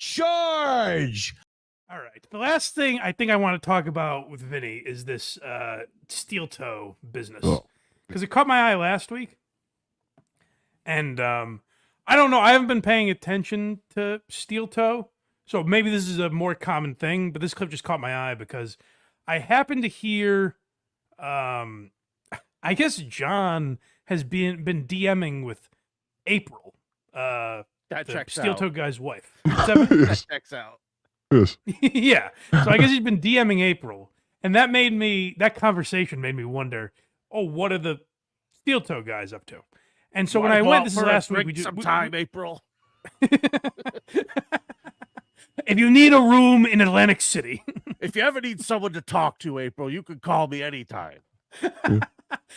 Charge! All right. The last thing I think I want to talk about with Vinny is this steel toe business. Because it caught my eye last week. And I don't know. I haven't been paying attention to steel toe. So maybe this is a more common thing. But this clip just caught my eye because I happened to hear, I guess John has been DMing with April, that the steel toe guy's wife. That checks out. Yes. Yeah. So I guess he's been DMing April. And that conversation made me wonder, what are the steel toe guys up to? And so when I went, this is last week, April. If you need a room in Atlantic City. If you ever need someone to talk to, April, you can call me anytime.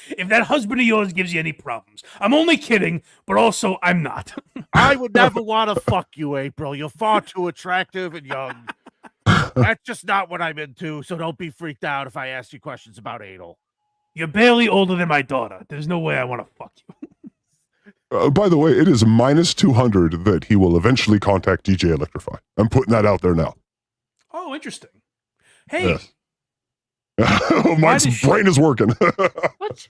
If that husband of yours gives you any problems. I'm only kidding, but also I'm not. I would never want to fuck you, April. You're far too attractive and young. That's just not what I'm into, so don't be freaked out if I ask you questions about anal. You're barely older than my daughter. There's no way I want to fuck you. By the way, it is -200 that he will eventually contact DJ Electrify. I'm putting that out there now. Oh, interesting. Hey. Yes. Mike's brain is working. What?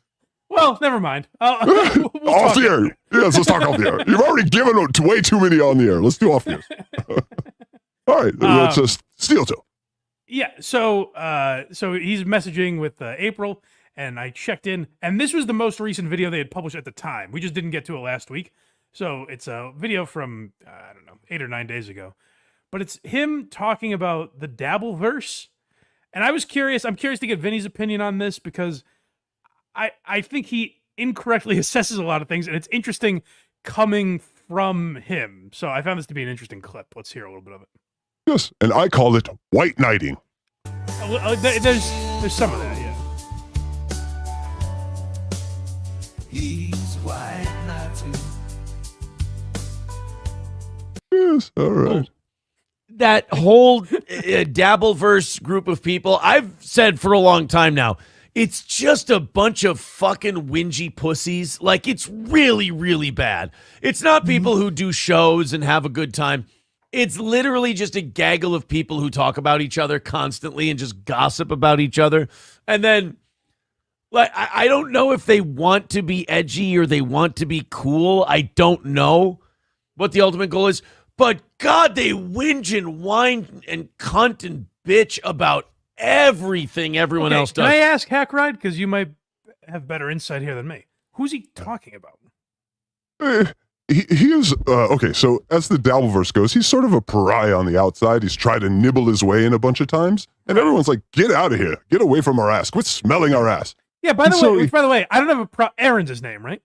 Well, never mind. We'll off the air. Yes, let's talk off the air. You've already given way too many on the air. Let's do off the air. All right, that's just steel toe. Yeah, so he's messaging with April, and I checked in, and this was the most recent video they had published at the time. We just didn't get to it last week. So it's a video from, I don't know, 8 or 9 days ago. But it's him talking about the Dabbleverse. And I was curious. I'm curious to get Vinny's opinion on this because I think he incorrectly assesses a lot of things, and it's interesting coming from him. So I found this to be an interesting clip. Let's hear a little bit of it. Yes, and I call it white knighting. There's some of that, yeah. He's white knighting. Yes, all right. That whole Dabbleverse group of people, I've said for a long time now, it's just a bunch of fucking whingy pussies. Like, it's really, really bad. It's not people who do shows and have a good time. It's literally just a gaggle of people who talk about each other constantly and just gossip about each other. And then, like, I don't know if they want to be edgy or they want to be cool. I don't know what the ultimate goal is. But God, they whinge and whine and cunt and bitch about everything everyone else does. Can I ask HACKRIDE? Because you might have better insight here than me. Who's he talking about? He is, okay, so as the Dabbleverse goes, he's sort of a pariah on the outside. He's tried to nibble his way in a bunch of times. And everyone's like, get out of here. Get away from our ass. Quit smelling our ass. Yeah, by the way, I don't have a Aaron's his name, right?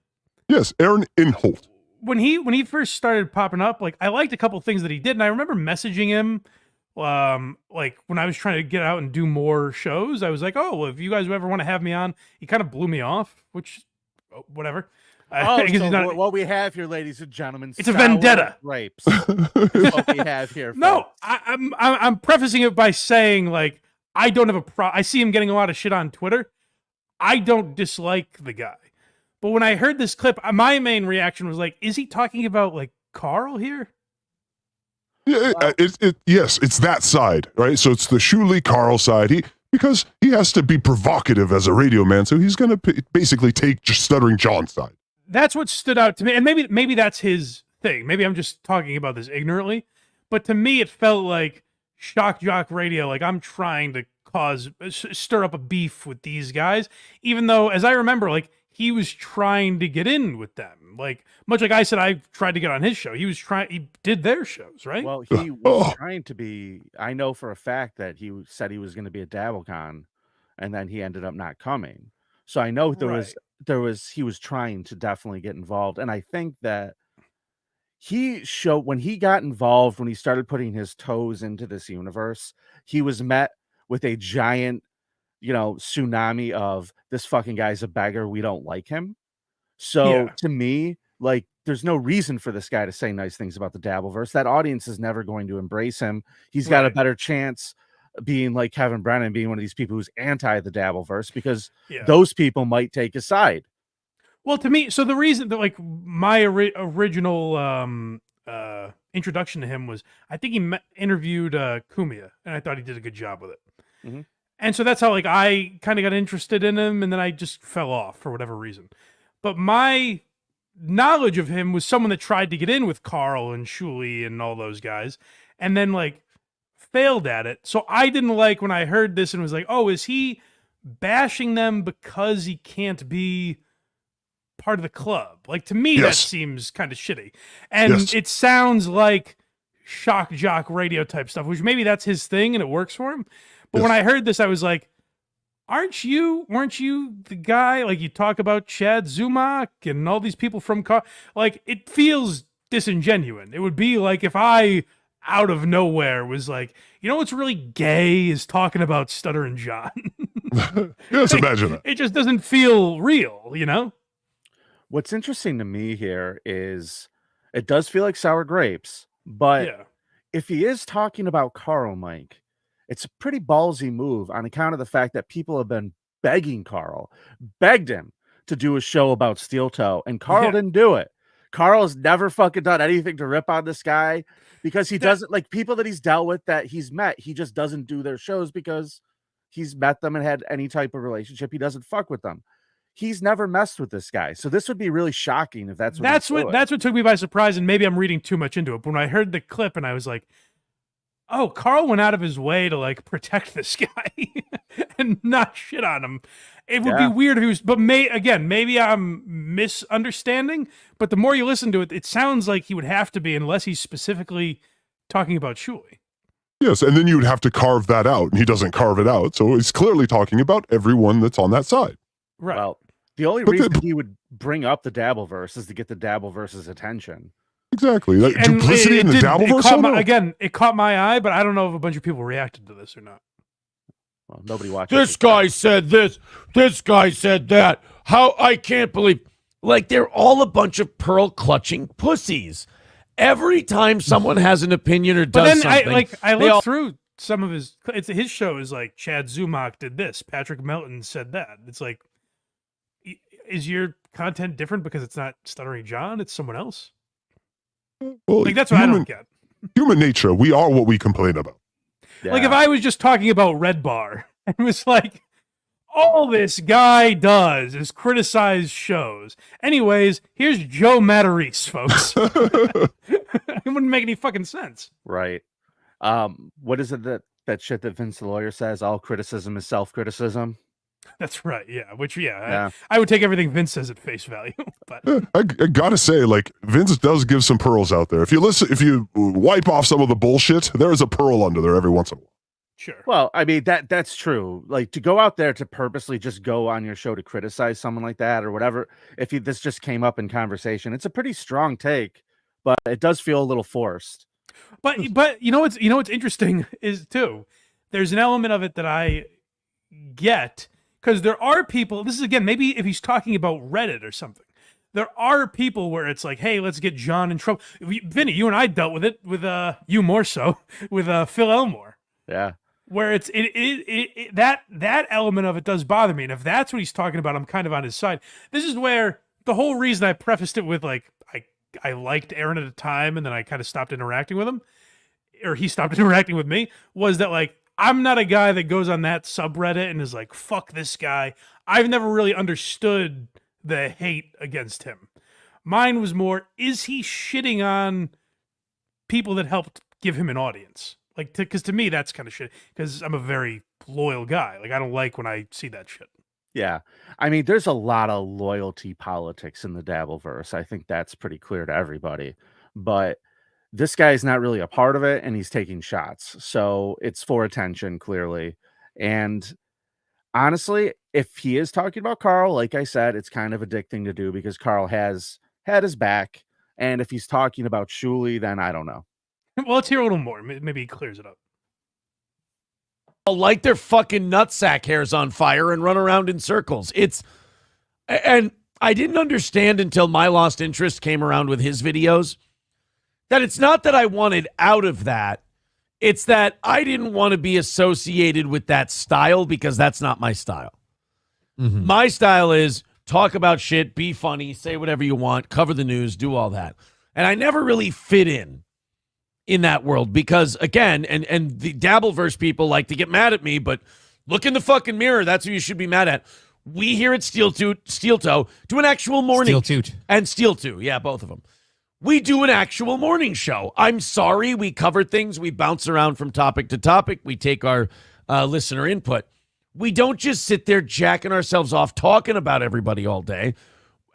Yes, Aaron Imholte. When he first started popping up, like, I liked a couple things that he did, and I remember messaging him, like, when I was trying to get out and do more shows. I was like, oh, well, if you guys ever want to have me on, he kind of blew me off, which, whatever. So what we have here, ladies and gentlemen, it's a vendetta. Rapes. Is what we have here. No, I'm prefacing it by saying, like, I don't have I see him getting a lot of shit on Twitter. I don't dislike the guy. But when I heard this clip, my main reaction was like, is he talking about, like, Carl here? Yeah, yes, it's that side, right? So it's the Shuli Carl side. Because he has to be provocative as a radio man, so he's going to basically take just Stuttering John's side. That's what stood out to me. And maybe that's his thing. Maybe I'm just talking about this ignorantly. But to me, it felt like shock jock radio. Like, I'm trying to stir up a beef with these guys. Even though, as I remember, like, he was trying to get in with them. Like, much like I said, I tried to get on his show. He did their shows, right? Well, he was trying to be, I know for a fact that he said he was going to be at DabbleCon, and then he ended up not coming. So I know he was trying to definitely get involved. And I think that when he got involved, when he started putting his toes into this universe, he was met with a giant, tsunami of, this fucking guy's a beggar, we don't like him. So to me, like, there's no reason for this guy to say nice things about the Dabbleverse. That audience is never going to embrace him. He's got a better chance being like Kevin Brennan, being one of these people who's anti the Dabbleverse, because those people might take his side. Well, to me, so the reason that, like, my original introduction to him was I think he interviewed Kumia, and I thought he did a good job with it. Mm-hmm. And so that's how like I kind of got interested in him, and then I just fell off for whatever reason. But my knowledge of him was someone that tried to get in with Carl and Shuli and all those guys, and then like failed at it. So I didn't like when I heard this and was like, oh, is he bashing them because he can't be part of the club? Like, to me, that seems kind of shitty. And it sounds like shock jock radio type stuff, which maybe that's his thing and it works for him. But when I heard this, I was like, weren't you the guy, like, you talk about Chad Zumock and all these people from like, it feels disingenuous. It would be like if I out of nowhere was like, you know what's really gay is talking about Stuttering John. Yes, imagine that. It just doesn't feel real, you know? What's interesting to me here is it does feel like sour grapes, but if he is talking about Carl, Mike, it's a pretty ballsy move on account of the fact that people have been begged him to do a show about Steel Toe, and Carl didn't do it. Carl has never fucking done anything to rip on this guy because he doesn't like people that he's dealt with, that he's met. He just doesn't do their shows because he's met them and had any type of relationship. He doesn't fuck with them. He's never messed with this guy. So this would be really shocking if that's what took me by surprise. And maybe I'm reading too much into it. But when I heard the clip and I was like, oh, Carl went out of his way to like protect this guy and not shit on him. It would be weird if he was, but maybe I'm misunderstanding, but the more you listen to it, it sounds like he would have to be, unless he's specifically talking about Shuli. Yes, and then you would have to carve that out, and he doesn't carve it out. So he's clearly talking about everyone that's on that side. Right. Well, the only reason he would bring up the Dabbleverse is to get the Dabbleverse's attention. Exactly. Like, duplicity in the Dabbleverse? It caught my eye, but I don't know if a bunch of people reacted to this or not. Well, nobody watched this guy said this. This guy said that. How I can't believe. Like, they're all a bunch of pearl clutching pussies. Every time someone has an opinion or does something, I looked through some of his show is like Chad Zumock did this, Patrick Melton said that. It's like, is your content different because it's not Stuttering John? It's someone else. Well, like, that's what I don't get. Human nature. We are what we complain about. Yeah. Like, if I was just talking about Red Bar and it was like, all this guy does is criticize shows. Anyways, here's Joe Matarese, folks. It wouldn't make any fucking sense. Right. What is it that shit that Vince the lawyer says? All criticism is self-criticism. That's right. Yeah. Which, I would take everything Vince says at face value. But I gotta say, like, Vince does give some pearls out there. If you wipe off some of the bullshit, there is a pearl under there every once in a while. Sure. Well, I mean, that's true. Like, to go out there to purposely just go on your show to criticize someone like that or whatever, this just came up in conversation, it's a pretty strong take, but it does feel a little forced. But you know what's interesting is too, there's an element of it that I get, because there are people, this is again, maybe if he's talking about Reddit or something, there are people where it's like, hey, let's get John in trouble. Vinny, you and I dealt with it with you more so with Phil Elmore. Yeah. Where it's that element of it does bother me. And if that's what he's talking about, I'm kind of on his side. This is where the whole reason I prefaced it with like, I liked Aaron at a time and then I kind of stopped interacting with him, or he stopped interacting with me, was that like, I'm not a guy that goes on that subreddit and is like, fuck this guy. I've never really understood the hate against him. Mine was more, is he shitting on people that helped give him an audience? Like, because to me, that's kind of shit, because I'm a very loyal guy. Like, I don't like when I see that shit. Yeah. I mean, there's a lot of loyalty politics in the Dabbleverse. I think that's pretty clear to everybody. But this guy's not really a part of it, and he's taking shots. So it's for attention, clearly. And honestly, if he is talking about Carl, like I said, it's kind of addicting to do because Carl has had his back. And if he's talking about Shuli, then I don't know. Well, let's hear a little more. Maybe he clears it up. I'll light their fucking nutsack hairs on fire and run around in circles. And I didn't understand until My Lost Interest came around with his videos that it's not that I wanted out of that. It's that I didn't want to be associated with that style because that's not my style. Mm-hmm. My style is talk about shit, be funny, say whatever you want, cover the news, do all that. And I never really fit in. in that world because, again, and the Dabbleverse people like to get mad at me, but look in the fucking mirror. That's who you should be mad at. We here at Steel Toe do an actual morning. Steel Toot. And Steel Toe. Yeah, both of them. We do an actual morning show. I'm sorry. We cover things. We bounce around from topic to topic. We take our listener input. We don't just sit there jacking ourselves off talking about everybody all day.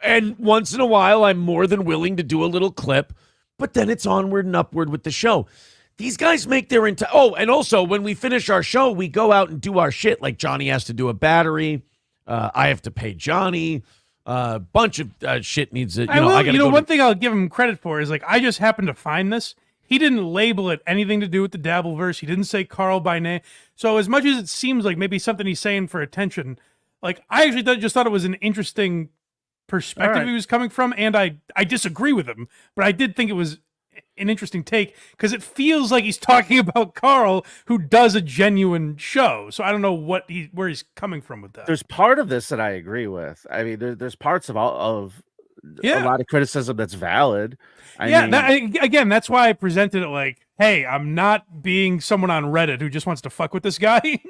And once in a while, I'm more than willing to do a little clip, but then it's onward and upward with the show. These guys make their entire... Oh, and also, when we finish our show, we go out and do our shit. Like Johnny has to do a battery. I have to pay Johnny. A bunch of shit needs to... One thing I'll give him credit for is, like, I just happened to find this. He didn't label it anything to do with the Dabbleverse. He didn't say Carl by name. So as much as it seems like maybe something he's saying for attention, like, I actually just thought it was an interesting perspective he was coming from, and I disagree with him, but I did think it was an interesting take because it feels like he's talking about Carl, who does a genuine show. So I don't know where he's coming from with that. There's part of this that I agree with. I mean, there's parts of a lot of criticism that's valid. Again, that's why I presented it like, hey, I'm not being someone on Reddit who just wants to fuck with this guy.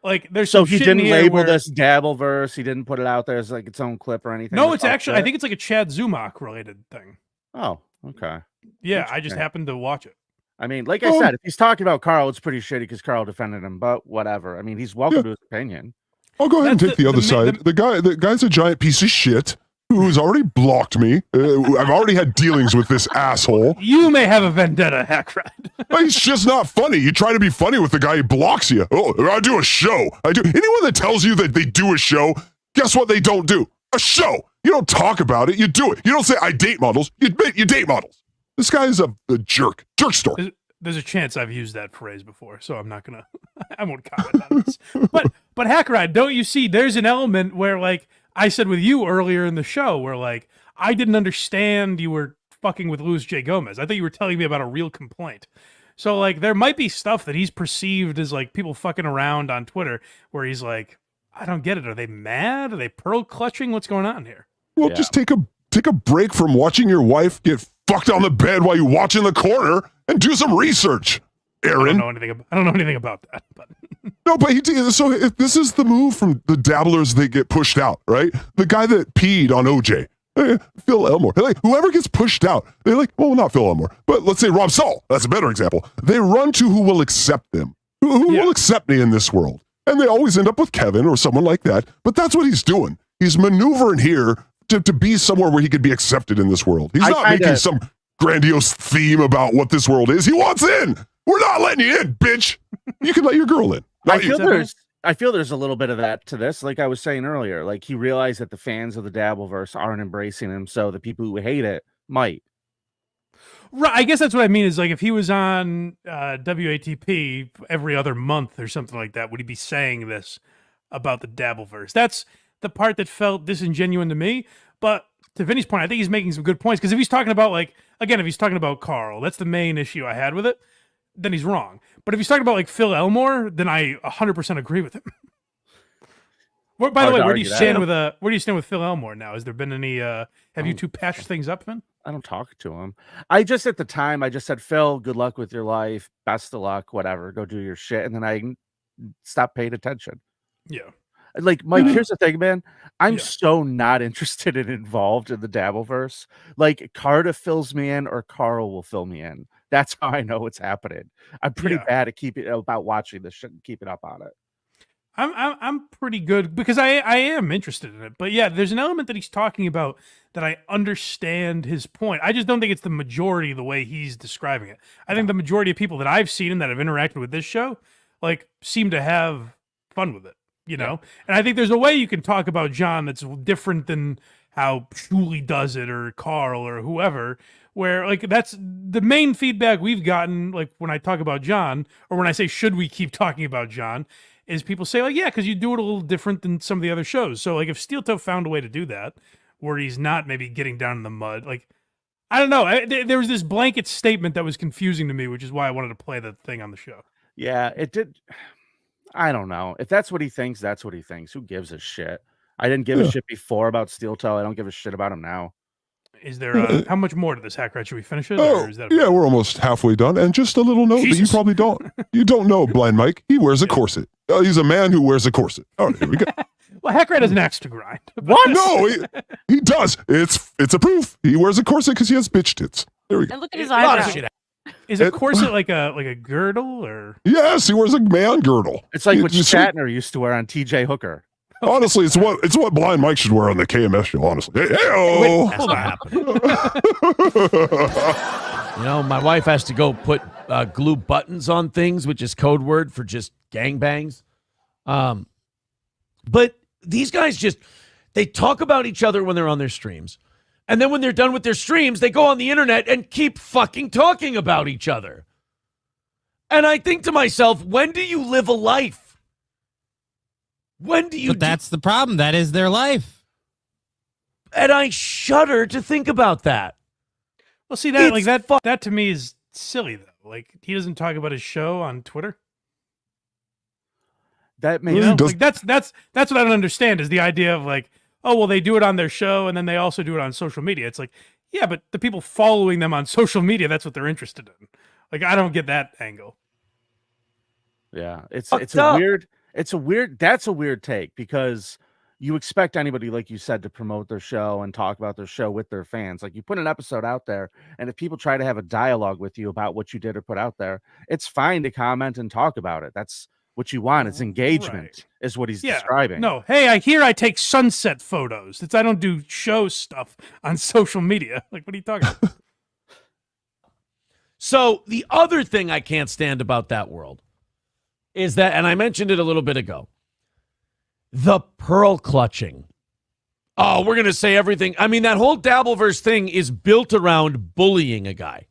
Like, there's so some he shit didn't in here label where... this Dabbleverse. He didn't put it out there as like its own clip or anything. No, it's actually, I think it's like a Chad Zumach related thing. Oh, okay. Yeah, I just happened to watch it. I mean, like I said, if he's talking about Carl, it's pretty shitty because Carl defended him, but whatever. I mean, he's welcome to his opinion. I'll go ahead and take the other side. The guy's a giant piece of shit who's already blocked me. I've already had dealings with this asshole. You may have a vendetta, HACKRIDE. He's just not funny. You try to be funny with the guy who blocks you. Oh, I do a show. Anyone that tells you that they do a show, guess what they don't do? A show. You don't talk about it. You do it. You don't say, I date models. You admit you date models. This guy is a jerk. Jerk store. There's a chance I've used that phrase before, so I'm not gonna. I won't comment on this. But HACKRIDE, don't you see? There's an element where, like I said with you earlier in the show, where like I didn't understand you were fucking with Luis J. Gomez. I thought you were telling me about a real complaint. So like there might be stuff that he's perceived as like people fucking around on Twitter, where he's like, I don't get it. Are they mad? Are they pearl clutching? What's going on here? Well, just take a break from watching your wife get fucked on the bed while you watch in the corner and do some research, Aaron. I don't know anything about that. But no, but so if this is the move from the dabblers, they get pushed out, right? The guy that peed on OJ, Phil Elmore, like whoever gets pushed out, they're like, well, not Phil Elmore, but let's say Rob Saul. That's a better example. They run to who will accept them, who will accept me in this world, and they always end up with Kevin or someone like that. But that's what he's doing. He's maneuvering here to be somewhere where he could be accepted in this world. He's not making some grandiose theme about what this world is. He wants in. We're not letting you in, bitch. You can let your girl in. I feel there's a little bit of that to this. Like I was saying earlier, like he realized that the fans of the Dabbleverse aren't embracing him, so the people who hate it might. Right, I guess that's what I mean. Is like if he was on WATP every other month or something like that, would he be saying this about the Dabbleverse? That's the part that felt disingenuous to me. But to Vinny's point, I think he's making some good points, because if he's talking about, like, again, if he's talking about Carl, that's the main issue I had with it, then he's wrong. But if he's talking about like Phil Elmore, then I 100% agree with him. By the way, where do you stand with Phil Elmore now? Has there been any have you two patched things up, Vin? I don't talk to him. At the time, I just said, Phil, good luck with your life, best of luck, whatever, go do your shit, and then I stopped paying attention. Yeah. Like, Mike, here's the thing, man. I'm so not interested and involved in the Dabbleverse. Like, Cardiff fills me in or Carl will fill me in. That's how I know what's happening. I'm pretty bad at about watching this shit and keeping up on it. I'm pretty good because I am interested in it. But yeah, there's an element that he's talking about that I understand his point. I just don't think it's the majority the way he's describing it. I think the majority of people that I've seen and that have interacted with this show, like, seem to have fun with it. You know, and I think there's a way you can talk about John that's different than how Shuli does it or Carl or whoever, where like that's the main feedback we've gotten. Like when I talk about John, or when I say, should we keep talking about John, is people say like, yeah, because you do it a little different than some of the other shows. So like if Steel Toe found a way to do that where he's not maybe getting down in the mud, like, I don't know. There was this blanket statement that was confusing to me, which is why I wanted to play the thing on the show. Yeah, it did. I don't know. If that's what he thinks, that's what he thinks. Who gives a shit? I didn't give a shit before about Steel Toe. I don't give a shit about him now. Is there how much more to this hack ride? Should we finish it? Oh, or is that yeah, we're almost halfway done. And just a little note that you Jesus. probably don't. You don't know, Blind Mike. He wears a corset. He's a man who wears a corset. All right, here we go. Well, HACKRIDE has an axe to grind. What? No, he does. It's a proof. He wears a corset because he has bitch tits. There we go. And look at his A lot of eyebrows. shit. Is a corset like a girdle or? Yes, he wears a man girdle. It's like what You see- Shatner used to wear on TJ Hooker. Honestly, it's what Blind Mike should wear on the KMS show. Honestly, hey, That's not happening. You know, my wife has to go put glue buttons on things, which is code word for just gangbangs. But these guys they talk about each other when they're on their streams. And then when they're done with their streams, they go on the internet and keep fucking talking about each other. And I think to myself, when do you live a life? When do you? But that's the problem. That is their life. And I shudder to think about that. Well, see that It's that to me is silly though. Like he doesn't talk about his show on Twitter. That You makes know, does- like that's what I don't understand is the idea of like, oh well, they do it on their show and then they also do it on social media. It's like, yeah, but the people following them on social media, that's what they're interested in. Like I don't get that angle. Yeah, it's Fucked a up. weird that's a weird take because you expect anybody, like you said, to promote their show and talk about their show with their fans. Like you put an episode out there, and if people try to have a dialogue with you about what you did or put out there, it's fine to comment and talk about it. That's what you want. It's engagement, Right. is what he's Yeah, describing. No, hey, I take sunset photos. I don't do show stuff on social media. Like what are you talking about? So the other thing I can't stand about that world is that, and I mentioned it a little bit ago, the pearl clutching. Oh, we're going to say everything. I mean, that whole Dabbleverse thing is built around bullying a guy.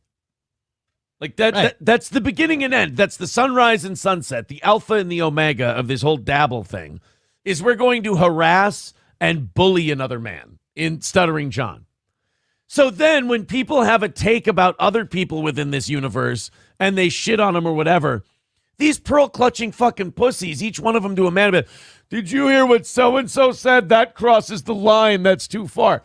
Like that's the beginning and end. That's the sunrise and sunset, the alpha and the omega of this whole Dabble thing, is we're going to harass and bully another man in Stuttering John. So then when people have a take about other people within this universe and they shit on them or whatever, these pearl clutching fucking pussies, each one of them do a man, did you hear what so-and-so said? That crosses the line. That's too far.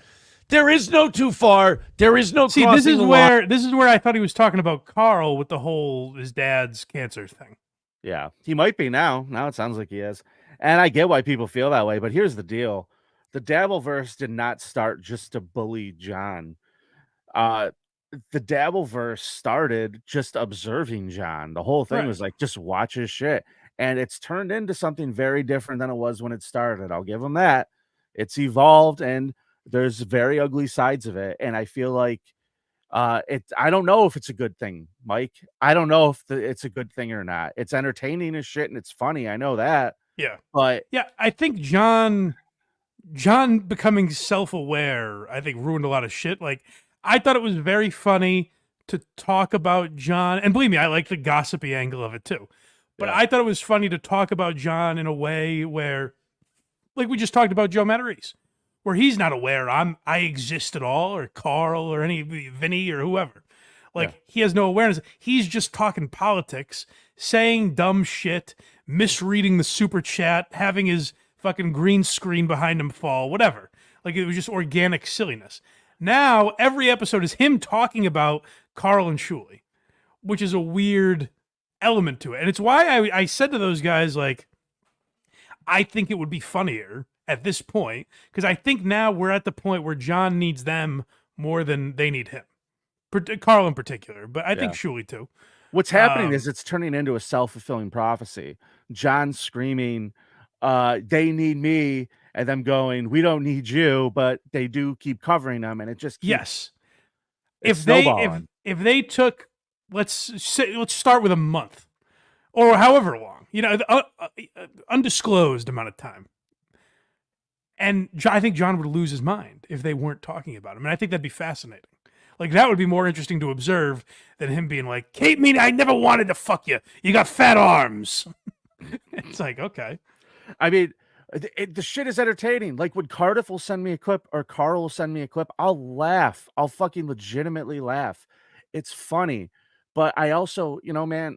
There is no too far. There is no See, crossing the line. this is where I thought he was talking about Carl with the whole his dad's cancer thing. Yeah, he might be now. Now it sounds like he is. And I get why people feel that way, but here's the deal. The Dabbleverse did not start just to bully John. The Dabbleverse started just observing John. The whole thing Right. was like, just watch his shit. And it's turned into something very different than it was when it started. I'll give him that. It's evolved and there's very ugly sides of it. And I feel like I don't know if it's a good thing, Mike. I don't know if it's a good thing or not. It's entertaining as shit and it's funny. I know that. Yeah. But Yeah, I think John becoming self-aware, I think ruined a lot of shit. Like I thought it was very funny to talk about John, and believe me, I like the gossipy angle of it too. But Yeah. I thought it was funny to talk about John in a way where, like we just talked about Joe Matarese, where he's not aware I exist at all, or Carl, or any Vinny, or whoever. Like he has no awareness. He's just talking politics, saying dumb shit, misreading the super chat, having his fucking green screen behind him fall, whatever. Like it was just organic silliness. Now every episode is him talking about Carl and Shuley, which is a weird element to it. And it's why I said to those guys, like, I think it would be funnier at this point, because I think now we're at the point where John needs them more than they need him. Carl in particular, but I think Shuley too. what's happening is it's turning into a self-fulfilling prophecy. John screaming, they need me, and them going, we don't need you, but they do keep covering them, and it just keeps Yes. it's If they snowballing. if they took let's start with a month or however long, undisclosed amount of time. And I think John would lose his mind if they weren't talking about him. And I think that'd be fascinating. Like, that would be more interesting to observe than him being like, Kate Meany, I never wanted to fuck you. You got fat arms. It's like, okay. I mean, the shit is entertaining. Like when Cardiff will send me a clip or Carl will send me a clip, I'll laugh. I'll fucking legitimately laugh. It's funny. But I also, man,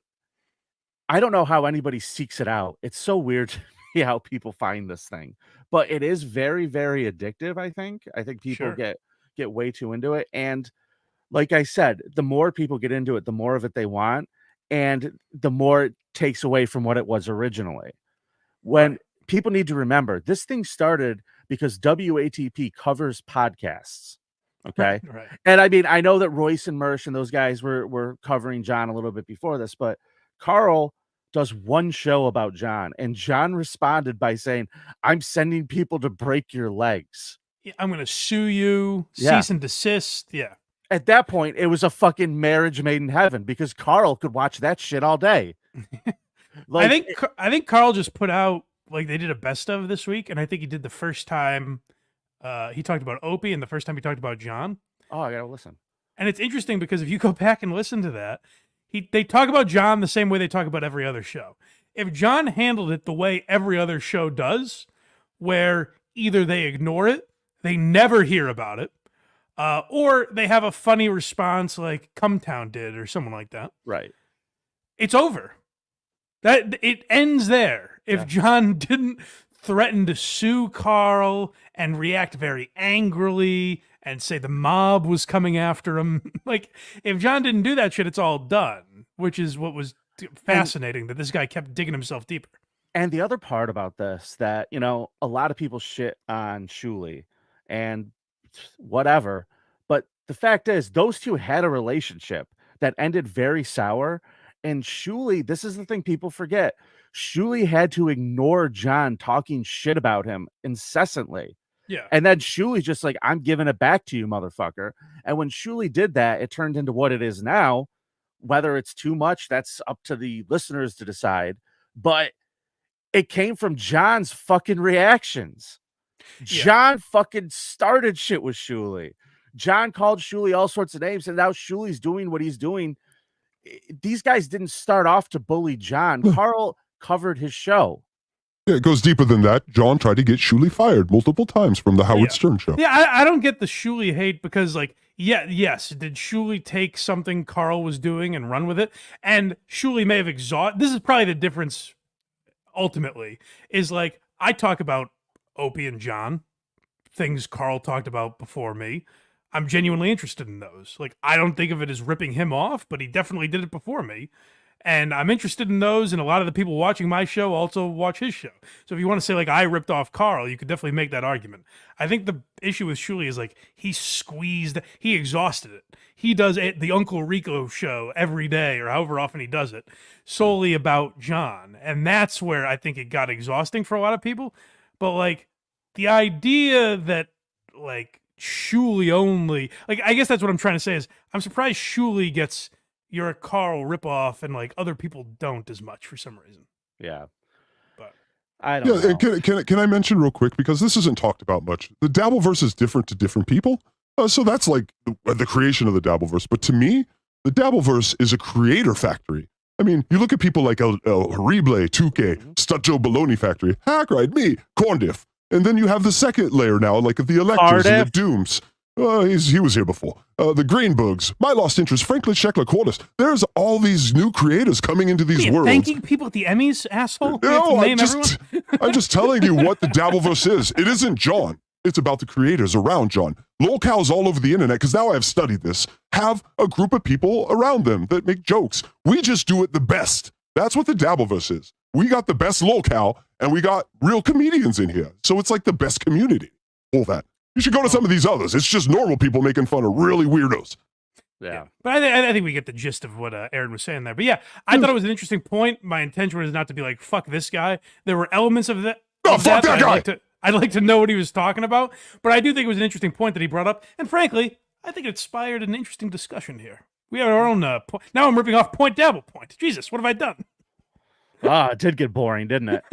I don't know how anybody seeks it out. It's so weird to me how people find this thing. But it is very, very addictive, I think. I think people Sure. get get way too into it. And like I said, the more people get into it, the more of it they want, and the more it takes away from what it was originally. When people need to remember, this thing started because WATP covers podcasts. Okay. Right. And I mean, I know that Royce and Mersh and those guys were covering John a little bit before this, but Carl does one show about John, and John responded by saying, "I'm sending people to break your legs. Yeah, I'm going to sue you, Yeah. cease and desist." Yeah. At that point, it was a fucking marriage made in heaven because Carl could watch that shit all day. I think Carl just put out, like, they did a best of this week, and I think he did the first time he talked about Opie and the first time he talked about John. Oh, I gotta listen. And it's interesting because if you go back and listen to that, they talk about John the same way they talk about every other show. If John handled it the way every other show does, where either they ignore it, they never hear about it, or they have a funny response like Cumtown did or someone like that, Right. it's over. That it ends there. If John didn't threaten to sue Carl and react very angrily and say the mob was coming after him, like, if John didn't do that shit, it's all done, which is what was fascinating, that this guy kept digging himself deeper. And the other part about this that, you know, a lot of people shit on Shuley and whatever, but the fact is those two had a relationship that ended very sour. And Shuley, this is the thing people forget. Shuley had to ignore John talking shit about him incessantly. Yeah. And then Shuley's just like, "I'm giving it back to you, motherfucker." And when Shuley did that, it turned into what it is now. Whether it's too much, that's up to the listeners to decide. But it came from John's fucking reactions. Yeah. John fucking started shit with Shuley. John called Shuley all sorts of names, and now Shuley's doing what he's doing. These guys didn't start off to bully John. Carl covered his show. Yeah, it goes deeper than that. John tried to get Shuley fired multiple times from the Howard Stern show. Yeah, I don't get the Shuley hate because, like, yes, did Shuley take something Carl was doing and run with it? And Shuley may have exhausted. This is probably the difference, ultimately, is like, I talk about Opie and John, things Carl talked about before me. I'm genuinely interested in those. Like, I don't think of it as ripping him off, but he definitely did it before me. And I'm interested in those, and a lot of the people watching my show also watch his show. So if you want to say, like, I ripped off Carl, you could definitely make that argument. I think the issue with Shuley is, like, he exhausted it. He does the Uncle Rico show every day, or however often he does it, solely about John. And that's where I think it got exhausting for a lot of people. But, like, the idea that, like, Shuley only, like, I guess that's what I'm trying to say is I'm surprised Shuley gets you're a Carl ripoff and, like, other people don't as much for some reason. Yeah. But I don't know. And can I mention real quick, because this isn't talked about much, the Dabbleverse is different to different people. So that's like the creation of the Dabbleverse. But to me, the Dabbleverse is a creator factory. I mean, you look at people like El Horrible, 2K, Stutjo Baloney Factory, HACKRIDE, me, Corndiff. And then you have the second layer now, like of the Electras and the Dooms. He was here before. The Greenbugs, My Lost Interest, Franklin Sheckler Quartus. There's all these new creators coming into these worlds. Thanking people at the Emmys, asshole? No, I'm just telling you what the Dabbleverse is. It isn't John. It's about the creators around John. Lolcows all over the internet, because now I've studied this, have a group of people around them that make jokes. We just do it the best. That's what the Dabbleverse is. We got the best lolcow, and we got real comedians in here. So it's like the best community. All that. You should go to some of these others. It's just normal people making fun of really weirdos. Yeah. But I think we get the gist of what Aaron was saying there. But yeah, I thought it was an interesting point. My intention was not to be like, fuck this guy. There were elements of that. Oh, fuck that guy! I'd like to know what he was talking about. But I do think it was an interesting point that he brought up. And frankly, I think it inspired an interesting discussion here. We have our own point. Now I'm ripping off Point Dabble Point. Jesus, what have I done? Ah, it did get boring, didn't it?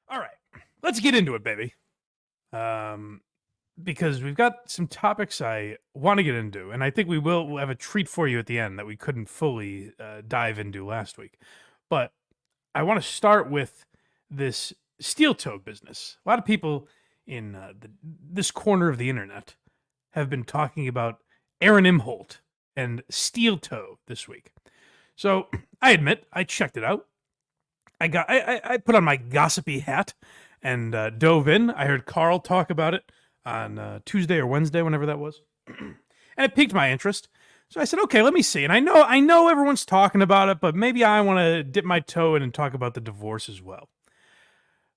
All right, let's get into it, baby. Because we've got some topics I want to get into, and I think we'll have a treat for you at the end that we couldn't fully dive into last week. But I want to start with this steel toe business. A lot of people in this corner of the internet have been talking about Aaron Imholte and steel toe this week. So I admit I checked it out. I put on my gossipy hat and dove in. I heard Carl talk about it on Tuesday or Wednesday, whenever that was, and it piqued my interest. So I said, okay, let me see. And I know everyone's talking about it, but maybe I want to dip my toe in and talk about the divorce as well.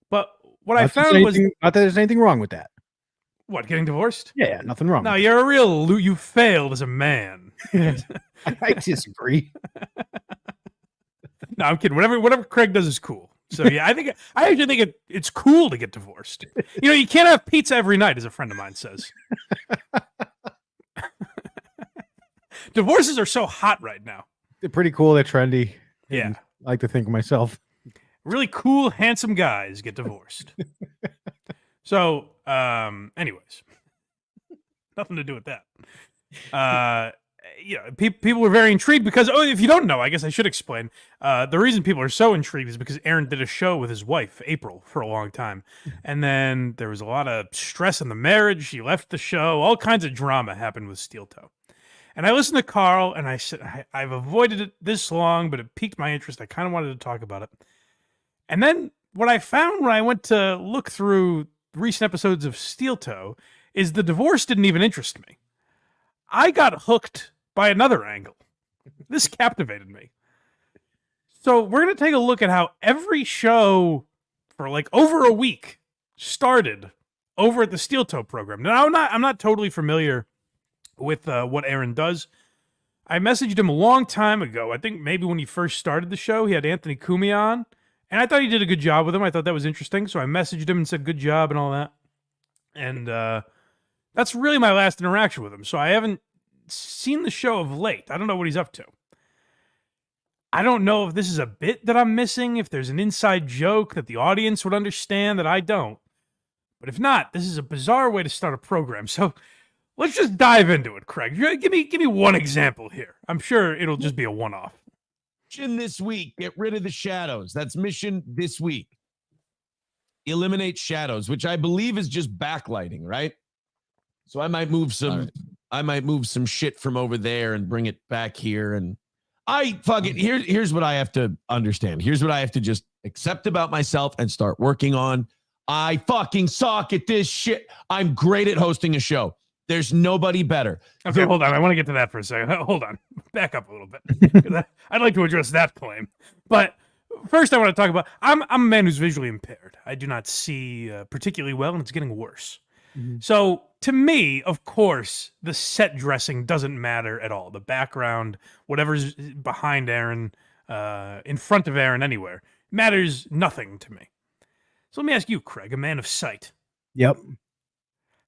But what I found was not that there's anything wrong with that. What, getting divorced? Yeah, nothing wrong. No, you're a real you failed as a man. I disagree. No, I'm kidding. Whatever Craig does is cool. So yeah, I actually think it's cool to get divorced. You can't have pizza every night, as a friend of mine says. Divorces are so hot right now. They're pretty cool. They're trendy. Yeah. I like to think of myself. Really cool, handsome guys get divorced. So, anyways, nothing to do with that. People were very intrigued because, if you don't know, I guess I should explain. The reason people are so intrigued is because Aaron did a show with his wife, April, for a long time. And then there was a lot of stress in the marriage. She left the show. All kinds of drama happened with Steel Toe. And I listened to Carl, and I said, I've avoided it this long, but it piqued my interest. I kind of wanted to talk about it. And then what I found when I went to look through recent episodes of Steel Toe is the divorce didn't even interest me. I got hooked by another angle. This captivated me. So we're going to take a look at how every show for like over a week started over at the Steel Toe program. Now, I'm not totally familiar with what Aaron does. I messaged him a long time ago. I think maybe when he first started the show, he had Anthony Cumia on, and I thought he did a good job with him. I thought that was interesting, so I messaged him and said good job and all that. And that's really my last interaction with him. So I haven't seen the show of late. I don't know what he's up to. I don't know if this is a bit that I'm missing, if there's an inside joke that the audience would understand that I don't. But if not, this is a bizarre way to start a program. So let's just dive into it, Craig. Give me one example here. I'm sure it'll just be a one-off. Mission this week, get rid of the shadows. That's mission this week. Eliminate shadows, which I believe is just backlighting, right? So I might move some shit from over there and bring it back here. And here's what I have to understand. Here's what I have to just accept about myself and start working on. I fucking suck at this shit. I'm great at hosting a show. There's nobody better. Okay, hold on. I want to get to that for a second. Hold on. Back up a little bit. I'd like to address that claim. But first, I want to talk about, I'm a man who's visually impaired. I do not see particularly well, and it's getting worse. Mm-hmm. So to me, of course, the set dressing doesn't matter at all. The background, whatever's behind Aaron, in front of Aaron, anywhere, matters nothing to me. So let me ask you, Craig, a man of sight. Yep.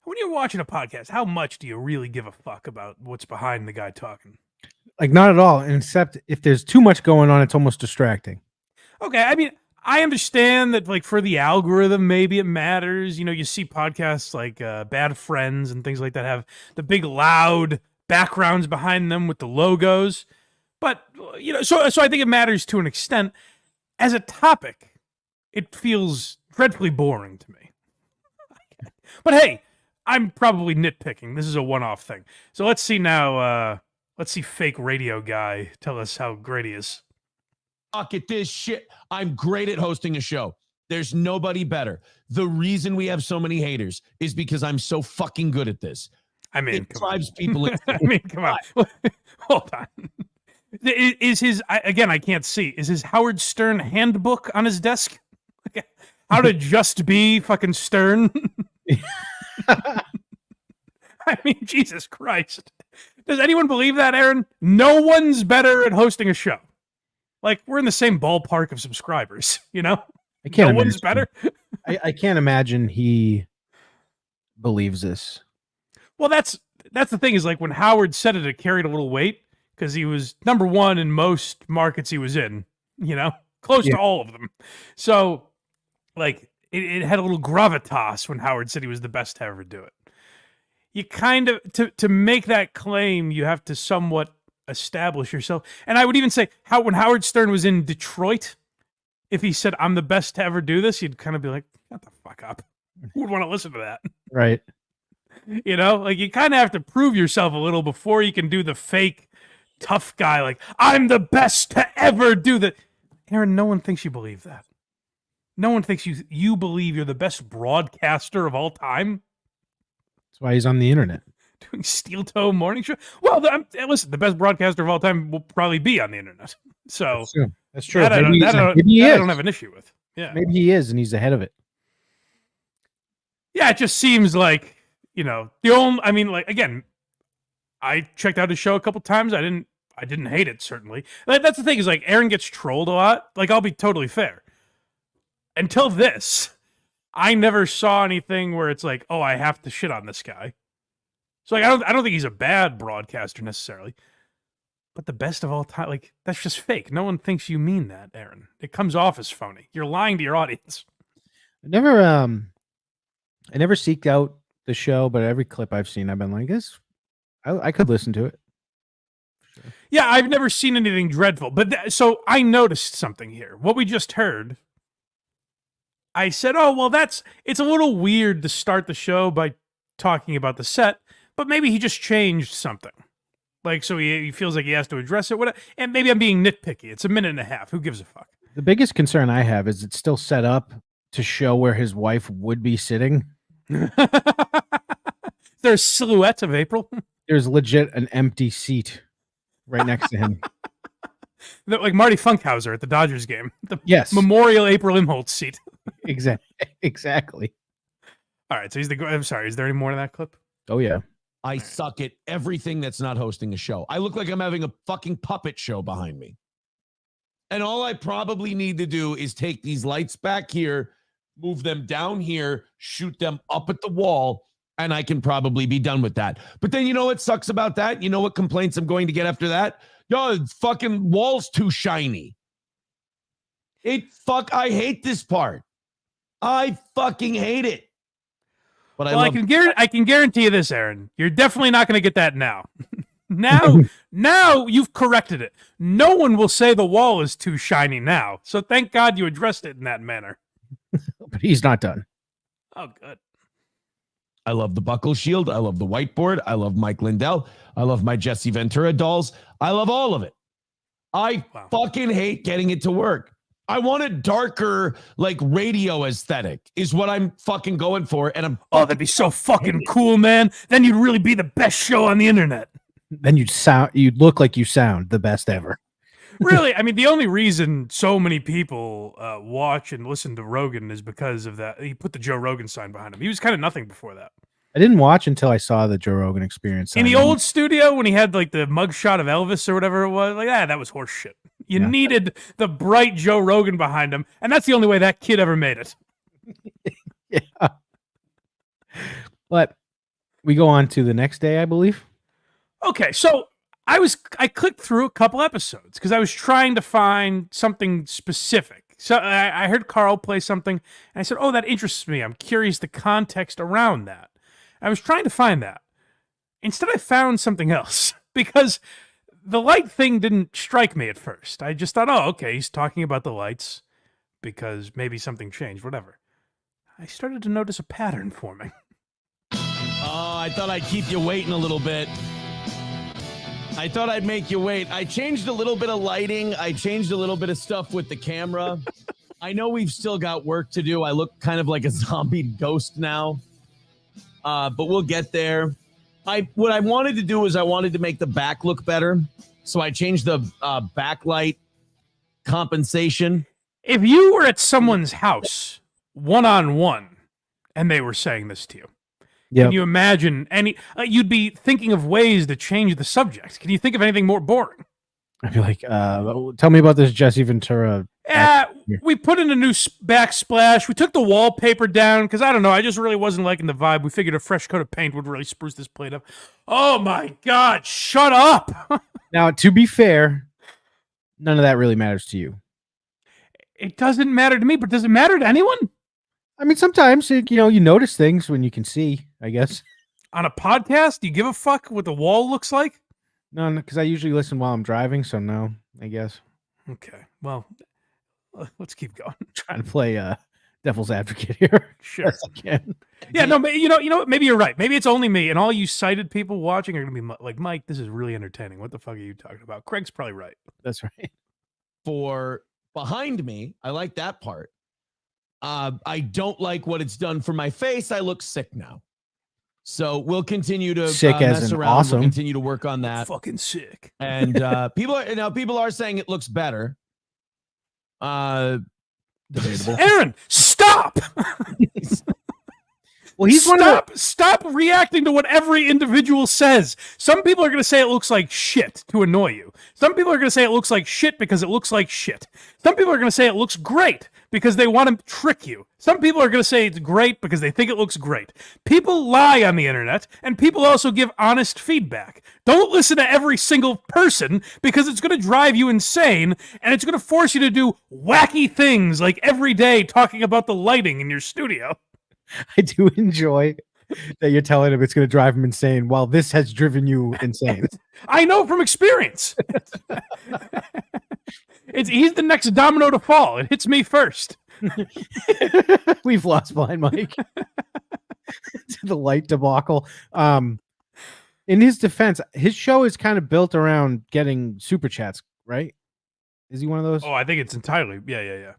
When you're watching a podcast, how much do you really give a fuck about what's behind the guy talking? Like, not at all, except if there's too much going on, it's almost distracting. Okay, I mean, I understand that, like, for the algorithm, maybe it matters. You see podcasts like Bad Friends and things like that have the big, loud backgrounds behind them with the logos. But, so I think it matters to an extent. As a topic, it feels dreadfully boring to me. But hey, I'm probably nitpicking. This is a one-off thing. So let's see now. Let's see fake radio guy tell us how great he is. Fuck at this shit. I'm great at hosting a show. There's nobody better. The reason we have so many haters is because I'm so fucking good at this. I mean, it drives people. Come on. Hold on. Is his, again, I can't see. Is his Howard Stern handbook on his desk? How to just be fucking Stern? I mean, Jesus Christ. Does anyone believe that, Aaron? No one's better at hosting a show. Like, we're in the same ballpark of subscribers, I can't. No one's better. I can't imagine he believes this. Well, that's the thing, is like when Howard said it carried a little weight because he was number one in most markets he was in, close to all of them. So, like, it had a little gravitas when Howard said he was the best to ever do it. You kind of, to make that claim, you have to somewhat establish yourself. And I would even say, when Howard Stern was in Detroit, if he said, I'm the best to ever do this, you'd kind of be like, shut the fuck up. Who would want to listen to that? Right. Like, you kind of have to prove yourself a little before you can do the fake tough guy, like, I'm the best to ever do that. Aaron, no one thinks you believe that. No one thinks you believe you're the best broadcaster of all time. That's why he's on the internet. Doing Steel Toe Morning Show. Well, listen, the best broadcaster of all time will probably be on the internet. So That's true. That, Maybe I don't have an issue with. Yeah, maybe he is, and he's ahead of it. Yeah, it just seems like, the only. I mean, like, again, I checked out his show a couple times. I didn't hate it, certainly. That's the thing, is like, Aaron gets trolled a lot. Like, I'll be totally fair. Until this, I never saw anything where it's like, oh, I have to shit on this guy. So like, I don't think he's a bad broadcaster necessarily. But the best of all time, like, that's just fake. No one thinks you mean that, Aaron. It comes off as phony. You're lying to your audience. I never seeked out the show, but every clip I've seen, I've been like, this. I could listen to it. Sure. Yeah, I've never seen anything dreadful. But so I noticed something here. What we just heard, I said, oh, well, it's a little weird to start the show by talking about the set, but maybe he just changed something. Like, so he feels like he has to address it. Whatever. And maybe I'm being nitpicky. It's a minute and a half. Who gives a fuck? The biggest concern I have is it's still set up to show where his wife would be sitting. There's silhouettes of April. There's legit an empty seat right next to him. Like Marty Funkhauser at the Dodgers game. The Memorial April Imholte seat. Exactly. All right, so I'm sorry, is there any more to that clip? Oh, yeah. I suck at everything that's not hosting a show. I look like I'm having a fucking puppet show behind me. And all I probably need to do is take these lights back here, move them down here, shoot them up at the wall, and I can probably be done with that. But then you know what sucks about that? You know what complaints I'm going to get after that? Yo, fucking wall's too shiny. I hate this part. I fucking hate it. But I can guarantee you this, Aaron. You're definitely not going to get that now. Now you've corrected it. No one will say the wall is too shiny now. So thank God you addressed it in that manner. But he's not done. Oh, good. I love the buckle shield. I love the whiteboard. I love Mike Lindell. I love my Jesse Ventura dolls. I love all of it. I fucking hate getting it to work. I want a darker, like, radio aesthetic is what I'm fucking going for. And that'd be so fucking cool, man. Then you'd really be the best show on the internet. Then you'd look like you sound the best ever. Really, I mean, the only reason so many people watch and listen to Rogan is because of that. He put the Joe Rogan sign behind him. He was kind of nothing before that. I didn't watch until I saw the Joe Rogan Experience. In the old studio, when he had like the mugshot of Elvis or whatever it was, like, that was horse shit. You needed the bright Joe Rogan behind him, and that's the only way that kid ever made it. Yeah. But we go on to the next day, I believe. Okay, so I clicked through a couple episodes because I was trying to find something specific. So I heard Carl play something, and I said, oh, that interests me. I'm curious the context around that. I was trying to find that. Instead, I found something else because the light thing didn't strike me at first. I just thought, oh, okay, he's talking about the lights because maybe something changed, whatever. I started to notice a pattern forming. Oh, I thought I'd keep you waiting a little bit. I thought I'd make you wait. I changed a little bit of lighting. I changed a little bit of stuff with the camera. I know we've still got work to do. I look kind of like a zombie ghost now. But we'll get there. What I wanted to do is I wanted to make the back look better. So I changed the backlight compensation. If you were at someone's house one-on-one and they were saying this to you, can you imagine you'd be thinking of ways to change the subject. Can you think of anything more boring? I'd be like, tell me about this Jesse Ventura. We put in a new backsplash. We took the wallpaper down because, I don't know, I just really wasn't liking the vibe. We figured a fresh coat of paint would really spruce this plate up. Oh, my God. Shut up. Now, to be fair, none of that really matters to you. It doesn't matter to me, but does it matter to anyone? I mean, sometimes, you notice things when you can see, I guess. On a podcast, do you give a fuck what the wall looks like? No, because I usually listen while I'm driving, so no, I guess. Okay, well, let's keep going. Trying to play devil's advocate here. Sure. Yes, I can. Yeah, no, you know what? Maybe you're right. Maybe it's only me, and all you sighted people watching are going to be like, Mike, this is really entertaining. What the fuck are you talking about? Craig's probably right. That's right. For behind me, I like that part. I don't like what it's done for my face. I look sick now. So we'll continue to Sick as mess in around. awesome. We'll continue to work on that. Fucking sick. And people are saying it looks better. Debatable. Aaron, stop. Well, he's Stop reacting to what every individual says. Some people are going to say it looks like shit to annoy you. Some people are going to say it looks like shit because it looks like shit. Some people are going to say it looks great because they want to trick you. Some people are going to say it's great because they think it looks great. People lie on the internet, and people also give honest feedback. Don't listen to every single person because it's going to drive you insane, and it's going to force you to do wacky things like every day talking about the lighting in your studio. I do enjoy that you're telling him it's going to drive him insane while this has driven you insane. I know from experience. He's the next domino to fall. It hits me first. We've lost Blind Mike to the light debacle. In his defense, his show is kind of built around getting super chats, right? Is he one of those? Oh, I think it's entirely. Yeah.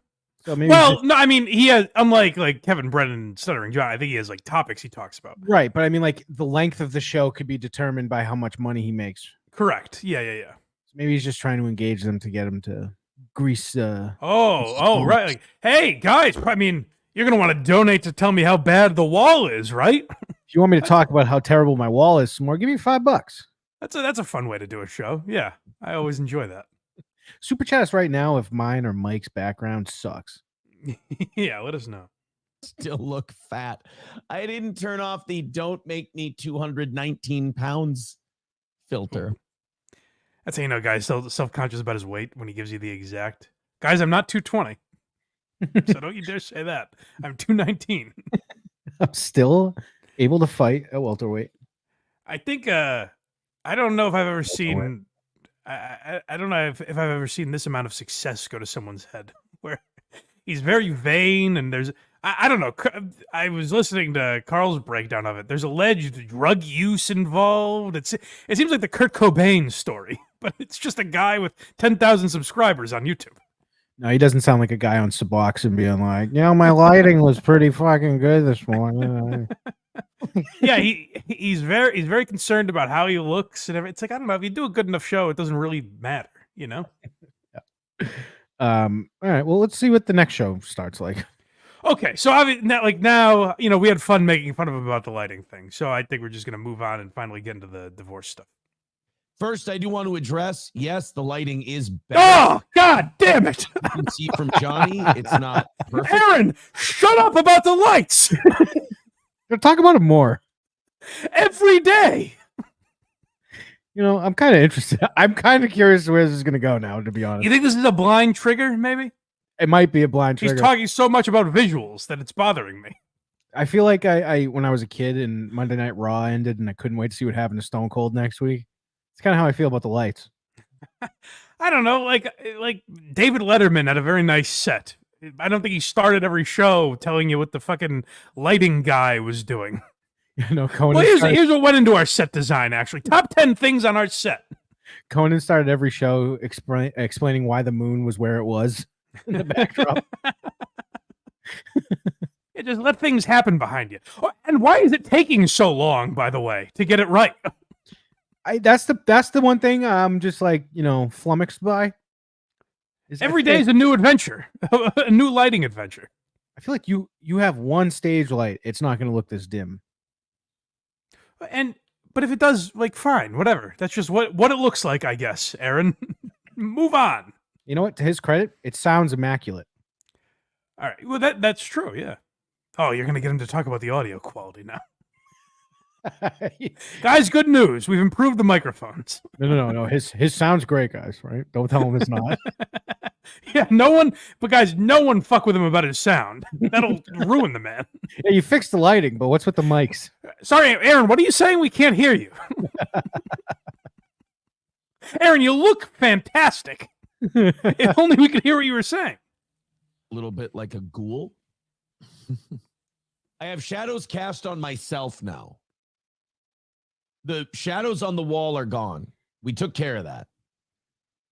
So maybe Well, no, I mean, he has, unlike like Kevin Brennan and Stuttering John, I think he has like topics he talks about. right, but I mean, like the length of the show could be determined by how much money he makes. Correct. Yeah. So maybe he's just trying to engage them to get them to grease. Oh, right. Like, hey, guys, I mean, you're going to want to donate to tell me how bad the wall is, right? If you want me to talk about how terrible my wall is some more, give me $5. That's a fun way to do a show. Yeah, I always enjoy that. Super chat us right now if mine or Mike's background sucks. Yeah, let us know. Still look fat. I didn't turn off the "Don't make me 219 pounds" filter. That's how you know, guys, self-conscious about his weight when he gives you the exact. Guys, I'm not 220. So don't you dare say that. I'm 219. I'm still able to fight at welterweight. I think I don't know if I've ever seen I don't know if I've ever seen this amount of success go to someone's head where he's very vain and there's I don't know. I was listening to Carl's breakdown of it. There's alleged drug use involved. It seems like the Kurt Cobain story, but it's just a guy with 10,000 subscribers on YouTube. No, he doesn't sound like a guy on Suboxone being like, my lighting was pretty fucking good this morning. Yeah, he's very concerned about how he looks and everything. It's like, I don't know, if you do a good enough show, it doesn't really matter, you know? All right, well, let's see what the next show starts like. Okay, so now, we had fun making fun of him about the lighting thing. So I think we're just going to move on and finally get into the divorce stuff. First, I do want to address, yes, the lighting is better. Oh, God damn it. You can see from Johnny, it's not perfect. Aaron, shut up about the lights. Talk about it more. Every day. I'm kind of interested. I'm kind of curious where this is going to go now, to be honest. You think this is a blind trigger, maybe? It might be a blind trigger. He's talking so much about visuals that it's bothering me. I feel like I when I was a kid and Monday Night Raw ended and I couldn't wait to see what happened to Stone Cold next week. It's kind of how I feel about the lights. I don't know, like David Letterman had a very nice set. I don't think he started every show telling you what the fucking lighting guy was doing. Conan. Well, here's what went into our set design, actually. Top 10 things on our set. Conan started every show explaining why the moon was where it was in the backdrop. Just let things happen behind you. And why is it taking so long, by the way, to get it right? That's the one thing I'm just like, flummoxed by. Every day is a new adventure, a new lighting adventure. I feel like you have one stage light. It's not going to look this dim. But if it does, fine, whatever. That's just what it looks like, I guess, Aaron. Move on. You know what? To his credit, it sounds immaculate. All right. Well, that's true, yeah. Oh, you're going to get him to talk about the audio quality now. Guys, good news. We've improved the microphones. No. His sounds great, guys, right? Don't tell him it's not. Yeah, no one fuck with him about his sound. That'll ruin the man. Yeah, you fixed the lighting, but what's with the mics? Sorry, Aaron, what are you saying? We can't hear you. Aaron, you look fantastic. If only we could hear what you were saying. A little bit like a ghoul. I have shadows cast on myself now. The shadows on the wall are gone. We took care of that.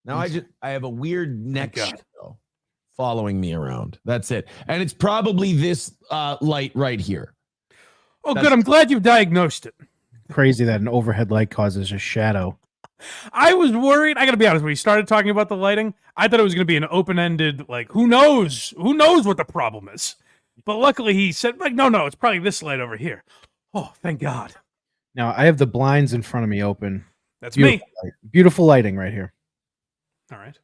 Now I have a weird neck shadow following me around. That's it. And it's probably this light right here. Oh, good. I'm glad you've diagnosed it. Crazy that an overhead light causes a shadow. I was worried. I got to be honest. When he started talking about the lighting, I thought it was going to be an open-ended, like, who knows? Who knows what the problem is? But luckily he said, like, no, it's probably this light over here. Oh, thank God. Now, I have the blinds in front of me open. That's Beautiful me. Beautiful lighting right here. All right.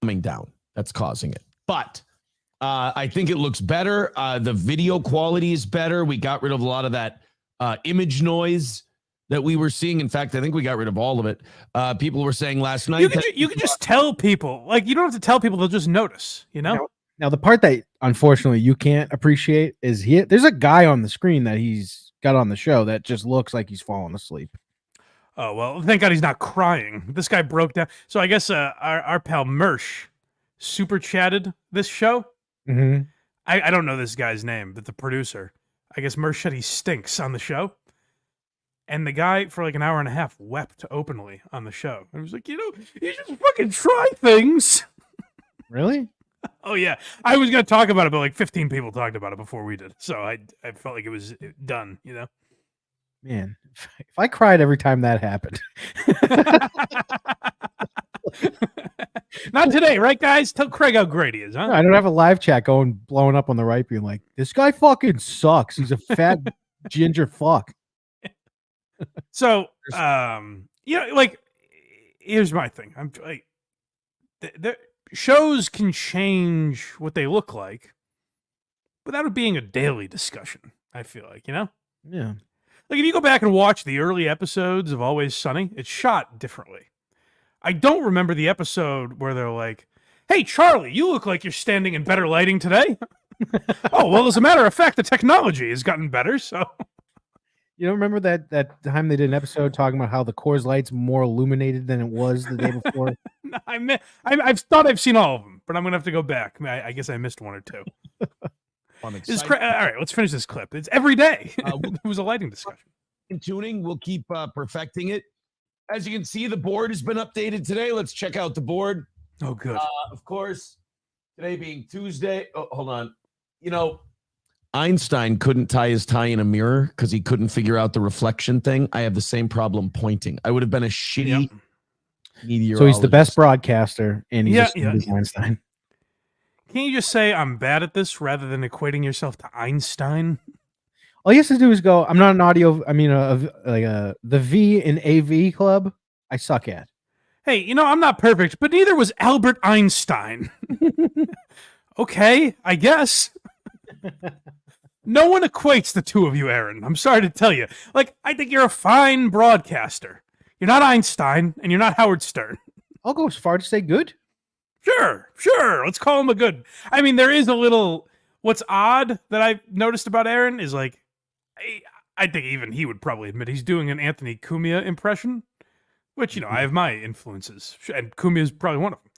Coming down. That's causing it. But I think it looks better. The video quality is better. We got rid of a lot of that image noise that we were seeing. In fact, I think we got rid of all of it. People were saying last night. You can just tell people. Like, you don't have to tell people. They'll just notice, you know? Now, the part that unfortunately you can't appreciate is there's a guy on the screen that he's got on the show that just looks like he's falling asleep. Oh, well, thank God he's not crying. This guy broke down. So I guess our pal Mersh super chatted this show. Mm-hmm. I don't know this guy's name, but the producer. I guess Mersh said he stinks on the show. And the guy, for like an hour and a half, wept openly on the show. And he was like, you just fucking try things. Really? Oh, yeah. I was going to talk about it, but like 15 people talked about it before we did. So I felt like it was done, you know? Man, if I cried every time that happened. Not today, right, guys? Tell Craig how great he is, huh? I don't have a live chat blowing up on the right being like, this guy fucking sucks. He's a fat ginger fuck. So, like, here's my thing. I'm like, the shows can change what they look like without it being a daily discussion, I feel like, you know? Yeah. Like, if you go back and watch the early episodes of Always Sunny, it's shot differently. I don't remember the episode where they're like, hey, Charlie, you look like you're standing in better lighting today. Oh, well, as a matter of fact, the technology has gotten better, so... You don't remember that time they did an episode talking about how the Coors Light's more illuminated than it was the day before? No, I've thought I've seen all of them, but I'm going to have to go back. I guess I missed one or two. All right, let's finish this clip. It's every day. It was a lighting discussion. In tuning, we'll keep perfecting it. As you can see, the board has been updated today. Let's check out the board. Oh, good. Of course, today being Tuesday. Oh, hold on. Einstein couldn't tie his tie in a mirror because he couldn't figure out the reflection thing. I have the same problem pointing. I would have been a shitty meteorologist. So he's the best broadcaster, and he's Einstein. Can't you just say I'm bad at this rather than equating yourself to Einstein? All you have to do is go, I'm not an audio, the V in AV club, I suck at. Hey, I'm not perfect, but neither was Albert Einstein. Okay, I guess. No one equates the two of you, Aaron. I'm sorry to tell you. Like, I think you're a fine broadcaster. You're not Einstein, and you're not Howard Stern. I'll go as far to say good. Sure. Let's call him a good. I mean, there is a little. What's odd that I've noticed about Aaron is like, I think even he would probably admit he's doing an Anthony Cumia impression, which I have my influences, and Cumia is probably one of them.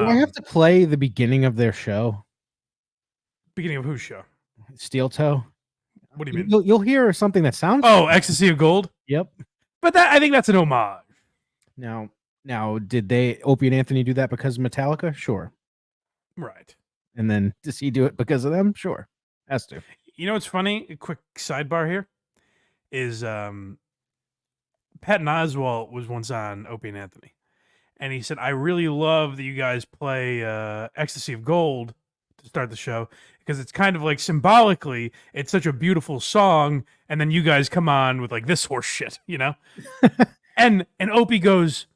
Do I have to play the beginning of their show? Beginning of whose show? Steel Toe. What do you mean? You'll hear something that sounds. Oh, Ecstasy of Gold. Yep. But I think that's an homage. Now, did Opie and Anthony do that because of Metallica? Sure. Right. And then does he do it because of them? Sure. Has to. What's funny? A quick sidebar here is Patton Oswalt was once on Opie and Anthony, and he said, "I really love that you guys play Ecstasy of Gold to start the show because it's kind of like symbolically, it's such a beautiful song, and then you guys come on with like this horse shit, and Opie goes,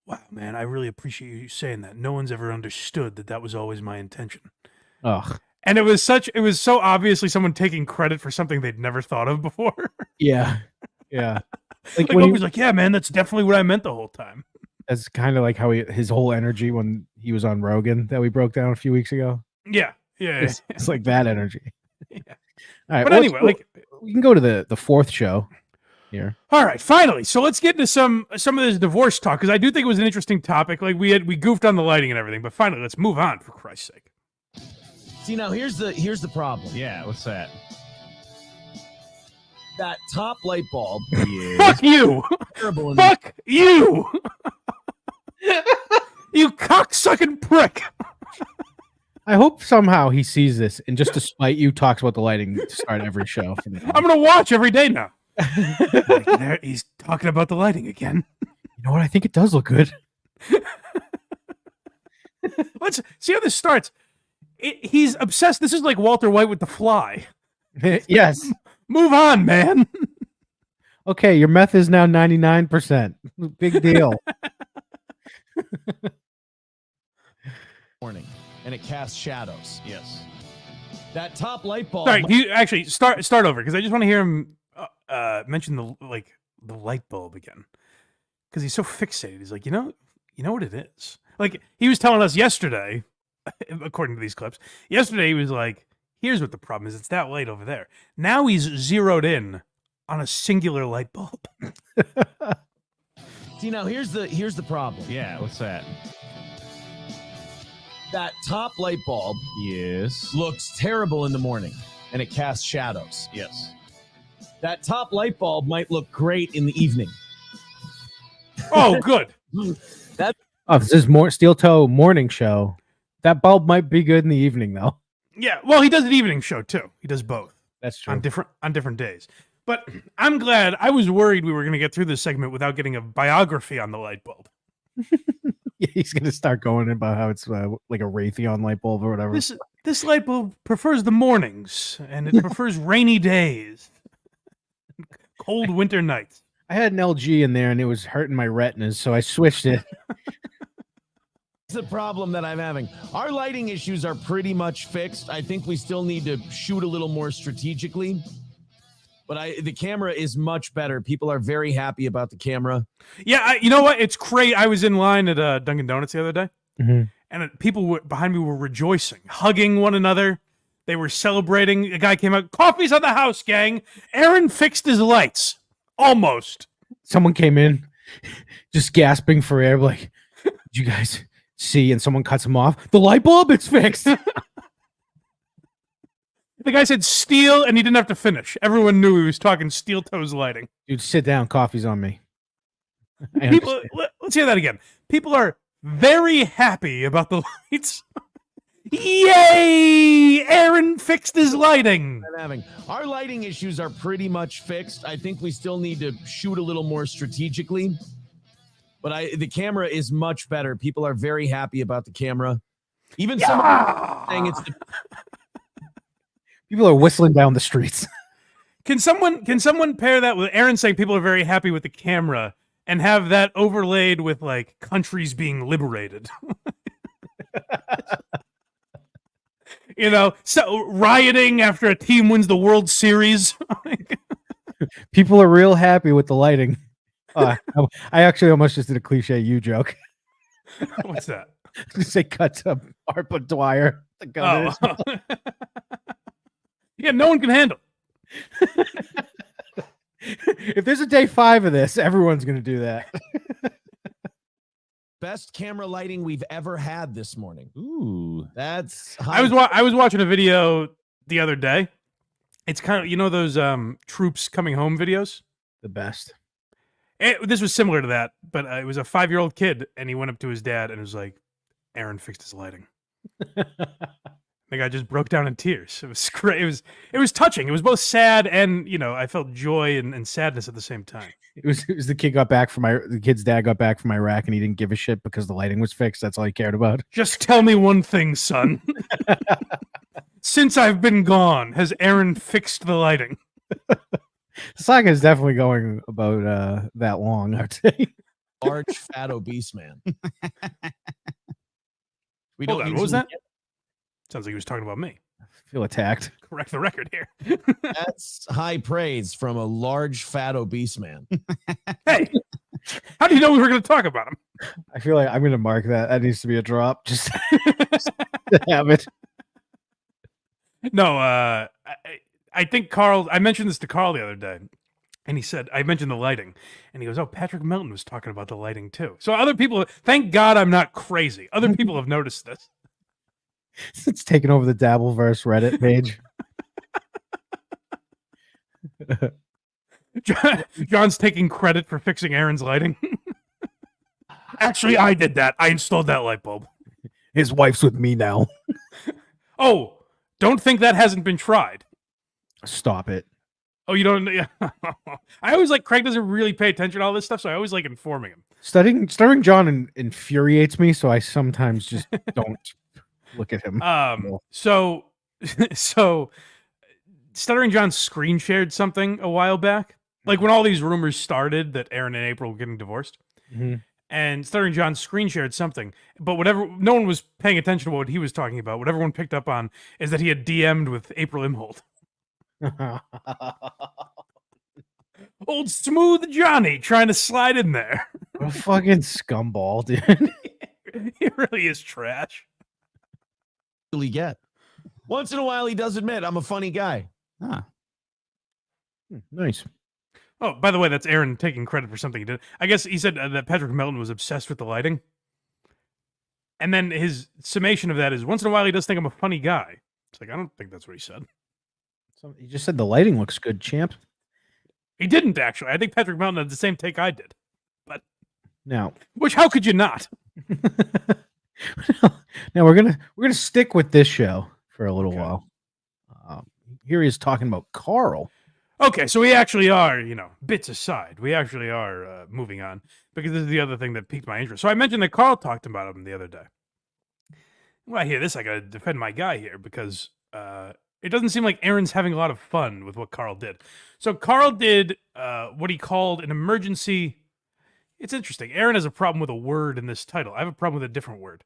wow, man, I really appreciate you saying that. No one's ever understood that was always my intention." Ugh. And it was so obviously someone taking credit for something they'd never thought of before. Yeah. Yeah. Like when he was like, yeah, man, that's definitely what I meant the whole time. That's kind of like how his whole energy when he was on Rogan that we broke down a few weeks ago. Yeah. It's like that energy. Yeah. All right. But anyway, we can go to the fourth show here. All right, finally. So let's get into some of this divorce talk because I do think it was an interesting topic. Like we goofed on the lighting and everything, but finally, let's move on for Christ's sake. See, now here's the problem. Yeah, what's that? That top light bulb. Fuck you! Fuck you! You cocksucking prick! I hope somehow he sees this and just to spite you talks about the lighting to start every show. From now on. I'm gonna watch every day now. Like, there, he's talking about the lighting again. You know what? I think it does look good. Let's see how this starts. He's obsessed. This is like Walter White with The Fly. Yes. Move on, man. Okay, your meth is now 99%. Big deal. Morning, and it casts shadows. Yes. That top light bulb. Sorry, you actually start over because I just want to hear him mention the light bulb again because he's so fixated. He's like, you know what it is. Like he was telling us yesterday, according to these clips. Yesterday he was like, "Here's what the problem is. It's that light over there." Now he's zeroed in on a singular light bulb. See, now here's the problem. Yeah, what's that? That top light bulb Yes. looks terrible in the morning, and it casts shadows. Yes. That top light bulb might look great in the evening. Oh, good. Oh, this is more Steel Toe morning show. That bulb might be good in the evening, though. Yeah. Well, he does an evening show too. He does both That's true. on different days. But I'm glad. I was worried we were going to get through this segment without getting a biography on the light bulb. He's going to start going about how it's like a Raytheon light bulb or whatever. This light bulb prefers the mornings, and it prefers rainy days, cold winter nights. I had an LG in there, and it was hurting my retinas, so I switched it. That's the problem that I'm having. Our lighting issues are pretty much fixed. I think we still need to shoot a little more strategically. But the camera is much better. People are very happy about the camera. Yeah, you know what? It's crazy. I was in line at Dunkin' Donuts the other day, and people behind me were rejoicing, hugging one another. They were celebrating. A guy came out, "Coffee's on the house, gang. Aaron fixed his lights." Almost. Someone came in just gasping for air, like, "Did you guys see?" And someone cuts him off. "The light bulb, it's fixed." The guy said steel, and he didn't have to finish. Everyone knew he was talking Steel Toes lighting. Dude, sit down. Coffee's on me. Let's hear that again. People are very happy about the lights. Yay! Aaron fixed his lighting. Our lighting issues are pretty much fixed. I think we still need to shoot a little more strategically. But the camera is much better. People are very happy about the camera. Even someone saying it's the People are whistling down the streets. Can someone pair that with Aaron saying people are very happy with the camera and have that overlaid with like countries being liberated? So rioting after a team wins the World Series. People are real happy with the lighting. I actually almost just did a cliche you joke. What's that? Say cut to Harper Dwyer. The Gunners. Oh. Yeah, no one can handle. If there's a day 5 of this, everyone's going to do that. best camera lighting we've ever had this morning. Ooh. That's I was watching a video the other day. It's kind of, those troops coming home videos? The best. This was similar to that, but it was a 5-year-old kid, and he went up to his dad and was like, "Aaron fixed his lighting." The guy just broke down in tears. It was great. It was touching. It was both sad and, I felt joy and sadness at the same time. It was the kid's dad got back from Iraq, and he didn't give a shit because the lighting was fixed. That's all he cared about. Just tell me one thing, son. Since I've been gone, has Aaron fixed the lighting? The saga is definitely going about that long, I'd say. Large, fat, obese man. Hold on, what was that? Sounds like he was talking about me. I feel attacked. Correct the record here. That's high praise from a large, fat, obese man. Hey, how do you know we were going to talk about him? I feel like I'm going to mark that. That needs to be a drop. Just to have it. No, I think Carl, I mentioned this to Carl the other day, and he said, I mentioned the lighting, and he goes, "Oh, Patrick Melton was talking about the lighting too." So other people, thank God I'm not crazy. Other people have noticed this. It's taken over the Dabbleverse Reddit page. John's taking credit for fixing Aaron's lighting. Actually, I did that. I installed that light bulb. His wife's with me now. Oh, don't think that hasn't been tried. Stop it. Oh, you don't? I always like Craig doesn't really pay attention to all this stuff, so I always like informing him. Stuttering John infuriates me, so I sometimes just don't look at him. So Stuttering John screen shared something a while back, like when all these rumors started that Aaron and April were getting divorced. Mm-hmm. And Stuttering John screen shared something, but no one was paying attention to what he was talking about. What everyone picked up on is that he had DM'd with April Imholte. Old smooth Johnny trying to slide in there. What a fucking scumball, dude. He really is trash. Really get. Once in a while, he does admit, I'm a funny guy. Huh. Nice. Oh, by the way, that's Aaron taking credit for something he did. I guess he said that Patrick Melton was obsessed with the lighting. And then his summation of that is, once in a while, he does think I'm a funny guy. It's like, I don't think that's what he said. So he just said the lighting looks good, champ. He didn't, actually. I think Patrick Melton had the same take I did. But Now, how could you not? now we're gonna stick with this show for a little while. Here he is talking about Carl. Okay, so we actually are, bits aside, we actually are moving on, because this is the other thing that piqued my interest. So I mentioned that Carl talked about him the other day. When I hear this, I gotta defend my guy here, because it doesn't seem like Aaron's having a lot of fun with what Carl did. So Carl did what he called an emergency... It's interesting. Aaron has a problem with a word in this title. I have a problem with a different word.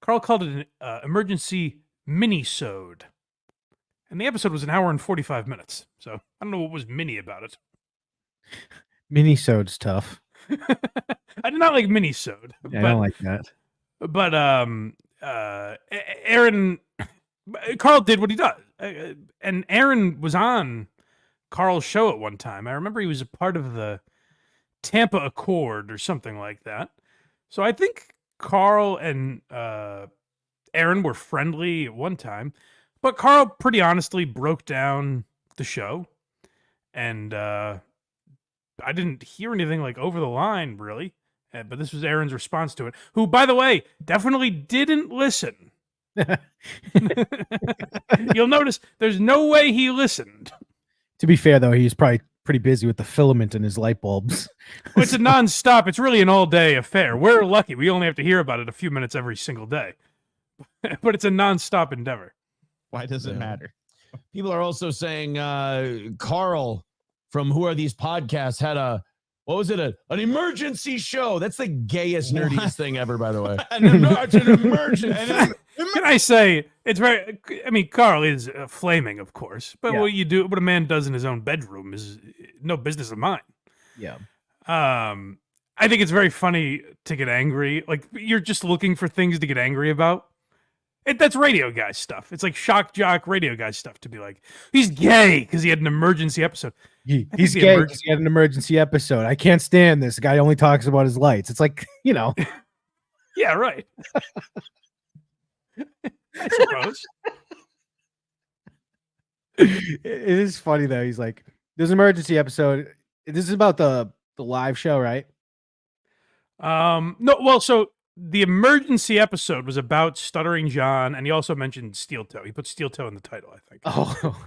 Carl called it an emergency mini-sode. And the episode was an hour and 45 minutes. So I don't know what was mini about it. Mini-sode's tough. I did not like mini-sode. Yeah, I don't like that. But Aaron... Carl did what he does. And Aaron was on Carl's show at one time. I remember he was a part of the Tampa Accord or something like that. So I think Carl and Aaron were friendly at one time. But Carl pretty honestly broke down the show. And I didn't hear anything like over the line, really. But this was Aaron's response to it. Who, by the way, definitely didn't listen. You'll notice there's no way he listened. To be fair, though, he's probably pretty busy with the filament in his light bulbs. Well, it's a non-stop. It's really an all-day affair. We're lucky. We only have to hear about it a few minutes every single day. But it's a non-stop endeavor. Why does it matter? People are also saying Carl from Who Are These Podcasts had an emergency show. That's the gayest, nerdiest thing ever, by the way. An emergency. Can I say, it's very, I mean, Carl is flaming, of course, but what a man does in his own bedroom is no business of mine. Yeah. I think it's very funny to get angry. Like, you're just looking for things to get angry about. That's radio guy stuff. It's like shock jock radio guy stuff to be like, he's gay because he had an emergency episode. He's gay because he had an emergency episode. I can't stand this. The guy only talks about his lights. It's like, Yeah, right. I suppose. It is funny, though. He's like, there's an emergency episode. This is about the live show, right? No, well, so the emergency episode was about Stuttering John, and he also mentioned Steel Toe. He put Steel Toe in the title, I think. Oh.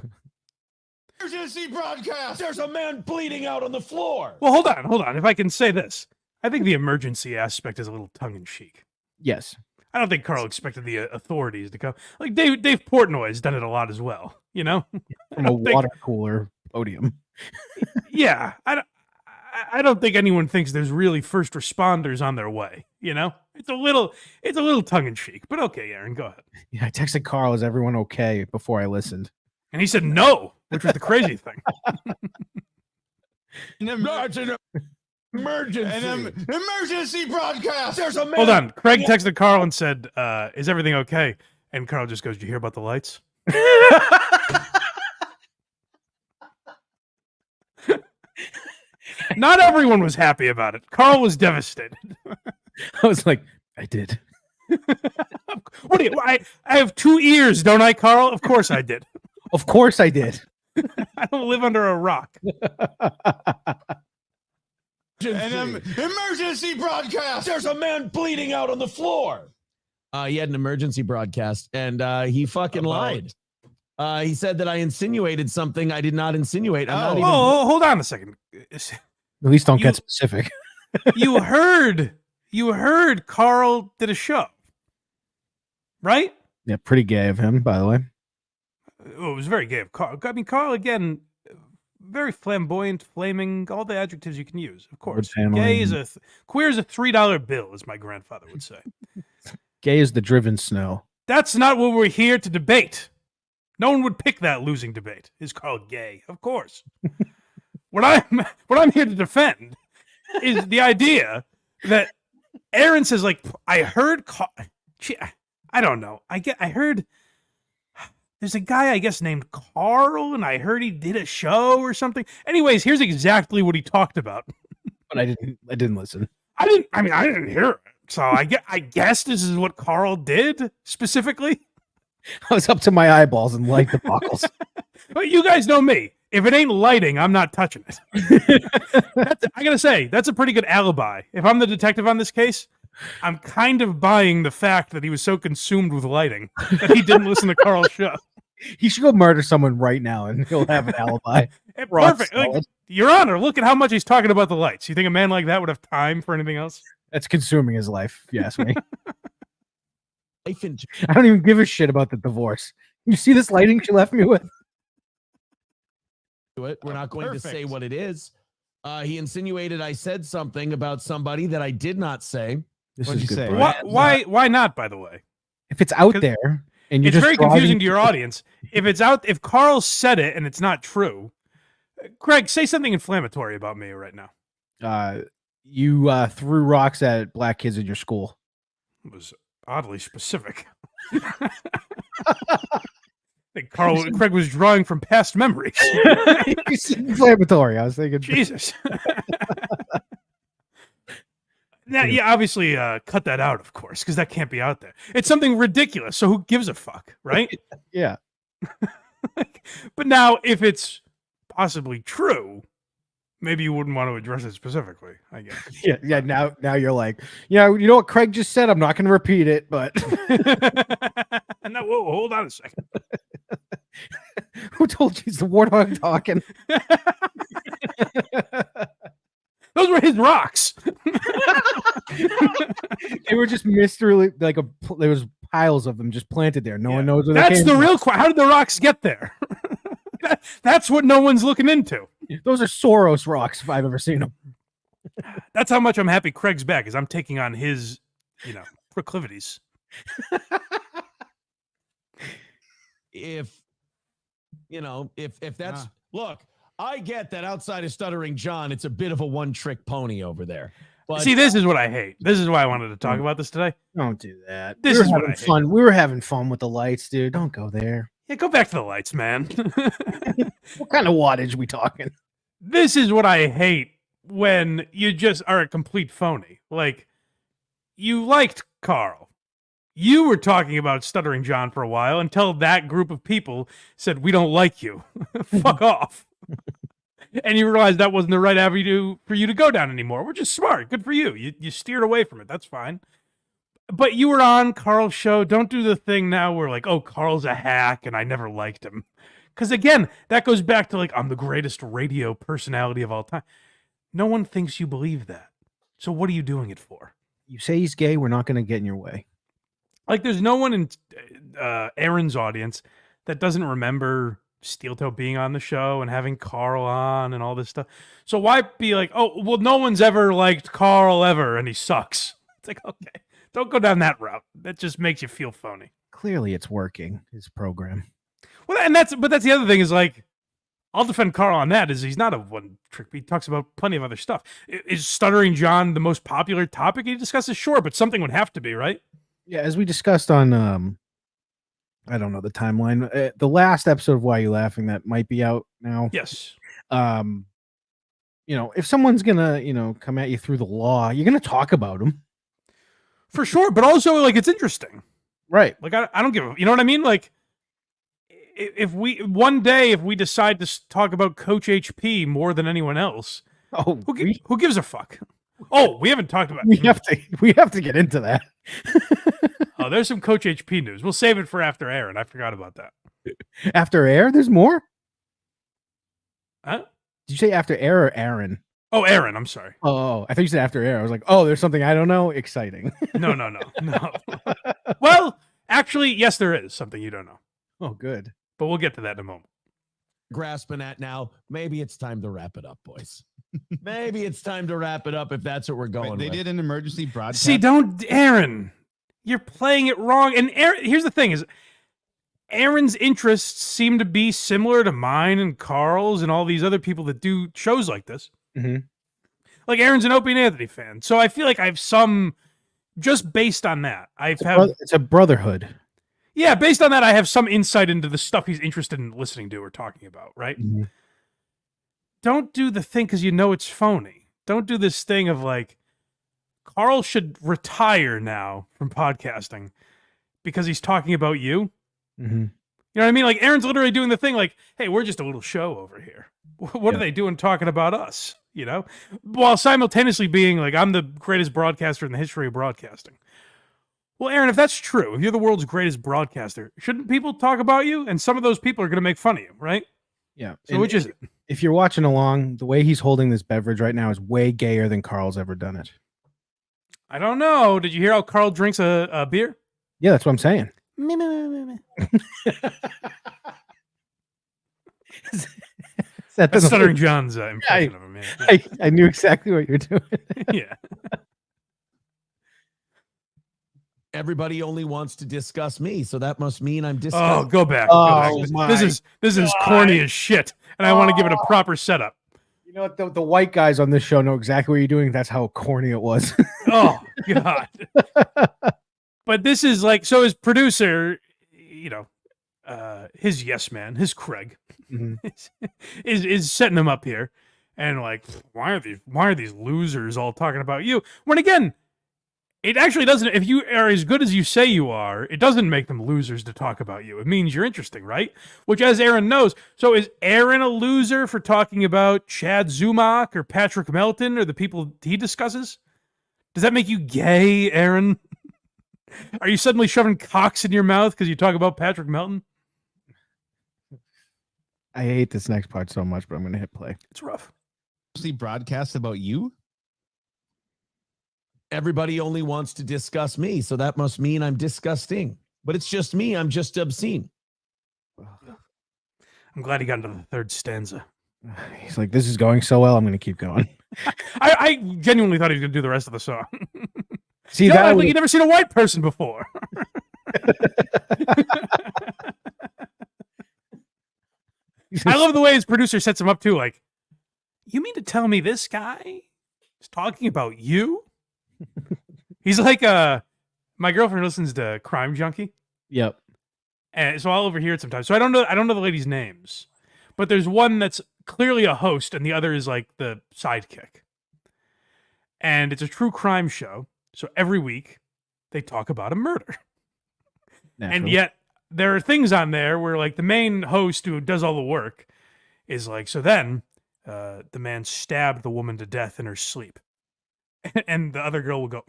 Emergency broadcast! There's a man bleeding out on the floor! Well, hold on. If I can say this, I think the emergency aspect is a little tongue-in-cheek. Yes. I don't think Carl expected the authorities to come. Like, Dave Portnoy's done it a lot as well, From a water cooler podium. Yeah, I don't think anyone thinks there's really first responders on their way, It's a little tongue-in-cheek, but okay, Aaron, go ahead. Yeah, I texted Carl, is everyone okay, before I listened. And he said no, which was the crazy thing. No, it's an emergency broadcast. There's a man. Hold on. Craig texted Carl and said, is everything okay? And Carl just goes, did you hear about the lights? Not everyone was happy about it. Carl was devastated. I was like, I did. What do you? I have 2 ears, don't I, Carl? Of course I did. Of course I did. I don't live under a rock. Emergency broadcast! There's a man bleeding out on the floor. He had an emergency broadcast, and he fucking lied. He said that I insinuated something I did not insinuate. I'm not even. Oh, hold on a second. At least don't get specific. You heard Carl did a show, right? Yeah, pretty gay of him, by the way. Oh, it was very gay of Carl. I mean, Carl, again, very flamboyant, flaming, all the adjectives you can use, of course. Gay is queer is a $3 bill, as my grandfather would say. Gay is the driven snow. That's not what we're here to debate. No one would pick that losing debate. Is Carl gay? Of course. What I'm here to defend is the idea that Aaron says, like, I heard I don't know. I heard there's a guy, I guess, named Carl, and I heard he did a show or something. Anyways, here's exactly what he talked about. But I didn't listen. I didn't hear it. So I guess this is what Carl did specifically. I was up to my eyeballs in light debacles. But you guys know me. If it ain't lighting, I'm not touching it. I gotta say, that's a pretty good alibi. If I'm the detective on this case, I'm kind of buying the fact that he was so consumed with lighting that he didn't listen to Carl's show. He should go murder someone right now, and he'll have an alibi. Perfect. Like, Your Honor, look at how much he's talking about the lights. You think a man like that would have time for anything else? That's consuming his life, if you ask me. I don't even give a shit about the divorce. You see this lighting she left me with? We're not going to say what it is. He insinuated I said something about somebody that I did not say. This What'd is you good. say? Why not, by the way? If it's out there and you're it's just very confusing to your audience. If Carl said it and it's not true, Craig, say something inflammatory about me right now. You threw rocks at black kids in your school. It was oddly specific. I think Craig was drawing from past memories. Inflammatory. I was thinking. Jesus. Now, yeah, obviously, cut that out, of course, because that can't be out there. It's something ridiculous. So who gives a fuck, right? Yeah. But now, if it's possibly true, maybe you wouldn't want to address it specifically, I guess. Yeah. Now you're like, yeah, you know what Craig just said? I'm not going to repeat it, but. No, whoa, hold on a second. Who told you it's the warthog talking? Those were his rocks. They were just mysteriously there was piles of them just planted there. No one knows where That's they came the from. real question. How did the rocks get there? That's what no one's looking into. Those are Soros rocks if I've ever seen them. That's how much I'm happy Craig's back, is I'm taking on his, proclivities. If that's look, I get that outside of Stuttering John, it's a bit of a one-trick pony over there. But see, this is what I hate. This is why I wanted to talk about this today. Don't do that. This is what I hate. Fun. We were having fun with the lights, dude. Don't go there. Yeah, go back to the lights, man. What kind of wattage we talking? This is what I hate when you just are a complete phony. Like, you liked Carl. You were talking about Stuttering John for a while until that group of people said, we don't like you. Fuck off. And you realized that wasn't the right avenue for you to go down anymore, which is smart. Good for you. You steered away from it. That's fine. But you were on Carl's show. Don't do the thing now where like, oh, Carl's a hack and I never liked him. Because again, that goes back to like, I'm the greatest radio personality of all time. No one thinks you believe that. So what are you doing it for? You say he's gay, we're not going to get in your way. Like, there's no one in Aaron's audience that doesn't remember Steel Toe being on the show and having Carl on and all this stuff. So why be like, oh, well, no one's ever liked Carl ever and he sucks. It's like, okay, don't go down that route. That just makes you feel phony. Clearly it's working, his program. Well, and that's the other thing is like, I'll defend Carl on that, is he's not a one trick. He talks about plenty of other stuff. Is Stuttering John the most popular topic he discusses? Sure, but something would have to be, right? Yeah, as we discussed on, I don't know the timeline. The last episode of Why Are You Laughing that might be out now. Yes. If someone's gonna, come at you through the law, you're gonna talk about them for sure. But also, like, it's interesting, right? Like, I don't give a, you know what I mean? Like, if we decide to talk about Coach HP more than anyone else, who gives a fuck? Oh, we haven't talked about. We have to get into that. No, there's some Coach HP news. We'll save it for after Aaron. I forgot about that. After air, there's more? Huh? Did you say after air or Aaron? Oh, Aaron, I'm sorry. Oh, I thought you said after air. I was like, oh, there's something I don't know. Exciting. No. Well, actually, yes, there is something you don't know. Oh, good. But we'll get to that in a moment. Grasping at now. Maybe it's time to wrap it up, boys. Maybe it's time to wrap it up if that's what we're going They with. did an emergency broadcast. See, don't, Aaron. You're playing it wrong. And Aaron, here's the thing: is Aaron's interests seem to be similar to mine and Carl's and all these other people that do shows like this. Mm-hmm. Like Aaron's an Opie and Anthony fan, so I feel like I have some. Just based on that, It's a brotherhood. Yeah, based on that, I have some insight into the stuff he's interested in listening to or talking about, right? Mm-hmm. Don't do the thing because you know it's phony. Don't do this thing of like, Carl should retire now from podcasting because he's talking about you. Mm-hmm. You know what I mean? Like, Aaron's literally doing the thing like, hey, we're just a little show over here. What are they doing talking about us? You know? While simultaneously being like, I'm the greatest broadcaster in the history of broadcasting. Well, Aaron, if that's true, if you're the world's greatest broadcaster, shouldn't people talk about you? And some of those people are going to make fun of you, right? Yeah. So which is it? If you're watching along, the way he's holding this beverage right now is way gayer than Carl's ever done it. I don't know. Did you hear how Carl drinks a beer? Yeah, that's what I'm saying. That's Stuttering John's impression of him. Yeah. I knew exactly what you're doing. Yeah. Everybody only wants to discuss me, so that must mean I'm Oh, discussing. go back. Oh, This- my this is corny as shit, and I want to give it a proper setup. You know what? The white guys on this show know exactly what you're doing. That's how corny it was. Oh God. But this is like, so his producer, you know, his yes man, his Craig, is setting him up here, and like, why are these losers all talking about you? When again, it actually doesn't. If you are as good as you say you are, it doesn't make them losers to talk about you. It means you're interesting, right? Which, as Aaron knows, so is Aaron a loser for talking about Chad Zumach or Patrick Melton or the people he discusses? Does that make you gay, Aaron? Are you suddenly shoving cocks in your mouth because you talk about Patrick Melton? I hate this next part so much, but I'm going to hit play. It's rough. Broadcast about you? Everybody only wants to discuss me, so that must mean I'm disgusting. But it's just me. I'm just obscene. I'm glad he got into the third stanza. He's like, this is going so well. I'm going to keep going. I genuinely thought he was going to do the rest of the song. See, You know, that like was- you've never seen a white person before. I love the way his producer sets him up too. Like, you mean to tell me this guy is talking about you? He's like, my girlfriend listens to Crime Junkie, Yep. and so I'll overhear it sometimes. So I don't know the ladies' names, but there's one that's clearly a host, and the other is like the sidekick. And it's a true crime show. So every week they talk about a murder. And Naturally. yet there are things on there where like the main host who does all the work is like, so then the man stabbed the woman to death in her sleep. And the other girl will go,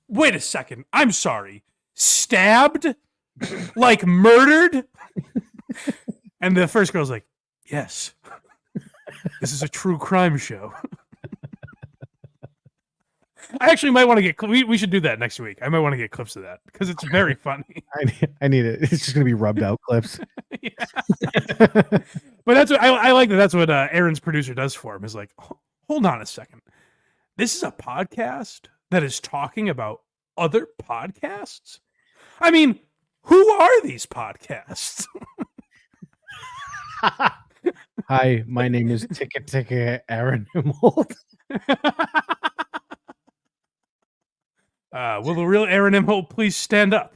wait a second. I'm sorry. Stabbed? Like murdered? And the first girl's like, yes. This is a true crime show. I actually might want to get. We should do that next week. I might want to get clips of that because it's very funny. I need it. It's just going to be rubbed out clips. But that's what I like. That's what Aaron's producer does for him. Is like, hold on a second. This is a podcast that is talking about other podcasts. I mean, who are these podcasts? Hi, my name is Ticket Aaron Imholte. Will the real Aaron Imholte please stand up?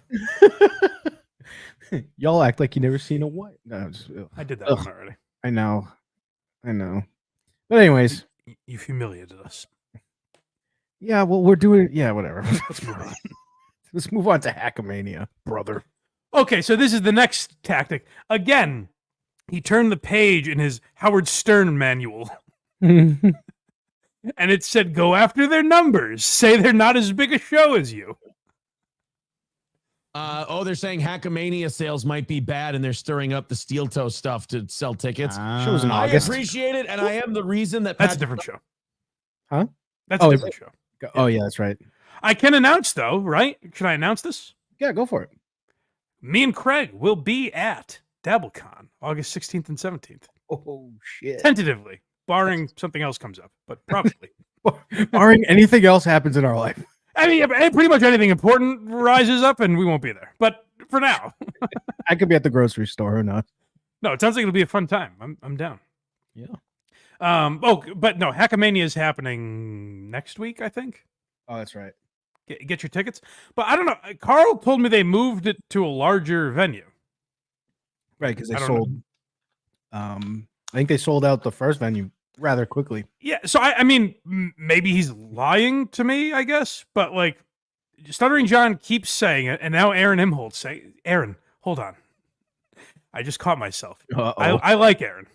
Y'all act like you never seen a white. No, I did that Ugh. one already. I know. But anyways, You've humiliated us. yeah. Well, we're doing. Yeah, whatever. Let's move on. Let's move on to Hackamania, brother. Okay, so this is the next tactic. Again, he turned the page in his Howard Stern manual, and it said, go after their numbers. Say they're not as big a show as you. They're saying Hackamania sales might be bad, and they're stirring up the steel toe stuff to sell tickets. Show was in I August. appreciate it, and I am the reason that That's a different show. Huh? That's Oh, a is different show. Oh yeah, that's right. I can announce though, right? Should I announce this? Yeah, go for it. Me and Craig will be at DabbleCon August 16th and 17th. Oh shit! Tentatively, barring something else comes up, but probably. Barring anything else happens in our life. I mean, pretty much anything important rises up, and we won't be there. But for now, I could be at the grocery store. Who knows? no, it sounds like it'll be a fun time. I'm down. Yeah. But no, Hackamania is happening next week, I think. Oh, that's right. Get your tickets. But I don't know. Carl told me they moved it to a larger venue. Right, because they I don't sold. I think they sold out the first venue rather quickly. Yeah, so I mean, maybe he's lying to me, I guess. But like, Stuttering John keeps saying it, and now Aaron Imholte say, Aaron, hold on. I just caught myself. I like Aaron.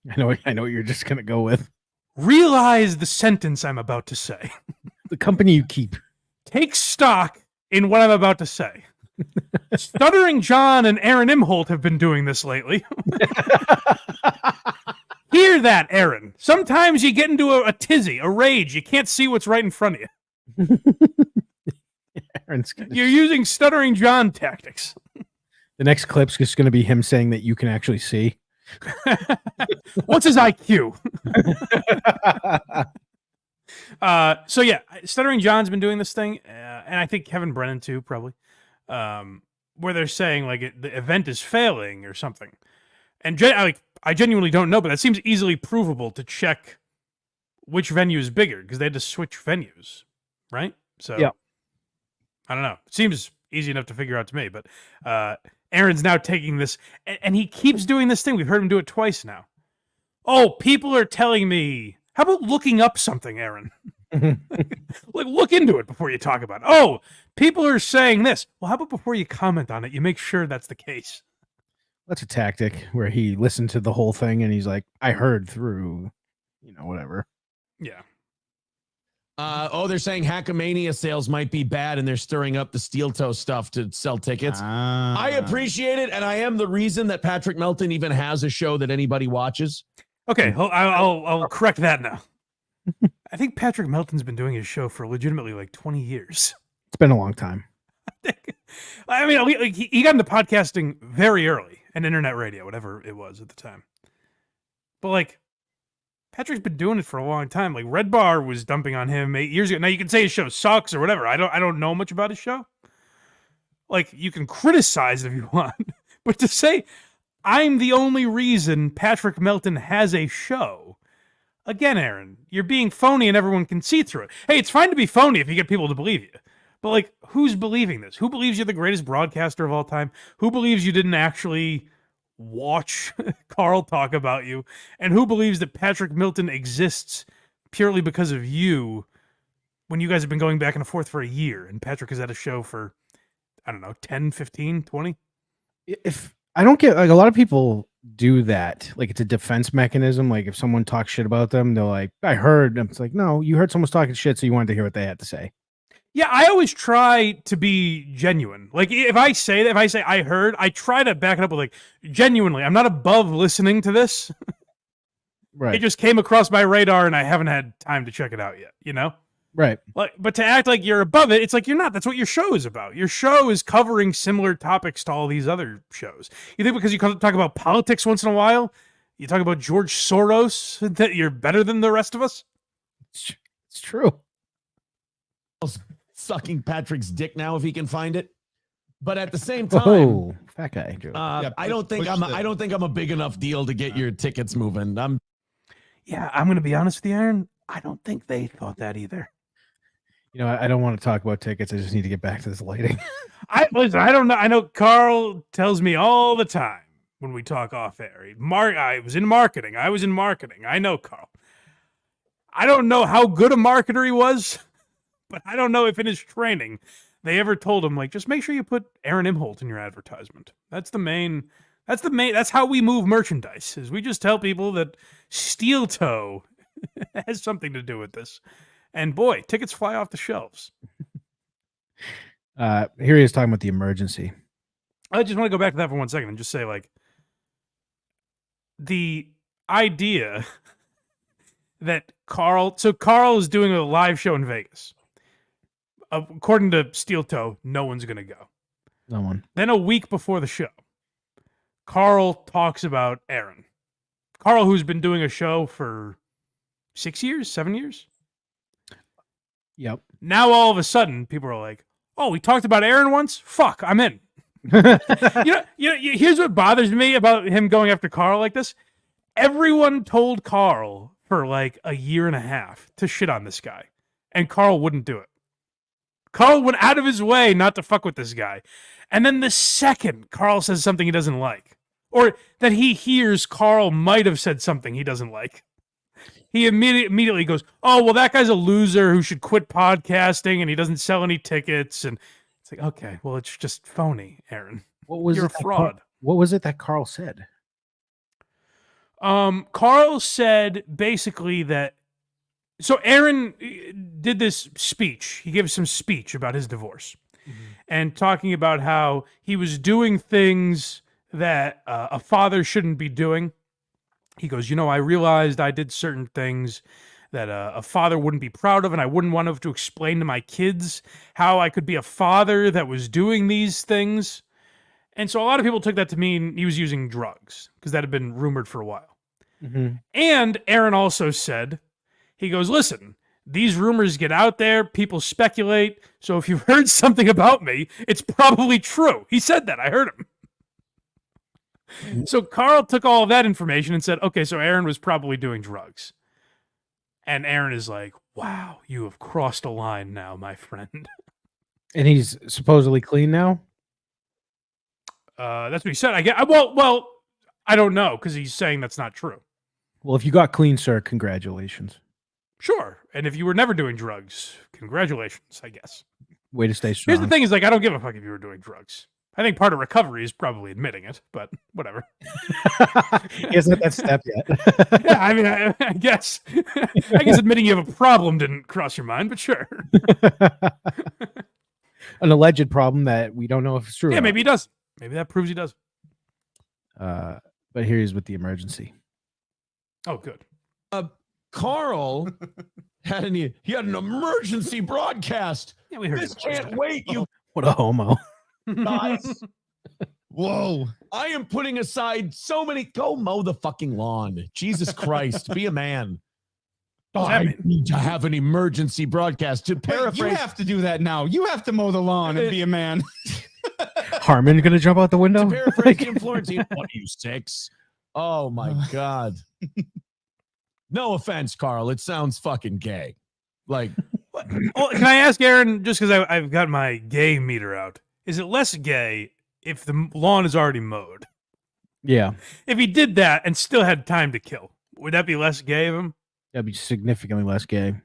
I know what you're just gonna go with. Realize the sentence I'm about to say. The company you keep. Take stock in what I'm about to say. Stuttering John and Aaron Imholte have been doing this lately. Hear that, Aaron. Sometimes you get into a tizzy, a rage. You can't see what's right in front of you. You're using Stuttering John tactics. The next clip's just going to be him saying that you can actually see. What's his IQ? So yeah, Stuttering John's been doing this thing, and I think Kevin Brennan too, probably, where they're saying like the event is failing or something. And I genuinely don't know, but that seems easily provable to check which venue is bigger because they had to switch venues, right? So yeah, I don't know. It seems easy enough to figure out to me, but Aaron's now taking this, and he keeps doing this thing. We've heard him do it twice now. Oh, people are telling me. How about looking up something, Aaron? Like, look into it before you talk about it. Oh, people are saying this. Well, how about before you comment on it, you make sure that's the case? That's a tactic where he listened to the whole thing and he's like, I heard through, whatever. Yeah. They're saying Hackamania sales might be bad, and they're stirring up the steel toe stuff to sell tickets. I appreciate it, and I am the reason that Patrick Melton even has a show that anybody watches. Okay, I'll correct that now. I think Patrick Melton's been doing his show for legitimately like 20 years. It's been a long time. I mean, he got into podcasting very early and internet radio, whatever it was at the time. But like, Patrick's been doing it for a long time. Like, Red Bar was dumping on him 8 years ago. Now you can say his show sucks or whatever. I don't know much about his show. Like, you can criticize it if you want, but to say I'm the only reason Patrick Melton has a show. Again, Aaron, you're being phony and everyone can see through it. Hey, it's fine to be phony if you get people to believe you. But, like, who's believing this? Who believes you're the greatest broadcaster of all time? Who believes you didn't actually watch Carl talk about you? And who believes that Patrick Melton exists purely because of you when you guys have been going back and forth for a year and Patrick has had a show for, I don't know, 10, 15, 20? If I don't get, like, a lot of people do that. Like, it's a defense mechanism. Like, if someone talks shit about them, they're like, I heard. And it's like, no, you heard someone's talking shit, so you wanted to hear what they had to say. Yeah, I always try to be genuine. Like, if I say that, if I say I heard, I try to back it up with, like, genuinely, I'm not above listening to this. Right. It just came across my radar and I haven't had time to check it out yet, you know? Right. Like, but to act like you're above it, it's like you're not. That's what your show is about. Your show is covering similar topics to all these other shows. You think because you talk about politics once in a while, you talk about George Soros, that you're better than the rest of us? It's true. Sucking Patrick's dick now if he can find it. But at the same time, oh, fat guy. I don't think I'm a big enough deal to get your tickets moving. Yeah, I'm gonna be honest with you, Aaron. I don't think they thought that either. I don't want to talk about tickets. I just need to get back to this lighting. Listen, I don't know. I know Carl tells me all the time when we talk off air. I was in marketing. I know Carl. I don't know how good a marketer he was, but I don't know if in his training they ever told him, like, just make sure you put Aaron Imholte in your advertisement. That's how we move merchandise, is we just tell people that steel toe has something to do with this. And boy, tickets fly off the shelves. Here he is talking about the emergency. I just want to go back to that for 1 second and just say, like, the idea that Carl is doing a live show in Vegas. According to Steel Toe, no one's going to go. No one. Then a week before the show, Carl talks about Aaron. Carl, who's been doing a show for 6 years, 7 years. Yep. Now all of a sudden, people are like, "Oh, we talked about Aaron once. Fuck, I'm in." Here's what bothers me about him going after Carl like this. Everyone told Carl for like a year and a half to shit on this guy, and Carl wouldn't do it. Carl went out of his way not to fuck with this guy. And then the second Carl says something he doesn't like, or that he hears Carl might have said something he doesn't like, he immediately goes, "Oh, well, that guy's a loser who should quit podcasting and he doesn't sell any tickets." And it's like, okay, well, it's just phony, Aaron. You're a fraud. What was it that Carl said? Carl said basically that, so Aaron did this speech. He gave some speech about his divorce and talking about how he was doing things that a father shouldn't be doing. He goes, I realized I did certain things that a father wouldn't be proud of, and I wouldn't want to have to explain to my kids how I could be a father that was doing these things. And so a lot of people took that to mean he was using drugs, because that had been rumored for a while. Mm-hmm. And Aaron also said, he goes, "Listen, these rumors get out there, people speculate, so if you've heard something about me, it's probably true." He said that, I heard him. So Carl took all of that information and said, okay, so Aaron was probably doing drugs. And Aaron is like, "Wow, you have crossed a line now, my friend." And he's supposedly clean now? That's what he said. I guess. Well, I don't know, because he's saying that's not true. Well, if you got clean, sir, congratulations. Sure. And if you were never doing drugs, congratulations, I guess. Way to stay strong. Here's the thing is, like, I don't give a fuck if you were doing drugs. I think part of recovery is probably admitting it, but whatever. He hasn't hit that step yet. Yeah, I mean, I guess. I guess admitting you have a problem didn't cross your mind, but sure. An alleged problem that we don't know if it's true. Yeah, maybe he does. Maybe that proves he does. But here he's with the emergency. Oh, good. Carl had an emergency broadcast. Yeah, we heard This it. can't wait, you What a homo. guys. Whoa. I am putting aside so many. Go mow the fucking lawn. Jesus Christ, be a man. I need to have an emergency broadcast. To Wait, paraphrase, you have to do that now. You have to mow the lawn and be a man. Harmon gonna jump out the window? to paraphrase Jim Florentine. What are you, 6? Oh my God. No offense, Carl. It sounds fucking gay. Like, Well, can I ask Aaron, just because I've got my gay meter out, is it less gay if the lawn is already mowed? Yeah. If he did that and still had time to kill, would that be less gay of him? That'd be significantly less gay.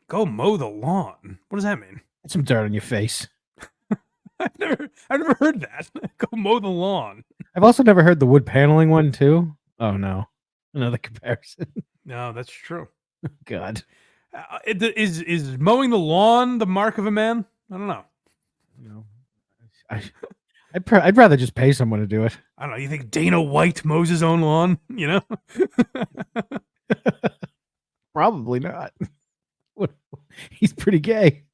Go mow the lawn. What does that mean? Get some dirt on your face. I've never heard that. Go mow the lawn. I've also never heard the wood paneling one too. Oh no. Another comparison. No, that's true. God. Is mowing the lawn the mark of a man? I don't know. No. I'd rather just pay someone to do it. I don't know. You think Dana White mows his own lawn? You know? Probably not. He's pretty gay.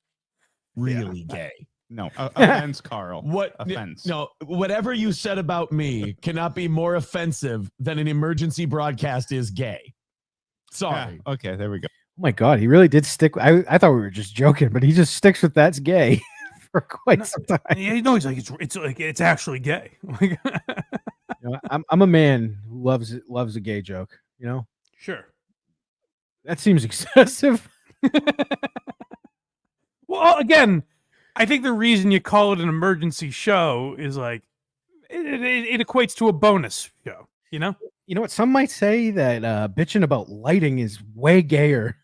really gay. No, offense, Carl. What? Offense. No, whatever you said about me cannot be more offensive than an emergency broadcast is gay. Sorry. Ah, okay, there we go. Oh my God, he really did stick. I thought we were just joking, but he just sticks with that's gay for quite some time. Yeah, no, he's like it's actually gay. Like, You know, I'm a man who loves a gay joke. You know, sure. that seems excessive. Well, again, I think the reason you call it an emergency show is like it equates to a bonus show. You know? You know what? Some might say that bitching about lighting is way gayer.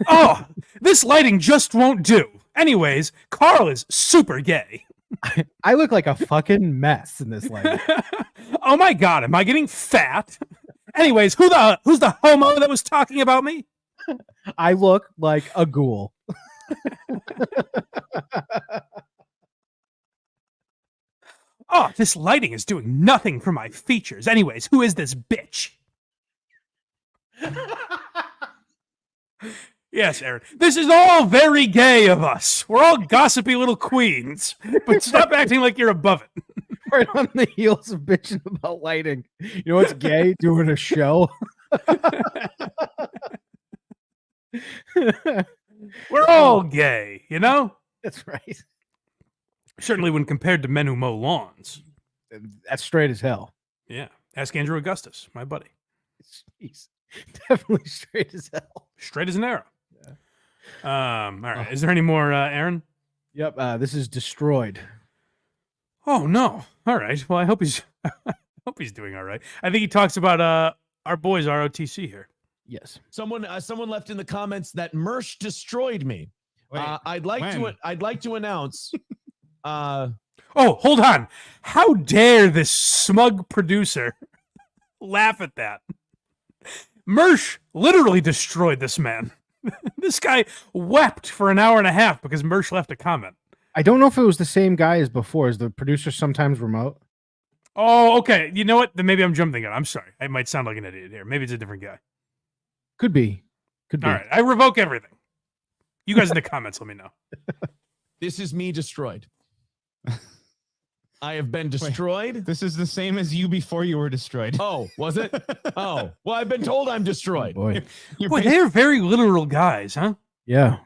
Oh, this lighting just won't do. Anyways, Carl is super gay. I look like a fucking mess in this lighting. Oh my God, am I getting fat? Anyways, who's the homo that was talking about me? I look like a ghoul. Oh, this lighting is doing nothing for my features. Anyways, who is this bitch? Yes, Aaron. This is all very gay of us. We're all gossipy little queens. But stop acting like you're above it. Right on the heels of bitching about lighting. You know what's gay? Doing a show. We're all gay, you know? That's right. Certainly when compared to men who mow lawns. That's straight as hell. Yeah. Ask Andrew Augustus, my buddy. He's definitely straight as hell. Straight as an arrow. All right. Is there any more, Aaron? Yep. This is Destroyed. Oh no. All right. Well, I hope he's doing all right. I think he talks about our boys ROTC here. Yes. Someone left in the comments that Mersh destroyed me. Wait, I'd like to announce. Oh, hold on. How dare this smug producer laugh at that? Mersh literally destroyed this man. This guy wept for an hour and a half because Mersh left a comment. I don't know if it was the same guy as before. Is the producer sometimes remote? Oh, okay. You know what? Then maybe I'm jumping it. I'm sorry. I might sound like an idiot here. Maybe it's a different guy. Could be. Could be. All right. I revoke everything. You guys in the comments, let me know. This is me destroyed. I have been destroyed. This is the same as you before you were destroyed. Oh, was it? Oh, well, I've been told I'm destroyed. Oh, boy. Boy, they're very literal guys, huh? Yeah.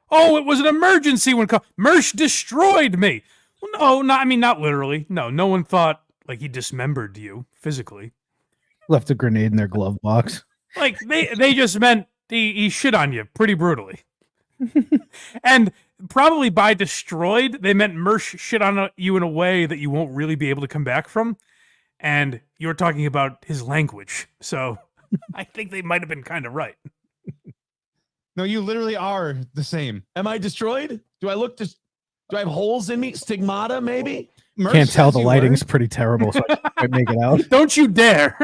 Oh, it was an emergency when Mersh destroyed me. Well, no, not literally. No one thought like he dismembered you physically. Left a grenade in their glove box. Like they just meant he shit on you pretty brutally. And probably by destroyed, they meant Mersh shit on you in a way that you won't really be able to come back from. And you're talking about his language. So I think they might have been kind of right. No, you literally are the same. Am I destroyed? Do I look do I have holes in me? Stigmata, maybe? Mersh Can't tell says the you lighting's were. pretty terrible, so I can't make it out. Don't you dare.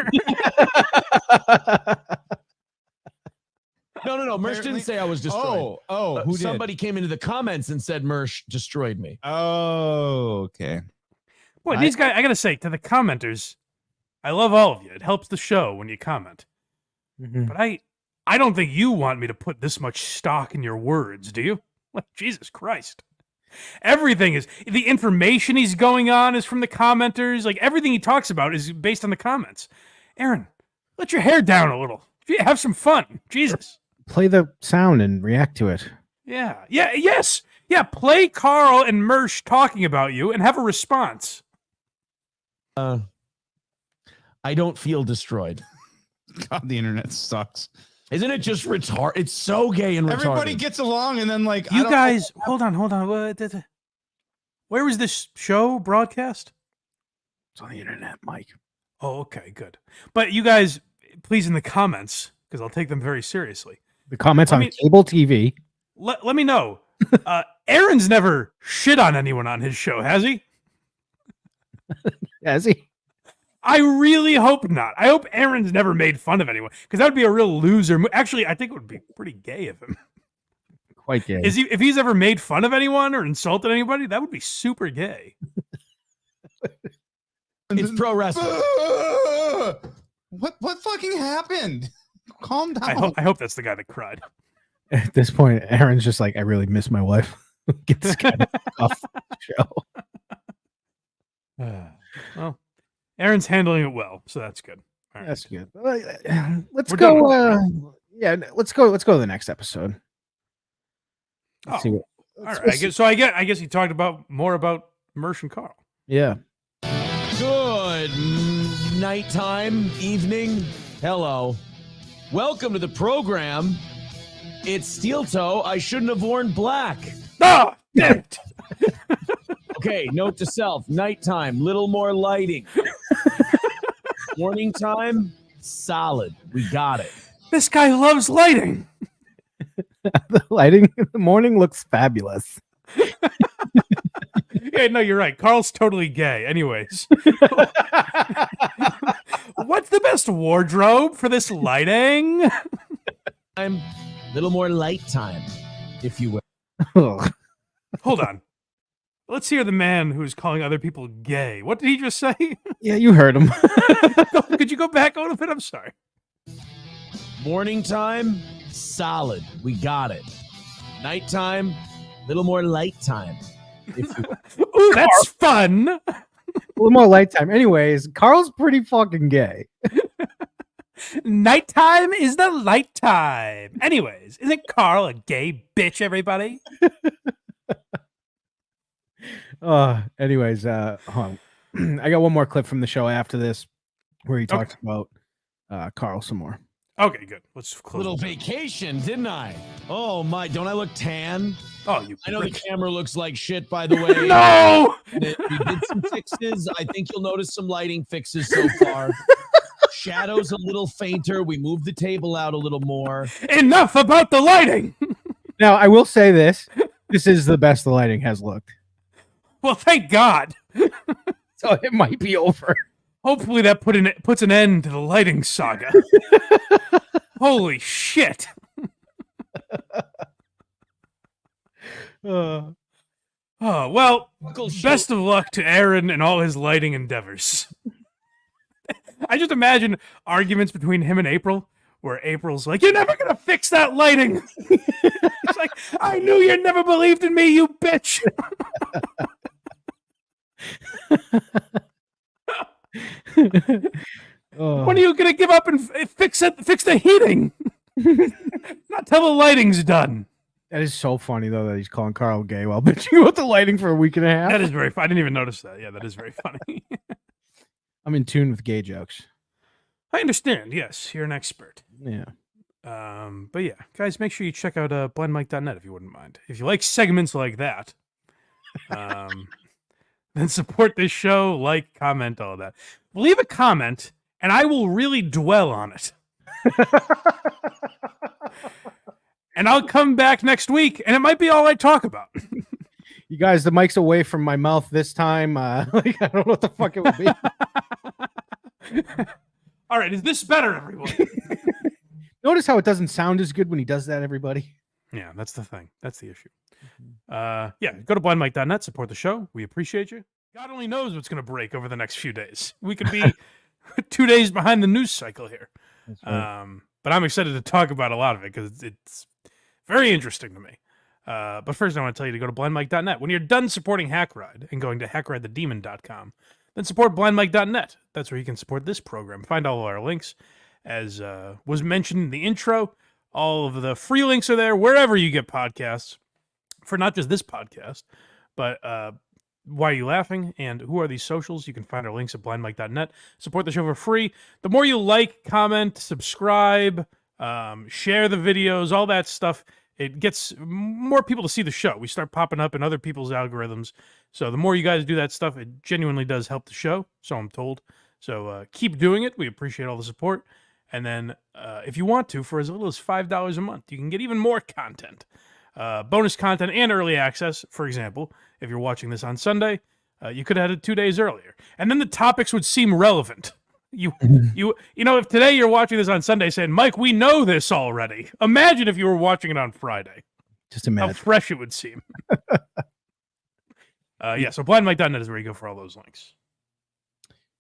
No. Mersh Apparently- didn't say I was destroyed. Who did? Somebody came into the comments and said Mersh destroyed me. Oh, okay. Boy, these guys, I gotta say, to the commenters, I love all of you. It helps the show when you comment. Mhm. But I don't think you want me to put this much stock in your words, do you? Like, Jesus Christ. Everything is, the information he's going on is from the commenters. Like, everything he talks about is based on the comments. Aaron, let your hair down a little. Have some fun. Jesus. Play the sound and react to it. Yes. Yeah, play Carl and Mersh talking about you and have a response. I don't feel destroyed. God, the internet sucks. Isn't it just retarded? It's so gay and retarded. Everybody gets along, and then like You guys, hold on. Where was this show broadcast? It's on the internet, Mike. Oh, okay, good. But you guys, please in the comments, because I'll take them very seriously. The comments on cable TV. Let me know. Aaron's never shit on anyone on his show, has he? Has he? I really hope not. I hope Aaron's never made fun of anyone, because that would be a real loser. Actually, I think it would be pretty gay of him. Quite gay. If he's ever made fun of anyone or insulted anybody, that would be super gay. It's pro wrestling. What fucking happened? Calm down. I hope that's the guy that cried. At this point, Aaron's just like, I really miss my wife. Get this guy off the show. Well, Aaron's handling it well, so that's good. All right. That's good. Let's We're go. Let's go to the next episode. Let's see what. All right. I guess he talked about more about Mersh and Carl. Yeah. Good nighttime, evening. Hello. Welcome to the program. It's Steel Toe. I shouldn't have worn black. Oh, damn it. Okay, note to self. Nighttime, little more lighting. Morning time, solid. We got it. This guy loves lighting. The lighting in the morning looks fabulous. Yeah, no, you're right. Carl's totally gay. Anyways. What's the best wardrobe for this lighting? I'm little more light time, if you will. Hold on. Let's hear the man who's calling other people gay. What did he just say? Yeah, you heard him. Could you go back a little bit? I'm sorry. Morning time, solid. We got it. Nighttime, little more light time. Ooh, that's fun. A little more light time. Anyways, Carl's pretty fucking gay. Nighttime is the light time. Anyways, isn't Carl a gay bitch, everybody? Anyways, hold on. I got one more clip from the show after this where he talks about Carl some more. Okay, good. Let's close. Little vacation, didn't I? Oh my, don't I look tan? Oh, you. I know the camera looks like shit, by the way. No. We did some fixes. I think you'll notice some lighting fixes so far. Shadows a little fainter. We moved the table out a little more. Enough about the lighting. Now, I will say this. This is the best the lighting has looked. Well, thank God. So it might be over. Hopefully that puts an end to the lighting saga. Holy shit. Oh, well, best of luck to Aaron and all his lighting endeavors. I just imagine arguments between him and April, where April's like, "You're never going to fix that lighting." It's like, "I knew you never believed in me, you bitch." When are you going to give up and fix the heating? Not till the lighting's done. That is so funny, though, that he's calling Carl gay while bitching about the lighting for a week and a half. That is very funny. I didn't even notice that. Yeah, that is very funny. I'm in tune with gay jokes. I understand. Yes, you're an expert. Yeah. But yeah, guys, make sure you check out blindmike.net if you wouldn't mind. If you like segments like that, then support this show, like, comment, all that. Leave a comment, and I will really dwell on it. And I'll come back next week, and it might be all I talk about. You guys, the mic's away from my mouth this time. I don't know what the fuck it would be. All right, is this better, everyone? Notice how it doesn't sound as good when he does that, everybody? Yeah, that's the thing. That's the issue. Yeah, go to blindmike.net, support the show. We appreciate you. God only knows what's going to break over the next few days. We could be 2 days behind the news cycle here. That's right. But I'm excited to talk about a lot of it because it's very interesting to me. But first, I want to tell you to go to blindmike.net. When you're done supporting HACKRIDE and going to hackridethedemon.com, then support blindmike.net. That's where you can support this program. Find all of our links. As was mentioned in the intro, all of the free links are there wherever you get podcasts for not just this podcast, but Why Are You Laughing? And Who Are These Socials? You can find our links at blindmike.net. Support the show for free. The more you like, comment, subscribe, share the videos, all that stuff, it gets more people to see the show. We start popping up in other people's algorithms. So the more you guys do that stuff, it genuinely does help the show, so I'm told. So keep doing it. We appreciate all the support. And then if you want to, for as little as $5 a month, you can get even more content. Bonus content and early access. For example, if you're watching this on Sunday, you could have had it 2 days earlier. And then the topics would seem relevant. You know, if today you're watching this on Sunday saying, "Mike, we know this already." Imagine if you were watching it on Friday. Just imagine. How fresh it would seem. Yeah, so blindmike.net is where you go for all those links.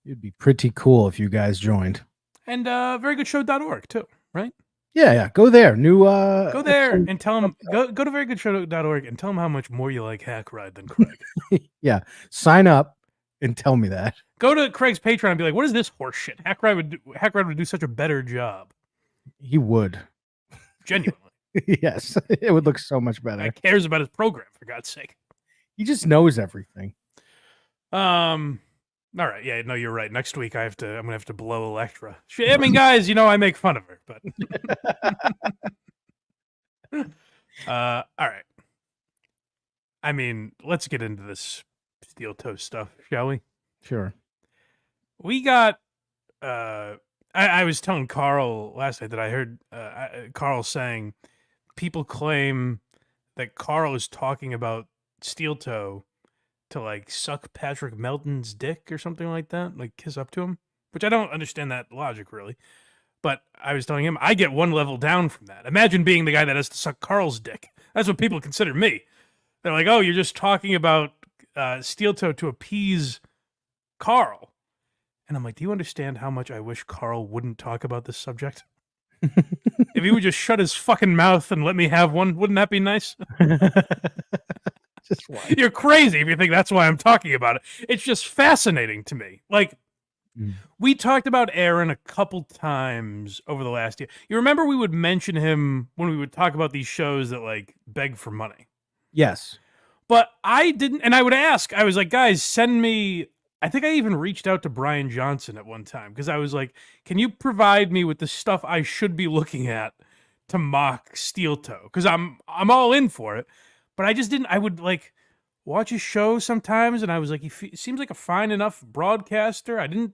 It'd be pretty cool if you guiys joined. And verygoodshow.org too, right? Yeah. Go there. Go there and tell them, go to verygoodshow.org and tell them how much more you like HACKRIDE than Craig. Yeah. Sign up and tell me that. Go to Craig's Patreon and be like, "What is this horse shit? HACKRIDE would do such a better job." He would. Genuinely. Yes. It would look so much better. He cares about his program, for God's sake. He just knows everything. All right, yeah, no, you're right. Next week I'm gonna have to blow Electra. I mean, guys, you know I make fun of her, but all right. I mean, let's get into this steel toe stuff, shall we? Sure. We got I was telling Carl last night that I heard Carl saying people claim that Carl is talking about steel toe to like suck Patrick Melton's dick or something like that, like kiss up to him, which I don't understand that logic really. But I was telling him I get one level down from that. Imagine being the guy that has to suck Carl's dick. That's what people consider me. They're like, "Oh, you're just talking about Steel Toe to appease Carl. And I'm like, do you understand how much I wish Carl wouldn't talk about this subject? If he would just shut his fucking mouth and let me have one, wouldn't that be nice? Just why? You're crazy if you think that's why I'm talking about it. It's just fascinating to me. Like, we talked about Aaron a couple times over the last year. You remember we would mention him when we would talk about these shows that, like, beg for money. Yes. But I didn't, and I would ask, I was like, guys, send me, I think I even reached out to Brian Johnson at one time, because I was like, can you provide me with the stuff I should be looking at to mock Steel Toe? Because I'm all in for it. But I just didn't, I would, like, watch his show sometimes, and I was like, he seems like a fine enough broadcaster. I didn't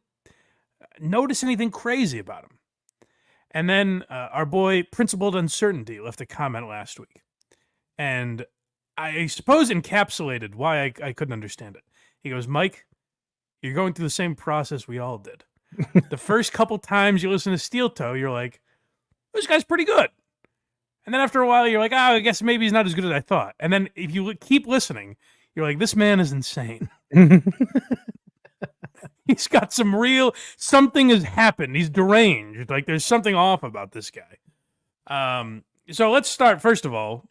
notice anything crazy about him. And then our boy Principled Uncertainty left a comment last week, and I suppose encapsulated why I couldn't understand it. He goes, Mike, you're going through the same process we all did. The first couple times you listen to Steel Toe, you're like, this guy's pretty good. And then after a while, you're like, oh, I guess maybe he's not as good as I thought. And then if you keep listening, you're like, this man is insane. He's got something has happened. He's deranged. Like, there's something off about this guy. So let's start, first of all.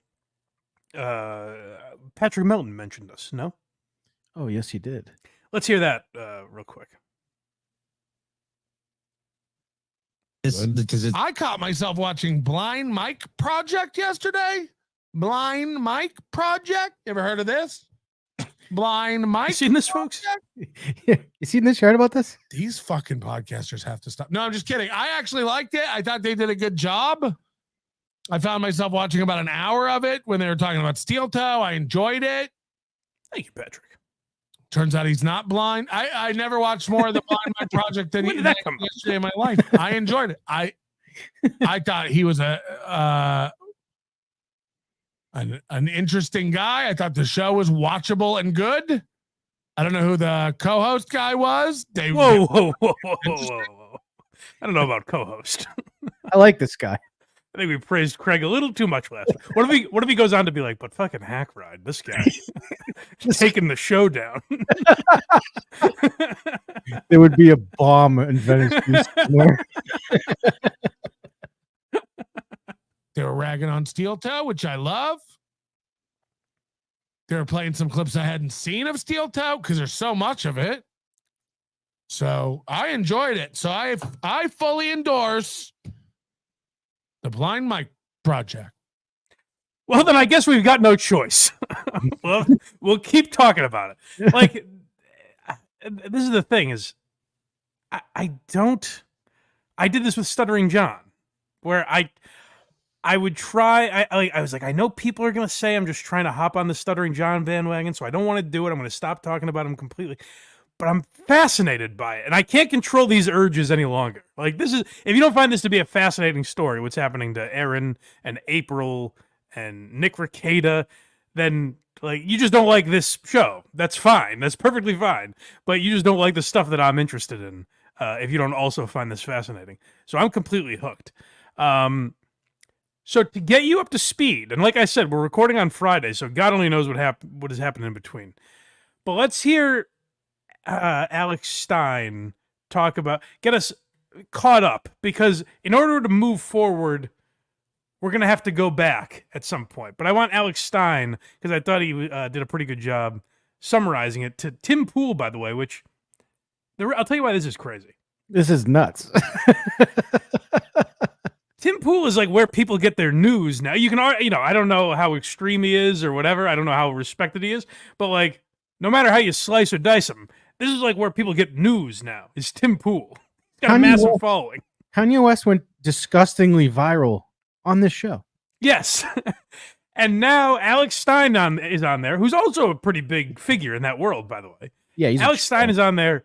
Patrick Melton mentioned us, no? Oh, yes, he did. Let's hear that real quick. I caught myself watching Blind Mike Project yesterday. Blind Mike Project. You ever heard of this? Blind Mike. You seen this, folks? You seen this? You heard about this? These fucking podcasters have to stop. No, I'm just kidding. I actually liked it. I thought they did a good job. I found myself watching about an hour of it when they were talking about Steel Toe. I enjoyed it. Thank you, Patrick. Turns out he's not blind. I never watched more of the Blind Mike Project than When did that come yesterday in my life. I enjoyed it. I thought he was an interesting guy. I thought the show was watchable and good. I don't know who the co-host guy was. Whoa. I don't know about co-host. I like this guy. I think we praised Craig a little too much last week. What if he goes on to be like, but fucking HACKRIDE, this guy just taking the show down. There would be a bomb in Venice Beach somewhere. They were ragging on Steel Toe, which I love. They were playing some clips I hadn't seen of Steel Toe because there's so much of it. So I enjoyed it. So I fully endorse the Blind Mike Project. Well, then I guess we've got no choice. Well, we'll keep talking about it. Like, this is the thing is, I did this with Stuttering John, where I would try, I was like, I know people are going to say I'm just trying to hop on the Stuttering John bandwagon, so I don't want to do it. I'm going to stop talking about him completely. But I'm fascinated by it, and I can't control these urges any longer. Like, this is, if you don't find this to be a fascinating story, what's happening to Aaron and April and Nick Ricada, then, like, you just don't like this show. That's fine. That's perfectly fine. But you just don't like the stuff that I'm interested in, if you don't also find this fascinating. So I'm completely hooked. So to get you up to speed, and like I said, we're recording on Friday, so God only knows what has happened in between. But let's hear Alex Stein get us caught up, because in order to move forward, we're going to have to go back at some point. But I want Alex Stein, because I thought he did a pretty good job summarizing it, to Tim Pool, by the way, which I'll tell you why this is crazy. This is nuts. Tim Pool is like where people get their news now. You can, I don't know how extreme he is or whatever. I don't know how respected he is, but like, no matter how you slice or dice him, this is like where people get news now. Is Tim Pool. He's got a massive following. Kanye West went disgustingly viral on this show. Yes. And now Alex Stein is on there, who's also a pretty big figure in that world, by the way. Yeah, Alex Stein is on there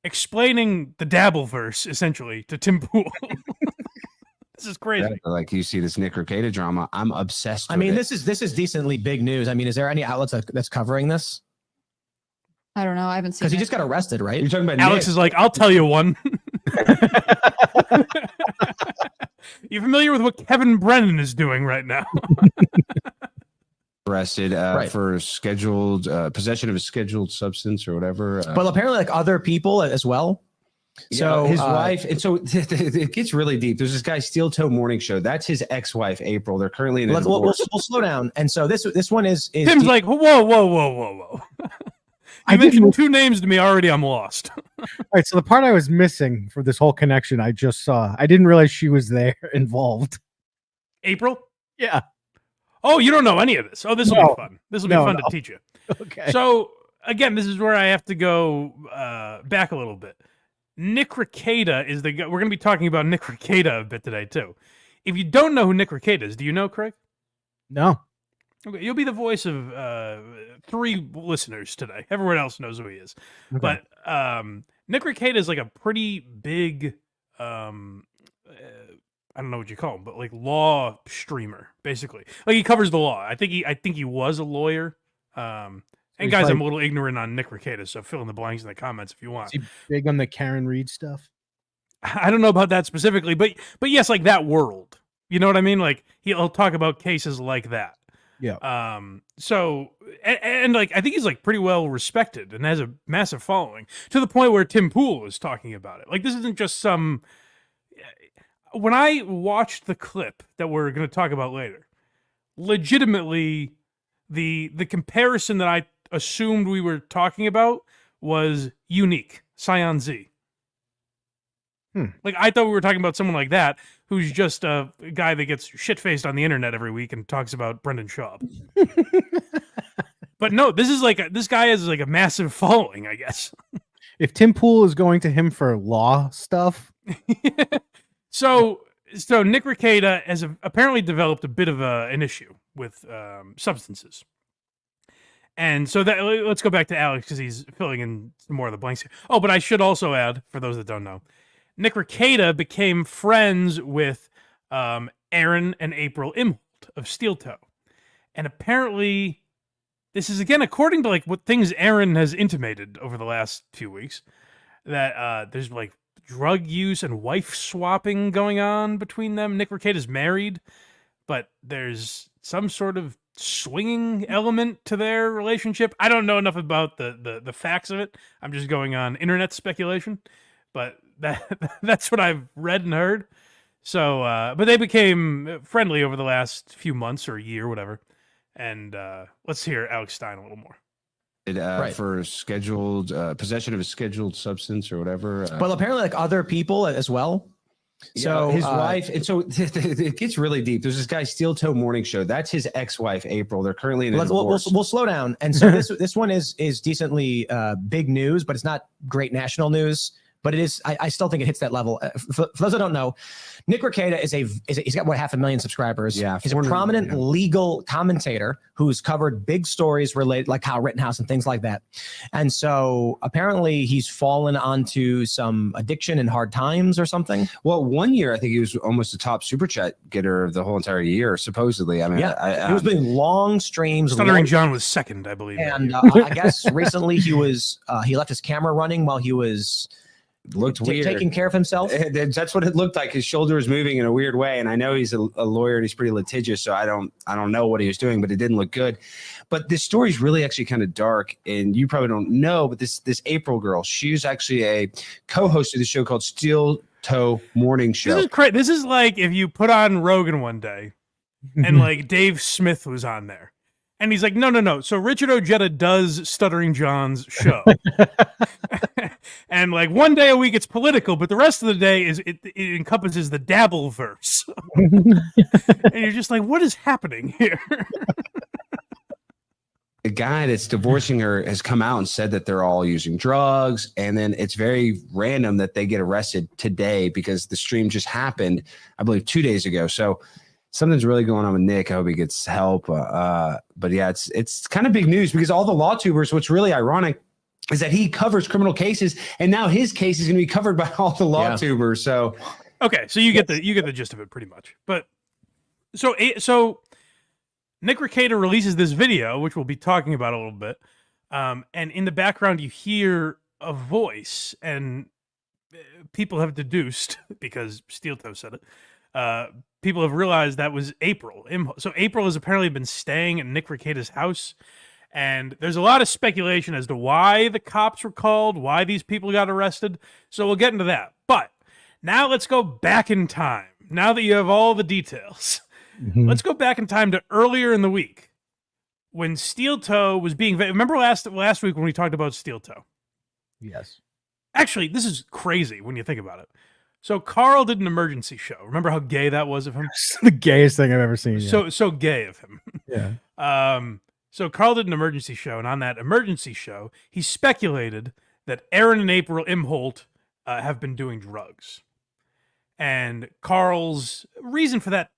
explaining the Dabbleverse, essentially, to Tim Pool. This is crazy. Like, you see this Nick Ricada drama. I'm obsessed with it. This is decently big news. I mean, is there any outlets that's covering this? I don't know. I haven't seen it. Because he just got arrested, right? You're talking about Alex Nick. is like, I'll tell you one. You familiar with what Kevin Brennan is doing right now? arrested for scheduled possession of a scheduled substance or whatever. But apparently, like other people as well. So his wife, and so it gets really deep. There's this guy, Steel Toe Morning Show. That's his ex-wife, April. They're currently in a divorce. We'll slow down. And so this one is Tim's like, whoa. I mentioned two names to me already. I'm lost. All right, so the part I was missing for this whole connection, I just saw. I didn't realize she was there involved. April? Yeah. Oh, you don't know any of this. Oh, this will be fun. This will be fun to teach you. Okay. So again, this is where I have to go back a little bit. Nick Rekieta is the guy. We're going to be talking about Nick Rekieta a bit today, too. If you don't know who Nick Rekieta is, do you know, Craig? No. Okay, you'll be the voice of 3 listeners today. Everyone else knows who he is. Okay. But Nick Rekieta is like a pretty big, I don't know what you call him, but like law streamer, basically. Like he covers the law. I think he was a lawyer. And guys, I'm a little ignorant on Nick Rekieta, so fill in the blanks in the comments if you want. Is he big on the Karen Reed stuff? I don't know about that specifically, but yes, like that world. You know what I mean? Like he'll talk about cases like that. Yeah. So and like I think he's like pretty well respected and has a massive following to the point where Tim Pool is talking about it. Like this isn't just some. When I watched the clip that we're going to talk about later, legitimately, the comparison that I assumed we were talking about was unique. Scion Z. Like I thought we were talking about someone like that who's just a guy that gets shit-faced on the internet every week and talks about Brendan Schaub. But no, this guy has like a massive following, I guess. If Tim Pool is going to him for law stuff. So Nick Rekieta has apparently developed a bit of an issue with substances. And so that let's go back to Alex because he's filling in some more of the blanks here. Oh, but I should also add, for those that don't know, Nick Rekieta became friends with Aaron and April Imholte of Steel Toe. And apparently, this is, again, according to like what things Aaron has intimated over the last few weeks, that there's like drug use and wife swapping going on between them. Nick Rekieta is married, but there's some sort of swinging element to their relationship. I don't know enough about the facts of it. I'm just going on internet speculation, but that's what I've read and heard. So, but they became friendly over the last few months or a year, whatever. And let's hear Alex Stein a little more. For scheduled possession of a scheduled substance or whatever. But apparently, like other people as well. So his wife, and so it gets really deep. There's this guy, Steel Toe Morning Show. That's his ex-wife, April. They're currently in a divorce. We'll slow down. And so this one is decently big news, but it's not great national news. But it is. I still think it hits that level. For those that don't know, Nick Rekieta he's got what 500,000 subscribers. Yeah, he's a prominent legal commentator who's covered big stories related, like Kyle Rittenhouse and things like that. And so apparently he's fallen onto some addiction and hard times or something. Well, one year I think he was almost the top super chat getter of the whole entire year, supposedly. I mean, yeah, he was doing long streams. Stuttering John was second, I believe. And I guess recently he left his camera running while he was. Looked weird. Taking care of himself. That's what it looked like. His shoulder was moving in a weird way, and I know he's a lawyer and he's pretty litigious, so I don't know what he was doing, but it didn't look good. But this story is really actually kind of dark, and you probably don't know, but this April girl, she's actually a co-host of the show called Steel Toe Morning Show. This is crazy. This is like if you put on Rogan one day, and like Dave Smith was on there. And he's like, no. So Richard Ojeda does Stuttering John's show. And like one day a week it's political, but the rest of the day it encompasses the Dabbleverse. And you're just like, what is happening here? The guy that's divorcing her has come out and said that they're all using drugs. And then it's very random that they get arrested today because the stream just happened, I believe, 2 days ago. So something's really going on with Nick. I hope he gets help. But yeah, it's kind of big news because all the law tubers, what's really ironic is that he covers criminal cases and now his case is going to be covered by all the law tubers. So, okay. So you get the gist of it pretty much. But so Nick Rekieta releases this video, which we'll be talking about a little bit. And in the background, you hear a voice and people have deduced because Steel Toe said it, people have realized that was April. So April has apparently been staying at Nick Rekieta's house. And there's a lot of speculation as to why the cops were called, why these people got arrested. So we'll get into that. But now let's go back in time. Now that you have all the details, let's go back in time to earlier in the week when Steel Toe was being... Remember last week when we talked about Steel Toe? Yes. Actually, this is crazy when you think about it. So Carl did an emergency show. Remember how gay that was of him? It's the gayest thing I've ever seen. So gay of him. Yeah. So Carl did an emergency show, and on that emergency show, he speculated that Aaron and April Imholte have been doing drugs. And Carl's reason for that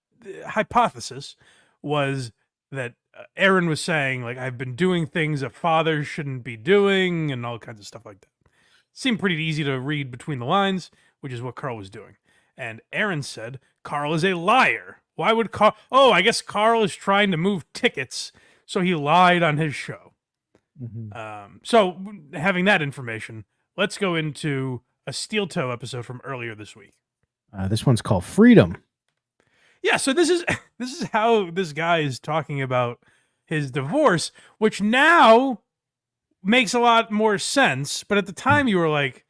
hypothesis was that Aaron was saying, like, I've been doing things a father shouldn't be doing, and all kinds of stuff like that. Seemed pretty easy to read between the lines, which is what Carl was doing. And Aaron said, Carl is a liar. Why would Carl... Oh, I guess Carl is trying to move tickets, so he lied on his show. So, having that information, let's go into a Steel Toe episode from earlier this week. This one's called Freedom. Yeah, so this is how this guy is talking about his divorce, which now makes a lot more sense. But at the time, you were like,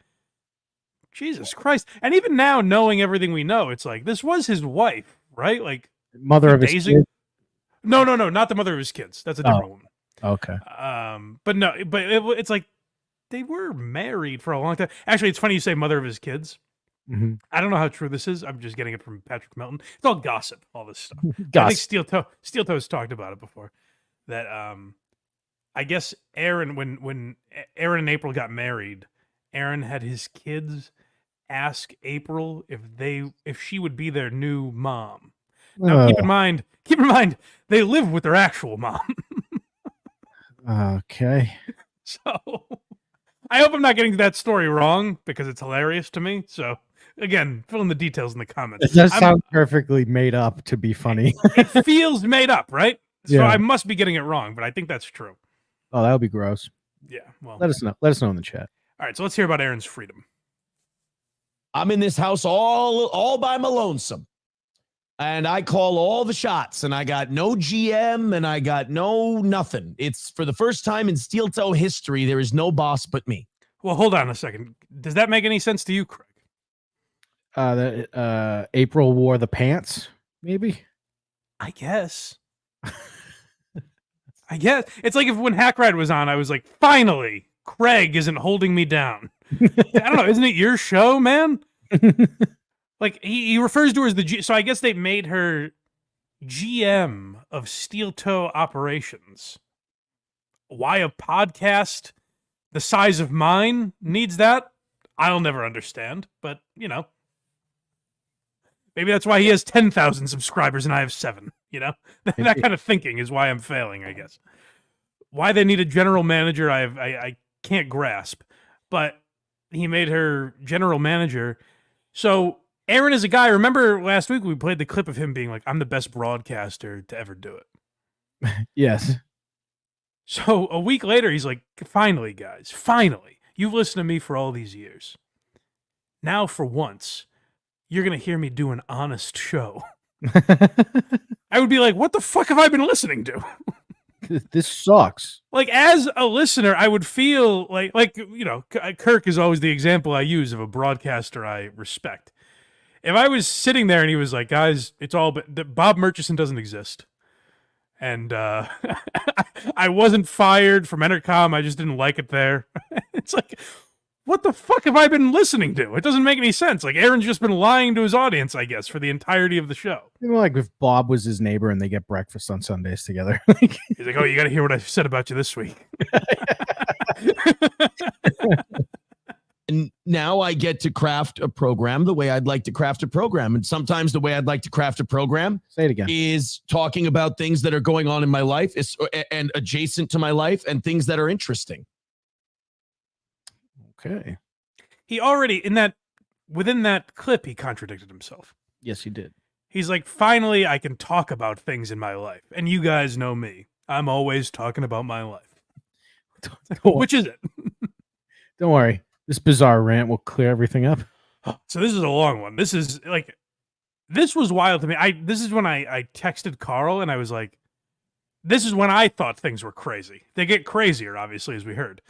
Jesus Christ. And even now, knowing everything we know, it's like, this was his wife, right? Like, Mother of his kids? No, not the mother of his kids. That's a different woman. Okay. But no, it's like they were married for a long time. Actually, it's funny you say mother of his kids. I don't know how true this is. I'm just getting it from Patrick Melton. It's all gossip, all this stuff. I think Steel Toe's talked about it before. That I guess Aaron, when Aaron and April got married, Aaron had his kids ask April if she would be their new mom. Now, keep in mind, they live with their actual mom. Okay. So, I hope I'm not getting that story wrong because it's hilarious to me. So, again, fill in the details in the comments. It does sound perfectly made up to be funny. It feels made up, right? So Yeah. I must be getting it wrong, but I think that's true. Oh, that would be gross. Yeah. Well, Let us know. Let us know in the chat. all right. So let's hear about Aaron's freedom. I'm in this house all by my lonesome. And I call all the shots, and I got no GM, and I got no nothing. It's for the first time in Steel Toe history, there is no boss but me. Well, hold on a second. Does that make any sense to you, Craig? April wore the pants, maybe? I guess. It's like if when HACKRIDE was on, I was like, finally, Craig isn't holding me down. I don't know. Isn't it your show, man? Like, he refers to her as the G. So I guess they made her GM of Steel Toe operations. Why a podcast the size of mine needs that? I'll never understand. But, you know. Maybe that's why he has 10,000 subscribers and I have 7. You know? That kind of thinking is why I'm failing, I guess. Why they need a general manager, I can't grasp. But he made her general manager. So Aaron is a guy. Remember last week we played the clip of him being like, I'm the best broadcaster to ever do it. Yes. So a week later, he's like, finally, guys, finally. You've listened to me for all these years. Now, for once, you're going to hear me do an honest show. I would be like, what the fuck have I been listening to? This sucks. Like, as a listener, I would feel like you know, Kirk is always the example I use of a broadcaster I respect. If I was sitting there and he was like, guys, it's all, but Bob Murchison doesn't exist. And I wasn't fired from Entercom. I just didn't like it there. It's like, what the fuck have I been listening to? It doesn't make any sense. Like, Aaron's just been lying to his audience, I guess, for the entirety of the show. You know, like if Bob was his neighbor and they get breakfast on Sundays together. He's like, oh, you got to hear what I said about you this week. And now I get to craft a program the way I'd like to craft a program. And sometimes the way I'd like to craft a program Say it again. is talking about things that are going on in my life and adjacent to my life and things that are interesting. Okay. He already, within that clip, he contradicted himself. Yes, he did. He's like, finally, I can talk about things in my life. And you guys know me. I'm always talking about my life. Which is it? Don't worry. This bizarre rant will clear everything up. So this is a long one. This is This was wild to me. This is when I texted Carl and I was like, this is when I thought things were crazy. They get crazier, obviously, as we heard.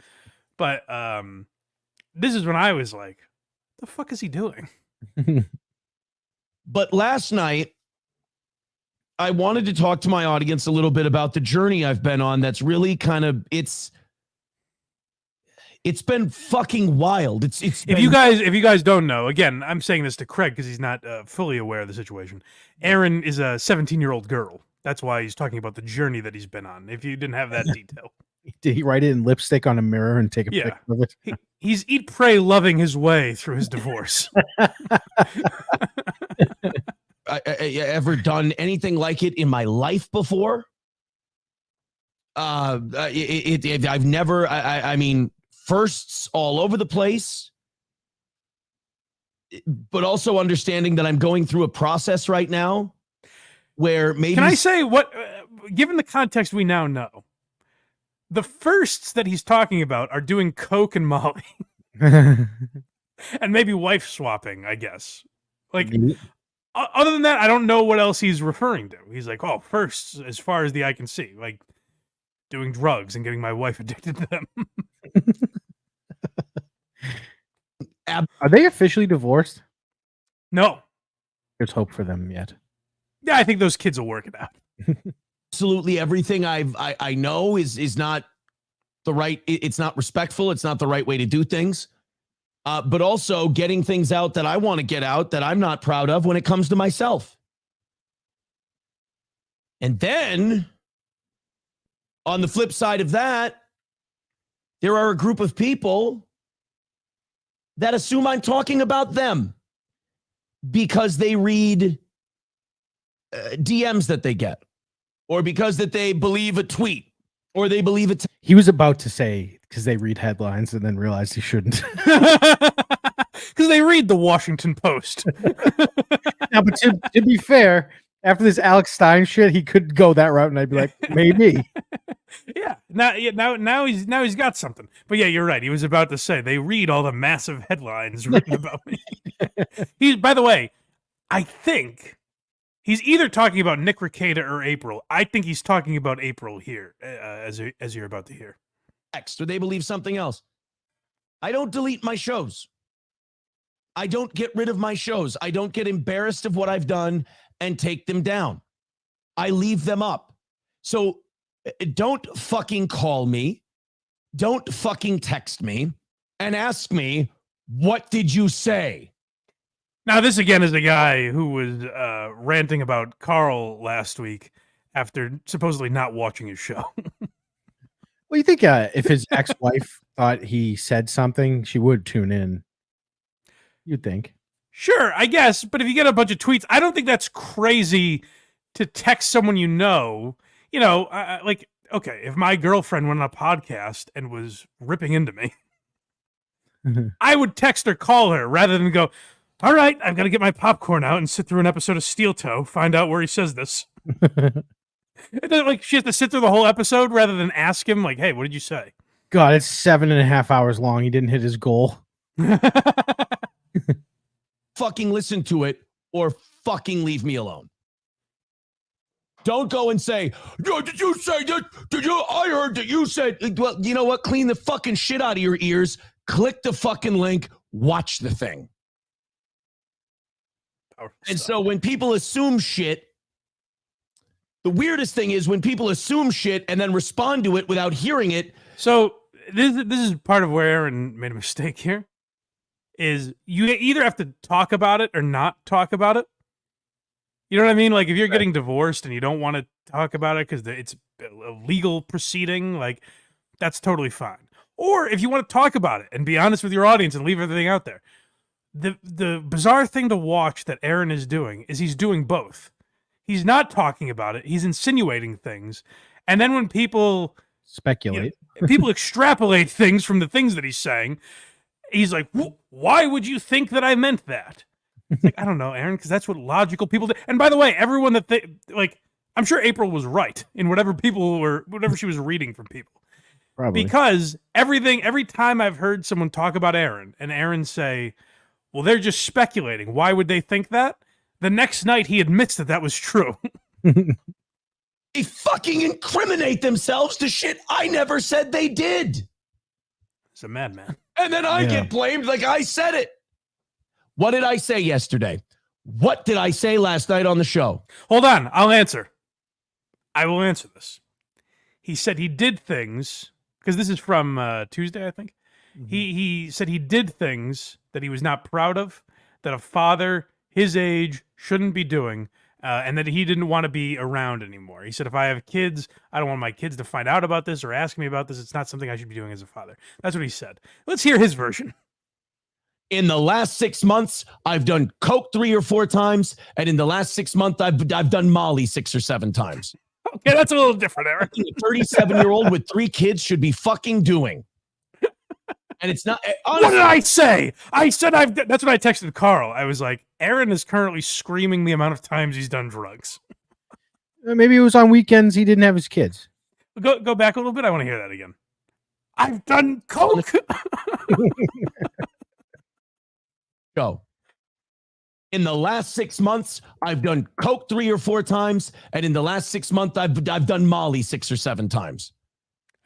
But this is when I was like, the fuck is he doing? But last night, I wanted to talk to my audience a little bit about the journey I've been on. That's really kind of it's been fucking wild. If you guys don't know, again, I'm saying this to Craig because he's not fully aware of the situation. Aaron is a 17-year-old girl. That's why he's talking about the journey that he's been on. If you didn't have that detail, did he write it in lipstick on a mirror and take a picture of it? He's eat, pray, loving his way through his divorce. I ever done anything like it in my life before? I've never. I mean, firsts all over the place, but also understanding that I'm going through a process right now where maybe. Can I say what? Given the context we now know, the firsts that he's talking about are doing coke and Molly, and maybe wife swapping. I guess. Like. Other than that, I don't know what else he's referring to. He's like, oh, firsts, as far as the eye can see, like doing drugs and getting my wife addicted to them. Are they officially divorced? No. There's hope for them yet. Yeah, I think those kids will work it out. Absolutely everything I know is not the right. It's not respectful. It's not the right way to do things. But also getting things out that I want to get out that I'm not proud of when it comes to myself. And then on the flip side of that, there are a group of people that assume I'm talking about them because they read DMs that they get, or because that they believe a tweet, or they believe it. He was about to say because they read headlines and then realized he shouldn't. Because they read the Washington Post. Now, but to be fair, after this Alex Stein shit, he could go that route, and I'd be like, maybe. Yeah. Now he's got something. But yeah, you're right. He was about to say they read all the massive headlines written about me. By the way, I think he's either talking about Nick Rekieta or April. I think he's talking about April here, as you're about to hear. Or they believe something else. I don't delete my shows. I don't get rid of my shows. I don't get embarrassed of what I've done and take them down. I leave them up. So don't fucking call me. Don't fucking text me and ask me, what did you say? Now, this again is the guy who was ranting about Carl last week after supposedly not watching his show. Well, you think if his ex-wife thought he said something, she would tune in. You'd think. Sure, I guess. But if you get a bunch of tweets, I don't think that's crazy to text someone you know. You know, like, okay, if my girlfriend went on a podcast and was ripping into me, I would text or call her rather than go, all right, I've got to get my popcorn out and sit through an episode of Steel Toe, find out where he says this. It doesn't, like, she has to sit through the whole episode rather than ask him, like, hey, what did you say? God, it's 7.5 hours long. He didn't hit his goal. Fucking listen to it or fucking leave me alone. Don't go and say, yo, did you say that? I heard that you said, well, you know what? Clean the fucking shit out of your ears. Click the fucking link. Watch the thing. And so when people assume shit, the weirdest thing is when people assume shit and then respond to it without hearing it. So this is part of where Aaron made a mistake here. Is you either have to talk about it or not talk about it. You know what I mean? Like if you're getting divorced and you don't want to talk about it because it's a legal proceeding, like that's totally fine. Or if you want to talk about it and be honest with your audience and leave everything out there. The bizarre thing to watch that Aaron is doing is he's doing both. He's not talking about it. He's insinuating things. And then when people speculate, people extrapolate things from the things that he's saying, he's like, why would you think that I meant that? It's like, I don't know, Aaron, because that's what logical people do. And by the way, everyone that like, I'm sure April was right in whatever she was reading from people. Probably. Because every time I've heard someone talk about Aaron and Aaron say, well, they're just speculating. Why would they think that? the next night he admits that was true. They fucking incriminate themselves to shit I never said they did. He's a madman. And then I get blamed like I said it. What did I say yesterday? What did I say last night on the show? Hold on. I'll answer. I will answer this. He said he did things, because this is from Tuesday, I think. Mm-hmm. He said he did things that he was not proud of, that a father his age shouldn't be doing, and that he didn't want to be around anymore. He said, if I have kids, I don't want my kids to find out about this or ask me about this. It's not something I should be doing as a father. That's what he said. Let's hear his version. In the last 6 months, I've done coke 3 or 4 times, and in the last 6 months, I've done Molly 6 or 7 times. Okay, that's a little different, Aaron. A 37-year-old with 3 kids should be fucking doing. And it's not. Honestly, what did I say? I said that's what I texted Carl. I was like, Aaron is currently screaming the amount of times he's done drugs. Maybe it was on weekends he didn't have his kids. Go back a little bit. I want to hear that again. I've done coke. Go. In the last 6 months, I've done coke 3 or 4 times, and in the last 6 months, I've done Molly 6 or 7 times.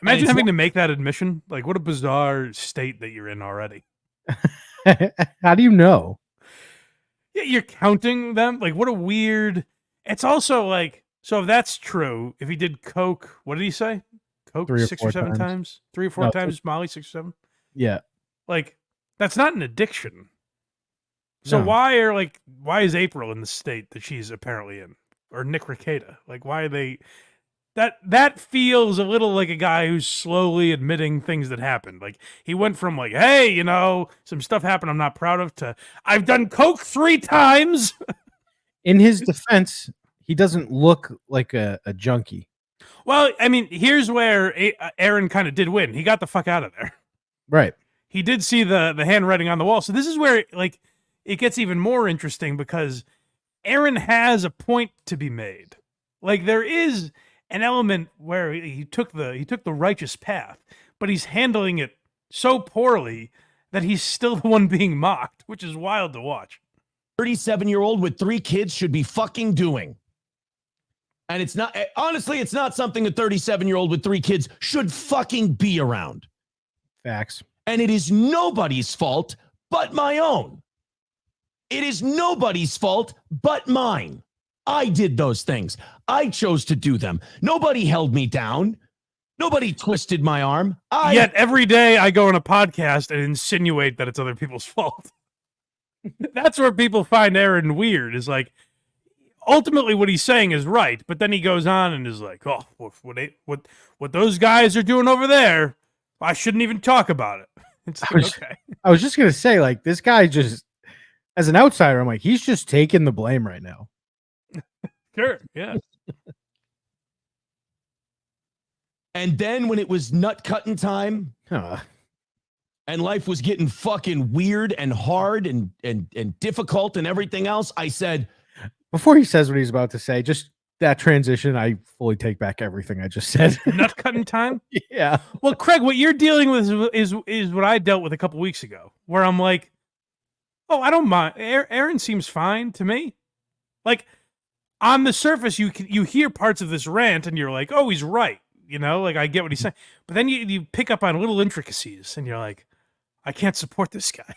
Imagine having to make that admission. Like, what a bizarre state that you're in already. How do you know? Yeah, you're counting them. Like, what a weird. It's also like, so if that's true, if he did coke, what did he say? Coke 6 or 7 times? 3 or 4 times, Molly 6 or 7? Yeah. Like, that's not an addiction. So why is April in the state that she's apparently in? Or Nick Rekieta? Like, why are they... That feels a little like a guy who's slowly admitting things that happened. Like, he went from like, hey, some stuff happened I'm not proud of, to I've done coke 3 times. In his defense, he doesn't look like a junkie. Well, I mean, here's where Aaron kind of did win. He got the fuck out of there. Right. He did see the handwriting on the wall. So this is where like it gets even more interesting, because Aaron has a point to be made. Like, there is an element where he took the righteous path, but he's handling it so poorly that he's still the one being mocked, which is wild to watch. 37-year-old with 3 kids should be fucking doing. And it's not, honestly, it's not something a 37-year-old with 3 kids should fucking be around. Facts. And it is nobody's fault but my own. It is nobody's fault but mine. I did those things. I chose to do them. Nobody held me down. Nobody twisted my arm. Yet every day I go on a podcast and insinuate that it's other people's fault. That's where people find Aaron weird, is like, ultimately what he's saying is right, but then he goes on and is like, oh, what those guys are doing over there, I shouldn't even talk about it. It's like, okay. I was just going to say, like, this guy just, as an outsider, I'm like, he's just taking the blame right now. Sure, yeah. And then when it was nut cutting time, and life was getting fucking weird and hard and difficult and everything else, I said, before he says what he's about to say, just that transition, I fully take back everything I just said. Nut cutting time? Yeah. Well, Craig, what you're dealing with is what I dealt with a couple weeks ago, where I'm like, oh, I don't mind. Aaron seems fine to me. Like, on the surface, you hear parts of this rant and you're like, oh, he's right. Like, I get what he's saying. But then you pick up on little intricacies and you're like, I can't support this guy.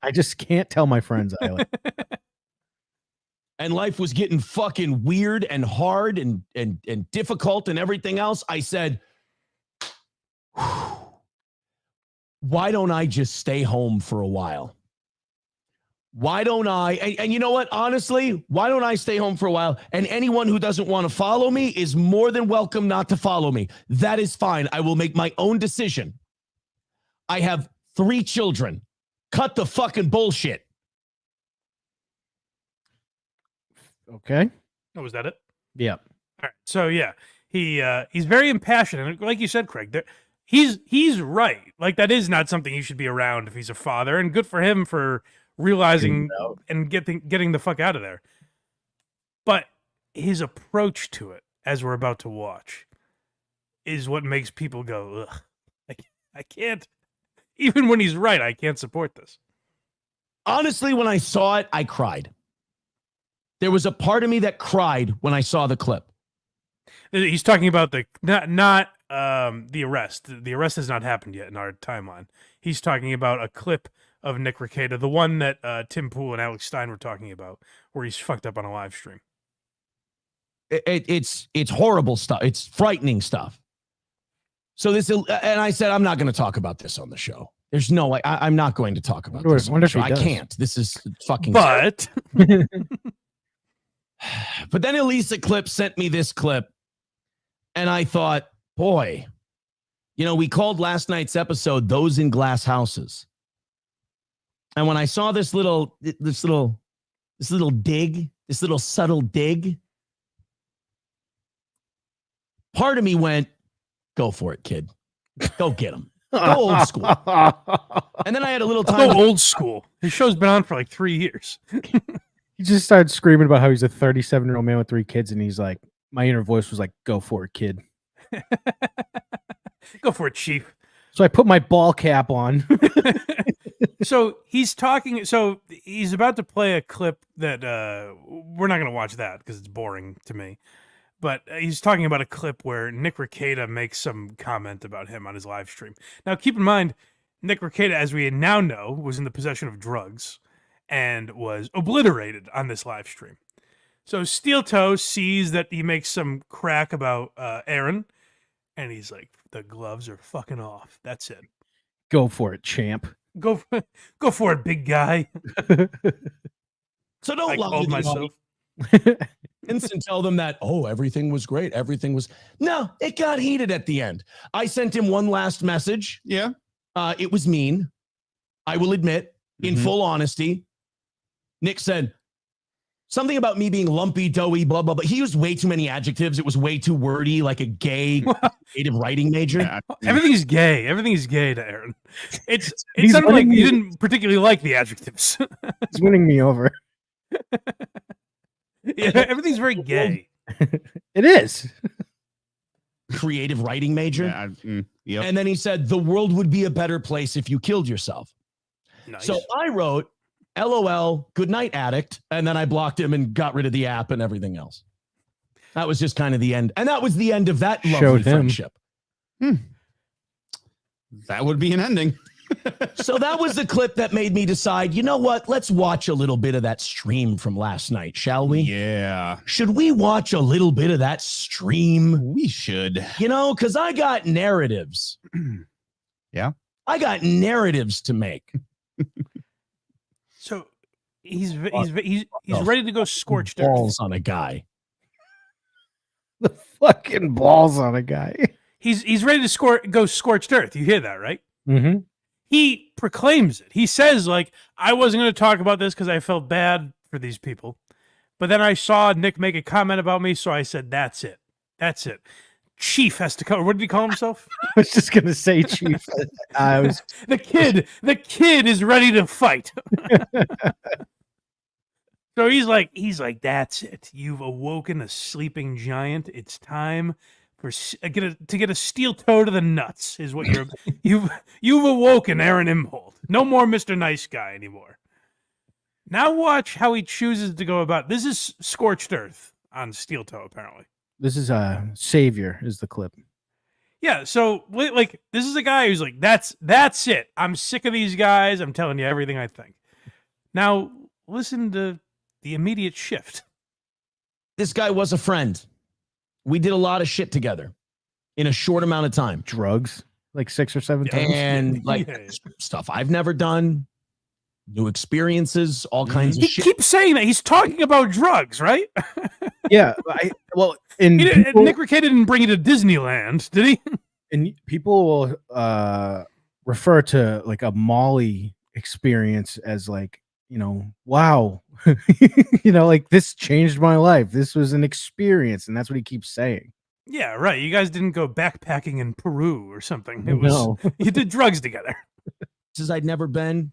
I just can't tell my friends I like. And life was getting fucking weird and hard and difficult and everything else, I said, why don't I just stay home for a while? Why don't I? And you know what? Honestly, why don't I stay home for a while? And anyone who doesn't want to follow me is more than welcome not to follow me. That is fine. I will make my own decision. I have 3 children. Cut the fucking bullshit. Okay. Oh, was that it? Yeah. All right. So yeah, he's very impassioned, and like you said, Craig, he's right. Like, that is not something he should be around if he's a father, and good for him for realizing and getting the fuck out of there. But his approach to it, as we're about to watch, is what makes people go, ugh. I can't. Even when he's right, I can't support this. Honestly, when I saw it, I cried. There was a part of me that cried when I saw the clip. He's talking about the not the arrest. The arrest has not happened yet in our timeline. He's talking about a clip of Nick Rekieta, the one that Tim Pool and Alex Stein were talking about, where he's fucked up on a live stream. It's horrible stuff. It's frightening stuff. So this, and I said, I'm not going to talk about this on the show. There's no way. I'm not going to talk about this. On the show. I can't. This is fucking. But, but then Elisa Clip sent me this clip, and I thought, boy, we called last night's episode "Those in Glass Houses," and when I saw this little subtle dig, part of me went, "Go for it, kid. Go get him. Go old school." And then I had a little time. Go old school. His show's been on for like 3 years. He just started screaming about how he's a 37-year-old man with 3 kids, and he's like, my inner voice was like, "Go for it, kid. Go for it, chief." So I put my ball cap on. So he's talking. So he's about to play a clip that we're not going to watch that because it's boring to me. But he's talking about a clip where Nick Rekieta makes some comment about him on his live stream. Now, keep in mind, Nick Rekieta, as we now know, was in the possession of drugs and was obliterated on this live stream. So Steel Toe sees that he makes some crack about Aaron, and he's like, "The gloves are fucking off. That's it. Go for it, champ. Go for it, big guy." So don't I lie called to myself. Instant tell them that, everything was great. Everything was. No, it got heated at the end. I sent him one last message. Yeah. It was mean. I will admit, in full honesty. Nick said something about me being lumpy, doughy, blah, blah, blah. He used way too many adjectives. It was way too wordy, like a gay creative writing major. Yeah. Everything's gay. Everything's gay to Aaron. It sounded like you didn't particularly like the adjectives. He's winning me over. Yeah, everything's very gay. It is. Creative writing major. Yeah, yep. And then he said, "The world would be a better place if you killed yourself." Nice. So I wrote, "LOL, good night, addict." And then I blocked him and got rid of the app and everything else. That was just kind of the end. And that was the end of that lovely Showed him. friendship. That would be an ending. So that was the clip that made me decide, you know what? Let's watch a little bit of that stream from last night, shall we? Yeah. Should we watch a little bit of that stream? We should. Because I got narratives. Yeah. I got narratives to make. So he's ready to go scorched earth. Balls on a guy. The fucking balls on a guy. He's ready to go scorched earth. You hear that, right? Mm-hmm. He proclaims it. He says, like, "I wasn't going to talk about this because I felt bad for these people. But then I saw Nick make a comment about me, so I said, that's it. That's it. Chief has to come." What did he call himself? I was just gonna say, Chief. I was The kid is ready to fight. So he's like, "That's it. You've awoken a sleeping giant. It's time to get a steel toe to the nuts." Is what you've awoken Aaron Imholte. No more Mr. Nice Guy anymore. Now watch how he chooses to go about. This is scorched earth on Steel Toe, apparently. This is Savior is the clip. Yeah, so like this is a guy who's like, that's it. I'm sick of these guys. I'm telling you everything I think. Now listen to the immediate shift. This guy was a friend. We did a lot of shit together in a short amount of time. Drugs, like 6 or 7 times. And stuff I've never done. New experiences, all kinds of He shit. keeps saying that. He's talking about drugs, right? Yeah. Nick Rekieta didn't bring you to Disneyland, did he? And people will refer to like a Molly experience as like, wow, like this changed my life. This was an experience. And that's what he keeps saying. Yeah, right. You guys didn't go backpacking in Peru or something. It was you did drugs together. Places I'd never been.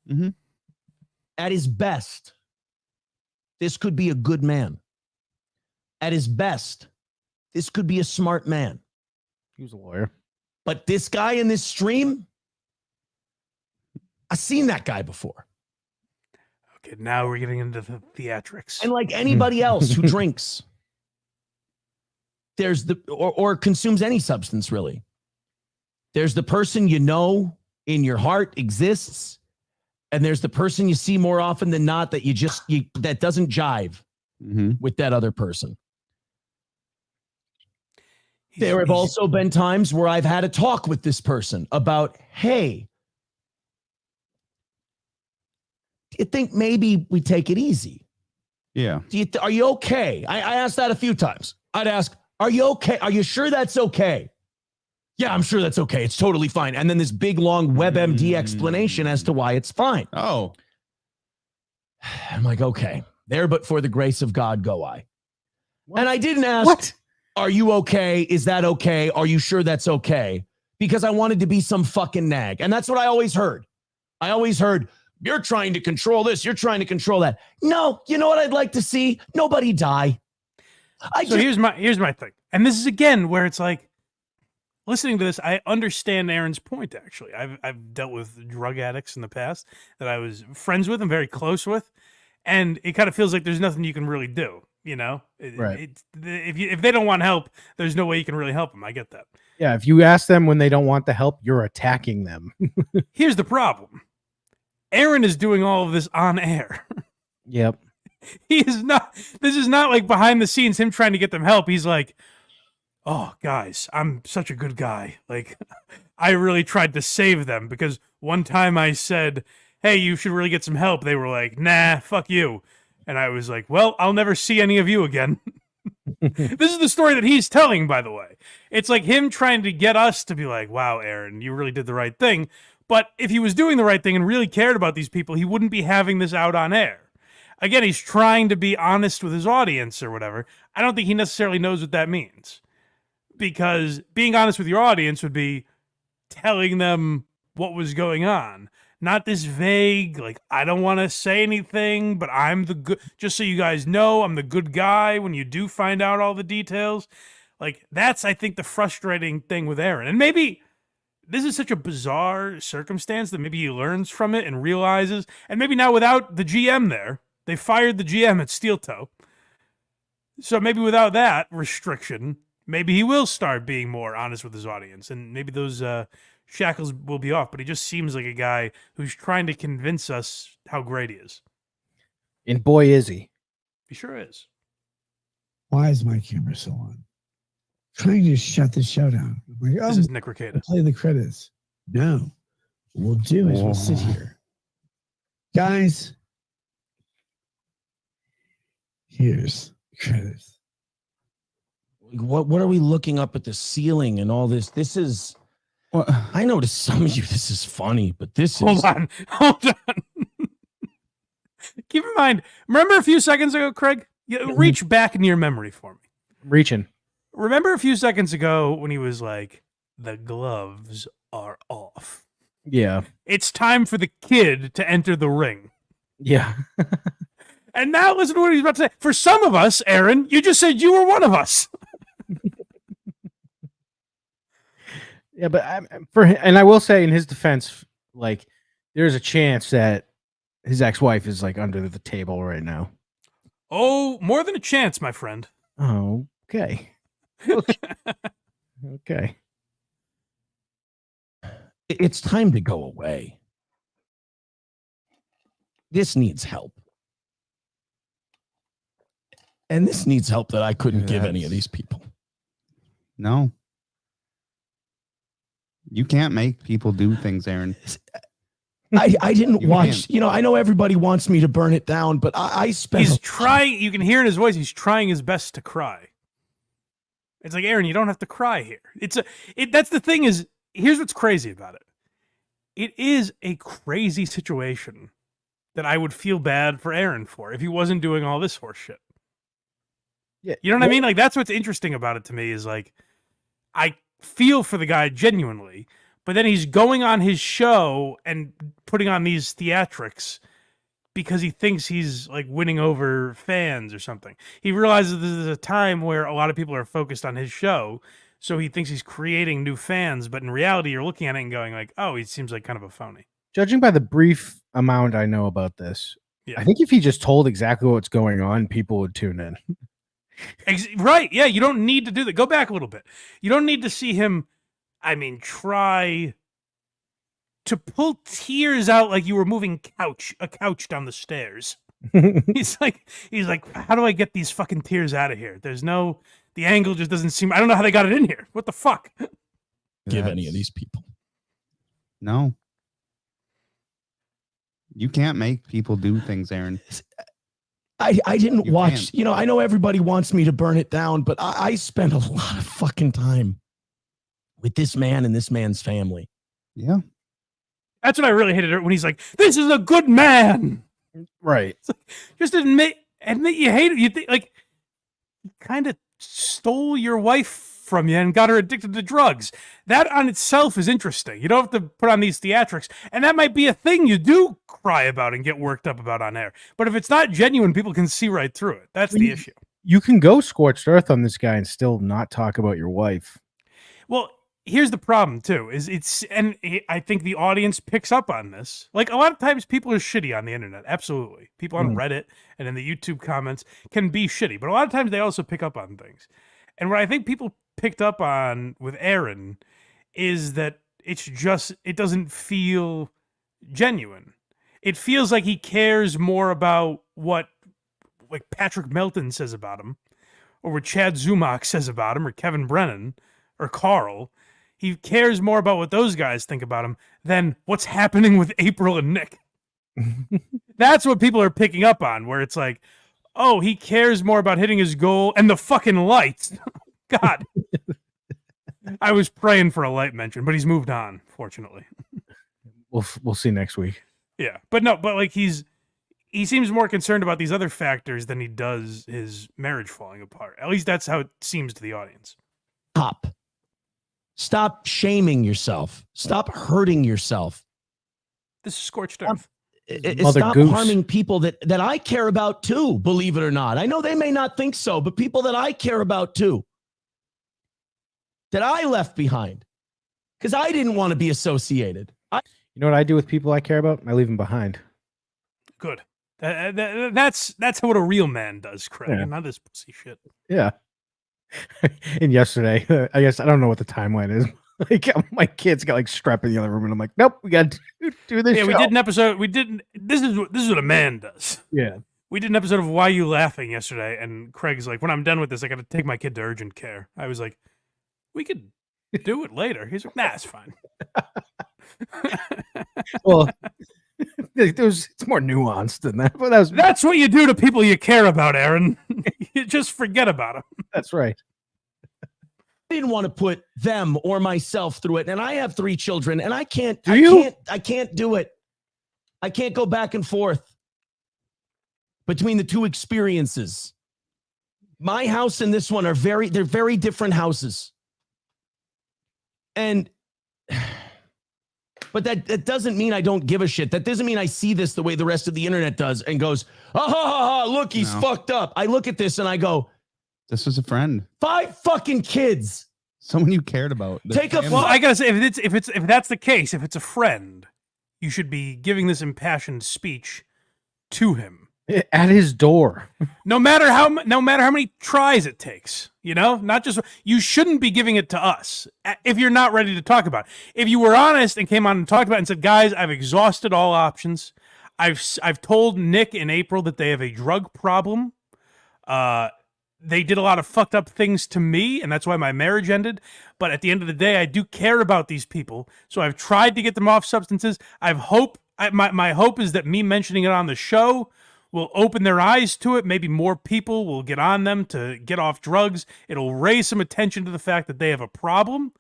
Mm-hmm. At his best, this could be a good man. At his best, this could be a smart man. He was a lawyer. But this guy in this stream, I've seen that guy before. Okay, now we're getting into the theatrics. And like anybody else who drinks, there's the or consumes any substance really. There's the person you know in your heart exists, and there's the person you see more often than not that that doesn't jive with that other person. There have also been times where I've had a talk with this person about, hey, do you think maybe we take it easy? Yeah. Are you okay? I asked that a few times. I'd ask, are you okay? Are you sure that's okay? Yeah, I'm sure that's okay. It's totally fine. And then this big, long WebMD explanation as to why it's fine. Oh. I'm like, okay, there but for the grace of God go I. What? And I didn't ask, what? Are you okay? Is that okay? Are you sure that's okay? Because I wanted to be some fucking nag. And that's what I always heard. I always heard, you're trying to control this. You're trying to control that. No, you know what I'd like to see? Nobody die. Here's my thing. And this is again where it's like, listening to this, I understand Aaron's point, actually. I've dealt with drug addicts in the past that I was friends with and very close with. And it kind of feels like there's nothing you can really do. You know, right? If they don't want help, there's no way you can really help them. I get that. Yeah, if you ask them when they don't want the help, you're attacking them. Here's the problem: Aaron is doing all of this on air. Yep. He is not. This is not like behind the scenes him trying to get them help. He's like, "Oh, guys, I'm such a good guy. Like, I really tried to save them because one time I said, hey, you should really get some help.' They were like, nah, fuck you." And I was like, well, I'll never see any of you again. This is the story that he's telling, by the way. It's like him trying to get us to be like, wow, Aaron, you really did the right thing. But if he was doing the right thing and really cared about these people, he wouldn't be having this out on air. Again, he's trying to be honest with his audience or whatever. I don't think he necessarily knows what that means. Because being honest with your audience would be telling them what was going on. Not this vague, like, I don't want to say anything, but I'm the good, just so you guys know, I'm the good guy when you do find out all the details. Like, that's, I think, the frustrating thing with Aaron. And maybe this is such a bizarre circumstance that maybe he learns from it and realizes, and maybe now without the GM there, they fired the GM at Steel Toe. So maybe without that restriction, maybe he will start being more honest with his audience, and maybe those shackles will be off. But he just seems like a guy who's trying to convince us how great he is. And boy, is he. He sure is. Why is my camera still on? Trying to shut the show down. I'm like, This is Nick Ricada. Play the credits. No. What we'll do is we'll sit here. Guys, here's the credits. What are we looking up at the ceiling and all this? This is... Well, I know to some of you this is funny, but this is... Hold on. Keep in mind, remember a few seconds ago, Craig? Reach back into your memory for me. Reaching. Remember a few seconds ago when he was like, the gloves are off. Yeah. It's time for the kid to enter the ring. Yeah. And now listen to what he's about to say. For some of us, Aaron, you just said you were one of us. Yeah, but and I will say in his defense, like, there's a chance that his ex-wife is like under the table right now. Oh, more than a chance, my friend. Oh, okay. Okay. It's time to go away. This needs help. And this needs help that I couldn't give any of these people. No. You can't make people do things, Aaron. I didn't watch, I know everybody wants me to burn it down, but I spent... He's trying, you can hear in his voice, he's trying his best to cry. It's like, Aaron, you don't have to cry here. That's the thing is, here's what's crazy about it. It is a crazy situation that I would feel bad for Aaron for if he wasn't doing all this horse shit. Yeah. You know what I mean? Like, that's what's interesting about it to me is like, I feel for the guy genuinely, but then he's going on his show and putting on these theatrics because he thinks he's like winning over fans or something. He realizes this is a time where a lot of people are focused on his show, so he thinks he's creating new fans, but in reality, you're looking at it and going like, oh, he seems like kind of a phony. Judging by the brief amount I know about this, Yeah. I think if he just told exactly what's going on, people would tune in. Right. Yeah. You don't need to do that. Go back a little bit. You don't need to see him, try to pull tears out like you were moving a couch down the stairs. He's like, how do I get these fucking tears out of here? The angle just doesn't seem, I don't know how they got it in here. What the fuck? Give any of these people. No. You can't make people do things, Aaron. I didn't watch, can't. I know everybody wants me to burn it down, but I spent a lot of fucking time with this man and this man's family. Yeah. That's what I really hated when he's like, this is a good man. Right. Just admit you hate it. You think he kind of stole your wife from you and got her addicted to drugs. That on itself is interesting. You don't have to put on these theatrics, and that might be a thing you do cry about and get worked up about on air. But if it's not genuine, people can see right through it. That's the issue. You can go scorched earth on this guy and still not talk about your wife. Well, here's the problem too, I think the audience picks up on this. Like, a lot of times people are shitty on the internet. Absolutely. People on Reddit and in the YouTube comments can be shitty, but a lot of times they also pick up on things. And what I think people picked up on with Aaron is that it doesn't feel genuine. It feels like he cares more about what like Patrick Melton says about him, or what Chad Zumach says about him, or Kevin Brennan, or Carl. He cares more about what those guys think about him than what's happening with April and Nick. That's what people are picking up on, where it's like, oh, he cares more about hitting his goal and the fucking lights. God. I was praying for a light mention, but he's moved on, fortunately. We'll see next week. Yeah. But like he seems more concerned about these other factors than he does his marriage falling apart. At least that's how it seems to the audience. Stop shaming yourself. Stop hurting yourself. This is scorched earth. Stop harming people that I care about too, believe it or not. I know they may not think so, but people that I care about too, that I left behind because I didn't want to be associated. You know what I do with people I care about? I leave them behind. Good. That's what a real man does, Craig, Yeah. and not this pussy shit. Yeah. And yesterday, I guess I don't know what the timeline is. Like, my kids got like strep in the other room, and I'm like, nope, we got to do this. Yeah, show. we did an episode. This is what a man does. Yeah. We did an episode of Why You Laughing yesterday, and Craig's like, when I'm done with this, I got to take my kid to urgent care. I was like, we could do it later. He's like, nah, it's fine. Well, it's more nuanced than that. But that's what you do to people you care about, Aaron. You just forget about them. That's right. I didn't want to put them or myself through it. And I have 3 children, and I can't do it. I can't go back and forth between the two experiences. My house and this one they're very different houses. And but that doesn't mean I don't give a shit. That doesn't mean I see this the way the rest of the internet does and goes, look, he's fucked up. I look at this and I go, this was a friend. 5 fucking kids. Someone you cared about. Well, I gotta say, if that's the case, if it's a friend, you should be giving this impassioned speech to him at his door. No matter how many tries it takes, not just you shouldn't be giving it to us if you're not ready to talk about it. If you were honest and came on and talked about it and said, guys, I've exhausted all options. I've told Nick and April that they have a drug problem. They did a lot of fucked up things to me, and that's why my marriage ended. But at the end of the day, I do care about these people. So I've tried to get them off substances. My hope is that me mentioning it on the show will open their eyes to it. Maybe more people will get on them to get off drugs. It'll raise some attention to the fact that they have a problem.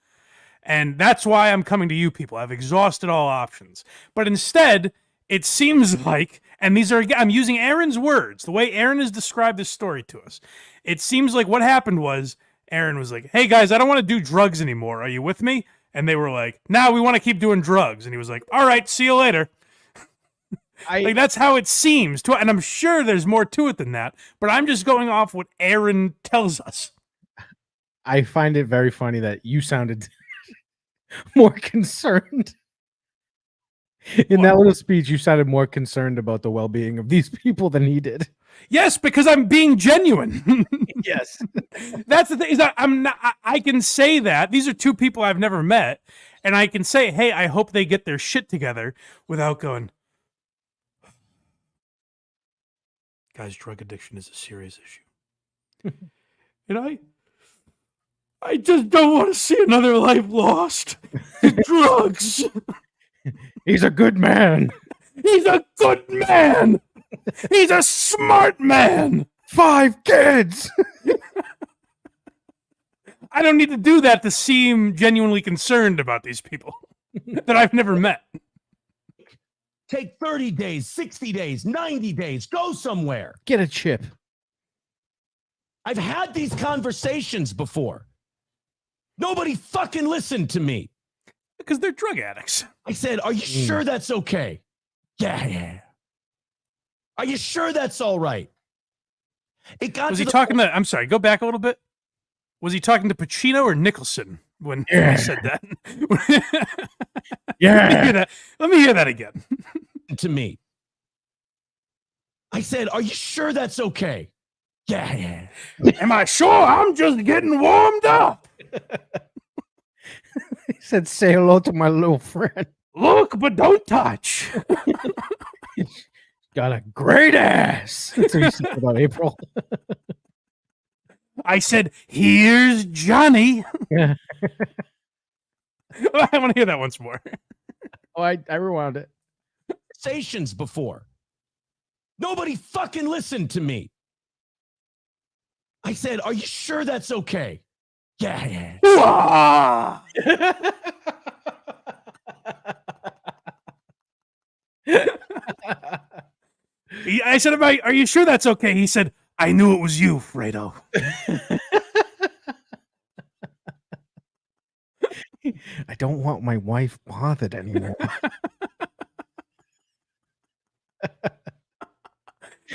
And that's why I'm coming to you people. I've exhausted all options. But instead, it seems like, and I'm using Aaron's words, the way Aaron has described this story to us. It seems like what happened was Aaron was like, hey guys, I don't want to do drugs anymore. Are you with me? And they were like, nah, we want to keep doing drugs. And he was like, all right, see you later. Like, that's how it seems to, and I'm sure there's more to it than that, but I'm just going off what Aaron tells us. I find it very funny that you sounded more concerned In that little speech, you sounded more concerned about the well-being of these people than he did. Yes, because I'm being genuine. Yes. That's the thing. Is that I'm not. I can say that these are two people I've never met, and I can say, "Hey, I hope they get their shit together," without going. Guys, drug addiction is a serious issue, and I just don't want to see another life lost to drugs. He's a good man. He's a good man. He's a smart man. 5 kids. I don't need to do that to seem genuinely concerned about these people that I've never met. Take 30 days, 60 days, 90 days, go somewhere. Get a chip. I've had these conversations before. Nobody fucking listened to me. Because they're drug addicts. I said, are you sure that's okay? Yeah. Are you sure that's all right? It got Was to he the talking to, I'm sorry, go back a little bit. Was he talking to Pacino or Nicholson when he said that? Yeah. Let me hear that again. to me. I said, are you sure that's okay? Yeah. Am I sure? I'm just getting warmed up. He said, say hello to my little friend. Look, but don't touch. Got a great ass. That's what he said about April. I said, here's Johnny. Yeah. I want to hear that once more. Oh, I rewound it. Conversations before. Nobody fucking listened to me. I said, are you sure that's okay? Yeah. I said, are you sure that's okay? He said, I knew it was you, Fredo. I don't want my wife bothered anymore.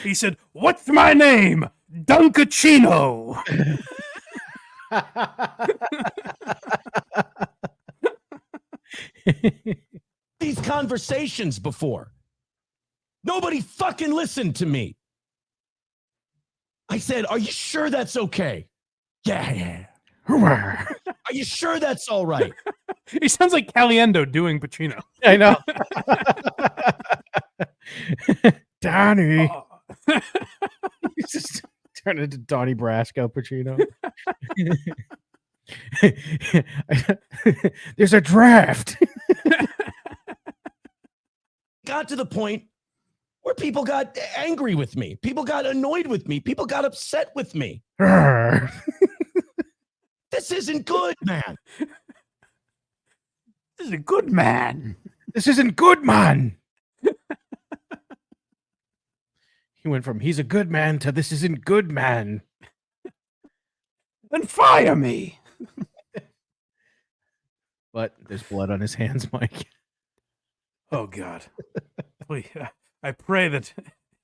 He said, what's my name? Dunkachino. These conversations before. Nobody fucking listened to me. I said, are you sure that's okay? Yeah. Are you sure that's all right? He sounds like Caliendo doing Pacino. I know. Donnie. Oh. He's just turned into Donnie Brasco Pacino. There's a draft. Got to the point where people got angry with me. People got annoyed with me. People got upset with me. This isn't good, man. This is a good man. This isn't good, man. He went from he's a good man to this isn't good, man. Then fire me. But there's blood on his hands, Mike. Oh, God. Please, I pray that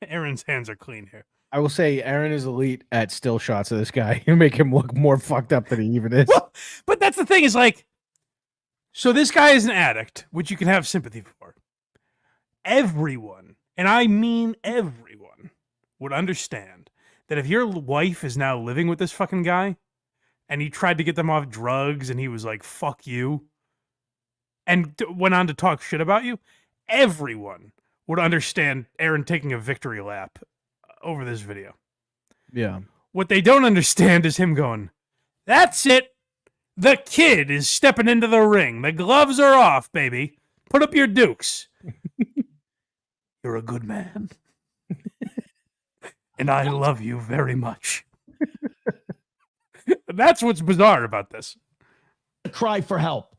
Aaron's hands are clean here. I will say Aaron is elite at still shots of this guy and make him look more fucked up than he even is. Well, but that's the thing is like, so this guy is an addict, which you can have sympathy for. Everyone, and I mean everyone, would understand that if your wife is now living with this fucking guy and he tried to get them off drugs and he was like, fuck you, and went on to talk shit about you, everyone would understand Aaron taking a victory lap over this video. Yeah. What they don't understand is him going, that's it. The kid is stepping into the ring. The gloves are off, baby. Put up your dukes. You're a good man. And I love you very much. That's what's bizarre about this. Cry for help.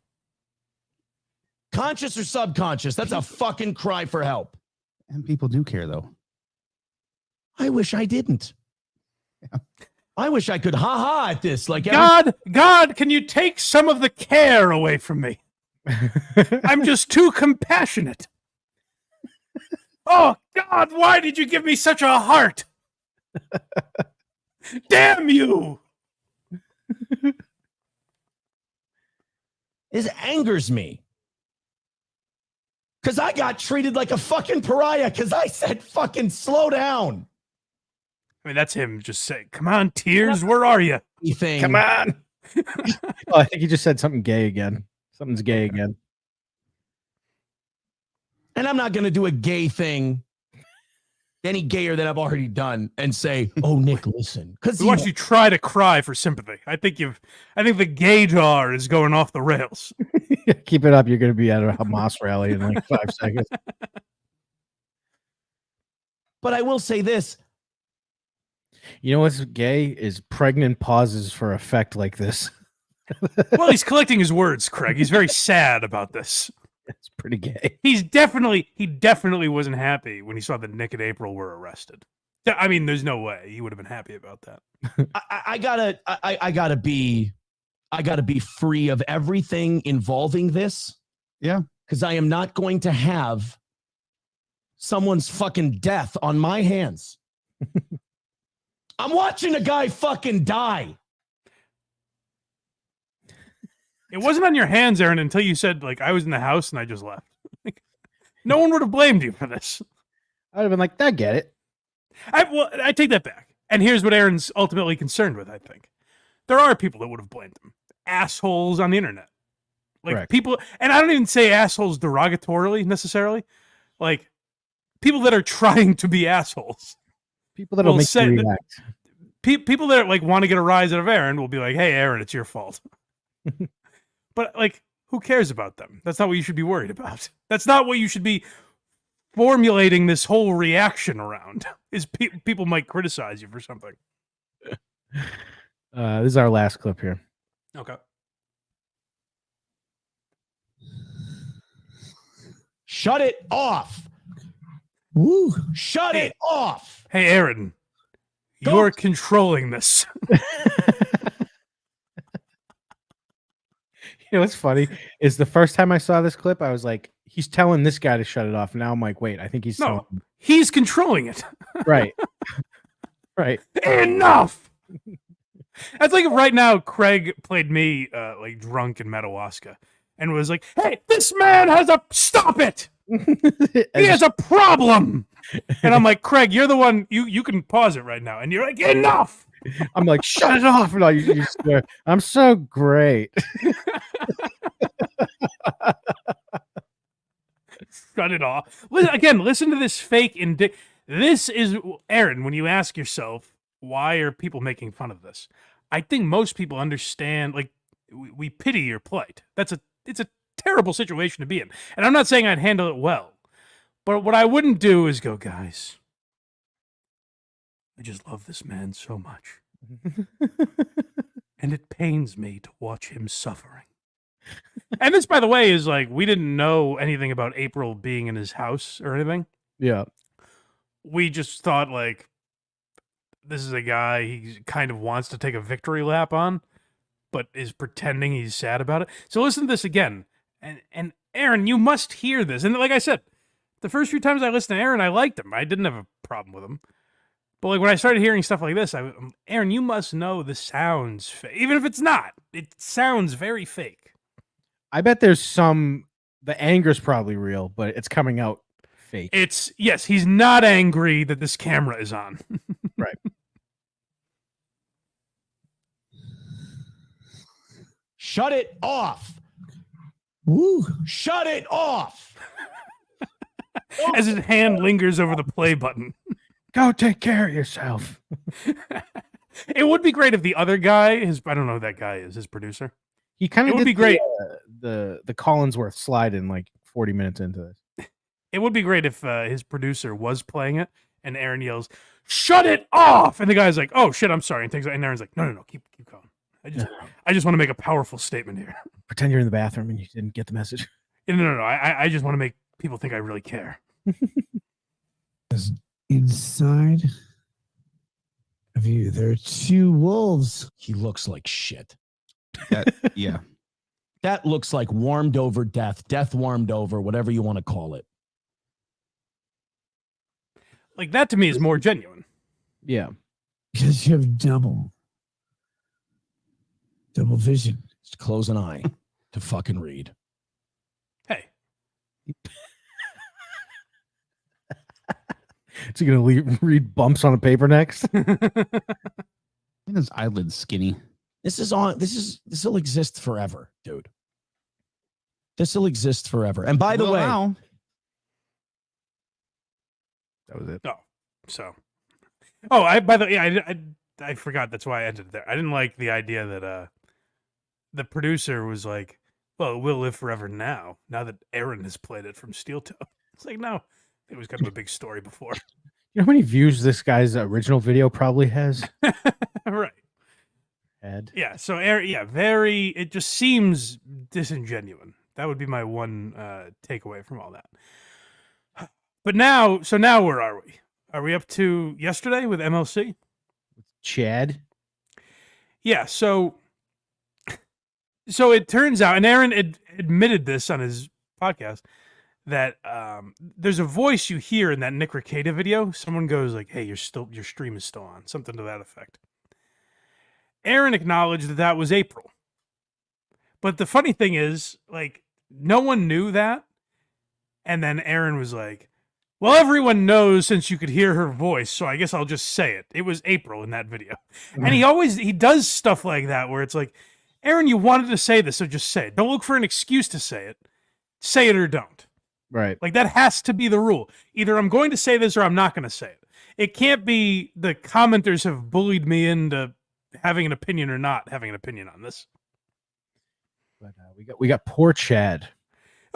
Conscious or subconscious, that's a fucking cry for help. And people do care, though. I wish I didn't. Yeah. I wish I could ha-ha at this. Like God, can you take some of the care away from me? I'm just too compassionate. Oh, God, why did you give me such a heart? Damn you! This angers me. Because I got treated like a fucking pariah because I said fucking slow down. I mean, that's him just saying, come on, Tears, where are you? Come on. Oh, I think he just said something gay again. Something's gay again. And I'm not going to do a gay thing any gayer than I've already done and say, oh, Nick, listen. Because we watched you try to cry for sympathy. I think the gay jar is going off the rails. Keep it up. You're going to be at a Hamas rally in like 5 seconds. But I will say this. You know what's gay is pregnant pauses for effect like this. Well, he's collecting his words, Craig. He's very sad about this. It's pretty gay. He definitely wasn't happy when he saw that Nick and April were arrested. I mean, there's no way he would have been happy about that. I gotta be free of everything involving this. Yeah. Because I am not going to have someone's fucking death on my hands. I'm watching a guy fucking die. It wasn't on your hands, Aaron, until you said, like, I was in the house and I just left. No one would have blamed you for this. I would have been like, I get it. I take that back. And here's what Aaron's ultimately concerned with, I think. There are people that would have blamed him. Assholes on the internet. Like, Correct. people, and I don't even say assholes derogatorily, necessarily. Like, people that are trying to be assholes. People that'll will make say you react. People that, like, want to get a rise out of Aaron will be like, hey, Aaron, it's your fault. But, like, who cares about them? That's not what you should be worried about. That's not what you should be formulating this whole reaction around, is people might criticize you for something. This is our last clip here. Okay. Shut it off. Woo. Shut it off. Hey, Aaron, you're controlling this. You know what's funny is the first time I saw this clip, I was like, he's telling this guy to shut it off. Now I'm like, wait, I think he's telling him. He's controlling it. Right. Right. Enough. That's like if right now Craig played me like drunk in Madawaska and was like, hey, this man has a stop it. He has a problem. And I'm like, Craig, you're the one, you can pause it right now. And you're like, enough. I'm like, shut it off. No, you swear. I'm so great. Shut it off. Listen to this fake this is Aaron, when you ask yourself, why are people making fun of this? I think most people understand, like, we pity your plight. It's a terrible situation to be in. And I'm not saying I'd handle it well. But what I wouldn't do is go, guys, I just love this man so much. And it pains me to watch him suffering. And this, by the way, is like, we didn't know anything about April being in his house or anything. Yeah. We just thought, like, this is a guy he kind of wants to take a victory lap on, but is pretending he's sad about it. So listen to this again. And Aaron, you must hear this. And like I said, the first few times I listened to Aaron, I liked him. I didn't have a problem with him. But like when I started hearing stuff like this, Aaron, you must know this sounds fake. Even if it's not, it sounds very fake. I bet there's the anger's probably real, but it's coming out fake. Yes, he's not angry that this camera is on. Right. Shut it off. Woo. Shut it off. As his hand lingers over the play button. Go take care of yourself. It would be great if the other guy, I don't know who that guy is, his producer. He kind of would be great. The Collinsworth slide in like 40 minutes into this. It would be great if his producer was playing it and Aaron yells, "Shut it off!" And the guy's like, "Oh shit, I'm sorry." And Aaron's like, "No, keep going. I just want to make a powerful statement here. Pretend you're in the bathroom and you didn't get the message." No. I just want to make people think I really care. Inside of you, there are 2 wolves. He looks like shit. Yeah. That looks like warmed over death warmed over, whatever you want to call it. Like, that to me is more genuine. Yeah. Because you have double vision. Just close an eye to fucking read. Hey. Is he going to read bumps on a paper next? His eyelids skinny. This will exist forever, dude. This will exist forever. And by the way, that was it. Oh, so. Oh, I forgot. That's why I ended there. I didn't like the idea that the producer was like, "Well, it will live forever now that Aaron has played it from Steel Toe." It's like, no, it was kind of a big story before. You know how many views this guy's original video probably has? Right. Ed. Yeah. So Aaron, very. It just seems disingenuous. That would be my one takeaway from all that. But now where are we? Are we up to yesterday with MLC? Chad? Yeah, so it turns out, and Aaron admitted this on his podcast, that there's a voice you hear in that Nick Rekieta video. Someone goes like, "Hey, your stream is still on," something to that effect. Aaron acknowledged that was April. But the funny thing is, like, no one knew that. And then Aaron was like, "Well, everyone knows since you could hear her voice, so I guess I'll just say it. It was April in that video." And he does stuff like that where it's like, "Aaron, you wanted to say this, so just say it. Don't look for an excuse to say it. Say it or don't." Right. Like, that has to be the rule. Either I'm going to say this or I'm not going to say it. It can't be the commenters have bullied me into having an opinion or not having an opinion on this. But we got poor Chad.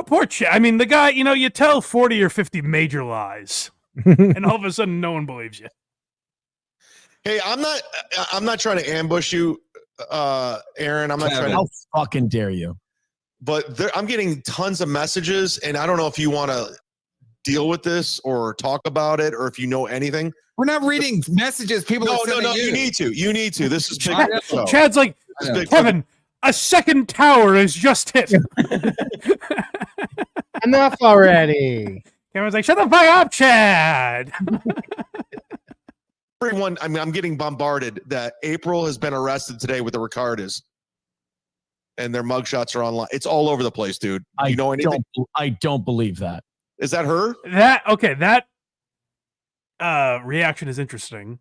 Poor Chad. I mean, the guy, you tell 40 or 50 major lies, and all of a sudden, no one believes you. Hey, I'm not trying to ambush you, Aaron. I'm not trying to. How fucking dare you? But I'm getting tons of messages, and I don't know if you want to deal with this or talk about it, or if you know anything. We're not reading messages. People No, are sending you need to. You need to. This is big. Chad's like, "Kevin, a second tower is just hit." Enough already. Kevin's like, "Shut the fuck up, Chad." Everyone, I mean, I'm getting bombarded that April has been arrested today with the Ricardas, and their mugshots are online. It's all over the place, dude. You know anything? I don't believe that. Is that her? That reaction is interesting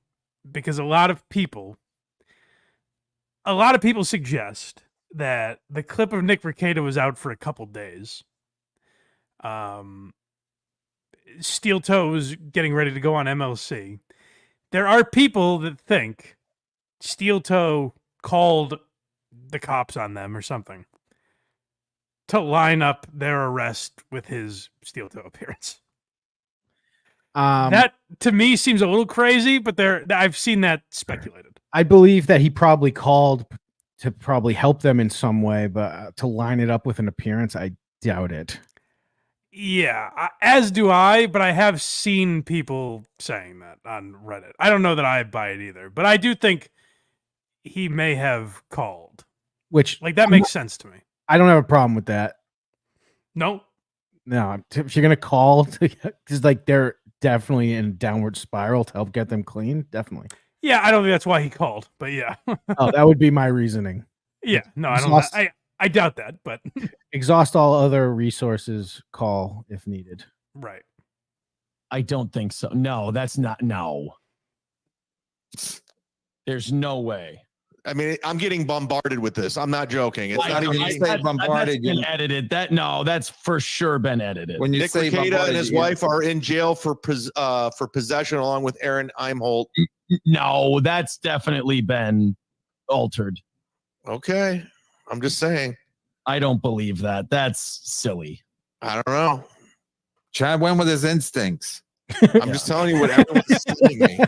because a lot of people suggest that the clip of Nick Rekieta was out for a couple days. Steel Toe was getting ready to go on MLC. There are people that think Steel Toe called the cops on them or something to line up their arrest with his Steel Toe appearance. That to me seems a little crazy, but I've seen that speculated. I believe that he probably called to probably help them in some way, but to line it up with an appearance, I doubt it. Yeah, as do I, but I have seen people saying that on Reddit. I don't know that I buy it either, but I do think he may have called. Which, like, that makes sense to me. I don't have a problem with that. No. If you're gonna call, because like they're definitely in a downward spiral to help get them clean, definitely. Yeah, I don't think that's why he called, but yeah. Oh, that would be my reasoning. Yeah, no, I don't. I doubt that, but exhaust all other resources. Call if needed. Right. I don't think so. No, that's not. No. There's no way. I mean, I'm getting bombarded with this. I'm not joking. It's not even bombarded. That's been edited. That's for sure been edited. When Nick Rekieta and his wife are in jail for possession, along with Aaron Imholte. No, that's definitely been altered. Okay, I'm just saying. I don't believe that. That's silly. I don't know. Chad went with his instincts. I'm just telling you what everyone's telling me.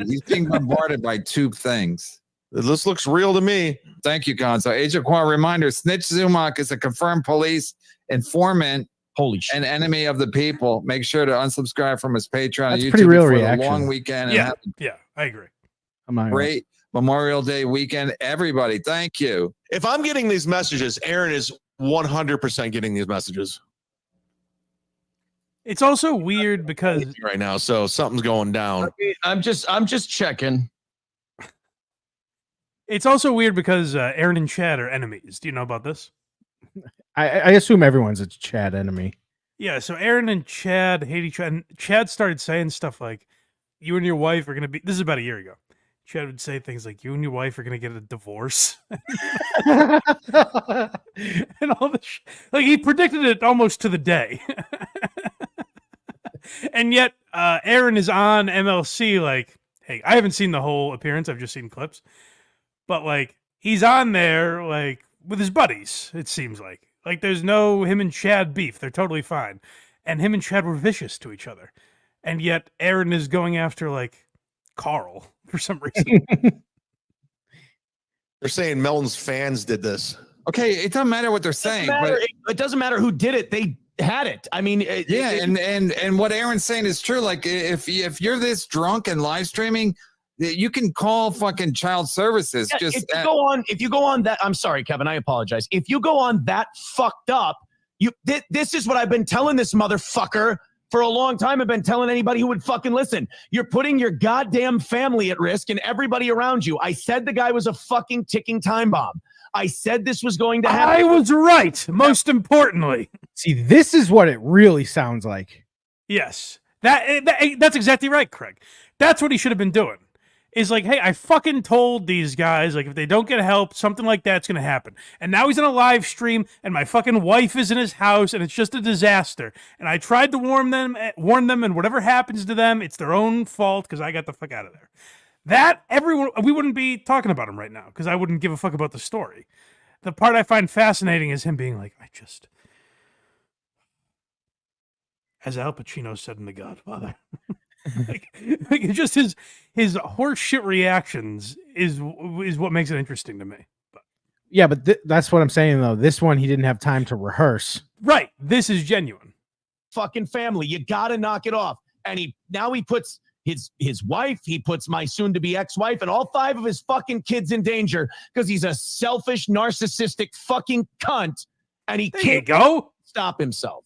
He's being bombarded by two things. This looks real to me. Thank you, Gonzo. Agent Quan reminder: Snitch Zumak is a confirmed police informant. Holy shit! An enemy of the people. Make sure to unsubscribe from his Patreon. That's and YouTube pretty real before reaction. the long weekend. Yeah, and yeah, I agree. Great Memorial Day weekend, everybody. Thank you. If I'm getting these messages, Aaron is 100% getting these messages. It's also weird because right now, so something's going down. I'm just checking. It's also weird because Aaron and Chad are enemies. Do you know about this? I assume everyone's a Chad enemy. Yeah, so Aaron and Chad hate each other. And Chad started saying stuff like, you and your wife are going to be, this is about a year ago. Chad would say things like, you and your wife are going to get a divorce. And all this. Like, he predicted it almost to the day. And yet, Aaron is on MLC like, hey, I haven't seen the whole appearance. I've just seen clips. But, like, he's on there, like, with his buddies, it seems like. Like, there's no him and Chad beef. They're totally fine. And him and Chad were vicious to each other. And yet, Aaron is going after, like, Carl for some reason. They're saying Melton's fans did this. Okay, it doesn't matter what they're saying, but it doesn't matter who did it. They had it. I mean, and what Aaron's saying is true. Like, if you're this drunk and live streaming, you can call fucking child services. Yeah, just if you go on that, I'm sorry, Kevin, I apologize. If you go on that fucked up, this is what I've been telling this motherfucker for a long time. I've been telling anybody who would fucking listen. You're putting your goddamn family at risk and everybody around you. I said the guy was a fucking ticking time bomb. I said this was going to happen. I was right, most importantly. See, this is what it really sounds like. Yes. That's exactly right, Craig. That's what he should have been doing. Is like, hey, I fucking told these guys, like, if they don't get help, something like that's going to happen. And now he's on a live stream, and my fucking wife is in his house, and it's just a disaster. And I tried to warn them, and whatever happens to them, it's their own fault, because I got the fuck out of there. We wouldn't be talking about him right now, because I wouldn't give a fuck about the story. The part I find fascinating is him being like, as Al Pacino said in The Godfather. like just his horse shit reactions is what makes it interesting to me. Yeah, but that's what I'm saying though. This one he didn't have time to rehearse. Right. This is genuine. Fucking family, you gotta knock it off. And he puts his wife, he puts my soon-to-be ex-wife, and all 5 of his fucking kids in danger because he's a selfish, narcissistic fucking cunt, and he can't stop himself.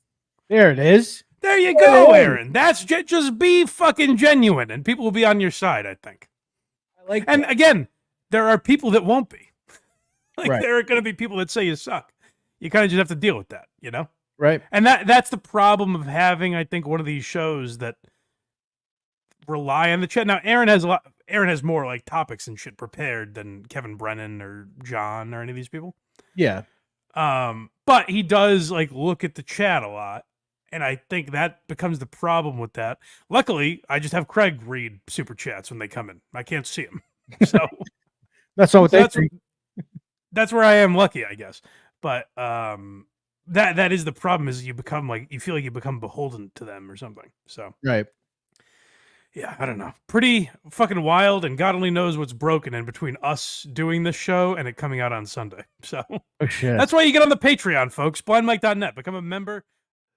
There it is. There you go, Aaron. That's just be fucking genuine, and people will be on your side, I think. And again, there are people that won't be. There are going to be people that say you suck. You kind of just have to deal with that, you know? Right. And that's the problem of having, I think, one of these shows that rely on the chat. Now, Aaron has more like topics and shit prepared than Kevin Brennan or John or any of these people. Yeah. But he does like look at the chat a lot. And I think that becomes the problem with that. Luckily, I just have Craig read super chats when they come in. I can't see them. So that's where I am lucky, I guess. But that is the problem, is you feel like you become beholden to them or something. So right. Yeah, I don't know. Pretty fucking wild, and God only knows what's broken in between us doing this show and it coming out on Sunday. So that's why you get on the Patreon, folks. BlindMike.net. Become a member.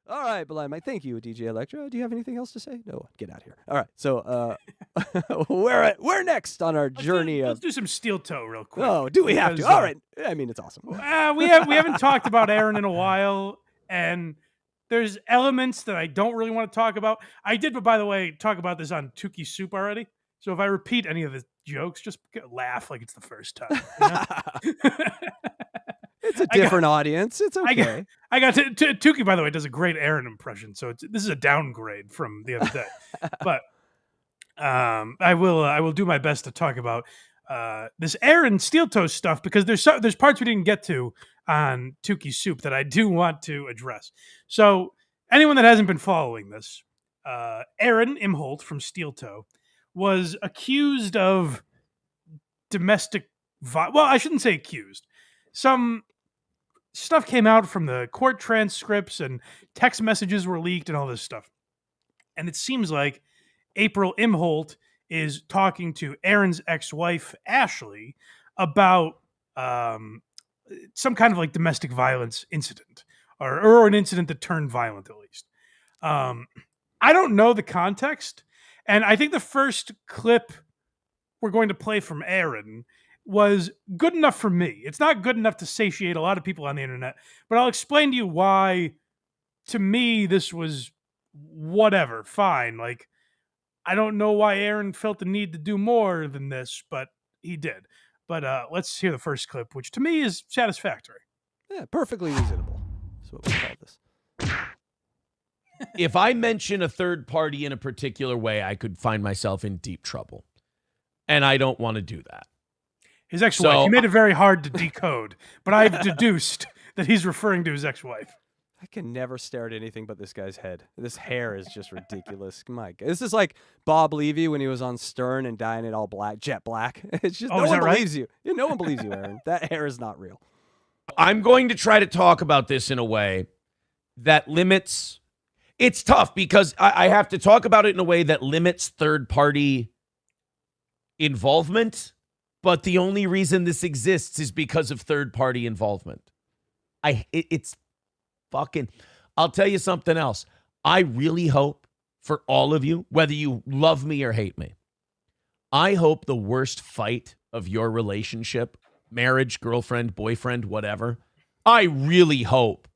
All right, Blind Mike. Thank you, DJ Electra. Do you have anything else to say? No, get out of here. All right, so we're next on our journey. Let's do some steel toe real quick. Oh, do we have to? All right. I mean, it's awesome. We haven't talked about Aaron in a while, and there's elements that I don't really want to talk about. I did, but by the way, talk about this on Tukey Soup already. So if I repeat any of the jokes, just laugh like it's the first time. You know? It's a different audience. It's okay. I got Tukey, by the way, does a great Aaron impression. So this is a downgrade from the other day. But I will do my best to talk about this Aaron Steel Toe stuff, because there's parts we didn't get to on Tukey Soup that I do want to address. So anyone that hasn't been following this, Aaron Imholte from Steel Toe was accused of domestic violence. Well, I shouldn't say accused. Some stuff came out from the court transcripts, and text messages were leaked and all this stuff. And it seems like April Imholte is talking to Aaron's ex-wife, Ashley, about some kind of like domestic violence incident, or an incident that turned violent, at least. I don't know the context. And I think the first clip we're going to play from Aaron was good enough for me. It's not good enough to satiate a lot of people on the internet, but I'll explain to you why, to me, this was whatever, fine. Like, I don't know why Aaron felt the need to do more than this, but he did. But let's hear the first clip, which to me is satisfactory. Yeah, perfectly reasonable. That's what we call this. if I mention a third party in a particular way, I could find myself in deep trouble. And I don't want to do that. His ex-wife. He made it very hard to decode, but I've deduced that he's referring to his ex-wife. I can never stare at anything but this guy's head. This hair is just ridiculous. My God. This is like Bob Levy when he was on Stern and dyeing it all black, jet black. It's just no one believes you. Yeah, no one believes you, Aaron. That hair is not real. I'm going to try to talk about this in a way that limits. It's tough because I have to talk about it in a way that limits third-party involvement, but the only reason this exists is because of third-party involvement. It's fucking, I'll tell you something else. I really hope for all of you, whether you love me or hate me, I hope the worst fight of your relationship, marriage, girlfriend, boyfriend, whatever, I really hope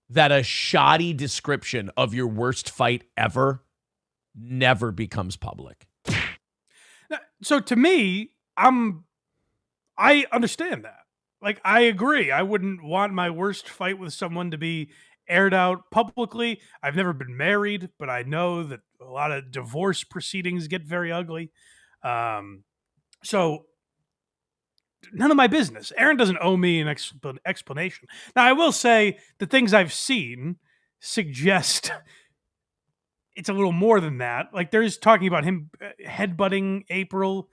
that a shoddy description of your worst fight ever never becomes public. So to me, I understand that. Like, I agree. I wouldn't want my worst fight with someone to be aired out publicly. I've never been married, but I know that a lot of divorce proceedings get very ugly. So none of my business. Aaron doesn't owe me an explanation. Now, I will say the things I've seen suggest it's a little more than that. Like, there's talking about him headbutting April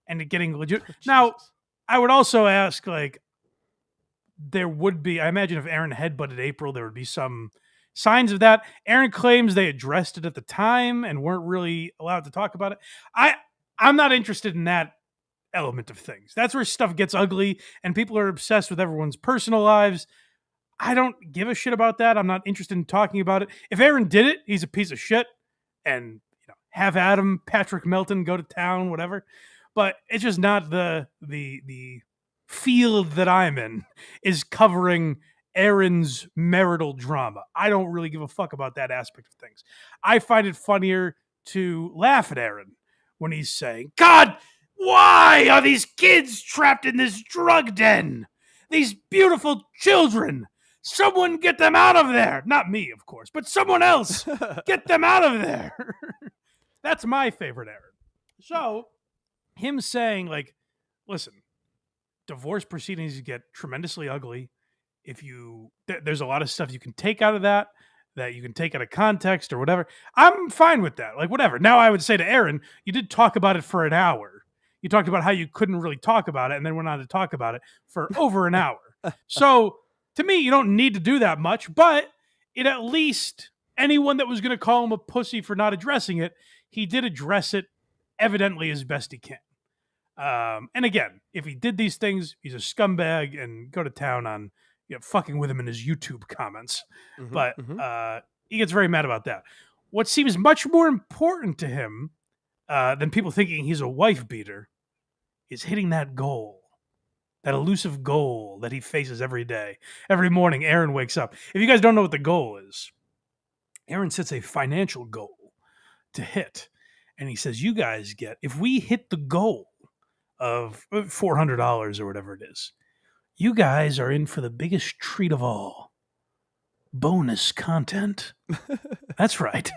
and it getting legit. Now, I would also ask, like, there would be, I imagine if Aaron headbutted April, there would be some signs of that. Aaron claims they addressed it at the time and weren't really allowed to talk about it. I'm not interested in that element of things. That's where stuff gets ugly and people are obsessed with everyone's personal lives. I don't give a shit about that. I'm not interested in talking about it. If Aaron did it, he's a piece of shit, and have Adam, Patrick Melton go to town, whatever. But it's just not the field that I'm in is covering Aaron's marital drama. I don't really give a fuck about that aspect of things. I find it funnier to laugh at Aaron when he's saying, God, why are these kids trapped in this drug den? These beautiful children. Someone get them out of there. Not me, of course, but someone else. Get them out of there. That's my favorite Aaron. So him saying, like, listen, divorce proceedings get tremendously ugly. If there's a lot of stuff you can take out of that you can take out of context or whatever. I'm fine with that. Like, whatever. Now I would say to Aaron, you did talk about it for an hour. You talked about how you couldn't really talk about it and then went on to talk about it for over an hour. So to me, you don't need to do that much, but it at least anyone that was going to call him a pussy for not addressing it, he did address it evidently as best he can. And again, if he did these things, he's a scumbag and go to town on fucking with him in his YouTube comments. But he gets very mad about that. What seems much more important to him than people thinking he's a wife beater is hitting that goal. That elusive goal that he faces every day. Every morning, Aaron wakes up. If you guys don't know what the goal is, Aaron sets a financial goal to hit. And he says, you guys if we hit the goal of $400 or whatever it is, you guys are in for the biggest treat of all. Bonus content. That's right.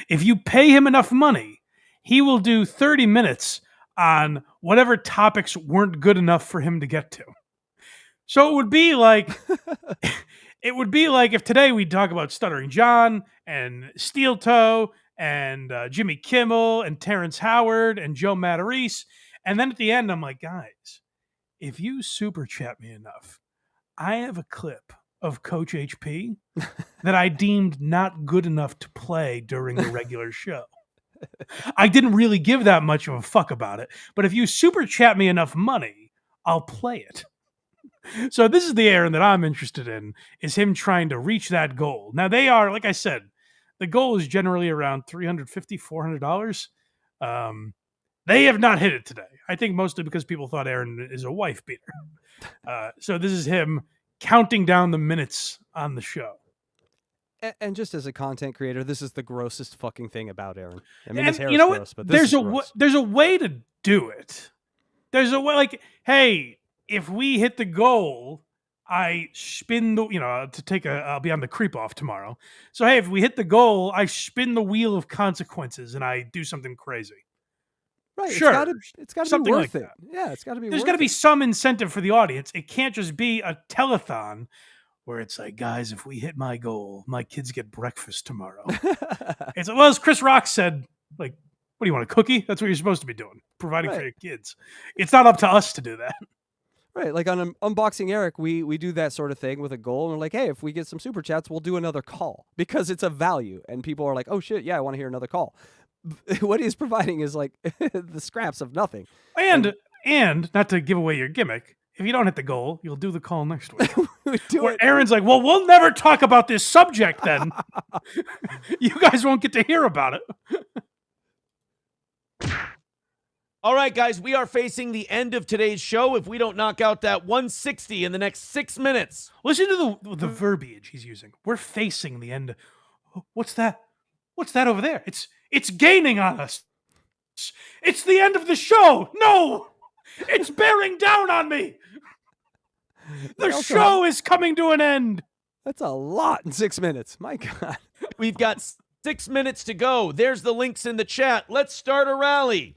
If you pay him enough money, he will do 30 minutes on whatever topics weren't good enough for him to get to. So it would be like if today we talk about Stuttering John and Steel Toe and Jimmy Kimmel and Terrence Howard and Joe Matarese, and then at the end I'm like, guys, if you super chat me enough, I have a clip of Coach HP that I deemed not good enough to play during the regular show. I didn't really give that much of a fuck about it, but if you super chat me enough money, I'll play it. So this is the Aaron that I'm interested in, is him trying to reach that goal. Now they are, like I said, the goal is generally around $350, $400. They have not hit it today. I think mostly because people thought Aaron is a wife beater. So this is him counting down the minutes on the show. And just as a content creator, this is the grossest fucking thing about Aaron. I mean, and his hair you is know gross, what? but this is gross. There's a way to do it. There's a way, like, hey, if we hit the goal, I spin I'll be on the creep off tomorrow. So, hey, if we hit the goal, I spin the wheel of consequences and I do something crazy. Right. Sure. It's got to be Something worth like it. that. Yeah, it's got to be There's worth got to be it. some incentive for the audience. It can't just be a telethon where it's like, guys, if we hit my goal, my kids get breakfast tomorrow. It's well, as Chris Rock said, like, what do you want, a cookie? That's what you're supposed to be doing, providing for your kids. It's not up to us to do that. Right, like on Unboxing Eric, we do that sort of thing with a goal, and we're like, hey, if we get some super chats, we'll do another call because it's a value, and people are like, oh shit, yeah, I want to hear another call. What he's providing is like the scraps of nothing. And not to give away your gimmick, if you don't hit the goal, you'll do the call next week. Where Aaron's like, well, we'll never talk about this subject then. You guys won't get to hear about it. All right, guys, we are facing the end of today's show if we don't knock out that 160 in the next 6 minutes. Listen to the verbiage he's using. We're facing the end. What's that? What's that over there? It's gaining on us. It's the end of the show. No, it's bearing down on me. The show is coming to an end. That's a lot in 6 minutes. My God. We've got 6 minutes to go. There's the links in the chat. Let's start a rally.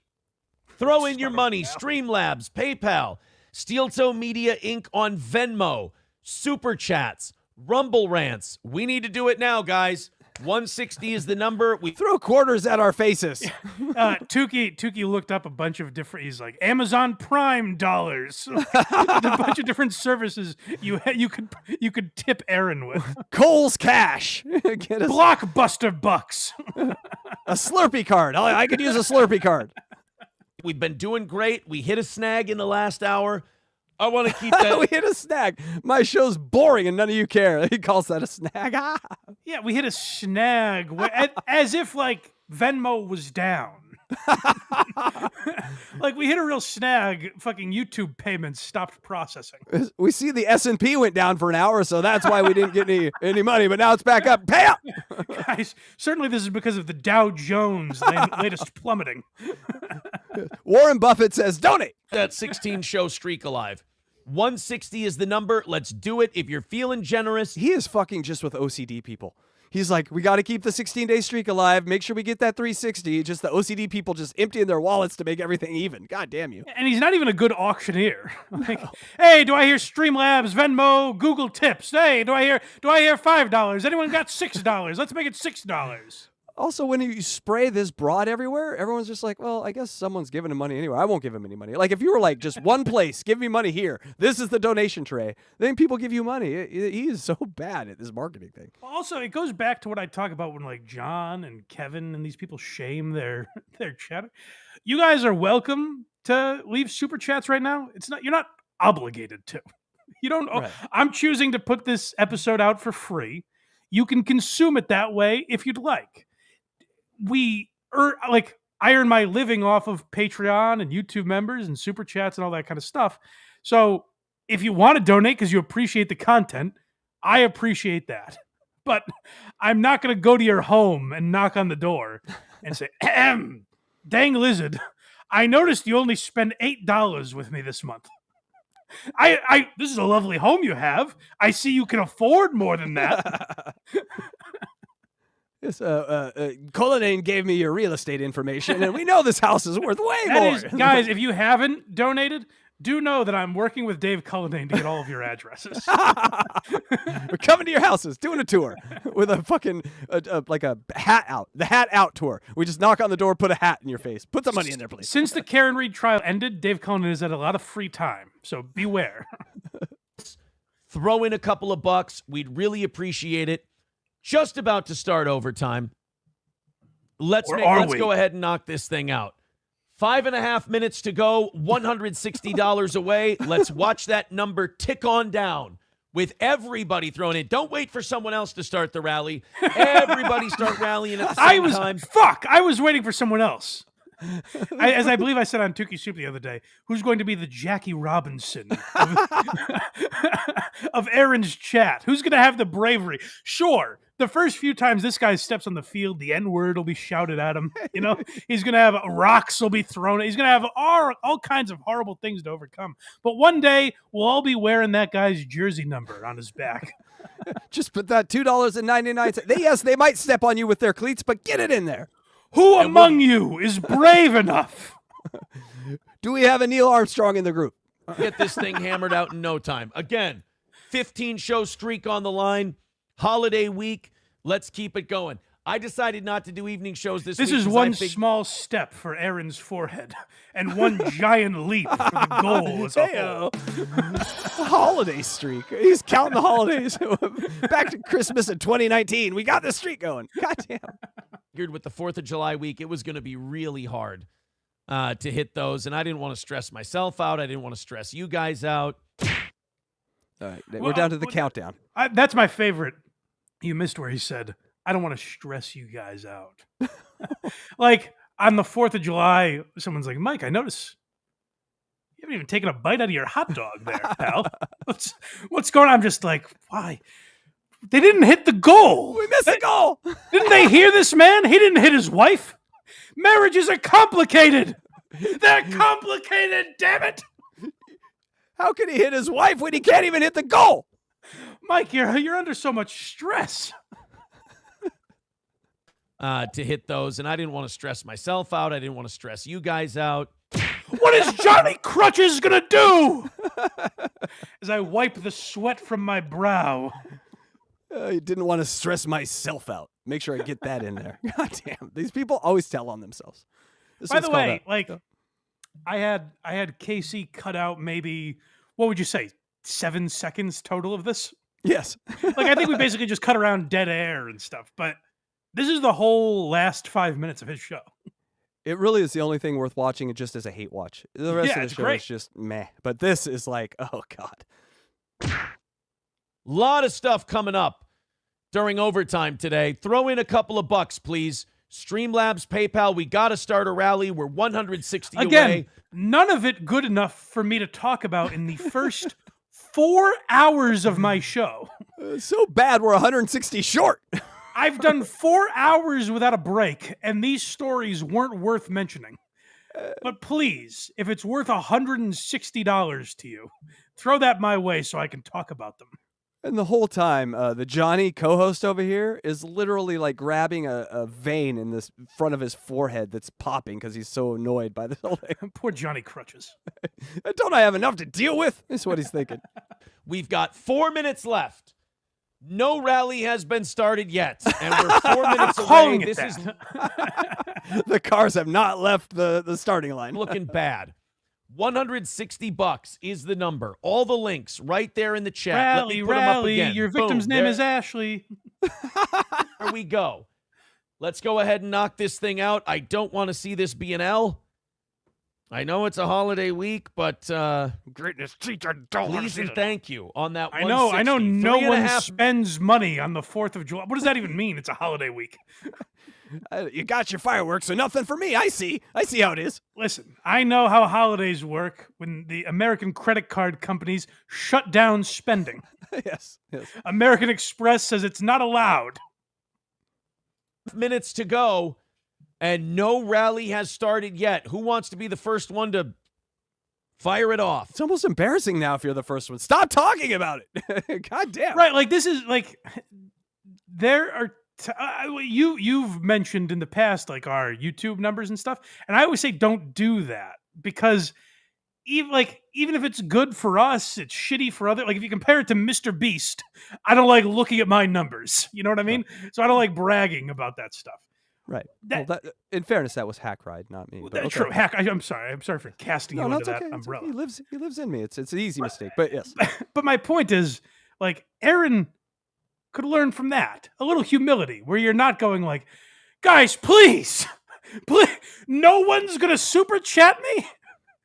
Throw in your money. Streamlabs, PayPal, Steel Toe Media Inc. on Venmo, Super Chats, Rumble Rants. We need to do it now, guys. 160 is the number. We throw quarters at our faces. Tukey looked up a bunch of different. He's like Amazon Prime dollars, a bunch of different services you could tip Aaron with. Kohl's Cash, get us Blockbuster bucks, a Slurpee card. I could use a Slurpee card. We've been doing great. We hit a snag in the last hour. I want to keep that. We hit a snag. My show's boring and none of you care. He calls that a snag. Yeah, we hit a snag as if like Venmo was down. Like we hit a real snag. Fucking YouTube payments stopped processing. We see the S&P went down for an hour, so that's why we didn't get any money. But now it's back up. Pay up, guys. Certainly, this is because of the Dow Jones latest plummeting. Warren Buffett says, "Donate." That 16 show streak alive. 160 is the number. Let's do it. If you're feeling generous, he is fucking just with OCD people. He's like, we got to keep the 16-day streak alive. Make sure we get that 360. Just the OCD people just emptying their wallets to make everything even. God damn you. And he's not even a good auctioneer. Like, hey, do I hear Streamlabs, Venmo, Google Tips? Hey, do I hear $5? Anyone got $6? Let's make it $6. Also, when you spray this broad everywhere, everyone's just like, well, I guess someone's giving him money anyway. I won't give him any money. Like, if you were like, just one place, give me money here. This is the donation tray. Then people give you money. He is so bad at this marketing thing. Also, it goes back to what I talk about when, like, John and Kevin and these people shame their chat. You guys are welcome to leave super chats right now. You're not obligated to. You don't. Right. I'm choosing to put this episode out for free. You can consume it that way if you'd like. I earn my living off of Patreon and YouTube members and super chats and all that kind of stuff. So if you want to donate because you appreciate the content, I appreciate that. But I'm not going to go to your home and knock on the door and say, dang lizard, I noticed you only spend $8 with me this month. This is a lovely home you have. I see you can afford more than that. Yes, Cullinane gave me your real estate information, and we know this house is worth way more. Guys, if you haven't donated, do know that I'm working with Dave Cullinane to get all of your addresses. We're coming to your houses, doing a tour with a fucking like a hat out, the hat out tour. We just knock on the door, put a hat in your face, put some money in there, please. Since the Karen Reed trial ended, Dave Cullinane has had a lot of free time, so beware. Throw in a couple of bucks. We'd really appreciate it. Just about to start overtime. Let's go ahead and knock this thing out. 5.5 minutes to go, $160 away. Let's watch that number tick on down with everybody throwing in. Don't wait for someone else to start the rally. Everybody start rallying at the same time. I was waiting for someone else. As I believe I said on Tukey Soup the other day, who's going to be the Jackie Robinson of Aaron's chat? Who's going to have the bravery? Sure, the first few times this guy steps on the field, the N-word will be shouted at him. You know, he's going to have rocks will be thrown. He's going to have all kinds of horrible things to overcome. But one day we'll all be wearing that guy's jersey number on his back. Just put that $2.99. Yes, they might step on you with their cleats, but get it in there. Who among you is brave enough? Do we have a Neil Armstrong in the group? Get this thing hammered out in no time. Again, 15-show streak on the line. Holiday week. Let's keep it going. I decided not to do evening shows this week. This is one small step for Aaron's forehead and one giant leap for the goal as a whole. Holiday streak. He's counting the holidays. Back to Christmas in 2019. We got the streak going. Goddamn. With the 4th of July week, it was going to be really hard to hit those, and I didn't want to stress myself out. I didn't want to stress you guys out. All right, we're down to the countdown. That's my favorite. You missed where he said, I don't want to stress you guys out. Like, on the 4th of July, someone's like, Mike, I notice you haven't even taken a bite out of your hot dog there, pal. What's going on? I'm just like, why? They didn't hit the goal. We missed the goal. Didn't they hear this man? He didn't hit his wife. Marriages are complicated. They're complicated, damn it. How can he hit his wife when he can't even hit the goal? Mike, you're under so much stress. To hit those, and I didn't want to stress myself out. I didn't want to stress you guys out. What is Johnny Crutches gonna do? As I wipe the sweat from my brow. I didn't want to stress myself out. Make sure I get that in there. God damn, these people always tell on themselves. By the way, I had Casey cut out maybe, what would you say, 7 seconds total of this? Yes. Like, I think we basically just cut around dead air and stuff, but this is the whole last 5 minutes of his show. It really is the only thing worth watching just as a hate watch. The rest of the show is just meh. But this is like, oh, God. Lot of stuff coming up during overtime today. Throw in a couple of bucks, please. Streamlabs, PayPal, we got to start a rally. We're 160 Again, away. None of it good enough for me to talk about in the first 4 hours of my show. So bad we're 160 short. I've done 4 hours without a break, and these stories weren't worth mentioning. But please, if it's worth $160 to you, throw that my way so I can talk about them. And the whole time, the Johnny co-host over here is literally like grabbing a vein in this front of his forehead that's popping because he's so annoyed by this whole thing. Poor Johnny Crutches. Don't I have enough to deal with? Is what he's thinking. We've got 4 minutes left. No rally has been started yet, and we're 4 minutes away. This is the cars have not left the starting line. Looking bad. $160 is the number. All the links right there in the chat. Let me put them up again. Your victim's name is Ashley. There we go. Let's go ahead and knock this thing out. I don't want to see this be an L. I know it's a holiday week, but greatness teacher, don't please and thank you on that. I know no one spends money on the 4th of July. What does that even mean? It's a holiday week. You got your fireworks, so nothing for me. I see how it is. Listen, I know how holidays work when the American credit card companies shut down spending. Yes. American Express says it's not allowed. Minutes to go, and no rally has started yet. Who wants to be the first one to fire it off? It's almost embarrassing now if you're the first one. Stop talking about it. God damn. Right, like this is like there are you've mentioned in the past like our YouTube numbers and stuff, and I always say don't do that because even if it's good for us, it's shitty for other. Like if you compare it to Mr. Beast, I don't like looking at my numbers. You know what I mean? So I don't like bragging about that stuff. Right. In fairness, that was HACKRIDE, not me. But True. I'm sorry. I'm sorry for casting you under that umbrella. He lives in me. It's an easy mistake, but yes. But my point is, like, Aaron could learn from that. A little humility, where you're not going like, guys, please, no one's gonna super chat me.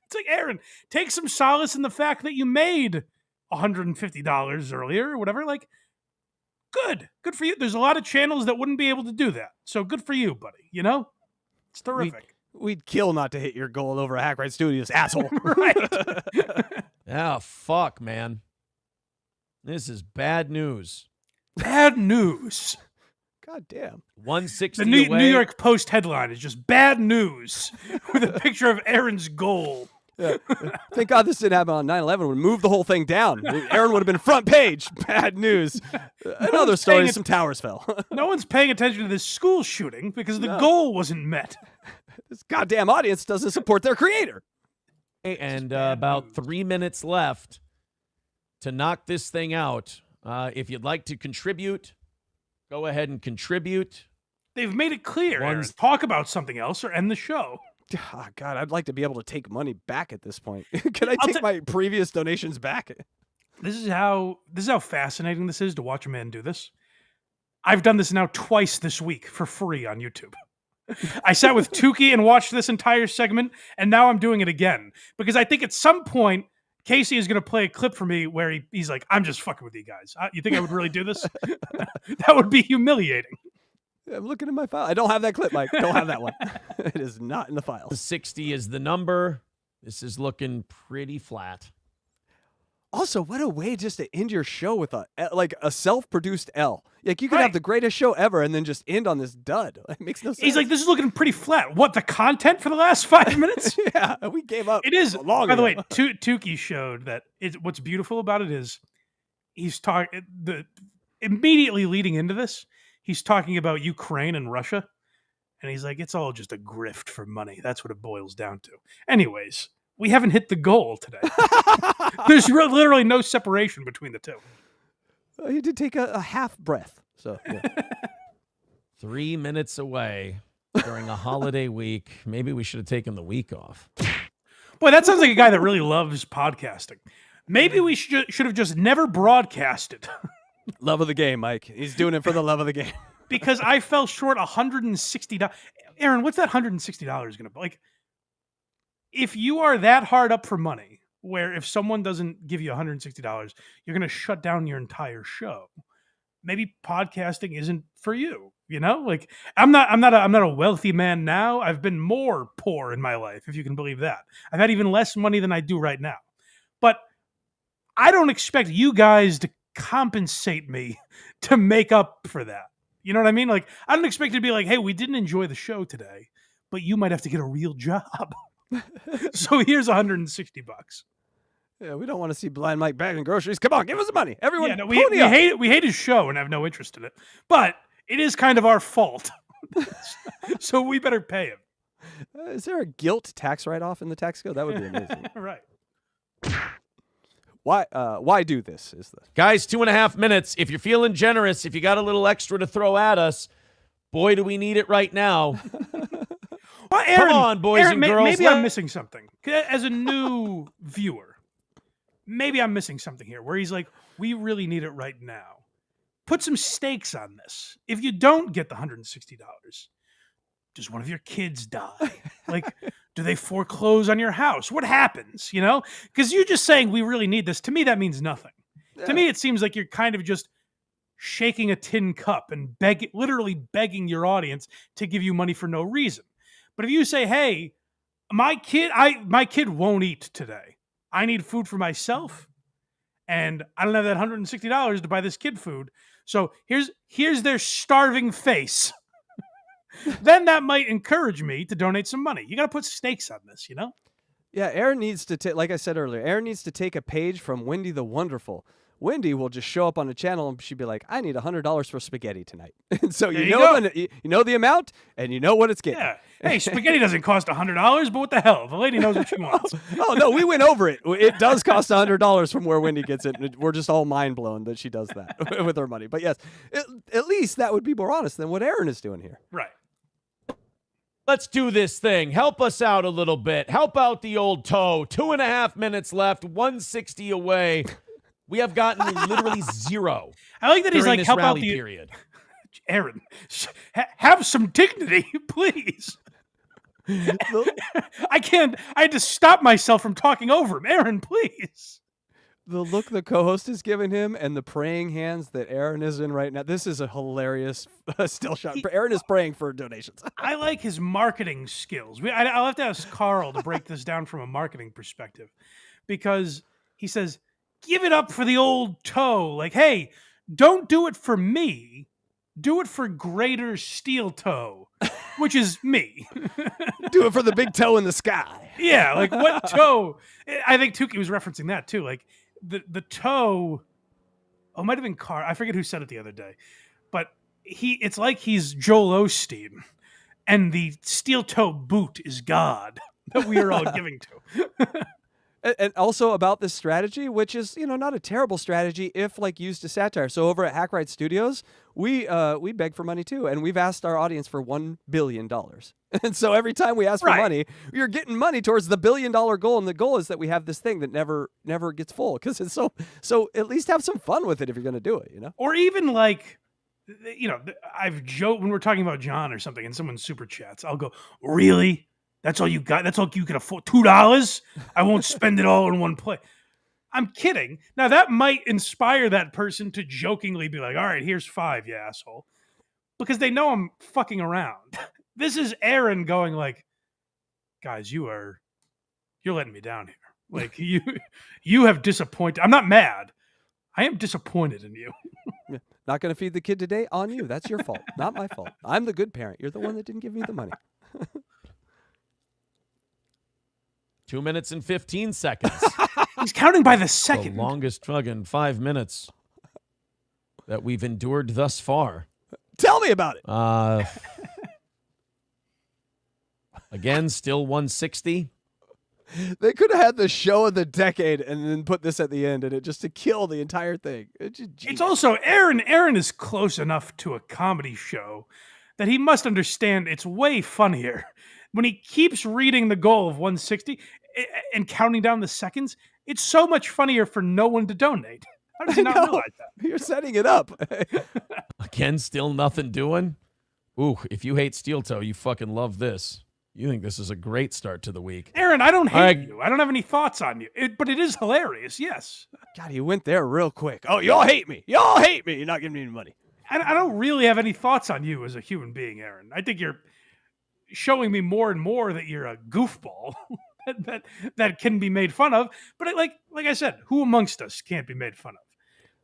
It's like, Aaron, take some solace in the fact that you made $150 earlier or whatever. Like, good for you. There's a lot of channels that wouldn't be able to do that. So good for you, buddy. You know, it's terrific. We'd kill not to hit your goal over at HACKRIDE Studios, asshole. Right. Oh, fuck, man. This is bad news. Bad news. God damn. 160 The away. New York Post headline is just bad news with a picture of Aaron's goal. Yeah. Thank God this didn't happen on 9/11. Would move the whole thing down. Aaron would have been front page. Bad news. Another story, some towers fell. No one's paying attention to this school shooting because the goal wasn't met. This goddamn audience doesn't support their creator. And about 3 minutes left to knock this thing out. If you'd like to contribute, go ahead and contribute. They've made it clear. Aaron, talk about something else or end the show. Oh, God, I'd like to be able to take money back at this point. Can I take my previous donations back? This is how fascinating this is to watch a man do this. I've done this now twice this week for free on YouTube. I sat with Tukey and watched this entire segment, and now I'm doing it again because I think at some point Casey is going to play a clip for me where he's like, "I'm just fucking with you guys. You think I would really do this? That would be humiliating." I'm looking at my file. I don't have that clip, Mike. Don't have that one. It is not in the files. 60 is the number. This is looking pretty flat. Also, what a way just to end your show with a self-produced L. Like you could have the greatest show ever and then just end on this dud. It makes no sense. He's like, this is looking pretty flat. What, the content for the last 5 minutes? Yeah, we gave up. It is. Long by the ago. way, Tukey showed that what's beautiful about it is he's talking immediately leading into this. He's talking about Ukraine and Russia, and he's like, it's all just a grift for money. That's what it boils down to. Anyways, we haven't hit the goal today. There's literally no separation between the two. He did take a half breath. So yeah. 3 minutes away during a holiday week. Maybe we should have taken the week off. Boy, that sounds like a guy that really loves podcasting. Maybe we should have just never broadcasted. Love of the game, Mike. He's doing it for the love of the game. Because I fell short $160. Aaron, what's that $160 going to be? Like, if you are that hard up for money, where if someone doesn't give you $160, you're going to shut down your entire show. Maybe podcasting isn't for you. You know, like I'm not a wealthy man now. I've been more poor in my life, if you can believe that. I've had even less money than I do right now. But I don't expect you guys to compensate me to make up for that. You know what I mean? Like, I don't expect it to be like, hey, we didn't enjoy the show today, but you might have to get a real job. So here's $160. Yeah, we don't want to see Blind Mike bagging groceries. Come on, give us the money. Everyone, yeah, no, we hate it. We hate his show and have no interest in it. But it is kind of our fault. So we better pay him. Is there a guilt tax write-off in the tax code? That would be amazing. Right. Why do this? Is the guys, 2.5 minutes. If you're feeling generous, if you got a little extra to throw at us, boy, do we need it right now. Well, Aaron, come on, boys and girls. Maybe I'm missing something. As a new viewer, maybe I'm missing something here where he's like, we really need it right now. Put some stakes on this. If you don't get the $160, does one of your kids die? Like, do they foreclose on your house? What happens, you know? Because you just saying we really need this, to me, that means nothing. Yeah. To me, it seems like you're kind of just shaking a tin cup and literally begging your audience to give you money for no reason. But if you say, hey, my kid won't eat today. I need food for myself, and I don't have that $160 to buy this kid food. So here's their starving face. Then that might encourage me to donate some money. You got to put stakes on this, you know? Yeah, Aaron needs to take, like I said earlier, Aaron needs to take a page from Wendy the Wonderful. Wendy will just show up on a channel and she'd be like, I need $100 for spaghetti tonight. And so you know the amount and you know what it's getting. Yeah. Hey, spaghetti doesn't cost $100, but what the hell? The lady knows what she wants. Oh, no, we went over it. It does cost $100 from where Wendy gets it. We're just all mind blown that she does that with her money. But yes, at least that would be more honest than what Aaron is doing here. Right. Let's do this thing. Help us out a little bit. Help out the old toe. 2.5 minutes left, 160 away. We have gotten literally zero. I like that he's like, help out the period. Aaron, have some dignity, please. I had to stop myself from talking over him. Aaron, please. The look the co-host is giving him and the praying hands that Aaron is in right now. This is a hilarious still shot. Aaron is praying for donations. I like his marketing skills. I'll have to ask Carl to break this down from a marketing perspective, because he says, give it up for the old toe. Like, hey, don't do it for me. do it for greater steel toe, which is me. Do it for the big toe in the sky. Yeah, like what toe? I think Tukey was referencing that too. Like the toe. Oh, it might have been Carr. I forget who said it the other day, but it's like he's Joel Osteen, and the steel toe boot is God that we are all giving to. And also about this strategy, which is, not a terrible strategy if like used to satire. So over at HACKRIDE Studios, we beg for money too, and we've asked our audience for $1 billion. And so every time we ask for money, you're getting money towards the $1 billion goal, and the goal is that we have this thing that never gets full because it's so. At least have some fun with it if you're going to do it, Or even like, I've joked when we're talking about John or something, and someone super chats, I'll go, "Really? That's all you got? That's all you can afford? $2? I won't spend it all in one play." I'm kidding. Now that might inspire that person to jokingly be like, "All right, here's $5, you asshole," because they know I'm fucking around. This is Aaron going like, "Guys, you're letting me down here. Like you have disappointed. I'm not mad. I am disappointed in you." Not going to feed the kid today? On you. That's your fault. Not my fault. I'm the good parent. You're the one that didn't give me the money. 2 minutes and 15 seconds. He's counting by the second. The longest fucking 5 minutes that we've endured thus far. Tell me about it. Again, still 160. They could have had the show of the decade and then put this at the end and it just to kill the entire thing. It's also Aaron. Aaron is close enough to a comedy show that he must understand it's way funnier when he keeps reading the goal of 160 and counting down the seconds. It's so much funnier for no one to donate. How does he not realize that? You're setting it up. Again, still nothing doing. Ooh, if you hate Steel Toe, you fucking love this. You think this is a great start to the week. Aaron, I don't hate you. I don't have any thoughts on you. But it is hilarious, yes. God, you went there real quick. Oh, y'all hate me. Y'all hate me. You're not giving me any money. I don't really have any thoughts on you as a human being, Aaron. I think you're showing me more and more that you're a goofball that can be made fun of. But like I said, who amongst us can't be made fun of?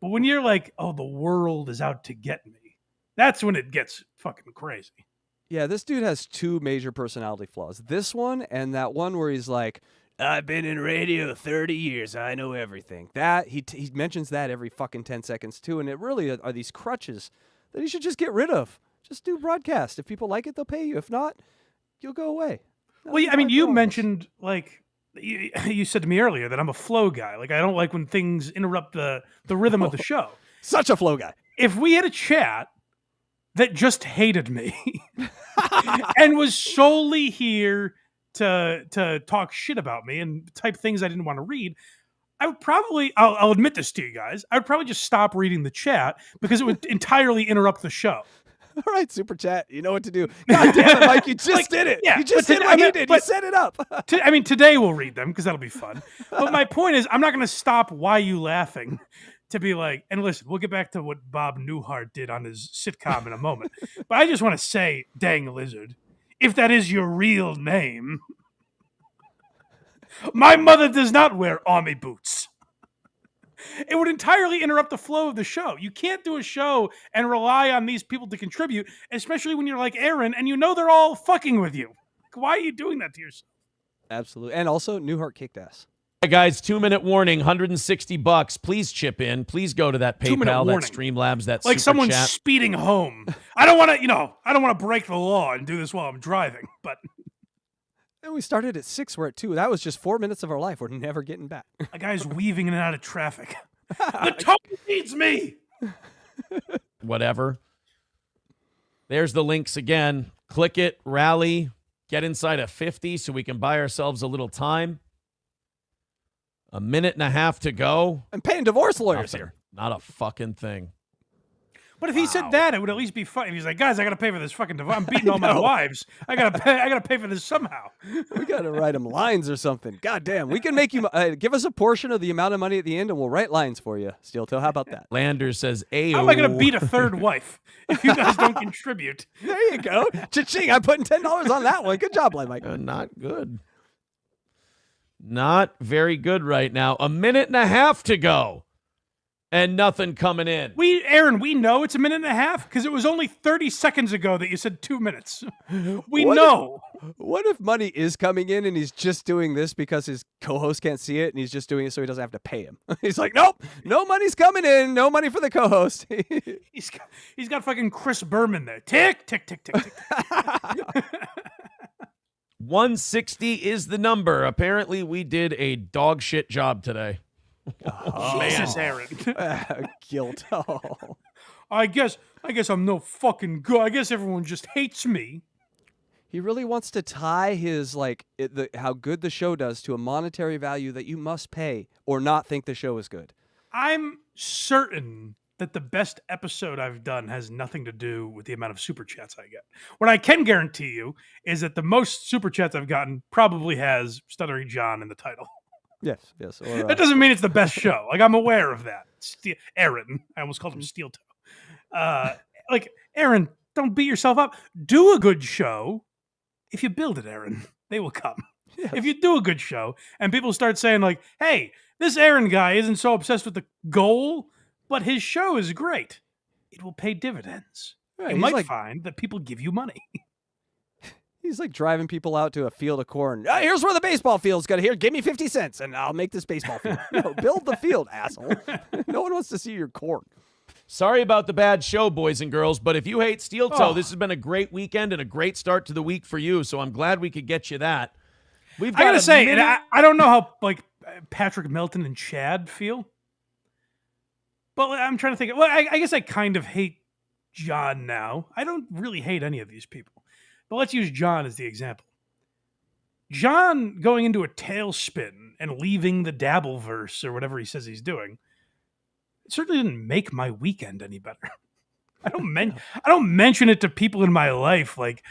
But when you're like, oh, the world is out to get me, that's when it gets fucking crazy. Yeah, this dude has two major personality flaws. This one and that one where he's like, I've been in radio 30 years. I know everything. That he mentions that every fucking 10 seconds too. And it really are these crutches that he should just get rid of. Just do broadcast. If people like it, they'll pay you. If not, you'll go away. Well, I mean, you mentioned like you said to me earlier that I'm a flow guy. Like I don't like when things interrupt the rhythm of the show. Such a flow guy. If we had a chat that just hated me and was solely here to talk shit about me and type things I didn't want to read, I would probably, I'll admit this to you guys, I would probably just stop reading the chat because it would entirely interrupt the show. All right, Super Chat, you know what to do. God damn it, Mike, you just did it. Yeah, you just did what you did. You set it up. I mean, today we'll read them because that'll be fun. But my point is, I'm not going to stop Why You Laughing to be like, and listen, we'll get back to what Bob Newhart did on his sitcom in a moment. But I just want to say, dang lizard, if that is your real name, my mother does not wear army boots. It would entirely interrupt the flow of the show. You can't do a show and rely on these people to contribute, especially when you're like Aaron and you know they're all fucking with you. Why are you doing that to yourself? Absolutely. And also, Newhart kicked ass. Hey guys, 2-minute warning, $160. Please chip in. Please go to that PayPal, that Streamlabs, that like Super someone's Chat. speeding home. I don't want to break the law and do this while I'm driving, but and we started at 6, we're at 2. That was just 4 minutes of our life. We're never getting back. A guy's weaving in and out of traffic. The tone needs me. Whatever. There's the links again. Click it, rally, get inside of 50 so we can buy ourselves a little time. 1.5 minutes to go. I'm paying divorce lawyers Nothing. here. Not a fucking thing. But if he said that, it would at least be fun. If he's like, guys, I got to pay for this fucking divorce. I'm beating all my wives. I got to pay for this somehow. We got to write him lines or something. God damn. We can make you give us a portion of the amount of money at the end and we'll write lines for you. Steel Toe, how about that? Landers says, "Ayo." How am I going to beat a third wife if you guys don't contribute? There you go. Cha-ching. I'm putting $10 on that one. Good job, Light Mike. Not good. Not very good right now. 1.5 minutes to go. and nothing coming in. Aaron, we know it's a minute and a half because it was only 30 seconds ago that you said 2 minutes. We know. What if money is coming in and he's just doing this because his co-host can't see it and he's just doing it so he doesn't have to pay him? He's like, nope, no money's coming in, no money for the co-host. He's got fucking Chris Berman there. Tick, tick, tick, tick, tick. 160 is the number. Apparently, we did a dog shit job today. Oh, Jesus, Aaron. Guilt. Oh. I guess I'm no fucking good. I guess everyone just hates me. He really wants to tie his how good the show does to a monetary value that you must pay or not think the show is good. I'm certain that the best episode I've done has nothing to do with the amount of super chats I get. What I can guarantee you is that the most super chats I've gotten probably has Stuttering John in the title. Yes. Or, that doesn't mean it's the best show. Like, I'm aware of that. Aaron. I almost called him Steel Toe. Aaron, don't beat yourself up. Do a good show. If you build it, Aaron, they will come. Yes. If you do a good show and people start saying, like, hey, this Aaron guy isn't so obsessed with the goal, but his show is great, it will pay dividends. Right, you might find that people give you money. He's like driving people out to a field of corn. Here's where the baseball field's going to here. Give me 50 cents and I'll make this baseball field. No, build the field, asshole. No one wants to see your corn. Sorry about the bad show, boys and girls, but if you hate Steel Toe, this has been a great weekend and a great start to the week for you, so I'm glad we could get you that. I gotta say, and I don't know how Patrick Melton and Chad feel, but I'm trying to think. Well, I guess I kind of hate John now. I don't really hate any of these people. But let's use John as the example. John going into a tailspin and leaving the Dabbleverse or whatever he says he's doing, it certainly didn't make my weekend any better. I don't mention it to people in my life like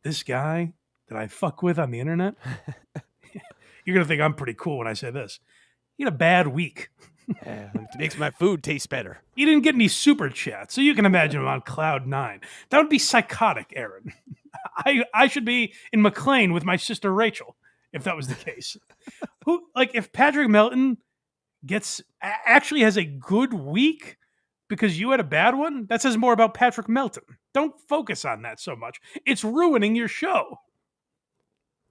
this guy that I fuck with on the internet. You're gonna think I'm pretty cool when I say this. He had a bad week. It makes my food taste better. He didn't get any super chats, so you can imagine him on cloud 9. That would be psychotic, Aaron. I should be in McLean with my sister Rachel if that was the case. If Patrick Melton actually has a good week because you had a bad one, that says more about Patrick Melton. Don't focus on that so much. It's ruining your show.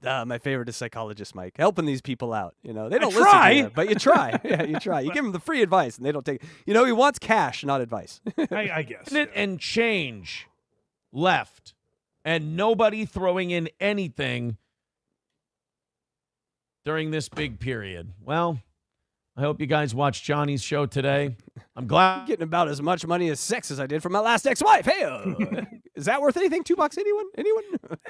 My favorite is Psychologist Mike, helping these people out. You know, they don't listen to you, but you try. Yeah, you try. You give them the free advice, and they don't take it. You know, he wants cash, not advice. I guess. And change left, and nobody throwing in anything during this big period. Well, I hope you guys watched Johnny's show today. I'm glad. I'm getting about as much money as sex as I did from my last ex-wife. Hey, is that worth anything? $2? Anyone?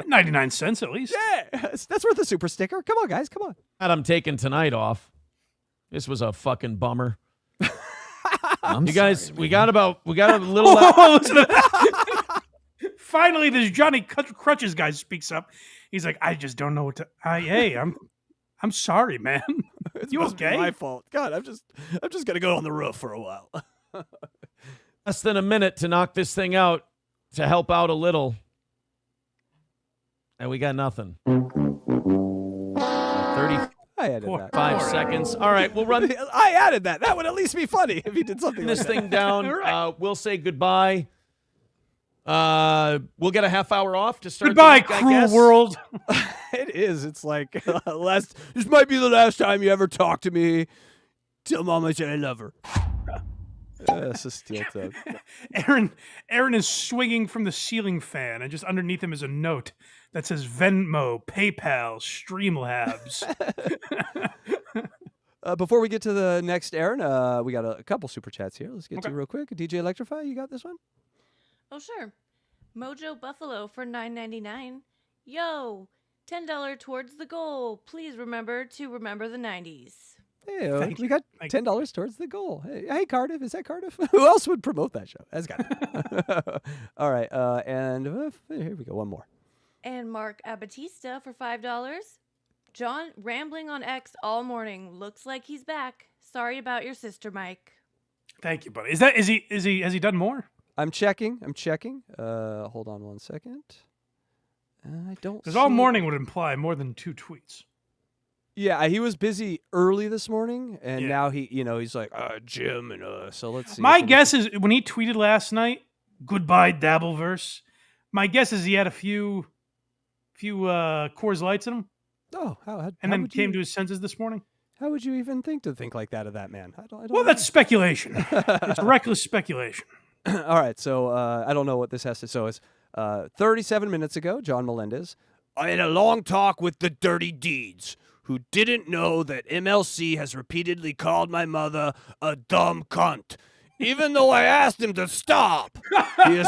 99 cents at least. Yeah, that's worth a super sticker. Come on, guys. Come on. I'm taking tonight off. This was a fucking bummer. You guys, we got a little. Finally, this Johnny Crutches guy speaks up. He's like, I just don't know what to. Hey, I'm sorry, man. It's you okay? My fault. God, I'm just gonna go on the roof for a while. Less than a minute to knock this thing out, to help out a little, and we got nothing. 35 I added that. seconds. All right, we'll run. I added that. That would at least be funny if he did something. This like thing down. Right. We'll say goodbye. We'll get a half hour off to start. Goodbye, the week, cruel world. It is. It's like this might be the last time you ever talk to me. Tell Mom I said I love her. That's a steel toe. Aaron is swinging from the ceiling fan, and just underneath him is a note that says Venmo, PayPal, Streamlabs. Before we get to the next Aaron, we got a couple super chats here. Let's get to real quick. DJ Electrify, you got this one? Oh, sure. Mojo Buffalo for $9.99. Yo, $10 towards the goal. Please remember to remember the 90s. Hey, we got $10 towards the goal. Hey, Cardiff. Is that Cardiff? Who else would promote that show? That's got it. All right. And here we go. One more. And Mark Abatista for $5. John rambling on X all morning. Looks like he's back. Sorry about your sister, Mike. Thank you, buddy. Has he done more? I'm checking. Hold on one second. I don't. Because all morning would imply more than 2 tweets. Yeah, he was busy early this morning, and now he's like, Jim, and so let's see. My guess is when he tweeted last night, "Goodbye Dabbleverse." My guess is he had a few Coors Lights in him. Oh, and then came to his senses this morning. How would you even think like that of that man? I don't Well, know. that's speculation. It's reckless speculation. All right, so I don't know what this has to. So it's 37 minutes ago, John Melendez. I had a long talk with the Dirty Deeds, who didn't know that MLC has repeatedly called my mother a dumb cunt. Even though I asked him to stop, he has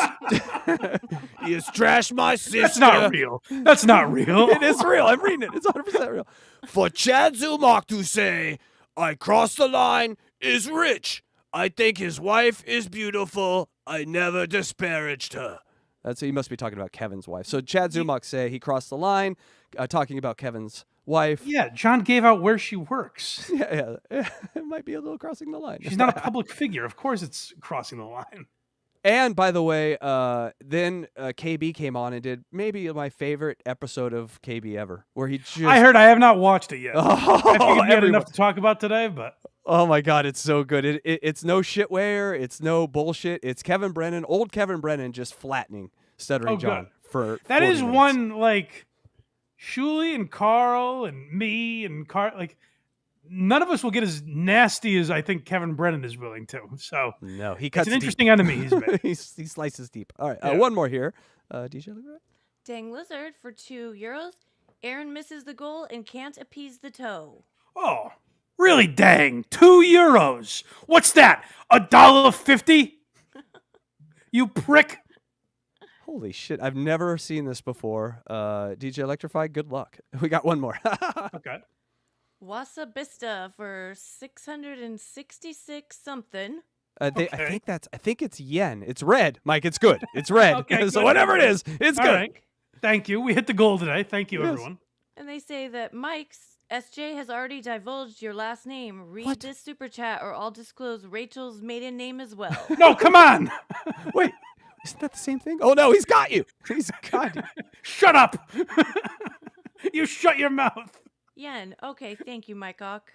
trashed my sister. That's not real. That's not real. It is real. I'm reading it. It's 100% real. For Chad Zumach to say, I crossed the line, is rich. I think his wife is beautiful. I never disparaged her. He must be talking about Kevin's wife. So Chad Zumach say he crossed the line, talking about Kevin's wife. Yeah, John gave out where she works. Yeah. It might be a little crossing the line. She's not a public figure. Of course it's crossing the line. And by the way, then KB came on and did maybe my favorite episode of KB ever, where he just... I heard. I have not watched it yet. Oh, I figured we had enough to talk about today, but... Oh my God, it's so good. It's no shitware. It's no bullshit. It's Kevin Brennan, old Kevin Brennan, just flattening Stuttering John for that 40 is minutes. one, like, Shuli and Carl and me and Carl, like, none of us will get as nasty as I think Kevin Brennan is willing to. So no, he cuts it's an deep. interesting enemy he's made. he slices deep. All right, Yeah. one more here. DJ, look at that. Dang Lizard for €2. Aaron misses the goal and can't appease the toe. Oh, really? Dang, €2. What's that? $1.50? You prick! Holy shit, I've never seen this before. DJ Electrify, good luck. We got one more. Okay. Wasabista for 666 something. I think it's yen. It's red, Mike. It's good. It's red. Okay, So good. whatever it is, it's All good. right. Thank you. We hit the goal today. Thank you, Yes. everyone. And they say that Mike's SJ has already divulged your last name. Read this super chat or I'll disclose Rachel's maiden name as well. No, come on. Wait, isn't that the same thing? Oh no, he's got you. He's got you. Shut up. You shut your mouth. Yen. Okay, thank you, Mike Ock.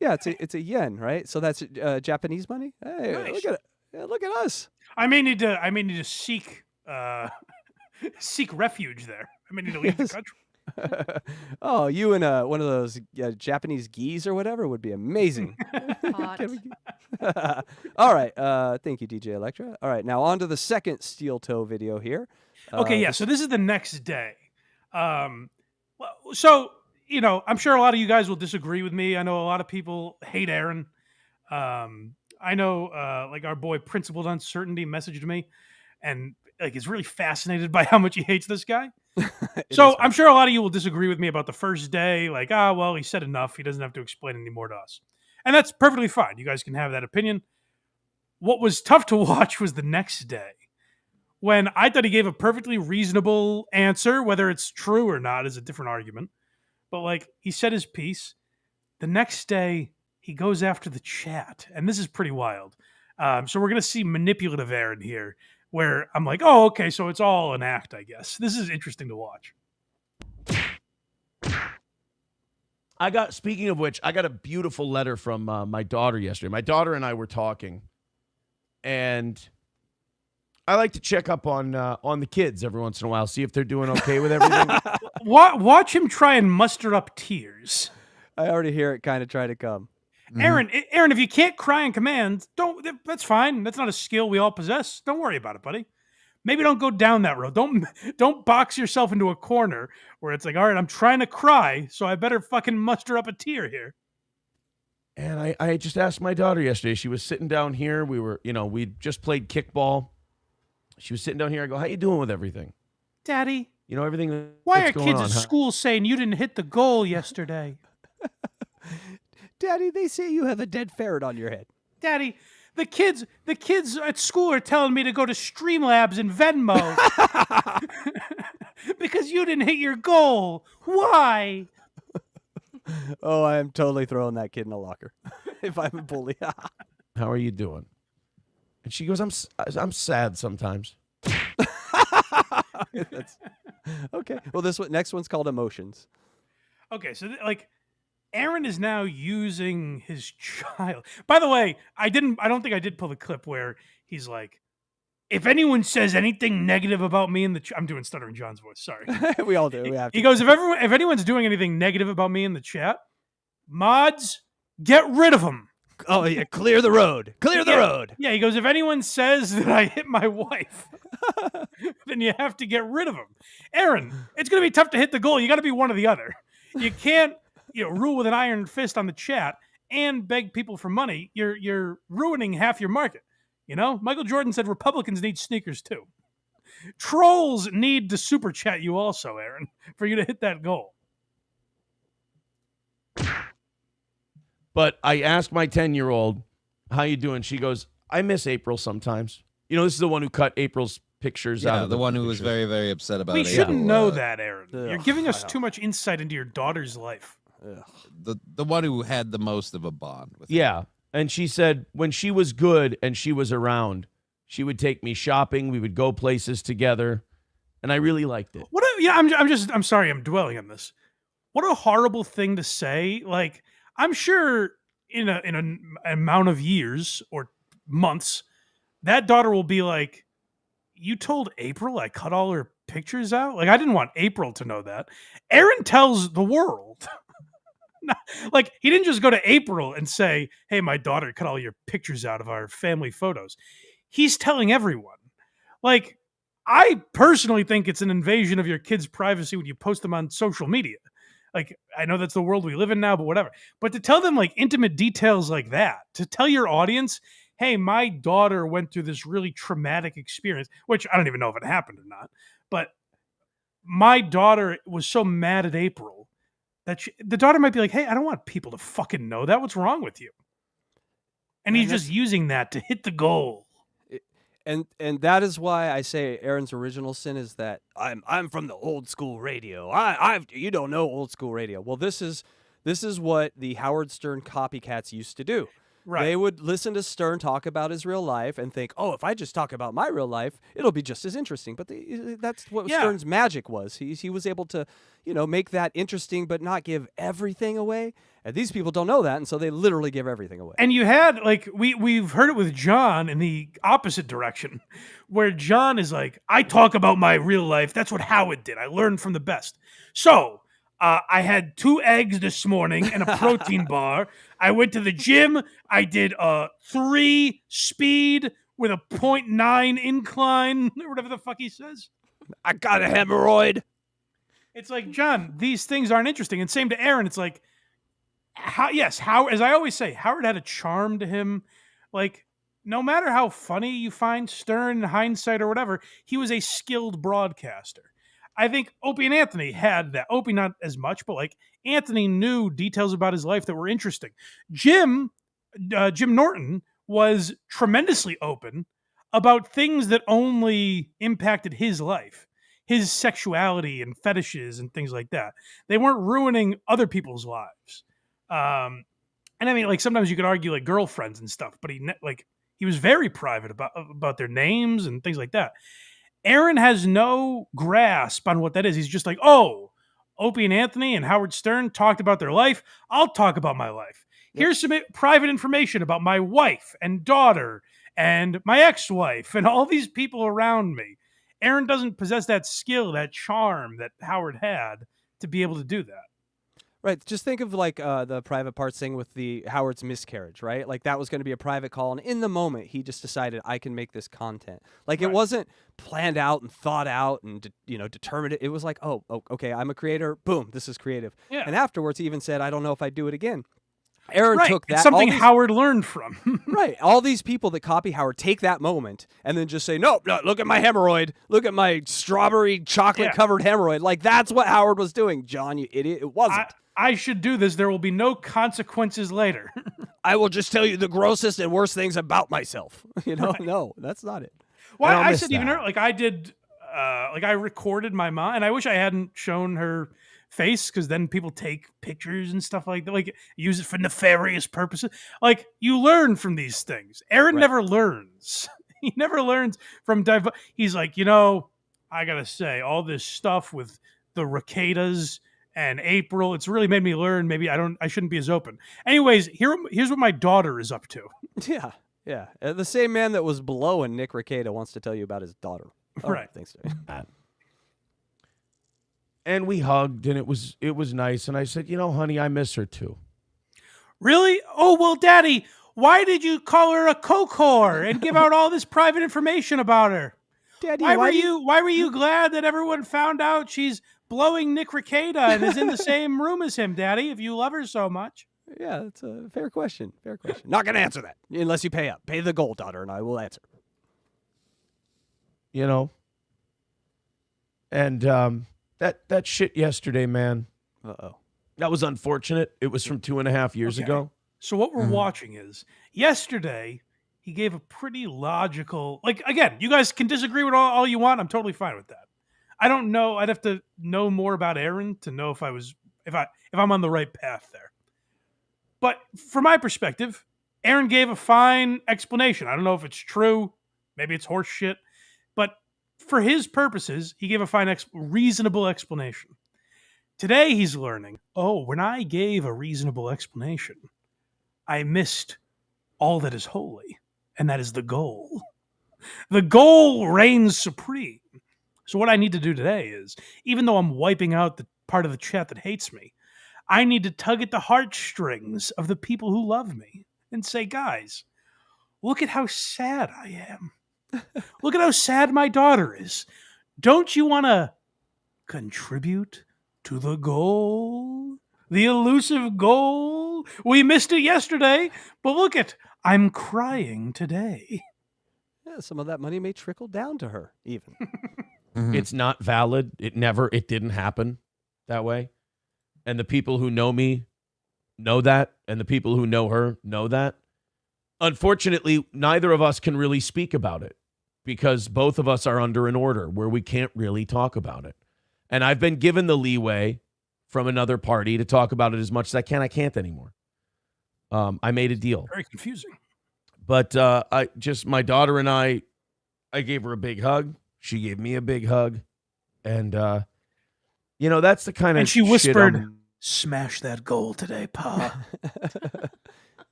Yeah, it's a yen, right? So that's Japanese money. Hey, Nice. look at it. Yeah, look at us. I may need to seek seek refuge there. I may need to leave the country. Oh, you and one of those Japanese geese or whatever would be amazing. Hot. All right. Thank you, DJ Electra. All right, now on to the second steel toe video here. Okay, yeah. So this is the next day. So you know, I'm sure a lot of you guys will disagree with me. I know a lot of people hate Aaron. I know, like our boy Principled Uncertainty messaged me, and like is really fascinated by how much he hates this guy. So I'm sure a lot of you will disagree with me about the first day. Like, well, he said enough. He doesn't have to explain any more to us, and that's perfectly fine. You guys can have that opinion. What was tough to watch was the next day, when I thought he gave a perfectly reasonable answer. Whether it's true or not is a different argument. But like he said his piece. The next day he goes after the chat, and this is pretty wild. So we're gonna see manipulative Aaron here, where I'm like, oh, okay, so it's all an act, I guess. This is interesting to watch. Speaking of which, I got a beautiful letter from my daughter yesterday. My daughter and I were talking, and I like to check up on the kids every once in a while, see if they're doing okay with everything. Watch him try and muster up tears. I already hear it kind of try to come. Aaron, if you can't cry in command, that's fine. That's not a skill we all possess. Don't worry about it, buddy. Maybe don't go down that road. Don't box yourself into a corner where it's like, all right, I'm trying to cry, so I better fucking muster up a tear here. And I just asked my daughter yesterday. She was sitting down here. We just played kickball. She was sitting down here. I go, how you doing with everything? Daddy, Everything. why that's are going kids on, at huh? school saying you didn't hit the goal yesterday? Daddy, they say you have a dead ferret on your head. Daddy, the kids at school are telling me to go to Streamlabs and Venmo because you didn't hit your goal. Why? Oh, I am totally throwing that kid in a locker if I'm a bully. How are you doing? And she goes, I'm sad sometimes. Okay. Well, next one's called emotions. Okay, so Aaron is now using his child. By the way, I don't think I did pull the clip where he's like, if anyone says anything negative about me in the I'm doing Stuttering John's voice, sorry. We all do. We have to. He goes, if anyone's doing anything negative about me in the chat, mods, get rid of them. Oh yeah, clear the road. Clear the road. Yeah, he goes, if anyone says that I hit my wife, then you have to get rid of them. Aaron, it's going to be tough to hit the goal. You got to be one or the other. You can't, rule with an iron fist on the chat and beg people for money. You're ruining half your market. Michael Jordan said Republicans need sneakers too. Trolls need to super chat you also, Aaron, for you to hit that goal. But I asked my 10-year-old, how you doing? She goes, I miss April sometimes. This is the one who cut April's pictures out of the one who was very, very upset about we it. We shouldn't know that, Aaron. You're giving us too much insight into your daughter's life. The one who had the most of a bond with Yeah. And she said when she was good and she was around, she would take me shopping. We would go places together. And I really liked it. I'm sorry I'm dwelling on this. What a horrible thing to say. Like, I'm sure in an amount of years or months, that daughter will be like, you told April I cut all her pictures out? Like, I didn't want April to know that. Aaron tells the world. Like, he didn't just go to April and say, hey, my daughter cut all your pictures out of our family photos. He's telling everyone. Like, I personally think it's an invasion of your kids' privacy when you post them on social media. Like, I know that's the world we live in now, but whatever. But to tell them, like, intimate details like that, to tell your audience, hey, my daughter went through this really traumatic experience, which I don't even know if it happened or not, but my daughter was so mad at April that the daughter might be like, hey, I don't want people to fucking know that. What's wrong with you? And he's just using that to hit the goal. And that is why I say Aaron's original sin is that I'm from the old school radio. You don't know old school radio. Well, this is what the Howard Stern copycats used to do. Right. They would listen to Stern talk about his real life and think, oh, if I just talk about my real life, it'll be just as interesting. But that's what Stern's magic was. He was able to, make that interesting but not give everything away. And these people don't know that, and so they literally give everything away. And you had, like, we've heard it with John in the opposite direction, where John is like, I talk about my real life. That's what Howard did. I learned from the best. So I had 2 eggs this morning and a protein bar. I went to the gym. I did 3 speed with a 0.9 incline, or whatever the fuck he says. I got a hemorrhoid. It's like, John, these things aren't interesting. And same to Aaron. It's like, Howard, as I always say, Howard had a charm to him. Like, no matter how funny you find Stern in hindsight or whatever, he was a skilled broadcaster. I think Opie and Anthony had that. Opie not as much, but like Anthony knew details about his life that were interesting. Jim Norton was tremendously open about things that only impacted his life, his sexuality and fetishes and things like that. They weren't ruining other people's lives. And I mean, like, sometimes you could argue like girlfriends and stuff, but he was very private about their names and things like that. Aaron has no grasp on what that is. He's just like, oh, Opie and Anthony and Howard Stern talked about their life. I'll talk about my life. Yep. Here's some private information about my wife and daughter and my ex-wife and all these people around me. Aaron doesn't possess that skill, that charm that Howard had to be able to do that. Right. Just think of like the private parts thing with the Howard's miscarriage, right? Like that was going to be a private call. And in the moment, he just decided I can make this content. Like it wasn't planned out and thought out and, determined. It was like, oh, okay, I'm a creator. Boom, this is creative. Yeah. And afterwards, he even said, I don't know if I'd do it again. Aaron took that. It's something Howard learned from. Right. All these people that copy Howard take that moment and then just say, no, look at my hemorrhoid. Look at my strawberry chocolate-covered hemorrhoid. Like that's what Howard was doing, John, you idiot. It wasn't. I should do this. There will be no consequences later. I will just tell you the grossest and worst things about myself. No, that's not it. Well, I said even earlier, like I did, I recorded my mom, and I wish I hadn't shown her face because then people take pictures and stuff like that, like use it for nefarious purposes. Like you learn from these things. Aaron never learns. He never learns from he's like, I gotta say, all this stuff with the Ricadas and April. It's really made me learn. Maybe I shouldn't be as open. Anyways, here's what my daughter is up to. Yeah. Yeah. The same man that was blowing Nick Rekieta wants to tell you about his daughter. Oh, Right. Thanks, Dave. And we hugged, and it was nice. And I said, honey, I miss her too. Really? Oh, well, Daddy, why did you call her a coke whore and give out all this private information about her? Daddy, why were you glad that everyone found out she's blowing Nick Rekieta and is in the same room as him, Daddy, if you love her so much? Yeah, it's a fair question. Fair question. Not going to answer that unless you pay up. Pay the gold, daughter, and I will answer. And that shit yesterday, man. Uh-oh. That was unfortunate. It was from 2.5 years ago. So what we're watching is yesterday he gave a pretty logical, like, again, you guys can disagree with all you want. I'm totally fine with that. I don't know. I'd have to know more about Aaron to know if I'm on the right path there. But from my perspective, Aaron gave a fine explanation. I don't know if it's true. Maybe it's horse shit. But for his purposes, he gave a fine, reasonable explanation. Today he's learning, when I gave a reasonable explanation, I missed all that is holy, and that is the goal. The goal reigns supreme. So what I need to do today is, even though I'm wiping out the part of the chat that hates me, I need to tug at the heartstrings of the people who love me and say, guys, look at how sad I am. Look at how sad my daughter is. Don't you want to contribute to the goal? The elusive goal? We missed it yesterday, but look I'm crying today. Yeah, some of that money may trickle down to her, even. It's not valid. It didn't happen that way. And the people who know me know that, and the people who know her know that. Unfortunately, neither of us can really speak about it because both of us are under an order where we can't really talk about it. And I've been given the leeway from another party to talk about it as much as I can. I can't anymore. I made a deal. Very confusing. But my daughter and I gave her a big hug. She gave me a big hug. And, that's the kind of And she shit whispered, smash that goal today, Pa.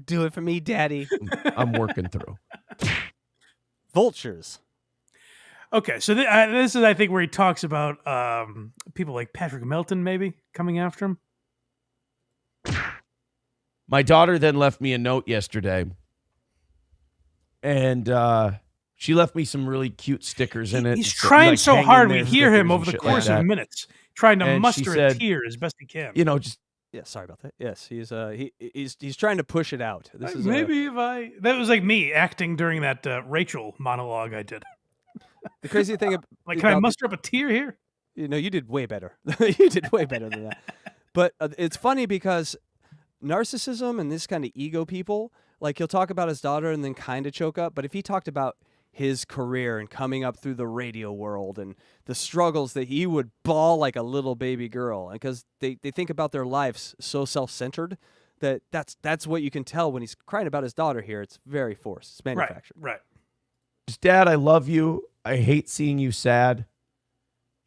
Do it for me, Daddy. I'm working through. Vultures. Okay, so this is, I think, where he talks about people like Patrick Melton maybe coming after him. My daughter then left me a note yesterday, and she left me some really cute stickers in it. He's trying so hard. We hear him over the shit course like of minutes, trying to And muster she said, a tear as best he can. Yeah, sorry about that. Yes, he's trying to push it out. This is maybe that was like me acting during that Rachel monologue I did. the crazy thing. Can I muster up a tear here? You did way better. You did way better than that. But it's funny because narcissism and this kind of ego people, like he'll talk about his daughter and then kind of choke up. But if he talked about his career and coming up through the radio world and the struggles that he would bawl like a little baby girl, because they think about their lives so self-centered that's what you can tell when he's crying about his daughter here. It's very forced. It's manufactured. Right. Dad, I love you. I hate seeing you sad.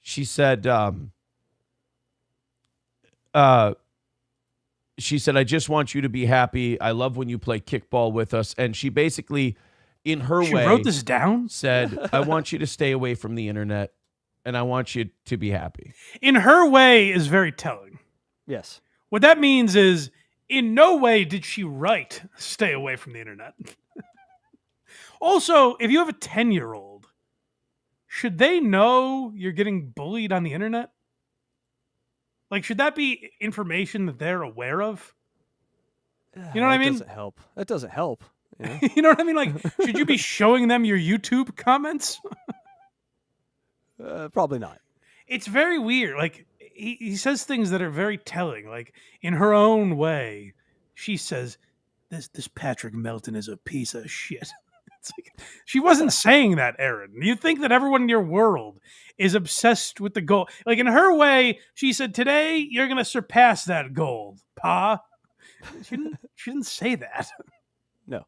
She said, I just want you to be happy. I love when you play kickball with us. And she basically, in her way, wrote this down, said, I want you to stay away from the internet and I want you to be happy. In her way is very telling. Yes. What that means is, in no way did she write, stay away from the internet. Also, if you have a 10-year-old, should they know you're getting bullied on the internet? Like, should that be information that they're aware of? You know what I mean? That doesn't help. You know? You know what I mean? Like, should you be showing them your YouTube comments? Probably not. It's very weird. Like, he says things that are very telling. Like, in her own way, she says, this Patrick Melton is a piece of shit. It's like, she wasn't saying that, Aaron. You think that everyone in your world is obsessed with the goal. Like, in her way, she said, today you're going to surpass that goal, Pa. She didn't say that. No.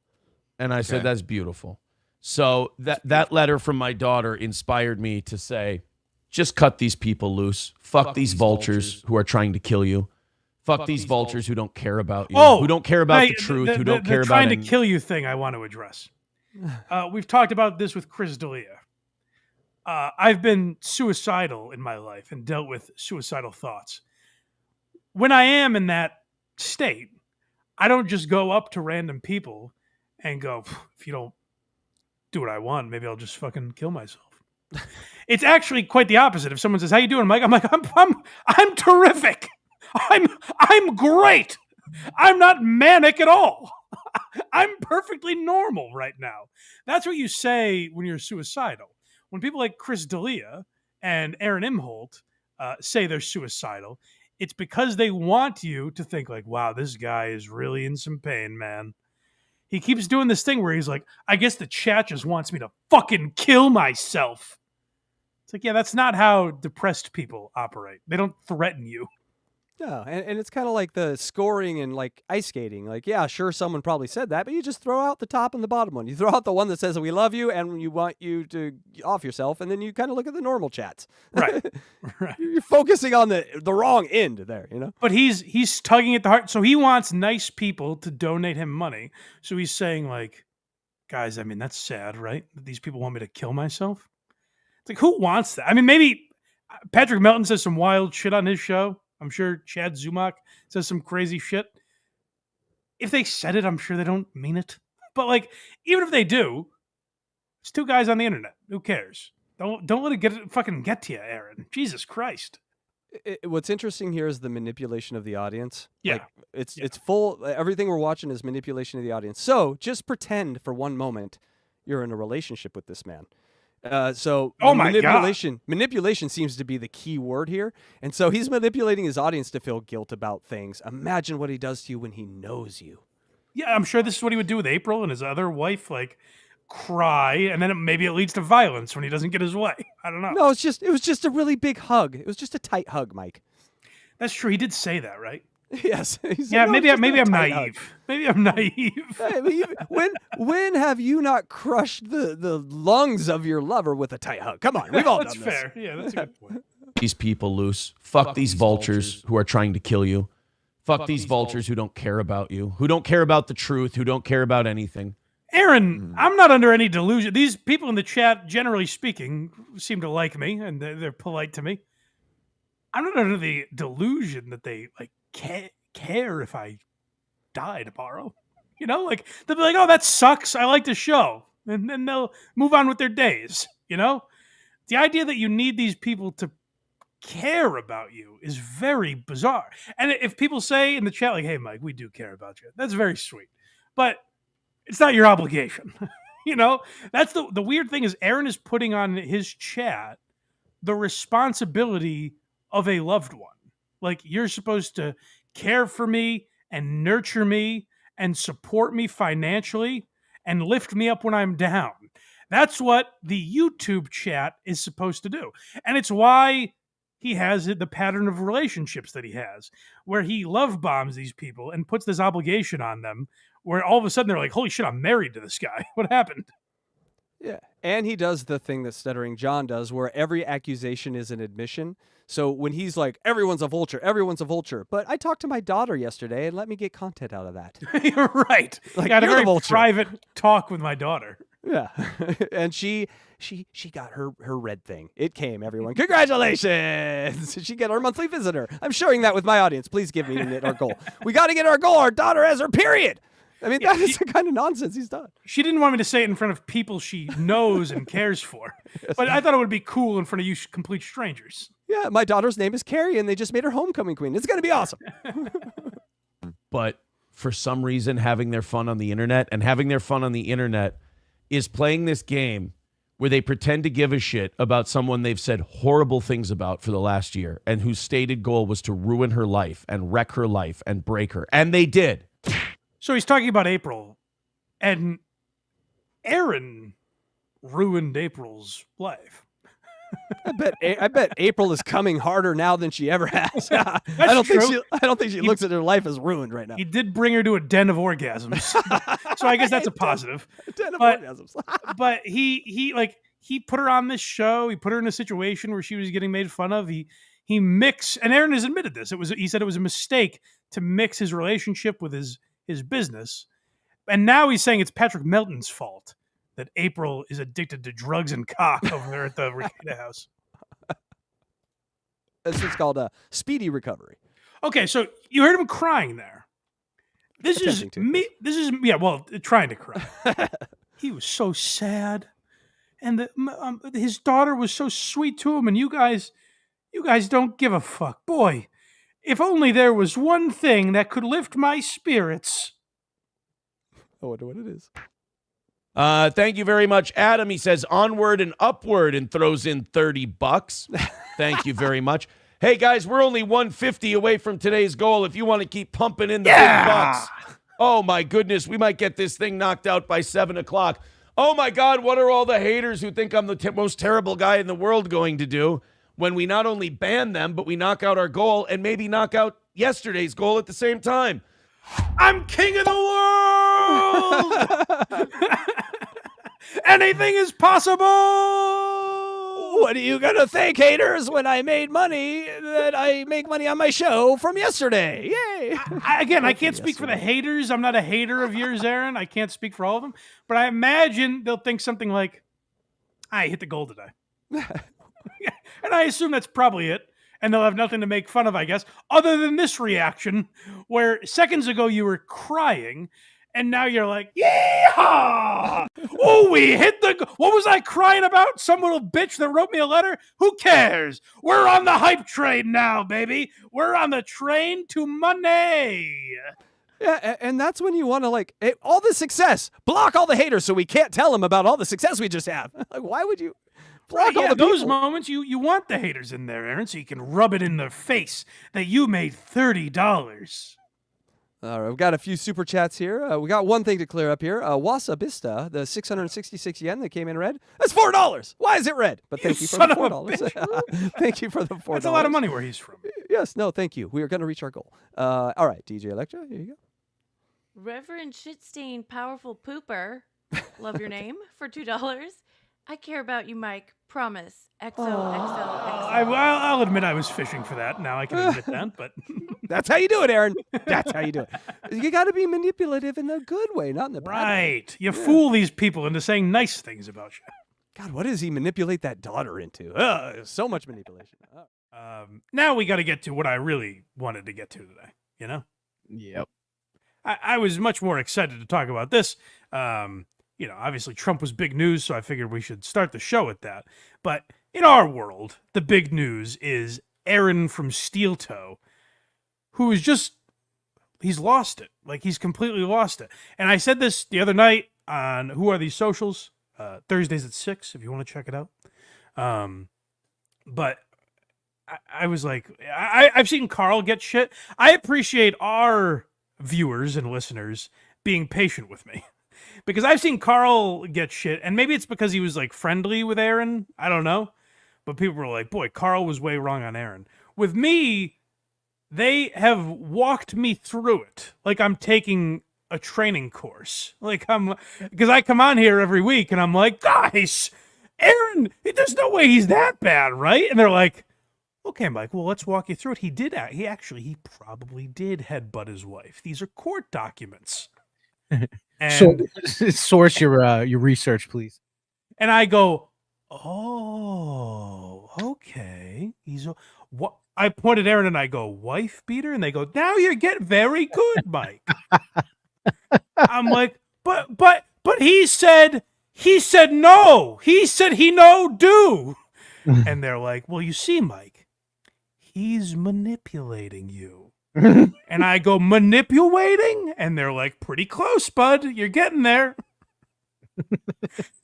And I said, that's beautiful. So that letter from my daughter inspired me to say, just cut these people loose. Fuck these vultures who are trying to kill you. Fuck these vultures who don't care about you. Who don't care about the truth. Who don't care about trying to any- kill you thing I want to address. We've talked about this with Chris D'Elia. I've been suicidal in my life and dealt with suicidal thoughts. When I am in that state, I don't just go up to random people and go, if you don't do what I want, maybe I'll just fucking kill myself. It's actually quite the opposite. If someone says, "How you doing, Mike?" I'm like, I'm terrific. I'm great. I'm not manic at all. I'm perfectly normal right now. That's what you say when you're suicidal. When people like Chris D'Elia and Aaron Imholte say they're suicidal, it's because they want you to think like, wow, this guy is really in some pain, man. He keeps doing this thing where he's like, I guess the chat just wants me to fucking kill myself. It's like, yeah, that's not how depressed people operate. They don't threaten you. No, and it's kind of like the scoring and like ice skating. Like, yeah, sure, someone probably said that, but you just throw out the top and the bottom one. You throw out the one that says we love you and you want you to off yourself, and then you kind of look at the normal chats. Right. Right. You're focusing on the wrong end there, you know? But he's tugging at the heart. So he wants nice people to donate him money. So he's saying like, guys, I mean, that's sad, right? That these people want me to kill myself. It's like, who wants that? I mean, maybe Patrick Melton says some wild shit on his show. I'm sure Chad Zumach says some crazy shit. If they said it, I'm sure they don't mean it. But like, even if they do, it's two guys on the internet. Who cares? Don't let it fucking get to you, Aaron. Jesus Christ. What's interesting here is the manipulation of the audience. Yeah. Like, it's full. Everything we're watching is manipulation of the audience. So just pretend for one moment you're in a relationship with this man. So oh my manipulation seems to be the key word here. And so he's manipulating his audience to feel guilt about things. Imagine what he does to you when he knows you. Yeah, I'm sure this is what he would do with April and his other wife, like cry, and then maybe it leads to violence when he doesn't get his way. I don't know. No, it was just a really big hug. It was just a tight hug, Mike. That's true. He did say that, right? Yes. Yeah, maybe I'm naive. Maybe I'm naive. Hey, when have you not crushed the lungs of your lover with a tight hug? Come on, we've all That's done this. fair. Yeah, that's a good point. These people loose. Fuck these vultures who are trying to kill you. Fuck these vultures who don't care about you. Who don't care about the truth. Who don't care about anything. Aaron, I'm not under any delusion. These people in the chat, generally speaking, seem to like me and they're polite to me. I'm not under the delusion that they like care if I die tomorrow. You know, like they'll be like, "Oh, that sucks. I like the show," and then they'll move on with their days. You know, the idea that you need these people to care about you is very bizarre. And if people say in the chat like, "Hey, Mike, we do care about you," that's very sweet, but it's not your obligation. You know, that's the weird thing is Aaron is putting on his chat the responsibility of a loved one. Like, you're supposed to care for me and nurture me and support me financially and lift me up when I'm down. That's what the YouTube chat is supposed to do. And it's why he has the pattern of relationships that he has, where he love bombs these people and puts this obligation on them, where all of a sudden they're like, holy shit, I'm married to this guy. What happened? Yeah. And he does the thing that Stuttering John does, where every accusation is an admission. So when he's like, everyone's a vulture, but I talked to my daughter yesterday and let me get content out of that. You're right. Like, I had a you're the very vulture. private talk with my daughter. Yeah. And she got her red thing. It came, everyone. Congratulations. She got our monthly visitor. I'm sharing that with my audience. Please give me our goal. We got to get our goal. Our daughter has her period. I mean, that is the kind of nonsense he's done. She didn't want me to say it in front of people she knows and cares for. But I thought it would be cool in front of you complete strangers. Yeah, my daughter's name is Carrie, and they just made her homecoming queen. It's going to be awesome. But for some reason, having their fun on the internet is playing this game where they pretend to give a shit about someone they've said horrible things about for the last year and whose stated goal was to ruin her life and wreck her life and break her. And they did. So he's talking about April, and Aaron ruined April's life. I bet April is coming harder now than she ever has. I don't think she looks at her life as ruined right now. He did bring her to a den of orgasms, so I guess that's a positive. Den of orgasms. But he he put her on this show. He put her in a situation where she was getting made fun of. He mixed, and Aaron has admitted this. He said it was a mistake to mix his relationship with his business. And now he's saying it's Patrick Melton's fault that April is addicted to drugs and cock over there at the Rekieta house. This is called a speedy recovery. Okay, so you heard him crying there. This is me. This is trying to cry. He was so sad, and his daughter was so sweet to him, and you guys don't give a fuck, boy. If only there was one thing that could lift my spirits. I wonder what it is. Thank you very much, Adam. He says onward and upward and throws in $30. Thank you very much. Hey guys, we're only 150 away from today's goal. If you want to keep pumping in the big bucks, oh my goodness, we might get this thing knocked out by 7 o'clock. Oh my God, what are all the haters who think I'm the most terrible guy in the world going to do when we not only ban them, but we knock out our goal and maybe knock out yesterday's goal at the same time? I'm king of the world! Anything is possible! What are you gonna think, haters, when I made money that I make money on my show from yesterday? Yay! I can't speak for the haters. I'm not a hater of yours, Aaron. I can't speak for all of them. But I imagine they'll think something like, I hit the goal today. And I assume that's probably it. And they'll have nothing to make fun of, I guess, other than this reaction, where seconds ago you were crying, and now you're like, yeehaw! Oh, we hit the... What was I crying about? Some little bitch that wrote me a letter? Who cares? We're on the hype train now, baby. We're on the train to money. Yeah, and that's when you want to, all the success. Block all the haters so we can't tell them about all the success we just have. Like, why would you... Right, yeah, those moments, you want the haters in there, Aaron, so you can rub it in their face that you made $30. All right, we've got a few super chats here. We got one thing to clear up here. Wasabista, the 666 yen that came in red, that's $4. Why is it red? But thank you for the $4. Thank you for the $4. That's a lot of money where he's from. Yes, no, thank you. We are going to reach our goal. All right, DJ Electra, here you go. Reverend Shitstain Powerful Pooper, love your name, for $2. I care about you, Mike. Promise. XOXOXO. I'll admit I was fishing for that. Now I can admit that, but that's how you do it, Aaron. That's how you do it. You got to be manipulative in the good way, not in the bad way. Right. You fool these people into saying nice things about you. God, what does he manipulate that daughter into? So much manipulation. Now we got to get to what I really wanted to get to today, you know? Yep. I was much more excited to talk about this. Obviously Trump was big news, so I figured we should start the show with that. But in our world, the big news is Aaron from Steel Toe, who is he's lost it. Like, he's completely lost it. And I said this the other night on Who Are These Socials? Thursdays at 6, if you want to check it out. But I was like, I've seen Carl get shit. I appreciate our viewers and listeners being patient with me. Because I've seen Carl get shit, and maybe it's because he was, friendly with Aaron. I don't know. But people were like, boy, Carl was way wrong on Aaron. With me, they have walked me through it. Like I'm taking a training course. Because I come on here every week, and I'm like, guys, Aaron, there's no way he's that bad, right? And they're like, okay, Mike, well, let's walk you through it. He probably did headbutt his wife. These are court documents. So, source your research, please. And I go, oh, okay. What? I pointed at Aaron and I go, wife beater? And they go, now you get very good, Mike. I'm like, but he said no. He said he no do. And they're like, well, you see, Mike, he's manipulating you. And I go, manipulating? And they're like, pretty close, bud. You're getting there.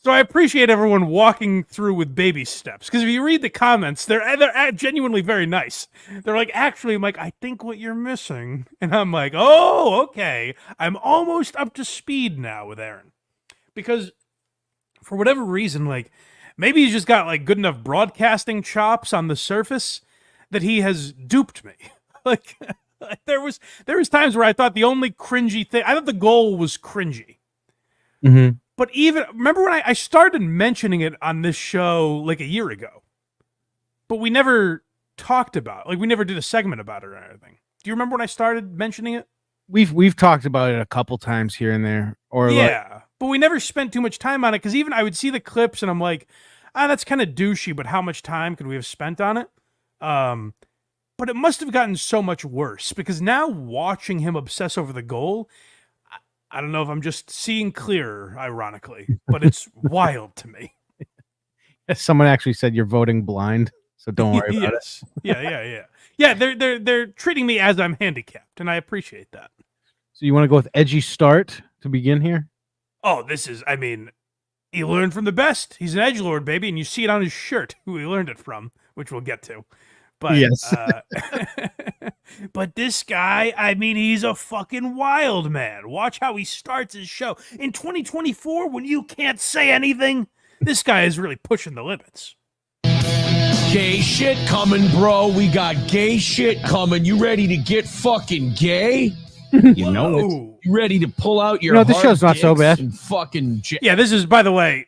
So I appreciate everyone walking through with baby steps. Because if you read the comments, they're genuinely very nice. They're like, actually, Mike, I think what you're missing. And I'm like, oh, okay. I'm almost up to speed now with Aaron. Because for whatever reason, maybe he's just got good enough broadcasting chops on the surface that he has duped me. There was times where I thought the only cringy thing, I thought the goal was cringy. Mm-hmm. But even remember when I started mentioning it on this show like a year ago, but we never talked about we never did a segment about it or anything. Do you remember when I started mentioning it? We've talked about it a couple times here and there, or but we never spent too much time on it because even I would see the clips and I'm like, that's kind of douchey, but how much time could we have spent on it? But it must have gotten so much worse because now watching him obsess over the goal, I don't know if I'm just seeing clearer, ironically, but it's wild to me. Someone actually said you're voting blind, so don't worry about it. Yeah, they're treating me as I'm handicapped, and I appreciate that. So you want to go with edgy start to begin here? Oh, he learned from the best. He's an edgelord, baby, and you see it on his shirt who he learned it from, which we'll get to. But yes. But this guy, he's a fucking wild man. Watch how he starts his show. In 2024, when you can't say anything, this guy is really pushing the limits. Gay shit coming, bro. We got gay shit coming. You ready to get fucking gay? You know it. You ready to pull out your this show's not so bad. And fucking yeah, this is, by the way,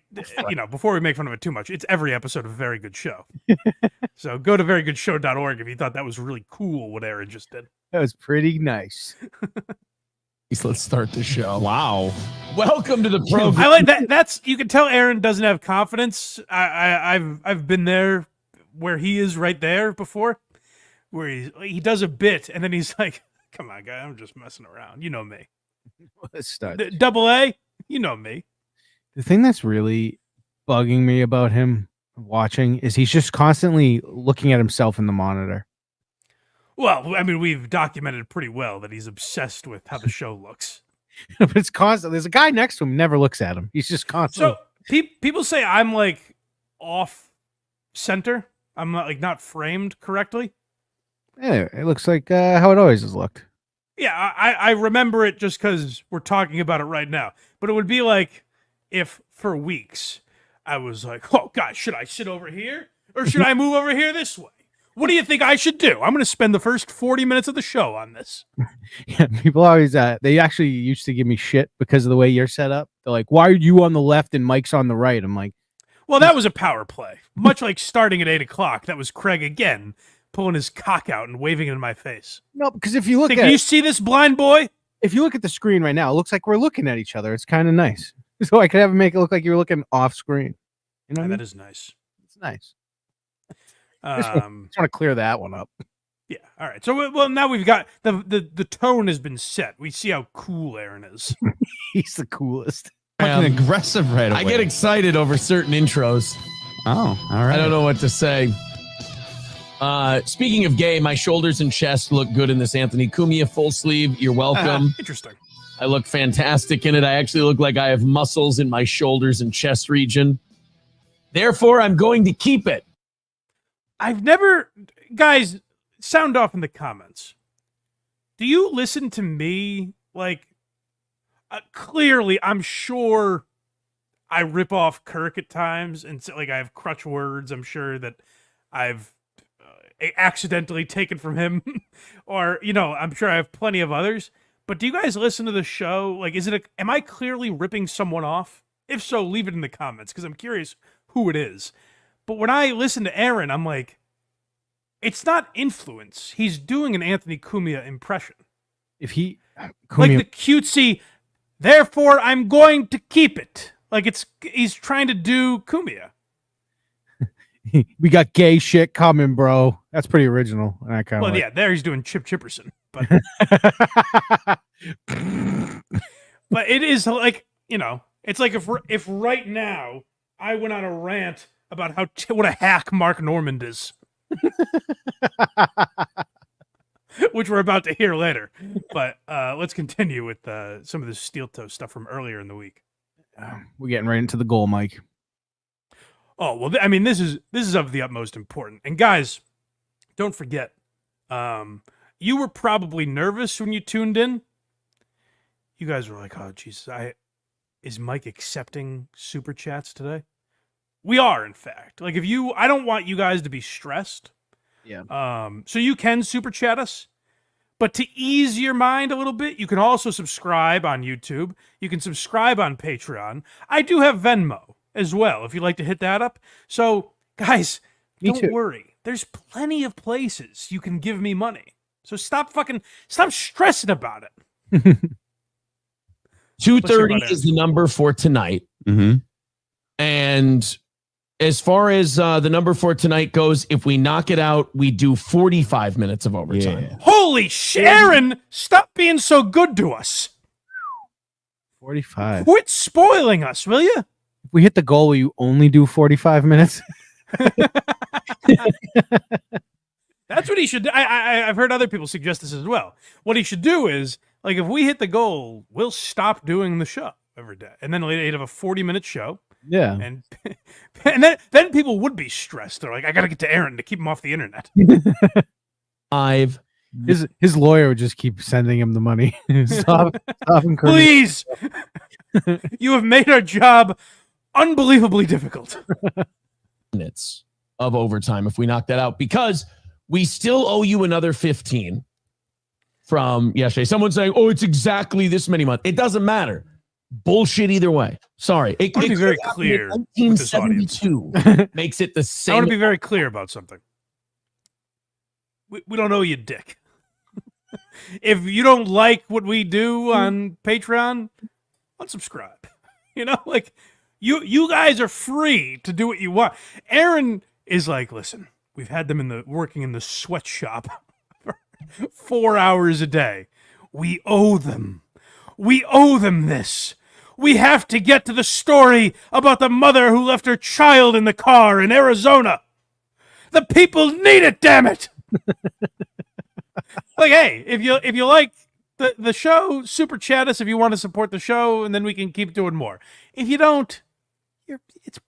before we make fun of it too much, it's every episode of a Very Good Show. So go to verygoodshow.org if you thought that was really cool what Aaron just did. That was pretty nice. Let's start the show. Wow. Welcome to the program. I like that. That's, you can tell Aaron doesn't have confidence. I've been there where he is right there before, where he does a bit and then he's like, come on, guy, I'm just messing around. You know me. Let's start. Double A, you know me. The thing that's really bugging me about him watching is he's just constantly looking at himself in the monitor. Well, we've documented pretty well that he's obsessed with how the show looks. But it's constant. There's a guy next to him, never looks at him. He's just constantly. So people say I'm like off center. I'm not framed correctly. Yeah, it looks like how it always has looked. Yeah, I remember it just because we're talking about it right now. But it would be like if for weeks I was like, oh, God, should I sit over here or should I move over here this way? What do you think I should do? I'm going to spend the first 40 minutes of the show on this. Yeah, people always, they actually used to give me shit because of the way you're set up. They're like, why are you on the left and Mike's on the right? I'm like, well, that was a power play. Much like starting at 8 o'clock. That was Craig again, pulling his cock out and waving it in my face. No, because if you look can you see this blind boy? If you look at the screen right now, it looks like we're looking at each other. It's kind of nice. So I could have make it look like you're looking off screen. You know what I mean? That is nice. It's nice. I just want to clear that one up. Yeah. All right. So now we've got the tone has been set. We see how cool Aaron is. He's the coolest. Fucking aggressive right away. I get excited over certain intros. Oh, all right. I don't know what to say. Speaking of gay, my shoulders and chest look good in this Anthony Cumia full sleeve. You're welcome. Interesting. I look fantastic in it. I actually look like I have muscles in my shoulders and chest region. Therefore, I'm going to keep it. I've never, guys, sound off in the comments. Do you listen to me? Clearly, I'm sure I rip off Kirk at times, and I have crutch words. I'm sure that I've accidentally taken from him, or I'm sure I have plenty of others. But do you guys listen to the show? Am I clearly ripping someone off? If so, leave it in the comments because I'm curious who it is. But when I listen to Aaron, I'm like, it's not influence. He's doing an Anthony Cumia impression. If he like the cutesy, therefore I'm going to keep it. He's trying to do Cumia. We got gay shit coming, bro. That's pretty original. I kind of there he's doing Chip Chipperson, but but it is it's like if right now I went on a rant about what a hack Mark Normand is, which we're about to hear later. But let's continue with some of the steel toe stuff from earlier in the week. We're getting right into the goal, Mike. Oh, well, this is of the utmost importance. And guys, don't forget, you were probably nervous when you tuned in. You guys were like, oh, Jesus, is Mike accepting super chats today? We are, in fact. I don't want you guys to be stressed. Yeah. So you can super chat us, But to ease your mind a little bit, you can also subscribe on YouTube. You can subscribe on Patreon. I do have Venmo as well, if you'd like to hit that up. So, guys, don't worry. There's plenty of places you can give me money. So stop stressing about it. 2:30 is the number for tonight. And as far as the number for tonight goes, if we knock it out, we do 45 minutes of overtime. Yeah. Holy shit, Aaron, stop being so good to us. 45. Quit spoiling us, will you? If we hit the goal, will you only do 45 minutes? That's what he should do. I've heard other people suggest this as well. What he should do is, like, if we hit the goal, we'll stop doing the show every day. And then he'd have a 40-minute show. Yeah. And then people would be stressed. They're like, I got to get to Aaron to keep him off the internet. His lawyer would just keep sending him the money. Stop encouraging. Please. You have made our job unbelievably difficult. Minutes of overtime if we knock that out, because we still owe you another 15 from yesterday. Someone's saying, oh, it's exactly this many months. It doesn't matter. Bullshit either way. Sorry. I want to be very clear. 1972 makes it the same. I want to be very clear about something. We don't owe you dick. If you don't like what we do on Patreon, unsubscribe. You know, like you guys are free to do what you want. Aaron is like, listen, we've had them working in the sweatshop for 4 hours a day. We owe them. We owe them this. We have to get to the story about the mother who left her child in the car in Arizona. The people need it, damn it. Like, hey, if you like the show, super chat us if you want to support the show, and then we can keep doing more. If you don't,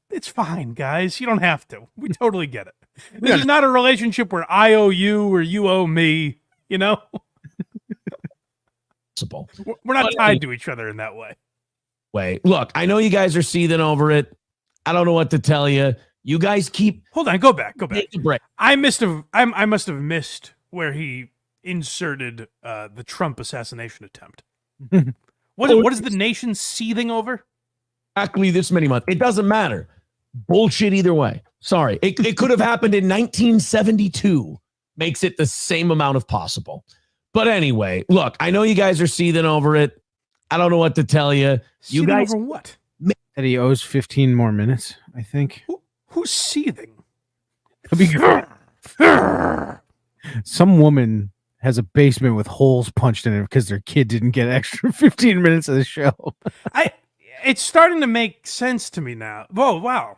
it's fine, guys. You don't have to. We totally get it. This is not a relationship where I owe you or you owe me, you know? We're not tied to each other in that way. Look, I know you guys are seething over it. I don't know what to tell you. You guys keep... Hold on, go back. Take a break. I must have missed where he inserted the Trump assassination attempt. What is the nation seething over? Exactly this many months. It doesn't matter. Bullshit either way. Sorry. It could have happened in 1972. Makes it the same amount of possible. But anyway, look, I know you guys are seething over it. I don't know what to tell you. You guys over what? That he owes 15 more minutes, I think. Who's seething? Some woman has a basement with holes punched in it because their kid didn't get extra 15 minutes of the show. It's starting to make sense to me now. Whoa, wow.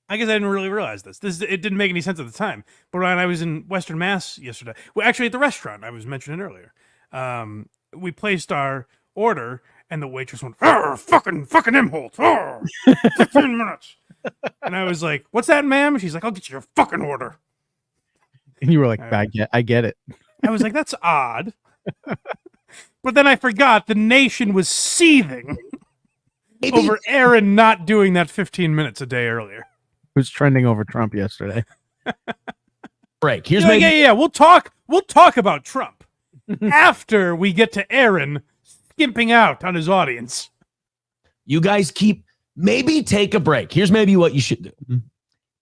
I guess I didn't really realize this. It didn't make any sense at the time. But when I was in Western Mass yesterday, well, actually at the restaurant I was mentioning earlier, we placed our order, and the waitress went, fucking Imholte, 15 minutes. And I was like, what's that, ma'am? She's like, I'll get you your fucking order. And you were like, I get it. I was like, that's odd. But then I forgot the nation was seething over Aaron not doing that 15 minutes a day earlier. Who's trending over Trump yesterday? Break. Here's yeah. We'll talk about Trump after we get to Aaron skimping out on his audience. You guys maybe take a break. Here's maybe what you should do.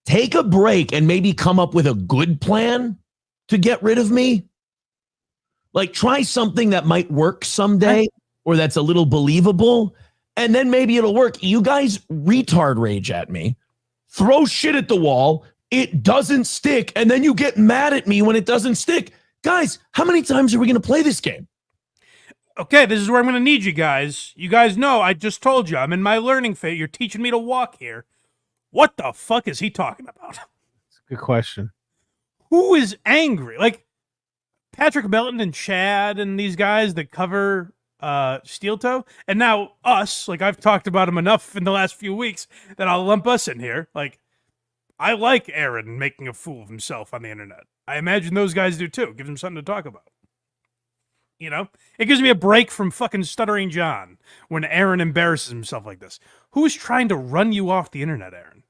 Take a break and maybe come up with a good plan to get rid of me. Like, try something that might work someday or that's a little believable, and then maybe it'll work. You guys retard rage at me, throw shit at the wall, it doesn't stick, and then you get mad at me when it doesn't stick. Guys, how many times are we going to play this game? Okay, this is where I'm going to need you guys. You guys know, I just told you, I'm in my learning phase. You're teaching me to walk here. What the fuck is he talking about? That's a good question. Who is angry? Like, Patrick Melton and Chad and these guys that cover Steel Toe, and now us. Like, I've talked about him enough in the last few weeks that I'll lump us in here. Like, I like Aaron making a fool of himself on the internet. I imagine those guys do too. It gives them something to talk about. You know? It gives me a break from fucking Stuttering John when Aaron embarrasses himself like this. Who's trying to run you off the internet, Aaron?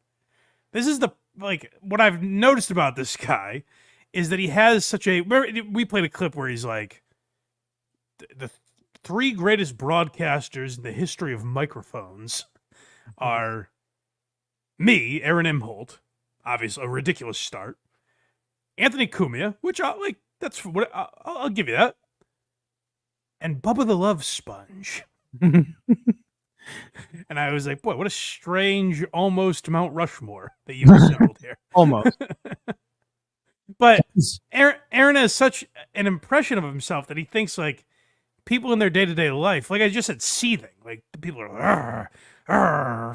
This is what I've noticed about this guy is that he has such a... We played a clip where he's like, the three greatest broadcasters in the history of microphones are me, Aaron Imholte, obviously a ridiculous start. Anthony Cumia, which I'll give you that. And Bubba the Love Sponge. And I was like, boy, what a strange almost Mount Rushmore that you assembled here. Almost. But Aaron has such an impression of himself that he thinks like people in their day-to-day life, like I just said, seething. Like the people are,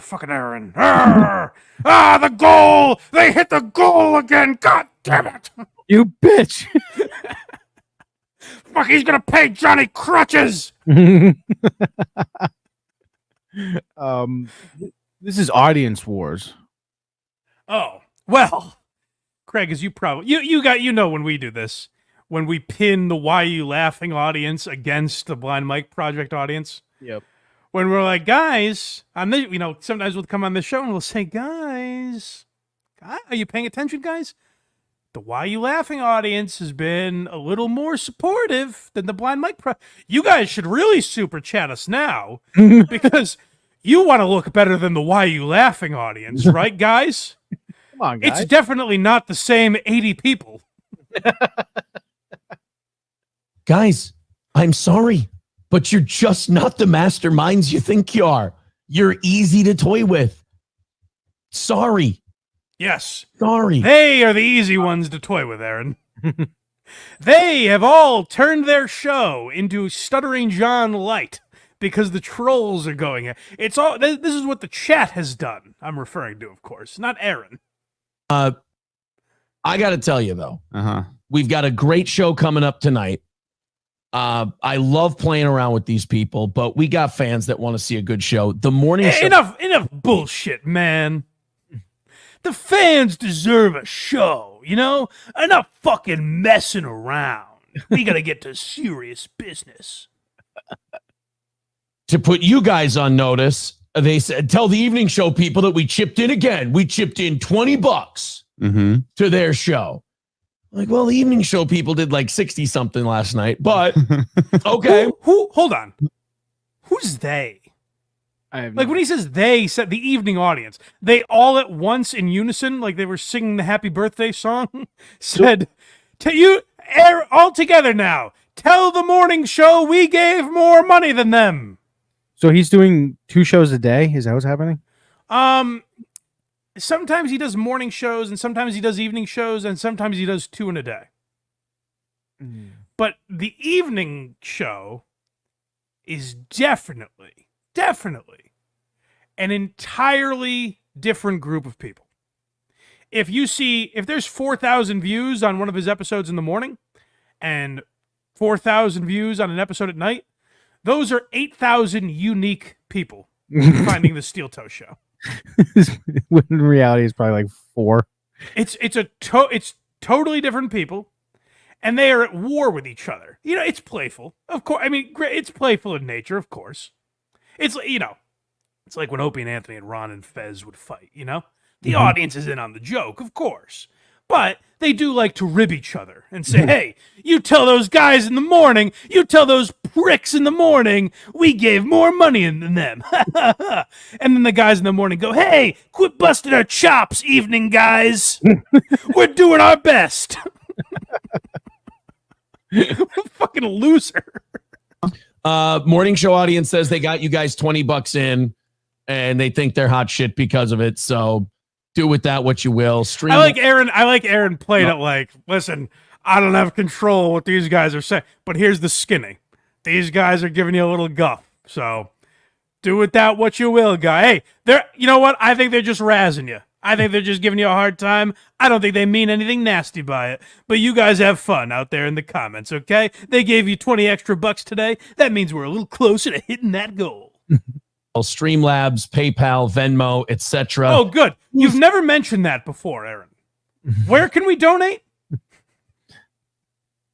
fucking Aaron. The goal! They hit the goal again! God damn it! You bitch! Fuck, he's gonna pay Johnny Crutches! This is Audience Wars. Oh, well, Craig, as you probably you know when we do this, when we pin the Why You Laughing audience against the Blind Mike Project audience. Yep. When we're like, guys, on this, sometimes we'll come on this show and we'll say, guys, are you paying attention, guys? The Why You Laughing audience has been a little more supportive than the Blind Mike Project. You guys should really super chat us now because you want to look better than the Why You Laughing audience, right, guys? Come on, guys. It's definitely not the same 80 people. Guys, I'm sorry, but you're just not the masterminds you think you are. You're easy to toy with. Sorry. Yes. Sorry. They are the easy ones to toy with, Aaron. They have all turned their show into Stuttering John Light because the trolls are going. It's all. This is what the chat has done. I'm referring to, of course, not Aaron. I got to tell you though, we've got a great show coming up tonight. I love playing around with these people, but we got fans that want to see a good show. The morning show. Enough bullshit, man. The fans deserve a show, Enough fucking messing around. We got to get to serious business. To put you guys on notice, they said, tell the evening show people that we chipped in again. We chipped in $20 to their show. Like, well, the evening show people did like 60 something last night, but okay. Hold on. Who's they? Like when he says they, said the evening audience, they all at once in unison, like they were singing the happy birthday song, said, all together now, tell the morning show we gave more money than them. So he's doing 2 shows a day? Is that what's happening? Sometimes he does morning shows, and sometimes he does evening shows, and sometimes he does 2 in a day. But the evening show is definitely an entirely different group of people. If there's 4,000 views on one of his episodes in the morning and 4,000 views on an episode at night, those are 8,000 unique people finding the Steel Toe Show. When in reality, it's probably like 4. It's totally different people, and they are at war with each other. It's playful, of course. I mean, it's playful in nature, of course. It's it's like when Opie and Anthony and Ron and Fez would fight. The audience is in on the joke, of course, but they do like to rib each other and say, "Hey, you tell those guys in the morning, you tell those pricks in the morning, we gave more money than them." And then the guys in the morning go, "Hey, quit busting our chops, evening guys. We're doing our best." Fucking loser. Morning show audience says they got you guys $20 in, and they think they're hot shit because of it. So do with that what you will. Stream. I like Aaron played it like, listen, I don't have control of what these guys are saying, but here's the skinny. These guys are giving you a little guff. So do with that what you will, guy. Hey, you know what? I think they're just razzing you. I think they're just giving you a hard time. I don't think they mean anything nasty by it. But you guys have fun out there in the comments, okay? They gave you 20 extra bucks today. That means we're a little closer to hitting that goal. Streamlabs, PayPal, Venmo, etc. Oh, good. You've never mentioned that before, Aaron. Where can we donate?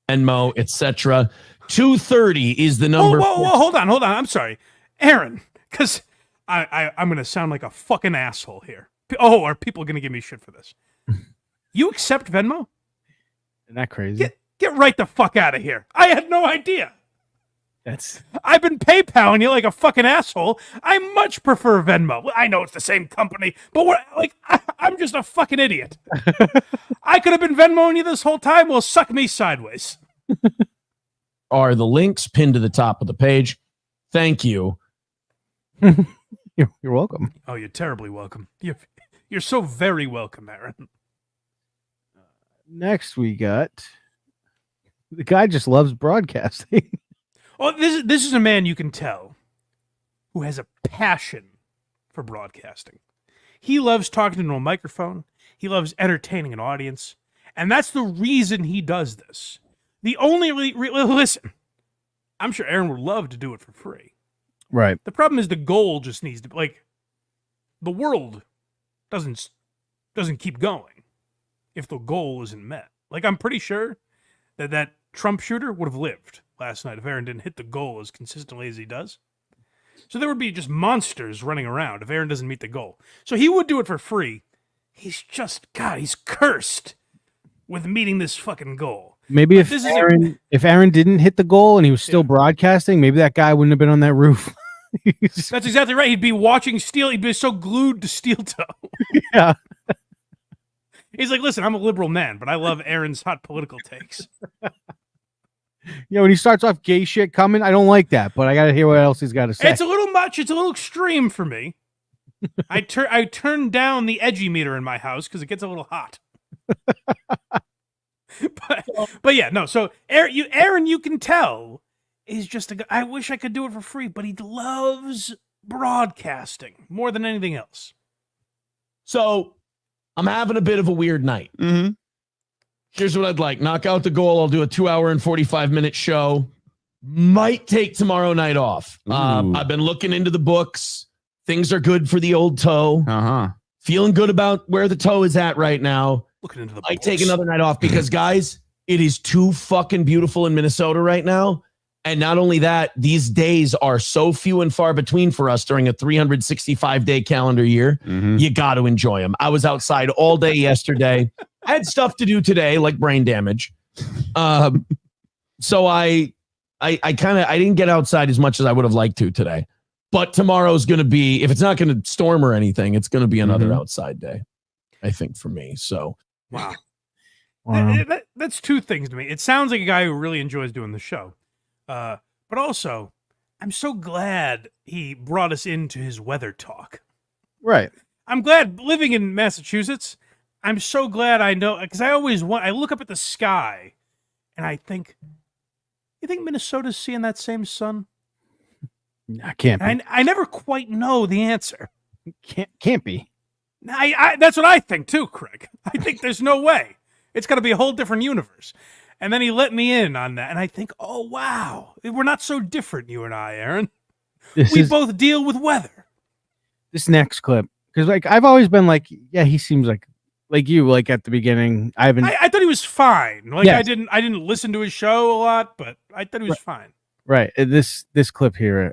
Venmo, etc. 230 is the number. Whoa, hold on. I'm sorry. Aaron, because I'm going to sound like a fucking asshole here. Oh, are people going to give me shit for this? You accept Venmo? Isn't that crazy? Get right the fuck out of here. I had no idea. I've been PayPaling you like a fucking asshole. I much prefer Venmo. I know it's the same company, but I'm just a fucking idiot. I could have been Venmoing you this whole time. Well, suck me sideways. Are the links pinned to the top of the page? Thank you. You're welcome. Oh, you're terribly welcome. You're so very welcome, Aaron. Next, we got the guy just loves broadcasting. Oh, this is a man you can tell who has a passion for broadcasting. He loves talking into a microphone. He loves entertaining an audience. And that's the reason he does this. The only... listen, I'm sure Aaron would love to do it for free. Right. The problem is the goal just needs to... Like, the world doesn't keep going if the goal isn't met. Like, I'm pretty sure that Trump shooter would have lived last night if Aaron didn't hit the goal as consistently as he does. So there would be just monsters running around if Aaron doesn't meet the goal. So he would do it for free. He's just, God, he's cursed with meeting this fucking goal. Maybe if Aaron didn't hit the goal and he was still broadcasting, maybe that guy wouldn't have been on that roof. That's exactly right. He'd be watching Steel. He'd be so glued to Steel Toe. Yeah. He's like, listen, I'm a liberal man, but I love Aaron's hot political takes. When he starts off gay shit coming, I don't like that, but I got to hear what else he's got to say. It's a little much. It's a little extreme for me. I turn down the edgy meter in my house because it gets a little hot. but yeah, no. So Aaron, you can tell, is just a guy. I wish I could do it for free, but he loves broadcasting more than anything else. So I'm having a bit of a weird night. Mm-hmm. Here's what I'd like. Knock out the goal. I'll do a 2-hour and 45-minute show. Might take tomorrow night off. I've been looking into the books. Things are good for the old toe. Feeling good about where the toe is at right now. Looking into the Might take another night off because, guys, it is too fucking beautiful in Minnesota right now. And not only that, these days are so few and far between for us during a 365-day calendar year. You got to enjoy them. I was outside all day yesterday. I had stuff to do today, like brain damage. So I didn't get outside as much as I would have liked to today. But tomorrow's going to be, if it's not going to storm or anything, it's going to be another outside day, I think, for me. So, wow. That's two things to me. It sounds like a guy who really enjoys doing the show. But also, I'm so glad he brought us into his weather talk. Right. I'm glad, living in Massachusetts, I'm so glad I know, because I look up at the sky and I think, you think Minnesota's seeing that same sun? I can't be. I never quite know the answer. Can't be. That's what I think too, Craig. I think there's no way. It's got to be a whole different universe. And then he let me in on that. And I think, oh, wow. We're not so different, you and I, Aaron. We both deal with weather. This next clip. Because I've always been like, yeah, he seems like you, like at the beginning. I thought he was fine. Like yes. I didn't listen to his show a lot, but I thought he was fine. Right. This clip here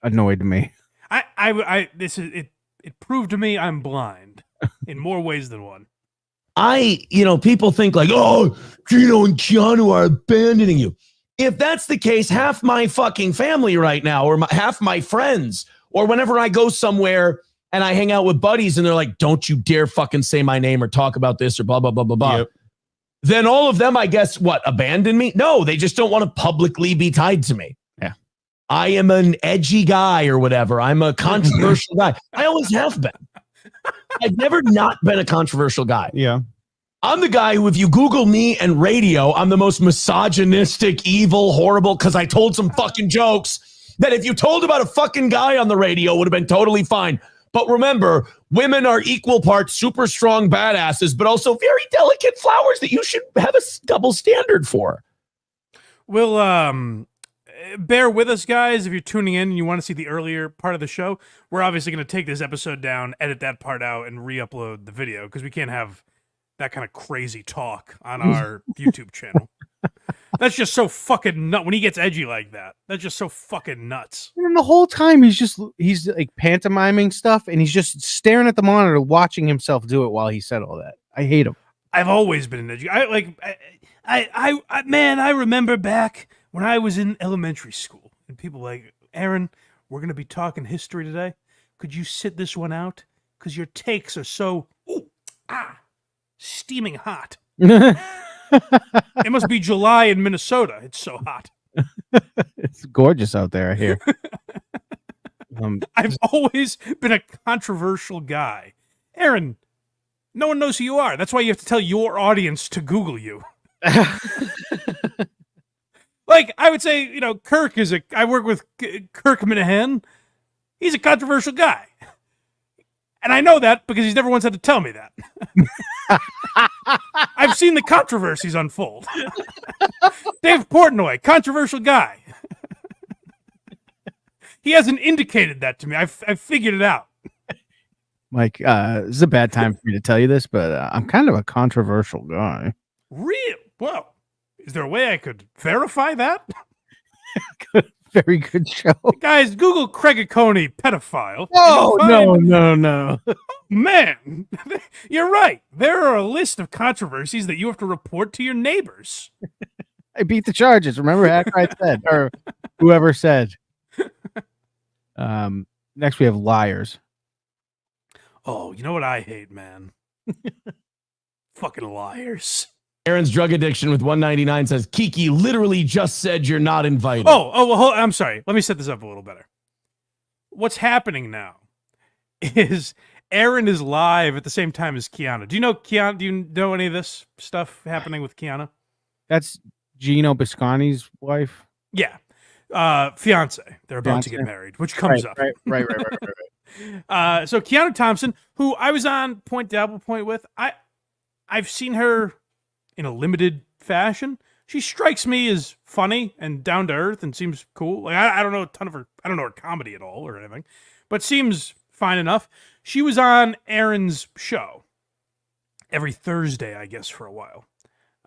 annoyed me. It proved to me I'm blind in more ways than one. People think like, oh, Gino and Keanu are abandoning you. If that's the case, half my fucking family right now, or half my friends, or whenever I go somewhere and I hang out with buddies and they're like, don't you dare fucking say my name or talk about this or blah, blah, blah, blah, blah. Yep. Then all of them, I guess, abandon me? No, they just don't want to publicly be tied to me. Yeah. I am an edgy guy or whatever. I'm a controversial guy. I always have been. I've never not been a controversial guy. Yeah. I'm the guy who, if you Google me and radio, I'm the most misogynistic, evil, horrible, because I told some fucking jokes that if you told about a fucking guy on the radio would have been totally fine. But remember, women are equal parts super strong badasses, but also very delicate flowers that you should have a double standard for. We'll bear with us, guys, if you're tuning in and you want to see the earlier part of the show. We're obviously going to take this episode down, edit that part out, and re-upload the video because we can't have that kind of crazy talk on our YouTube channel. That's just so fucking nuts. When he gets edgy like that, that's just so fucking nuts. And the whole time he's like pantomiming stuff and he's just staring at the monitor, watching himself do it while he said all that. I hate him. I've always been an edgy. Man, I remember back when I was in elementary school, and people like, Aaron, we're going to be talking history today. Could you sit this one out? Because your takes are so, steaming hot. It must be July in Minnesota. It's so hot. It's gorgeous out there, I hear. I've always been a controversial guy. Aaron, no one knows who you are. That's why you have to tell your audience to Google you. Like, I would say, you know, Kirk is I work with Kirk Minahan. He's a controversial guy. And I know that because he's never once had to tell me that. I've seen the controversies unfold. Dave Portnoy, controversial guy. He hasn't indicated that to me. I've figured it out. Mike, this is a bad time for me to tell you this, but I'm kind of a controversial guy. Real? Well, is there a way I could verify that? Very good show. Guys, Google Craig Coney pedophile. No. Man, you're right. There are a list of controversies that you have to report to your neighbors. I beat the charges. Remember HACKRIDE said, or whoever said. Next we have liars. Oh, you know what I hate, man? Fucking liars. Aaron's drug addiction with 199 says, Kiki literally just said you're not invited. Well, I'm sorry. Let me set this up a little better. What's happening now is Aaron is live at the same time as Kiana. Do you know Kiana? Do you know any of this stuff happening with Kiana? That's Gino Bisconti's wife. Yeah. Fiance. They're about to get married, which comes up. Right. So Kiana Thompson, who I was on Point Dabble Point with, I've seen her in a limited fashion. She strikes me as funny and down to earth and seems cool. Like I don't know a ton of her. I don't know her comedy at all or anything, but seems fine enough. She was on Aaron's show every Thursday, I guess, for a while.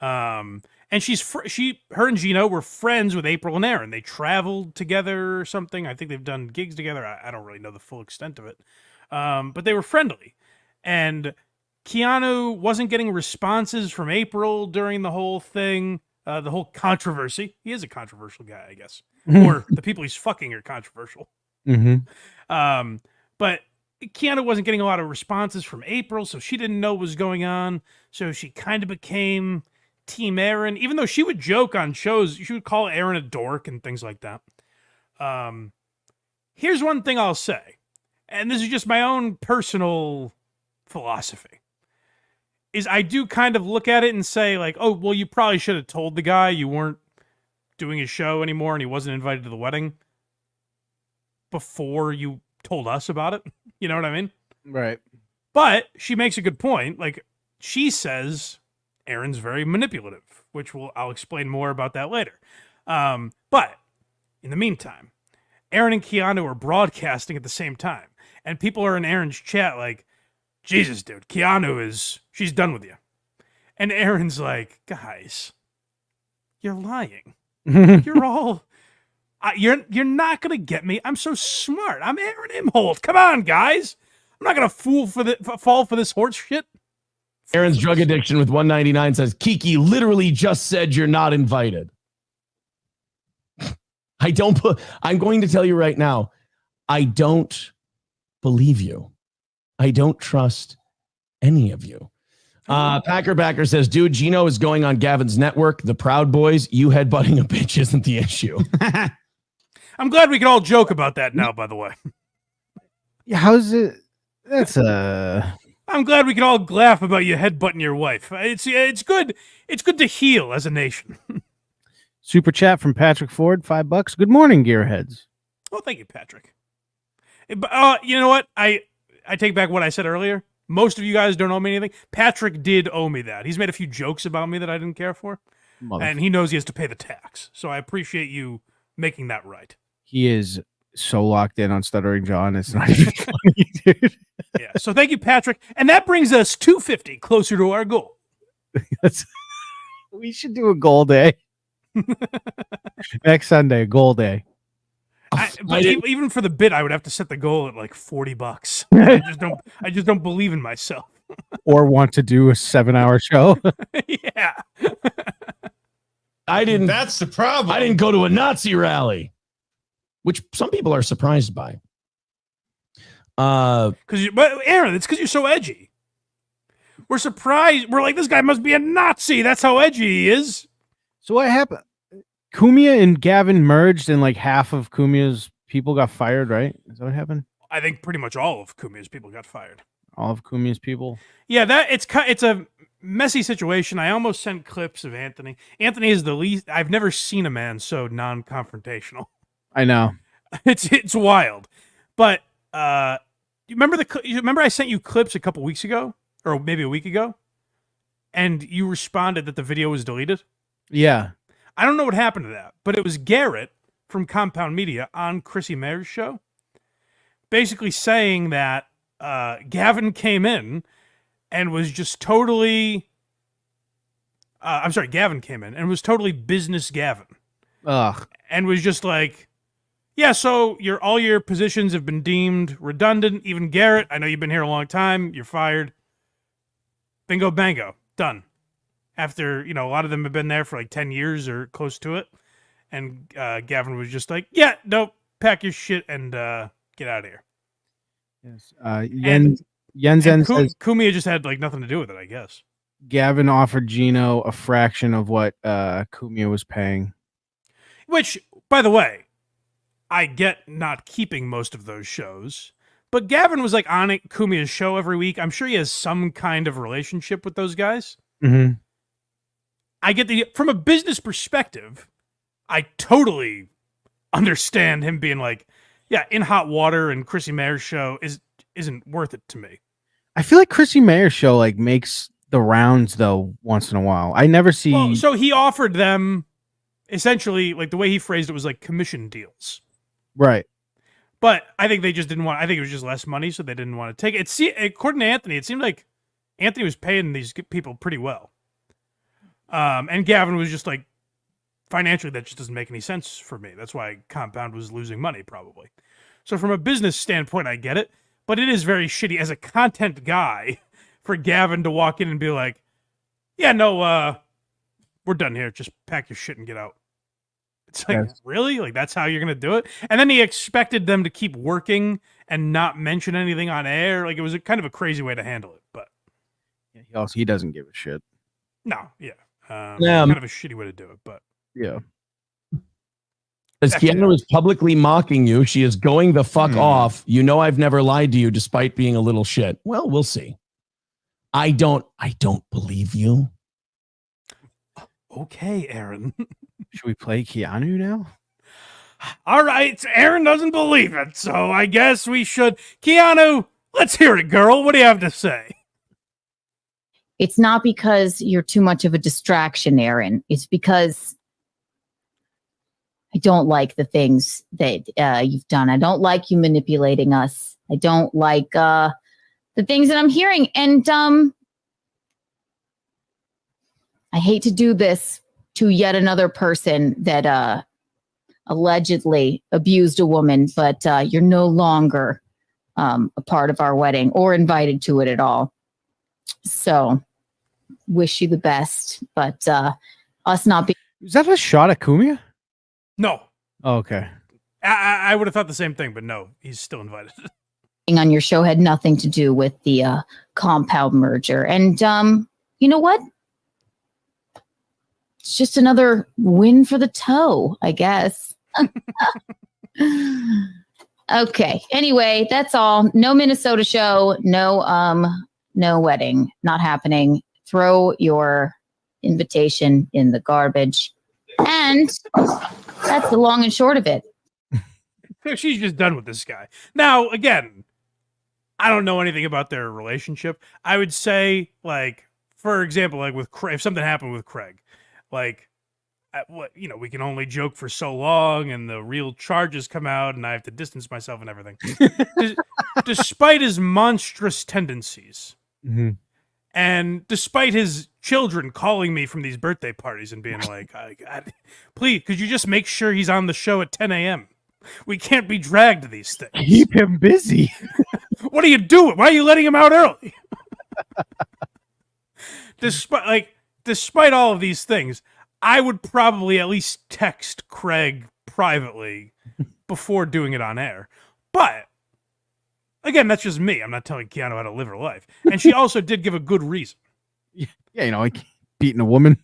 And her and Gino were friends with April and Aaron. They traveled together or something. I think they've done gigs together. I don't really know the full extent of it. But they were friendly. And Keanu wasn't getting responses from April during the whole thing, the whole controversy. He is a controversial guy, I guess. Or the people he's fucking are controversial. Mm-hmm. But Keanu wasn't getting a lot of responses from April, so she didn't know what was going on. So she kind of became Team Aaron, even though she would joke on shows. She would call Aaron a dork and things like that. Here's one thing I'll say, and this is just my own personal philosophy, is I do kind of look at it and say, like, oh, well, you probably should have told the guy you weren't doing his show anymore and he wasn't invited to the wedding before you told us about it. You know what I mean? Right. But she makes a good point. Like, she says Aaron's very manipulative, which I'll explain more about that later. But in the meantime, Aaron and Keanu are broadcasting at the same time, and people are in Aaron's chat like, Jesus, dude, she's done with you. And Aaron's like, guys, you're lying. You're all, you're not going to get me. I'm so smart. I'm Aaron Imholte. Come on, guys. I'm not going to fall for this horse shit. Aaron's drug addiction with 199 says, Kiki literally just said you're not invited. I'm going to tell you right now, I don't believe you. I don't trust any of you. Packer Backer says, dude, Gino is going on Gavin's network. The Proud Boys, you headbutting a bitch isn't the issue. I'm glad we can all joke about that now, by the way. Yeah, how's it? I'm glad we can all laugh about you headbutting your wife. It's good. It's good to heal as a nation. Super chat from Patrick Ford, $5. Good morning, Gearheads. Oh, thank you, Patrick. You know what? I take back what I said earlier. Most of you guys don't owe me anything. Patrick did owe me that. He's made a few jokes about me that I didn't care for. And he knows he has to pay the tax. So I appreciate you making that right. He is so locked in on Stuttering John. It's not even funny, dude. Yeah. So thank you, Patrick. And that brings us 250 closer to our goal. We should do a goal day. Next Sunday, goal day. But even for the bit, I would have to set the goal at like $40. I just don't believe in myself. Or want to do a 7-hour show. Yeah. I didn't. That's the problem. I didn't go to a Nazi rally, which some people are surprised by. But Aaron, it's because you're so edgy. We're surprised. We're like, this guy must be a Nazi. That's how edgy he is. So what happened? Kumia and Gavin merged, and like half of Kumia's people got fired, right? Is that what happened? I think pretty much all of Kumia's people got fired. All of Kumia's people? Yeah, it's a messy situation. I almost sent clips of Anthony. Anthony is the least. I've never seen a man so non-confrontational. I know. It's wild. But you remember I sent you clips a couple weeks ago, or maybe a week ago, and you responded that the video was deleted? Yeah. I don't know what happened to that, but it was Garrett from Compound Media on Chrissy Mayer's show, basically saying that Gavin came in and was just totally. Gavin came in and was totally business Gavin. Ugh. And was just like, yeah, so all your positions have been deemed redundant. Even Garrett, I know you've been here a long time. You're fired. Bingo, bango, done. After, a lot of them have been there for like 10 years or close to it. And Gavin was just like, yeah, nope, pack your shit and get out of here. Yes. Yenzen says Kumia just had like nothing to do with it, I guess. Gavin offered Gino a fraction of what Kumia was paying. Which, by the way, I get not keeping most of those shows. But Gavin was like on Kumia's show every week. I'm sure he has some kind of relationship with those guys. Mm-hmm. I get from a business perspective, I totally understand him being like, yeah, In Hot Water and Chrissy Mayer's show isn't worth it to me. I feel like Chrissy Mayer's show like makes the rounds though once in a while. I never see. Well, so he offered them essentially, like the way he phrased it was like commission deals. Right. But I think they just didn't want. I think it was just less money, so they didn't want to take it. According to Anthony, it seemed like Anthony was paying these people pretty well. And Gavin was just like, financially, that just doesn't make any sense for me. That's why Compound was losing money, probably. So from a business standpoint, I get it. But it is very shitty as a content guy for Gavin to walk in and be like, yeah, no, we're done here. Just pack your shit and get out. It's like, yes. Really? Like, that's how you're going to do it? And then he expected them to keep working and not mention anything on air. Like, it was kind of a crazy way to handle it. But he doesn't give a shit. No, yeah. Kind of a shitty way to do it, but yeah. As Keanu is publicly mocking you, she is going the fuck off. You know I've never lied to you despite being a little shit. Well, we'll see. I don't believe you. Okay, Aaron. Should we play Keanu now? All right, Aaron doesn't believe it, so I guess we should. Keanu, let's hear it, girl. What do you have to say? It's not because you're too much of a distraction, Aaron. It's because I don't like the things that you've done. I don't like you manipulating us. I don't like the things that I'm hearing. And I hate to do this to yet another person that allegedly abused a woman, but you're no longer a part of our wedding or invited to it at all. So wish you the best, but us not being... Is that a shot at Kumia? No. Oh, okay. I would have thought the same thing, but no, he's still invited. On your show had nothing to do with the Compound merger. And you know what? It's just another win for the toe, I guess. Okay. Anyway, that's all. No Minnesota show. No wedding. Not happening. Throw your invitation in the garbage. And that's the long and short of it. She's just done with this guy. Now, again, I don't know anything about their relationship. I would say, like, for example, like with Craig, if something happened with Craig, like, we can only joke for so long, and the real charges come out, and I have to distance myself and everything. Despite his monstrous tendencies, and despite his children calling me from these birthday parties and being like, God, please, could you just make sure he's on the show at 10 a.m.? We can't be dragged to these things. Keep him busy. What are you doing? Why are you letting him out early? Despite all of these things, I would probably at least text Craig privately before doing it on air. But again, that's just me. I'm not telling Keanu how to live her life. And she also did give a good reason. Yeah, like beating a woman.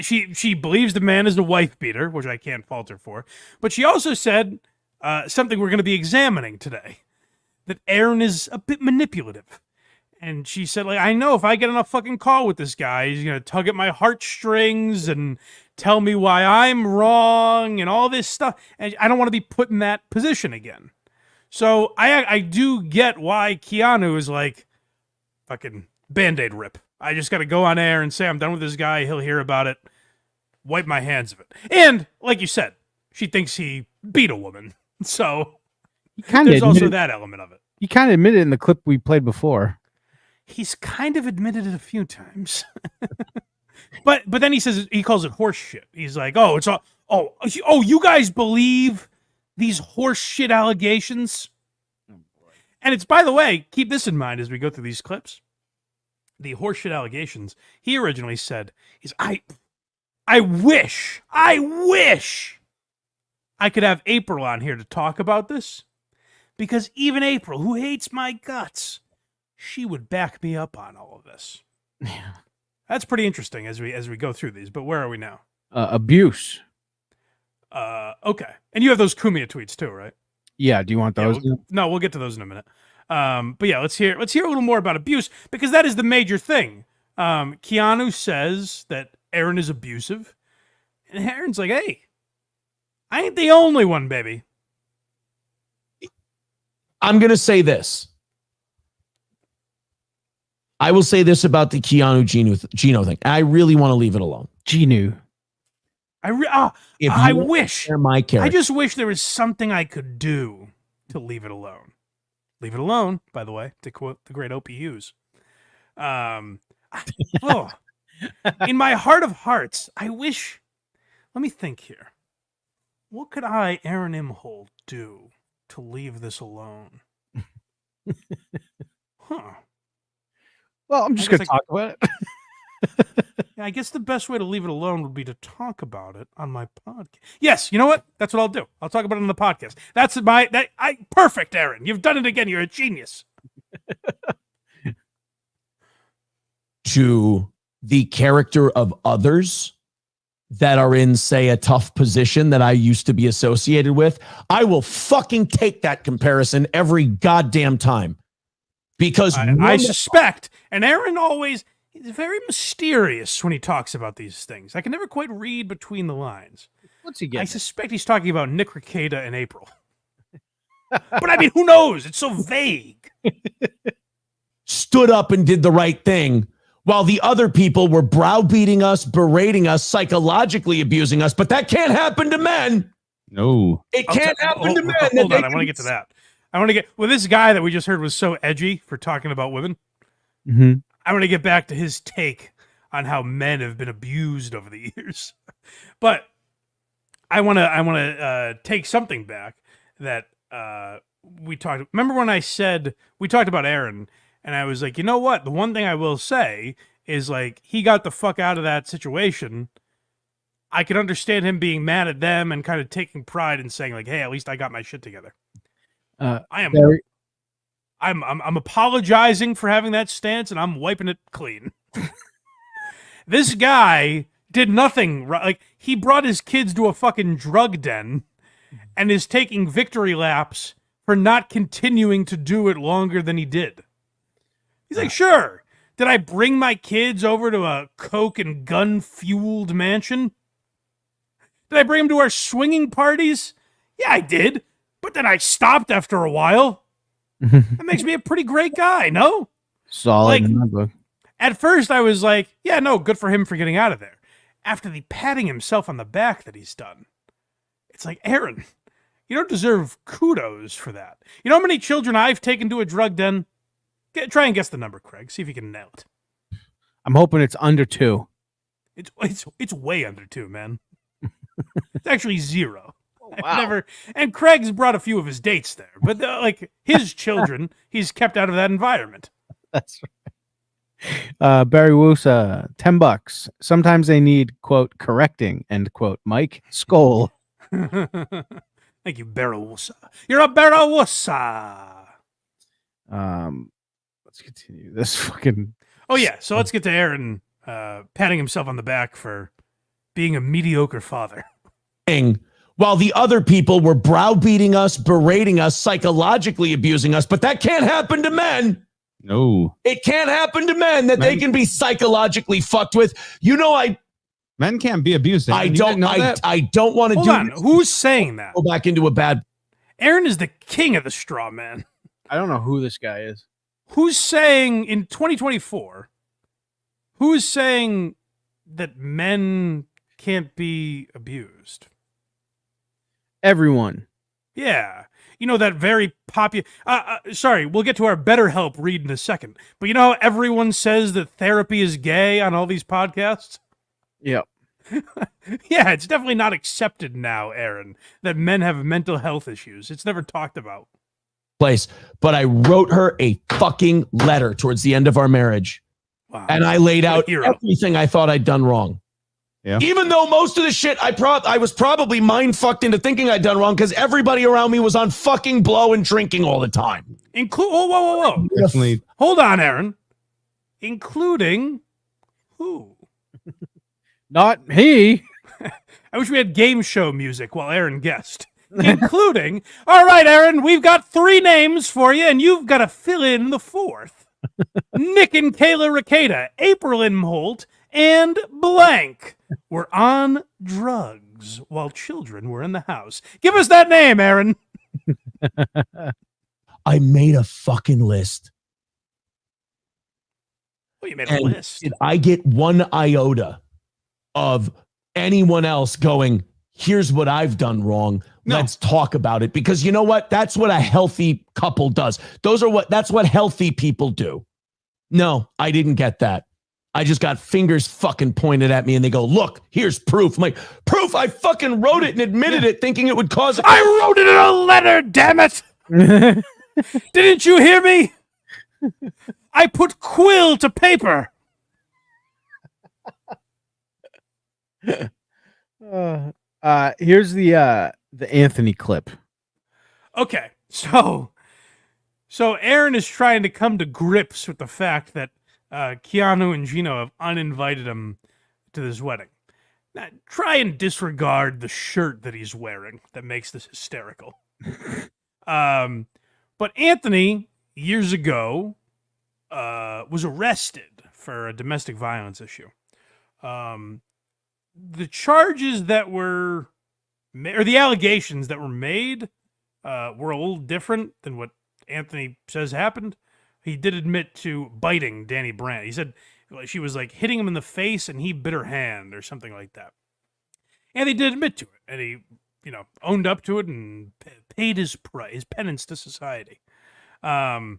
She believes the man is a wife beater, which I can't fault her for. But she also said something we're going to be examining today, that Aaron is a bit manipulative. And she said, like, I know if I get on a fucking call with this guy, he's going to tug at my heartstrings and tell me why I'm wrong and all this stuff. And I don't want to be put in that position again. So I do get why Keanu is like, fucking Band-Aid rip. I just got to go on air and say I'm done with this guy. He'll hear about it. Wipe my hands of it. And, like you said, she thinks he beat a woman. So there's also that element of it. He kind of admitted in the clip we played before. He's kind of admitted it a few times. but then he says, he calls it horse shit. He's like, oh, it's all, oh, you guys believe these horse shit allegations? And it's, by the way, keep this in mind as we go through these clips. The horseshit allegations he originally said is, I wish I could have April on here to talk about this, because even April, who hates my guts, she would back me up on all of this. Yeah. That's pretty interesting as we go through these, but where are we now? Abuse. Okay. And you have those Kumia tweets too, right? Yeah, do you want those? No, we'll get to those in a minute. But yeah, let's hear a little more about abuse, because that is the major thing. Keanu says that Aaron is abusive, and Aaron's like, hey, I ain't the only one, baby. I'm going to say this. I will say this about the Keanu Gino thing. I really want to leave it alone. Gino. I wish. My character. I just wish there was something I could do to leave it alone. Leave it alone, by the way, to quote the great Opie Hughes. In my heart of hearts, I wish. Let me think here. What could I, Aaron Imholte, do to leave this alone? Huh. Well, I'm just going to talk about it. Yeah, I guess the best way to leave it alone would be to talk about it on my podcast. Yes, you know what? That's what I'll do. I'll talk about it on the podcast. Perfect, Aaron. You've done it again. You're a genius. To the character of others that are in, say, a tough position that I used to be associated with, I will fucking take that comparison every goddamn time. Because I suspect, and Aaron always... He's very mysterious when he talks about these things. I can never quite read between the lines. What's he getting? I suspect he's talking about Nick Rekieta and April. But I mean, who knows? It's so vague. Stood up and did the right thing while the other people were browbeating us, berating us, psychologically abusing us. But that can't happen to men. No. It can't happen to men. Hold on. I want to get to that. This guy that we just heard was so edgy for talking about women. Mm-hmm. I want to get back to his take on how men have been abused over the years. But I want to take something back that we talked. Remember when I said we talked about Aaron, and I was like, you know what? The one thing I will say is, like, he got the fuck out of that situation. I could understand him being mad at them and kind of taking pride in saying, like, hey, at least I got my shit together. I'm apologizing for having that stance, and I'm wiping it clean. This guy did nothing right. Like, he brought his kids to a fucking drug den and is taking victory laps for not continuing to do it longer than he did. He's like, sure. Did I bring my kids over to a coke and gun-fueled mansion? Did I bring them to our swinging parties? Yeah, I did. But then I stopped after a while. That makes me a pretty great guy, no? Solid in my book. At first, I was like, yeah, no, good for him for getting out of there. After the patting himself on the back that he's done, it's like, Aaron, you don't deserve kudos for that. You know how many children I've taken to a drug den? Try and guess the number, Craig. See if you can nail it. I'm hoping it's under 2. It's way under 2, man. It's actually 0. Wow. I've never, and Craig's brought a few of his dates there, but like his children, he's kept out of that environment. That's right. Barry Wusa, $10. Sometimes they need, quote, correcting, end quote. Mike Skoll. Thank you, Barrowusa. You're a Barrowusa. Let's continue this fucking. Oh yeah, so let's get to Aaron patting himself on the back for being a mediocre father. While the other people were browbeating us, berating us, psychologically abusing us, but that can't happen to men. No. It can't happen to men that they can be psychologically fucked with. Men can't be abused. I You don't didn't know that? I don't want to Hold do on, who's saying that? Go back into a bad. Aaron is the king of the straw man. I don't know who this guy is. Who's saying in 2024? Who's saying that men can't be abused? Everyone. Yeah. You know, that very popular... sorry, we'll get to our BetterHelp read in a second. But you know how everyone says that therapy is gay on all these podcasts? Yep. Yeah, it's definitely not accepted now, Aaron, that men have mental health issues. It's never talked about. Place, but I wrote her a fucking letter towards the end of our marriage. Wow. And I laid What a out hero. everything I thought I'd done wrong. Yeah. Even though most of the shit I was probably mind fucked into thinking I'd done wrong because everybody around me was on fucking blow and drinking all the time. Whoa. Definitely. Hold on, Aaron. Including who? Not he. I wish we had game show music while Aaron guessed. Including, all right, Aaron, we've got 3 names for you, and you've got to fill in the 4th. Nick and Kayla Ricada, April Imholte, and blank were on drugs while children were in the house. Give us that name, Aaron. I made a fucking list. Well, you made a list. Did I get one iota of anyone else going, here's what I've done wrong. Let's talk about it. Because you know what? That's what a healthy couple does. That's what healthy people do. No, I didn't get that. I just got fingers fucking pointed at me and they go, look, here's proof. I'm like, proof? I fucking wrote it and admitted it thinking it would cause. I wrote it in a letter, damn it. Didn't you hear me? I put quill to paper. Here's the Anthony clip. Okay, so Aaron is trying to come to grips with the fact that Keanu and Gino have uninvited him to this wedding. Now, try and disregard the shirt that he's wearing that makes this hysterical. But Anthony, years ago, was arrested for a domestic violence issue. The charges that were, or the allegations that were made, were a little different than what Anthony says happened. He did admit to biting Danny Brandt. He said she was like hitting him in the face and he bit her hand or something like that. And he did admit to it. And he, owned up to it and paid his penance to society. And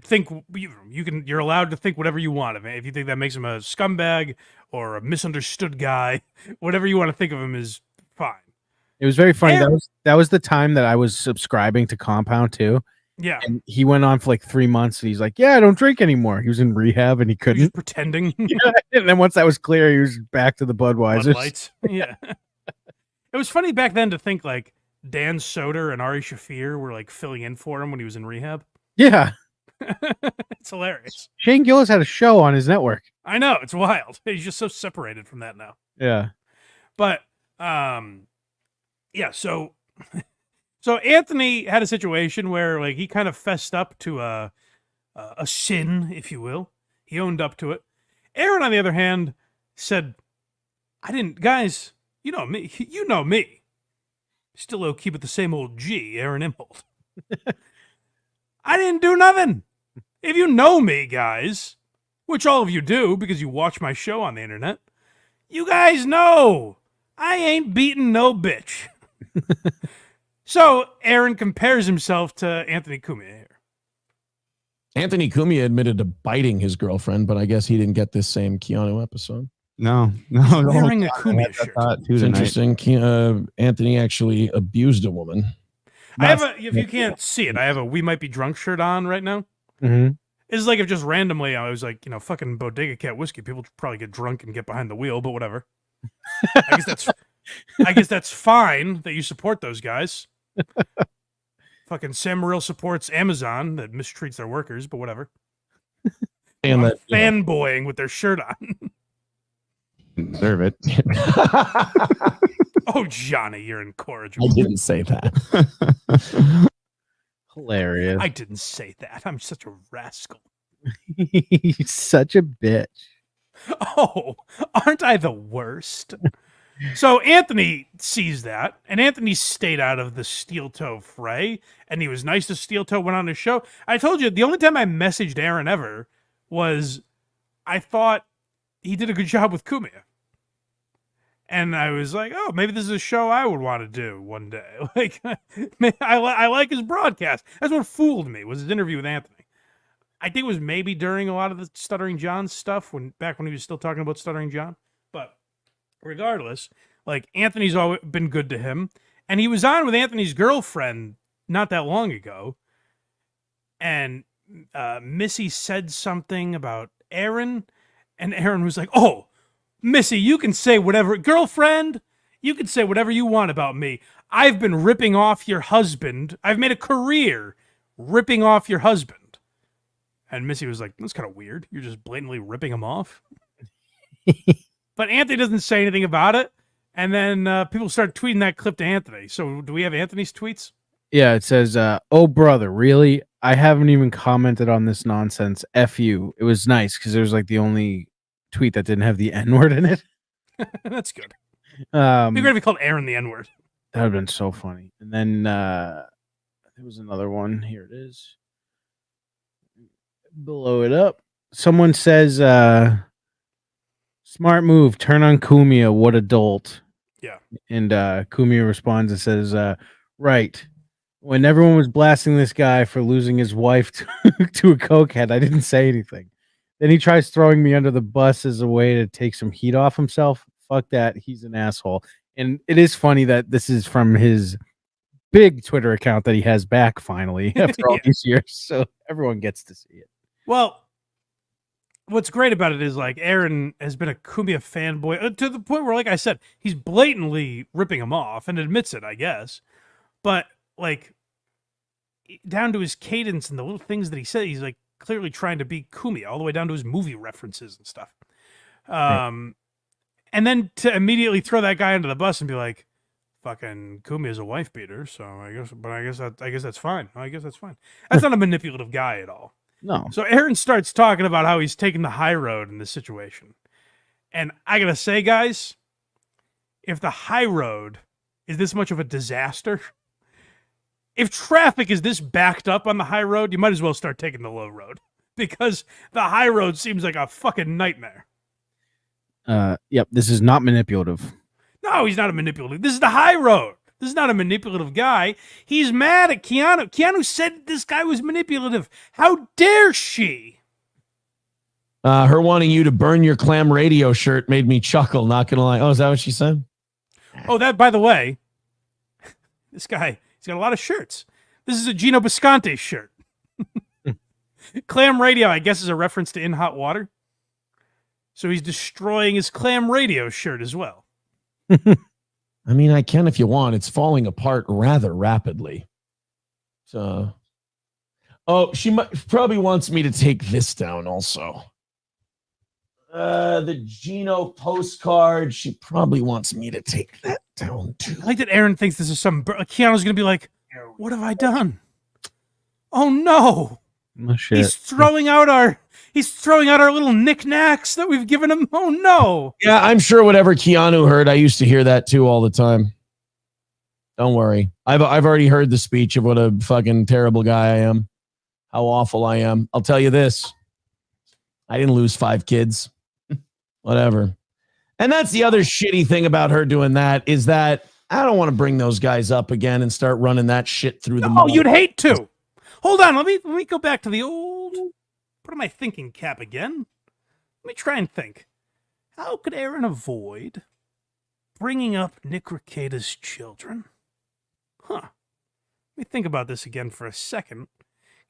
think you're allowed to think whatever you want of him. If you think that makes him a scumbag or a misunderstood guy, whatever you want to think of him is fine. It was very funny. That was the time that I was subscribing to Compound too. Yeah. And he went on for like 3 months and he's like, yeah, I don't drink anymore. He was in rehab and he couldn't. He was pretending. Yeah, and then once that was clear, he was back to the Budweiser. Bud Lights. Yeah. It was funny back then to think like Dan Soder and Ari Shaffir were like filling in for him when he was in rehab. Yeah. It's hilarious. Shane Gillis had a show on his network. I know, it's wild. He's just so separated from that now. Yeah. But yeah, so Anthony had a situation where like he kind of fessed up to a sin, if you will. He owned up to it. Aaron, on the other hand, said, I didn't, guys, you know me. Still keep it the same old G, Aaron Imholte. I didn't do nothing. If you know me, guys, which all of you do because you watch my show on the internet, you guys know I ain't beating no bitch. So Aaron compares himself to Anthony Cumia here. Anthony Cumia admitted to biting his girlfriend, but I guess he didn't get this same Keanu episode. No. Wearing a Cumia shirt. It's interesting. Anthony actually abused a woman. I have if you can't see it, I have a We Might Be Drunk shirt on right now. Mm-hmm. It's like if just randomly I was like, fucking Bodega Cat whiskey, people would probably get drunk and get behind the wheel, but whatever. I guess that's fine that you support those guys. Fucking Sam Morril supports Amazon that mistreats their workers, but whatever. And I'm that, you know, fanboying with their shirt on. Deserve it. Oh, Johnny, you're incorrigible. I didn't say that. Hilarious. I didn't say that. I'm such a rascal. He's such a bitch. Oh, aren't I the worst? So Anthony sees that, and Anthony stayed out of the Steel Toe fray, and he was nice to Steel Toe, went on his show. I told you, the only time I messaged Aaron ever was I thought he did a good job with Kumia. And I was like, oh, maybe this is a show I would want to do one day. Like, I like his broadcast. That's what fooled me, was his interview with Anthony. I think it was maybe during a lot of the Stuttering John stuff, back when he was still talking about Stuttering John. But regardless, like, Anthony's always been good to him. And he was on with Anthony's girlfriend not that long ago. And Missy said something about Aaron. And Aaron was like, oh, Missy, you can say whatever. Girlfriend, you can say whatever you want about me. I've been ripping off your husband. I've made a career ripping off your husband. And Missy was like, that's kind of weird. You're just blatantly ripping him off. But Anthony doesn't say anything about it. And then people start tweeting that clip to Anthony. So do we have Anthony's tweets? Yeah, it says, oh, brother, really? I haven't even commented on this nonsense. F you. It was nice because it was like the only tweet that didn't have the N-word in it. That's good. It'd be great if he called Aaron the N-word. That would have been so funny. And then there was another one. Here it is. Blow it up. Someone says, smart move. Turn on Kumia. What adult? Yeah. And Kumia responds and says, right. When everyone was blasting this guy for losing his wife to a cokehead, I didn't say anything. Then he tries throwing me under the bus as a way to take some heat off himself. Fuck that. He's an asshole. And it is funny that this is from his big Twitter account that he has back finally after all these years. So everyone gets to see it. Well, what's great about it is, like, Aaron has been a Kumia fanboy to the point where, like I said, he's blatantly ripping him off and admits it, I guess. But, like, down to his cadence and the little things that he said, he's, like, clearly trying to be Kumia, all the way down to his movie references and stuff. And then to immediately throw that guy under the bus and be like, fucking Kumia's a wife beater, so I guess that's fine. I guess that's fine. That's not a manipulative guy at all. No. So Aaron starts talking about how he's taking the high road in this situation. And I gotta say, guys, if the high road is this much of a disaster, if traffic is this backed up on the high road, you might as well start taking the low road, because the high road seems like a fucking nightmare. Yep, this is not manipulative. No, he's not a manipulative. This is the high road. This is not a manipulative guy. He's mad at Keanu. Keanu said this guy was manipulative. How dare she? Her wanting you to burn your clam radio shirt made me chuckle, not gonna lie. Oh, is that what she said? Oh, that, by the way, this guy, he's got a lot of shirts. This is a Gino Bisconte shirt. Clam radio, I guess, is a reference to In Hot Water. So he's destroying his clam radio shirt as well. I mean, I can if you want. It's falling apart rather rapidly. So, she probably wants me to take this down also. The Gino postcard. She probably wants me to take that down too. I like that Aaron thinks this is some. Keanu's gonna be like, "What have I done? Oh no! Oh shit! He's throwing out our little knickknacks that we've given him. Oh no!" Yeah, I'm sure whatever Keanu heard, I used to hear that too all the time. Don't worry. I've already heard the speech of what a fucking terrible guy I am. How awful I am. I'll tell you this. I didn't lose 5 kids. Whatever. And that's the other shitty thing about her doing that, is that I don't want to bring those guys up again and start running that shit through the mud. Oh, you'd hate to. Hold on. Let me go back to the old. Put on my thinking cap again. Let me try and think. How could Aaron avoid bringing up Nick Rekieta's children? Huh. Let me think about this again for a second.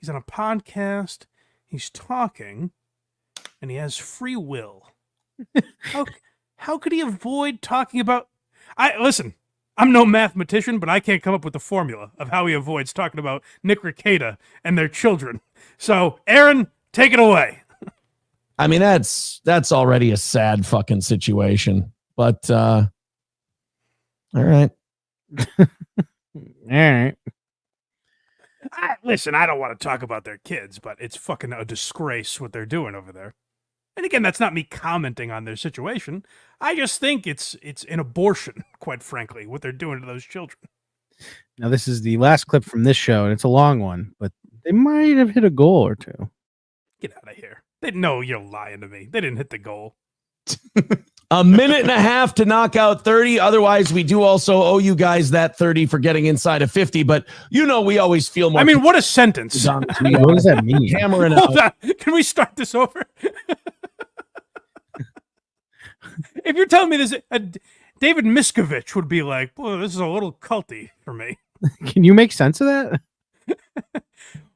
He's on a podcast. He's talking, and he has free will. How could he avoid talking about? Listen. I'm no mathematician, but I can't come up with the formula of how he avoids talking about Nick Rekieta and their children. So, Aaron, take it away. I mean, that's already a sad fucking situation. But all right. All right. Listen, I don't want to talk about their kids, but it's fucking a disgrace what they're doing over there. And again, that's not me commenting on their situation. I just think it's an abortion, quite frankly, what they're doing to those children. Now, this is the last clip from this show, and it's a long one, but they might have hit a goal or two. Get out of here. They know you're lying to me. They didn't hit the goal. A minute and a half to knock out 30. Otherwise, we do also owe you guys that 30 for getting inside of 50. But you know, we always feel more. I mean, what a sentence. What does that mean? Hammering Hold out. on. Can we start this over? If you're telling me this, David Miscavige would be like, "Well, this is a little culty for me." Can you make sense of that?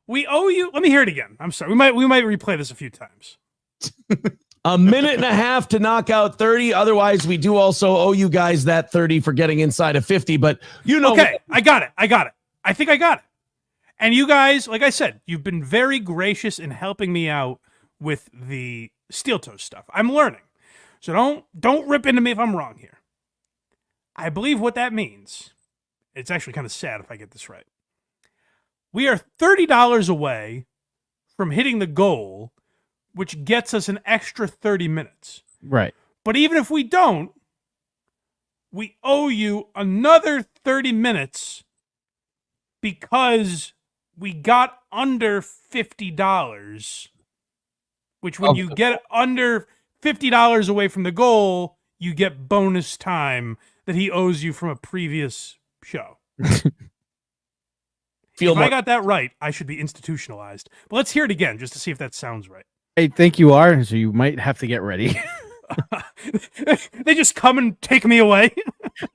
We owe you. Let me hear it again. I'm sorry. We might replay this a few times. A minute and a half to knock out 30. Otherwise, we do also owe you guys that 30 for getting inside of 50. But you know, okay, I got it. I think I got it. And you guys, like I said, you've been very gracious in helping me out with the steel toe stuff. I'm learning. So don't rip into me if I'm wrong here. I believe what that means. It's actually kind of sad if I get this right. We are $30 away from hitting the goal, which gets us an extra 30 minutes. Right. But even if we don't, we owe you another 30 minutes because we got under $50, which when you get under $50 away from the goal, you get bonus time that he owes you from a previous show. If I got that right, I should be institutionalized. But let's hear it again just to see if that sounds right. I think you are, so you might have to get ready. They just come and take me away.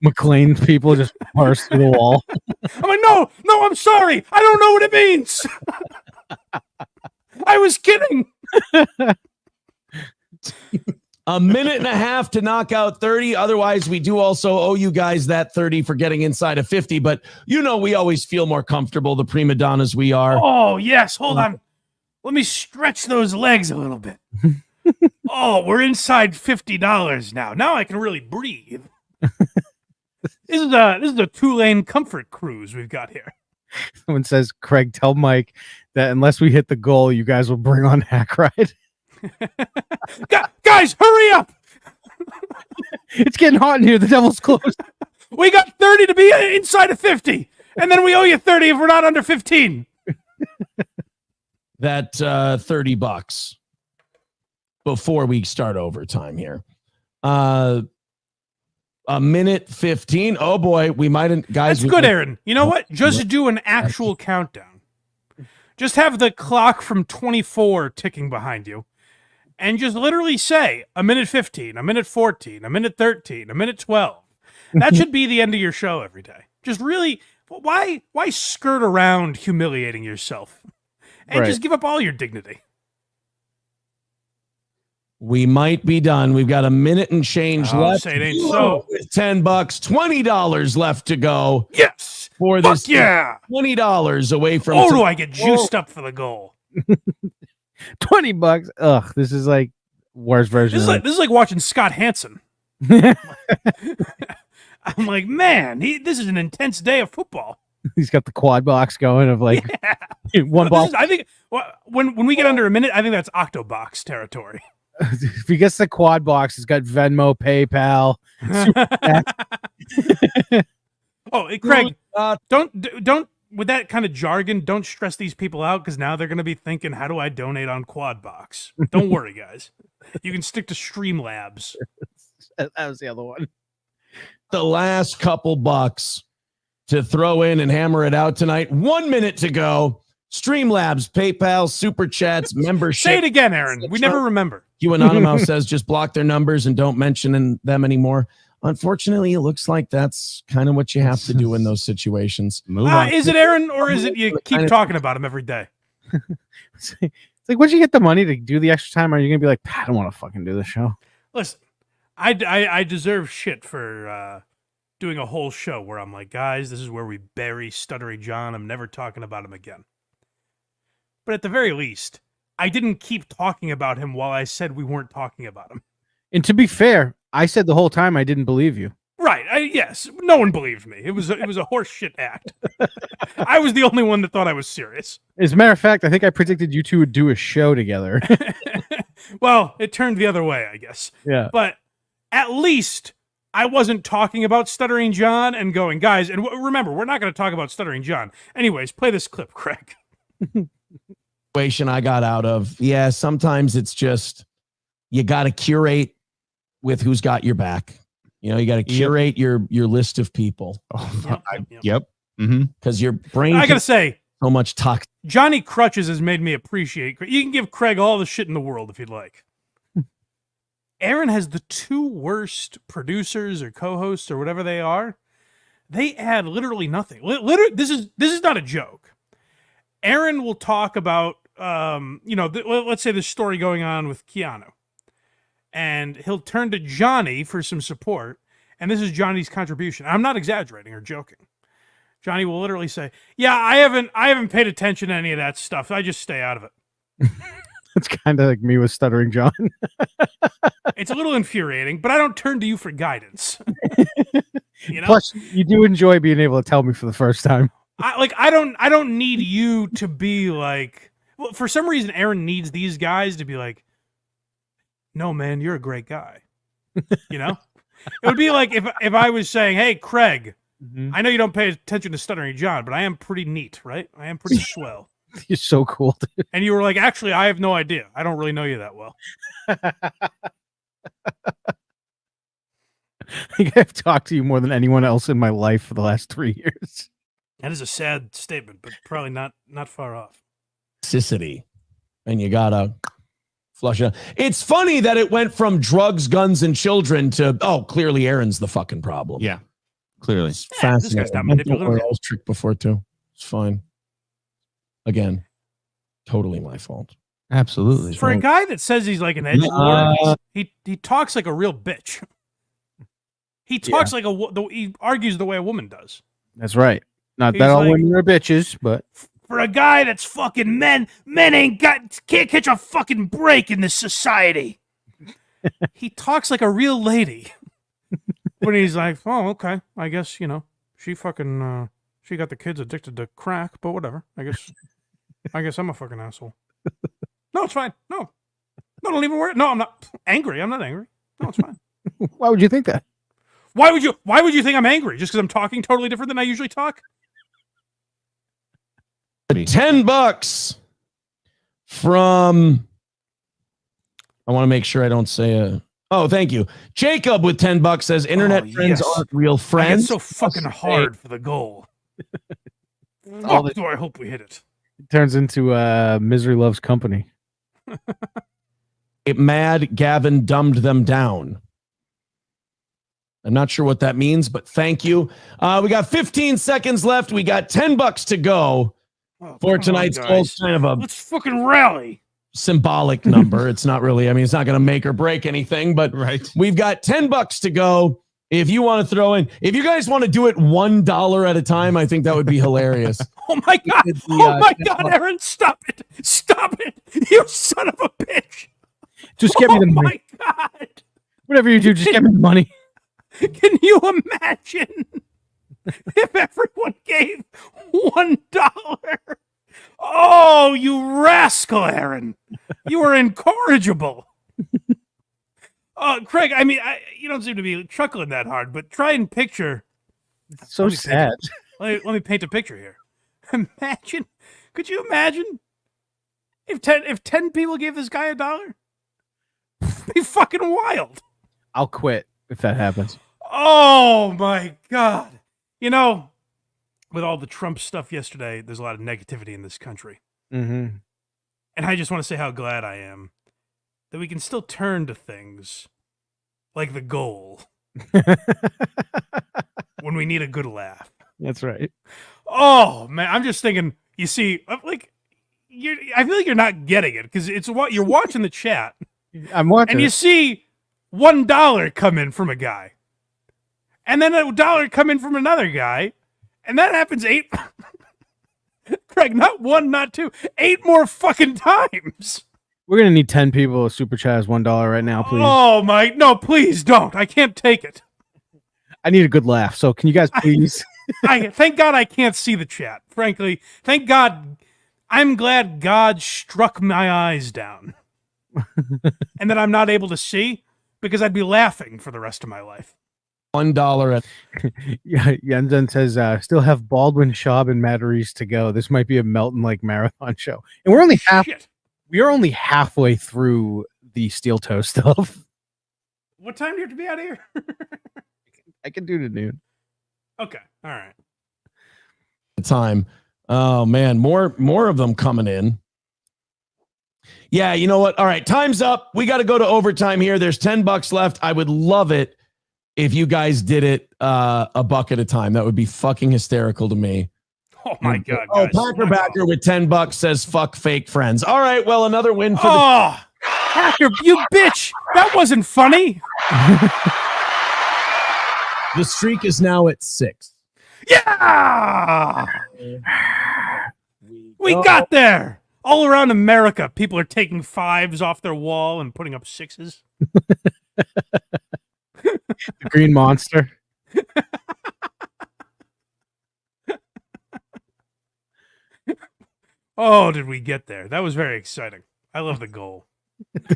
McLean people just burst through the wall. I'm like, no, I'm sorry. I don't know what it means. I was kidding. A minute and a half to knock out 30. Otherwise, we do also owe you guys that 30 for getting inside of 50. But you know, we always feel more comfortable, the prima donnas we are. Oh, yes. Hold on. Let me stretch those legs a little bit. Oh, we're inside $50 now. Now I can really breathe. This is a 2-lane comfort cruise we've got here. Someone says, Craig, tell Mike that unless we hit the goal, you guys will bring on HACKRIDE. Guys, hurry up! It's getting hot in here. The devil's close. We got 30 to be inside of 50, and then we owe you 30 if we're not under 15. That $30 before we start overtime here. A minute 15. Oh boy, we might guys. That's good, Aaron. You know what? Just do an actual countdown. Just have the clock from 24 ticking behind you. And just literally say a minute 15, a minute 14, a minute 13, a minute 12. That should be the end of your show every day. Just really, why skirt around humiliating yourself? And just give up all your dignity. We might be done. We've got a minute and change left. Say it ain't so. $10, $20 left to go. Yes. For this. Yeah. $20 away from. Oh, do I get juiced up for the goal? $20. Ugh, this is like worst version. This is like watching Scott Hansen. I'm like, man, this is an intense day of football. He's got the quad box going of like one ball. I think when we get under a minute, I think that's Octobox territory. If he gets the quad box, he's got Venmo, PayPal. Oh, hey, Craig, don't with that kind of jargon, don't stress these people out because now they're going to be thinking, how do I donate on Quadbox? Don't worry, guys. You can stick to Streamlabs. That was the other one. The last couple bucks to throw in and hammer it out tonight. 1 minute to go. Streamlabs, PayPal, Super Chats, membership. Say it again, Aaron. We never remember. Q Anonymous says just block their numbers and don't mention them anymore. Unfortunately, it looks like that's kind of what you have to do in those situations. Is it, Aaron, or is it you keep talking about him every day? It's like, once you get the money to do the extra time, are you gonna be like, I don't want to fucking do the show? Listen, I deserve shit for doing a whole show where I'm like, guys, this is where we bury Stuttering John. I'm never talking about him again. But at the very least, I didn't keep talking about him while I said we weren't talking about him. And to be fair, I said the whole time I didn't believe you. Right. Yes. No one believed me. It was a horse shit act. I was the only one that thought I was serious. As a matter of fact, I think I predicted you two would do a show together. Well, it turned the other way, I guess. Yeah. But at least I wasn't talking about Stuttering John and going, guys, and remember, we're not going to talk about Stuttering John. Anyways, play this clip, Craig. Situation I got out of. Yeah, sometimes it's just you got to curate with who's got your back. You know, you got to curate your list of people. Yep. Because your brain. I gotta say, so much toxic. Johnny Crutches has made me appreciate. You can give Craig all the shit in the world if you'd like. Aaron has the two worst producers or co-hosts or whatever they are. They add literally nothing. Literally, this is not a joke. Aaron will talk about, let's say the story going on with Keanu. And he'll turn to Johnny for some support. And this is Johnny's contribution. I'm not exaggerating or joking. Johnny will literally say, yeah, I haven't paid attention to any of that stuff. I just stay out of it. It's kind of like me with Stuttering John. It's a little infuriating, but I don't turn to you for guidance. You know? Plus, you do enjoy being able to tell me for the first time. I don't need you to be like, well, for some reason, Aaron needs these guys to be like, no, man, you're a great guy. You know? It would be like if I was saying, hey, Craig, I know you don't pay attention to Stuttering John, but I am pretty neat, right? I am pretty swell. You're so cool, dude. And you were like, actually, I have no idea. I don't really know you that well. I think I've talked to you more than anyone else in my life for the last 3 years. That is a sad statement, but probably not far off. Toxicity. And you gotta flush it out. It's funny that it went from drugs, guns, and children to, clearly Aaron's the fucking problem. Yeah, clearly. It's fascinating. This guy's not I've manipulative. I was tricked before too. It's fine. Again, totally my fault. Absolutely. For a guy that says he's like an edgelord, he talks like a real bitch. He talks like he argues the way a woman does. That's right. Not He's that all like- women are bitches, but For a guy that's fucking men can't catch a fucking break in this society. He talks like a real lady. When he's like, oh, okay, I guess, she fucking, she got the kids addicted to crack, but whatever. I guess I'm a fucking asshole. No, it's fine. No, don't even worry. No, I'm not angry. I'm not angry. No, it's fine. why would you think that? Why would you think I'm angry? Just because I'm talking totally different than I usually talk? $10 from. I want to make sure I don't say thank you. Jacob with $10 says internet friends aren't real friends. It's so fucking hard for the goal. Do I hope we hit it? It turns into Misery Loves Company. Mad Gavin dumbed them down. I'm not sure what that means, but thank you. We got 15 seconds left. We got $10 to go for tonight's goal. Kind of a let's fucking rally. Symbolic number. It's not really, it's not going to make or break anything, but we've got $10 to go. If you want to throw in, if you guys want to do it $1 at a time, I think that would be hilarious. Oh my God. God, Aaron, stop it. Stop it. You son of a bitch. Just get me the money. Oh my God. Whatever you do, just get me the money. Can you imagine if everyone gave $1? Oh, you rascal, Aaron. You are incorrigible. Craig, you don't seem to be chuckling that hard, but try and picture. It's so sad. Let me paint a picture here. Could you imagine if 10 people gave this guy $1? It'd be fucking wild. I'll quit if that happens. Oh my God. With all the Trump stuff yesterday, there's a lot of negativity in this country. Mm-hmm. And I just want to say how glad I am that we can still turn to things like the goal when we need a good laugh. That's right. Oh, man. I'm just thinking, you see, I feel like you're not getting it because it's what you're watching the chat. I'm watching. And you see $1 come in from a guy. And then $1 come in from another guy. And that happens 8 Craig, not 1, not 2, 8 more fucking times. We're gonna need 10 people to super chat us $1 right now, please. Oh my no, please don't. I can't take it. I need a good laugh. So can you guys please? Thank God I can't see the chat. Frankly, thank God. I'm glad God struck my eyes down. And that I'm not able to see because I'd be laughing for the rest of my life. $1. Yeah, Yenzen says, still have Baldwin, Schaub, and Matarese to go. This might be a Melton like marathon show. And we're only only halfway through the steel toe stuff. What time do you have to be out of here? I can do to noon. Okay. All right. Time. Oh man, more of them coming in. Yeah, you know what? All right, time's up. We got to go to overtime here. There's $10 left. I would love it if you guys did it a buck at a time. That would be fucking hysterical to me. Oh my God. Oh, Packer Backer with $10 says fuck fake friends. All right, well, another win for Hacker, you bitch. That wasn't funny. The streak is now at 6. Yeah. We got there. All around America, people are taking 5s off their wall and putting up 6s. The Green Monster. Oh, did we get there? That was very exciting. I love the goal.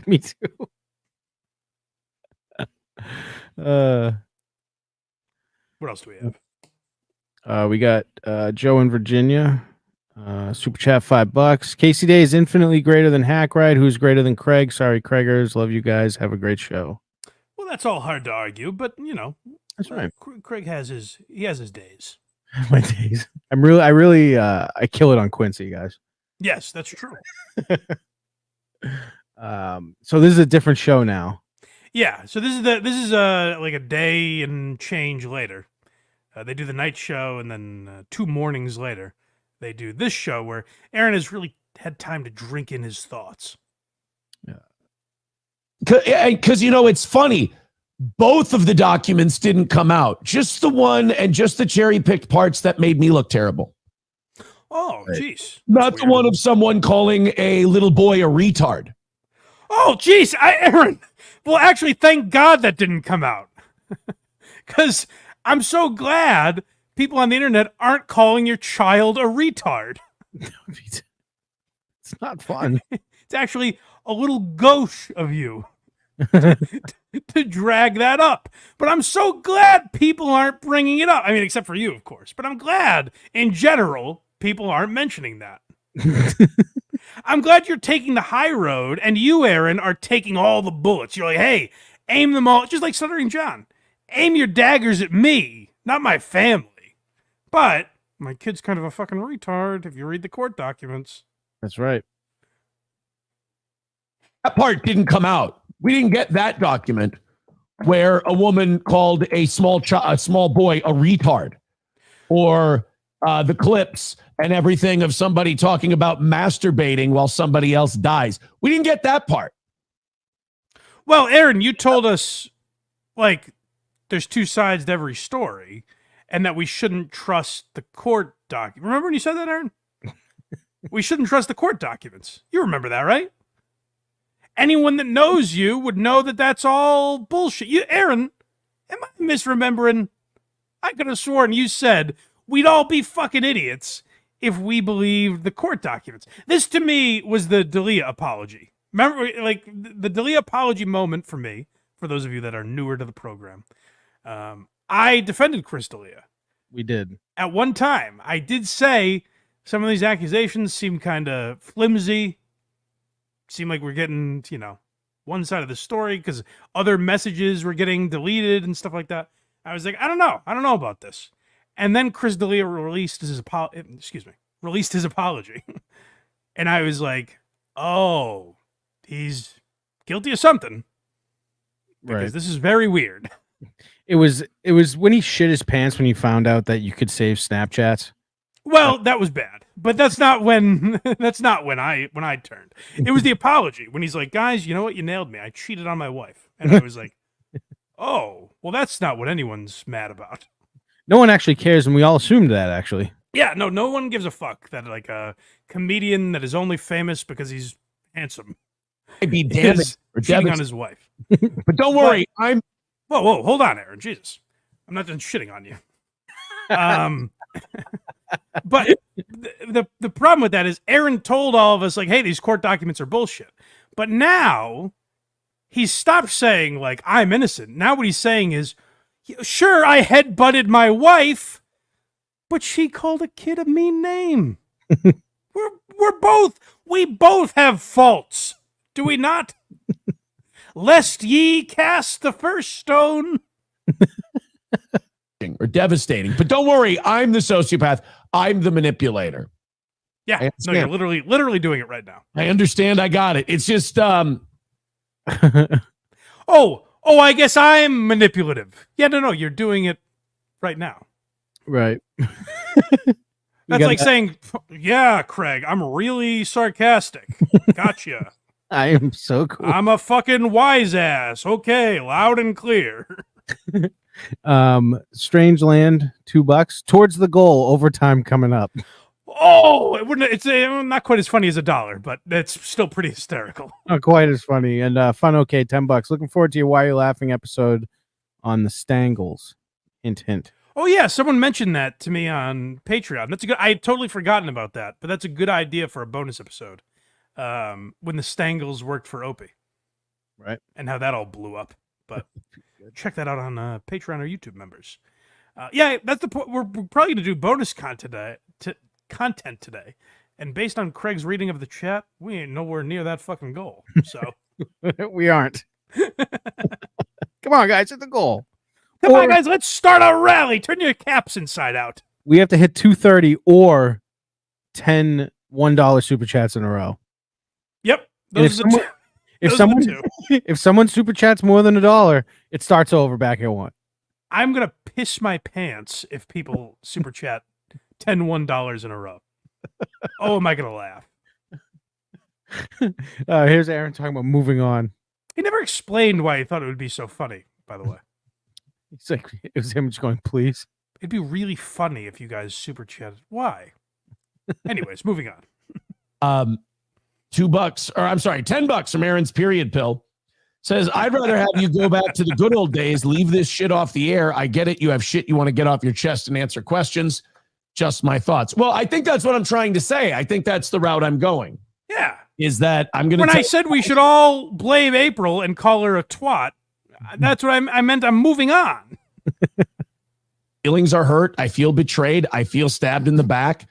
Me too. What else do we have? We got Joe in Virginia. Super chat $5. Casey Day is infinitely greater than HACKRIDE. Who's greater than Craig? Sorry, Craigers. Love you guys. Have a great show. Well, that's all hard to argue, but you know, that's right. Craig has his days. My days. I kill it on Quincy, guys. Yes, that's true. So this is a different show now. Yeah, so this is like a day and change later. They do the night show, and then 2 mornings later, they do this show where Aaron has really had time to drink in his thoughts. Because, you know, it's funny. Both of the documents didn't come out. Just the one and just the cherry-picked parts that made me look terrible. Oh, jeez. Not the one of someone calling a little boy a retard. Oh, jeez, Aaron. Well, actually, thank God that didn't come out. Because I'm so glad people on the internet aren't calling your child a retard. It's not fun. It's actually a little gauche of you to drag that up. But I'm so glad people aren't bringing it up. I mean, except for you, of course. But I'm glad, in general, people aren't mentioning that. I'm glad you're taking the high road, and you, Aaron, are taking all the bullets. You're like, hey, aim them all, just like Stuttering John. Aim your daggers at me, not my family. But my kid's kind of a fucking retard if you read the court documents. That's right. That part didn't come out. We didn't get that document where a woman called a small boy a retard, or the clips and everything of somebody talking about masturbating while somebody else dies. We didn't get that part. Well, Aaron, you told us, like, there's 2 sides to every story, and that we shouldn't trust the court document. Remember when you said that, Aaron? We shouldn't trust the court documents. You remember that, right? Anyone that knows you would know that that's all bullshit. Aaron, am I misremembering? I could have sworn you said we'd all be fucking idiots if we believed the court documents. This, to me, was the D'Elia apology. Remember, like, the D'Elia apology moment for me, for those of you that are newer to the program, I defended Chris D'Elia. We did. At one time, I did say some of these accusations seem kind of flimsy. Seem like we're getting, you know, one side of the story because other messages were getting deleted and stuff like that. I was like, I don't know about this. And then Chris D'Elia released his apology. And I was like, oh, he's guilty of something. Because this is very weird. It was when he shit his pants when he found out that you could save Snapchats. Well, that was bad, but that's not when I turned. It was the apology when he's like, "Guys, you know what? You nailed me. I cheated on my wife," and I was like, "Oh, well, that's not what anyone's mad about." No one actually cares, and we all assumed that actually. Yeah, no one gives a fuck that like a comedian that is only famous because he's handsome I'd be damned is or cheating on devastated. his wife. But don't worry, I'm. Whoa, hold on, Aaron. Jesus, I'm not done shitting on you. But the problem with that is Aaron told all of us like, "Hey, these court documents are bullshit." But now he's stopped saying like I'm innocent. Now what he's saying is, "Sure, I headbutted my wife, but she called a kid a mean name." We both have faults, do we not? Lest ye cast the first stone. Or devastating. But don't worry, I'm the sociopath. I'm the manipulator. Yeah, no, you're literally doing it right now. I understand. I got it. It's just Oh, I guess I'm manipulative. Yeah, no, you're doing it right now. Right. That's like saying, "Yeah, Craig, I'm really sarcastic." Gotcha. I am so cool. I'm a fucking wise ass. Okay, loud and clear. Strange Land, $2. Towards the goal, overtime coming up. Oh, it's not quite as funny as $1, but it's still pretty hysterical. Not quite as funny. And Fun OK, $10. Looking forward to your Why You Laughing episode on the Stangles. Hint, hint. Oh yeah, someone mentioned that to me on Patreon. That's a good. I had totally forgotten about that, but that's a good idea for a bonus episode. When the Stangles worked for Opie, right? And how that all blew up. But check that out on Patreon or YouTube members. Yeah, that's the point. We're probably going to do bonus content today, and based on Craig's reading of the chat, we ain't nowhere near that fucking goal. So we aren't. Come on, guys, hit the goal. Come on, guys, let's start a rally. Turn your caps inside out. We have to hit 230 or 10 $1 super chats in a row. Yep. If someone super chats more than $1, it starts over back at 1. I'm gonna piss my pants if people super chat 10 $1 in a row. Oh, am I gonna laugh? Here's Aaron talking about moving on. He never explained why he thought it would be so funny, by the way. It's like it was him just going, please. It'd be really funny if you guys super chatted. Why? Anyways, moving on. $2, or I'm sorry, $10 from Aaron's period pill. Says, I'd rather have you go back to the good old days, leave this shit off the air. I get it. You have shit you want to get off your chest and answer questions. Just my thoughts. Well, I think that's what I'm trying to say. I think that's the route I'm going. Yeah. Is that I'm going to. When I said we should all blame April and call her a twat, that's what I meant. I'm moving on. Feelings are hurt. I feel betrayed. I feel stabbed in the back.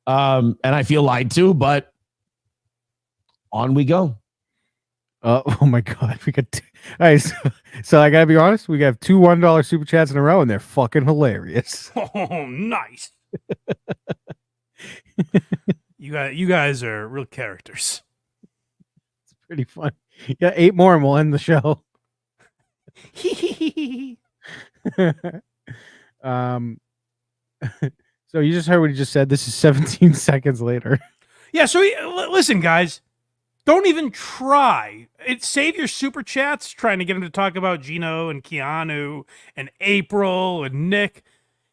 And I feel lied to, but on we go. Oh my God. We got all right. So I gotta be honest, we have 2 $1 super chats in a row, and they're fucking hilarious. Oh, nice. You guys are real characters. It's pretty fun. Yeah, 8 more and we'll end the show. So you just heard what he just said. This is 17 seconds later. Yeah, so listen, guys. Don't even try. Save your super chats trying to get him to talk about Gino and Keanu and April and Nick.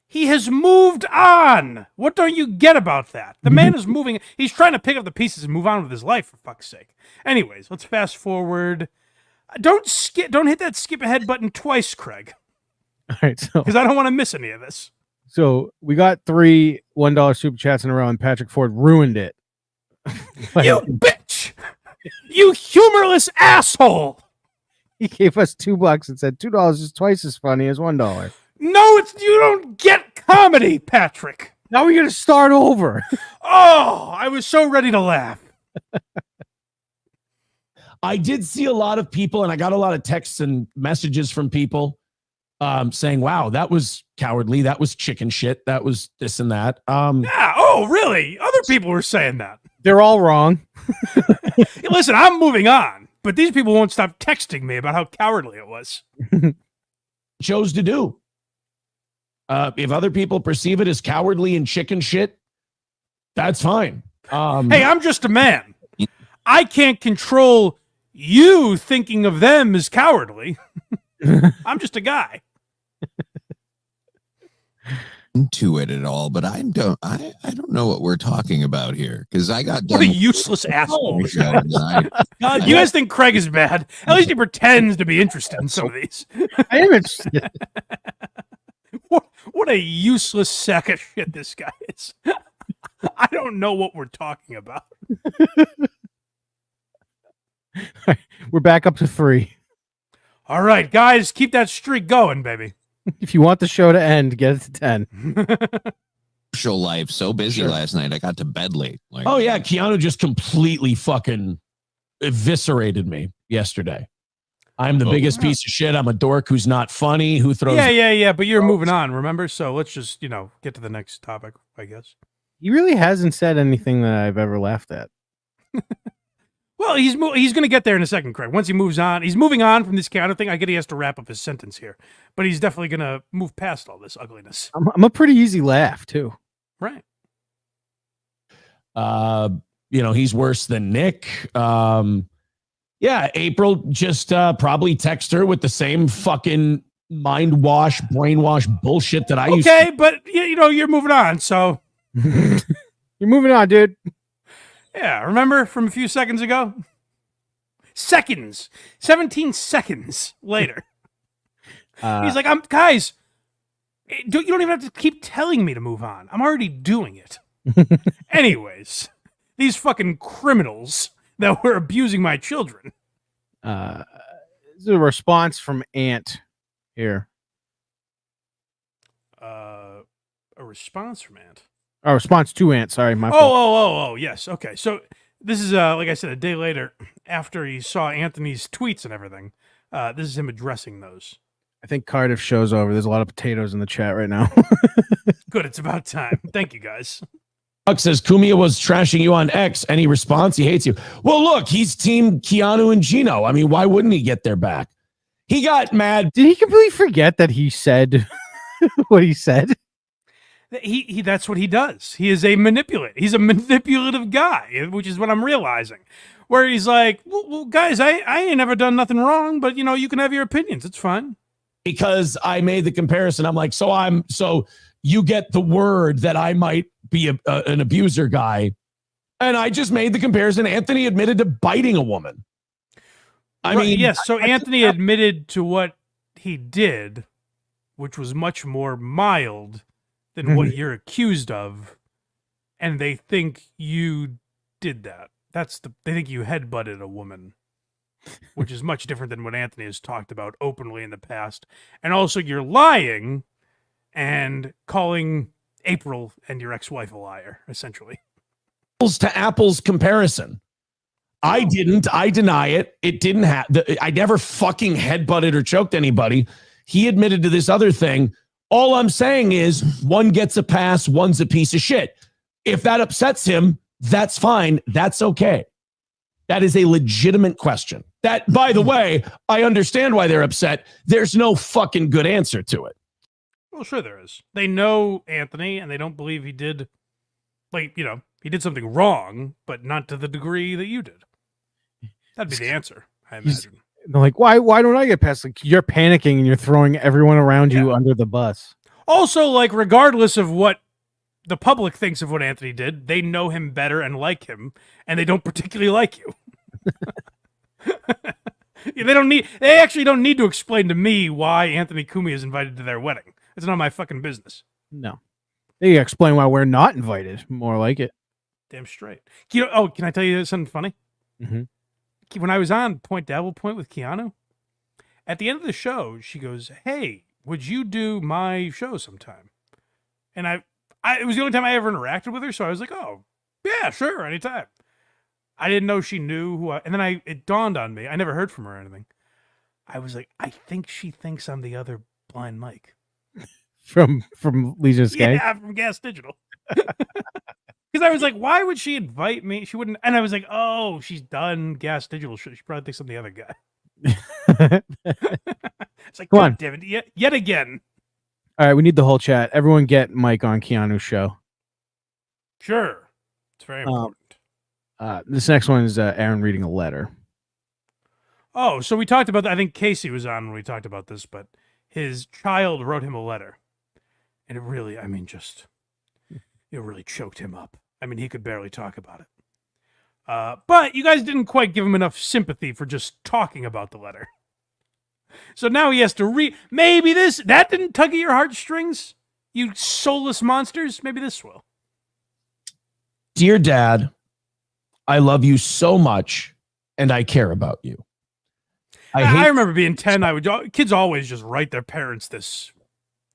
He has moved on. What don't you get about that? The man is moving. He's trying to pick up the pieces and move on with his life, for fuck's sake. Anyways, let's fast forward. Don't hit that skip ahead button twice, Craig. All right, so because I don't want to miss any of this. So we got 3 $1 super chats in a row, and Patrick Ford ruined it. You bitch! You humorless asshole! He gave us $2 and said $2 is twice as funny as $1. No, you don't get comedy, Patrick. Now we're gonna start over. Oh, I was so ready to laugh. I did see a lot of people, and I got a lot of texts and messages from people saying, wow, that was cowardly. That was chicken shit. That was this and that. Yeah. Oh, really? Other people were saying that. They're all wrong. Listen, I'm moving on, but these people won't stop texting me about how cowardly it was. Chose to do. If other people perceive it as cowardly and chicken shit, That's fine. Hey, I'm just a man. I can't control you thinking of them as cowardly. I'm just a guy. Into it at all, but I don't know what we're talking about here because I got done. What a useless asshole. God, You guys think Craig is bad? At least he pretends to be interested in some of these. I am interested. What a useless sack of shit this guy is. I don't know what we're talking about. We're back up to 3. All right, guys, keep that streak going, baby. If you want the show to end, get it to 10. Social life so busy last night. I got to bed late. Like, oh yeah, Keanu just completely fucking eviscerated me yesterday. I'm the biggest piece of shit. I'm a dork who's not funny. Who throws? Yeah. But you're moving on, remember? So let's just get to the next topic, I guess. He really hasn't said anything that I've ever laughed at. Well, he's going to get there in a second, Craig. Once he moves on, he's moving on from this Keanu thing. I get he has to wrap up his sentence here, but he's definitely going to move past all this ugliness. I'm a pretty easy laugh too. Right. He's worse than Nick. Yeah, April just probably text her with the same fucking mind wash, brainwash bullshit that I used to. Okay, but you're moving on, so you're moving on, dude. Yeah, remember from a few seconds ago? 17 seconds later. He's like, guys, you don't even have to keep telling me to move on. I'm already doing it. Anyways, these fucking criminals that were abusing my children. This is a response from Ant here. A response from Ant? Oh, response to Ant. Sorry, my fault. Oh, yes. Okay, so this is, like I said, a day later after he saw Anthony's tweets and everything. This is him addressing those. I think Cardiff show's over. There's a lot of potatoes in the chat right now. Good, it's about time. Thank you, guys. Huck says, Kumia was trashing you on X. Any response? He hates you. Well, look, he's team Keanu and Gino. I mean, why wouldn't he get their back? He got mad. Did he completely forget that he said what he said? He that's what he does. He is a manipulator. He's a manipulative guy, which is what I'm realizing. Where he's like, well guys, I ain't never done nothing wrong, but you can have your opinions. It's fine. Because I made the comparison. I'm like, so you get the word that I might be an abuser guy. And I just made the comparison. Anthony admitted to biting a woman. I mean, yes. So Anthony admitted to what he did, which was much more mild than what you're accused of, and they think you did that. They think you headbutted a woman, which is much different than what Anthony has talked about openly in the past. And also, you're lying and calling April and your ex-wife a liar, essentially. Apples to apples comparison. I didn't. I deny it. It didn't happen. I never fucking headbutted or choked anybody. He admitted to this other thing. All I'm saying is one gets a pass, one's a piece of shit. If that upsets him, that's fine. That's okay. That is a legitimate question. That, by the way, I understand why they're upset. There's no fucking good answer to it. Well, sure there is. They know Anthony, and they don't believe he did, he did something wrong, but not to the degree that you did. That'd be the answer, I imagine. They're like, why don't I get past? Like, you're panicking and you're throwing everyone around you under the bus. Also, regardless of what the public thinks of what Anthony did, they know him better and like him, and they don't particularly like you. They actually don't need to explain to me why Anthony Cumia is invited to their wedding. It's not my fucking business. No. They explain why we're not invited. More like it. Damn straight. Can I tell you something funny? Mm-hmm. When I was on Dabble Point with Keanu, at the end of the show, she goes, "Hey, would you do my show sometime?" And it was the only time I ever interacted with her, so I was like, "Oh, yeah, sure, anytime." I didn't know she knew who and then it dawned on me. I never heard from her or anything. I was like, I think she thinks I'm the other Blind Mike. From Legion of Skank? Yeah, from Gas Digital. Because I was like, why would she invite me? She wouldn't. And I was like, oh, she's done Gas Digital. She probably thinks I'm the other guy. It's like, come on, David, yet again. All right, we need the whole chat. Everyone get Mike on Keanu's show. Sure. It's very important. This next one is Aaron reading a letter. Oh, so we talked about that. I think Casey was on when we talked about this, but his child wrote him a letter. And it really, I mean, just, it really choked him up. I mean, he could barely talk about it. But you guys didn't quite give him enough sympathy for just talking about the letter. So now he has to read. Maybe that didn't tug at your heartstrings, you soulless monsters. Maybe this will. Dear Dad, I love you so much, and I care about you. I remember being 10. Kids always just write their parents this,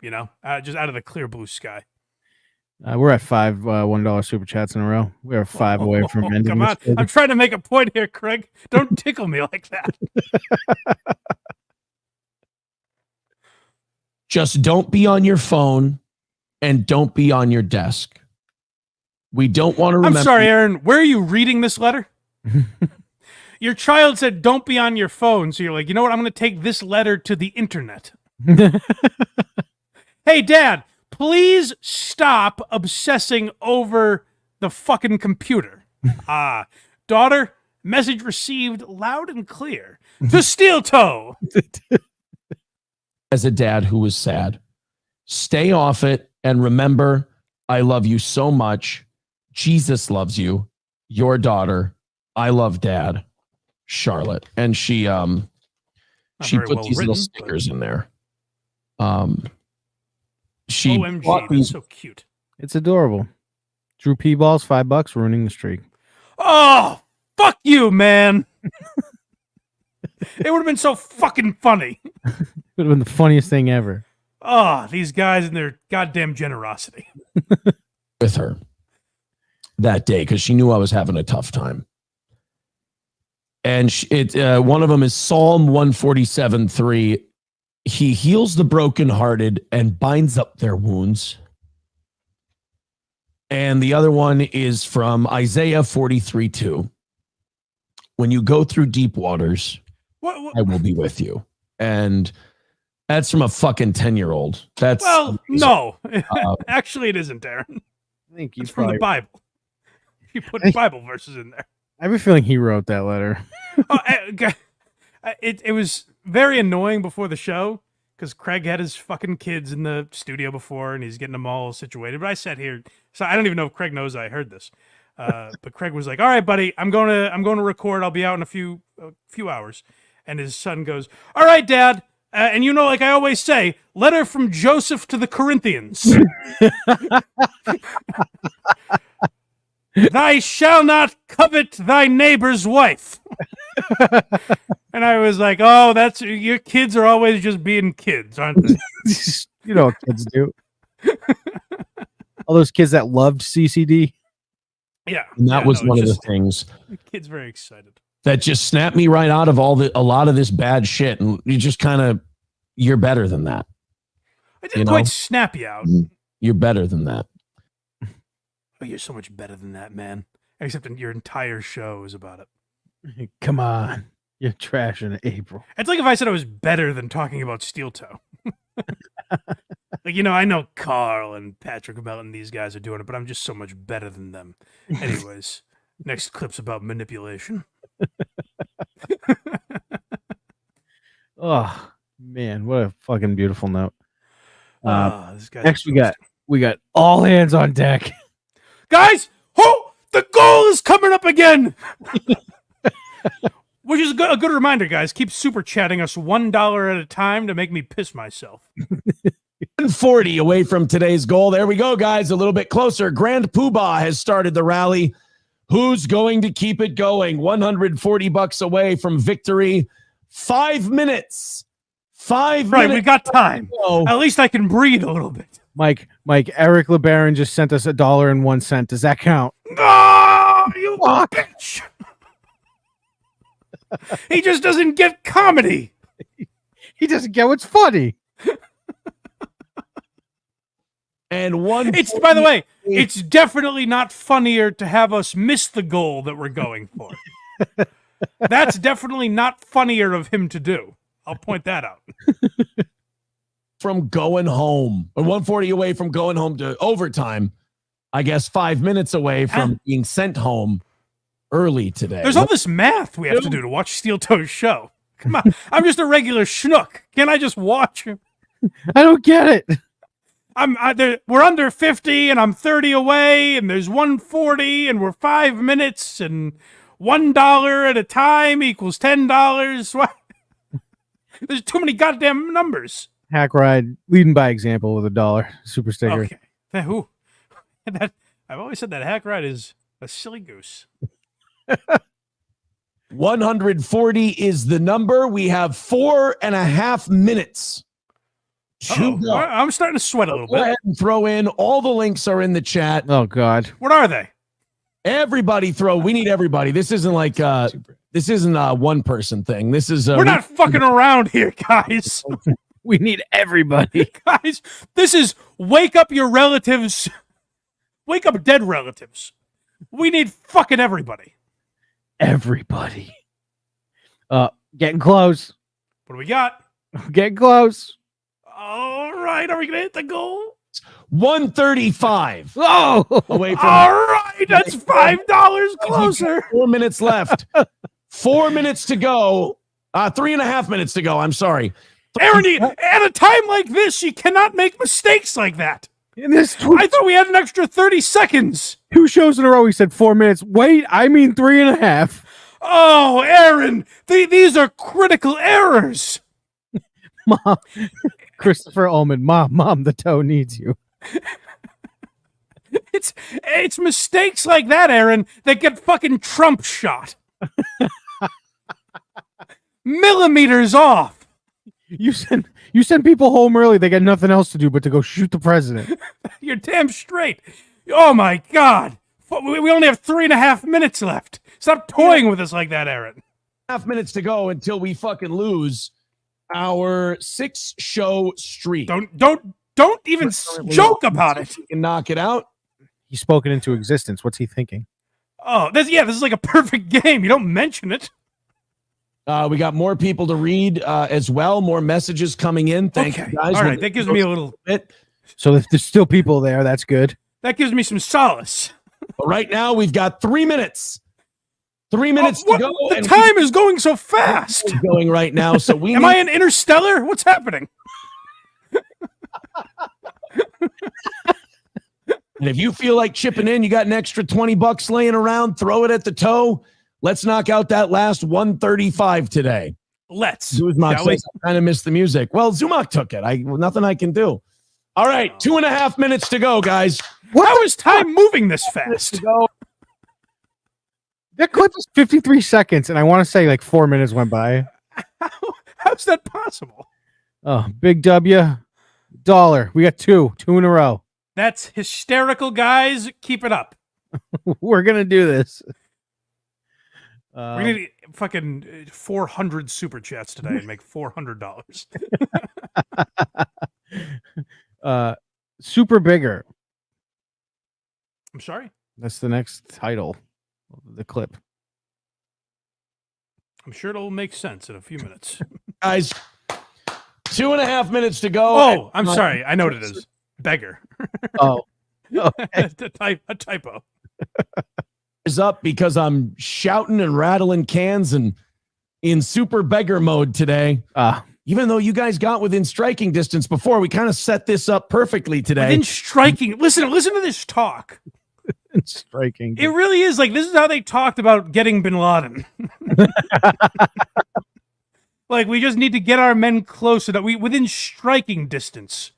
just out of the clear blue sky. We're at 5 $1 super chats in a row. We are 5 away from ending. Come on, I'm trying to make a point here, Craig. Don't tickle me like that. Just don't be on your phone and don't be on your desk. We don't want to remember. I'm sorry, Aaron. Where are you reading this letter? Your child said, don't be on your phone. So you're like, you know what? I'm going to take this letter to the internet. Hey, Dad, please stop obsessing over the fucking computer. Daughter, message received loud and clear. To Steel Toe. As a dad who was sad, stay off it and remember, I love you so much. Jesus loves you. Your daughter. I love Dad. Charlotte. And she put these little stickers in there. She OMG, that's so cute. It's adorable. Drew P balls, $5, ruining the streak. Oh, fuck you, man. It would have been so fucking funny. It would have been the funniest thing ever. Oh, these guys and their goddamn generosity. With her that day because she knew I was having a tough time. And one of them is Psalm 147:3. He heals the brokenhearted and binds up their wounds. And the other one is from Isaiah 43:2. When you go through deep waters, I will be with you. And that's from a fucking 10-year-old. That's no. Actually, it isn't, Darren. I think it's from the Bible. You put Bible verses in there. I have a feeling he wrote that letter. It was very annoying before the show because Craig had his fucking kids in the studio before and he's getting them all situated. But I sat here, so I don't even know if Craig knows I heard this. But Craig was like, "All right, buddy, I'm going to record. I'll be out in a few hours." And his son goes, "All right, Dad." And like I always say, letter from Joseph to the Corinthians. Thou shalt not covet thy neighbor's wife. And I was like, oh, that's your kids are always just being kids, aren't they? You know what kids do. All those kids that loved CCD. Yeah. And that was one of the things. The kid's very excited. That just snapped me right out of a lot of this bad shit. And you just you're better than that. I didn't quite snap you out. You're better than that. Oh, you're so much better than that, man. Except your entire show is about it. Come on. You're trashing April. It's like if I said I was better than talking about Steel Toe. I know Carl and Patrick Melton, these guys are doing it, but I'm just so much better than them. Anyways, next clip's about manipulation. Oh, man, what a fucking beautiful note. This guy's next we got all hands on deck. Guys, the goal is coming up again. Which is a good reminder, guys. Keep super chatting us $1 at a time to make me piss myself. 140 away from today's goal. There we go, guys. A little bit closer. Grand Poobah has started the rally. Who's going to keep it going? $140 away from victory. 5 minutes. 5 minutes. Right, we got time. At least I can breathe a little bit. Mike, Eric LeBaron just sent us $1.01. Does that count? Oh, you bitch. He just doesn't get comedy. He doesn't get what's funny. And by the way, it's definitely not funnier to have us miss the goal that we're going for. That's definitely not funnier of him to do. I'll point that out. From going home, or 140 away from going home to overtime. I guess, 5 minutes away from being sent home early today. There's all this math we have to do to watch Steel Toe's show. Come on, I'm just a regular schnook. Can I just watch him? I don't get it. We're under 50 and I'm 30 away and there's 140 and we're 5 minutes and $1 at a time equals $10. What? There's too many goddamn numbers. HACKRIDE leading by example with $1 super sticker. Okay. I've always said that HACKRIDE is a silly goose. 140 is the number. We have 4.5 minutes. I'm starting to sweat a little bit. Go ahead and throw in. All the links are in the chat. Oh, God. What are they? Everybody throw. We need everybody. This isn't like this isn't a one person thing. This is we're not fucking around here, guys. We need everybody. Guys, this is wake up your relatives. Wake up dead relatives. We need fucking everybody. Everybody. Getting close. What do we got? Getting close. All right, are we gonna hit the goal? 135. Oh, away from. All right, that's $5 closer. 4 minutes left. 4 minutes to go. 3.5 minutes to go. I'm sorry. Aaron, at a time like this, you cannot make mistakes like that. I thought we had an extra 30 seconds. 2 shows in a row, he said 4 minutes. Wait, I mean 3.5. Oh, Aaron, these are critical errors. Mom, Christopher Ullman, Mom, the toe needs you. It's mistakes like that, Aaron, that get fucking Trump shot. Millimeters off. You send people home early. They got nothing else to do but to go shoot the president. You're damn straight. Oh my God. We only have 3.5 minutes left. Stop toying with us like that, Aaron. 3.5 minutes to go until we fucking lose our 6-show streak. Don't even joke about it. We can knock it out. He's spoken into existence. What's he thinking? Oh, this is like a perfect game. You don't mention it. We got more people to read as well. More messages coming in. Thank you guys. All right, that gives me a little bit. So if there's still people there, that's good. That gives me some solace. But right now, we've got 3 minutes. 3 minutes to go. The time is going so fast. Going right now. So we Am I in Interstellar? What's happening? And if you feel like chipping in, you got an extra $20 laying around, throw it at the toe. Let's knock out that last 135 today. Let's. Zuzmak says, I kind of missed the music. Well, Zumak took it. Nothing I can do. All right, 2.5 minutes to go, guys. How is time moving this fast? That clip is 53 seconds, and I want to say like 4 minutes went by. How's that possible? Oh, big W. $1. We got 2 in a row. That's hysterical, guys. Keep it up. We're going to do this. We need fucking 400 super chats today and make $400. Super Bigger. I'm sorry? That's the next title of the clip. I'm sure it'll make sense in a few minutes. Guys, 2.5 minutes to go. Oh, I'm sorry. I know what it is. Beggar. Oh. A typo. Is up because I'm shouting and rattling cans and in super beggar mode today. Even though you guys got within striking distance before, we kind of set this up perfectly today. Within striking. Listen to this talk. Striking. It really is like this is how they talked about getting bin Laden. Like we just need to get our men close enough. Within striking distance.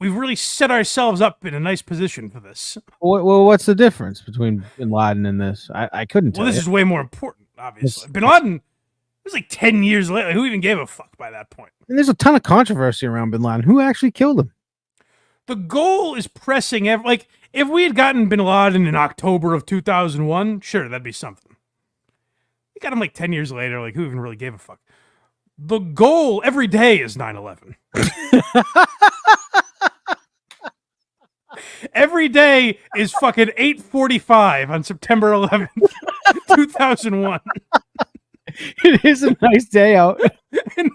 We've really set ourselves up in a nice position for this. Well, what's the difference between bin Laden and this? I couldn't tell. Well, this is way more important, obviously. Bin Laden, it was like 10 years later. Who even gave a fuck by that point? And there's a ton of controversy around bin Laden. Who actually killed him? The goal is pressing. Like, if we had gotten bin Laden in October of 2001, sure, that'd be something. We got him like 10 years later. Like, who even really gave a fuck? The goal every day is 9/11. Every day is fucking 8:45 on September 11th, 2001. It is a nice day out. And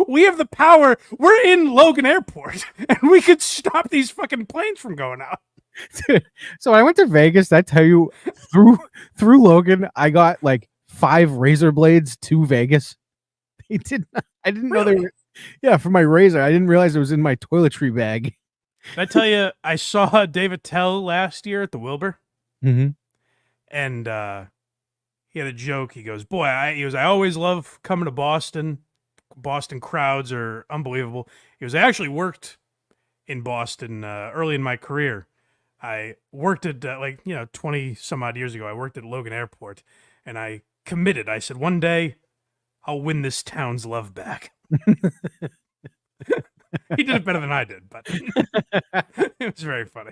we have the power. We're in Logan Airport, and we could stop these fucking planes from going out. So I went to Vegas. I tell you, through Logan, I got like 5 razor blades to Vegas. He did not, I didn't know they were. Yeah, for my razor. I didn't realize it was in my toiletry bag. Did I tell you I saw David Tell last year at the Wilbur, Mm-hmm. and he had a joke. He goes, "Boy, I always love coming to Boston. Boston crowds are unbelievable." He goes, "I actually worked in Boston early in my career. I worked at 20 some odd years ago. I worked at Logan Airport, and I committed. I said, one day I'll win this town's love back." He did it better than I did, but it was very funny.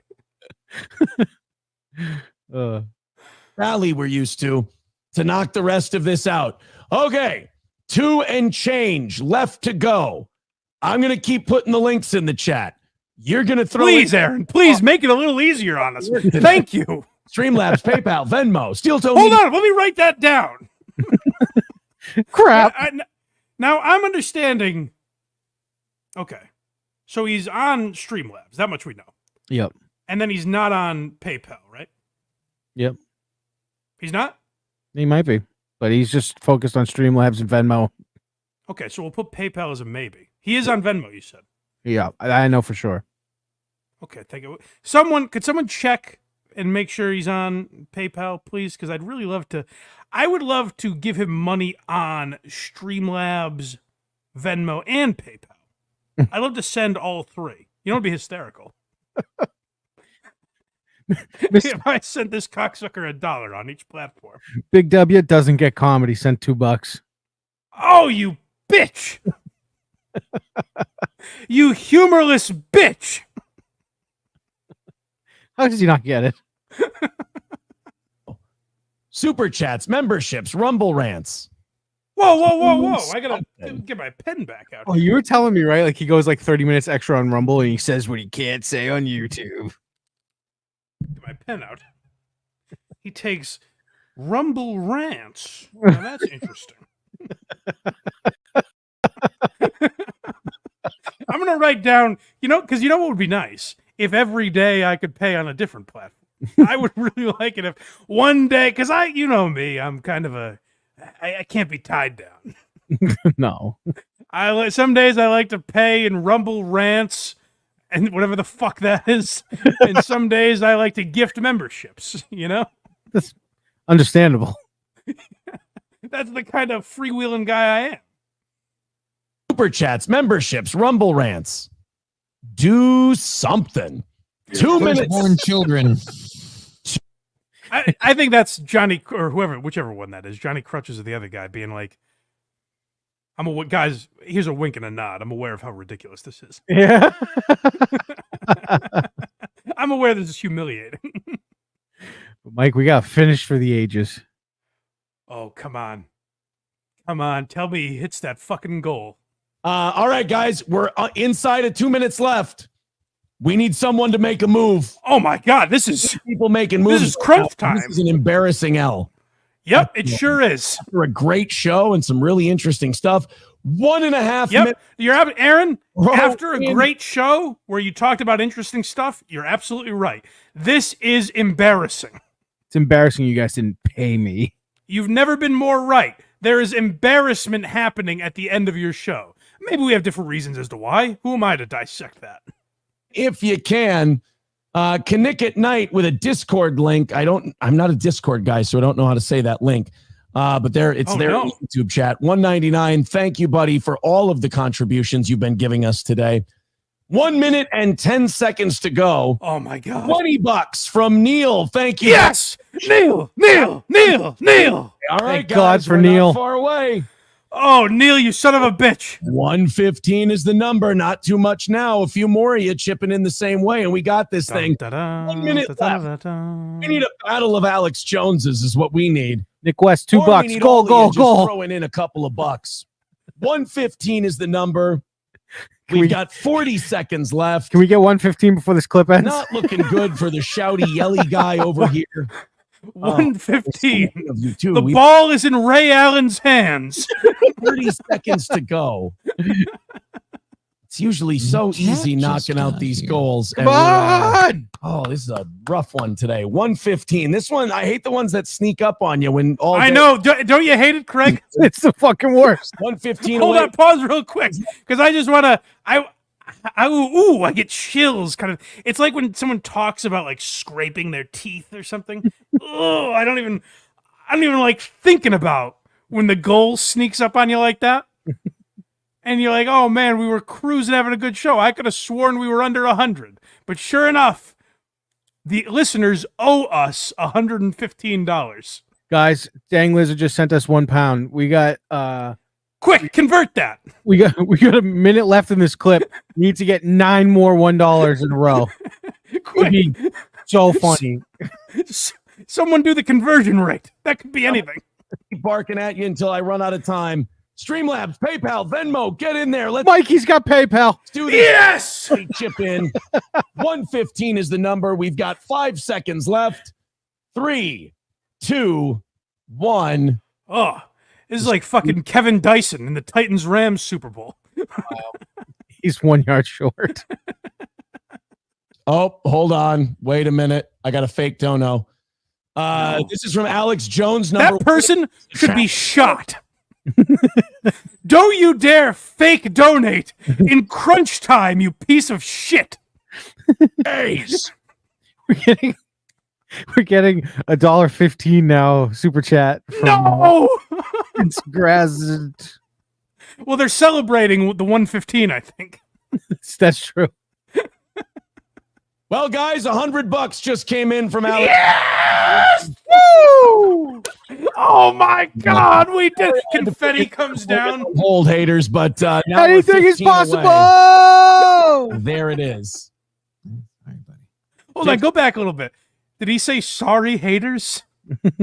Rally we're used to knock the rest of this out. Okay, 2 and change left to go. I'm going to keep putting the links in the chat. You're going to throw Please, Aaron, please make it a little easier on us. Thank you. Streamlabs, PayPal, Venmo, Steel Toe. Hold on, let me write that down. Crap. Now I'm understanding. Okay, so he's on Streamlabs. That much we know. Yep. And then he's not on PayPal, right? Yep. He's not? He might be, but he's just focused on Streamlabs and Venmo. Okay, so we'll put PayPal as a maybe. He is on Venmo, you said. Yeah, I know for sure. Okay, thank you. Could someone check and make sure he's on PayPal, please? Because I'd really love to. I would love to give him money on Streamlabs, Venmo, and PayPal. I'd love to send all 3. You know, it'd be hysterical. If I sent this cocksucker $1 on each platform. Big W doesn't get comedy. Sent $2. Oh, you bitch! You humorless bitch! How does he not get it? Super chats, memberships, Rumble rants. Whoa! I gotta get my pen back out. Oh, you were telling me, right? Like he goes like 30 minutes extra on Rumble and he says what he can't say on YouTube. Get my pen out. He takes Rumble rants. Now that's interesting. I'm gonna write down, because you know what would be nice? If every day I could pay on a different platform. I would really like it if one day, because you know me, I'm kind of I can't be tied down. No. Some days I like to pay in Rumble rants and whatever the fuck that is. And some days I like to gift memberships, That's understandable. That's the kind of freewheeling guy I am. Super chats, memberships, Rumble rants. Do something. 2 minutes. Born children. I think that's Johnny or whichever one that is. Johnny Crutches or the other guy being like, guys, here's a wink and a nod. I'm aware of how ridiculous this is. Yeah. I'm aware this is humiliating. Mike, we got finished for the ages. Oh, come on. Come on. Tell me he hits that fucking goal. All right, guys, we're inside of 2 minutes left. We need someone to make a move. Oh my God, this is people making moves. This is crunch time. This is an embarrassing L. Yep, it sure is. After a great show and some really interesting stuff. 1.5 minutes. You're Aaron. After a great show where you talked about interesting stuff, you're absolutely right. This is embarrassing. It's embarrassing you guys didn't pay me. You've never been more right. There is embarrassment happening at the end of your show. Maybe we have different reasons as to why. Who am I to dissect that? If you can, Nick at Night with a Discord link. I'm not a Discord guy, so I don't know how to say that link. But it's in the YouTube chat. $1.99. Thank you, buddy, for all of the contributions you've been giving us today. 1 minute and 10 seconds to go. Oh my God. $20 from Neil. Thank you. Yes, Neil. All right, Thank guys, God for we're Neil. not far away. Oh, Neil, you son of a bitch. 115 is the number. Not too much now. A few more of you chipping in the same way, and we got this thing. 1 minute left. We need a battle of Alex Joneses is what we need. Nick West, $2. Goal. Throwing in a couple of bucks. 115 is the number. We've got 40 seconds left. Can we get 115 before this clip ends? Not looking good for the shouty, yelly guy over here. 115. The The ball is in Ray Allen's hands. 30 seconds to go. It's usually so easy knocking out these goals. Come on! Oh, this is a rough one today. 115. This one, I hate the ones that sneak up on you when all I day- know. Don't you hate it, Craig? It's the fucking worst. 115 Hold away. on, pause real quick, because I just want to. I get chills. Kind of. It's like when someone talks about like scraping their teeth or something. Oh, I don't even like thinking about when the goal sneaks up on you like that. And you're like, oh man, we were cruising, having a good show. I could have sworn we were under 100. But sure enough, the listeners owe us $115. Guys, Dang Lizard just sent us £1. We got quick, convert that. We got a minute left in this clip. We need to get 9 more $1 in a row. Quick. It'd be so funny. Someone do the conversion rate. That could be anything. Keep barking at you until I run out of time. Streamlabs, PayPal, Venmo, get in there. Let's Mikey's got PayPal. do this. Yes! Chip in. 115 is the number. We've got 5 seconds left. 3, 2, 1. Oh, this is like fucking Kevin Dyson in the Titans-Rams Super Bowl. He's 1 yard short. Oh, hold on. Wait a minute. I got a fake dono. This is from Alex Jones. That person should be shot. Don't you dare fake donate in crunch time, you piece of shit. Ace. We're getting $1.15 now. Super chat. No. It's grass. Well, they're celebrating the 115, I think. That's true. Well, guys, $100 just came in from Alex. Yes! Woo! Oh my God, we did. Confetti comes down. Hold haters, but now we're Anything is 15 away. possible. There it is. Hold on, go back a little bit. Did he say sorry, haters? That's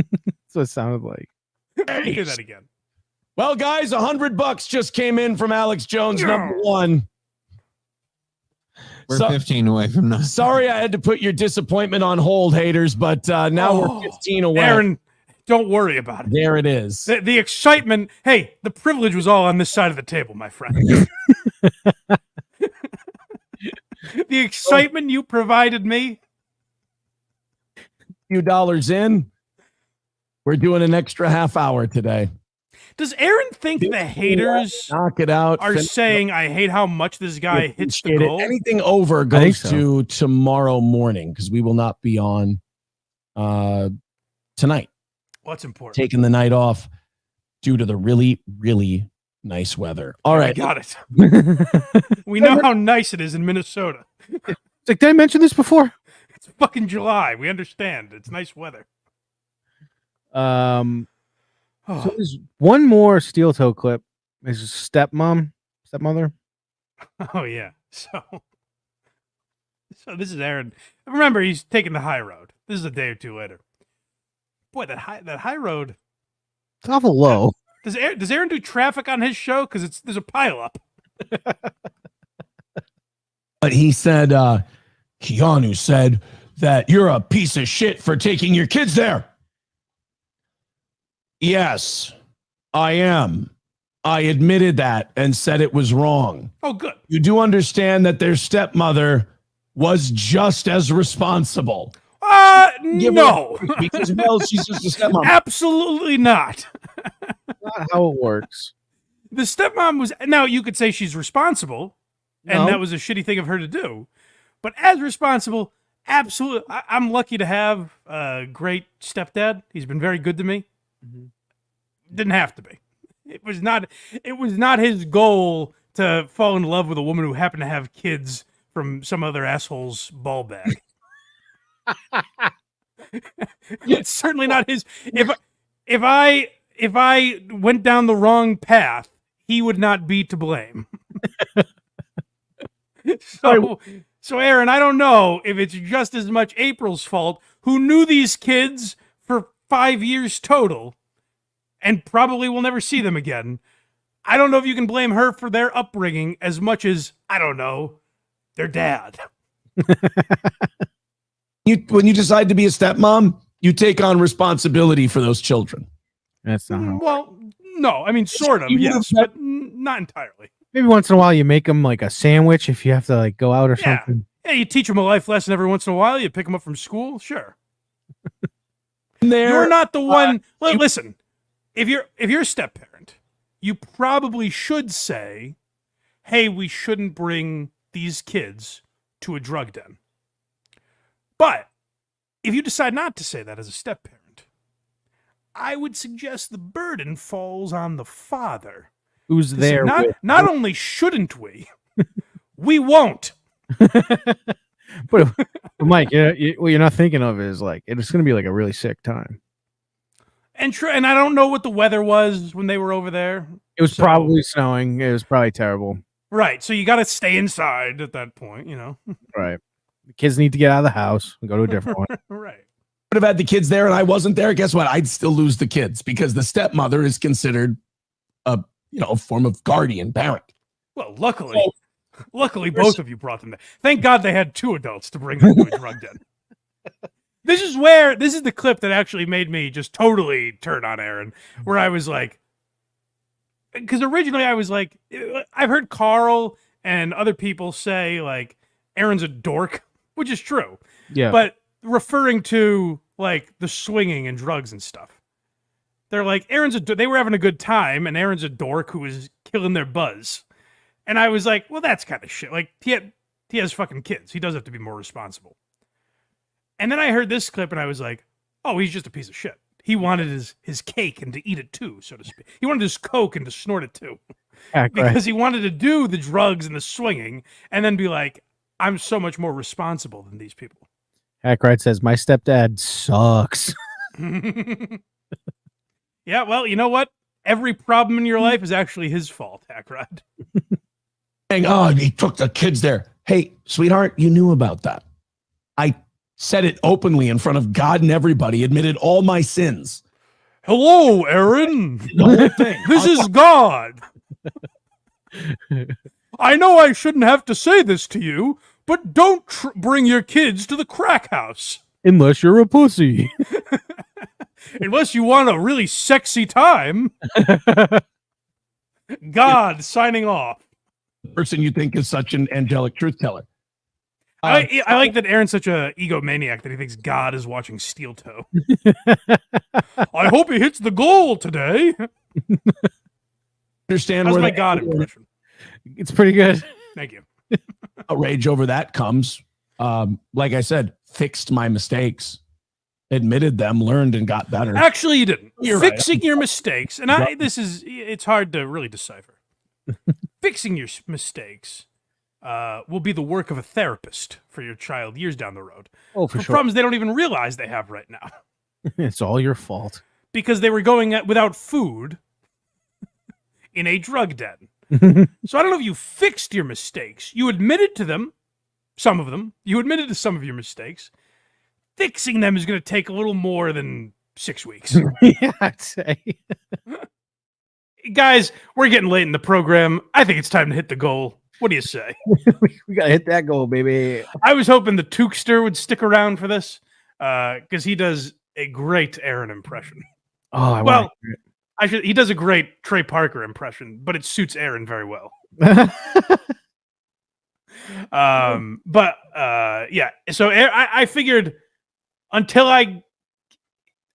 what it sounded like. Do that again. Well, guys, $100 just came in from Alex Jones, number 1. We're 15 away from nothing. Sorry, I had to put your disappointment on hold, haters, but now we're 15 away. Aaron, don't worry about it. There it is. The excitement. Hey, the privilege was all on this side of the table, my friend. The excitement you provided me. Few dollars in. We're doing an extra half hour today. Does Aaron think the haters knock it out are saying, I hate how much this guy hits the goal? Anything over goes to tomorrow morning because we will not be on tonight. What's important? Taking the night off due to the really, really nice weather. All right. Got it. We know how nice it is in Minnesota. It's like, did I mention this before? It's fucking July. We understand. It's nice weather. So there's one more steel toe clip. Is stepmother. Oh yeah. So this is Aaron. Remember, he's taking the high road. This is a day or two later. Boy, that high road. It's awful low. Does Aaron do traffic on his show? Because there's a pile up. But he said, Keanu said that you're a piece of shit for taking your kids there. Yes, I am. I admitted that and said it was wrong. Oh, good. You do understand that their stepmother was just as responsible. No. Because, well, she's just a stepmom. Absolutely not. Not how it works. The stepmom was, now you could say she's responsible, and No. that was a shitty thing of her to do. But as responsible, absolutely. I'm lucky to have a great stepdad. He's been very good to me. Didn't have to be. It was not his goal to fall in love with a woman who happened to have kids from some other asshole's ball bag. It's certainly not his. If I went down the wrong path, he would not be to blame. So Aaron, I don't know if it's just as much April's fault, who knew these kids for 5 years total and probably will never see them again. I don't know if you can blame her for their upbringing as much as, I don't know, their dad. When you decide to be a stepmom, you take on responsibility for those children. That's not how. Well, no, I mean, sort of, You yes, would've- but not entirely. Maybe once in a while you make them like a sandwich if you have to like go out or Yeah. something. Yeah, you teach them a life lesson every once in a while. You pick them up from school. Sure. There, You're not the one. Listen, if you're a step parent, you probably should say, "Hey, we shouldn't bring these kids to a drug den." But if you decide not to say that as a step parent, I would suggest the burden falls on the father. Who's To say, there? Not only shouldn't we, we won't. But Mike, what you're not thinking of is like it's going to be like a really sick time. And I don't know what the weather was when they were over there. It was probably snowing. It was probably terrible. Right. So you got to stay inside at that point, you know. Right. The kids need to get out of the house and go to a different one. Right. Would have had the kids there and I wasn't there. Guess what? I'd still lose the kids because the stepmother is considered a form of guardian parent. Well, luckily, both of you brought them there. Thank God they had two adults to bring them to a drug den. This is the clip that actually made me just totally turn on Aaron, where I was like, because originally I was like, I've heard Carl and other people say like Aaron's a dork, which is true. Yeah. But referring to like the swinging and drugs and stuff. They're like, they were having a good time, and Aaron's a dork who was killing their buzz. And I was like, well, that's kind of shit. Like, he has fucking kids. He does have to be more responsible. And then I heard this clip, and I was like, oh, he's just a piece of shit. He wanted his cake and to eat it too, so to speak. He wanted his Coke and to snort it too. Because he wanted to do the drugs and the swinging, and then be like, I'm so much more responsible than these people. HACKRIDE says, my stepdad sucks. Yeah, well, you know what? Every problem in your life is actually his fault, HACKRIDE. Oh, he took the kids there. Hey, sweetheart, you knew about that. I said it openly in front of God and everybody, admitted all my sins. Hello, Aaron. The whole thing. This is God. I know I shouldn't have to say this to you, but don't bring your kids to the crack house. Unless you're a pussy. Unless you want a really sexy time. God signing off. The person you think is such an angelic truth teller. I like that Aaron's such a egomaniac that he thinks God is watching Steel Toe. I hope he hits the goal today. Understand How's where my the God impression? It's pretty good. Thank you. outrage over that comes. Like I said, fixed my mistakes, admitted them, learned, and got better. Actually, you didn't. You're Fixing right. your mistakes, and it's hard to really decipher. Fixing your mistakes will be the work of a therapist for your child years down the road. Oh, for sure. Problems they don't even realize they have right now. It's all your fault. Because they were going without food in a drug den. So I don't know if you fixed your mistakes. You admitted to them, some of them. You admitted to some of your mistakes. Fixing them is going to take a little more than 6 weeks. Yeah, I'd say. Guys, we're getting late in the program. I think it's time to hit the goal. What do you say? We got to hit that goal, baby. I was hoping the Tookster would stick around for this because he does a great Aaron impression. Oh, he does a great Trey Parker impression, but it suits Aaron very well. Yeah. So I figured until I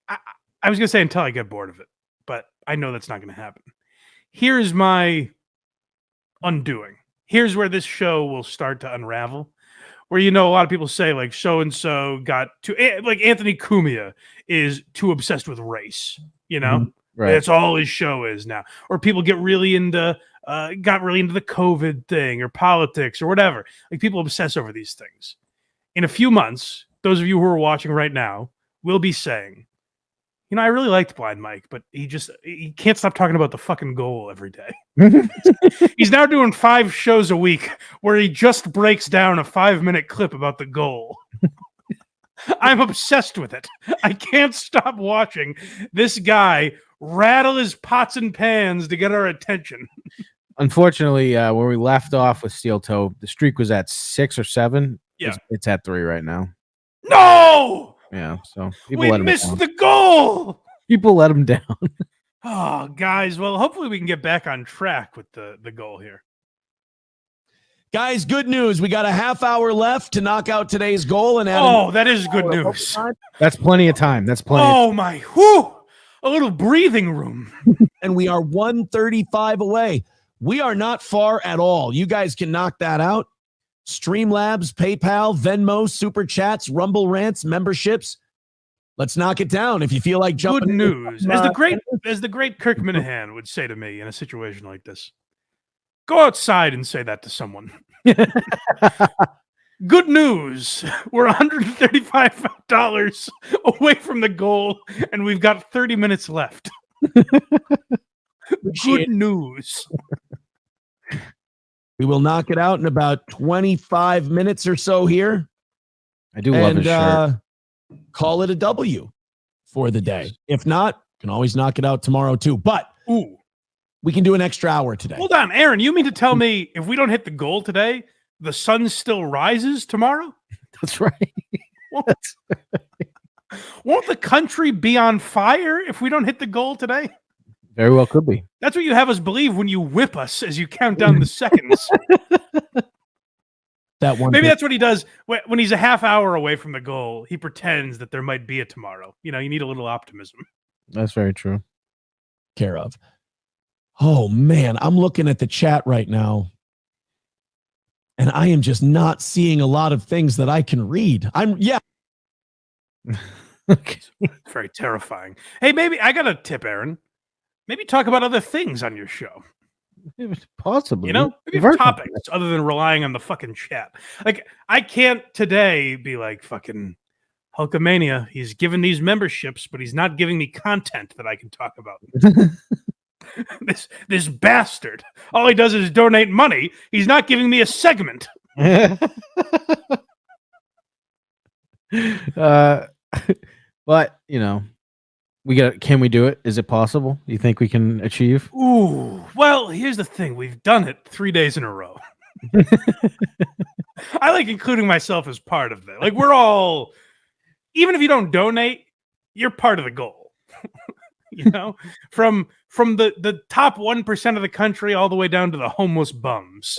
was going to say until I get bored of it, but I know that's not going to happen. Here's my undoing. Here's where this show will start to unravel. Where, a lot of people say like so-and-so got too, like Anthony Cumia is too obsessed with race, Right. That's all his show is now. Or people got really into the COVID thing or politics or whatever. Like people obsess over these things. In a few months, those of you who are watching right now will be saying, I really liked Blind Mike, but he can't stop talking about the fucking goal every day. He's now doing 5 shows a week where he just breaks down a 5-minute clip about the goal. I'm obsessed with it. I can't stop watching this guy rattle his pots and pans to get our attention. Unfortunately, where we left off with Steel Toe, the streak was at 6 or 7. Yeah. It's at 3 right now. No! Yeah, so people We let him missed down. the goal! People let him down. Oh, guys. Well, hopefully we can get back on track with the goal here. Guys, good news. We got a half hour left to knock out today's goal. And Adam, that is good news. That's plenty of time. That's plenty. Oh, my. Whew. A little breathing room. And we are 135 away. We are not far at all. You guys can knock that out. Streamlabs, PayPal, Venmo, Super Chats, Rumble Rants, memberships. Let's knock it down. If you feel like jumping. Good news. As the great Kirk Minahan would say to me in a situation like this, go outside and say that to someone. Good news. We're $135 away from the goal, and we've got 30 minutes left. Good news. We will knock it out in about 25 minutes or so here. I do love his shirt. Call it a W for the day. If not, can always knock it out tomorrow too. But we can do an extra hour today. Hold on, Aaron. You mean to tell me if we don't hit the goal today, the sun still rises tomorrow? That's right. Won't the country be on fire if we don't hit the goal today? Very well could be. That's what you have us believe when you whip us as you count down the seconds. Maybe that's what he does when he's a half hour away from the goal. He pretends that there might be a tomorrow. You know, you need a little optimism. That's very true. Care of. Oh, man. I'm looking at the chat right now, and I am just not seeing a lot of things that I can read. Very terrifying. Hey, maybe I got a tip, Aaron. Maybe talk about other things on your show. Possibly. You know, maybe have topics other than relying on the fucking chat. Like, I can't today be like fucking Hulkamania. He's given these memberships, but he's not giving me content that I can talk about. This bastard. All he does is donate money. He's not giving me a segment. But you know, can we do it? Is it possible? You think we can achieve? Ooh, well, here's the thing. We've done it 3 days in a row. I like including myself as part of that. Like, we're all, even if you don't donate, you're part of the goal. You know, from the top 1% of the country all the way down to the homeless bums.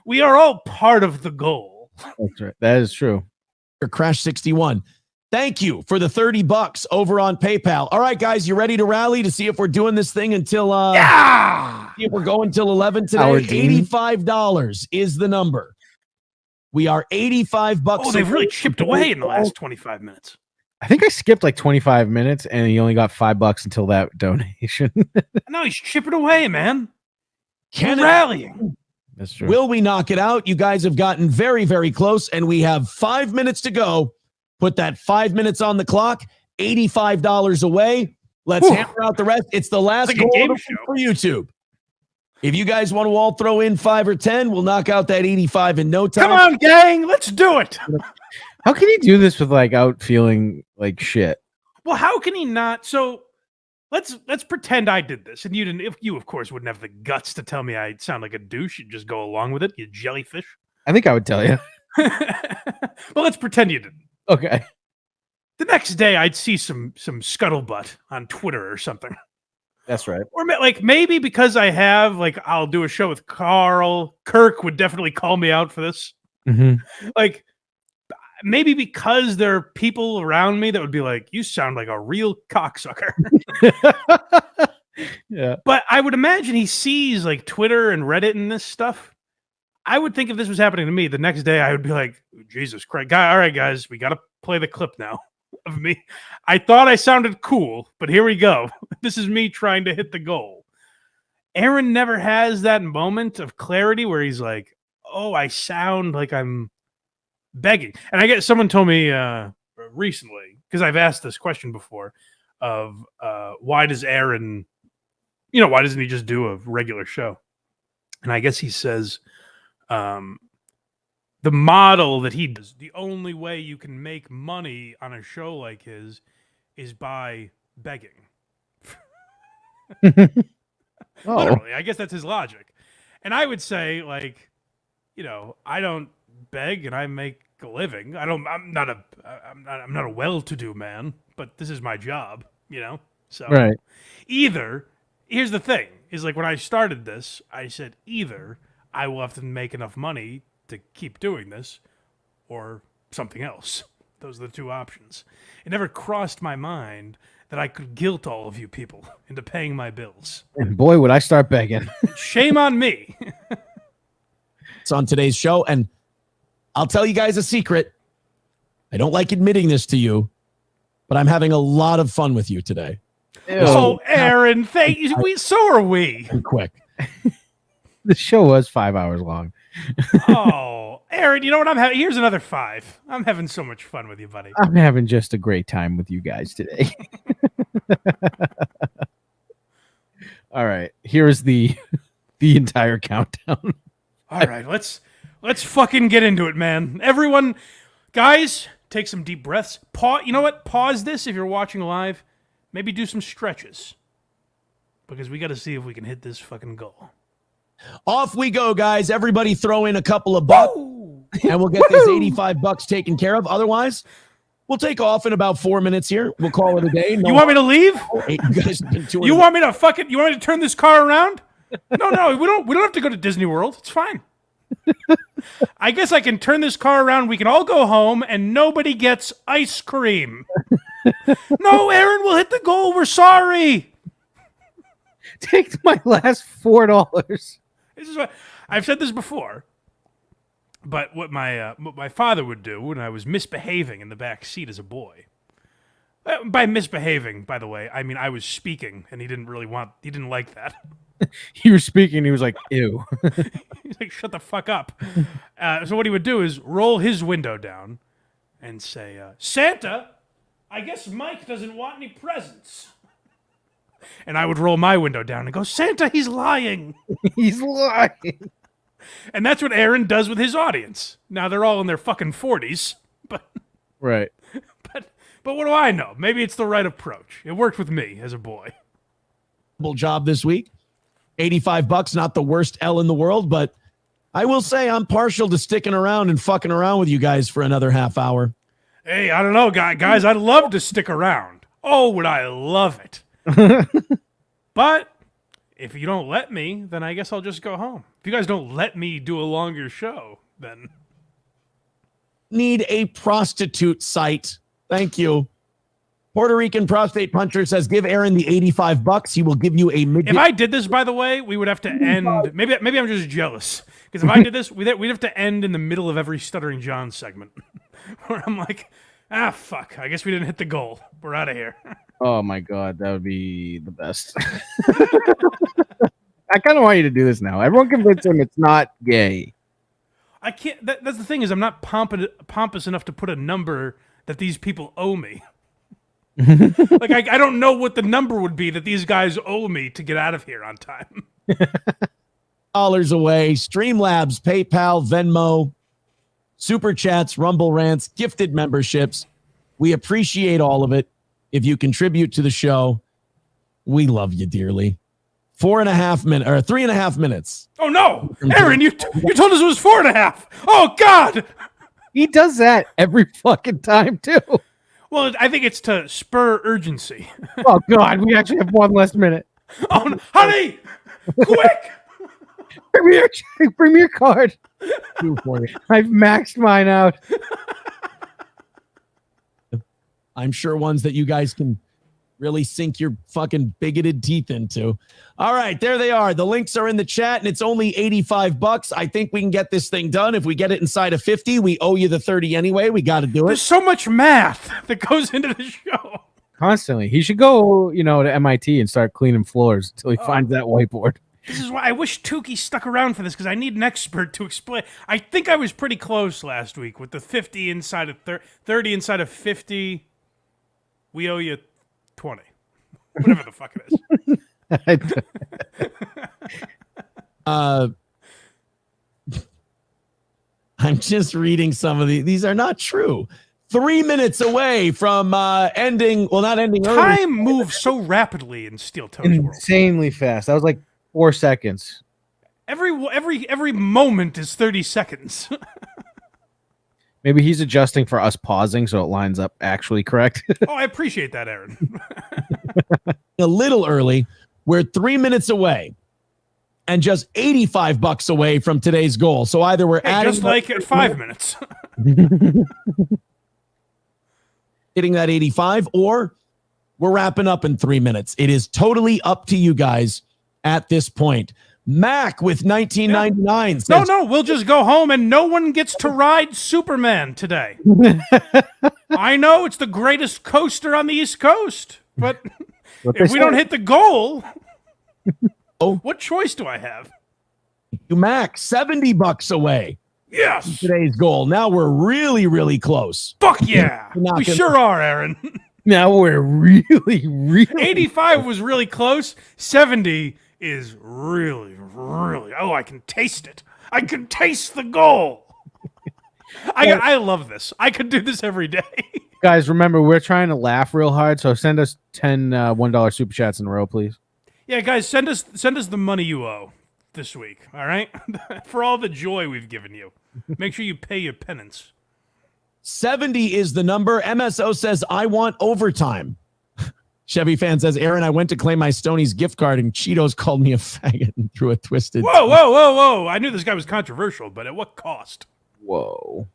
We are all part of the goal. That's right. That is true. Crash 61. Thank you for the $30 over on PayPal. All right, guys, you ready to rally to see if we're doing this thing until see if we're going till 11 today? $85 is the number. We are $85. Oh, they've really chipped away in the last 25 minutes. I think I skipped like 25 minutes and he only got $5 until that donation. No, he's chipping away, man. Rallying. That's true. Will we knock it out? You guys have gotten very, very close, and we have 5 minutes to go. Put that 5 minutes on the clock. $85 away. Let's hammer out the rest. It's the last goal for YouTube. If you guys want to all throw in 5 or 10, we'll knock out that 85 in no time. Come on, gang. Let's do it. How can he do this with like out feeling like shit? Well, how can he not? So let's pretend I did this, and you didn't. If you, of course, wouldn't have the guts to tell me I sound like a douche, you'd just go along with it, you jellyfish. I think I would tell you. Well, let's pretend you didn't. Okay. The next day, I'd see some scuttlebutt on Twitter or something. That's right. Or like maybe because I have I'll do a show with Carl. Kirk would definitely call me out for this. Mm-hmm. Like maybe because there are people around me that would be like, "You sound like a real cocksucker." Yeah. But I would imagine he sees like Twitter and Reddit and this stuff. I would think if this was happening to me, the next day I would be like, Jesus Christ. All right, guys, we got to play the clip now of me. I thought I sounded cool, but here we go. This is me trying to hit the goal. Aaron never has that moment of clarity where he's like, oh, I sound like I'm begging. And I guess someone told me recently, because I've asked this question before, of why does Aaron, why doesn't he just do a regular show? And I guess he says, the model that he does, the only way you can make money on a show like his is by begging. Literally, I guess that's his logic. And I would say, I don't beg and I make a living. I'm not a well-to-do man, but this is my job, So right. Either here's the thing: is like when I started this, I said either I will have to make enough money to keep doing this, or something else. Those are the two options. It never crossed my mind that I could guilt all of you people into paying my bills. And boy, would I start begging. Shame on me. It's on today's show, and I'll tell you guys a secret. I don't like admitting this to you, but I'm having a lot of fun with you today. Oh, Aaron, thank you. So are we. Quick. The show was 5 hours long. Oh, Aaron, you know what I'm having? Here's another 5. I'm having so much fun with you, buddy. I'm having just a great time with you guys today. All right, here's the entire countdown. All right, let's fucking get into it, man. Everyone, guys, take some deep breaths. Pause. You know what? Pause this if you're watching live. Maybe do some stretches because we got to see if we can hit this fucking goal. Off we go, guys. Everybody throw in a couple of bucks, and we'll get this $85 taken care of. Otherwise, we'll take off in about 4 minutes here. We'll call it a day. You want me to leave? You guys have been doing You want me to turn this car around? No, we don't have to go to Disney World. It's fine. I guess I can turn this car around. We can all go home, and nobody gets ice cream. No, Aaron, we'll hit the goal. We're sorry. Take my last $4. This is what I've said this before, but what my father would do when I was misbehaving in the back seat as a boy. By misbehaving, by the way, I mean I was speaking, and he didn't like that. You were speaking, he was like, ew. He's like, shut the fuck up. So what he would do is roll his window down and say, Santa, I guess Mike doesn't want any presents. And I would roll my window down and go, Santa, he's lying. He's lying. And that's what Aaron does with his audience. Now they're all in their fucking 40s, but right. But what do I know? Maybe it's the right approach. It worked with me as a boy. Job this week. $85, not the worst L in the world, but I will say I'm partial to sticking around and fucking around with you guys for another half hour. Hey, I don't know, guys. I'd love to stick around. Oh, would I love it. But if you don't let me, then I guess I'll just go home. If you guys don't let me do a longer show, then... Need a prostitute site. Thank you. Puerto Rican prostate puncher says, give Aaron the $85. He will give you a midget. If I did this, by the way, we would have to end... Maybe I'm just jealous. Because if I did this, we'd have to end in the middle of every Stuttering John segment. Where I'm like, fuck. I guess we didn't hit the goal. We're out of here. Oh my God, that would be the best. I kind of want you to do this now. Everyone convince him it's not gay. I can't. That's the thing is I'm not pompous enough to put a number that these people owe me. Like I don't know what the number would be that these guys owe me to get out of here on time. $1 away. Streamlabs, PayPal, Venmo, Super Chats, Rumble Rants, gifted memberships. We appreciate all of it. If you contribute to the show, we love you dearly. 4.5 minutes or 3.5 minutes. Oh no, Aaron, you told us it was 4.5. Oh God, he does that every fucking time too. Well, I think it's to spur urgency. Oh God, we actually have one last minute. Oh, no. Honey, quick! Bring me your card. I've maxed mine out. I'm sure ones that you guys can really sink your fucking bigoted teeth into. All right, there they are. The links are in the chat, and it's only $85. I think we can get this thing done. If we get it inside of 50, we owe you the 30 anyway. We got to do it. There's so much math that goes into the show. Constantly. He should go, to MIT and start cleaning floors until he finds that whiteboard. This is why I wish Tukey stuck around for this, because I need an expert to explain. I think I was pretty close last week with the 50 inside of 30 inside of 50. We owe you 20. Whatever the fuck it is. I'm just reading some of these are not true. 3 minutes away from ending. Well, not ending. Time moves so rapidly in Steel Toes world. Insanely fast. That was like 4 seconds. Every moment is 30 seconds. Maybe he's adjusting for us pausing so it lines up actually correct. Oh, I appreciate that, Aaron. A little early. We're 3 minutes away and just $85 away from today's goal. So either we're adding just like at 5 minutes. hitting that 85, or we're wrapping up in 3 minutes. It is totally up to you guys at this point. Mac with 1999 says, No, we'll just go home and no one gets to ride Superman today. I know it's the greatest coaster on the East Coast, but if we don't hit the goal, what choice do I have? you Mac, $70 away. Yes. From today's goal. Now we're really, really close. Fuck yeah. We sure are, Aaron. Now we're really 85 was really close. 70 is really, oh, I can taste it. I can taste the goal. I love this. I could do this every day. Guys, remember, we're trying to laugh real hard, so send us 10 $1 super chats in a row, please. Yeah, guys, send us the money you owe this week, all right? For all the joy we've given you. Make sure you pay your penance. 70 is the number. MSO says, I want overtime. Chevy fan says, Aaron, I went to claim my Stoney's gift card and Cheetos called me a faggot and threw a twisted. Whoa. I knew this guy was controversial, but at what cost? Whoa.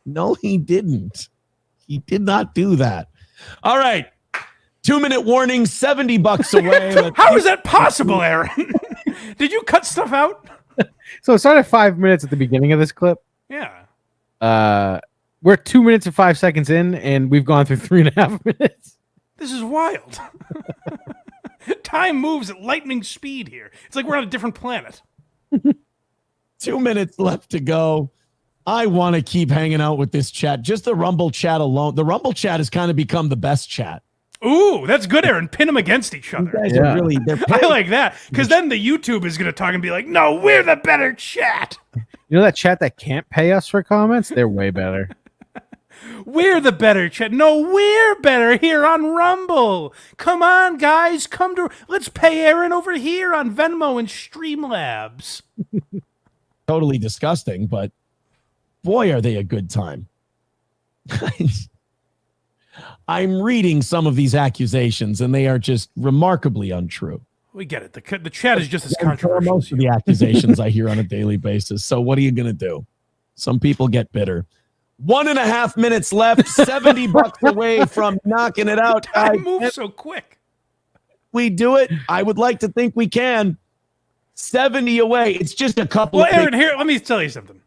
No, he didn't. He did not do that. All right. 2-minute warning, $70 away. How is that possible, Aaron? Did you cut stuff out? So it started 5 minutes at the beginning of this clip. Yeah. We're 2 minutes and 5 seconds in, and we've gone through 3.5 minutes. This is wild. Time moves at lightning speed here. It's like we're on a different planet. 2 minutes left to go. I want to keep hanging out with this chat. Just the Rumble chat alone. The Rumble chat has kind of become the best chat. Ooh, that's good, Aaron. Pin them against each other. You guys are really, I like that, because then the YouTube is going to talk and be like, no, we're the better chat. You know that chat that can't pay us for comments? They're way better. We're the better chat. No, we're better here on Rumble. Come on, guys. Let's pay Aaron over here on Venmo and Streamlabs. Totally disgusting, but boy, are they a good time. I'm reading some of these accusations, and they are just remarkably untrue. We get it. The chat is just as controversial. Most of the accusations I hear on a daily basis. So what are you going to do? Some people get bitter. 1.5 minutes left. $70 away from knocking it out. Time moves so quick. We do it. I would like to think we can. 70 away. It's just a couple. Well, Aaron, here, let me tell you something.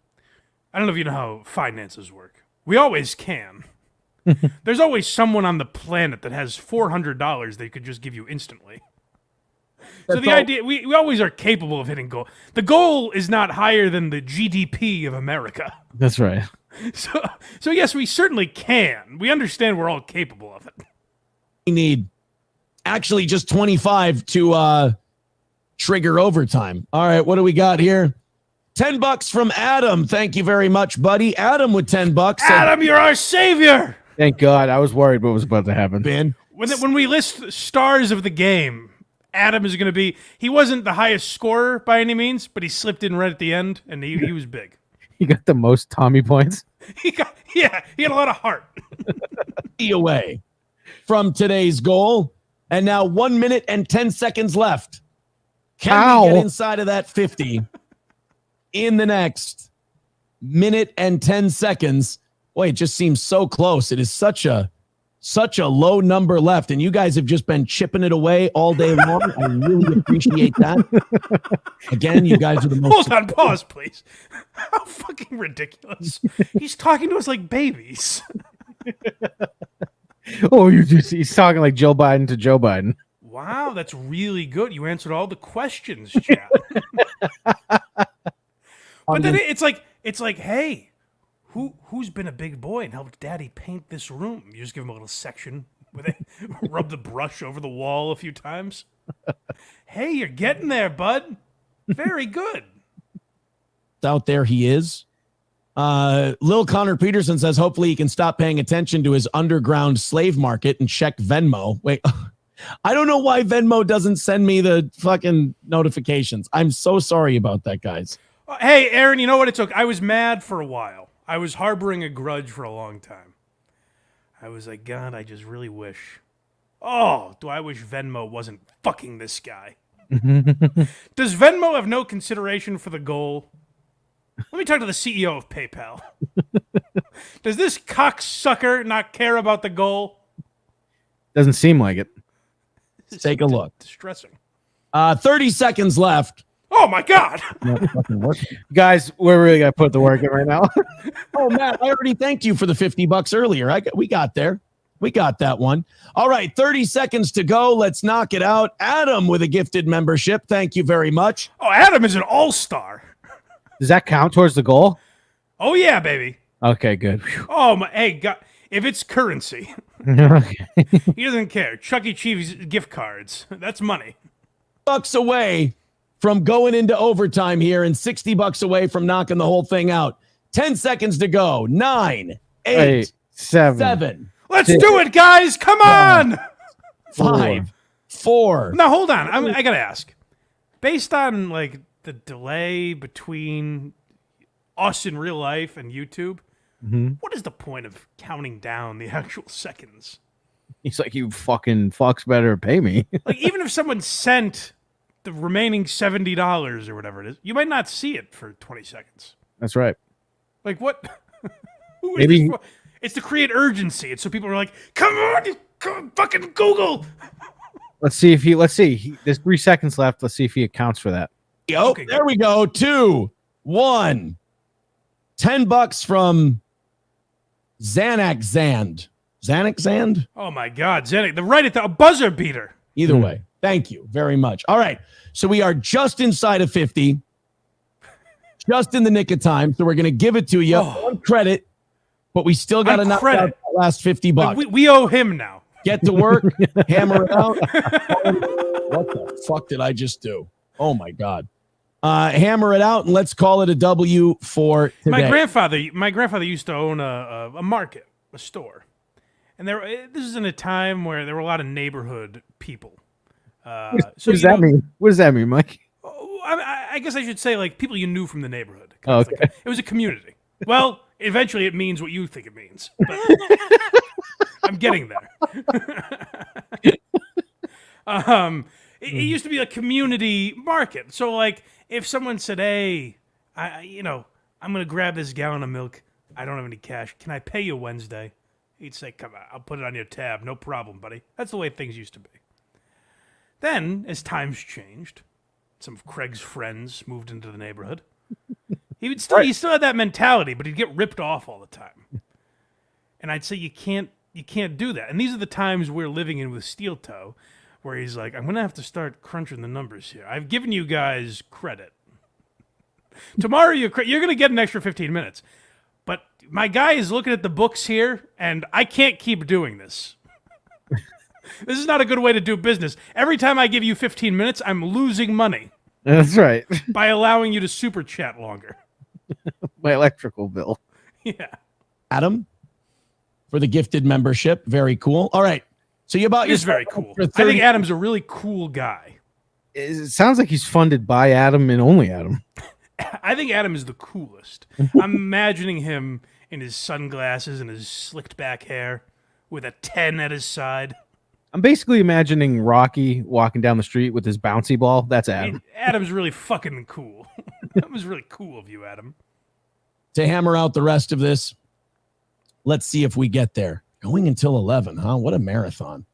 I don't know if you know how finances work. We always can. There's always someone on the planet that has $400 they could just give you instantly. So the idea, we always are capable of hitting goal. The goal is not higher than the GDP of America. That's right. So yes, we certainly can. We understand we're all capable of it. We need actually just 25 to trigger overtime. All right, what do we got here? $10 from Adam. Thank you very much, buddy. Adam with $10. Adam, you're our savior. Thank God. I was worried what was about to happen. Ben, when we list stars of the game, Adam is going to be. He wasn't the highest scorer by any means, but he slipped in right at the end, and he was big. He got the most Tommy points. He had a lot of heart. Away from today's goal, and now 1 minute and 10 seconds left. Can we get inside of that 50 in the next minute and 10 seconds? Boy, it just seems so close. It is such a low number left, and you guys have just been chipping it away all day long. I really appreciate that. Again, you guys are the most. Hold on, pause, please. How fucking ridiculous! He's talking to us like babies. He's talking like Joe Biden to Joe Biden. Wow, that's really good. You answered all the questions, chat. But then it's like, hey. Who's been a big boy and helped Daddy paint this room? You just give him a little section where they rub the brush over the wall a few times. Hey, you're getting there, bud. Very good. Out there he is. Lil Connor Peterson says hopefully he can stop paying attention to his underground slave market and check Venmo. Wait, I don't know why Venmo doesn't send me the fucking notifications. I'm so sorry about that, guys. Hey, Aaron, you know what it took? I was mad for a while. I was harboring a grudge for a long time. I was like, God, I just really wish Oh, do I wish Venmo wasn't fucking this guy. Does Venmo have no consideration for the goal? Let me talk to the CEO of PayPal. Does this cocksucker not care about the goal? Doesn't seem like it. Let's take a look. Distressing. 30 seconds left. Oh my God. Guys, we're really gonna put the work in right now. Oh, Matt, I already thanked you for the $50 earlier. We got there. We got that one. All right, 30 seconds to go. Let's knock it out. Adam with a gifted membership. Thank you very much. Oh, Adam is an all-star. Does that count towards the goal? Oh yeah, baby. Okay, good. Whew. Oh my, hey, God, if it's currency, Okay. he doesn't care. Chuck E. Cheese gift cards, that's money. $60 away from going into overtime here and $60 away from knocking the whole thing out. 10 seconds to go. 9, 8, 7. Let's do it, guys. Come on. 5, 4. Now, hold on. I got to ask. Based on, like, the delay between us in real life and YouTube, what is the point of counting down the actual seconds? He's like, you fucking fucks better pay me. Like, even if someone sent the remaining $70 or whatever it is, you might not see it for 20 seconds. That's right. Like, what? Who is Maybe- this for? It's to create urgency. It's so people are like, come on, fucking Google. Let's see. There's 3 seconds left. Let's see if he accounts for that. Oh, there we go. 2, 1. $10 from Xanax Zand. Oh my God, Zenik, a buzzer beater. Either way, thank you very much. All right, so we are just inside of 50, just in the nick of time. So we're going to give it to you on credit, but we still got to knock out the last $50. Like, we owe him now. Get to work, hammer it out. What the fuck did I just do? Oh my God. Hammer it out and let's call it a W for today. My grandfather used to own a market, a store. And this is in a time where there were a lot of neighborhood people. What does that mean? What does that mean, Mike? I guess I should say, like, people you knew from the neighborhood. Oh, okay. It was a community. Well, eventually it means what you think it means. But I'm getting there. It used to be a community market. So, like, if someone said, hey, I'm going to grab this gallon of milk. I don't have any cash. Can I pay you Wednesday? He'd say, come on, I'll put it on your tab. No problem, buddy. That's the way things used to be. Then, as times changed, some of Craig's friends moved into the neighborhood. He still had that mentality, but he'd get ripped off all the time. And I'd say, you can't do that. And these are the times we're living in with Steel Toe, where he's like, I'm going to have to start crunching the numbers here. I've given you guys credit. Tomorrow, you're going to get an extra 15 minutes. But my guy is looking at the books here, and I can't keep doing this. This is not a good way to do business. Every time I give you 15 minutes, I'm losing money. That's right. By allowing you to super chat longer. My electrical bill. Yeah. Adam, for the gifted membership. Very cool. All right. So you bought He's very cool. I think Adam's a really cool guy. It sounds like he's funded by Adam and only Adam. I think Adam is the coolest. I'm imagining him in his sunglasses and his slicked back hair with a 10 at his side. I'm basically imagining Rocky walking down the street with his bouncy ball. That's Adam. Adam's really fucking cool. That was really cool of you, Adam. To hammer out the rest of this, let's see if we get there. Going until 11, huh? What a marathon.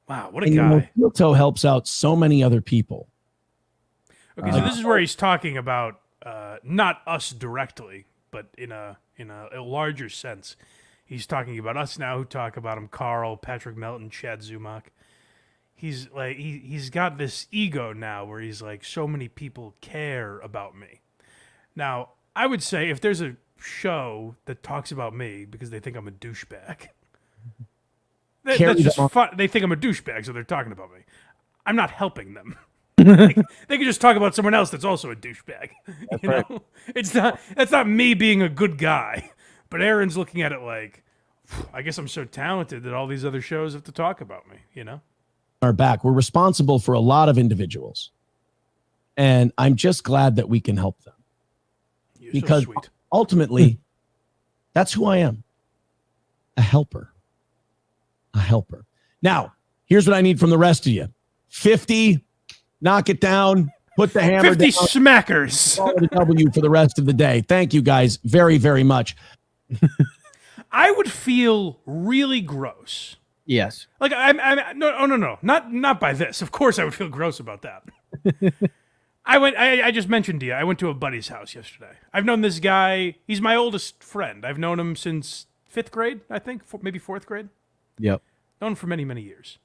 Wow, what a guy. Steel Toe helps out so many other people. Okay, so this is where he's talking about not us directly, but in a larger sense. He's talking about us now who talk about him, Carl, Patrick Melton, Chad Zumach. He's like he's got this ego now where he's like, so many people care about me. Now, I would say if there's a show that talks about me because they think I'm a douchebag, that's just fun. They think I'm a douchebag, so they're talking about me. I'm not helping them. They can just talk about someone else that's also a douchebag. You know? That's not me being a good guy. But Aaron's looking at it like, I guess I'm so talented that all these other shows have to talk about me, you know? Our back. We're responsible for a lot of individuals. And I'm just glad that we can help them. You're because so sweet. Ultimately, that's who I am. A helper. A helper. Now, Here's what I need from the rest of you. 50, knock it down, put the hammer 50 down. smackers. Call it a W for the rest of the day. Thank you guys very, very much. I would feel really gross. Yes. Like no, not by this. Of course, I would feel gross about that. I just mentioned to you. I went to a buddy's house yesterday. I've known this guy. He's my oldest friend. I've known him since 5th grade, I think, maybe 4th grade. Yep. Known him for many, many years.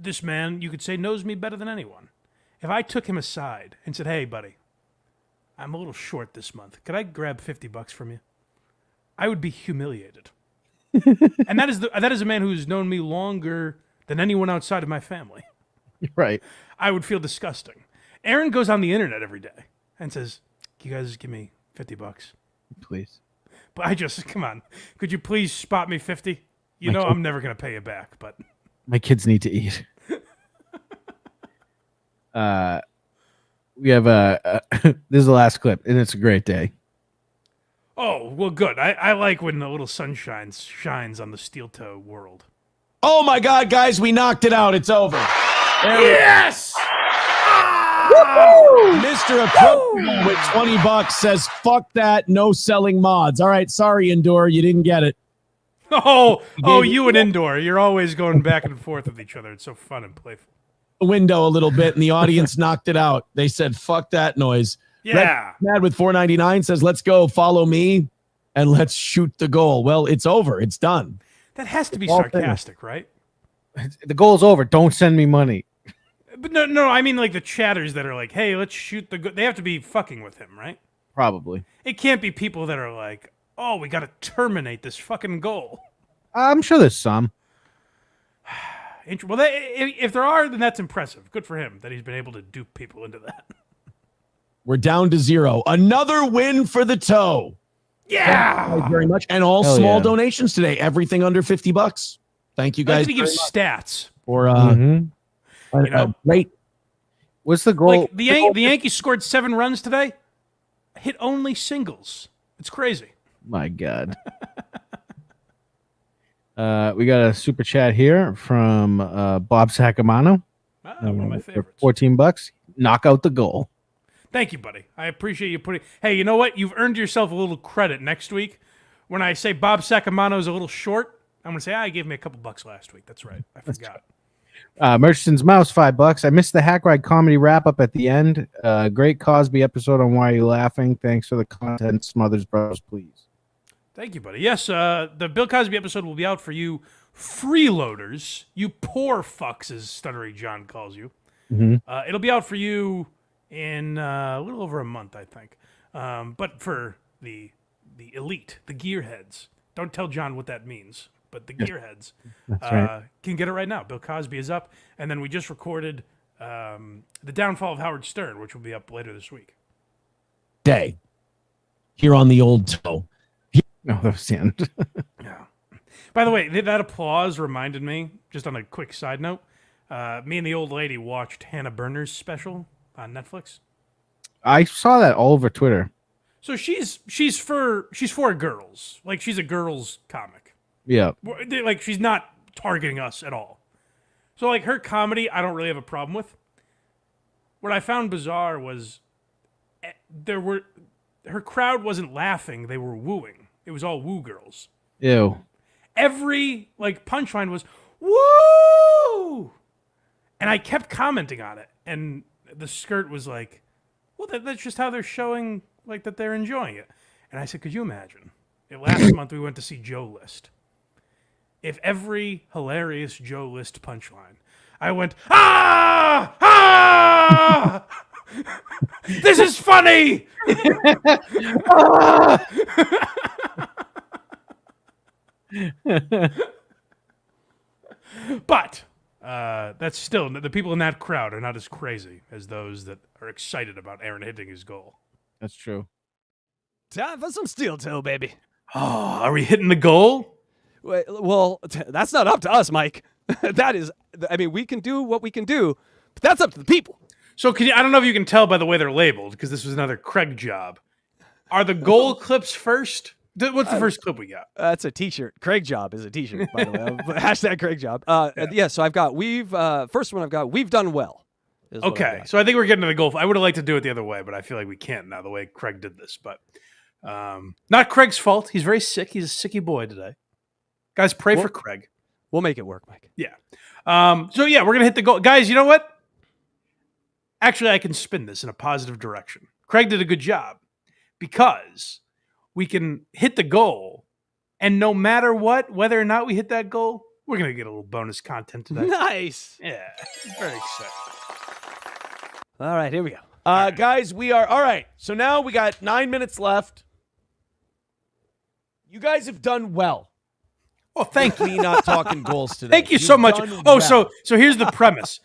This man, you could say, knows me better than anyone. If I took him aside and said, "Hey, buddy, I'm a little short this month. Could I grab $50 from you?" I would be humiliated. And that is a man who's known me longer than anyone outside of my family. Right. I would feel disgusting. Aaron goes on the internet every day and says, "Can you guys give me $50? Please." But I just, come on. Could you please spot me 50? You know I'm never going to pay you back, but My kids need to eat. We have this is the last clip, and it's a great day. oh, well, good. I like when a little sunshine shines on the steel toe world. Oh my God, guys, we knocked it out. It's over. Yes! Mr. Appropriate with $20 says, "Fuck that, no selling mods." All right, sorry, Indoor, you didn't get it. Oh, you and Indoor. You're always going back and forth with each other. It's so fun and playful. The window a little bit, and the audience knocked it out. They said, "Fuck that noise." Yeah. Mad with $4.99 says, "Let's go, follow me, and let's shoot the goal." Well, it's over. It's done. That has to be All sarcastic, right? The goal's over. Don't send me money. But no, I mean like the chatters that are like, "Hey, let's shoot the." They have to be fucking with him, right? Probably. It can't be people that are like, "Oh, we got to terminate this fucking goal." I'm sure there's some. Well, if there are, then that's impressive. Good for him that he's been able to dupe people into that. We're down to 0. Another win for the toe. Yeah. Thank you very much. And all Hell small yeah. donations today. Everything under $50. Thank you guys. He gives stats. For You know? great. What's the goal? Like the Yankees scored 7 runs today, hit only singles. It's crazy. My God. We got a super chat here from Bob Sacamano. One of my favorites. $14. Knock out the goal. Thank you, buddy. I appreciate you putting. Hey, you know what? You've earned yourself a little credit next week. When I say Bob Sacamano is a little short, I'm gonna say, he gave me a couple bucks last week. That's right. I forgot. Murchison's Mouse, $5. I missed the Hack Ride comedy wrap up at the end. Great Cosby episode on Why Are You Laughing? Thanks for the content. Smothers Bros, please. Thank you, buddy. Yes, the Bill Cosby episode will be out for you freeloaders, you poor fucks, as Stuttery John calls you. It'll be out for you in a little over a month, I think. But for the elite, the gearheads, don't tell John what that means, but the gearheads right. can get it right now. Bill Cosby is up, and then we just recorded The Downfall of Howard Stern, which will be up later this week. Day. Here on the old toe. No, that was the end. Yeah. By the way, that applause reminded me, just on a quick side note, me and the old lady watched Hannah Berner's special on Netflix. I saw that all over Twitter. So she's for girls. Like, she's a girls comic. Yeah. Like, she's not targeting us at all. So, like, her comedy, I don't really have a problem with. What I found bizarre was her crowd wasn't laughing, they were wooing. It was all woo girls. Ew. Every, like, punchline was, woo! And I kept commenting on it. And the skirt was like, well, that's just how they're showing, like, that they're enjoying it. And I said, could you imagine? Last month we went to see Joe List. If every hilarious Joe List punchline, I went, ah! Ah! This is funny! But that's still, the people in that crowd are not as crazy as those that are excited about Aaron hitting his goal. That's true. Time for some steel toe, baby. Oh, are we hitting the goal? Well, that's not up to us, Mike. That is, I mean, we can do what we can do, but that's up to the people. So I don't know if you can tell by the way they're labeled, because this was another Craig job. Are the goal clips first? What's the first clip we got? That's a T-shirt. Craig Job is a T-shirt, by the way. Hashtag Craig Job. Yeah. So I've got first one I've got. We've done well. Okay, so I think we're getting to the goal. I would have liked to do it the other way, but I feel like we can't now the way Craig did this. But not Craig's fault. He's very sick. He's a sicky boy today. Guys, pray for Craig. We'll make it work, Mike. Yeah. So yeah, we're gonna hit the goal, guys. You know what? Actually, I can spin this in a positive direction. Craig did a good job because we can hit the goal, and no matter what, whether or not we hit that goal, we're gonna get a little bonus content today. Nice. Yeah, very excited. All right, here we go. Guys, we are all right. So now we got 9 minutes left. You guys have done well. Oh, thank me not talking goals today. Thank you You've so much. done Oh, well. so here's the premise.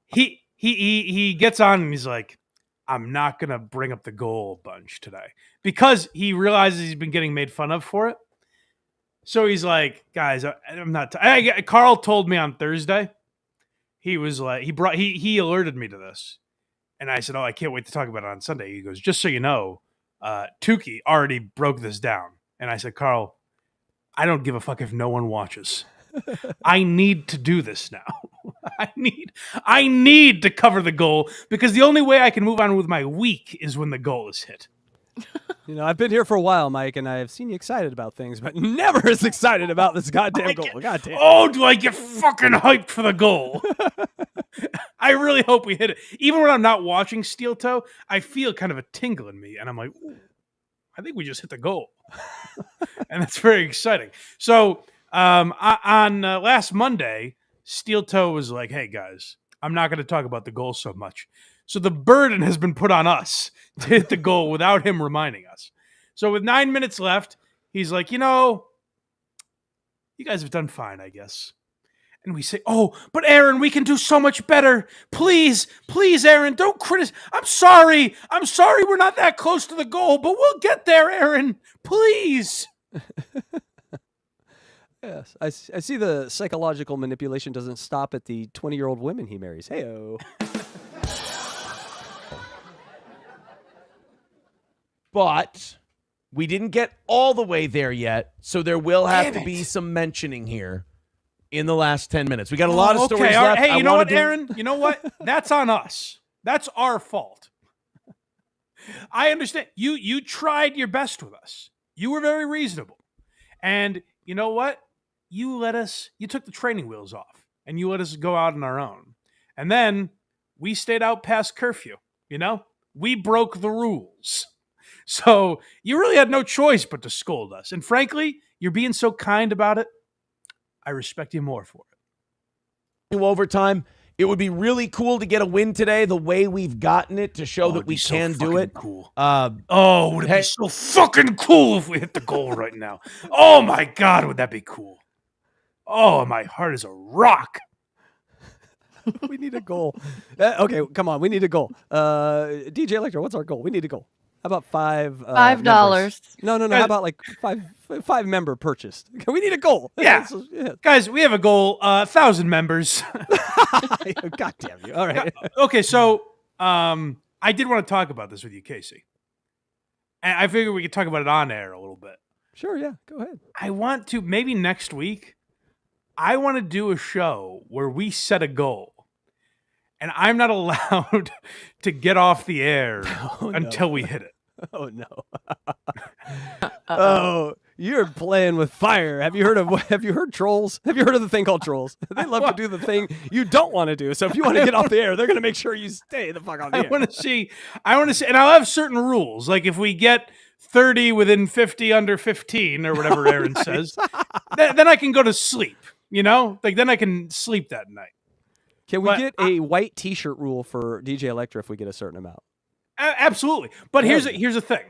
He gets on and he's like, I'm not gonna bring up the goal bunch today because he realizes he's been getting made fun of for it. So he's like, guys, I'm not. Carl told me on Thursday. He was like, he alerted me to this, and I said, oh, I can't wait to talk about it on Sunday. He goes, just so you know, Tukey already broke this down, and I said, Carl, I don't give a fuck if no one watches. I need to do this now. I need to cover the goal because the only way I can move on with my week is when the goal is hit. You know, I've been here for a while, Mike, and I've seen you excited about things, but never as excited about this goddamn goal. Goddamn. Oh, do I get fucking hyped for the goal? I really hope we hit it. Even when I'm not watching Steel Toe, I feel kind of a tingle in me, and I'm like, ooh, I think we just hit the goal. And that's very exciting. So on last Monday, Steel Toe was like, hey, guys, I'm not going to talk about the goal so much. So the burden has been put on us to hit the goal without him reminding us. So with 9 minutes left, he's like, you know, you guys have done fine, I guess. And we say, oh, but Aaron, we can do so much better. Please, Aaron, don't criticize. I'm sorry we're not that close to the goal, but we'll get there, Aaron. Please. Yes, I see the psychological manipulation doesn't stop at the 20-year-old women he marries. Hey-oh. But we didn't get all the way there yet, so there will have to be some mentioning here in the last 10 minutes. We got a lot of stories left. Hey, you know what, Aaron? You know what? That's on us. That's our fault. I understand. You tried your best with us. You were very reasonable. And you know what? You took the training wheels off and you let us go out on our own. And then we stayed out past curfew, you know? We broke the rules. So you really had no choice but to scold us. And frankly, you're being so kind about it. I respect you more for it. Overtime. It would be really cool to get a win today the way we've gotten it to show that we can do it. Cool. Would it be so fucking cool if we hit the goal right now? Oh my God, would that be cool? Oh, my heart is a rock. We need a goal. Okay, come on. We need a goal. DJ Electra, what's our goal? We need a goal. How about $5? $5. No. How about like five member purchased? We need a goal. Yeah. Guys, we have a goal. 1,000 members. God damn you. All right. Okay, so I did want to talk about this with you, Casey. And I figured we could talk about it on air a little bit. Sure, yeah. Go ahead. I want to, maybe next week, I want to do a show where we set a goal. And I'm not allowed to get off the air until we hit it. Oh, no. Oh, you're playing with fire. Have you heard Trolls? Have you heard of the thing called Trolls? They love to do the thing you don't want to do. So if you want to get off the air, they're going to make sure you stay the fuck on the air. I want to see, and I'll have certain rules. Like if we get 30 within 50 under 15 or whatever Aaron says, then I can go to sleep, you know? Like then I can sleep that night. Can we get a white T-shirt rule for DJ Electra if we get a certain amount? Absolutely. But here's the thing.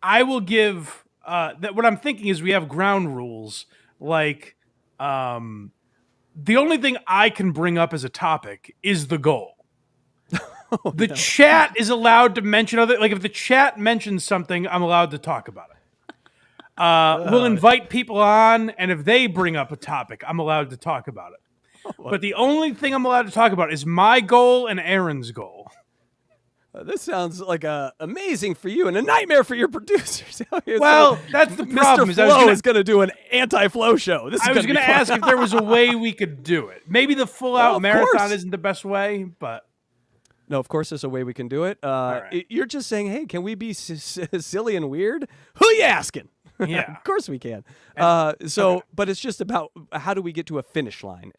I will give that. What I'm thinking is we have ground rules. Like the only thing I can bring up as a topic is the goal. The chat is allowed to mention other. Like if the chat mentions something, I'm allowed to talk about it. We'll invite people on, and if they bring up a topic, I'm allowed to talk about it. But the only thing I'm allowed to talk about is my goal and Aaron's goal. This sounds like amazing for you and a nightmare for your producers. Well, that's the problem. Mr. Flo is going to do an anti-Flo show. This is I was going to ask if there was a way we could do it. Maybe the full-out marathon isn't the best way, but... No, of course there's a way we can do it. You're just saying, hey, can we be silly and weird? Who you asking? Yeah. Of course we can. But it's just about how do we get to a finish line?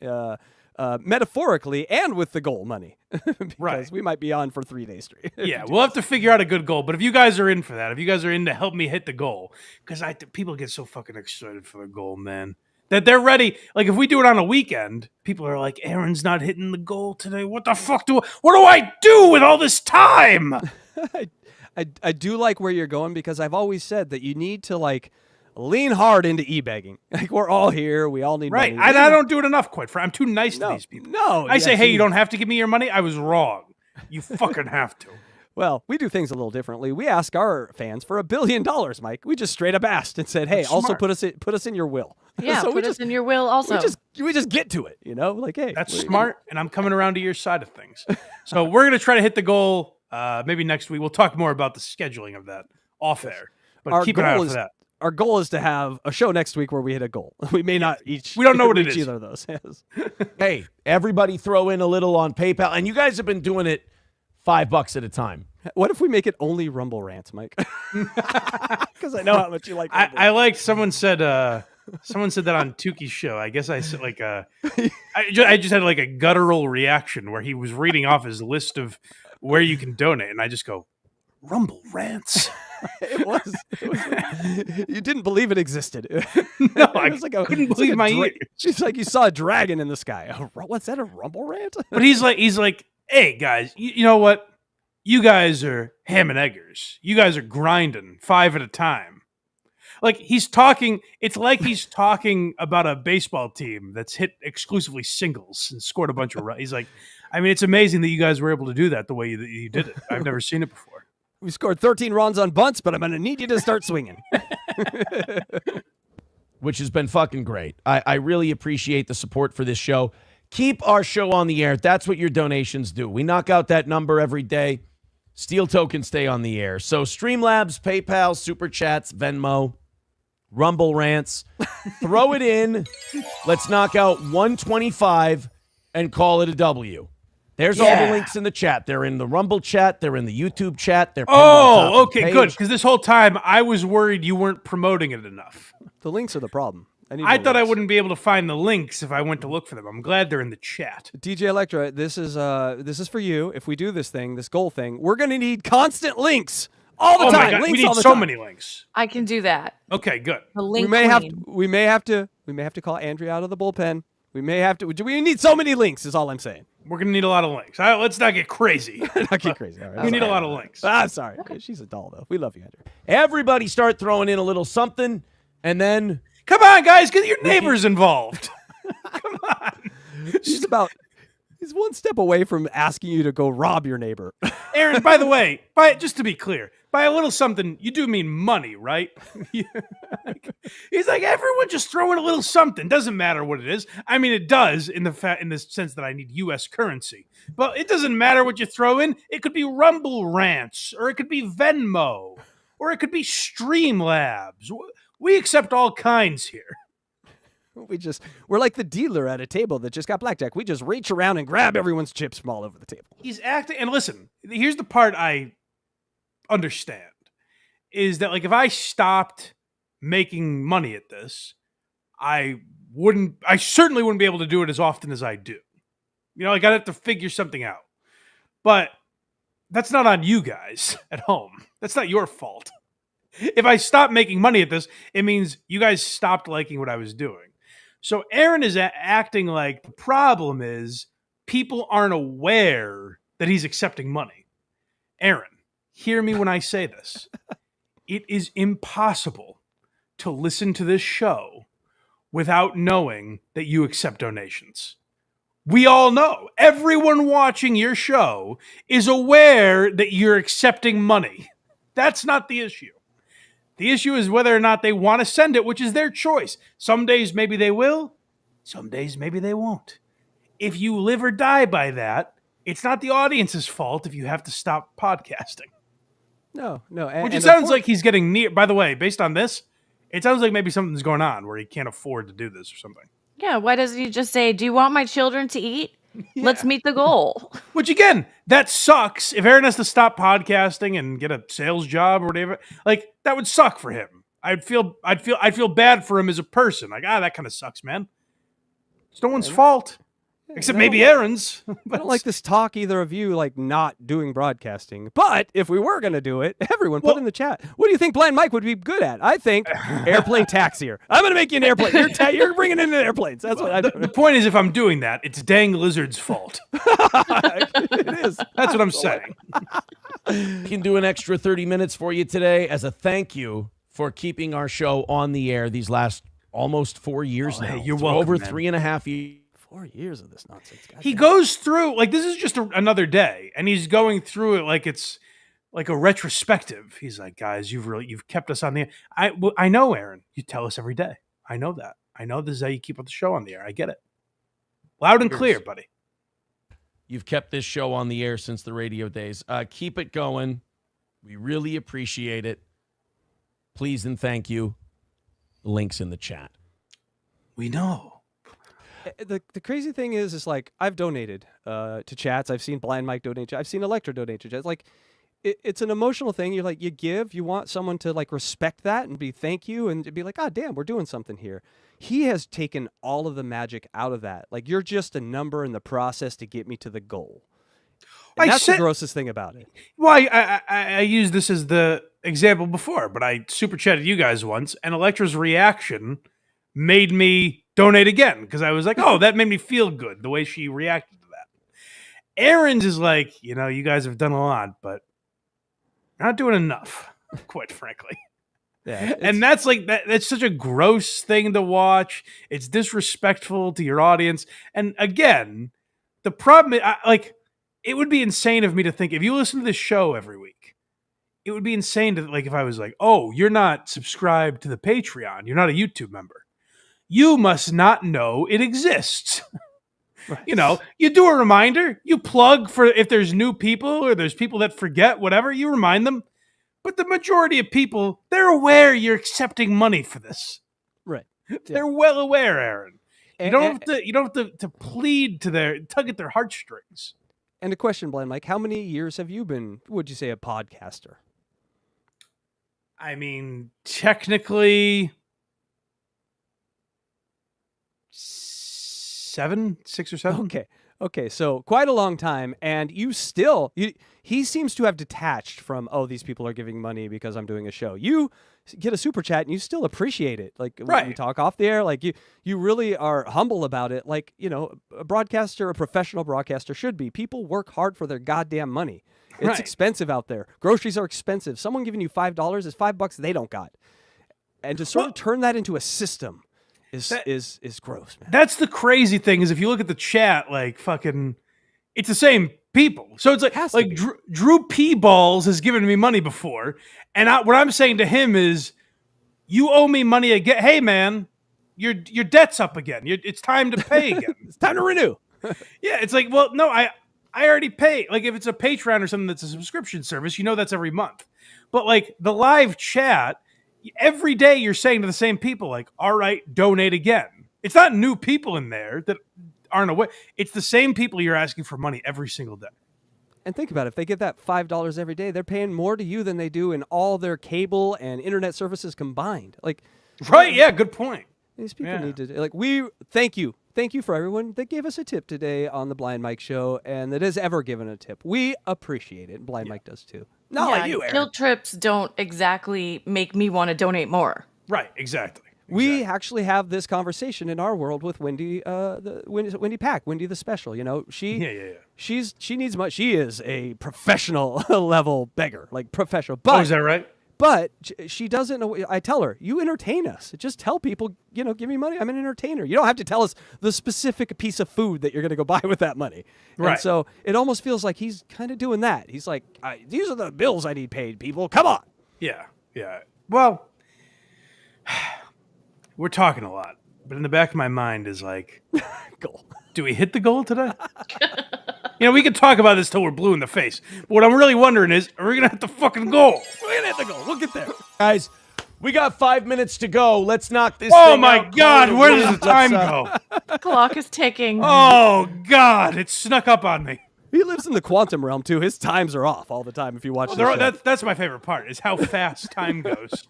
Metaphorically and with the goal money. Because we might be on for 3 days straight. Yeah, we'll have to figure out a good goal. But if you guys are in for that, if you guys are in to help me hit the goal, because people get so fucking excited for the goal, man. That they're ready. Like, if we do it on a weekend, people are like, Aaron's not hitting the goal today. What the fuck what do I do with all this time? I do like where you're going, because I've always said that you need to, like, lean hard into e-begging. Like, we're all here. We all need money. I don't do it enough, quite frankly. I'm too nice to these people. No. I say, hey, you don't have to give me your money. I was wrong. You fucking have to. Well, we do things a little differently. We ask our fans for $1 billion, Mike. We just straight up asked and said, "Hey, also put us in your will." Yeah, so put us in your will also. We just get to it, like, hey, that's smart, and I'm coming around to your side of things. So we're gonna try to hit the goal. Maybe next week. We'll talk more about the scheduling of that off air. But keep an eye out for that. Our goal is to have a show next week where we hit a goal. We may not each. We don't know what it reach is. Either of those. Yes. Hey, everybody throw in a little on PayPal, and you guys have been doing it $5 at a time. What if we make it only Rumble rants, Mike? Because I know how much you like. I liked someone said that on Tuki's show. I guess I said like I just had like a guttural reaction where he was reading off his list of where you can donate, and I just go, Rumble rants. It was. You didn't believe it existed. No, I couldn't believe my ears. It's like you saw a dragon in the sky. What's that? A Rumble rant? But he's like, hey guys, you know what? You guys are ham and eggers. You guys are grinding 5 at a time. Like he's talking. It's like he's talking about a baseball team that's hit exclusively singles and scored a bunch of runs. He's like, I mean, it's amazing that you guys were able to do that the way that you did it. I've never seen it before. We scored 13 runs on bunts, but I'm going to need you to start swinging. Which has been fucking great. I really appreciate the support for this show. Keep our show on the air. That's what your donations do. We knock out that number every day. Steel tokens stay on the air. So Streamlabs, PayPal, Super Chats, Venmo, Rumble rants. Throw it in. Let's knock out 125 and call it a W. There's all the links in the chat. They're in the Rumble chat. They're in the YouTube chat. They're okay, good. Because this whole time I was worried you weren't promoting it enough. The links are the problem. I thought I wouldn't be able to find the links if I went to look for them. I'm glad they're in the chat. DJ Electra, this is for you. If we do this goal thing, we're going to need constant links all the time. God, links we need all the so time. many links. I can do that. Okay, good. The link we may have to call Andrea out of the bullpen. We may have to. We need so many links. Is all I'm saying. We're gonna need a lot of links. Let's not get crazy. Not get crazy. All right, we need a lot of links. Sorry. Okay. She's a doll though. We love you, Andrea. Everybody start throwing in a little something, and then come on, guys, get your neighbors involved. Come on. He's one step away from asking you to go rob your neighbor. Aaron, by the way, just to be clear, by a little something, you do mean money, right? He's like, everyone just throw in a little something. Doesn't matter what it is. I mean, it does in the sense that I need U.S. currency. But it doesn't matter what you throw in. It could be Rumble rants, or it could be Venmo, or it could be Streamlabs. We accept all kinds here. We're like the dealer at a table that just got blackjack. We just reach around and grab everyone's chips from all over the table. He's acting, and listen, here's the part I understand, is that like if I stopped making money at this, I certainly wouldn't be able to do it as often as I do. You know, like I'd have to figure something out. But that's not on you guys at home. That's not your fault. If I stopped making money at this, it means you guys stopped liking what I was doing. So Aaron is acting like the problem is people aren't aware that he's accepting money. Aaron, hear me when I say this. It is impossible to listen to this show without knowing that you accept donations. We all know. Everyone watching your show is aware that you're accepting money. That's not the issue. The issue is whether or not they want to send it, which is their choice. Some days maybe they will. Some days maybe they won't. If you live or die by that, it's not the audience's fault if you have to stop podcasting. No. Which it sounds like he's getting near. By the way, based on this, it sounds like maybe something's going on where he can't afford to do this or something. Yeah, why doesn't he just say, "Do you want my children to eat? Let's meet the goal." Which again, that sucks. If Aaron has to stop podcasting and get a sales job or whatever, like that would suck for him. I'd feel bad for him as a person. Like, that kind of sucks, man. It's no one's fault. Except maybe Aaron's. I don't like this talk, either of you, like not doing broadcasting. But if we were going to do it, everyone put in the chat. What do you think Blind Mike would be good at? I think airplane taxier. I'm going to make you an airplane. You're bringing in airplanes. That's what the point is, if I'm doing that, it's Dang Lizard's fault. It is. That's what I'm saying. We can do an extra 30 minutes for you today as a thank you for keeping our show on the air these last almost 4 years now. Hey, you're So welcome, over man. 3.5 years. 4 years of this nonsense, guys. He goes through, like, this is just another day, and he's going through it like it's like a retrospective. He's like, guys, you've kept us on the air. I know, Aaron. You tell us every day. I know that. I know this is how you keep the show on the air. I get it. Loud and clear, buddy. You've kept this show on the air since the radio days. Keep it going. We really appreciate it. Please and thank you. Links in the chat. We know. The crazy thing is like I've donated to chats. I've seen Blind Mike donate. I've seen ELECTRA donate to chats. Like it's an emotional thing. You're like, you give. You want someone to like respect that and be thank you and be like, oh damn, we're doing something here. He has taken all of the magic out of that. Like you're just a number in the process to get me to the goal. And that's the grossest thing about it. Well, I used this as the example before, but I super chatted you guys once, and Electra's reaction made me donate again because I was like, oh, that made me feel good the way she reacted to that. Aaron's is like, you guys have done a lot, but you're not doing enough, quite frankly. Yeah, and that's like that's such a gross thing to watch. It's disrespectful to your audience. And again, the problem is, it would be insane of me to think if you listen to this show every week, it would be insane to like if I was like, oh, you're not subscribed to the Patreon, you're not a YouTube member. You must not know it exists. Right. You do a reminder, you plug for if there's new people or there's people that forget, whatever, you remind them. But the majority of people, they're aware you're accepting money for this. Right. They're well aware, Aaron. You don't have to plead to tug at their heartstrings. And a question, Blind Mike, how many years have you been, would you say, a podcaster? I mean, technically 6 or 7. Okay. So quite a long time. And he seems to have detached from, oh, these people are giving money because I'm doing a show. You get a super chat and you still appreciate it. Like when you talk off the air, like you really are humble about it. Like, a professional broadcaster should be. People work hard for their goddamn money. It's expensive out there. Groceries are expensive. Someone giving you $5 is $5 they don't got. And to sort of turn that into a system is gross, man. That's the crazy thing is if you look at the chat, like fucking, it's the same people. So it's like Drew P. Balls has given me money before, and what I'm saying to him is, you owe me money again. Hey man, your debt's up again. It's time to pay again. It's time to renew. Yeah, it's like, well, no, I already pay. Like if it's a Patreon or something that's a subscription service, that's every month. But like the live chat, every day you're saying to the same people, like, all right, donate again. It's not new people in there that aren't aware. It's the same people you're asking for money every single day. And think about it. If they get that $5 every day, they're paying more to you than they do in all their cable and internet services combined. Like, right? Yeah, good point. These people need to we thank you. Thank you for everyone that gave us a tip today on the Blind Mike show and that has ever given a tip. We appreciate it. Blind Mike does too. Not like you, Aaron. Guilt trips don't exactly make me want to donate more. Right, exactly. We actually have this conversation in our world with Wendy, Wendy Pack, Wendy the Special. She needs much. She is a professional level beggar, like professional. But, is that right? But she doesn't know. I tell her, you entertain us. Just tell people, give me money. I'm an entertainer. You don't have to tell us the specific piece of food that you're going to go buy with that money. Right. And so it almost feels like he's kind of doing that. He's like, these are the bills I need paid, people. Come on. Yeah. Well, we're talking a lot, but in the back of my mind is like, goal. Do we hit the goal today? You know, we can talk about this till we're blue in the face. But what I'm really wondering is, are we gonna hit the fucking goal? We're gonna hit the goal. We'll get there. Guys, we got 5 minutes to go. Let's knock this Oh thing my out. God, Call it a where win. does the time Let's, go? Clock is ticking. Oh God, it snuck up on me. He lives in the quantum realm too. His times are off all the time. If you watch, That's my favorite part is how fast time goes.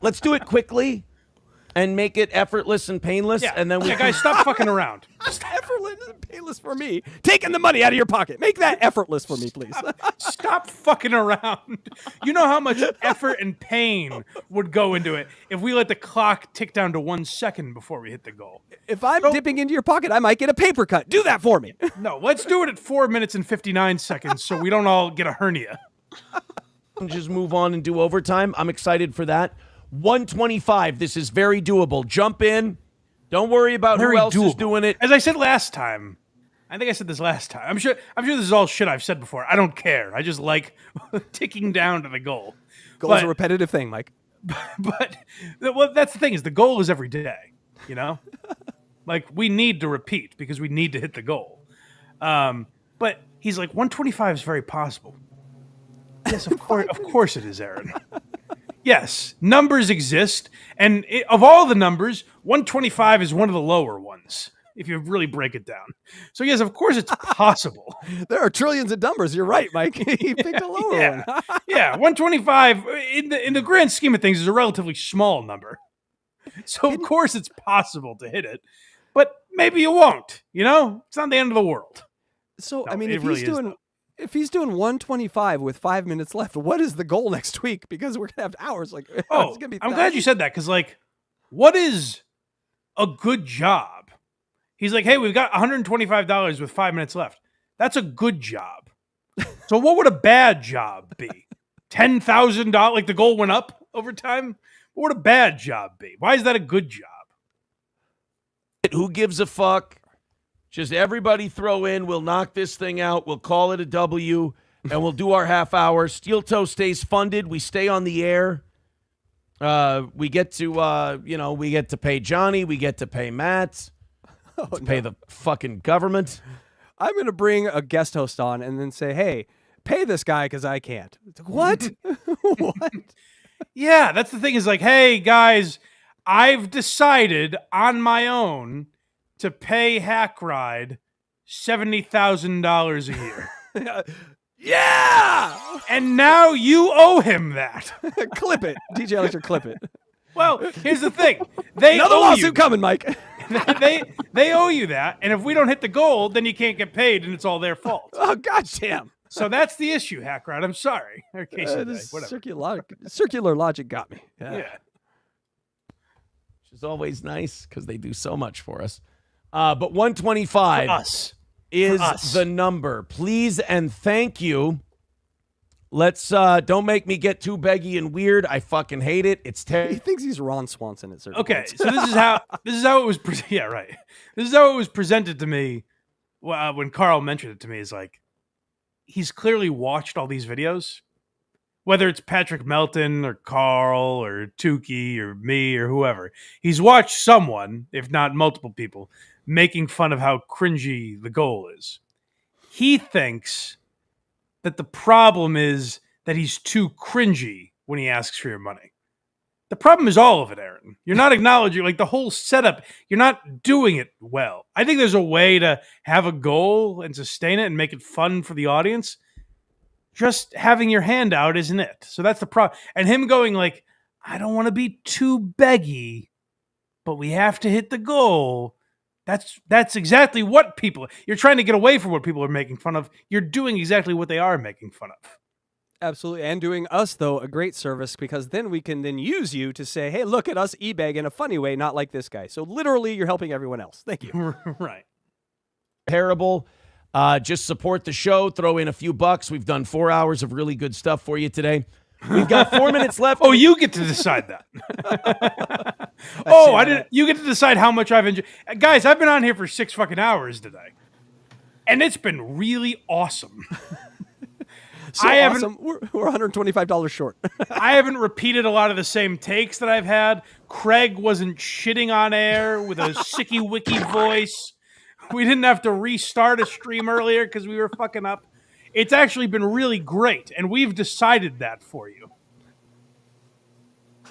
Let's do it quickly and make it effortless and painless. Yeah, And then we guys, stop fucking around. Effortless and painless for me. Taking the money out of your pocket. Make that effortless for me, please. Stop fucking around. You know how much effort and pain would go into it if we let the clock tick down to 1 second before we hit the goal. If I'm dipping into your pocket, I might get a paper cut. Do that for me. No, let's do it at 4 minutes and 59 seconds so we don't all get a hernia. just move on and do overtime. I'm excited for that. 125. This is very doable. Jump in. Don't worry about Very who else is doable. doing it. As I said last time, I think I said this last time. I'm sure this is all shit I've said before. I don't care. I just like ticking down to the goal. Goal's a repetitive thing, Mike. But well, that's the thing is the goal is every day. You know, like we need to repeat because we need to hit the goal. But he's like 125 is very possible. Yes, of course it is, Aaron. Yes, numbers exist, and of all the numbers, 125 is one of the lower ones, if you really break it down. So yes, of course it's possible. There are trillions of numbers. You're right, Mike. He picked a lower one. Yeah, 125 in the grand scheme of things is a relatively small number. So of course it's possible to hit it, but maybe you won't. You know, it's not the end of the world. So No, I mean, it really is, if he's doing 125 with 5 minutes left, what is the goal next week? Because we're gonna have hours. Like, oh, it's gonna be I'm glad you said that because, like, what is a good job? He's like, hey, we've got $125 with 5 minutes left. That's a good job. So what would a bad job be? $10,000? Like the goal went up over time? What would a bad job be? Why is that a good job? Who gives a fuck? Just everybody throw in. We'll knock this thing out. We'll call it a W, and we'll do our half hour. Steel Toe stays funded. We stay on the air. We get to, we get to pay Johnny. We get to pay Matt. Pay the fucking government. I'm going to bring a guest host on and then say, hey, pay this guy because I can't. What? What? Yeah, that's the thing is like, hey, guys, I've decided on my own to pay HACKRIDE $70,000 a year. Yeah! And now you owe him that. Clip it. DJ Electra, clip it. Well, here's the thing. They Another owe lawsuit you. coming, Mike. they owe you that, and if we don't hit the goal, then you can't get paid, and it's all their fault. Oh, goddamn. So that's the issue, HACKRIDE. I'm sorry. Or case of the day, This whatever. circular logic got me. Yeah. Which is always nice because they do so much for us. But 125 For us. is For us. the number. Please and thank you. Let's don't make me get too beggy and weird. I fucking hate it. It's He thinks he's Ron Swanson at certain Okay, points. so this is how it was. Yeah, right. This is how it was presented to me when Carl mentioned it to me. Is like he's clearly watched all these videos, whether it's Patrick Melton or Carl or Tukey or me or whoever. He's watched someone, if not multiple people, making fun of how cringy the goal is. He thinks that the problem is that he's too cringy when he asks for your money. The problem is all of it, Aaron. You're not acknowledging, like, the whole setup. You're not doing it well. I think there's a way to have a goal and sustain it and make it fun for the audience. Just having your hand out isn't it. So that's the problem. And him going like, I don't want to be too beggy, but we have to hit the goal. That's exactly what people... You're trying to get away from what people are making fun of. You're doing exactly what they are making fun of. Absolutely. And doing us, though, a great service because then we can then use you to say, hey, look at us e-bag in a funny way, not like this guy. So literally, you're helping everyone else. Thank you. Right. Terrible. Just support the show. Throw in a few bucks. We've done 4 hours of really good stuff for you today. We've got 4 minutes left. Oh, you get to decide that. Oh, I didn't. You get to decide how much I've enjoyed. Guys, I've been on here for 6 fucking hours today, and it's been really awesome. So awesome. We're $125 short. I haven't repeated a lot of the same takes that I've had. Craig wasn't shitting on air with a sicky wicky voice. We didn't have to restart a stream earlier because we were fucking up. It's actually been really great, and we've decided that for you.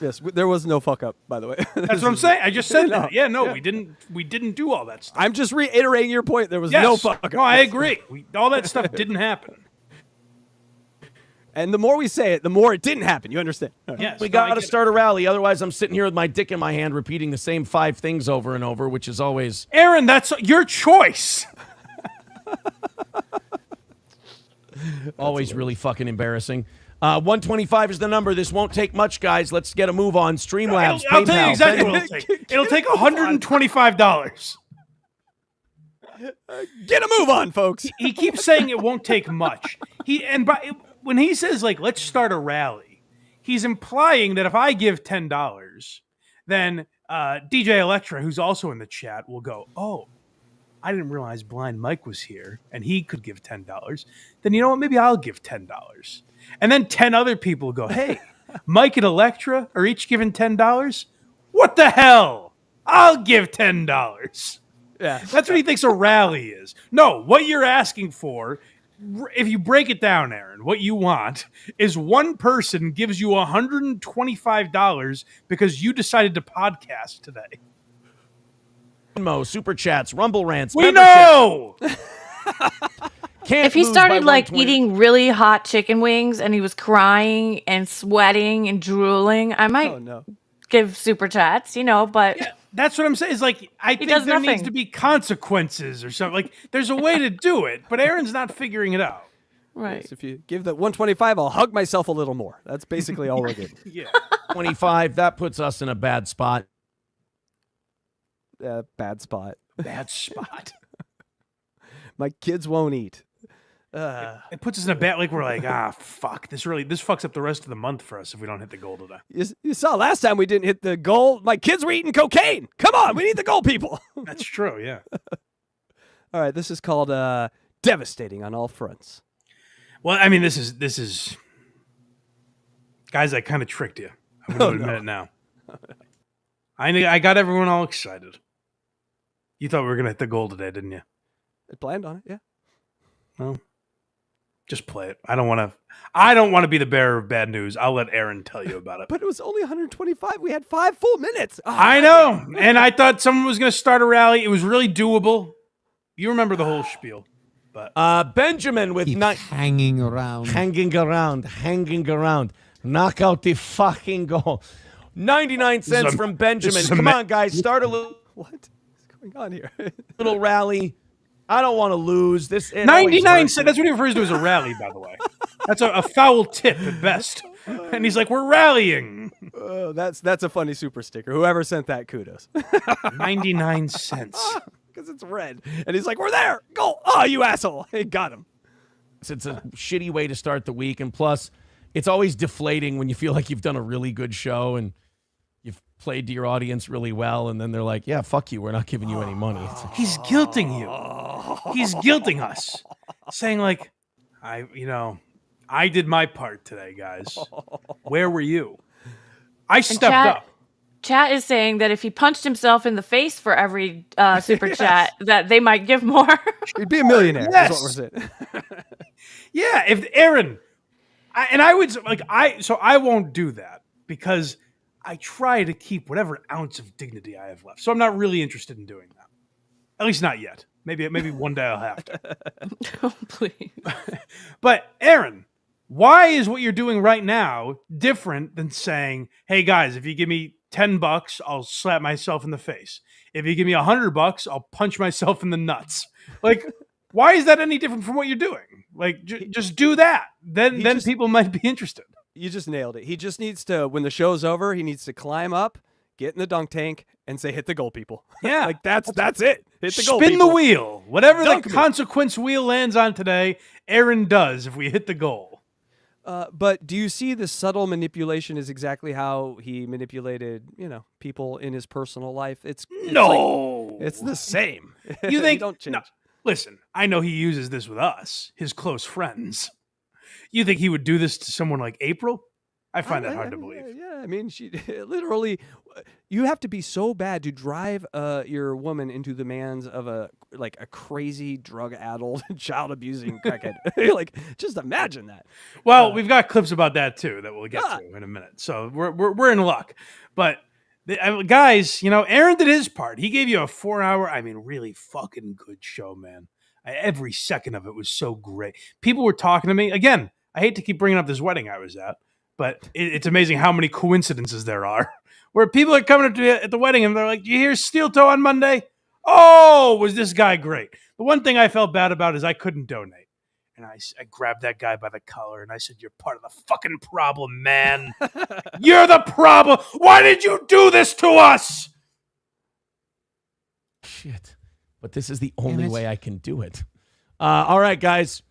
Yes, there was no fuck up, by the way. That's what I'm saying. I just said that. Yeah, no, we didn't do all that stuff. I'm just reiterating your point. There was no fuck up. No, I agree. All that stuff didn't happen. And the more we say it, the more it didn't happen. You understand? Yes, We got to start a rally. Otherwise, I'm sitting here with my dick in my hand repeating the same 5 things over and over, which is always... Aaron, that's your choice. Always really fucking embarrassing. 125 is the number. This won't take much, guys. Let's get a move on. Streamlabs, I'll tell you PayPal, exactly Venmo. what it'll take. It'll take $125. Get a move on, folks. He keeps saying it won't take much. When he says, like, let's start a rally, he's implying that if I give $10, then DJ ELECTRA, who's also in the chat, will go, oh, I didn't realize Blind Mike was here and he could give $10. Then you know what? Maybe I'll give $10. And then 10 other people go, hey, Mike and ELECTRA are each giving $10? What the hell? I'll give $10. Yeah. That's what he thinks a rally is. No, what you're asking for, if you break it down, Aaron, what you want is one person gives you $125 because you decided to podcast today. Venmo, Super Chats, Rumble Rants. We memberships. know! Can't If he lose started by like 120. eating really hot chicken wings and he was crying and sweating and drooling, I might give super chats, but That's what I'm saying. Is like I think does there needs nothing. to be consequences or something. Like there's a way to do it, but Aaron's not figuring it out. Right. Yes, if you give the 125, I'll hug myself a little more. That's basically all we're getting. Yeah. 25, that puts us in a bad spot. Bad spot. Bad spot. My kids won't eat. It puts us in a bad, like we're like, fuck, this fucks up the rest of the month for us if we don't hit the goal today. You saw last time we didn't hit the goal. My kids were eating cocaine. Come on, we need the goal, people. That's true, yeah. All right, this is called devastating on all fronts. Well, I mean, this is guys, I kind of tricked you. I'm going to admit it now. I got everyone all excited. You thought we were going to hit the goal today, didn't you? I planned on it, yeah. Well, just play it. I don't want to be the bearer of bad news. I'll let Aaron tell you about it. But it was only 125. We had 5 full minutes. Oh, I know. And I thought someone was going to start a rally. It was really doable. You remember the whole spiel. But Benjamin with hanging around. Hanging around. Knock out the fucking goal. 99 cents from Benjamin. Come on, guys. Start a little. What is going on here? Little rally. I don't want to lose. This 99 cents. That's what he refers to as a rally, by the way. That's a foul tip at best. And he's like, we're rallying. That's a funny super sticker. Whoever sent that, kudos. 99 cents. Because it's red. And he's like, we're there. Go. Oh, you asshole. He got him. It's a shitty way to start the week. And plus, it's always deflating when you feel like you've done a really good show and you've played to your audience really well. And then they're like, yeah, fuck you. We're not giving you any money. It's like, He's guilting you. He's guilting us. Saying like, I did my part today, guys. Where were you? I stepped up. Chat is saying that if he punched himself in the face for every super chat, that they might give more. He'd be a millionaire. Yes. Is what we're saying. Yeah, if Aaron, I won't do that because I try to keep whatever ounce of dignity I have left. So I'm not really interested in doing that. At least not yet. Maybe one day I'll have to. Oh, please. But Aaron, why is what you're doing right now different than saying, hey guys, if you give me $10, I'll slap myself in the face. If you give me $100, I'll punch myself in the nuts. Like, why is that any different from what you're doing? Like, just do that. Then people might be interested. You just nailed it. He just needs to, when the show's over, he needs to climb up, get in the dunk tank, and say, hit the goal, people. Yeah. Like, that's it. Hit the goal, Spin people. the wheel. Whatever Dunk the me. consequence wheel lands on today, Aaron does if we hit the goal. But do you see the subtle manipulation is exactly how he manipulated, people in his personal life? It's the same. You think? don't change. No, listen, I know he uses this with us, his close friends. You think he would do this to someone like April? I find that hard to believe. Yeah, I mean, she literally. You have to be so bad to drive your woman into the hands of a like a crazy drug-addled, child-abusing crackhead. Like, just imagine that. Well, we've got clips about that too that we'll get to in a minute. So we're in luck. But guys, you know, Aaron did his part. He gave you a 4-hour, I mean, really fucking good show, man. Every second of it was so great. People were talking to me. Again, I hate to keep bringing up this wedding I was at, but it's amazing how many coincidences there are. Where people are coming up to me at the wedding and they're like, "Do you hear Steel Toe on Monday? Oh, was this guy great?" The one thing I felt bad about is I couldn't donate. And I grabbed that guy by the collar and I said, "You're part of the fucking problem, man. You're the problem. Why did you do this to us?" Shit. But this is the only way I can do it. All right, guys.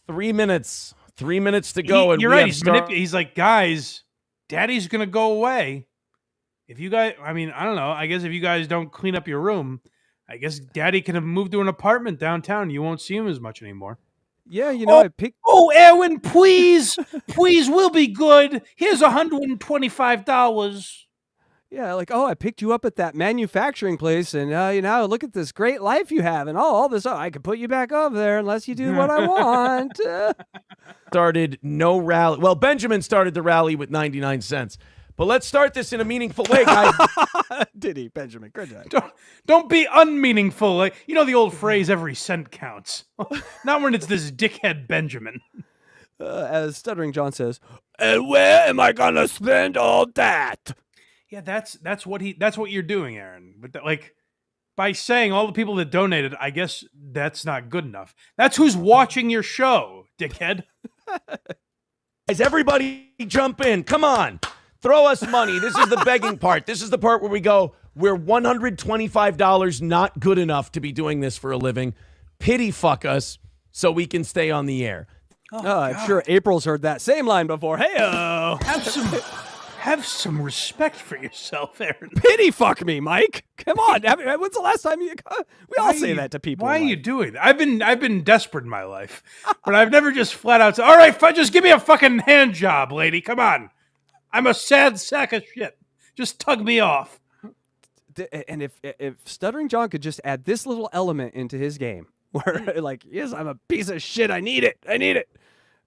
3 minutes. 3 minutes to go. And you're right. He's like, "Guys, Daddy's going to go away. If you guys, I mean, I don't know. I guess if you guys don't clean up your room, I guess Daddy can have moved to an apartment downtown. You won't see him as much anymore." Yeah, you know, I picked. Oh, Erwin, please, please, we'll be good. Here's $125. Yeah, like, oh, I picked you up at that manufacturing place, and you know, look at this great life you have, and all this. I can put you back over there unless you do what I want. Started no rally. Well, Benjamin started the rally with 99 cents. But let's start this in a meaningful way, guys. Did he, Benjamin? Good job. Don't be unmeaningful. Like, you know the old phrase, every cent counts. Not when it's this dickhead Benjamin. As Stuttering John says, "And where am I gonna spend all that?" Yeah, that's what you're doing, Aaron. But like, by saying all the people that donated, I guess that's not good enough. That's who's watching your show, dickhead. Guys, everybody jump in. Come on. Throw us money. This is the begging part. This is the part where we go, we're $125 not good enough to be doing this for a living. Pity fuck us so we can stay on the air. I'm sure April's heard that same line before. Hey-o. Have some respect for yourself, Aaron. Pity fuck me, Mike. Come on. When's the last time we all say that to people? Why are you doing that? I've been desperate in my life, but I've never just flat out said, "All right, just give me a fucking hand job, lady. Come on. I'm a sad sack of shit. Just tug me off." And if Stuttering John could just add this little element into his game, where like, yes, I'm a piece of shit. I need it.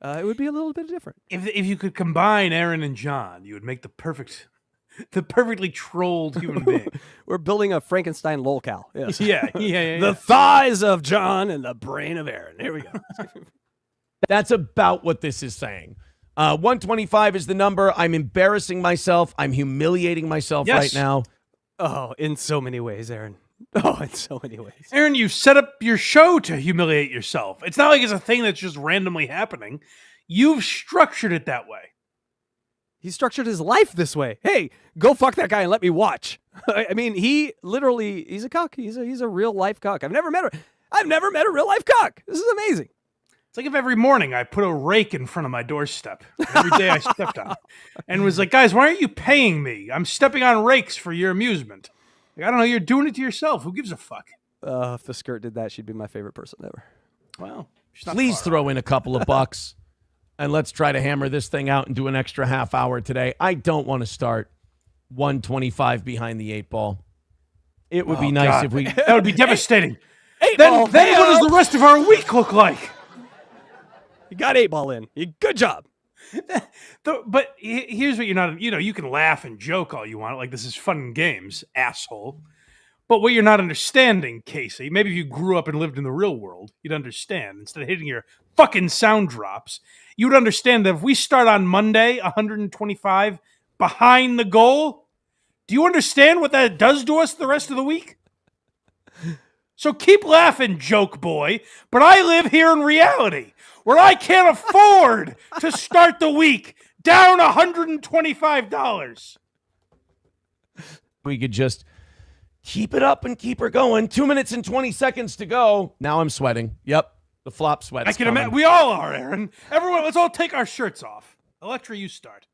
It would be a little bit different. If you could combine Aaron and John, you would make the perfectly trolled human being. We're building a Frankenstein lolcow. Yes. Yeah. The thighs of John and the brain of Aaron. Here we go. That's about what this is saying. 125 is the number. I'm embarrassing myself. I'm humiliating myself right now. Oh, in so many ways, Aaron. Oh, in so many ways. Aaron, you set up your show to humiliate yourself. It's not like it's a thing that's just randomly happening. You've structured it that way. He structured his life this way. Hey, go fuck that guy and let me watch. I mean, he's a cuck. He's a real life cuck. I've never met a real life cuck. This is amazing. It's like if every morning I put a rake in front of my doorstep. Every day I stepped on it. And was like, "Guys, why aren't you paying me? I'm stepping on rakes for your amusement." Like, I don't know, you're doing it to yourself. Who gives a fuck? If the skirt did that, she'd be my favorite person ever. Well, please throw in a couple of bucks and let's try to hammer this thing out and do an extra half hour today. I don't want to start 125 behind the 8 ball. It would be nice if we... That would be devastating. Then what does the rest of our week look like? You got 8 ball in. Good job. But here's what you're not, you can laugh and joke all you want, like this is fun and games, asshole. But what you're not understanding, Casey, maybe if you grew up and lived in the real world, you'd understand. Instead of hitting your fucking sound drops, you would understand that if we start on Monday, 125 behind the goal, do you understand what that does to us the rest of the week? So keep laughing, joke boy, but I live here in reality, where I can't afford to start the week down $125. We could just keep it up and keep her going. 2 minutes and 20 seconds to go. Now I'm sweating. Yep, the flop sweat. I can imagine. We all are, Aaron. Everyone, let's all take our shirts off. Electra, you start.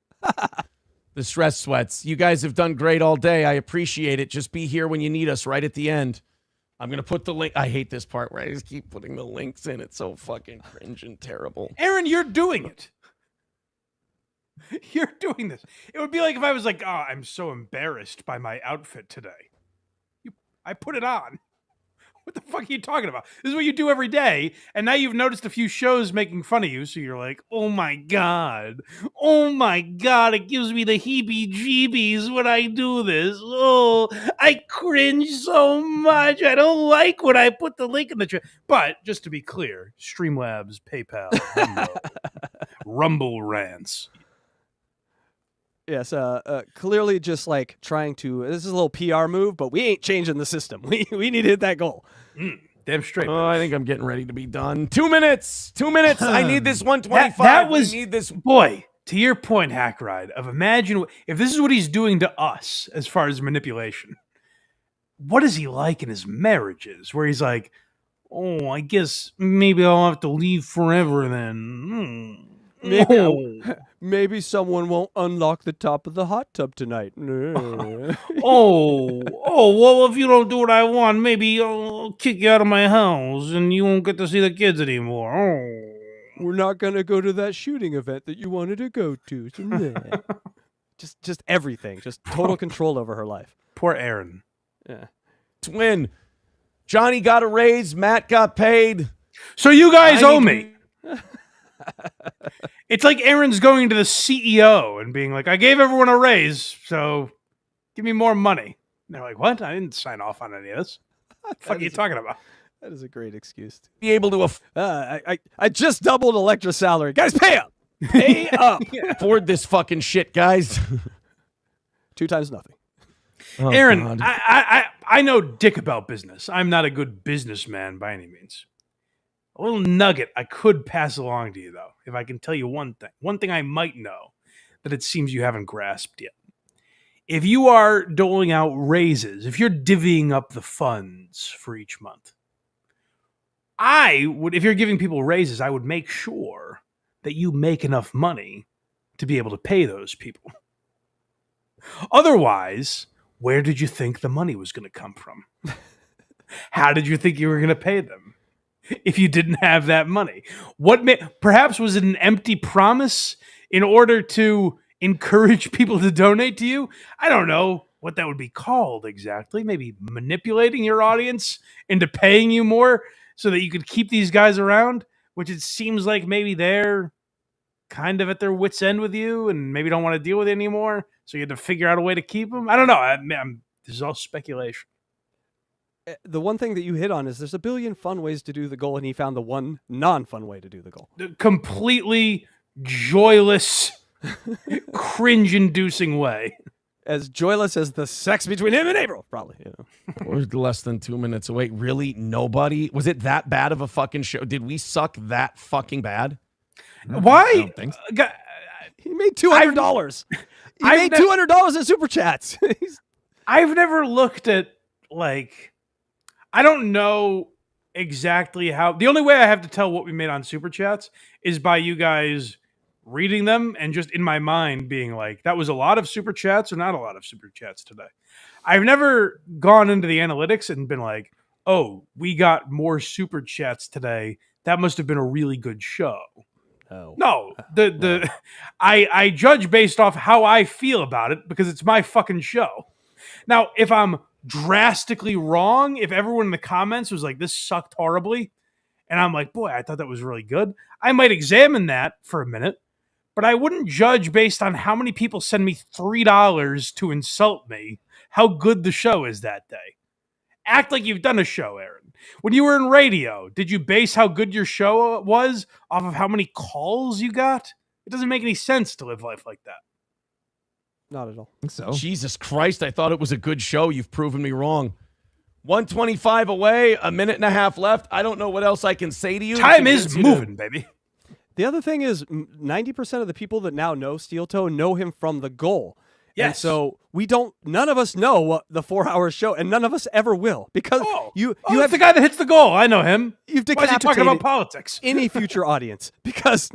The stress sweats. You guys have done great all day. I appreciate it. Just be here when you need us right at the end. I'm going to put the link. I hate this part where I just keep putting the links in. It's so fucking cringe and terrible. Aaron, you're doing it. You're doing this. It would be like if I was like, "Oh, I'm so embarrassed by my outfit today." I put it on. What the fuck are you talking about? This is what you do every day. And now you've noticed a few shows making fun of you. So you're like, oh my God. Oh my God. It gives me the heebie jeebies when I do this. Oh, I cringe so much. I don't like when I put the link in the chat. But just to be clear, Streamlabs, PayPal, Venmo, Rumble rants. Yes, clearly just like trying to. This is a little PR move, but we ain't changing the system. We need to hit that goal. Damn straight. Oh, I think I'm getting ready to be done. 2 minutes. 2 minutes. I need this 125. That was I need this. Boy, to your point, HACKRIDE, of imagine if this is what he's doing to us as far as manipulation. What is he like in his marriages where he's like, oh, I guess maybe I'll have to leave forever then. Maybe someone won't unlock the top of the hot tub tonight. Oh, well, if you don't do what I want, maybe I'll kick you out of my house and you won't get to see the kids anymore. Oh. We're not going to go to that shooting event that you wanted to go to. Just everything. Just total control over her life. Poor Aaron. Yeah. Twin. Johnny got a raise. Matt got paid. So you guys owe me. It's like Aaron's going to the CEO and being like, I gave everyone a raise, so give me more money. And they're like, what? I didn't sign off on any of this. What the fuck are you talking about? That is a great excuse. Be able to I just doubled ELECTRA salary. Guys, pay up. Pay up. afford this fucking shit, guys. 2 times nothing. Oh, Aaron, God. I know dick about business. I'm not a good businessman by any means. A little nugget I could pass along to you, though, if I can tell you one thing. One thing I might know that it seems you haven't grasped yet. If you are doling out raises, if you're divvying up the funds for each month, if you're giving people raises, I would make sure that you make enough money to be able to pay those people. Otherwise, where did you think the money was going to come from? How did you think you were going to pay them if you didn't have that money? Perhaps was it an empty promise in order to encourage people to donate to you? I don't know what that would be called exactly. Maybe manipulating your audience into paying you more so that you could keep these guys around, which it seems like maybe they're kind of at their wits' end with you and maybe don't want to deal with it anymore. So you had to figure out a way to keep them. I don't know. This is all speculation. The one thing that you hit on is there's a billion fun ways to do the goal, and he found the one non-fun way to do the goal. The completely joyless, cringe-inducing way. As joyless as the sex between him and April, probably. We're less than 2 minutes away. Really? Nobody? Was it that bad of a fucking show? Did we suck that fucking bad? Why? I don't think so. He made $200. He made $200 in super chats. I've never looked at, like, I don't know exactly how. The only way I have to tell what we made on super chats is by you guys reading them and just in my mind being like, that was a lot of super chats or not a lot of super chats today. I've never gone into the analytics and been like, oh, we got more super chats today. That must have been a really good show. No, I judge based off how I feel about it because it's my fucking show. Now, if I'm drastically wrong, if everyone in the comments was like, this sucked horribly, and I'm like, boy, I thought that was really good, I might examine that for a minute, but I wouldn't judge based on how many people send me $3 to insult me how good the show is that day. Act like you've done a show, Aaron. When you were in radio, did you base how good your show was off of how many calls you got? It doesn't make any sense to live life like that. Not at all. I think so. Jesus Christ, I thought it was a good show. You've proven me wrong. 125 away, a minute and a half left. I don't know what else I can say to you. Time is moving, baby. The other thing is 90% of the people that now know Steel Toe know him from the goal. Yes. And so none of us know what the 4-hour show, and none of us ever will, because you have the guy that hits the goal. I know him. You've Why is he talking about politics? Any future audience, because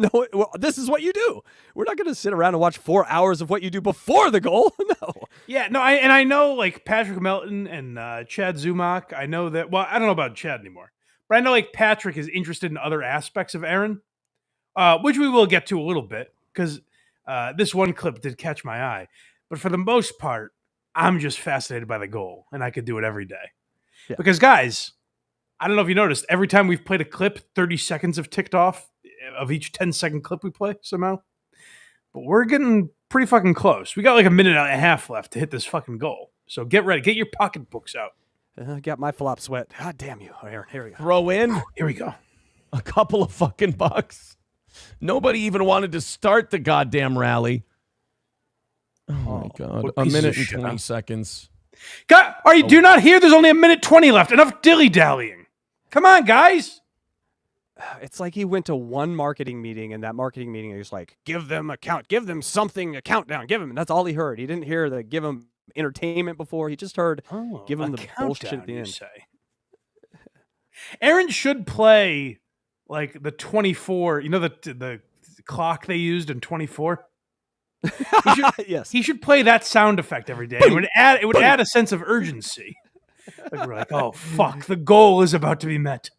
this is what you do. We're not going to sit around and watch 4 hours of what you do before the goal. No. Yeah, no, I know like Patrick Melton and Chad Zumock. I know that. Well, I don't know about Chad anymore, but I know like Patrick is interested in other aspects of Aaron, which we will get to a little bit because this one clip did catch my eye. But for the most part, I'm just fascinated by the goal, and I could do it every day. Yeah. Because, guys, I don't know if you noticed, every time we've played a clip, 30 seconds have ticked off of each 10-second clip we play somehow. But we're getting pretty fucking close. We got like a minute and a half left to hit this fucking goal. So get ready. Get your pocketbooks out. I got my flop sweat. God damn you, Aaron. Here we go. Throw in. Here we go. A couple of fucking bucks. Nobody even wanted to start the goddamn rally. Oh my God. A minute and 20 seconds. God, do you not hear? There's only a minute 20 left. Enough dilly-dallying. Come on, guys. It's like he went to one marketing meeting, and that marketing meeting is like, give them a count, give them something, a countdown, give them. And that's all he heard. He didn't hear the give them entertainment before. He just heard give them the bullshit at the end. Say. Aaron should play like the 24, the clock they used in 24. Yes. He should play that sound effect every day. It would add a sense of urgency. Like we're like, oh fuck, the goal is about to be met.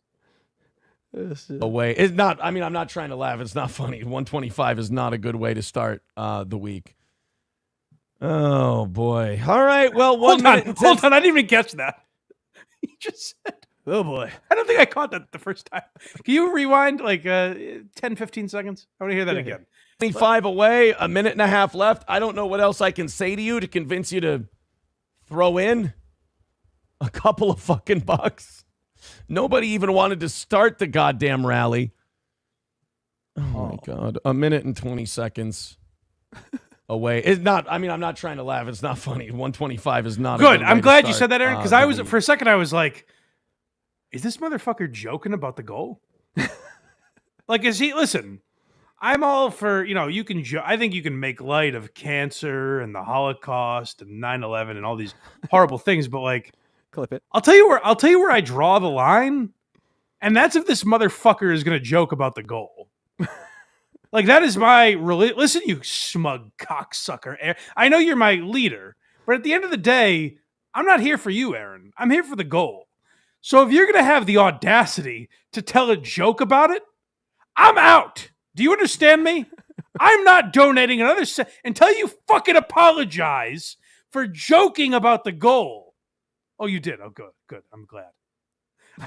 Away. It's not, I mean, I'm not trying to laugh. It's not funny. 125 is not a good way to start the week. Oh boy. All right. Well, hold on. I didn't even catch that. He just said, oh boy. I don't think I caught that the first time. Can you rewind like 10, 15 seconds? I want to hear that again. 25 away, a minute and a half left. I don't know what else I can say to you to convince you to throw in a couple of fucking bucks. Nobody even wanted to start the goddamn rally. Oh my God. A minute and 20 seconds away. It's not, I mean, I'm not trying to laugh. It's not funny. 125 is not good. A I'm way glad to you start, said that, Aaron, because I was, for a second, I was like, is this motherfucker joking about the goal? Like, is he, listen, I'm all for, you can, I think you can make light of cancer and the Holocaust and 9/11 and all these horrible things, but like, clip it. I'll tell you where I draw the line, and that's if this motherfucker is going to joke about the goal. Like, that is my listen, you smug cocksucker. I know you're my leader, but at the end of the day, I'm not here for you, Aaron. I'm here for the goal. So if you're going to have the audacity to tell a joke about it, I'm out. Do you understand me? I'm not donating another cent until you fucking apologize for joking about the goal. Oh, you did. Oh, good, good. I'm glad.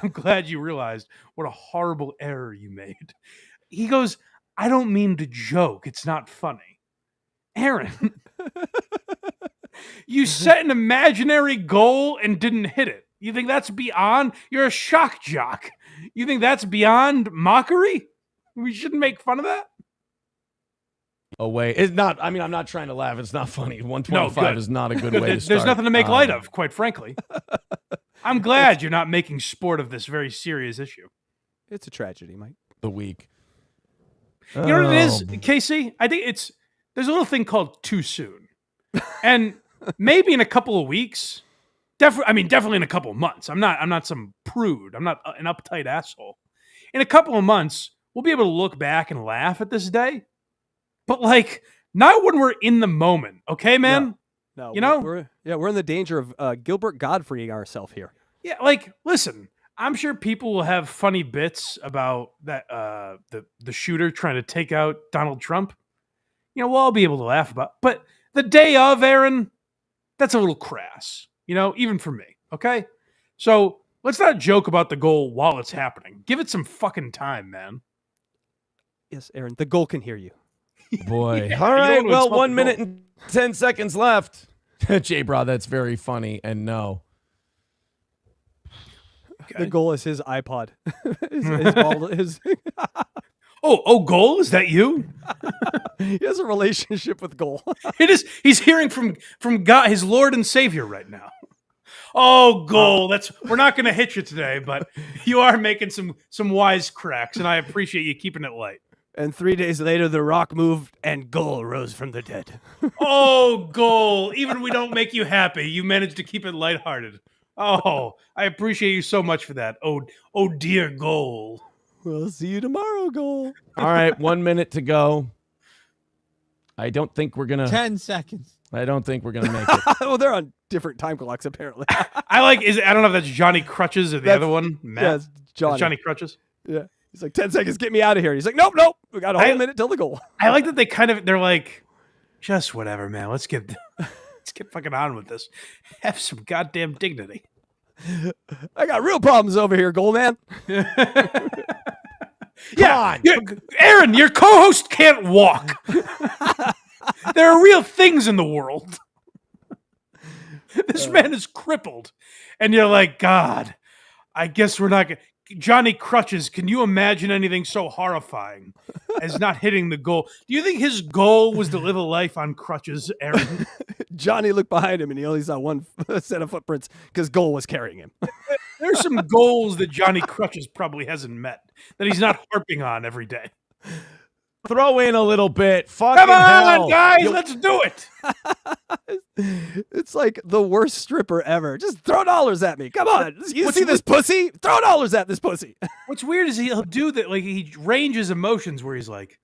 I'm glad you realized what a horrible error you made. He goes, I don't mean to joke. It's not funny. Aaron, you set an imaginary goal and didn't hit it. You think that's beyond? You're a shock jock. You think that's beyond mockery? We shouldn't make fun of that? Away. It's not, I mean, I'm not trying to laugh. It's not funny. 125 is not a good way to start. There's nothing to make light of, quite frankly. I'm glad you're not making sport of this very serious issue. It's a tragedy, Mike. The week. You know what it is, Casey? I think there's a little thing called too soon. And maybe in a couple of weeks, definitely in a couple of months. I'm not some prude. I'm not an uptight asshole. In a couple of months, we'll be able to look back and laugh at this day. But like, not when we're in the moment, okay, man? No, you know? We're in the danger of Gilbert Gottfrieding ourselves here. Yeah, like, listen, I'm sure people will have funny bits about that the shooter trying to take out Donald Trump. We'll all be able to laugh about. But the day of, Aaron, that's a little crass, even for me, okay? So let's not joke about the goal while it's happening. Give it some fucking time, man. Yes, Aaron, the goal can hear you. Boy. All right, well, 1 minute and 10 seconds left. J-Bra, that's very funny, and no. Okay. The goal is his iPod. his Goal? Is that you? He has a relationship with Goal. It is. He's hearing from God, his Lord and Savior right now. Oh, Goal, we're not going to hit you today, but you are making some wise cracks, and I appreciate you keeping it light. And 3 days later, The Rock moved, and Goal rose from the dead. Oh, Goal, even we don't make you happy, you managed to keep it lighthearted. Oh, I appreciate you so much for that. Oh, dear Goal. We'll see you tomorrow, Goal. All right, 1 minute to go. I don't think we're going to... 10 seconds. I don't think we're going to make it. Well, they're on different time clocks, apparently. I don't know if that's Johnny Crutches or the other one. Matt? Yeah, it's Johnny. It's Johnny Crutches. Yeah. He's like, 10 seconds, get me out of here. He's like, nope. We got a whole minute till the goal. I like that they're like, just whatever, man. Let's get fucking on with this. Have some goddamn dignity. I got real problems over here, goal man. Yeah, Aaron, your co-host can't walk. There are real things in the world. This man is crippled, and you're like, God, I guess we're not. Johnny Crutches. Can you imagine anything so horrifying as not hitting the goal? Do you think his goal was to live a life on crutches, Aaron? Johnny looked behind him, and he only saw one set of footprints because goal was carrying him. There's some goals that Johnny Crutches probably hasn't met that he's not harping on every day. Throw in a little bit. Come Fucking on, hell. guys, let's do it. It's like the worst stripper ever. Just throw dollars at me. Come on. You see this pussy? Throw dollars at this pussy. What's weird is he'll do that. Like, he ranges emotions where he's like,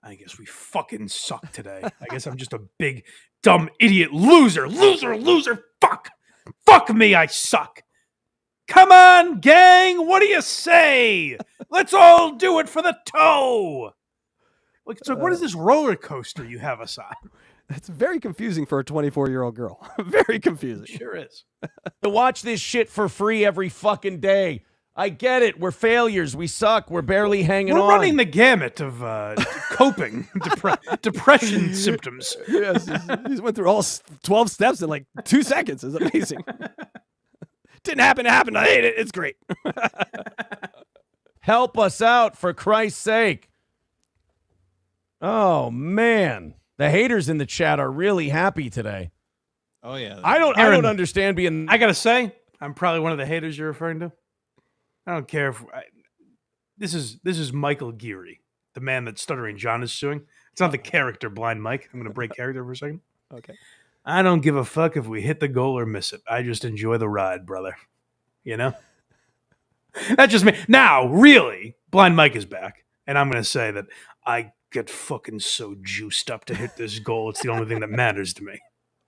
I guess we fucking suck today. I guess I'm just a big, dumb, idiot loser. Loser. Fuck me, I suck. Come on, gang. What do you say? Let's all do it for the toe. Like, so what is this roller coaster you have us on? It's very confusing for a 24-year-old girl. Very confusing. Sure is. To watch this shit for free every fucking day. I get it. We're failures. We suck. We're barely hanging on. We're running the gamut of coping, depression symptoms. Yes, he went through all 12 steps in like 2 seconds. It's amazing. Didn't happen. It happened. I hate it. It's great. Help us out, for Christ's sake. Oh, man. The haters in the chat are really happy today. Oh, yeah. I don't understand being... I got to say, I'm probably one of the haters you're referring to. I don't care if... This is Michael Geary, the man that Stuttering John is suing. It's not the character Blind Mike. I'm going to break character for a second. Okay. I don't give a fuck if we hit the goal or miss it. I just enjoy the ride, brother. You know? That's just me. Now, really, Blind Mike is back. And I'm going to say that I get fucking so juiced up to hit this goal. It's the only thing that matters to me.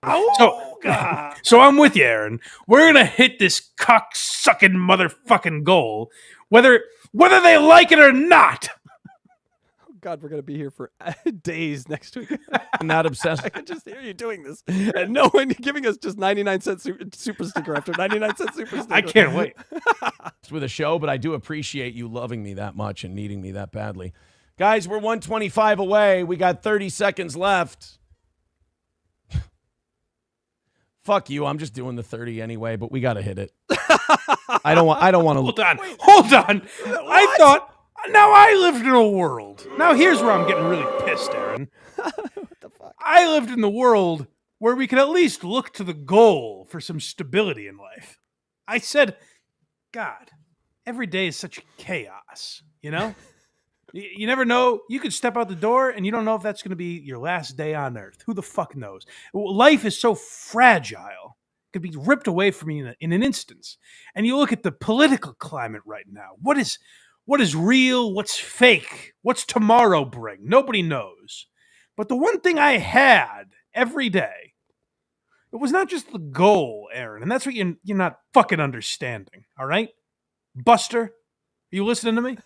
Oh, God. So I'm with you, Aaron. We're going to hit this cock-sucking motherfucking goal, whether they like it or not. Oh, God, we're going to be here for days next week. I'm not obsessed. I can just hear you doing this. And no one giving us just 99-cent super sticker after 99-cent super sticker. I can't wait. With a show, but I do appreciate you loving me that much and needing me that badly. Guys, we're 125 away. We got 30 seconds left. Fuck you. I'm just doing the 30 anyway, but we got to hit it. I don't want to. Hold on. I thought, now I lived in a world. Now here's where I'm getting really pissed, Aaron. What the fuck? I lived in the world where we could at least look to the goal for some stability in life. I said, God, every day is such chaos, you know? You never know. You could step out the door and you don't know if that's going to be your last day on earth. Who the fuck knows? Life is so fragile. It could be ripped away from you in an instance. And you look at the political climate right now. What is real? What's fake? What's tomorrow bring? Nobody knows. But the one thing I had every day, it was not just the goal, Aaron. And that's what you're not fucking understanding. All right? Buster, are you listening to me?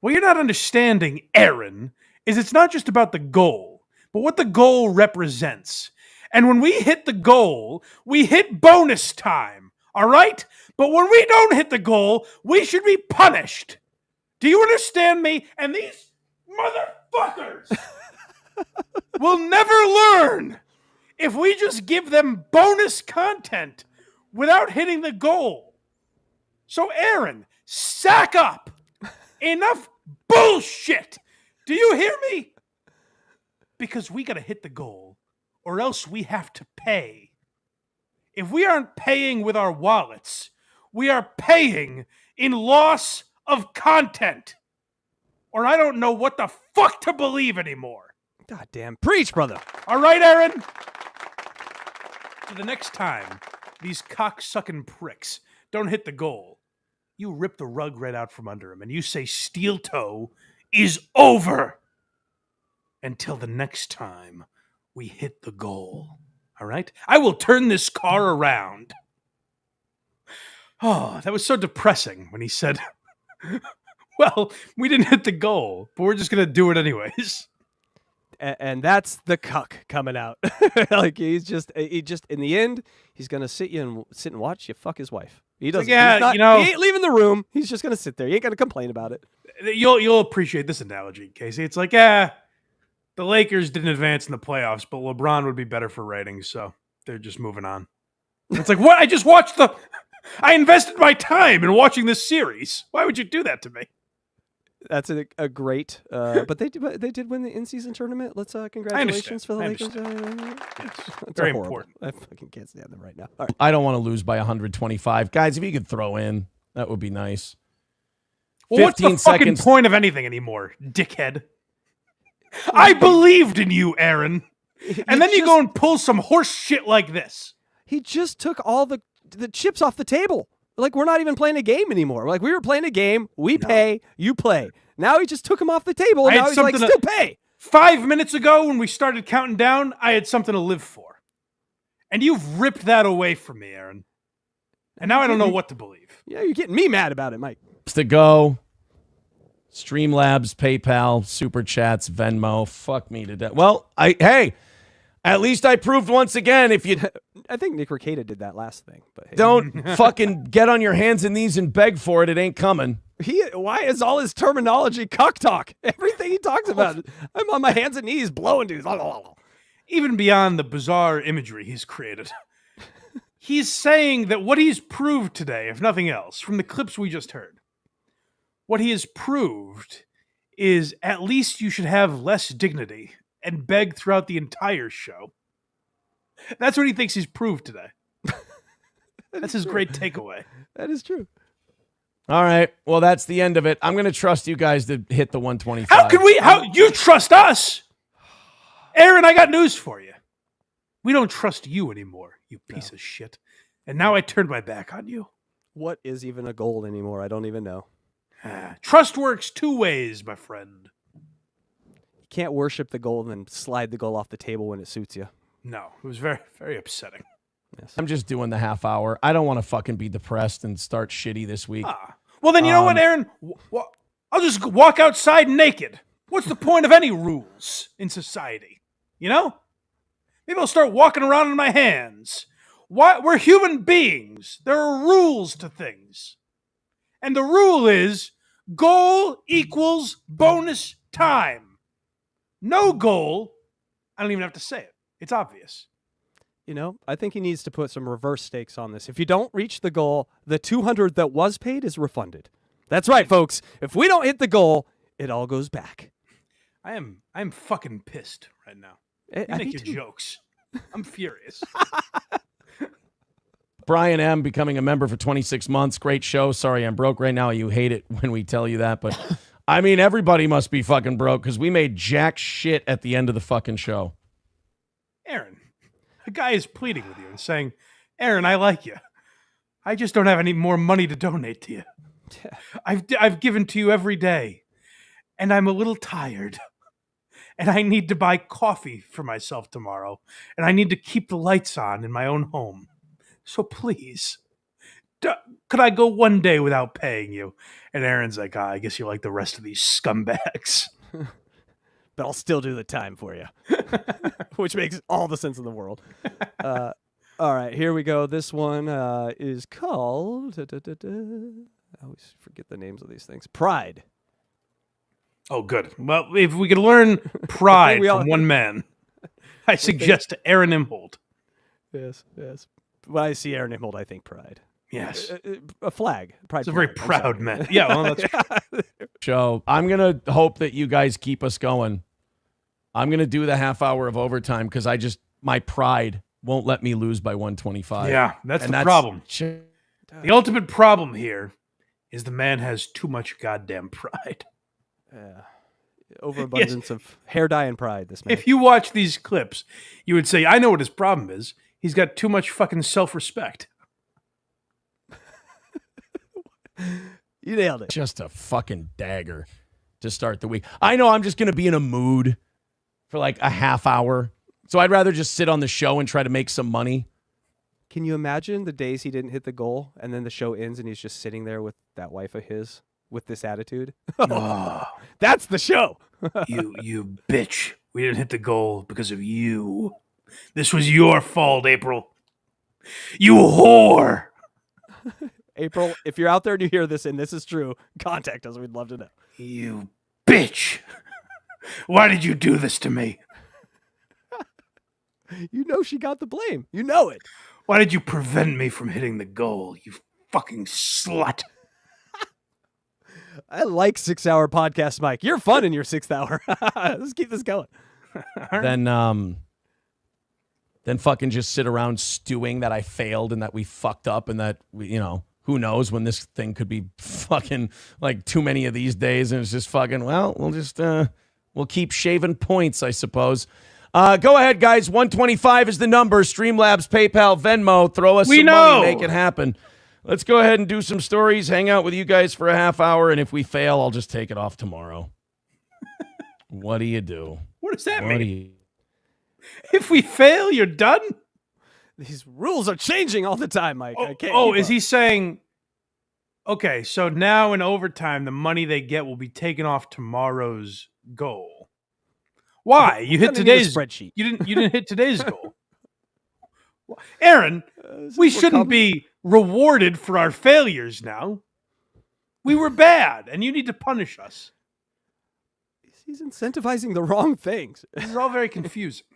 What you're not understanding, Aaron, is it's not just about the goal, but what the goal represents. And when we hit the goal, we hit bonus time, all right? But when we don't hit the goal, we should be punished. Do you understand me? And these motherfuckers will never learn if we just give them bonus content without hitting the goal. So, Aaron, sack up. Enough bullshit. Do you hear me? Because we got to hit the goal or else we have to pay. If we aren't paying with our wallets, we are paying in loss of content. Or I don't know what the fuck to believe anymore. God damn. Preach, brother. All right, Aaron. So the next time these cock-sucking pricks don't hit the goal, you rip the rug right out from under him and you say steel toe is over until the next time we hit the goal. All right? I will turn this car around. Oh, that was so depressing when he said, well, we didn't hit the goal, but we're just going to do it anyways. And that's the cuck coming out. Like he just in the end, he's gonna sit and watch you fuck his wife. He doesn't. Yeah, he ain't leaving the room. He's just gonna sit there. He ain't gonna complain about it. You'll appreciate this analogy, Casey. It's like, the Lakers didn't advance in the playoffs, but LeBron would be better for ratings, so they're just moving on. It's like, what? I just watched I invested my time in watching this series. Why would you do that to me? That's a great, but they did win the in-season tournament. Let's congratulations for the Lakers. It's very horrible. important. I fucking can't stand them right now. All right. I don't want to lose by 125. Guys, if you could throw in, that would be nice. Well, what's the fucking point of anything anymore, dickhead? I believed in you, Aaron. And then you go and pull some horse shit like this. He just took all the chips off the table. Like, we're not even playing a game anymore. Like, we were playing a game. We pay. You play. Now he just took him off the table, and now he's like, still pay. 5 minutes ago when we started counting down, I had something to live for. And you've ripped that away from me, Aaron. And now I don't know what to believe. Yeah, you're getting me mad about it, Mike. To go. Streamlabs, PayPal, Super Chats, Venmo. Fuck me to death. Well, hey, at least I proved once again if you... I think Nick Ricada did that last thing. But hey. Don't fucking get on your hands and knees and beg for it. It ain't coming. Why is all his terminology cuck talk? Everything he talks about, I'm on my hands and knees blowing dudes. Even beyond the bizarre imagery he's created, he's saying that what he's proved today, if nothing else, from the clips we just heard, what he has proved is at least you should have less dignity and beg throughout the entire show. That's what he thinks he's proved today. That's his great takeaway. That is true. All right. Well, that's the end of it. I'm going to trust you guys to hit the 125. How you trust us? Aaron, I got news for you. We don't trust you anymore, you piece of shit. And now I turned my back on you. What is even a goal anymore? I don't even know. Trust works two ways, my friend. You can't worship the goal and then slide the goal off the table when it suits you. No, it was very, very upsetting. Yes. I'm just doing the half hour. I don't want to fucking be depressed and start shitty this week. Well, then you know what, Aaron? I'll just walk outside naked. What's the point of any rules in society? You know? Maybe I'll start walking around in my hands. We're human beings. There are rules to things. And the rule is goal equals bonus time. No goal. I don't even have to say it. It's obvious. You know, I think he needs to put some reverse stakes on this. If you don't reach the goal, the $200 that was paid is refunded. That's right, folks. If we don't hit the goal, it all goes back. I'm fucking pissed right now. You make your jokes. I'm furious. Brian M. becoming a member for 26 months. Great show. Sorry, I'm broke right now. You hate it when we tell you that, but I mean, everybody must be fucking broke because we made jack shit at the end of the fucking show. Aaron, a guy is pleading with you and saying, Aaron, I like you. I just don't have any more money to donate to you. I've given to you every day, and I'm a little tired. And I need to buy coffee for myself tomorrow, and I need to keep the lights on in my own home. So please, could I go one day without paying you? And Aaron's like, I guess you like the rest of these scumbags. But I'll still do the time for you, which makes all the sense in the world. All right, here we go. This one is called, I always forget the names of these things. Pride. Oh, good. Well, if we could learn pride from one man, I suggest to Aaron Imholte. Yes. When I see Aaron Imholte, I think pride. Yes. A flag. Pride. He's a very proud man. Yeah, well, that's true. Show. I'm going to hope that you guys keep us going. I'm going to do the half hour of overtime because my pride won't let me lose by 125. Yeah, that's the problem. The ultimate problem here is the man has too much goddamn pride. Yeah. Overabundance of hair dye and pride, this man. If you watch these clips, you would say, I know what his problem is. He's got too much fucking self-respect. You nailed it. Just a fucking dagger to start the week. I know I'm just going to be in a mood for like a half hour. So I'd rather just sit on the show and try to make some money. Can you imagine the days he didn't hit the goal and then the show ends and he's just sitting there with that wife of his? with this attitude. Oh. That's the show. you bitch. We didn't hit the goal because of you. This was your fault, April. You whore. April, if you're out there and you hear this and this is true, contact us. We'd love to know. You bitch. Why did you do this to me? You know she got the blame. You know it. Why did you prevent me from hitting the goal, you fucking slut? I like 6-hour podcast, Mike. You're fun in your 6th hour. Let's keep this going. Then fucking just sit around stewing that I failed and that we fucked up and that we, who knows when this thing could be fucking like too many of these days and it's just fucking, well, we'll keep shaving points, I suppose. Go ahead, guys. 125 is the number. Streamlabs, PayPal, Venmo. Throw us some money. Make it happen. Let's go ahead and do some stories, hang out with you guys for a half hour, and if we fail, I'll just take it off tomorrow. What do you do? What does that mean? If we fail, you're done? These rules are changing all the time, Mike. I can't is he saying, okay, so now in overtime, the money they get will be taken off tomorrow's goal? Why? You hit today's spreadsheet. You didn't hit today's goal. Aaron, we shouldn't be rewarded for our failures now. We were bad, and you need to punish us. He's incentivizing the wrong things. This is all very confusing.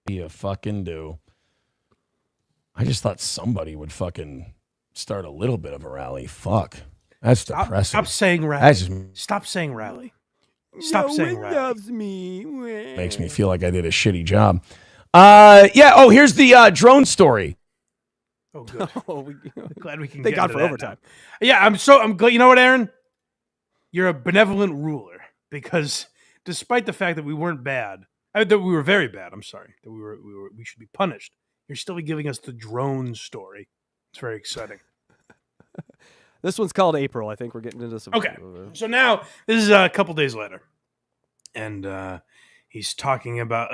You fucking do. I just thought somebody would fucking start a little bit of a rally. Fuck. That's depressing. Stop saying rally. Stop saying rally. Stop saying rally. Loves me. Makes me feel like I did a shitty job. Here's the drone story. Oh, good. Glad we can Thank get God into for that overtime. now. Yeah, I'm glad. You know what, Aaron? You're a benevolent ruler because despite the fact that we weren't bad, that we were very bad. I'm sorry that we should be punished. You're still giving us the drone story. It's very exciting. This one's called April. I think we're getting into some. Okay, so now this is a couple days later, and he's talking about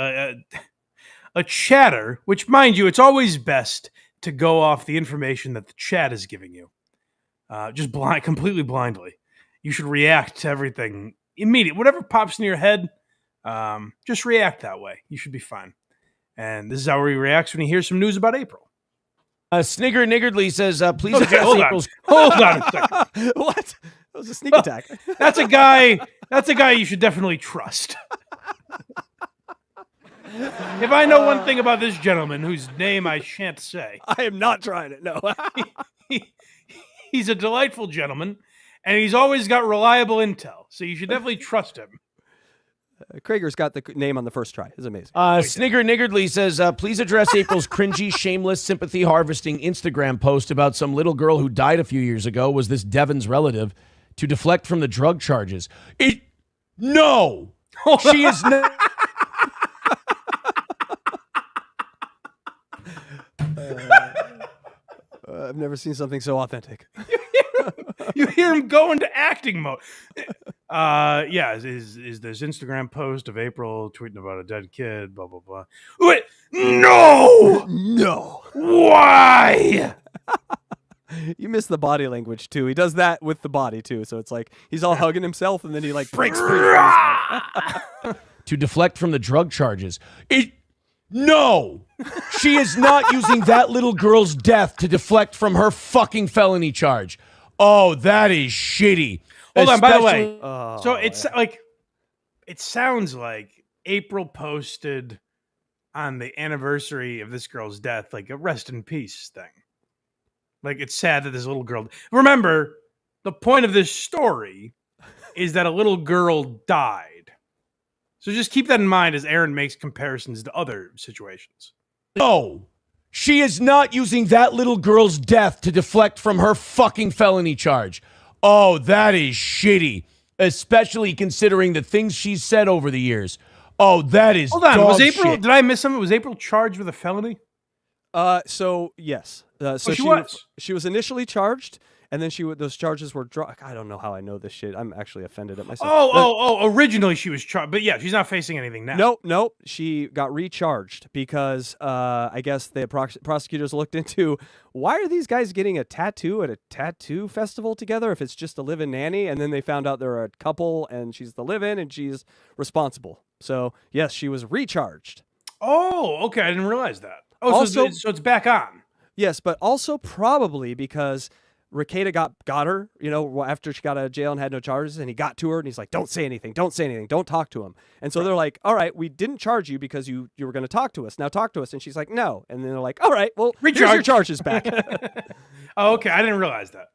a chatter, which, mind you, it's always best to go off the information that the chat is giving you, just completely blindly. You should react to everything immediately. Whatever pops in your head, just react that way. You should be fine. And this is how he reacts when he hears some news about April. Snigger Niggardly says, please address April's... Hold on a second. What? That was a sneak attack. That's a guy you should definitely trust. If I know one thing about this gentleman, whose name I shan't say. I am not trying it, no. He's a delightful gentleman, and he's always got reliable intel, so you should definitely trust him. Krager's got the name on the first try. It's amazing. Snigger Niggardly says, please address April's cringy, shameless, sympathy-harvesting Instagram post about some little girl who died a few years ago, was this Devin's relative, to deflect from the drug charges. No! She is not... I've never seen something so authentic. You hear him go into acting mode. Is this Instagram post of April tweeting about a dead kid, blah, blah, blah. Wait, no! No. Why? You miss the body language, too. He does that with the body, too. So it's like he's all hugging himself, and then he, breaks free. To deflect from the drug charges. No! She is not using that little girl's death to deflect from her fucking felony charge. Oh, that is shitty. Hold on, by the way. So it's it sounds like April posted on the anniversary of this girl's death, like a rest in peace thing. Like, it's sad that this little girl... Remember, the point of this story is that a little girl died. So just keep that in mind as Aaron makes comparisons to other situations. No, she is not using that little girl's death to deflect from her fucking felony charge. Oh, that is shitty, especially considering the things she's said over the years. Oh, that is Hold on, dog was April... shit. Did I miss something? Was April charged with a felony? So yes. She was. She was initially charged, and then those charges were dropped. I don't know how I know this shit. I'm actually offended at myself. Originally she was charged, but yeah, she's not facing anything now. Nope. She got recharged because I guess the prosecutors looked into why are these guys getting a tattoo at a tattoo festival together if it's just a live-in nanny, and then they found out they're a couple and she's the live-in and she's responsible. So yes, she was recharged. Oh, okay, I didn't realize that. Oh, Also- so it's back on. Yes, but also probably because Rekieta got her, after she got out of jail and had no charges, and he got to her and he's like, don't say anything, don't talk to him. And so they're like, all right, we didn't charge you because you were going to talk to us. Now talk to us. And she's like, no. And then they're like, all right, well, here's your charges back. Oh, okay, I didn't realize that.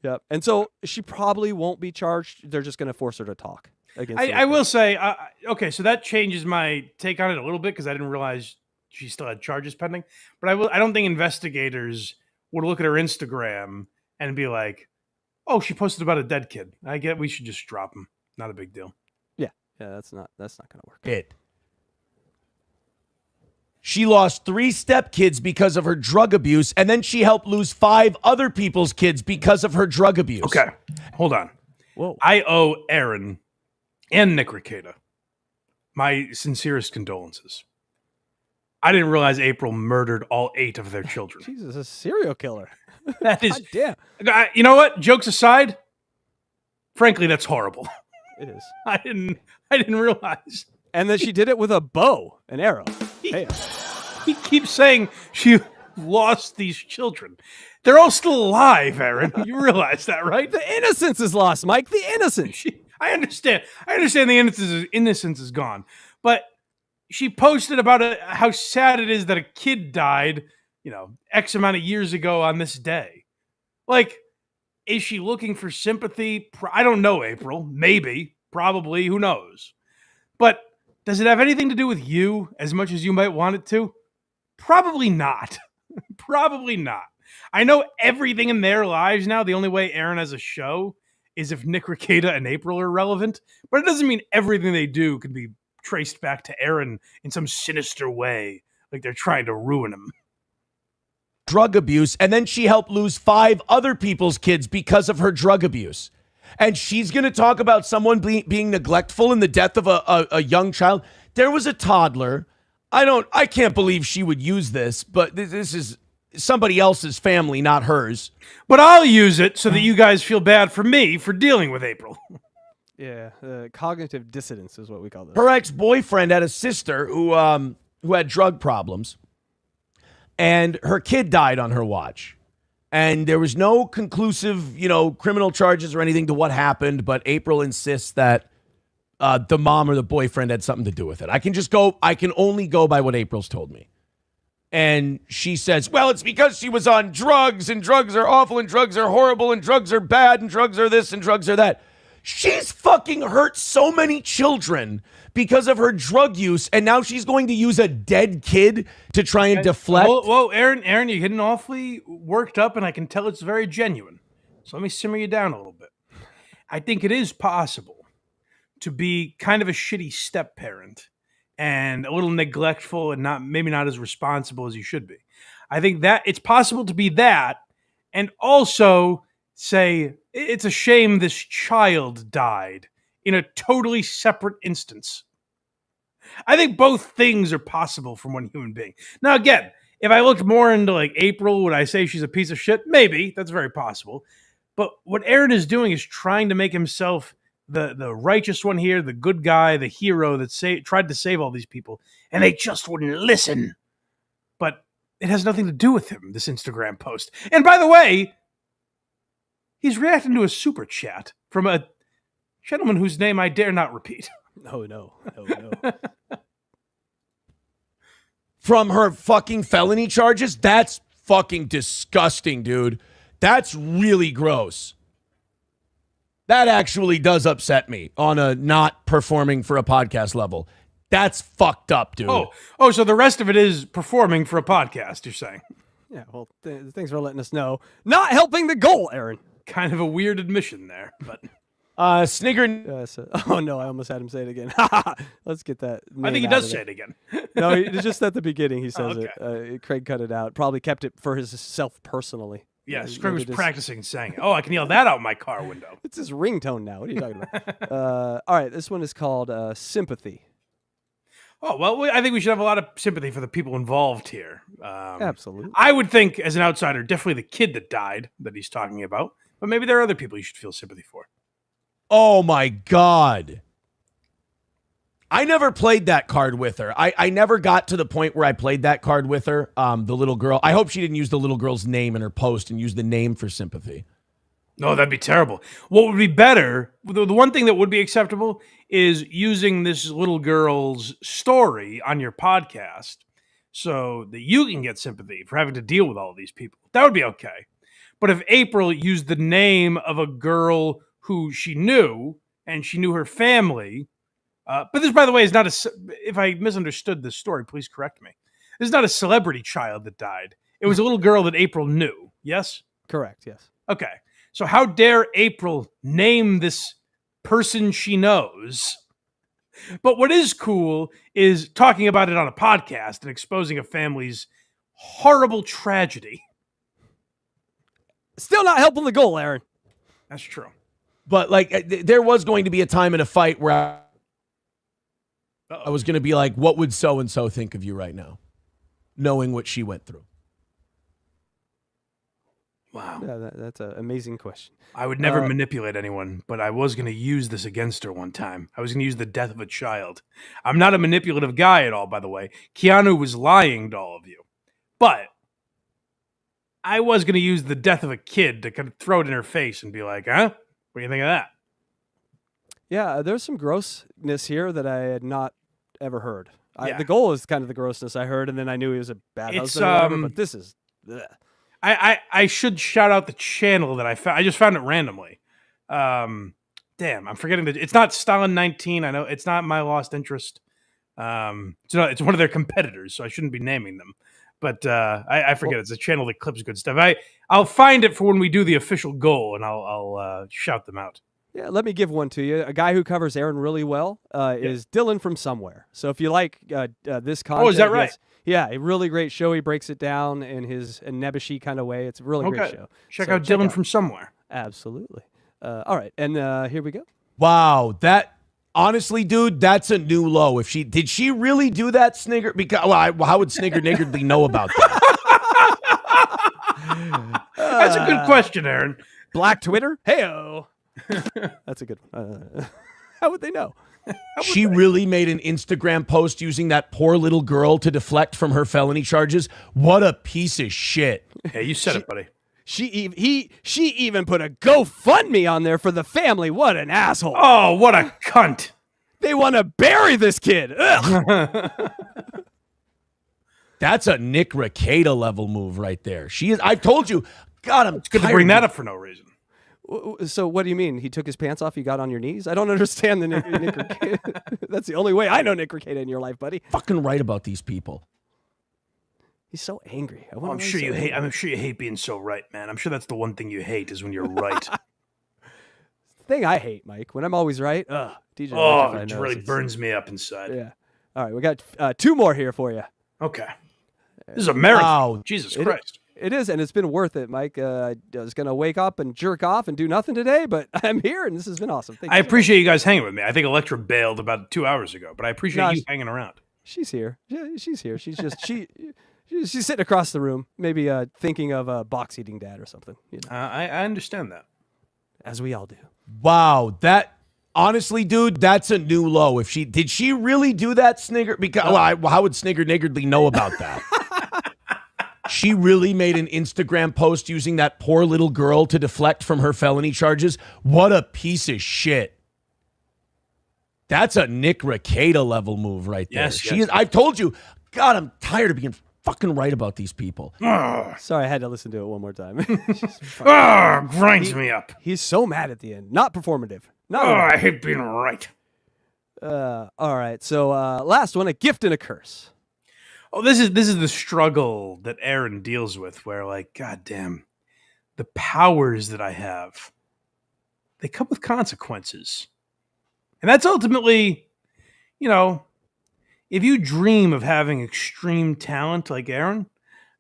Yep. And so she probably won't be charged. They're just going to force her to talk. I will say, okay, so that changes my take on it a little bit because I didn't realize she still had charges pending. But I don't think investigators would look at her Instagram and be like, "Oh, she posted about a dead kid. I get we should just drop him. Not a big deal." Yeah, that's not going to work. She lost 3 stepkids because of her drug abuse, and then she helped lose 5 other people's kids because of her drug abuse. Okay, hold on. Whoa. I owe Aaron and Nick Rekieta my sincerest condolences. I didn't realize April murdered all 8 of their children. Jesus, a serial killer. That is, damn. You know what? Jokes aside, frankly, that's horrible. It is. I didn't realize. And then she did it with a bow, an arrow. Hey. He keeps saying she lost these children. They're all still alive, Aaron. You realize that, right? The innocence is lost, Mike. The innocence. I understand. The innocence is gone. But she posted about how sad it is that a kid died, X amount of years ago on this day. Like, is she looking for sympathy? I don't know, April. Maybe. Probably. Who knows? But does it have anything to do with you as much as you might want it to? Probably not. Probably not. I know everything in their lives now. The only way Aaron has a show is if Nick Rekieta and April are relevant. But it doesn't mean everything they do can be traced back to Aaron in some sinister way, like they're trying to ruin him. Drug abuse, and then she helped lose 5 other people's kids because of her drug abuse. And she's going to talk about someone being neglectful in the death of a young child. There was a toddler. I can't believe she would use this, but this is somebody else's family, not hers. But I'll use it so that you guys feel bad for me for dealing with April. Yeah, cognitive dissonance is what we call this. Her ex-boyfriend had a sister who had drug problems, and her kid died on her watch. And there was no conclusive, criminal charges or anything to what happened, but April insists that the mom or the boyfriend had something to do with it. I can only go by what April's told me. And she says, well, it's because she was on drugs, and drugs are awful, and drugs are horrible, and drugs are bad, and drugs are this, and drugs are that. She's fucking hurt so many children because of her drug use, and now she's going to use a dead kid to try and deflect. Whoa, Aaron, you're getting awfully worked up, and I can tell it's very genuine. So let me simmer you down a little bit. I think it is possible to be kind of a shitty step-parent and a little neglectful and maybe not as responsible as you should be. I think that it's possible to be that and also say it's a shame this child died in a totally separate instance. I think both things are possible from one human being. Now, again, if I looked more into like April, would I say she's a piece of shit? Maybe. That's very possible. But what Aaron is doing is trying to make himself the righteous one here, the good guy, the hero that tried to save all these people, and they just wouldn't listen. But it has nothing to do with him, this Instagram post. And by the way, he's reacting to a super chat from a gentleman whose name I dare not repeat. No. From her fucking felony charges? That's fucking disgusting, dude. That's really gross. That actually does upset me on a not performing for a podcast level. That's fucked up, dude. Oh, so the rest of it is performing for a podcast, you're saying? Yeah, well, thanks for letting us know. Not helping the goal, Aaron. Kind of a weird admission there, but... Snigger... oh, no, I almost had him say it again. Let's get that. I think he does say it again. No, it's just at the beginning he says it. Craig cut it out. Probably kept it for himself personally. Yes, Yeah, Craig was maybe just- practicing saying, "Oh, I can yell that out my car window." It's his ringtone now. What are you talking about? All right, this one is called Sympathy. Oh, well, I think we should have a lot of sympathy for the people involved here. Absolutely. I would think, as an outsider, definitely the kid that died that he's talking about, but maybe there are other people you should feel sympathy for. Oh my God. I never played that card with her. I never got to the point where I played that card with her, the little girl. I hope she didn't use the little girl's name in her post and use the name for sympathy. No, that'd be terrible. What would be better, the one thing that would be acceptable is using this little girl's story on your podcast so that you can get sympathy for having to deal with all of these people. That would be okay. But if April used the name of a girl who she knew and she knew her family, but this, by the way, is not if I misunderstood this story, please correct me. This is not a celebrity child that died. It was a little girl that April knew. Yes? Correct, yes. Okay. So how dare April name this person she knows? But what is cool is talking about it on a podcast and exposing a family's horrible tragedy. Still not helping the goal, Aaron. That's true. But like, there was going to be a time in a fight where I was going to be like, what would so-and-so think of you right now? Knowing what she went through. Wow. Yeah, that's an amazing question. I would never manipulate anyone, but I was going to use this against her one time. I was going to use the death of a child. I'm not a manipulative guy at all, by the way. Keanu was lying to all of you. But I was going to use the death of a kid to kind of throw it in her face and be like, huh? What do you think of that? Yeah, there's some grossness here that I had not ever heard. Yeah. The goal is kind of the grossness I heard, and then I knew he was a bad It's, husband or whatever, but this is... Ugh. I should shout out the channel that I found. I just found it randomly. Damn, I'm forgetting it's not Stalin 19. I know it's not My Lost Interest. It's one of their competitors, so I shouldn't be naming them. But I forget. It's a channel that clips good stuff. I'll find it for when we do the official goal, and I'll shout them out. Yeah, let me give one to you. A guy who covers Aaron really well is Dylan from Somewhere. So if you like this content... Oh, is that right? Yeah, a really great show. He breaks it down in his Nebushi kind of way. It's a really great show. Check out Dylan from Somewhere. Absolutely. All right, and here we go. Wow, that honestly, dude, that's a new low. If did she really do that, Snigger? Because how would Snigger Niggardly know about that? That's a good question, Aaron. Black Twitter? Heyo. That's a good one. How would they know? She really made an Instagram post using that poor little girl to deflect from her felony charges. What a piece of shit. Hey, you said it, buddy. She even put a GoFundMe on there for the family. What an asshole. Oh, what a cunt. They want to bury this kid. Ugh. That's a Nick Rekieta level move right there. I've told you. God, I'm It's good to bring that up for no reason. So what do you mean? He took his pants off, you got on your knees? I don't understand the Nick Rekieta. That's the only way I know Nick Rekieta in your life, buddy. Fucking right about these people. He's so angry. I'm sure you hate. I'm sure you hate being so right, man. I'm sure that's the one thing you hate is when you're right. Thing I hate, Mike, when I'm always right. Ugh, DJ it really burns me up inside. Yeah. All right, we got two more here for you. Okay. This is a marathon. Wow. Jesus Christ. It is, and it's been worth it, Mike. I was going to wake up and jerk off and do nothing today, but I'm here, and this has been awesome. Thank I you. appreciate you guys hanging with me. I think Electra bailed about 2 hours ago, but I appreciate you hanging around. She's here. Yeah, she's here. She's just she's sitting across the room, maybe thinking of box eating dad or something. You know. I understand that, as we all do. Wow, that honestly, dude, that's a new low. Did she really do that, Snigger? Because how would Snigger Niggardly know about that? She really made an Instagram post using that poor little girl to deflect from her felony charges. What a piece of shit. That's a Nick Rekieta level move right there. Yes. I've told you. God, I'm tired of being fucking right about these people. Sorry, I had to listen to it one more time. Grinds me up. He's so mad at the end. Not performative. I hate being right. All right. So last one, a gift and a curse. Oh, this is the struggle that Aaron deals with, where God damn, the powers that I have, they come with consequences. And that's ultimately, if you dream of having extreme talent like Aaron,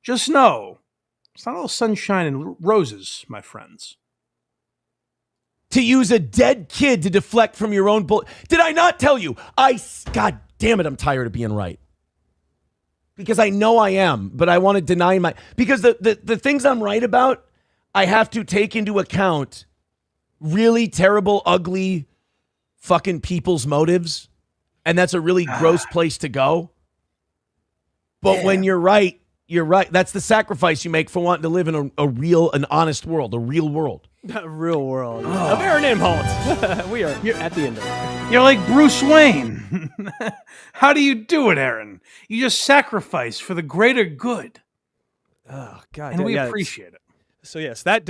just know It's not all sunshine and roses, my friends. To use a dead kid to deflect from your own bull. Did I not tell you? God damn it, I'm tired of being right. Because I know I am, but I want to deny because the things I'm right about, I have to take into account really terrible, ugly fucking people's motives. And that's a really gross place to go. But when you're right, you're right. That's the sacrifice you make for wanting to live in a real, an honest world, a real world. A real world. Of Aaron Imholte. We are at the end of it. You're like Bruce Wayne. How do you do it, Aaron? You just sacrifice for the greater good. Oh, God. And we appreciate it. So, yes, that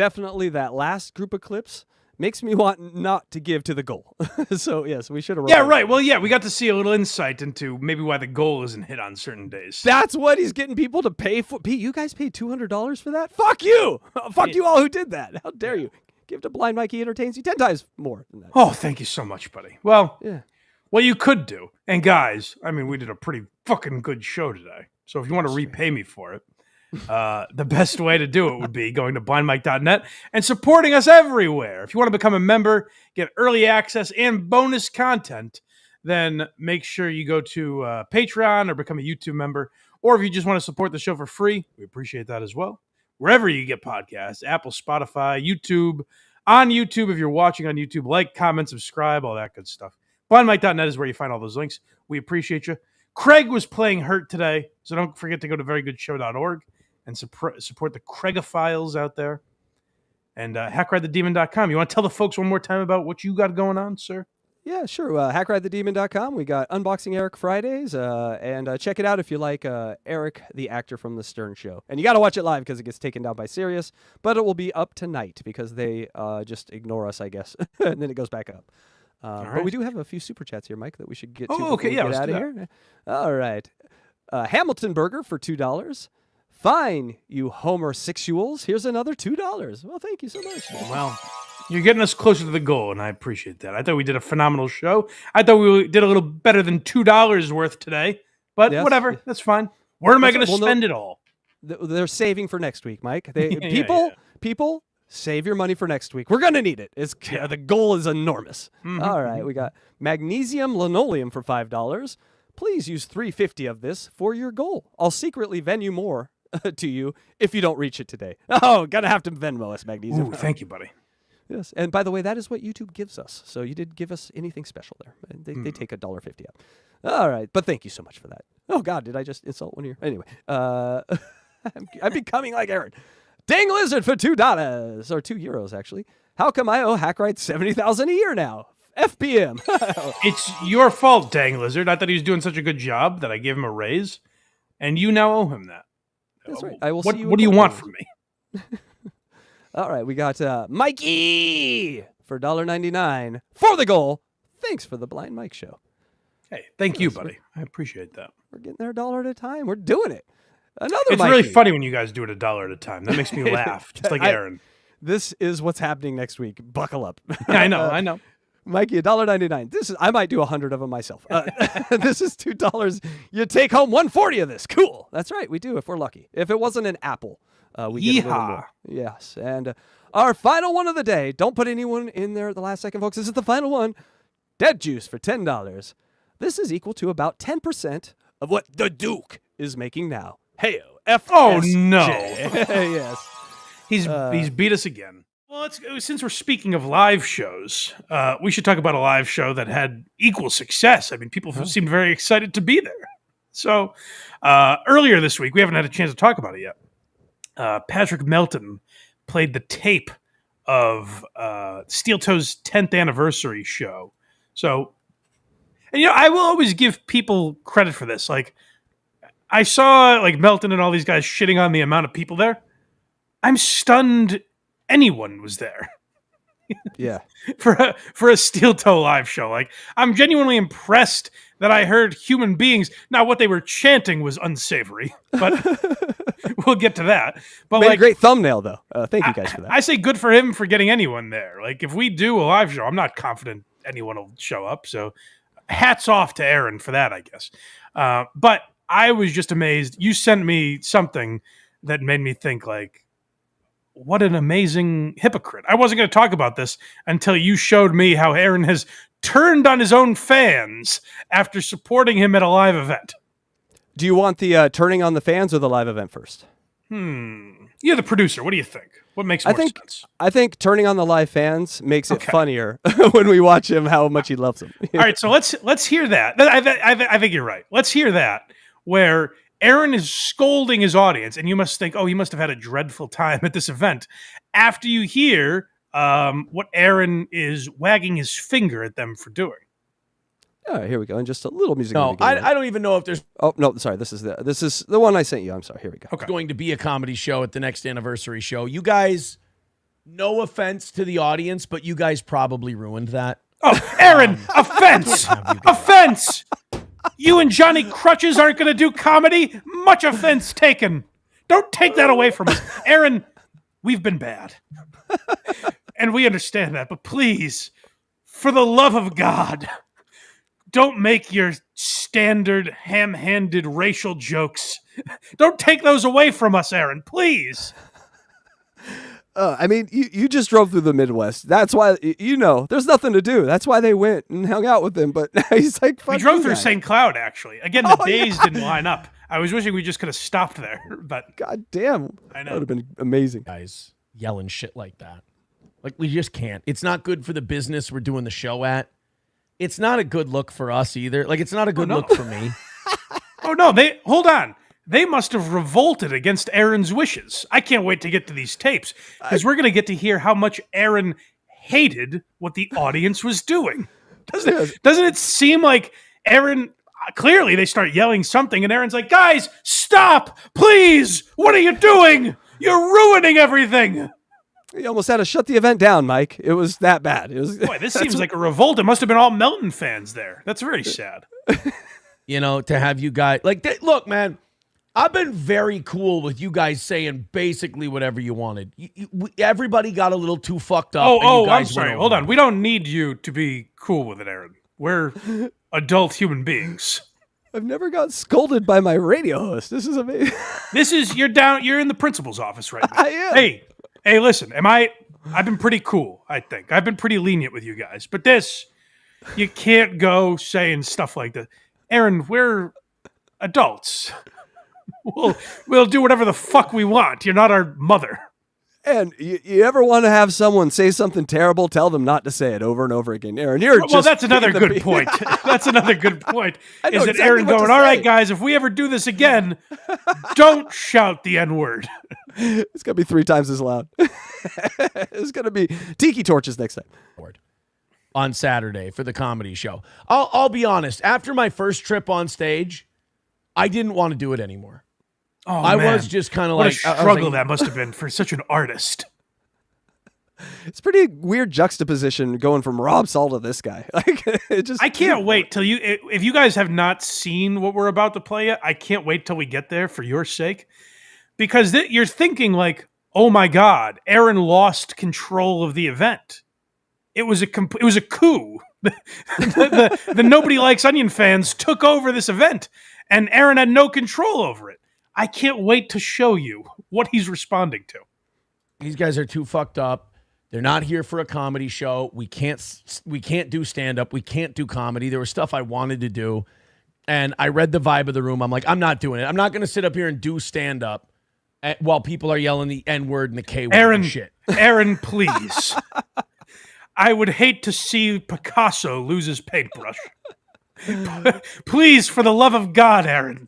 last group of clips makes me want not to give to the goal. So, yes, we should have. Yeah, right. Well, yeah, we got to see a little insight into maybe why the goal isn't hit on certain days. That's what he's getting people to pay for. Pete, you guys paid $200 for that? Fuck you! Fuck you all who did that. How dare you? Give to Blind Mikey entertains you 10 times more than that. Oh, thank you so much, buddy. Well, what you could do, and guys, I mean, we did a pretty fucking good show today. So if you want to repay me for it, the best way to do it would be going to blindmike.net and supporting us everywhere. If you want to become a member, get early access and bonus content, then make sure you go to Patreon or become a YouTube member. Or if you just want to support the show for free, we appreciate that as well. Wherever you get podcasts, Apple, Spotify, YouTube, on YouTube, if you're watching on YouTube, like, comment, subscribe, all that good stuff. Blindmike.net is where you find all those links. We appreciate you. Craig was playing Hurt today, so don't forget to go to verygoodshow.org and support the Craigophiles out there. And HackRideTheDemon.com. You want to tell the folks one more time about what you got going on, sir? Yeah, sure. HackRideTheDemon.com. We got Unboxing Eric Fridays, and check it out if you like Eric, the actor from The Stern Show. And you got to watch it live because it gets taken down by Sirius, but it will be up tonight because they just ignore us, I guess, and then it goes back up. But we do have a few super chats here, Mike, that we should get to before we get out of here. All right. Hamilton Burger for $2. Fine, you homosexuals. Here's another $2. Well, thank you so much. Well, you're getting us closer to the goal, and I appreciate that. I thought we did a phenomenal show. I thought we did a little better than $2 worth today, but whatever. That's fine. Where am I going to spend it all? They're saving for next week, Mike. People, save your money for next week. We're going to need it. The goal is enormous. All right, we got magnesium linoleum for $5. Please use $3.50 of this for your goal. I'll secretly Venmo more to you if you don't reach it today. Oh, gonna have to Venmo us, magnesium. Ooh, thank you, buddy. Yes, and by the way, that is what YouTube gives us. So you did give us anything special there. They take $1.50 out. All right, but thank you so much for that. Oh God, did I just insult one of you? Anyway, I'm becoming like Aaron. Dang Lizard for $2 or €2 actually. How come I owe HackRight $70,000 a year now? FPM. It's your fault, Dang Lizard. I thought he was doing such a good job that I gave him a raise, and you now owe him that. That's right. I will. What see you do you want from me? All right, we got Mikey for $1.99 for the goal. Thanks for the Blind Mike show. Hey, thank you, buddy. I appreciate that. We're getting there $1 at a time. We're doing it. Another. It's Mikey. really funny when you guys do it $1 at a time. That makes me laugh, just like Aaron. This is what's happening next week. Buckle up. I know. Mikey, $1.99. I might do 100 of them myself. This is $2. You take home 140 of this. Cool. That's right. We do if we're lucky. If it wasn't an apple, we get a little more. Yes. And our final one of the day. Don't put anyone in there at the last second, folks. This is the final one. Dead Juice for $10. This is equal to about 10% of what the Duke is making now. Hey-o. Oh, no. Yes. He's beat us again. Well, since we're speaking of live shows, we should talk about a live show that had equal success. I mean, people seemed very excited to be there. So earlier this week, we haven't had a chance to talk about it yet. Patrick Melton played the tape of Steel Toe's 10th anniversary show. So, and I will always give people credit for this. Like, I saw like Melton and all these guys shitting on the amount of people there. I'm stunned anyone was there. Yeah. For a Steel Toe live show. Like, I'm genuinely impressed that I heard human beings. Now, what they were chanting was unsavory, but we'll get to that. But made a great thumbnail, though. Thank you guys for that. I say good for him for getting anyone there. Like, if we do a live show, I'm not confident anyone will show up. So hats off to Aaron for that, I guess. But I was just amazed. You sent me something that made me think, like, what an amazing hypocrite. I wasn't going to talk about this until you showed me how Aaron has turned on his own fans after supporting him at a live event. Do you want the turning on the fans or the live event first? You're the producer. What do you think? What makes more sense? I think turning on the live fans makes it funnier when we watch him, how much he loves them. All right, so let's hear that. I think you're right. Let's hear that, where Aaron is scolding his audience, and you must think, oh, he must have had a dreadful time at this event. After you hear what Aaron is wagging his finger at them for doing. All right, here we go. And just a little music. No, I don't even know if there's. Oh no, sorry. This is the one I sent you. I'm sorry. Here we go. Okay. Going to be a comedy show at the next anniversary show. You guys, no offense to the audience, but you guys probably ruined that. Oh, Aaron, offense, offense. You and Johnny Crutches aren't going to do comedy. Much offense taken. Don't take that away from us, Aaron. We've been bad, and we understand that. But please, for the love of God, don't make your standard ham-handed racial jokes. Don't take those away from us, Aaron, please. I mean, you just drove through the Midwest. That's why, there's nothing to do. That's why they went and hung out with him. But he's like, fuck we drove you through guys. St. Cloud, actually. Again, the days didn't line up. I was wishing we just could have stopped there. But God damn. I know. That would have been amazing. Guys yelling shit like that. Like, we just can't. It's not good for the business we're doing the show at. It's not a good look for us either. Like, it's not a good look for me. Oh, no. Hold on. They must have revolted against Aaron's wishes. I can't wait to get to these tapes because we're going to get to hear how much Aaron hated what the audience was doing. Doesn't it seem like Aaron, clearly they start yelling something and Aaron's like, guys, stop, please. What are you doing? You're ruining everything. You almost had to shut the event down, Mike. It was that bad. It was. Boy, this seems like a revolt. It must have been all Melton fans there. That's very sad. To have you guys look, man, I've been very cool with you guys saying basically whatever you wanted. Everybody got a little too fucked up. I'm sorry. Hold on. We don't need you to be cool with it, Aaron. We're adult human beings. I've never got scolded by my radio host. This is amazing. You're in the principal's office right now. I am. Hey, listen, I've been pretty cool, I think. I've been pretty lenient with you guys. But you can't go saying stuff like that. Aaron, we're adults. We'll do whatever the fuck we want. You're not our mother. And you ever want to have someone say something terrible, tell them not to say it over and over again. Aaron, that's another good point. That's another good point. Is that exactly Aaron what to going, all right, say. guys, if we ever do this again, don't shout the N-word. It's going to be 3 times as loud. It's going to be tiki torches next time. On Saturday for the comedy show. I'll be honest. After my first trip on stage, I didn't want to do it anymore. Oh, I man. was just kind of what like a struggle that must have been for such an artist. It's pretty weird juxtaposition going from Rob Saul to this guy. I can't wait till if you guys have not seen what we're about to play yet, I can't wait till we get there for your sake. Because you're thinking like, oh my God, Aaron lost control of the event. It was a coup. The Nobody Likes Onion fans took over this event, and Aaron had no control over it. I can't wait to show you what he's responding to. These guys are too fucked up. They're not here for a comedy show. We can't do stand-up. We can't do comedy. There was stuff I wanted to do, and I read the vibe of the room. I'm like, I'm not doing it. I'm not going to sit up here and do stand-up while people are yelling the N-word and the K-word and shit. Aaron, please. I would hate to see Picasso lose his paintbrush. Please, for the love of God, Aaron.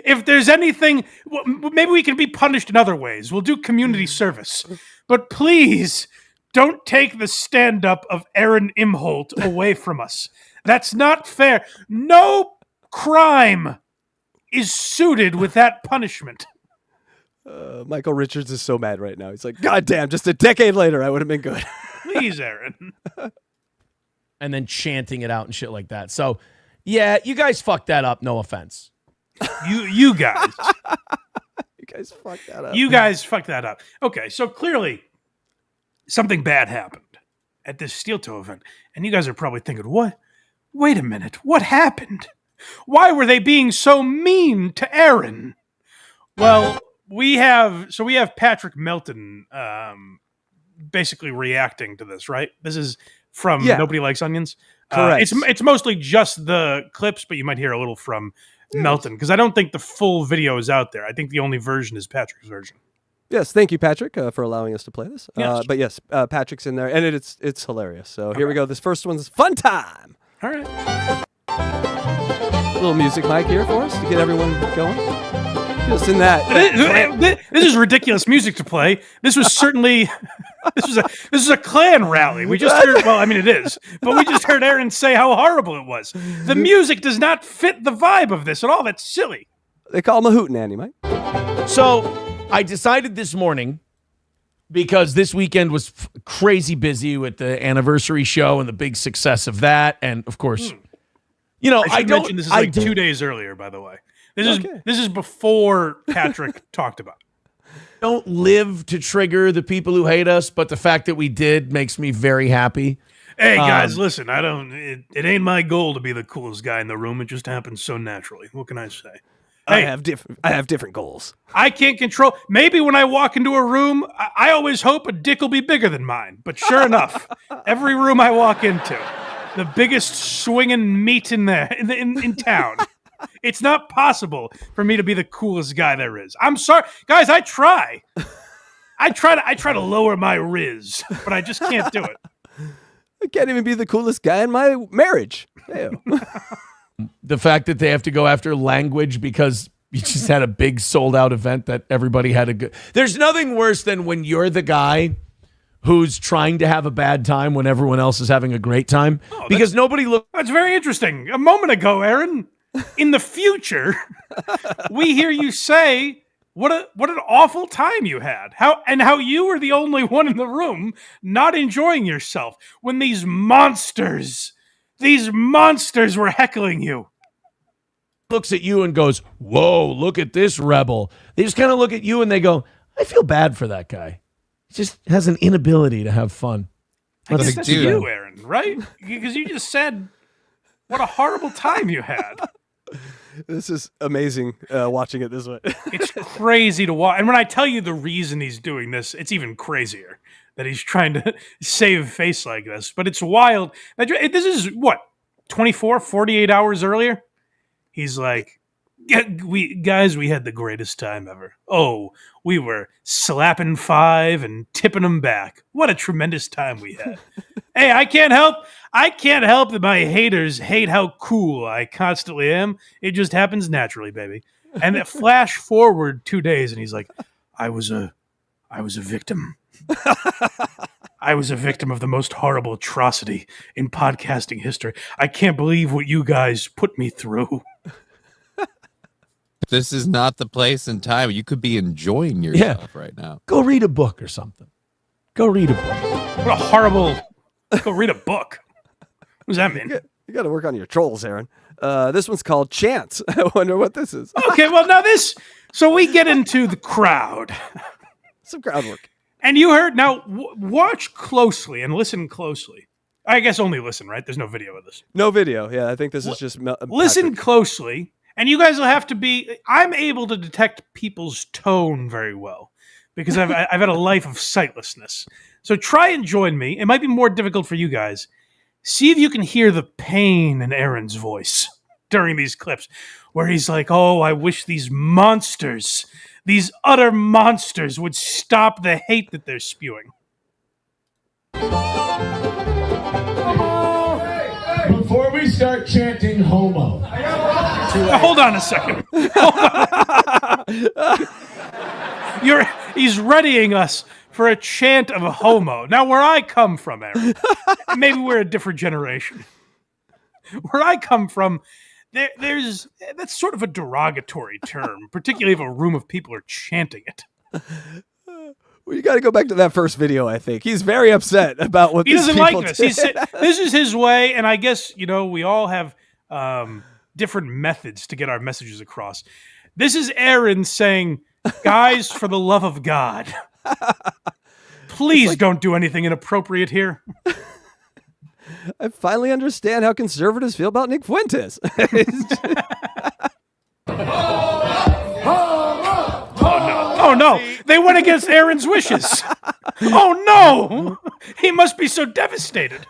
If there's anything, maybe we can be punished in other ways. We'll do community service. But please, don't take the stand-up of Aaron Imholte away from us. That's not fair. No crime is suited with that punishment. Michael Richards is so mad right now. He's like, God damn, just a decade later, I would have been good. Please, Aaron. And then chanting it out and shit like that. So, yeah, you guys fucked that up. No offense. You guys. You guys fucked that up. You guys fucked that up. Okay, so clearly something bad happened at this steel toe event. And you guys are probably thinking, what? Wait a minute. What happened? Why were they being so mean to Aaron? Well, we have Patrick Melton basically reacting to this, right? This is from Nobody Likes Onions. Correct. It's mostly just the clips, but you might hear a little from Melton because I don't think the full video is out there. I think the only version is Patrick's version. Yes, thank you, Patrick, for allowing us to play this. Yes. But yes, Patrick's in there, and it's hilarious. So here we go. This first one's fun time. All right. Little music mic here for us to get everyone going. Just in that. This is ridiculous music to play. This was certainly this is a Klan rally. We just heard. Well, I mean, it is, but we just heard Aaron say how horrible it was. The music does not fit the vibe of this at all. That's silly. They call him a hootenanny, Mike. So I decided this morning, because this weekend was crazy busy with the anniversary show and the big success of that, and of course, you know, I mentioned this is like 2 days earlier, by the way. This is before Patrick talked about it. Don't live to trigger the people who hate us, but the fact that we did makes me very happy. Hey guys, listen, it ain't my goal to be the coolest guy in the room. It just happens so naturally. What can I say? I have different goals. I can't control. Maybe when I walk into a room, I always hope a dick will be bigger than mine. But sure enough, every room I walk into, the biggest swinging meat in there in town. It's not possible for me to be the coolest guy there is. I'm sorry, guys. I try to lower my riz, but I just can't do it. I can't even be the coolest guy in my marriage. Ew. The fact that they have to go after language because you just had a big sold out event that everybody had a good. There's nothing worse than when you're the guy who's trying to have a bad time when everyone else is having a great time, because nobody look. That's very interesting. A moment ago, Aaron, in the future, we hear you say what an awful time you had. How you were the only one in the room not enjoying yourself when these monsters were heckling you. Looks at you and goes, "Whoa, look at this rebel." They just kind of look at you and they go, "I feel bad for that guy. He just has an inability to have fun." I guess that's you, Aaron, right? Because you just said what a horrible time you had. This is amazing watching it this way. It's crazy to watch. And when I tell you the reason he's doing this, it's even crazier that he's trying to save face like this. But it's wild. This is, what, 24, 48 hours earlier? He's like, we had the greatest time ever. Oh, we were slapping five and tipping them back. What a tremendous time we had. Hey, I can't help that my haters hate how cool I constantly am. It just happens naturally, baby. And it flash forward 2 days, and he's like, I was a victim. I was a victim of the most horrible atrocity in podcasting history. I can't believe what you guys put me through. This is not the place and time. You could be enjoying yourself right now. Go read a book or something. Go read a book. What a horrible... Go read a book. What does that mean? You got to work on your trolls, Aaron. This one's called Chance. I wonder what this is. Okay, well, now this... So we get into the crowd. Some crowd work. And you heard... Now, watch closely and listen closely. I guess only listen, right? There's no video of this. No video. Yeah, I think this is just... Listen closely, and you guys will have to be... I'm able to detect people's tone very well because I've had a life of sightlessness. So try and join me. It might be more difficult for you guys. See if you can hear the pain in Aaron's voice during these clips where he's like, oh, I wish these monsters, these utter monsters would stop the hate that they're spewing. Before we start chanting homo. Hold on a second. He's readying us for a chant of a homo. Now, where I come from, Aaron, maybe we're a different generation. Where I come from, that's sort of a derogatory term, particularly if a room of people are chanting it. Well, you got to go back to that first video, I think. He's very upset about what he doesn't like this. This is his way, and I guess, we all have different methods to get our messages across. This is Aaron saying, guys, for the love of God, please don't do anything inappropriate here. I finally understand how conservatives feel about Nick Fuentes. Oh no, they went against Aaron's wishes. Oh no, he must be so devastated.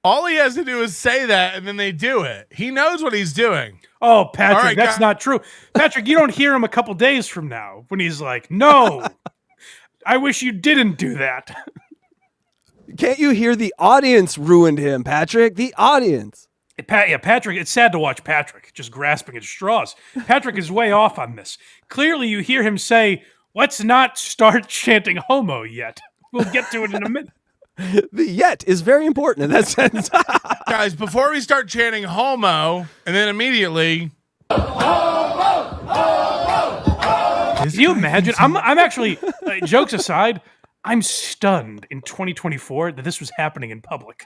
All he has to do is say that, and then they do it. He knows what he's doing. Oh, Patrick, All right, that's not true. Patrick, you don't hear him a couple days from now when he's like, no, I wish you didn't do that. Can't you hear the audience ruined him, Patrick? The audience. Patrick, it's sad to watch Patrick just grasping at straws. Patrick is way off on this. Clearly, you hear him say, let's not start chanting homo yet. We'll get to it in a minute. The yet is very important in that sense. Guys, before we start chanting homo, and then immediately... Can you imagine? I'm actually, jokes aside, I'm stunned in 2024 that this was happening in public.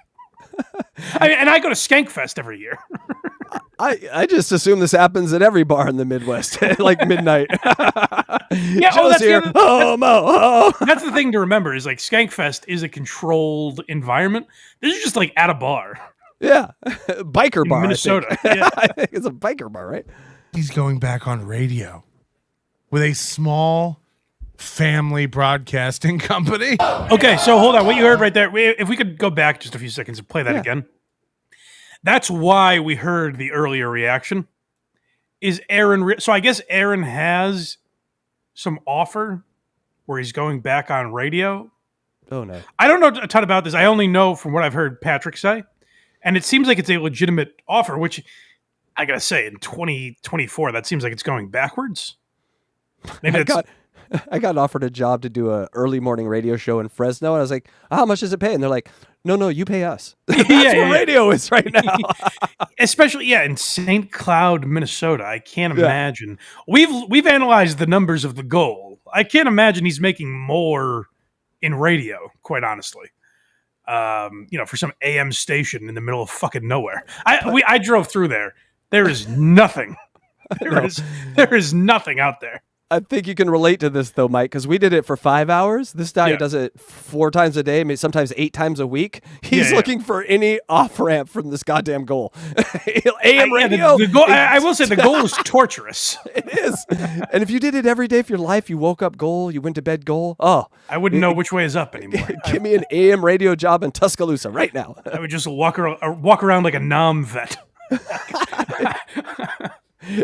And I go to Skankfest every year. I just assume this happens at every bar in the Midwest, like midnight. Yeah, Joe's here. That's the thing to remember is like Skankfest is a controlled environment. This is just like at a bar. Yeah, biker In bar, Minnesota. I think. Yeah. I think it's a biker bar, right? He's going back on radio with a small family broadcasting company. Okay, so hold on. What you heard right there, if we could go back just a few seconds and play that again. That's why we heard the earlier reaction. Is Aaron... So I guess Aaron has some offer where he's going back on radio. Oh, no. I don't know a ton about this. I only know from what I've heard Patrick say. And it seems like it's a legitimate offer, which I got to say, in 2024, that seems like it's going backwards. Maybe I got offered a job to do a early morning radio show in Fresno, and I was like, how much does it pay? And they're like, no, you pay us. That's what radio is right now. Especially, in St. Cloud, Minnesota. I can't imagine. We've analyzed the numbers of the goal. I can't imagine he's making more in radio, quite honestly. For some AM station in the middle of fucking nowhere. I drove through there. There is nothing. There is nothing out there. I think you can relate to this, though, Mike, because we did it for 5 hours. This guy does it 4 times a day, maybe sometimes 8 times a week. He's looking for any off-ramp from this goddamn goal. AM radio. The goal, I will say the goal is torturous. It is. And if you did it every day of your life, you woke up goal, you went to bed goal. Oh. I wouldn't know which way is up anymore. Give me an AM radio job in Tuscaloosa right now. I would just walk around like a Nam vet.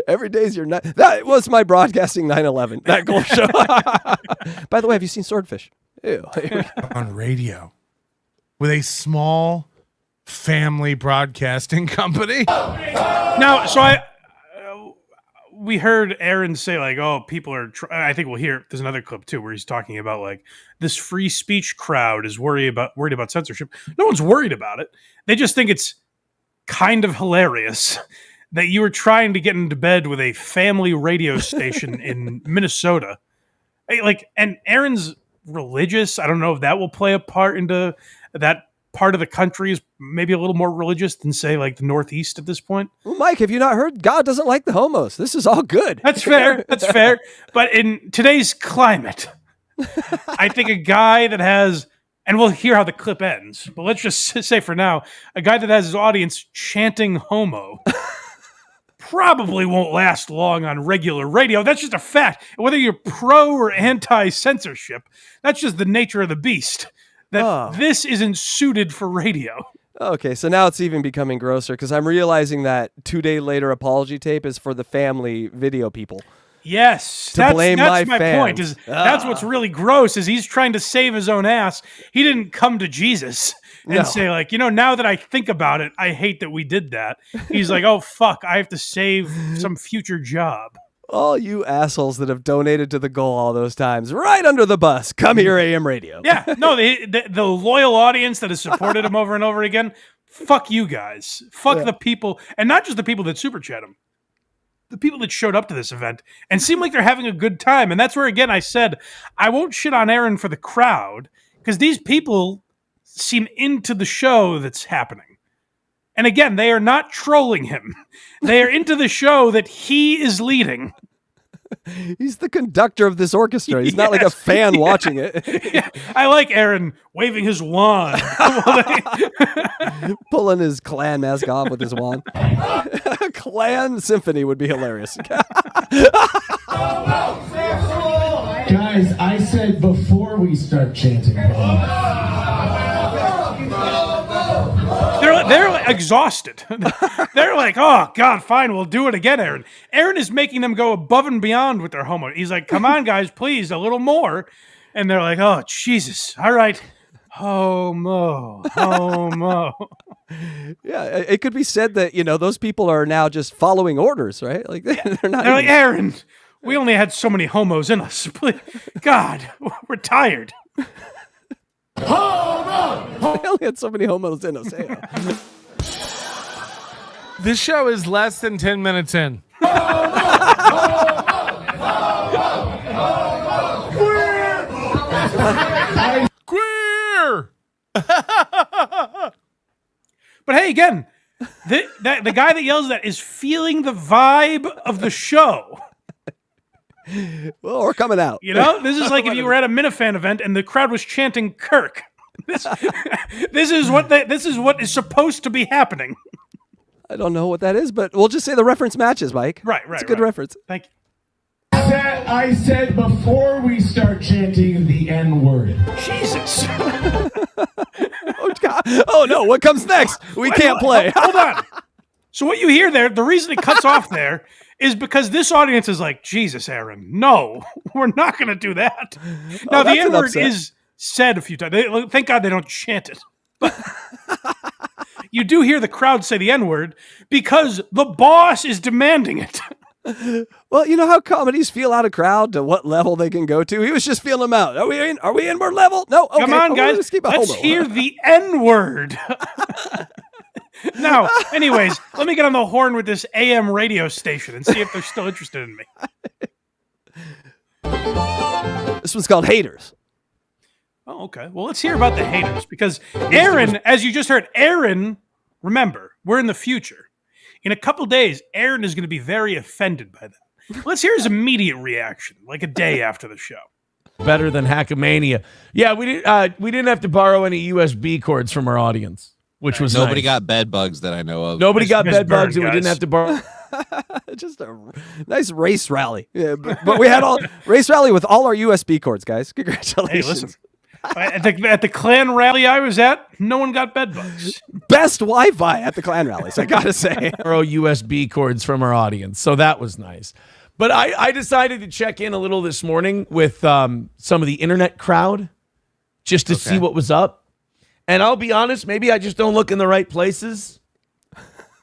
Every day's your night. That was my broadcasting 9/11. That goal show. By the way, have you seen Swordfish? Ew. On radio with a small family broadcasting company. Now, so we heard Aaron say like, "Oh, people are." I think we'll hear. There's another clip too where he's talking about like this free speech crowd is worried about censorship. No one's worried about it. They just think it's kind of hilarious that you were trying to get into bed with a family radio station in Minnesota. And Aaron's religious. I don't know if that will play a part into that part of the country is maybe a little more religious than, say, like the Northeast at this point. Well, Mike, have you not heard? God doesn't like the homos. This is all good. That's fair. That's fair. But in today's climate, I think a guy that has... And we'll hear how the clip ends. But let's just say for now, a guy that has his audience chanting homo probably won't last long on regular radio. That's just a fact. Whether you're pro or anti-censorship, that's just the nature of the beast. That this isn't suited for radio. Okay, so now it's even becoming grosser because I'm realizing that 2 day later apology tape is for the family video people. Yes, to blame that's my fans. point. That's what's really gross is he's trying to save his own ass. He didn't come to Jesus and say like, now that I think about it, I hate that we did that. He's like, oh fuck, I have to save some future job. All you assholes that have donated to the goal all those times, right under the bus. Come here, AM radio. Yeah, no, the loyal audience that has supported him over and over again. Fuck you guys. Fuck the people, and not just the people that super chat him. The people that showed up to this event and seem like they're having a good time. And that's where, again, I said, I won't shit on Aaron for the crowd because these people seem into the show that's happening. And again, they are not trolling him. They are into the show that he is leading. He's the conductor of this orchestra. He's not like a fan watching it. Yeah. I like Aaron waving his wand. Pulling his clan mask off with his wand. Clan symphony would be hilarious. Guys, I said before we start chanting They're like exhausted. They're like, oh God, fine, we'll do it again, Aaron. Aaron is making them go above and beyond with their homo. He's like, come on, guys, please, a little more. And they're like, oh Jesus, all right, homo. Yeah, it could be said that those people are now just following orders, right? Like they're not. They're like, Aaron, we only had so many homos in us. Please, God, we're tired. Homo! We only had so many homos in us. Hey, This show is less than 10 minutes in. Queer! But hey, again, the guy that yells that is feeling the vibe of the show. Well, we're coming out. This is like if you were at a Minifan event and the crowd was chanting Kirk. This is what is supposed to be happening. I don't know what that is, but we'll just say the reference matches, Mike. Right. It's a good reference. Thank you. I said before we start chanting the N-word. Jesus. Oh, God. Oh, no. What comes next? We can't play. Hold on. So what you hear there, the reason it cuts off there is because this audience is like, Jesus, Aaron, no, we're not going to do that. Now, the N-word is said a few times. Thank God they don't chant it. But you do hear the crowd say the N-word because the boss is demanding it. Well, you know how comedies feel out of crowd to what level they can go to? He was just feeling them out. Are we N-word level? No. Okay. Come on, guys. Let's hear the N-word. Now, anyways, let me get on the horn with this AM radio station and see if they're still interested in me. This one's called Haters. Oh, okay. Well, let's hear about the haters because Aaron, as you just heard, Aaron, remember, we're in the future. In a couple days, Aaron is going to be very offended by that. Let's hear his immediate reaction, like a day after the show. Better than Hackamania. Yeah, we didn't have to borrow any USB cords from our audience, which was nobody nice. got bed bugs that I know of. Nobody got bed bugs, and we didn't have to borrow. Just a nice race rally. Yeah, but we had race rally with all our USB cords, guys. Congratulations. Hey, listen. At the Klan rally I was at, no one got bed bugs. Best Wi-Fi at the Klan rallies, I gotta say. Borrow USB cords from our audience, so that was nice. But I decided to check in a little this morning with some of the internet crowd just to see what was up. And I'll be honest, maybe I just don't look in the right places.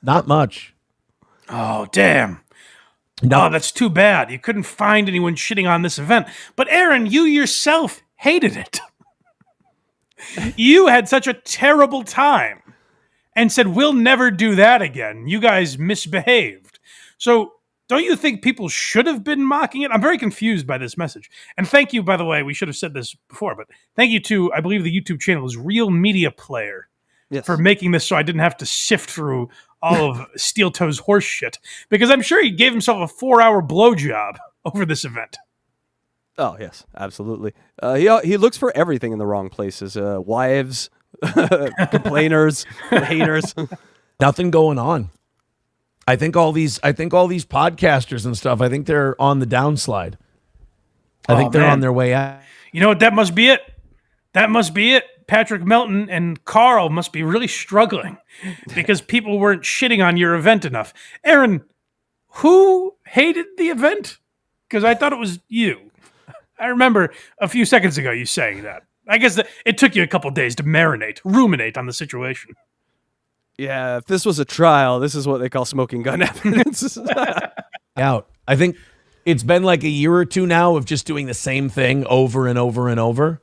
Not much. Oh, damn. No, that's too bad. You couldn't find anyone shitting on this event. But Aaron, you yourself hated it. You had such a terrible time and said, we'll never do that again. You guys misbehaved. So don't you think people should have been mocking it? I'm very confused by this message. And thank you, by the way, we should have said this before, but thank you to, I believe the YouTube channel is Real Media Player for making this so I didn't have to sift through all of Steel Toe's horse shit. Because I'm sure he gave himself a 4-hour blowjob over this event. Oh, yes, absolutely. He looks for everything in the wrong places. Wives, complainers, haters. Nothing going on. I think all these podcasters and stuff, I think they're on the downslide. I think they're on their way out. You know what? That must be it. That must be it. Patrick Melton and Carl must be really struggling because people weren't shitting on your event enough. Aaron, who hated the event? Because I thought it was you. I remember a few seconds ago you saying that. I guess it took you a couple days to ruminate on the situation. Yeah, if this was a trial, this is what they call smoking gun evidence. Out. I think it's been like a year or two now of just doing the same thing over and over and over.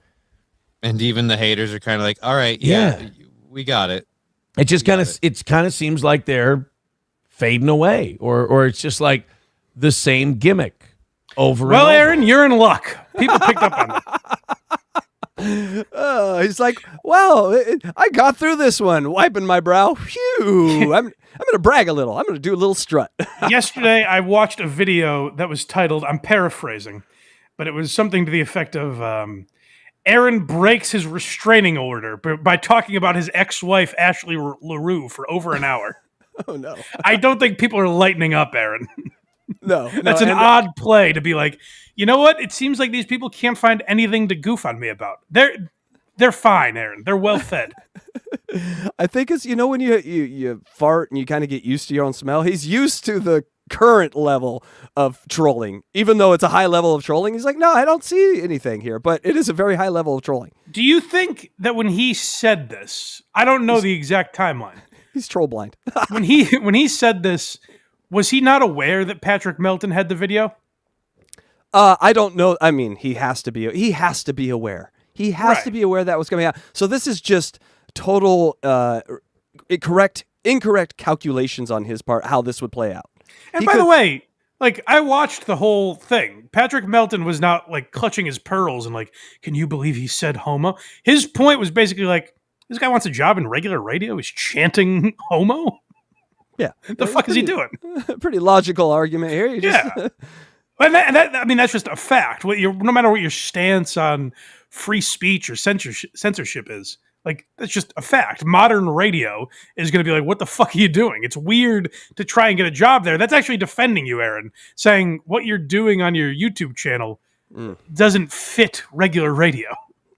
And even the haters are kind of like, all right, yeah. We got it. It just kind of seems like they're fading away, or it's just like the same gimmick over. Well, and over. Aaron, you're in luck. People picked up on it. He's like, well, I got through this one, wiping my brow. Phew! I'm going to brag a little. I'm going to do a little strut. Yesterday, I watched a video that was titled, I'm paraphrasing, but it was something to the effect of Aaron breaks his restraining order by talking about his ex-wife, Ashley LaRue, for over an hour. Oh, no. I don't think people are lightening up, Aaron. No, That's an odd play to be like, you know what? It seems like these people can't find anything to goof on me about. They're fine, Aaron. They're well fed. I think it's, when you fart and you kind of get used to your own smell. He's used to the current level of trolling, even though it's a high level of trolling. He's like, no, I don't see anything here, but it is a very high level of trolling. Do you think that when he said this, I don't know the exact timeline. He's troll blind. when he said this, was he not aware that Patrick Melton had the video? I don't know. I mean, he has to be aware. He has to be aware that was coming out. So this is just total incorrect calculations on his part, how this would play out. And by the way, like, I watched the whole thing. Patrick Melton was not like clutching his pearls and like, can you believe he said homo? His point was basically like, this guy wants a job in regular radio. He's chanting homo. Yeah. The fuck is he doing? Pretty logical argument here. Yeah. And I mean, that's just a fact. No matter what your stance on free speech or censorship is, like, that's just a fact. Modern radio is going to be like, what the fuck are you doing? It's weird to try and get a job there. That's actually defending you, Aaron, saying what you're doing on your YouTube channel doesn't fit regular radio.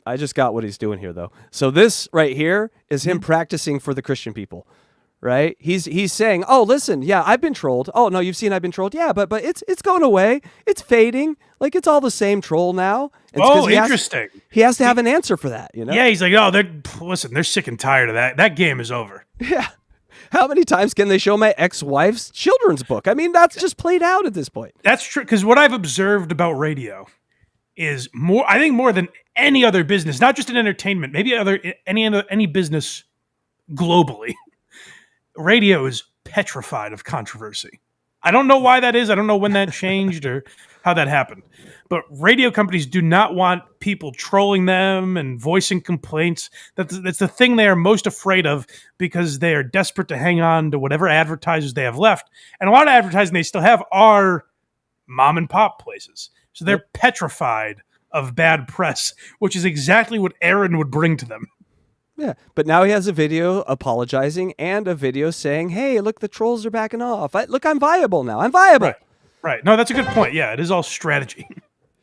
I just got what he's doing here, though. So this right here is him practicing for the Christian people. Right? He's saying, "Oh, listen, yeah, I've been trolled. Oh, no, you've seen I've been trolled. Yeah, but it's going away. It's fading. Like, it's all the same troll now." Interesting. He has to have an answer for that, you know? Yeah, he's like, "Oh, they're sick and tired of that. That game is over." Yeah. How many times can they show my ex-wife's children's book? I mean, that's just played out at this point. That's true, because what I've observed about radio is I think more than any other business, not just in entertainment, maybe any business globally. Radio is petrified of controversy. I don't know why that is. I don't know when that changed or how that happened. But radio companies do not want people trolling them and voicing complaints. That's the thing they are most afraid of, because they are desperate to hang on to whatever advertisers they have left. And a lot of advertising they still have are mom and pop places. So they're petrified of bad press, which is exactly what Aaron would bring to them. Yeah, but now he has a video apologizing and a video saying, hey, look, the trolls are backing off. Look, I'm viable now. I'm viable. Right. No, that's a good point. Yeah, it is all strategy.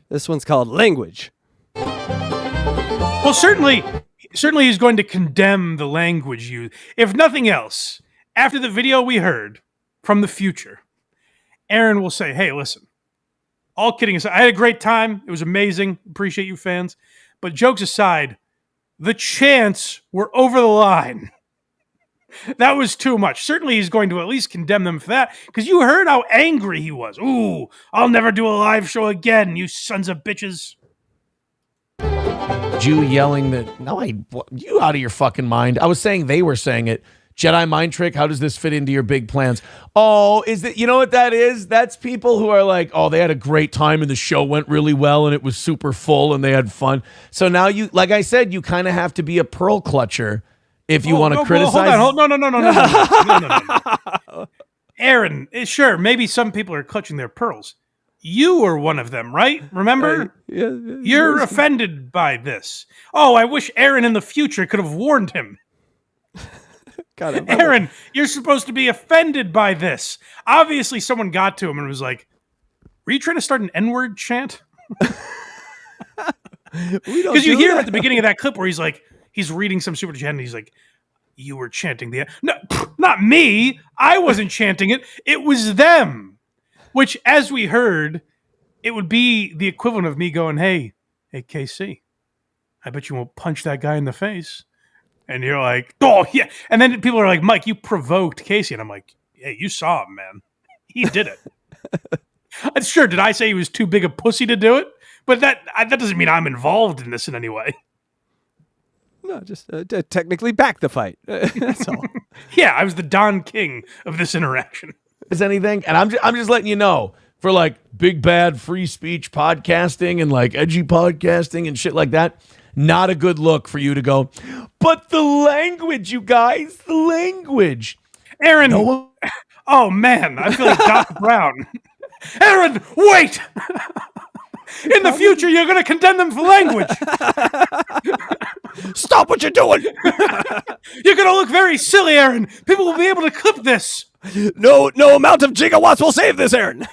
This one's called language. Well, certainly he's going to condemn the language used. If nothing else, after the video we heard from the future, Aaron will say, hey, listen, all kidding aside, I had a great time. It was amazing. Appreciate you fans. But jokes aside, the chants were over the line. That was too much. Certainly he's going to at least condemn them for that, because you heard how angry he was. Ooh, I'll never do a live show again, you sons of bitches. Jew yelling that, no, you out of your fucking mind. I was saying they were saying it. Jedi mind trick, how does this fit into your big plans? Oh, is it, you know what that is? That's people who are like, oh, they had a great time and the show went really well and it was super full and they had fun. So now you, like I said, you kind of have to be a pearl clutcher if you want to criticize. Hold on. No. Aaron, sure, maybe some people are clutching their pearls. You were one of them, right? Remember? You're offended by this. Oh, I wish Aaron in the future could have warned him. Aaron, you're supposed to be offended by this. Obviously, someone got to him and was like, were you trying to start an N-word chant? Because you hear him at the beginning of that clip where he's reading some super chat and he's like, you were chanting no, not me. I wasn't chanting it. It was them. Which, as we heard, it would be the equivalent of me going, hey, KC, I bet you won't punch that guy in the face. And you're like, oh, yeah. And then people are like, Mike, you provoked Casey. And I'm like, hey, you saw him, man. He did it. Sure, did I say he was too big a pussy to do it? But that doesn't mean I'm involved in this in any way. No, just technically back the fight. That's all. Yeah, I was the Don King of this interaction. Is anything? And I'm just letting you know, for like big bad free speech podcasting and like edgy podcasting and shit like that, not a good look for you to go, but the language, you guys, the language. Aaron, oh man, I feel like Doc Brown. Aaron, wait! In the future, you're going to condemn them for language. Stop what you're doing. You're going to look very silly, Aaron. People will be able to clip this. No amount of gigawatts will save this, Aaron.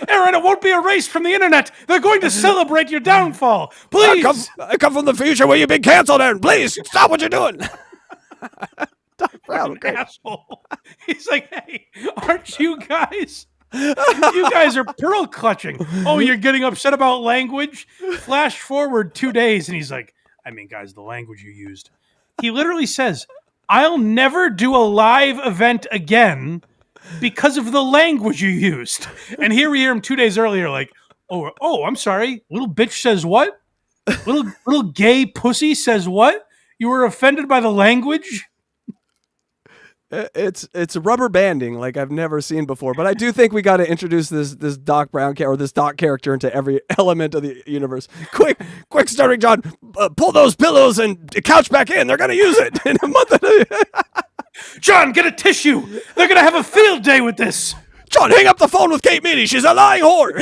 Aaron, it won't be erased from the internet. They're going to celebrate your downfall. Please. I come from the future where you've been canceled, Aaron. Please stop what you're doing. What an asshole. He's like, hey, aren't you guys? You guys are pearl clutching. Oh, you're getting upset about language? Flash forward 2 days, and he's like, I mean, guys, the language you used. He literally says, I'll never do a live event again because of the language you used. And here we hear him 2 days earlier, like, oh, I'm sorry. Little bitch says what? Little gay pussy says what? You were offended by the language? It's rubber banding like I've never seen before. But I do think we got to introduce this Doc Brown or this Doc character into every element of the universe. Quick, Starting John, pull those pillows and couch back in. They're gonna use it in a month. John, get a tissue. They're gonna have a field day with this. John, hang up the phone with Kate Meany. She's a lying whore.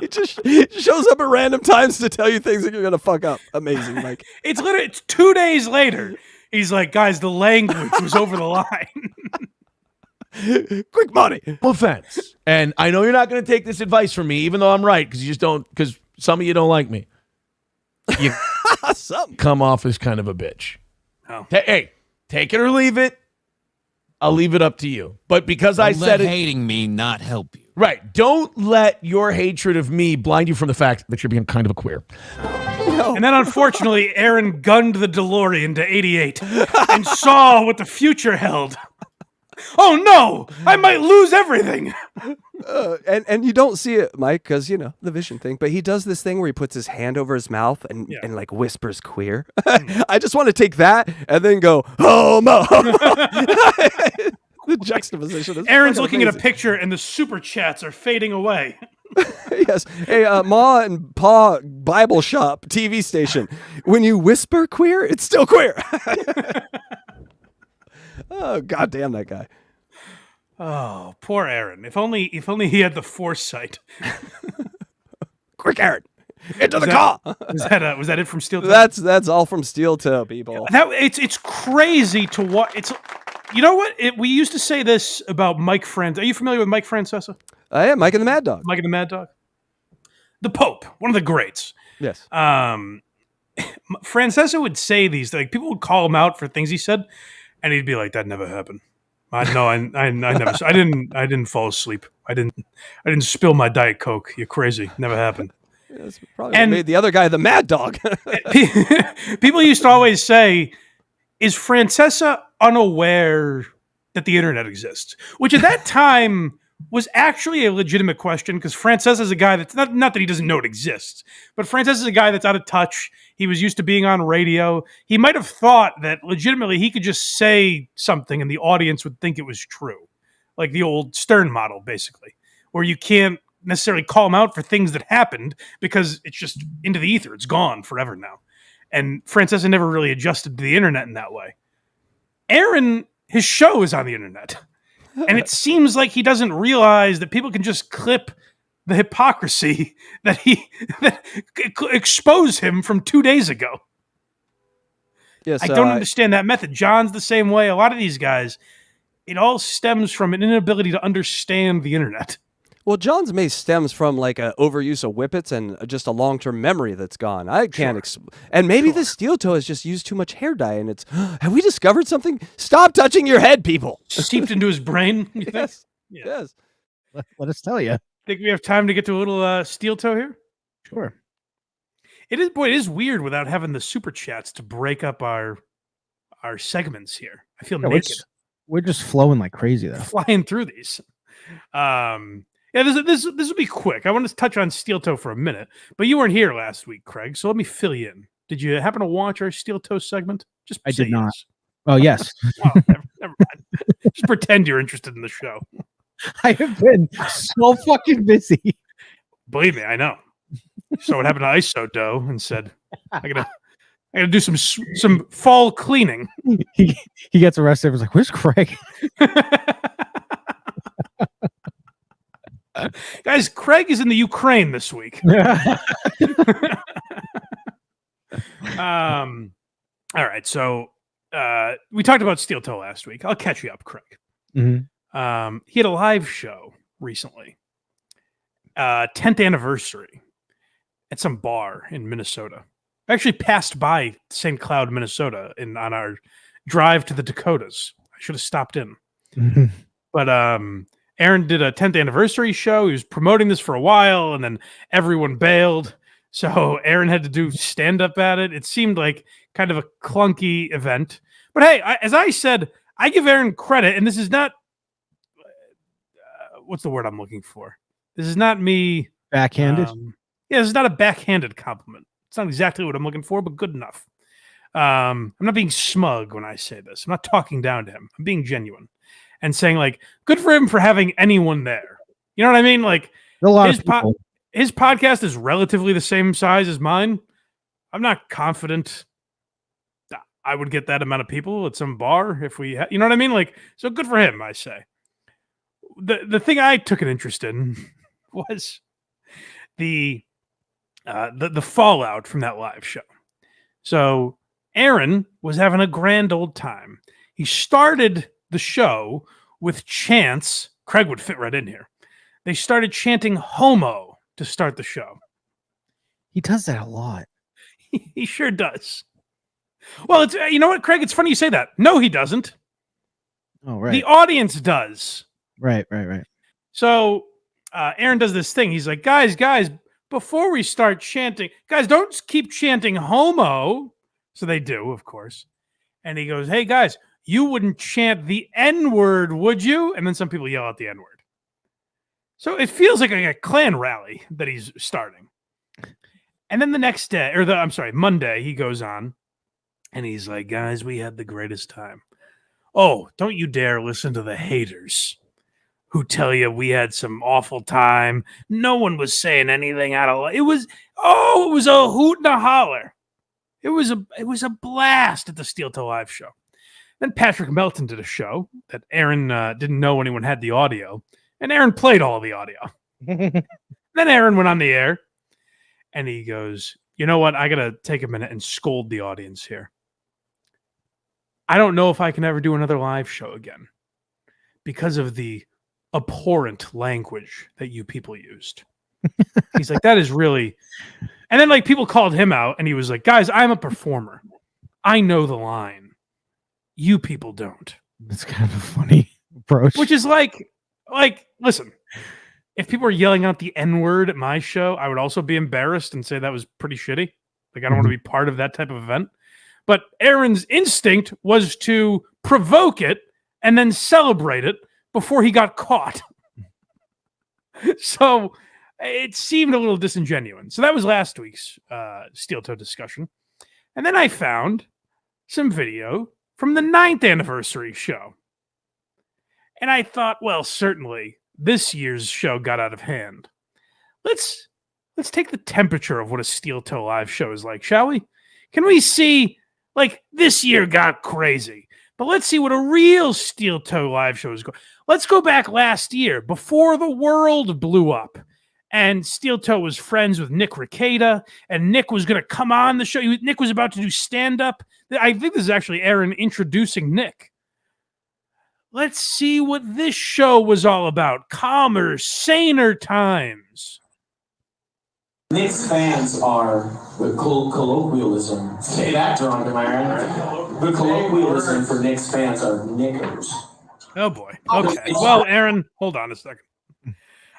He just shows up at random times to tell you things that you're gonna fuck up. Amazing, Mike. It's 2 days later. He's like, guys, the language was over the line. Quick money. No offense. And I know you're not going to take this advice from me, even though I'm right, because you just don't, because some of you don't like me. You come off as kind of a bitch. Oh. Hey, take it or leave it. I'll leave it up to you. But because I said it. Hating me not help you. Right. Don't let your hatred of me blind you from the fact that you're being kind of a queer. And then, unfortunately, Aaron gunned the DeLorean to 88 and saw what the future held. Oh, no! I might lose everything! And you don't see it, Mike, because, you know, the vision thing. But he does this thing where he puts his hand over his mouth and like, whispers queer. I just want to take that and then go, oh, no. The juxtaposition is Aaron's looking amazing. at a picture, and the super chats are fading away. Yes. Hey, Ma and Pa Bible Shop TV station. When you whisper queer, it's still queer. Oh, goddamn that guy. Oh, poor Aaron. If only he had the foresight. Quick, Aaron. Into the car. car. Was that it from Steel Toe? That's all from Steel Toe, people. It's crazy to watch. It's, you know what? We used to say this about Mike Francis. Are you familiar with Mike Francesa? I am. Mike and the Mad Dog. Mike and the Mad Dog. The Pope, one of the greats. Yes. Francesa would say these, like, people would call him out for things he said, and he'd be like, "That never happened. I never. I didn't fall asleep. I didn't spill my Diet Coke. You're crazy. Never happened." That's probably what made the other guy the Mad Dog. People used to always say, "Is Francesa unaware that the internet exists?" Which at that time was actually a legitimate question, because Francesa is a guy that's not that he doesn't know it exists, but Francesa is a guy that's out of touch. He was used to being on radio. He might have thought that legitimately he could just say something and the audience would think it was true, like the old Stern model, basically, where you can't necessarily call him out for things that happened because it's just into the ether. It's gone forever now. And Francesa never really adjusted to the internet in that way. Aaron, his show is on the internet. And it seems like he doesn't realize that people can just clip the hypocrisy that exposed him from 2 days ago. Yes, I don't understand that method. John's the same way. A lot of these guys, it all stems from an inability to understand the internet. Well, John's mace stems from like a overuse of whippets and just a long-term memory that's gone. I can't, and maybe the Steel Toe has just used too much hair dye, and it's. Have we discovered something? Stop touching your head, people. Seeped into his brain. You think? Yes. Yeah. Yes. Let us tell you. Think we have time to get to a little Steel Toe here? Sure. It is weird without having the super chats to break up our segments here. I feel naked. We're just flowing like crazy though. Flying through these. Yeah, this will be quick. I want to touch on Steel Toe for a minute, but you weren't here last week, Craig. So let me fill you in. Did you happen to watch our Steel Toe segment? Just I say did not. yes. Oh yes. Oh, never mind. Just pretend you're interested in the show. I have been so fucking busy. Believe me, I know. So what happened to ISO Doe and said, I gotta do some fall cleaning. He gets arrested. He's like, "Where's Craig?" Guys, Craig is in the Ukraine this week. All right, so we talked about Steel Toe last week. I'll catch you up, Craig. Mm-hmm. He had a live show recently. 10th anniversary at some bar in Minnesota. I actually passed by St. Cloud, Minnesota on our drive to the Dakotas. I should have stopped in. But Aaron did a 10th anniversary show. He was promoting this for a while, and then everyone bailed. So Aaron had to do stand-up at it. It seemed like kind of a clunky event. But hey, as I said, I give Aaron credit, and this is not... what's the word I'm looking for? This is not me... Backhanded? Yeah, this is not a backhanded compliment. It's not exactly what I'm looking for, but good enough. I'm not being smug when I say this. I'm not talking down to him. I'm being genuine and saying, like, good for him for having anyone there. You know what I mean? Like, a lot of people. His podcast is relatively the same size as mine. I'm not confident that I would get that amount of people at some bar if we, you know what I mean? Like, so good for him, I say. The thing I took an interest in was the fallout from that live show. So Aaron was having a grand old time. He started the show with chants. Craig would fit right in here. They started chanting "homo" to start the show. He does that a lot. He sure does. Well, it's you know what, Craig? It's funny you say that. No, he doesn't. Oh, right. The audience does. Right. So Aaron does this thing. He's like, guys, before we start chanting, guys, don't keep chanting "homo." So they do, of course. And he goes, hey, guys, you wouldn't chant the N-word, would you? And then some people yell out the N-word. So it feels like a Klan rally that he's starting. And then the next day, Monday, he goes on and he's like, guys, we had the greatest time. Oh, don't you dare listen to the haters who tell you we had some awful time. No one was saying anything out of line. It was a hoot and a holler. It was a blast at the Steel Toe Live show. Then Patrick Melton did a show that Aaron didn't know anyone had the audio. And Aaron played all the audio. Then Aaron went on the air and he goes, you know what? I got to take a minute and scold the audience here. I don't know if I can ever do another live show again because of the abhorrent language that you people used. He's like, that is really... And then like people called him out and he was like, guys, I'm a performer. I know the line. You people don't. That's kind of a funny approach. Which is like, listen, if people are yelling out the N-word at my show, I would also be embarrassed and say that was pretty shitty. Like, I don't want to be part of that type of event. But Aaron's instinct was to provoke it and then celebrate it before he got caught. So it seemed a little disingenuous. So that was last week's Steel Toe discussion. And then I found some video from the 9th anniversary show. And I thought, well, certainly this year's show got out of hand. Let's take the temperature of what a Steel Toe Live show is like, shall we? Can we see, like, this year got crazy, but let's see what a real Steel Toe Live show is going. Let's go back last year, before the world blew up, and Steel Toe was friends with Nick Rekieta, and Nick was going to come on the show. Nick was about to do stand-up. I think this is actually Aaron introducing Nick. Let's see what this show was all about. Calmer, saner times. Knicks fans are the colloquialism. Say that wrong, am I right? The colloquialism for Knicks fans are knickers. Oh boy. Okay. Well, Aaron, hold on a second.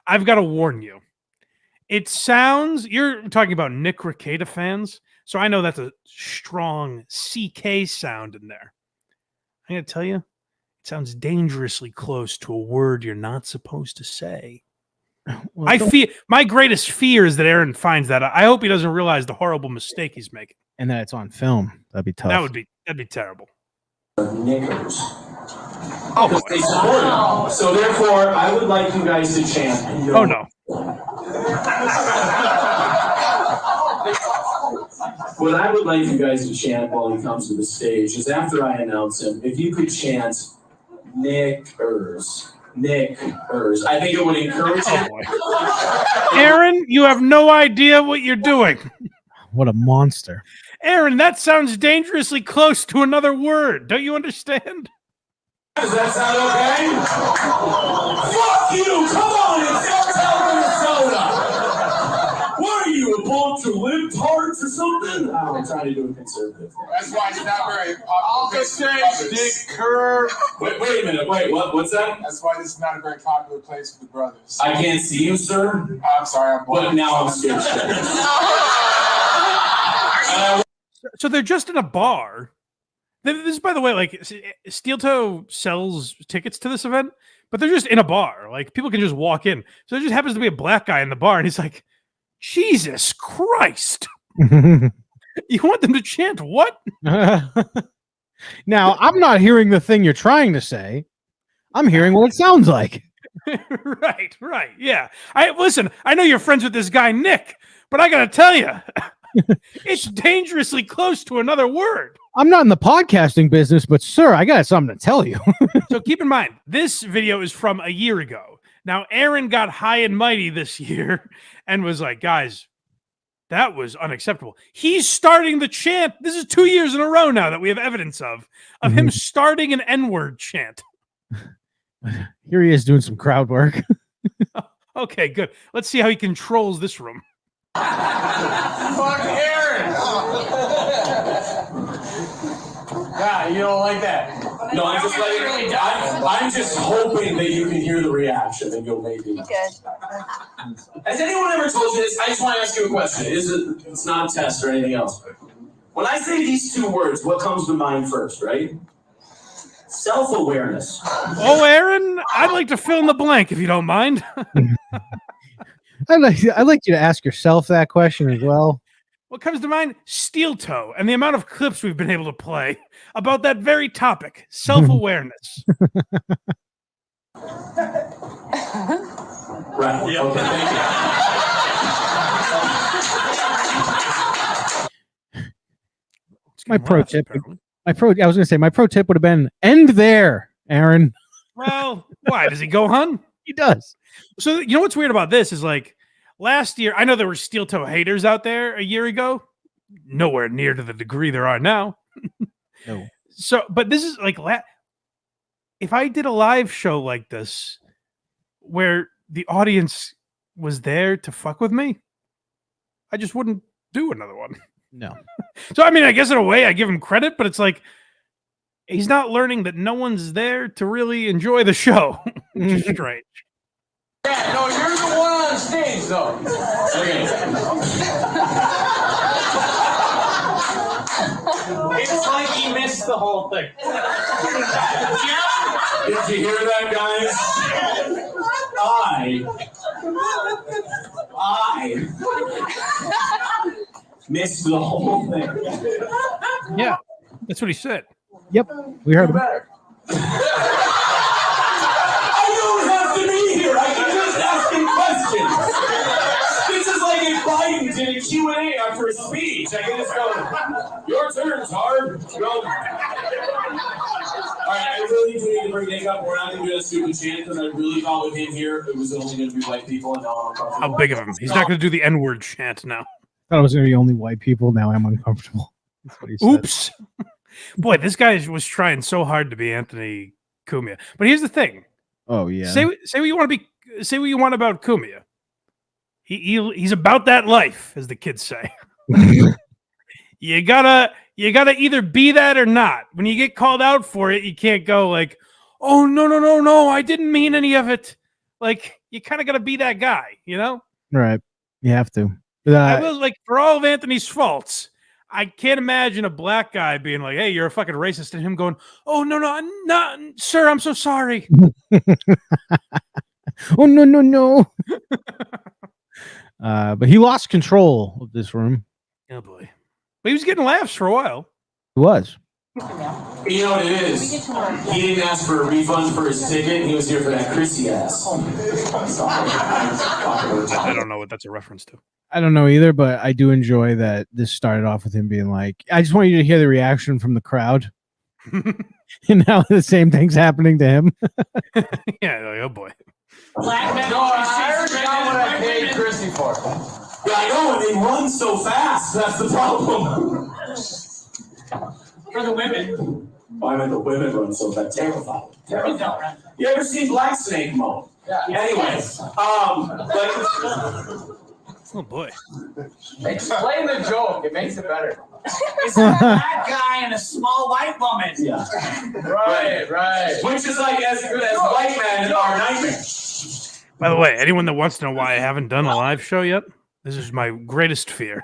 I've got to warn you. It sounds, you're talking about Nick Rekieta fans, so I know that's a strong CK sound in there. I'm going to tell you, it sounds dangerously close to a word you're not supposed to say. Well, my greatest fear is that Aaron finds that. I hope he doesn't realize the horrible mistake he's making. And that it's on film. That'd be tough. That'd be terrible. Knickers. Oh, they support them. So therefore, I would like you guys to chant. Oh no. What I would like you guys to chant while he comes to the stage is after I announce him, if you could chant Knickers. Knickers. I think it would encourage him. Aaron, you have no idea what you're doing. What a monster. Aaron, that sounds dangerously close to another word. Don't you understand? Does that sound okay? Fuck you! Come on, it's Southtown, Minnesota! What are you, a bunch of libtards or something? I'm trying to do a conservative. That's why it's not very popular. Dick Kerr. Wait a minute. Wait, what's that? That's why this is not a very popular place for the brothers. I can't see you, sir. I'm sorry, I'm blind. But now I'm scared. So they're just in a bar. This is, by the way, like Steel Toe sells tickets to this event, but they're just in a bar. Like people can just walk in. So there just happens to be a black guy in the bar, and he's like, Jesus Christ. You want them to chant what? Now, I'm not hearing the thing you're trying to say. I'm hearing what it sounds like. Right. Yeah. Listen, I know you're friends with this guy, Nick, but I got to tell you, it's dangerously close to another word. I'm not in the podcasting business, but sir, I got something to tell you. So keep in mind, this video is from a year ago. Now, Aaron got high and mighty this year and was like, guys, that was unacceptable. He's starting the chant. This is 2 years in a row now that we have evidence of him starting an N-word chant. Here he is doing some crowd work. Okay, good. Let's see how he controls this room. Fuck Aaron! Yeah, you don't like that. No, I'm just letting. I'm just hoping that you can hear the reaction and you'll maybe. Has anyone ever told you this? I just want to ask you a question. It's not a test or anything else. When I say these two words, what comes to mind first, right? Self-awareness. Oh, Aaron, I'd like to fill in the blank if you don't mind. I'd like you to ask yourself that question as well. What comes to mind? Steel Toe and the amount of clips we've been able to play about that very topic, self-awareness. Right. Okay, thank you. My pro tip. I was going to say my pro tip would have been end there, Aaron. Well, why does he go, hun? He does. So you know what's weird about this is like last year. I know there were Steel Toe haters out there a year ago, nowhere near to the degree there are now. No. So, but this is like if I did a live show like this, where the audience was there to fuck with me, I just wouldn't do another one. No. So, I mean, I guess in a way I give him credit, but it's like he's not learning that no one's there to really enjoy the show, which is strange. Yeah, no, you're the one on stage, though. Okay. It's like he missed the whole thing. Did you hear that, guys? I missed the whole thing. Yeah, that's what he said. Yep, we heard him. I don't have to be here. I can just ask him questions. This is like if Biden did a Q&A after a speech. I can just go, your turn, Tard. Go. All right, I really do need to bring Nick up. We're not going to do a stupid chant because I really thought with him here it was only going to be white people and now I'm uncomfortable. How big of him? He's not going to do the N-word chant now. I thought it was going to be only white people. Now I'm uncomfortable. That's what he said. Oops. Boy, this guy was trying so hard to be Anthony Cumia. But here's the thing. Oh yeah. Say what you want to be. Say what you want about Cumia. He's about that life, as the kids say. You gotta either be that or not. When you get called out for it, you can't go like, "Oh no, I didn't mean any of it." Like you kind of gotta be that guy, you know? Right. You have to. I was like, for all of Anthony's faults, I can't imagine a black guy being like, "Hey, you're a fucking racist," and him going, "Oh no, sir, I'm so sorry." Oh no. But he lost control of this room. Oh boy. But he was getting laughs for a while. He was. You know what it is? He didn't ask for a refund for his ticket. He was here for that Chrissy ass. I don't know what that's a reference to. I don't know either, but I do enjoy that this started off with him being like, I just want you to hear the reaction from the crowd. And now the same thing's happening to him. Yeah, like, oh boy. Black men. No, I already got what I paid Chrissy for. Yeah, I know, and they run so fast. That's the problem. For the women. I meant the women run so fast. Terrified. You ever seen Black Snake moan? Yeah. Anyways, Oh boy. Explain the joke. It makes it better. It's a black guy and a small white woman. Yeah. Right. Which is like as good as white men in our nightmare. By the way, anyone that wants to know why I haven't done a live show yet, this is my greatest fear.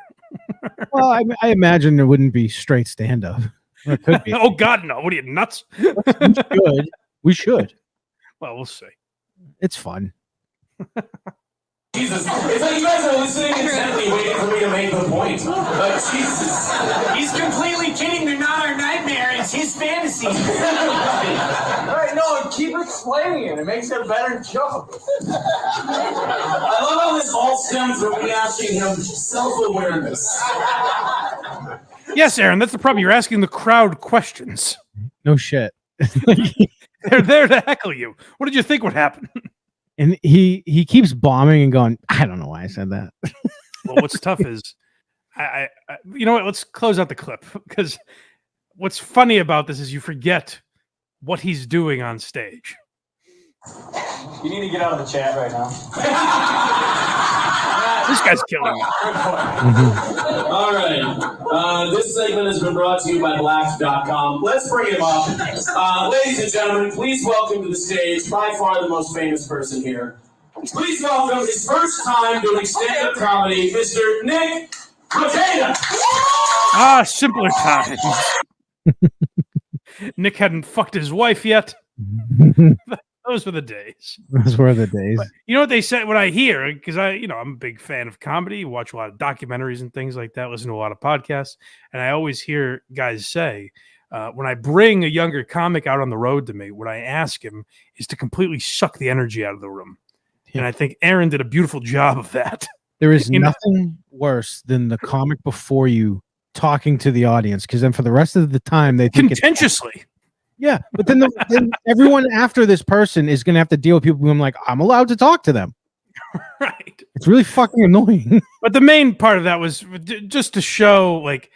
Well, I imagine it wouldn't be straight stand up. It could be. Oh God, no! What are you nuts? We should. Well, we'll see. It's fun. Jesus, it's like you guys are listening intently, waiting for me to make the point. Like Jesus, he's completely kidding. They're not our nightmare. It's his fantasy. All right, no, keep explaining it. It makes it a better joke. I love how this all stems from me asking him self-awareness. Yes, Aaron, that's the problem. You're asking the crowd questions. No shit. They're there to heckle you. What did you think would happen? And he keeps bombing and going, I don't know why I said that. Well, what's tough is, I you know what? Let's close out the clip, because what's funny about this is you forget what he's doing on stage. You need to get out of the chat right now. This guy's killing me. All right. This segment has been brought to you by Blacks.com. Let's bring him up. Ladies and gentlemen, please welcome to the stage, by far the most famous person here. Please welcome his first time doing stand-up comedy, Mr. Nick Makeda. Simpler times. Nick hadn't fucked his wife yet. Those were the days. Those were the days. But you know what they said when I hear, because I'm a big fan of comedy, watch a lot of documentaries and things like that, listen to a lot of podcasts, and I always hear guys say, when I bring a younger comic out on the road to me, what I ask him is to completely suck the energy out of the room. Yeah. And I think Aaron did a beautiful job of that. There is nothing worse than the comic before you talking to the audience, because then for the rest of the time they think contentiously. Yeah, but then, then everyone after this person is going to have to deal with people who I'm allowed to talk to them. Right. It's really fucking annoying. But the main part of that was just to show, like,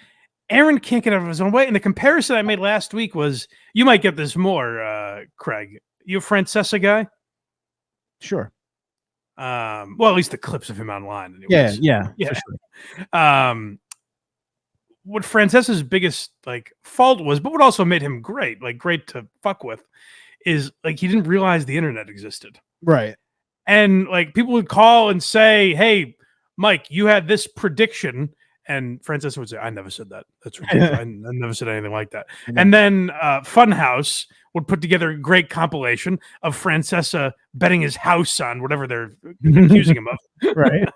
Aaron can't get out of his own way. And the comparison I made last week was, you might get this more, Craig. You a Francesa guy? Sure. Well, at least the clips of him online. Anyways. Yeah. For sure. What Francesa's biggest fault was, but what also made him great to fuck with, is he didn't realize the internet existed. Right. And people would call and say, "Hey, Mike, you had this prediction," and Francesa would say, "I never said that. That's ridiculous. I never said anything like that." And then Funhouse would put together a great compilation of Francesa betting his house on whatever they're accusing him of. Right.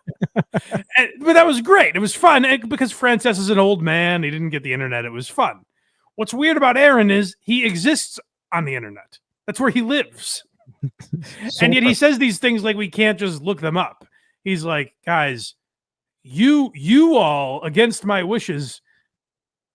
But that was great. It was fun because Francesa's an old man. He didn't get the internet. It was fun. What's weird about Aaron is he exists on the internet. That's where he lives. And yet he says these things like we can't just look them up. He's like, guys, you all, against my wishes,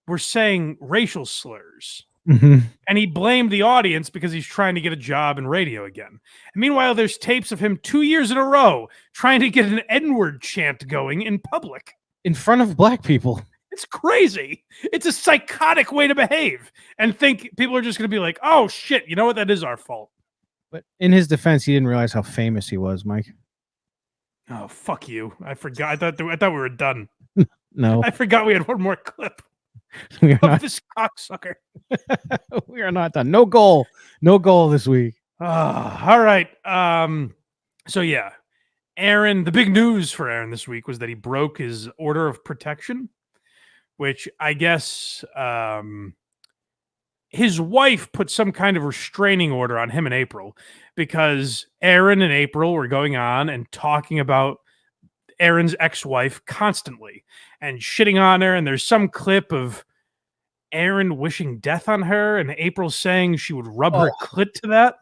were saying racial slurs. Mm-hmm. And he blamed the audience because he's trying to get a job in radio again. And meanwhile, there's tapes of him 2 years in a row trying to get an N-word chant going in public. In front of black people. It's crazy. It's a psychotic way to behave and think people are just going to be like, oh, shit, you know what? That is our fault. But in his defense, he didn't realize how famous he was, Mike. Oh, fuck you. I forgot. I thought we were done. No. I forgot we had one more clip. We are not. This cocksucker. We are not done. No goal this week. All right. So yeah, Aaron, the big news for Aaron this week was that he broke his order of protection, which I guess his wife put some kind of restraining order on him in April because Aaron and April were going on and talking about Aaron's ex-wife constantly and shitting on her. And there's some clip of Aaron wishing death on her and April saying she would rub her clit to that.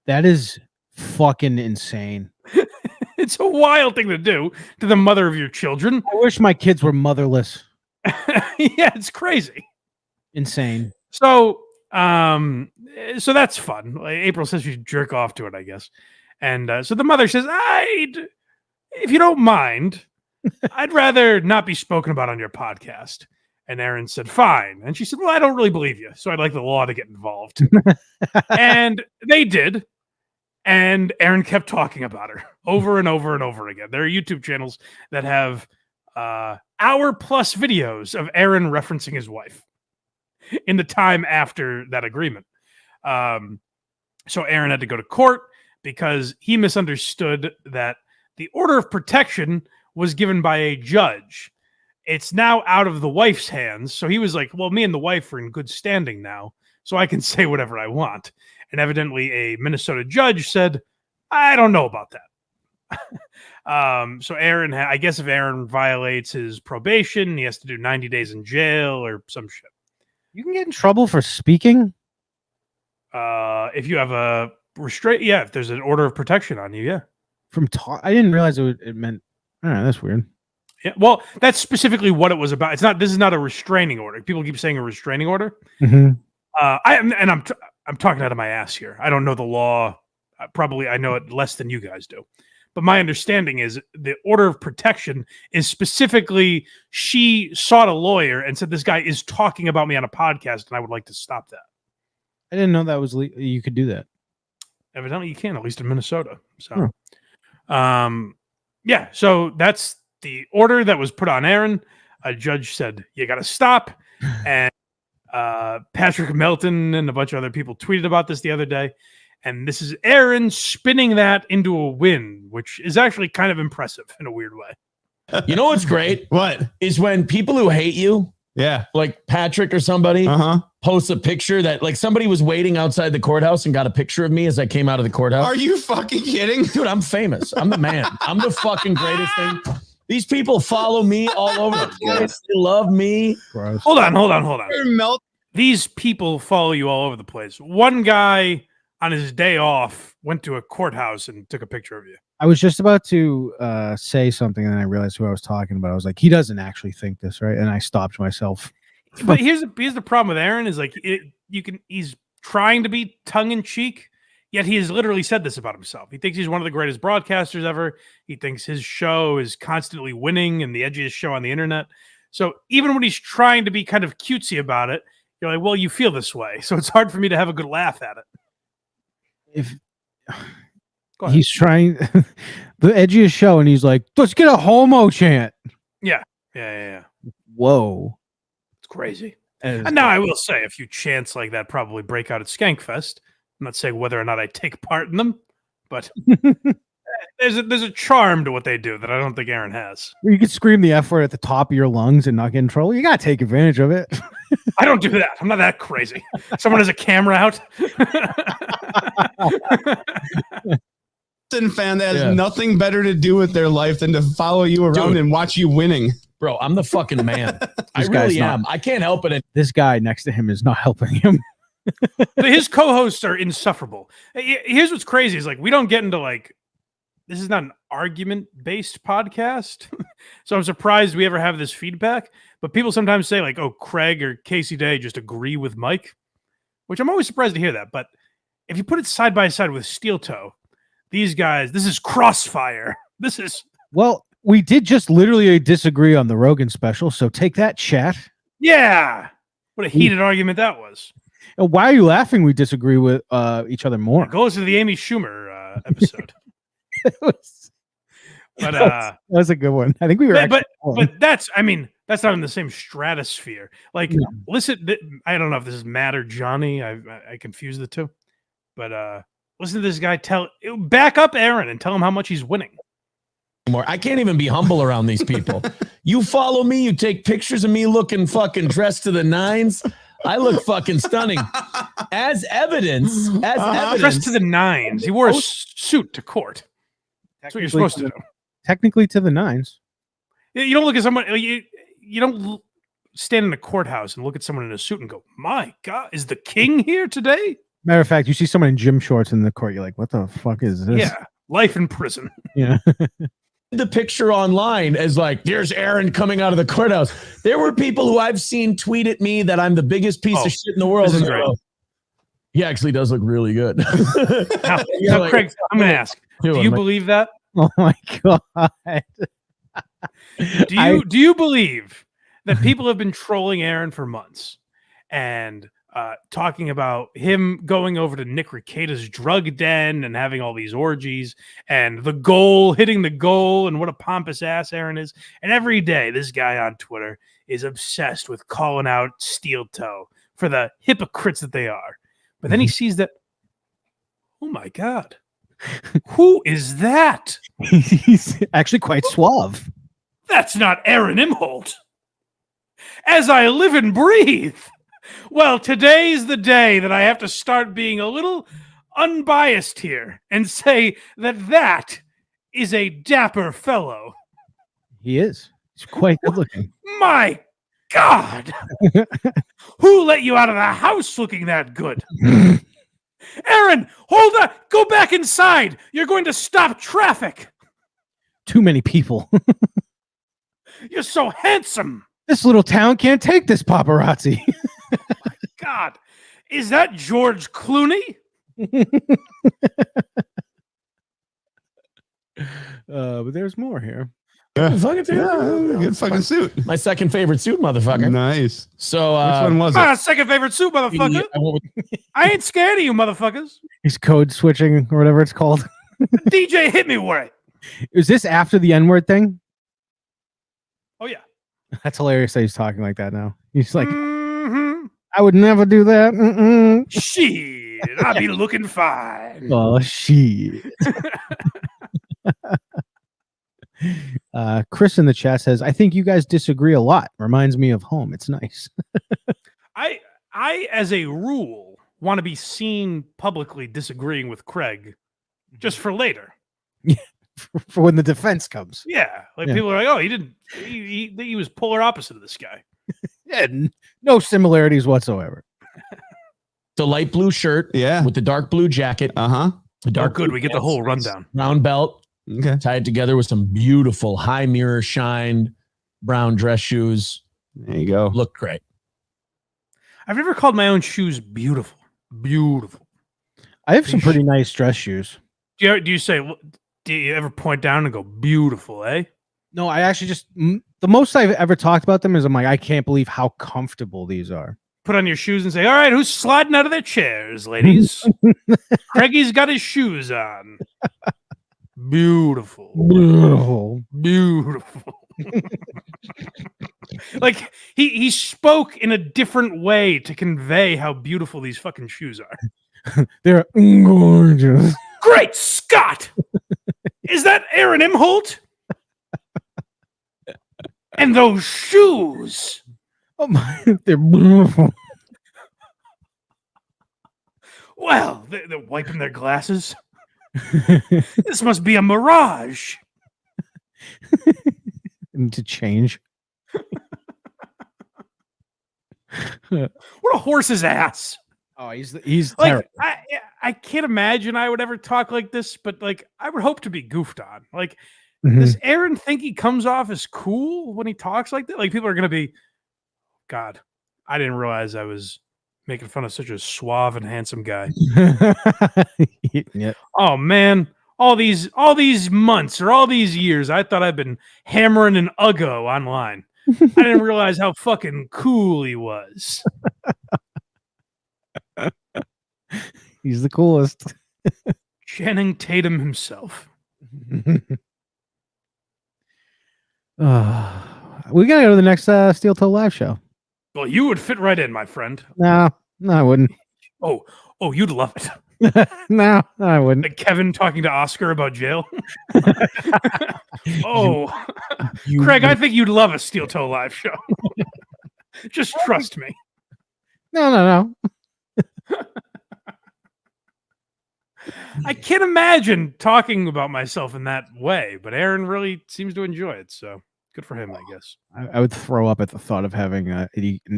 That is fucking insane. It's a wild thing to do to the mother of your children. I wish my kids were motherless. Yeah, it's crazy. Insane. So that's fun. April says she should jerk off to it, I guess. And so the mother says, if you don't mind, I'd rather not be spoken about on your podcast. And Aaron said, fine. And she said, well, I don't really believe you. So I'd like the law to get involved. And they did. And Aaron kept talking about her over and over and over again. There are YouTube channels that have hour-plus videos of Aaron referencing his wife in the time after that agreement. So Aaron had to go to court because he misunderstood that the order of protection was given by a judge. It's now out of the wife's hands. So he was like, well, me and the wife are in good standing now, so I can say whatever I want. And evidently a Minnesota judge said, I don't know about that. So Aaron, I guess if Aaron violates his probation, he has to do 90 days in jail or some shit. You can get in trouble for speaking? If you have a restraint, yeah, if there's an order of protection on you, yeah. I didn't realize it meant, all right, that's weird. Yeah, well, that's specifically what it was about. It's not. This is not a restraining order. People keep saying a restraining order. Mhm. I'm talking out of my ass here. I don't know the law. Probably I know it less than you guys do. But my understanding is the order of protection is specifically she sought a lawyer and said this guy is talking about me on a podcast and I would like to stop that. I didn't know that was you could do that. Evidently, you can, at least in Minnesota. So, yeah. So that's the order that was put on Aaron. A judge said you got to stop, and Patrick Melton and a bunch of other people tweeted about this the other day. And this is Aaron spinning that into a win, which is actually kind of impressive in a weird way. You know what's great? What is when people who hate you, like Patrick or somebody, posts a picture that like somebody was waiting outside the courthouse and got a picture of me as I came out of the courthouse. Are you fucking kidding? Dude, I'm famous. I'm the man. I'm the fucking greatest thing. These people follow me all over the place. They love me. Gross. Hold on. These people follow you all over the place. One guy on his day off went to a courthouse and took a picture of you. I was just about to say something, and then I realized who I was talking about. I was like, he doesn't actually think this, right? And I stopped myself. But here's the problem with Aaron is like he's trying to be tongue in cheek, yet he has literally said this about himself. He thinks he's one of the greatest broadcasters ever. He thinks his show is constantly winning and the edgiest show on the internet. So even when he's trying to be kind of cutesy about it, you're like, well, you feel this way, so it's hard for me to have a good laugh at it. If he's trying the edgiest show, and he's like, let's get a homo chant. Yeah. Whoa. It's crazy. And now I will say a few chants like that probably break out at Skankfest. I'm not saying whether or not I take part in them, but there's a charm to what they do that I don't think Aaron has. You could scream the F word at the top of your lungs and not get in trouble. You got to take advantage of it. I don't do that. I'm not that crazy. Someone has a camera out. Fan that has nothing better to do with their life than to follow you around and watch you winning. Bro, I'm the fucking man. I really am. I can't help it. This guy next to him is not helping him. But his co-hosts are insufferable. Here's what's crazy is like we don't get into like this is not an argument-based podcast. So I'm surprised we ever have this feedback. But people sometimes say like, oh, Craig or Casey Day just agree with Mike, which I'm always surprised to hear that. But if you put it side by side with Steel Toe, these guys, this is crossfire. This is well, we did just literally disagree on the Rogan special, so take that, chat. Yeah. What a heated argument that was. And why are you laughing? We disagree with each other more. It goes to the Amy Schumer episode. But that was a good one. I think we were but that's that's not in the same stratosphere. Like listen, I don't know if this is Matt or Johnny. I confuse the two. But listen to this guy back up Aaron and tell him how much he's winning. I can't even be humble around these people. You follow me, you take pictures of me looking fucking dressed to the nines. I look fucking stunning. As evidence, dressed to the nines. He wore a suit to court. That's what you're supposed to do. Technically to the nines. You don't look at someone. You don't stand in a courthouse and look at someone in a suit and go, "My God, is the king here today?" Matter of fact, you see someone in gym shorts in the court, you're like, "What the fuck is this?" Yeah, life in prison. Yeah. The picture online as like, "There's Aaron coming out of the courthouse." There were people who I've seen tweet at me that I'm the biggest piece of shit in the world. This is great. He actually does look really good. Now, Craig, I'm going to ask: do you believe that? Oh my God. Do you believe that people have been trolling Aaron for months and talking about him going over to Nick Rekieta's drug den and having all these orgies and the goal, hitting the goal, and what a pompous ass Aaron is. And every day, this guy on Twitter is obsessed with calling out Steel Toe for the hypocrites that they are. But then he sees that, oh my God, who is that? He's actually quite suave. That's not Aaron Imholte. As I live and breathe. Well, today's the day that I have to start being a little unbiased here and say that is a dapper fellow. He is. He's quite good looking. My God! Who let you out of the house looking that good? Aaron, hold on. Go back inside. You're going to stop traffic. Too many people. You're so handsome. This little town can't take this paparazzi. God, is that George Clooney? But there's more here. Good fucking suit. My second favorite suit, motherfucker. Nice. So, which one was My it? second favorite suit, motherfucker. I ain't scared of you, motherfuckers. He's code switching or whatever it's called. DJ hit me with it. Is this after the N-word thing? Oh, yeah. That's hilarious that he's talking like that now. He's like, I would never do that. Shit, I'll be looking fine. Oh, shit. Chris in the chat says, I think you guys disagree a lot. Reminds me of home. It's nice. I, as a rule, want to be seen publicly disagreeing with Craig just for later. Yeah, for when the defense comes. Yeah, like Yeah. people are like, oh, he was polar opposite of this guy. Yeah, no similarities whatsoever. The light blue shirt, with the dark blue jacket. The dark good. blue We get the pants, whole rundown. Round belt. Okay. Tied together with some beautiful high mirror shined brown dress shoes. There you go. Look great. I've never called my own shoes beautiful. Beautiful. I have some pretty nice dress shoes. Do you ever point down and go beautiful, eh? No, I actually just the most I've ever talked about them is I'm like, I can't believe how comfortable these are. Put on your shoes and say, all right, who's sliding out of their chairs, ladies? Craigie's got his shoes on. Beautiful. Beautiful. Like he spoke in a different way to convey how beautiful these fucking shoes are. They're gorgeous. Great Scott! Is that Aaron Imholte? And those shoes. Oh my, they're beautiful. Well, they're wiping their glasses. This must be a mirage. Need to change. What a horse's ass. Oh, he's like terrible. I can't imagine I would ever talk like this, but like I would hope to be goofed on. Like, Mhm. does Aaron think he comes off as cool when he talks like that? Like people are gonna be, God, I didn't realize I was making fun of such a suave and handsome guy. Yep. Oh man, all these months or all these years, I thought I'd been hammering an Uggo online. I didn't realize how fucking cool he was. He's the coolest. Channing Tatum himself. We gotta go to the next Steel Toe live show. Well, you would fit right in, my friend. No, I wouldn't. Oh, you'd love it. No, I wouldn't. Like Kevin talking to Oscar about jail. Craig, I think you'd love a Steel Toe live show. Just trust me. No. I can't imagine talking about myself in that way, but Aaron really seems to enjoy it. So good for him, I guess. I would throw up at the thought of having an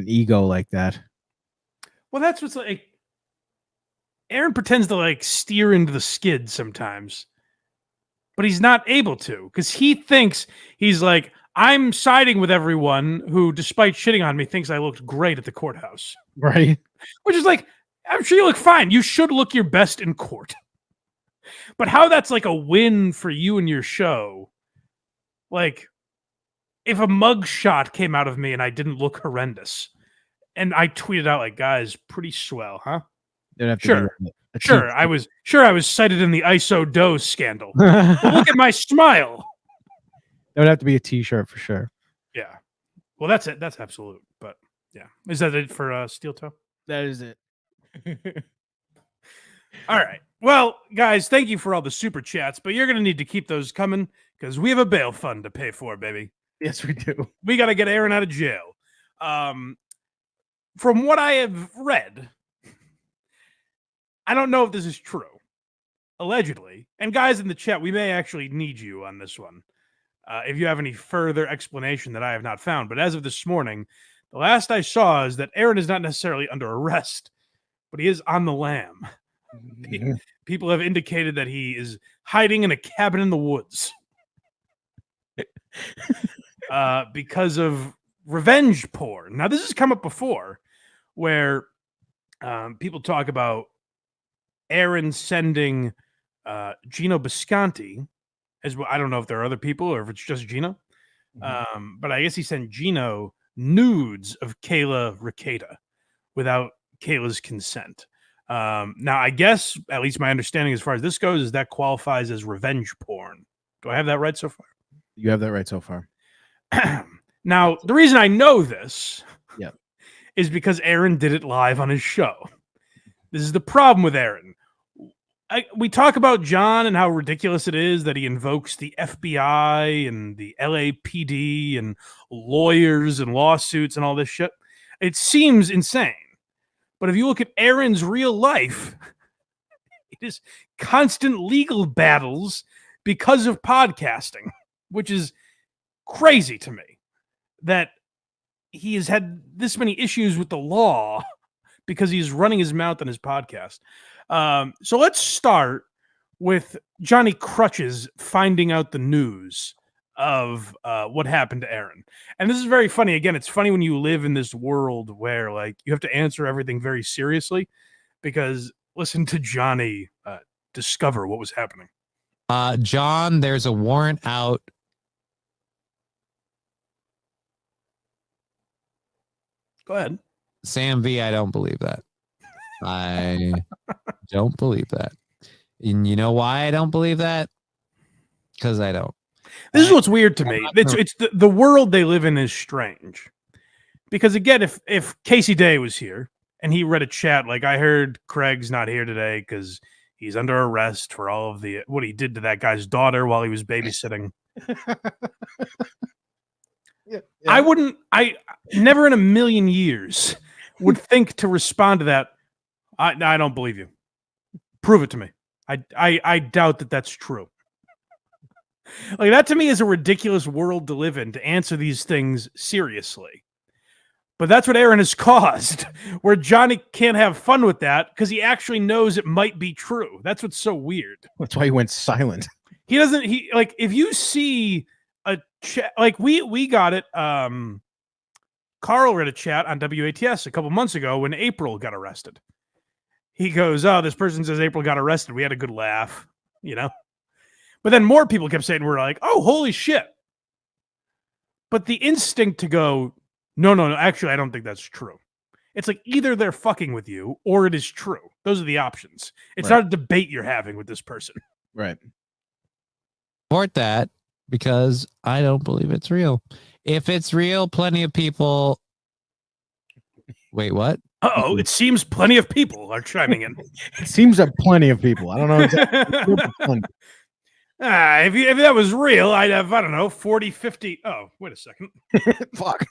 ego like that. Well, that's what's like. Aaron pretends to like steer into the skid sometimes, but he's not able to because he thinks he's like, I'm siding with everyone who, despite shitting on me, thinks I looked great at the courthouse. Right. Which is like, I'm sure you look fine. You should look your best in court. But how that's like a win for you and your show, like, if a mug shot came out of me and I didn't look horrendous, and I tweeted out like, "Guys, pretty swell, huh?" There'd have to Sure, be a sure. I was cited in the ISO dose scandal. But look at my smile. There would have to be a T-shirt for sure. Yeah. Well, that's it. That's absolute. But yeah, is that it for Steel Toe? That is it. All right. Well, guys, thank you for all the super chats, but you're gonna need to keep those coming because we have a bail fund to pay for, baby. Yes, we do. We got to get Aaron out of jail. From what I have read, I don't know if this is true. Allegedly, and guys in the chat, we may actually need you on this one. If you have any further explanation that I have not found. But as of this morning, the last I saw is that Aaron is not necessarily under arrest, but he is on the lam. People have indicated that he is hiding in a cabin in the woods because of revenge porn. Now, this has come up before where people talk about Aaron sending Gino Bisconti, as well. I don't know if there are other people or if it's just Gino, but I guess he sent Gino nudes of Kayla Ricada without Kayla's consent. Now, I guess, at least my understanding as far as this goes, is that qualifies as revenge porn. Do I have that right so far? You have that right so far. Now, the reason I know this Yep. is because Aaron did it live on his show. This is the problem with Aaron. We talk about John and how ridiculous it is that he invokes the FBI and the LAPD and lawyers and lawsuits and all this shit. It seems insane. But if you look at Aaron's real life, it is constant legal battles because of podcasting, which is crazy to me that he has had this many issues with the law because he's running his mouth on his podcast. So let's start with Johnny Crutches finding out the news of what happened to Aaron. And this is very funny. Again, it's funny when you live in this world where like you have to answer everything very seriously, because listen to Johnny discover what was happening. John, there's a warrant out. Go ahead. Sam V, I don't believe that. I don't believe that. And you know why I don't believe that? Because I don't. This is what's weird to me. It's the world they live in is strange. Because again, if Casey Day was here and he read a chat like, I heard Craig's not here today because he's under arrest for all of the what he did to that guy's daughter while he was babysitting. I never in a million years would think to respond to that. I don't believe you. Prove it to me. I doubt that that's true. Like, that to me is a ridiculous world to live in, to answer these things seriously. But that's what Aaron has caused, where Johnny can't have fun with that because he actually knows it might be true. That's what's so weird. That's why he went silent. He doesn't, like, if you see a chat, like we got it, Carl read a chat on WATS a couple months ago when April got arrested. He goes, oh, this person says April got arrested. We had a good laugh, you know? But then more people kept saying, we're like, oh, holy shit. But the instinct to go, no, actually, I don't think that's true. It's like either they're fucking with you or it is true. Those are the options. It's not a debate you're having with this person. Right. Support that because I don't believe it's real. If it's real, plenty of people. Wait, what? Uh-oh, it seems plenty of people are chiming in. It seems that plenty of people. I don't know exactly. If that was real, I'd have, I don't know, 40, 50. Oh, wait a second. Fuck.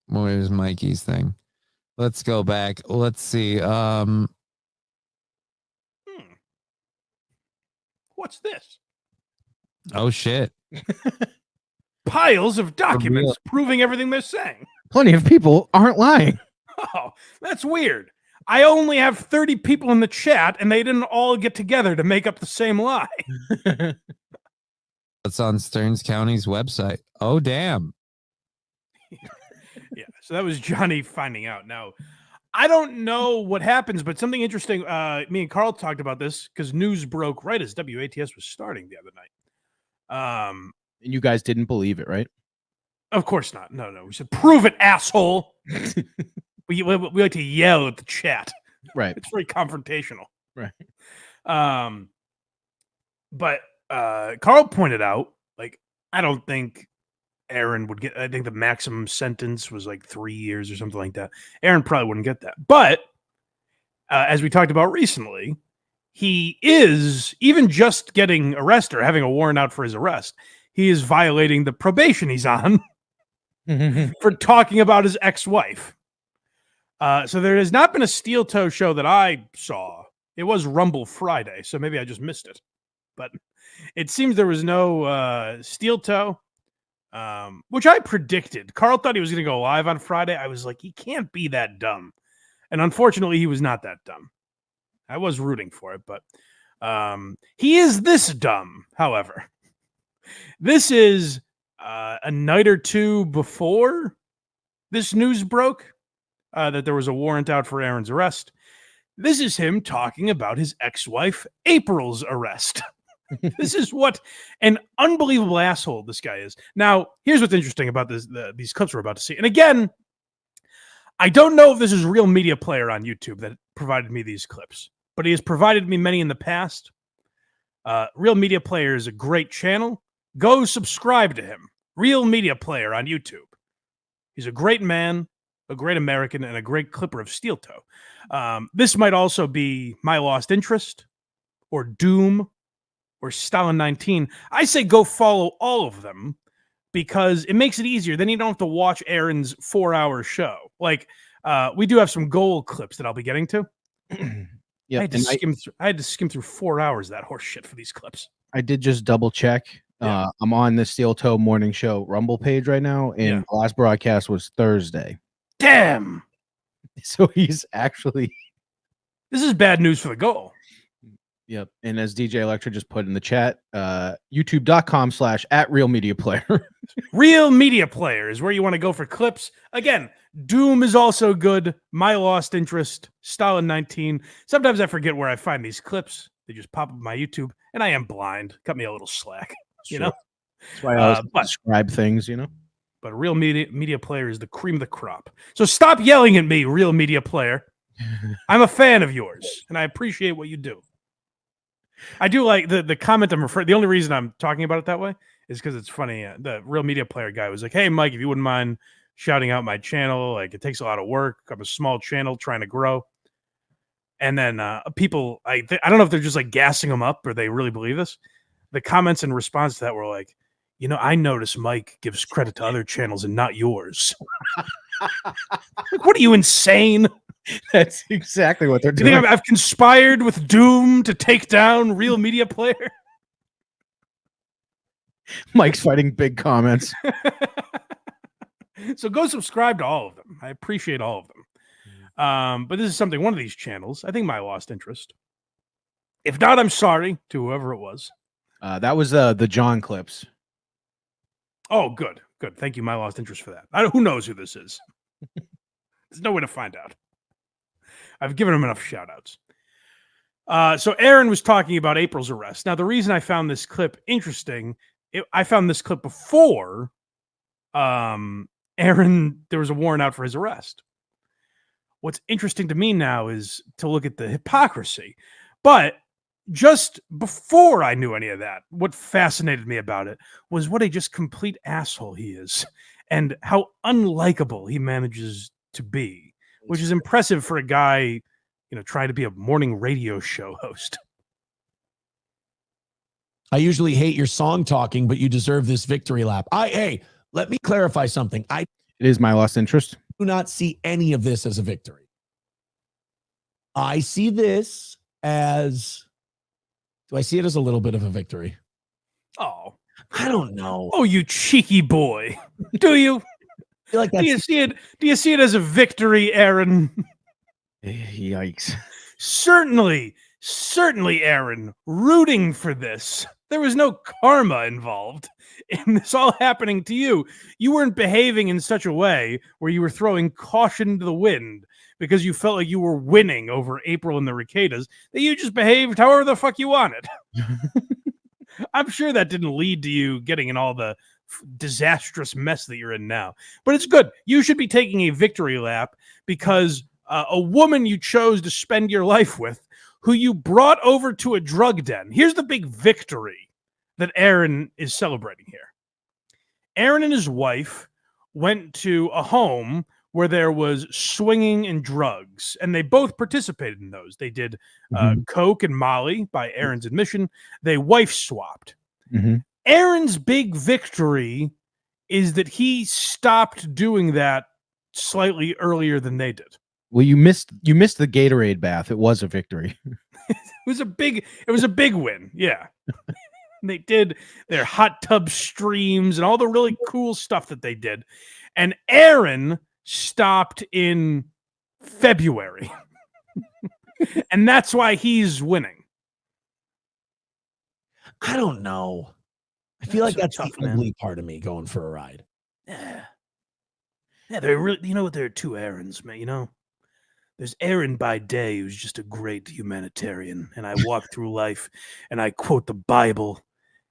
Where's Mikey's thing? Let's go back. Let's see. What's this? Oh, shit. Piles of documents proving everything they're saying. Plenty of people aren't lying. Oh, that's weird. I only have 30 people in the chat, and they didn't all get together to make up the same lie. It's on Stearns County's website. Oh, damn. Yeah, so that was Johnny finding out. Now, I don't know what happens, but something interesting. Me and Carl talked about this because news broke right as WATS was starting the other night. And you guys didn't believe it, right? Of course not. No. We said, prove it, asshole. we like to yell at the chat. Right. It's very confrontational. Right. But Carl pointed out, like, I don't think Aaron would get. I think the maximum sentence was like 3 years or something like that. Aaron probably wouldn't get that. But as we talked about recently, he is, even just getting arrested or having a warrant out for his arrest, he is violating the probation he's on for talking about his ex-wife. So there has not been a Steel Toe show that I saw. It was Rumble Friday, so maybe I just missed it. But it seems there was no Steel Toe, which I predicted. Carl thought he was going to go live on Friday. I was like, he can't be that dumb. And unfortunately, he was not that dumb. I was rooting for it, but he is this dumb, however. This is a night or two before this news broke that there was a warrant out for Aaron's arrest. This is him talking about his ex-wife, April's arrest. This is what an unbelievable asshole this guy is. Now, here's what's interesting about these clips we're about to see. And again, I don't know if this is Real Media Player on YouTube that provided me these clips, but he has provided me many in the past. Real Media Player is a great channel. Go subscribe to him. Real Media Player on YouTube. He's a great man, a great American, and a great clipper of Steel Toe. This might also be My Lost Interest or Doom or Stalin 19. I say go follow all of them because it makes it easier. Then you don't have to watch Aaron's 4-hour show. Like, we do have some goal clips that I'll be getting to. Yeah, I had to skim through 4 hours of that horse shit for these clips. I did just double check. I'm on the Steel Toe Morning Show Rumble page right now, and the last broadcast was Thursday. Damn. So he's actually. This is bad news for the goal. Yep. And as DJ Electra just put in the chat, youtube.com/@RealMediaPlayer. Real Media Player is where you want to go for clips. Again, Doom is also good. My Lost Interest, Stalin 19. Sometimes I forget where I find these clips. They just pop up on my YouTube, and I am blind. Cut me a little slack, you know? That's why I always describe things, you know? But Real Media Player is the cream of the crop. So stop yelling at me, Real Media Player. I'm a fan of yours, and I appreciate what you do. I do like the comment I'm referring. The only reason I'm talking about it that way is because it's funny. The Real Media Player guy was like, "Hey, Mike, if you wouldn't mind shouting out my channel, like it takes a lot of work. I'm a small channel trying to grow." And then people, I don't know if they're just like gassing them up or they really believe this. The comments in response to that were like, "You know, I notice Mike gives credit to other channels and not yours." Like, what are you, insane? That's exactly what they're doing. Do you think I've conspired with Doom to take down Real Media Player? Mike's fighting big comments. So go subscribe to all of them. I appreciate all of them. But this is something, one of these channels, I think My Lost Interest. If not, I'm sorry to whoever it was. That was the John clips. Oh, good. Good. Thank you, My Lost Interest, for that. Who knows who this is? There's no way to find out. I've given him enough shout outs. So Aaron was talking about April's arrest. Now, the reason I found this clip interesting, I found this clip before Aaron, there was a warrant out for his arrest. What's interesting to me now is to look at the hypocrisy. But just before I knew any of that, what fascinated me about it was what a just complete asshole he is and how unlikable he manages to be, which is impressive for a guy, trying to be a morning radio show host. I usually hate your song talking, but you deserve this victory lap. Hey, let me clarify something. It is My Lost Interest. Do not see any of this as a victory. I see this as, do I see it as a little bit of a victory? Oh, I don't know. Oh, you cheeky boy. Do you? Like do you see it? Do you see it as a victory, Aaron? Yikes. Certainly. certainly, Aaron, rooting for this. There was no karma involved in this all happening to you. You weren't behaving in such a way where you were throwing caution to the wind because you felt like you were winning over April and the Ricadas, that you just behaved however the fuck you wanted. I'm sure that didn't lead to you getting in all the disastrous mess that you're in now. But it's good. You should be taking a victory lap because a woman you chose to spend your life with, who you brought over to a drug den. Here's the big victory that Aaron is celebrating here. Aaron and his wife went to a home where there was swinging and drugs, and they both participated in those. They did Coke and Molly by Aaron's admission. They wife swapped. Aaron's big victory is that he stopped doing that slightly earlier than they did. Well, you missed the Gatorade bath. It was a victory. It was a big win. Yeah. They did their hot tub streams and all the really cool stuff that they did. And Aaron stopped in February. And that's why he's winning. I don't know. I feel like that's tough, the ugly part of me going for a ride. Yeah, they're really, you know what? There are two Aarons, man, you know? There's Aaron by day, who's just a great humanitarian, and I walk through life and I quote the Bible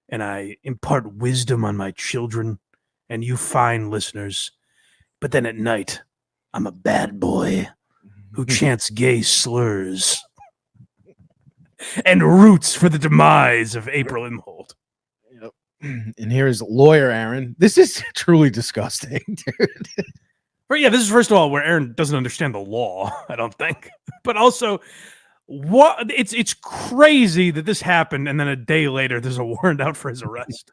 and I impart wisdom on my children and you fine listeners. But then at night, I'm a bad boy who chants gay slurs and roots for the demise of April Imholte. Yep. And here is lawyer Aaron. This is truly disgusting, dude. But yeah, this is first of all where Aaron doesn't understand the law, I don't think. But also, what it's crazy that this happened, and then a day later there's a warrant out for his arrest.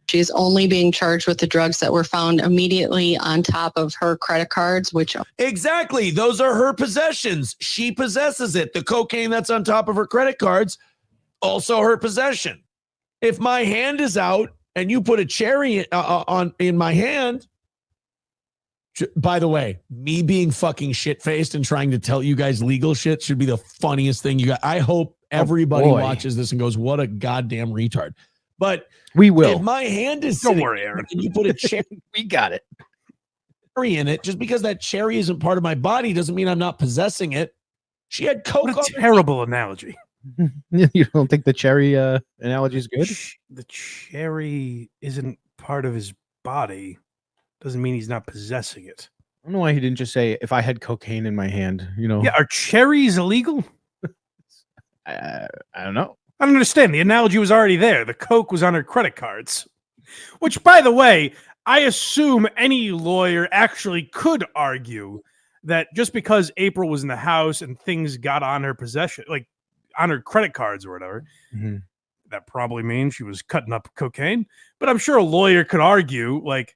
She's only being charged with the drugs that were found immediately on top of her credit cards, which Exactly. Those are her possessions. She possesses it. The cocaine that's on top of her credit cards, also her possession. If my hand is out and you put a cherry in my hand, by the way, me being fucking shit-faced and trying to tell you guys legal shit should be the funniest thing you got. I hope everybody watches this and goes, what a goddamn retard. But we will. If my hand is Don't sitting worry, Aaron. and you put a cherry, we got it. Cherry in it, just because that cherry isn't part of my body doesn't mean I'm not possessing it. She had coke. What a terrible analogy. You don't think the cherry analogy is good? The cherry isn't part of his body. Doesn't mean he's not possessing it. I don't know why he didn't just say, if I had cocaine in my hand, you know. Yeah, are cherries illegal? I don't know. I don't understand. The analogy was already there. The coke was on her credit cards. Which, by the way, I assume any lawyer actually could argue that just because April was in the house and things got on her possession, like on her credit cards or whatever, that probably means she was cutting up cocaine. But I'm sure a lawyer could argue, like,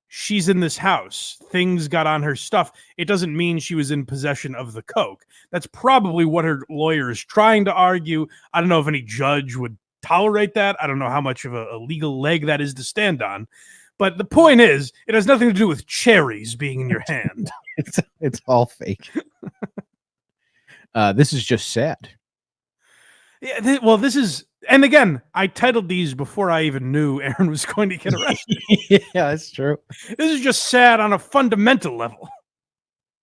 she's in this house, things got on her stuff. It doesn't mean she was in possession of the coke. That's probably what her lawyer is trying to argue. I don't know if any judge would tolerate that. I don't know how much of a legal leg that is to stand on. But the point is, it has nothing to do with cherries being in your hand. It's all fake. This is just sad. Yeah, well, this is, and again, I titled these before I even knew Aaron was going to get arrested. Yeah, that's true. This is just sad on a fundamental level.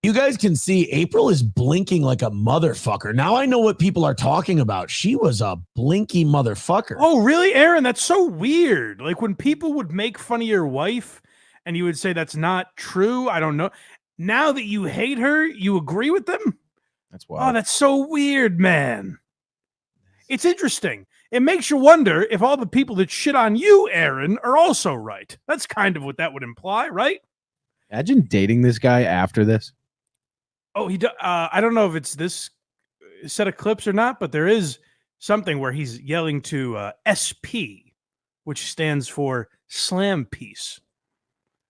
You guys can see April is blinking like a motherfucker. Now I know what people are talking about. She was a blinky motherfucker. Oh, really, Aaron? That's so weird. Like when people would make fun of your wife and you would say that's not true. I don't know. Now that you hate her, you agree with them? That's wild. Oh, that's so weird, man. It's interesting. It makes you wonder if all the people that shit on you, Aaron, are also right. That's kind of what that would imply, right? Imagine dating this guy after this. Oh, I don't know if it's this set of clips or not, but there is something where he's yelling to SP, which stands for slam piece.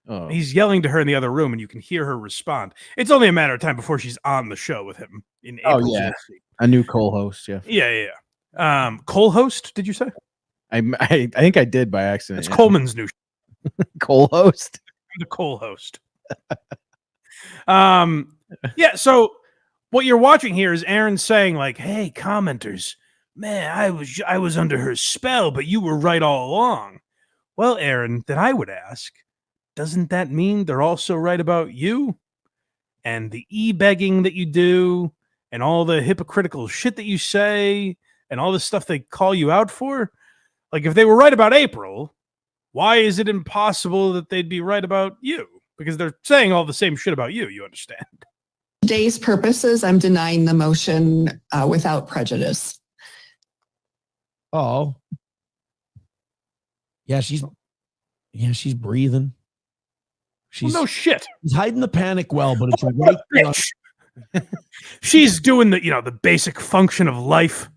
Oh. He's yelling to her in the other room, and you can hear her respond. It's only a matter of time before she's on the show with him in April. Oh, yeah. A new co-host, yeah. Yeah. Co-host, did you say? I think I did by accident. It's Coleman's new co-host. The co-host. Yeah, so what you're watching here is Aaron saying like, "Hey, commenters, man, I was under her spell, but you were right all along." Well, Aaron, then I would ask, doesn't that mean they're also right about you? And the e-begging that you do, and all the hypocritical shit that you say, and all the stuff they call you out for? Like, if they were right about April, why is it impossible that they'd be right about you? Because they're saying all the same shit about you, you understand? Today's purposes, I'm denying the motion without prejudice. Oh. Yeah, she's breathing. Well, no shit. She's hiding the panic well, but it's right there. She's doing the basic function of life.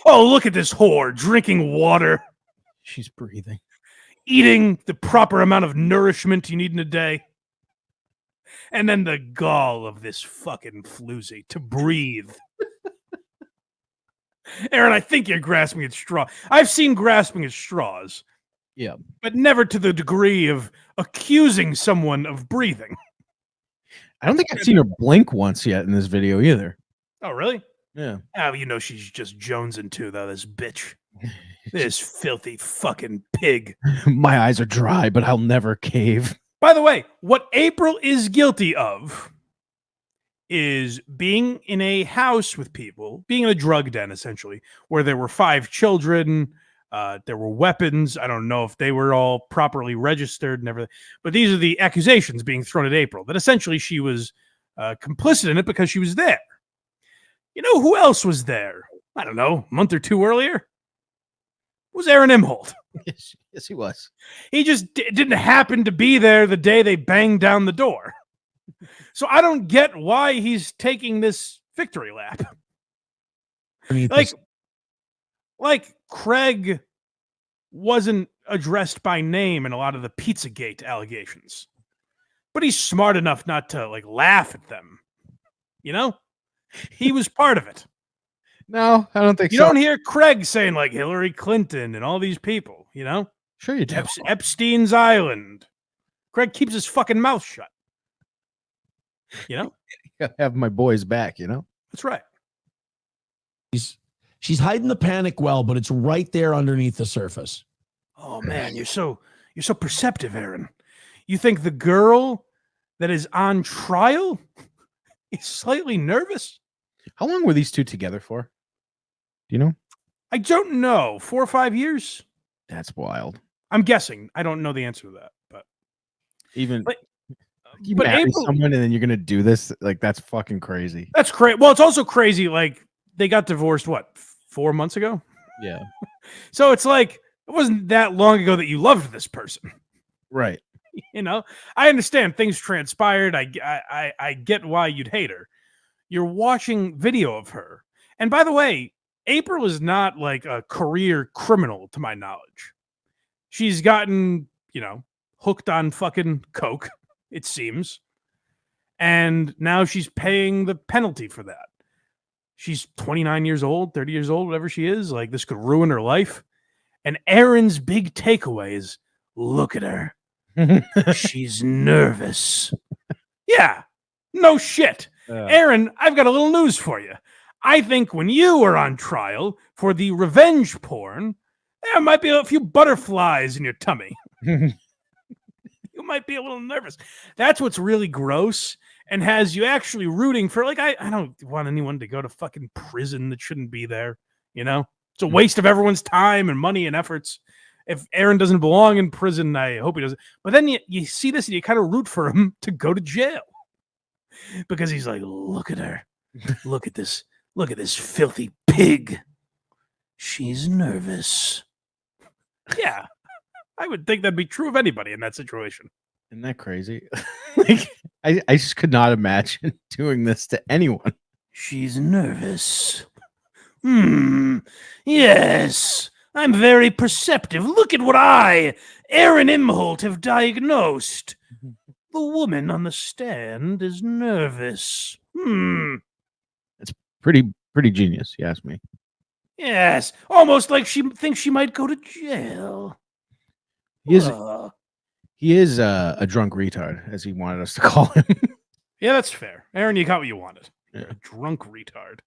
Oh, look at this whore drinking water. She's breathing. Eating the proper amount of nourishment you need in a day. And then the gall of this fucking floozy to breathe. Aaron, I think you're grasping at straw. I've seen grasping at straws. Yeah. But never to the degree of accusing someone of breathing. I don't think I've seen her blink once yet in this video either. Oh, really? Yeah. Oh, you know she's just jonesing too, though, this bitch. This filthy fucking pig. My eyes are dry, but I'll never cave. By the way, what April is guilty of is being in a house with people, being in a drug den, essentially, where there were 5 children, there were weapons. I don't know if they were all properly registered and everything, but these are the accusations being thrown at April, that essentially she was complicit in it because she was there. You know who else was there? I don't know, a month or 2 earlier? It was Aaron Imholte. Yes, he was. He just didn't happen to be there the day they banged down the door. So I don't get why he's taking this victory lap. Like Craig wasn't addressed by name in a lot of the Pizzagate allegations, but he's smart enough not to laugh at them. You know, he was part of it. No, I don't think you so. You don't hear Craig saying Hillary Clinton and all these people, you know? Sure you do. Epstein's Island. Craig keeps his fucking mouth shut. You know? Gotta have my boys back, you know? That's right. She's hiding the panic well, but it's right there underneath the surface. Oh man, you're so perceptive, Aaron. You think the girl that is on trial is slightly nervous? How long were these two together for? Do you know? I don't know. 4 or 5 years? That's wild. I'm guessing. I don't know the answer to that, but you but marry April, someone and then you're gonna do this? Like, that's fucking crazy. that's crazy. Well, it's also crazy. Like, they got divorced, what, 4 months ago? Yeah. So it's like, it wasn't that long ago that you loved this person. Right. You know, I understand things transpired. I get why you'd hate her. You're watching video of her. And by the way, April is not like a career criminal to my knowledge. She's gotten, hooked on fucking coke, it seems. And now she's paying the penalty for that. She's 29 years old, 30 years old, whatever she is. Like, this could ruin her life. And Aaron's big takeaway is, look at her. She's nervous. Yeah, no shit. Aaron, I've got a little news for you. I think when you were on trial for the revenge porn, there might be a few butterflies in your tummy. You might be a little nervous. That's what's really gross and has you actually rooting for, I don't want anyone to go to fucking prison that shouldn't be there, you know? It's a waste of everyone's time and money and efforts. If Aaron doesn't belong in prison, I hope he doesn't. But then you see this and you kind of root for him to go to jail. Because he's like, look at her. Look at this filthy pig. She's nervous. Yeah. I would think that'd be true of anybody in that situation. Isn't that crazy? I just could not imagine doing this to anyone. She's nervous. Yes. I'm very perceptive. Look at what I, Aaron Imholte, have diagnosed. The woman on the stand is nervous. It's pretty genius, you ask me. Yes, almost like she thinks she might go to jail. He is a drunk retard, as he wanted us to call him. Yeah, that's fair. Aaron, you got what you wanted. You're a drunk retard.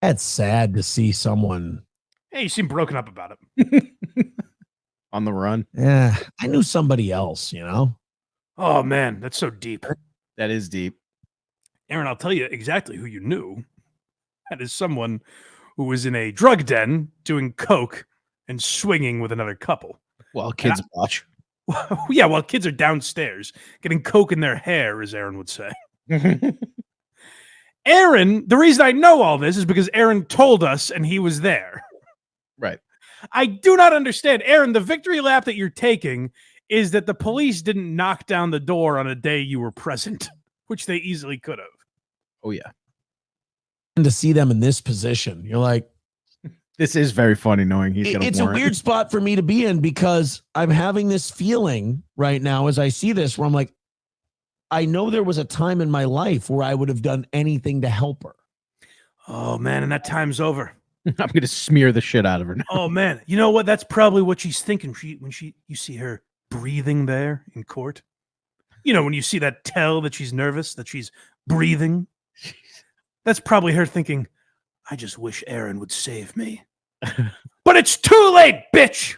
That's sad to see someone. Hey, you seem broken up about it. On the run. Yeah, I knew somebody else, you know? Oh, man, that's so deep. That is deep. Aaron, I'll tell you exactly who you knew. That is someone who was in a drug den doing coke and swinging with another couple. Well, kids watch. Yeah, while kids are downstairs getting coke in their hair, as Aaron would say. Aaron, the reason I know all this is because Aaron told us and he was there. Right. I do not understand. Aaron, the victory lap that you're taking is that the police didn't knock down the door on a day you were present, which they easily could have. Oh, yeah. And to see them in this position, you're like, this is very funny knowing he's going to it's a weird spot for me to be in because I'm having this feeling right now as I see this where I'm like, I know there was a time in my life where I would have done anything to help her. Oh, man, and that time's over. I'm going to smear the shit out of her now. Oh, man. You know what? That's probably what she's thinking when you see her breathing there in court. You know, when you see that tell that she's nervous, that she's breathing. That's probably her thinking, I just wish Aaron would save me. But it's too late, bitch.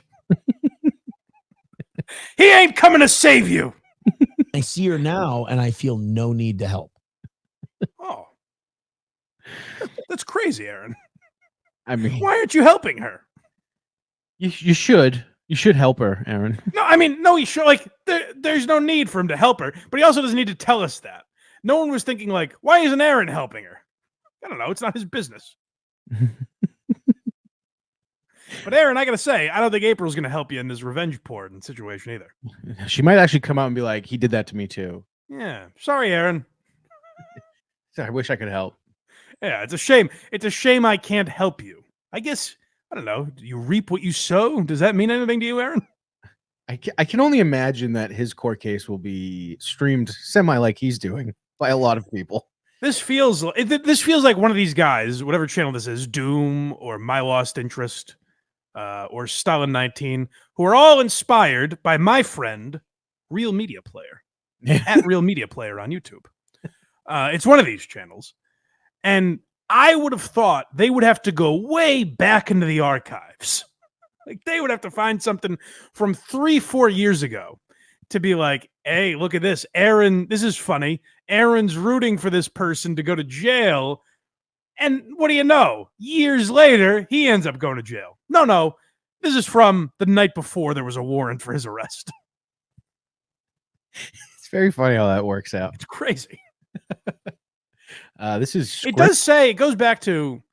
He ain't coming to save you. I see her now and I feel no need to help. Oh, that's crazy, Aaron. I mean, why aren't you helping her? You should. You should help her, Aaron. No, I mean, no, he should. Like, there's no need for him to help her, but he also doesn't need to tell us that. No one was thinking, like, why isn't Aaron helping her? I don't know. It's not his business. But Aaron, I gotta say, I don't think April's gonna help you in this revenge porn situation either. She might actually come out and be like, he did that to me too. Yeah. Sorry, Aaron. I wish I could help. Yeah, it's a shame. It's a shame I can't help you. I guess, I don't know. You reap what you sow. Does that mean anything to you, Aaron? I can only imagine that his court case will be streamed semi like he's doing by a lot of people. This feels like one of these guys, whatever channel this is, Doom or My Lost Interest, or Stalin 19, who are all inspired by my friend, Real Media Player, at Real Media Player on YouTube. It's one of these channels. And I would have thought they would have to go way back into the archives. Like they would have to find something from 3-4 years ago to be like, hey, look at this. Aaron, this is funny. Aaron's rooting for this person to go to jail. And what do you know? Years later, he ends up going to jail. No. This is from the night before there was a warrant for his arrest. It's very funny how that works out. It's crazy. This is It does say, it goes back to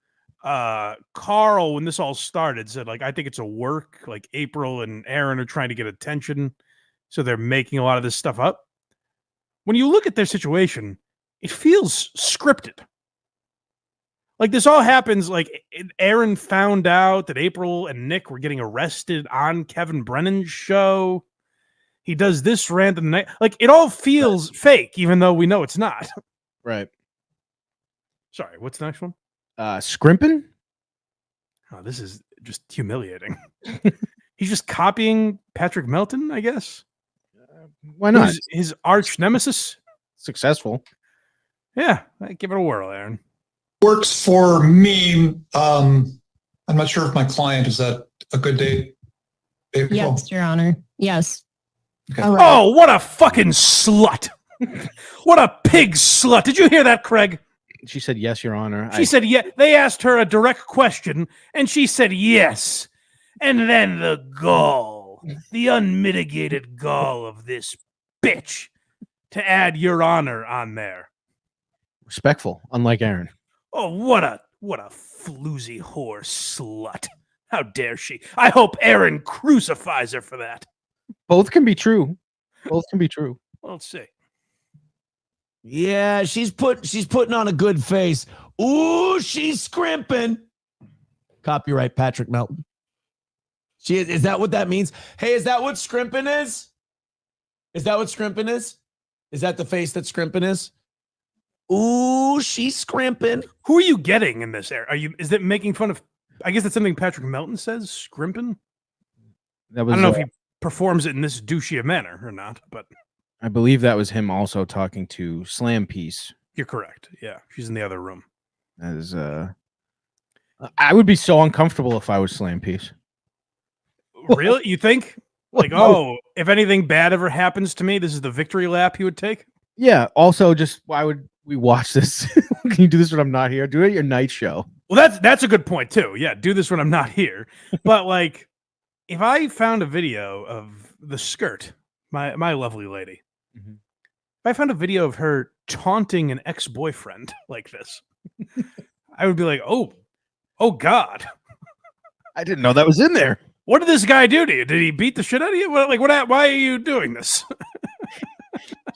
Carl when this all started, said, like, I think it's a work. Like April and Aaron are trying to get attention. So they're making a lot of this stuff up. When you look at their situation, it feels scripted. Like this all happens, like Aaron found out that April and Nick were getting arrested on Kevin Brennan's show. He does this random night. Like it all feels fake, even though we know it's not. Right. Sorry, what's the next one? Scrimpin'? Oh, this is just humiliating. He's just copying Patrick Melton, I guess. Why not? His arch nemesis. Successful. Yeah, give it a whirl, Aaron. Works for me. I'm not sure if my client is that a good date. Yes, Your Honor. Yes. Okay. All right. Oh, what a fucking slut! What a pig slut! Did you hear that, Craig? She said, yes, Your Honor. She said, yeah. They asked her a direct question, and she said, yes. And then the gall, the unmitigated gall of this bitch to add Your Honor on there. Respectful, unlike Aaron. Oh, what a floozy whore slut. How dare she? I hope Aaron crucifies her for that. Both can be true. Both can be true. Well, let's see. Yeah, she's putting on a good face. Ooh, she's scrimping. Copyright Patrick Melton. Is that what that means? Hey, is that what scrimping is? Is that what scrimping is? Is that the face that scrimping is? Ooh, she's scrimping. Who are you getting in this area? Is that making fun of? I guess that's something Patrick Melton says. Scrimping. That was, I don't know if he performs it in this douchey manner or not, but I believe that was him also talking to Slam Piece You're correct. Yeah, she's in the other room. That is I would be so uncomfortable if I was Slam Piece. Really? You think? Like, oh, if anything bad ever happens to me, this is the victory lap you would take? Yeah. Also, just why would we watch this? Can you do this when I'm not here? Do it at your night show. Well, that's a good point too. Yeah, do this when I'm not here. But like, if I found a video of the skirt, my lovely lady, if I found a video of her taunting an ex-boyfriend like this, I would be like, oh God, I didn't know that was in there. What did this guy do to you? Did he beat the shit out of you? What? Why are you doing this?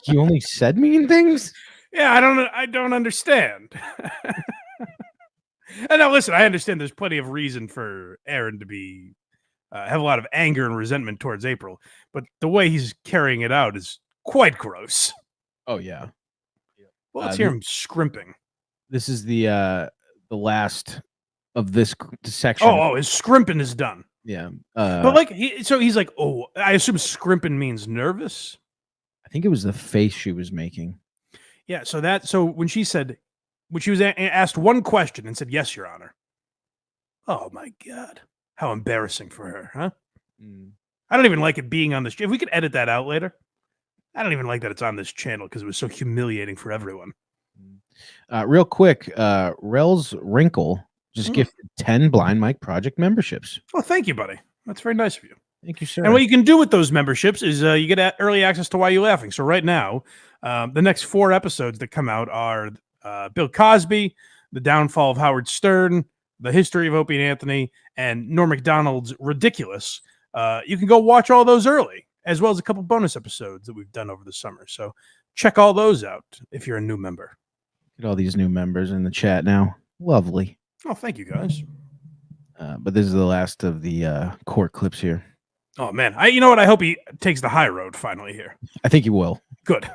You only said mean things? Yeah, I don't understand. And now listen, I understand there's plenty of reason for Aaron to be have a lot of anger and resentment towards April, but the way he's carrying it out is quite gross. Oh yeah. Well, let's hear him scrimping. This is the last of this section. Oh, his scrimping is done. Yeah. But like, he's like, oh, I assume scrimping means nervous. I think it was the face she was making. Yeah. So when she was asked one question and said, "Yes, Your Honor." Oh my God, how embarrassing for her, huh? I don't even like it being on this. If we could edit that out later, I don't even like that it's on this channel because it was so humiliating for everyone. Real quick, Rel's Wrinkle just gifted 10 Blind Mike Project memberships. Oh, thank you, buddy. That's very nice of you. Thank you, sir. And what you can do with those memberships is you get early access to Why You Laughing. So right now, the next 4 episodes that come out are Bill Cosby, The Downfall of Howard Stern, The History of Opie and Anthony, and Norm Macdonald's Ridiculous. You can go watch all those early, as well as a couple bonus episodes that we've done over the summer. So check all those out if you're a new member. Get all these new members in the chat now. Lovely. Oh, thank you, guys. But this is the last of the court clips here. Oh, man. You know what? I hope he takes the high road finally here. I think he will. Good.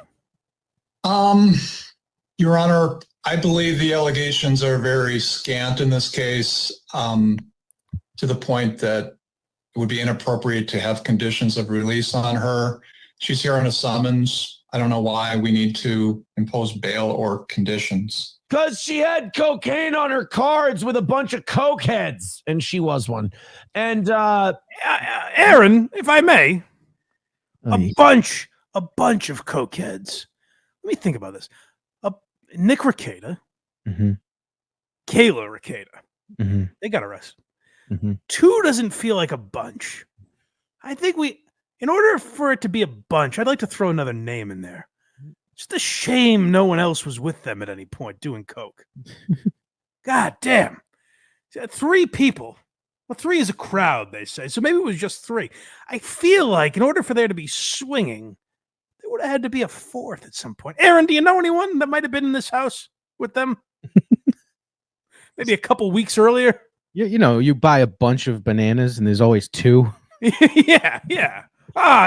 Your Honor, I believe the allegations are very scant in this case, to the point that it would be inappropriate to have conditions of release on her. She's here on a summons. I don't know why we need to impose bail or conditions. Because she had cocaine on her cards with a bunch of coke heads, and she was one. And Aaron, if I may, a bunch of coke heads. Let me think about this. Nick Rekieta, Kayla Rekieta, they got arrested. 2 doesn't feel like a bunch. I think in order for it to be a bunch, I'd like to throw another name in there. Just a shame no one else was with them at any point doing coke. God damn. 3 people. Well, 3 is a crowd, they say. So maybe it was just 3. I feel like in order for there to be swinging, there would have had to be a 4th at some point. Aaron, do you know anyone that might have been in this house with them? Maybe a couple weeks earlier? You know, you buy a bunch of bananas and there's always 2. Yeah.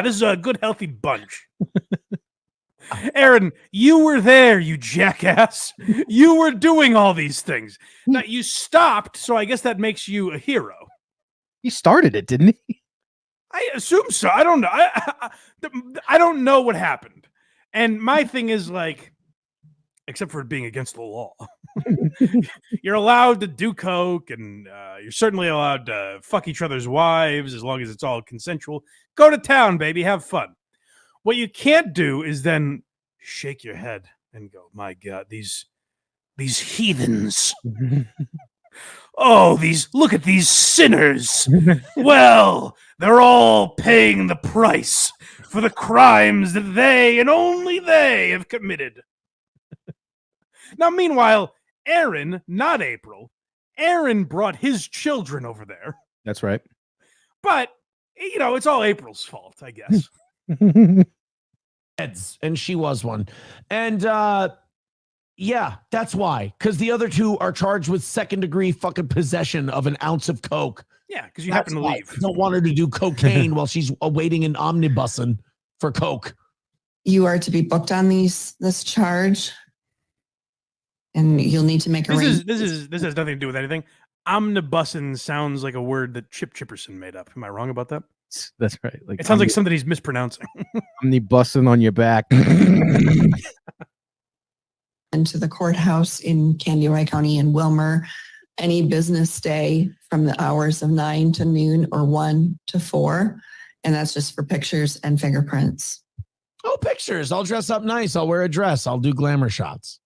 This is a good, healthy bunch. Aaron, you were there, you jackass. You were doing all these things. Now, you stopped, so I guess that makes you a hero. He started it, didn't he? I assume so. I don't know. I don't know what happened. And my thing is, like, except for it being against the law, you're allowed to do coke, and you're certainly allowed to fuck each other's wives as long as it's all consensual. Go to town, baby. Have fun. What you can't do is then shake your head and go, my God, these heathens. Oh, look at these sinners. Well, they're all paying the price for the crimes that they and only they have committed. Now, meanwhile, Aaron, not April, Aaron brought his children over there. That's right. But, it's all April's fault, I guess. Heads, and she was one. And yeah, that's why. Because the other 2 are charged with 2nd-degree fucking possession of an ounce of coke. Yeah, because you happen to leave. Don't want her to do cocaine while she's awaiting an omnibussing for coke. You are to be booked on this charge, and you'll need to make a This has nothing to do with anything. Omnibussing sounds like a word that Chip Chipperson made up. Am I wrong about that? That's right. Like, it sounds like something he's mispronouncing. Omnibussing on your back. into the courthouse in Candy Roy County in Wilmer any business day from the hours of 9 to noon or 1 to 4. And that's just for pictures and fingerprints. Oh, pictures. I'll dress up nice. I'll wear a dress. I'll do glamour shots.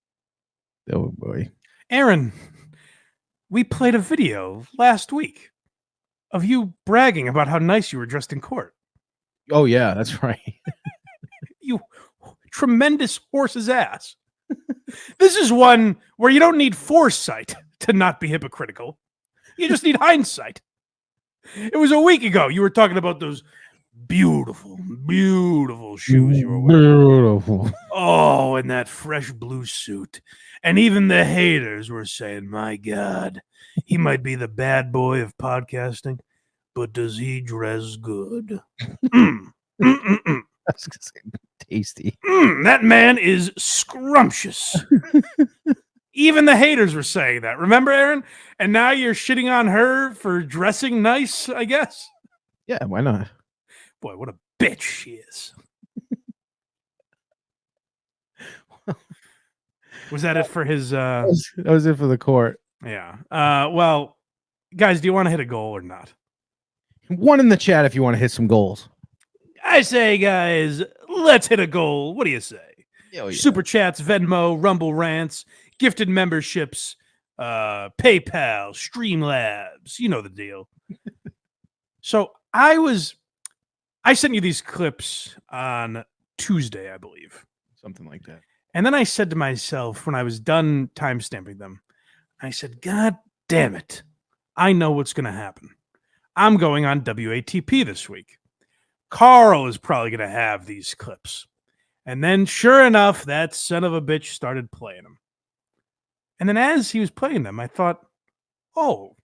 Oh, boy. Aaron, we played a video last week of you bragging about how nice you were dressed in court. Oh, yeah, that's right. You tremendous horse's ass. This is one where you don't need foresight to not be hypocritical. You just need hindsight. It was a week ago. You were talking about those beautiful, beautiful shoes you were wearing. Beautiful. Oh, and that fresh blue suit. And even the haters were saying, my God, he might be the bad boy of podcasting, but does he dress good? Tasty. That man is scrumptious. Even the haters were saying that. Remember, Aaron? And now you're shitting on her for dressing nice, I guess? Yeah, why not? Boy, what a bitch she is. Was that it for his... That was it for the court. Yeah. Well, guys, do you want to hit a goal or not? One in the chat if you want to hit some goals. I say, guys, let's hit a goal. What do you say? Oh, yeah. Super chats, Venmo, Rumble rants, gifted memberships, PayPal, Streamlabs. You know the deal. So I sent you these clips on Tuesday, I believe. Something like that. And then I said to myself when I was done timestamping them, I said, God damn it. I know what's going to happen. I'm going on WATP this week. Carl is probably going to have these clips. And then sure enough, that son of a bitch started playing them. And then as he was playing them, I thought, oh,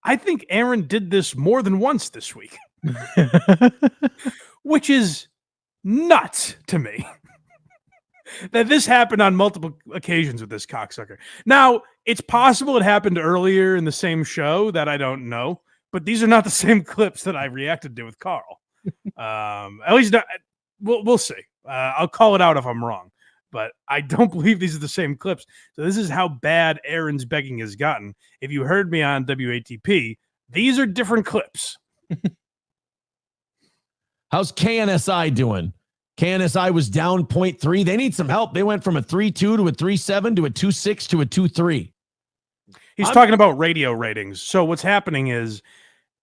I think Aaron did this more than once this week. Which is nuts to me. That this happened on multiple occasions with this cocksucker. Now, it's possible it happened earlier in the same show that I don't know, but these are not the same clips that I reacted to with Carl. At least we'll see. I'll call it out if I'm wrong, but I don't believe these are the same clips. So this is how bad Aaron's begging has gotten. If you heard me on WATP, these are different clips. How's KNSI doing? KNSI was down 0.3. They need some help. They went from a 3.2 to a 3.7 to a 2.6 to a 2.3. He's talking about radio ratings. So what's happening is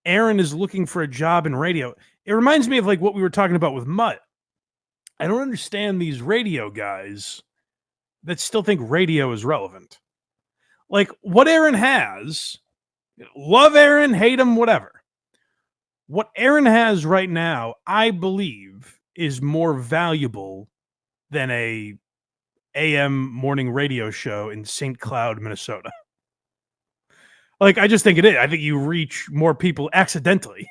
Aaron is looking for a job in radio. It reminds me of like what we were talking about with Mutt. I don't understand these radio guys that still think radio is relevant. Like what Aaron has, love Aaron, hate him, whatever. What Aaron has right now, I believe, is more valuable than a AM morning radio show in St. Cloud, Minnesota. Like, I just think it is. I think you reach more people accidentally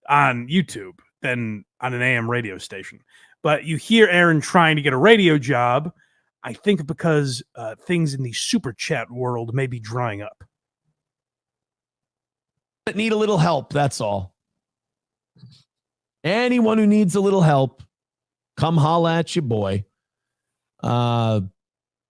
on YouTube than on an AM radio station. But you hear Aaron trying to get a radio job, I think because things in the super chat world may be drying up. Need a little help, that's all. Anyone who needs a little help, come holla at your boy. But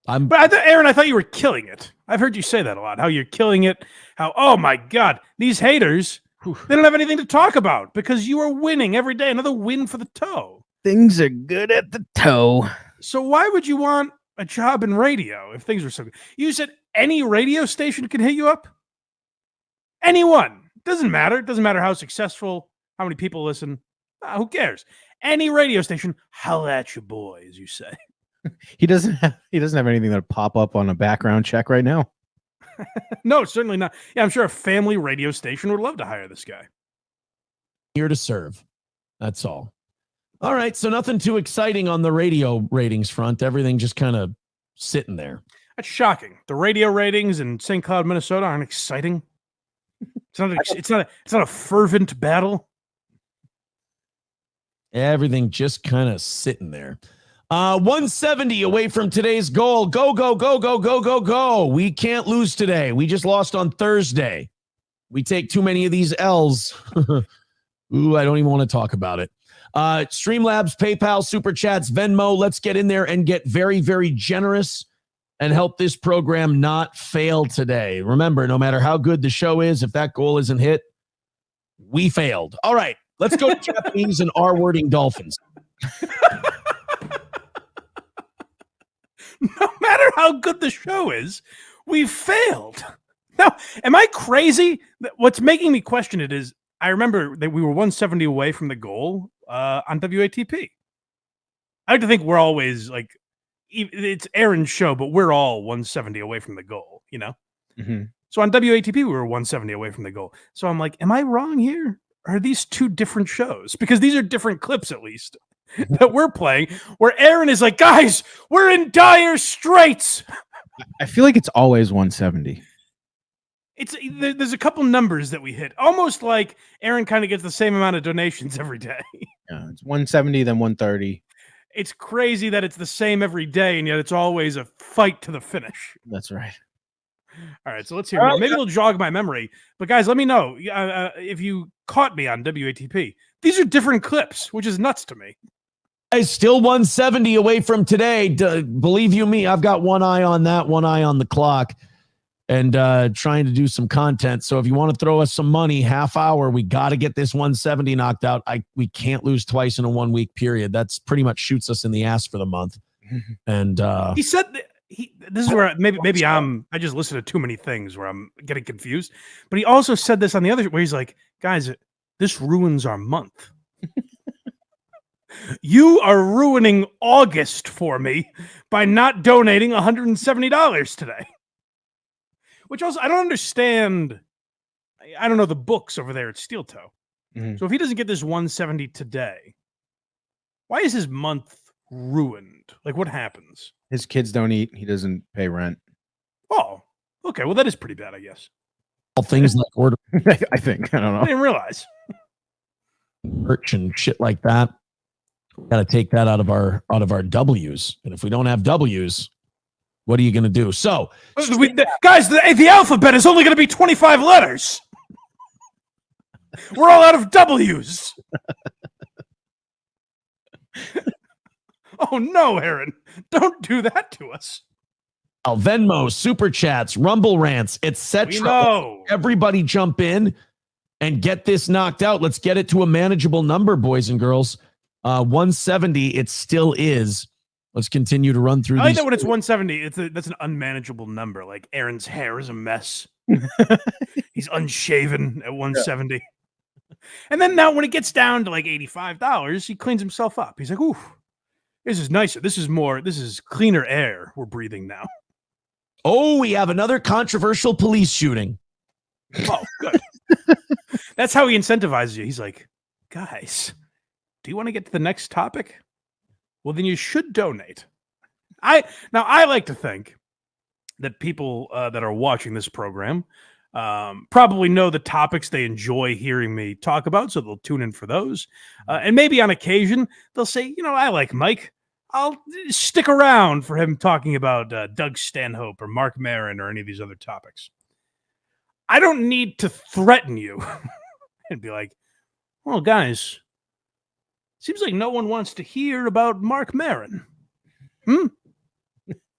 Aaron, I thought you were killing it. I've heard you say that a lot. How you're killing it. How, oh my God, these haters, they don't have anything to talk about because you are winning every day. Another win for the toe. Things are good at the toe. So why would you want a job in radio if things were so good? You said any radio station can hit you up? Anyone. Doesn't matter. It doesn't matter how successful, how many people listen. Who cares? Any radio station, holla at your boy, as you say. He doesn't have anything that pop up on a background check right now. No, certainly not. Yeah, I'm sure a family radio station would love to hire this guy. Here to serve. That's all. All right, so nothing too exciting on the radio ratings front. Everything just kind of sitting there. That's shocking. The radio ratings in St. Cloud, Minnesota aren't exciting. It's not a fervent battle. Everything just kind of sitting there. 170 away from today's goal. Go, go, go, go, go, go, go. We can't lose today. We just lost on Thursday. We take too many of these L's. Ooh, I don't even want to talk about it. Streamlabs, PayPal, Super Chats, Venmo. Let's get in there and get very, very generous. and help this program not fail today. Remember, no matter how good the show is, if that goal isn't hit, we failed. All right, let's go to Japanese and R-wording dolphins. No matter how good the show is, we failed. Now, am I crazy? What's making me question it is I remember that we were 170 away from the goal on WATP. I like to think we're always like, it's Aaron's show, but we're all 170 away from the goal, you know? Mm-hmm. So on WATP, we were 170 away from the goal. So I'm like, am I wrong here? Or are these two different shows? Because these are different clips, at least, that we're playing, where Aaron is like, guys, we're in dire straits. I feel like it's always 170. There's a couple numbers that we hit, almost like Aaron kind of gets the same amount of donations every day. Yeah, it's 170, then 130. It's crazy that it's the same every day, and yet it's always a fight to the finish. That's right. All right, so let's hear more. Maybe it'll jog my memory. But guys, let me know if you caught me on WATP. These are different clips, which is nuts to me. Guys, still 170 away from today. Believe you me, I've got one eye on that, one eye on the clock, and trying to do some content. So if you want to throw us some money, half hour, we got to get this 170 knocked out. We can't lose twice in a 1 week period. That's pretty much shoots us in the ass for the month. And he said this is where maybe I just listen to too many things where I'm getting confused. But he also said this on the other where he's like, guys, this ruins our month. You are ruining August for me by not donating $170 today. Which also, I don't understand. I don't know the books over there at Steel Toe. Mm-hmm. So if he doesn't get this 170 today, why is his month ruined? Like, what happens? His kids don't eat. He doesn't pay rent. Oh, okay. Well, that is pretty bad, I guess. all things like order I think. I don't know. I didn't realize. merch and shit like that. Got to take that out of our W's. And if we don't have W's, what are you going to do? So, guys, the alphabet is only going to be 25 letters. We're all out of W's. Oh no, Aaron! Don't do that to us. Venmo, super chats, Rumble rants, etc. Everybody jump in and get this knocked out. Let's get it to a manageable number, boys and girls. 170, it still is. Let's continue to run through. I like these. that when it's 170, that's an unmanageable number. Like Aaron's hair is a mess. He's unshaven at 170. Yeah. And then now when it gets down to like $85, he cleans himself up. He's like, ooh, this is nicer. This is cleaner air we're breathing now. Oh, we have another controversial police shooting. Oh, good. That's how he incentivizes you. He's like, guys, do you want to get to the next topic? Well, then you should donate. I like to think that people that are watching this program probably know the topics they enjoy hearing me talk about, so they'll tune in for those. And maybe on occasion, they'll say, you know, I like Mike. I'll stick around for him talking about Doug Stanhope or Mark Maron or any of these other topics. I don't need to threaten you and be like, well, guys, seems like no one wants to hear about Mark Maron.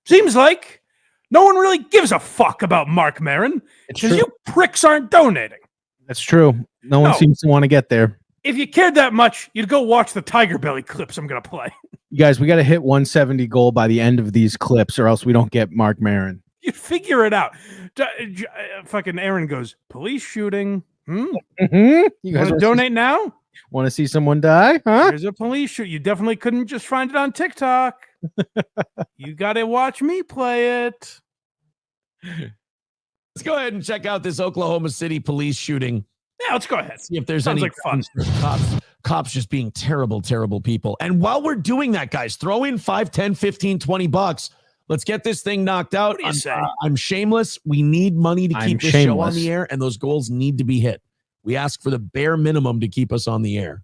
Seems like no one really gives a fuck about Mark Maron because you pricks aren't donating. That's true. No one seems to want to get there. If you cared that much, you'd go watch the Tiger Belly clips I'm going to play. You guys, we got to hit 170 goal by the end of these clips or else we don't get Mark Maron. You figure it out. Fucking Aaron goes, police shooting. You You guys want to donate now? Want to see someone die? Huh? There's a police shoot. You definitely couldn't just find it on TikTok. You got to watch me play it. Let's go ahead and check out this Oklahoma City police shooting. Yeah, let's go ahead. See if there's Sounds any like fun. cops just being terrible, terrible people. And while we're doing that, guys, throw in 5, 10, 15, 20 bucks. Let's get this thing knocked out. I'm shameless. We need money to keep this show on the air, and those goals need to be hit. We ask for the bare minimum to keep us on the air.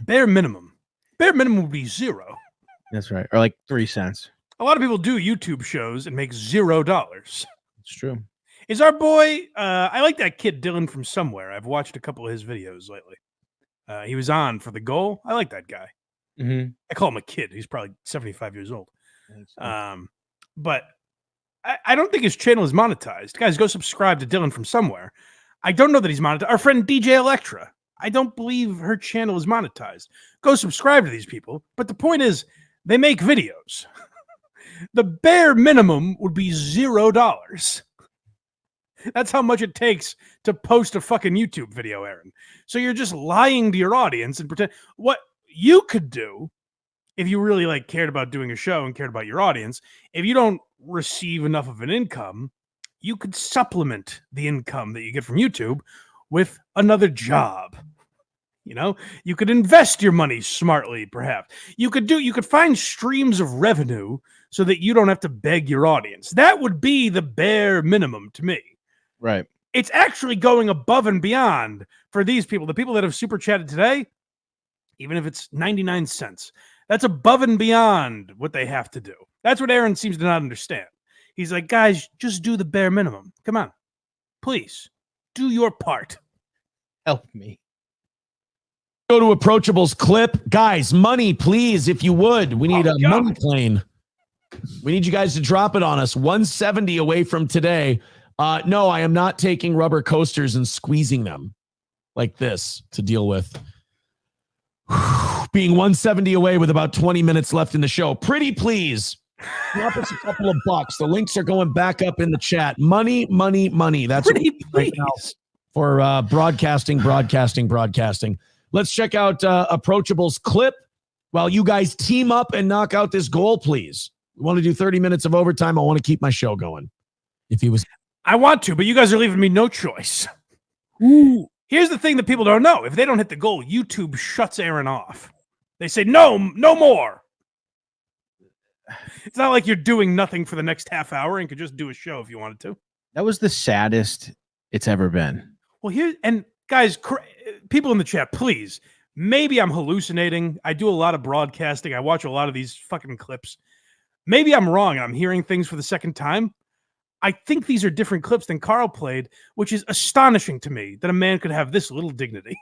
Bare minimum. Bare minimum would be $0. That's right. Or like 3 cents. A lot of people do YouTube shows and make $0. It's true. Is our boy, I like that kid Dylan from somewhere. I've watched a couple of his videos lately. He was on for the goal. I like that guy. Mm-hmm. I call him a kid. He's probably 75 years old. But I don't think his channel is monetized. Guys, go subscribe to Dylan from somewhere. I don't know that he's monetized. Our friend DJ Electra, I don't believe her channel is monetized. Go subscribe to these people. But the point is, they make videos. The bare minimum would be $0. That's how much it takes to post a fucking YouTube video, Aaron. So you're just lying to your audience and pretend what you could do if you really like cared about doing a show and cared about your audience. If you don't receive enough of an income, you could supplement the income that you get from YouTube with another job. You know, you could invest your money smartly, perhaps. You could find streams of revenue so that you don't have to beg your audience. That would be the bare minimum to me. Right. It's actually going above and beyond for these people. The people that have super chatted today, even if it's 99 cents, that's above and beyond what they have to do. That's what Aaron seems to not understand. He's like, guys, just do the bare minimum. Come on. Please, do your part. Help me. Go to Approachable's clip. Guys, money, please, if you would. We need a money plane. We need you guys to drop it on us. 170 away from today. No, I am not taking rubber coasters and squeezing them like this to deal with. Being 170 away with about 20 minutes left in the show. Pretty please. Drop us a couple of bucks. The links are going back up in the chat. Money, money, money. That's pretty right now for broadcasting. Let's check out Approachable's clip while you guys team up and knock out this goal, please. We want to do 30 minutes of overtime. I want to keep my show going. If he was... I want to, but you guys are leaving me no choice. Ooh. Here's the thing that people don't know. If they don't hit the goal, YouTube shuts Aaron off. They say, no more. It's not like you're doing nothing for the next half hour and could just do a show if you wanted to. That was the saddest it's ever been. Well, and guys, people in the chat, please, maybe I'm hallucinating. I do a lot of broadcasting. I watch a lot of these fucking clips. Maybe I'm wrong. I'm hearing things for the second time. I think these are different clips than Carl played, which is astonishing to me that a man could have this little dignity.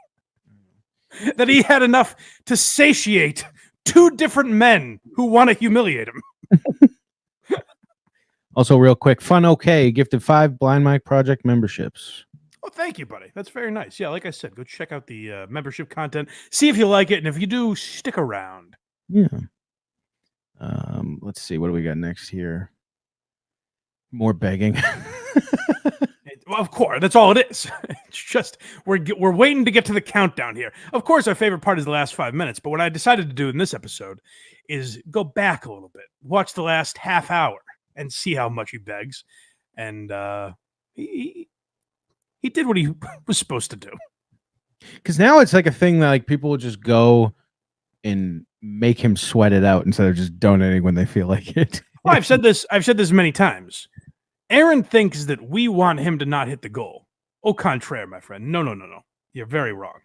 That he had enough to satiate two different men who want to humiliate him. Also, real quick, Fun OK gifted 5 Blind Mike Project memberships. Oh, thank you, buddy. That's very nice. Yeah, like I said, go check out the membership content. See if you like it, and if you do, stick around. Yeah. Let's see. What do we got next here? More begging. Well, of course, that's all it is. It's just we're waiting to get to the countdown here. Of course, our favorite part is the last 5 minutes. But what I decided to do in this episode is go back a little bit, watch the last half hour, and see how much he begs. And he did what he was supposed to do. Because now it's like a thing that like people will just go and make him sweat it out instead of just donating when they feel like it. Well, I've said this many times. Aaron thinks that we want him to not hit the goal. Au contraire, my friend. No. You're very wrong.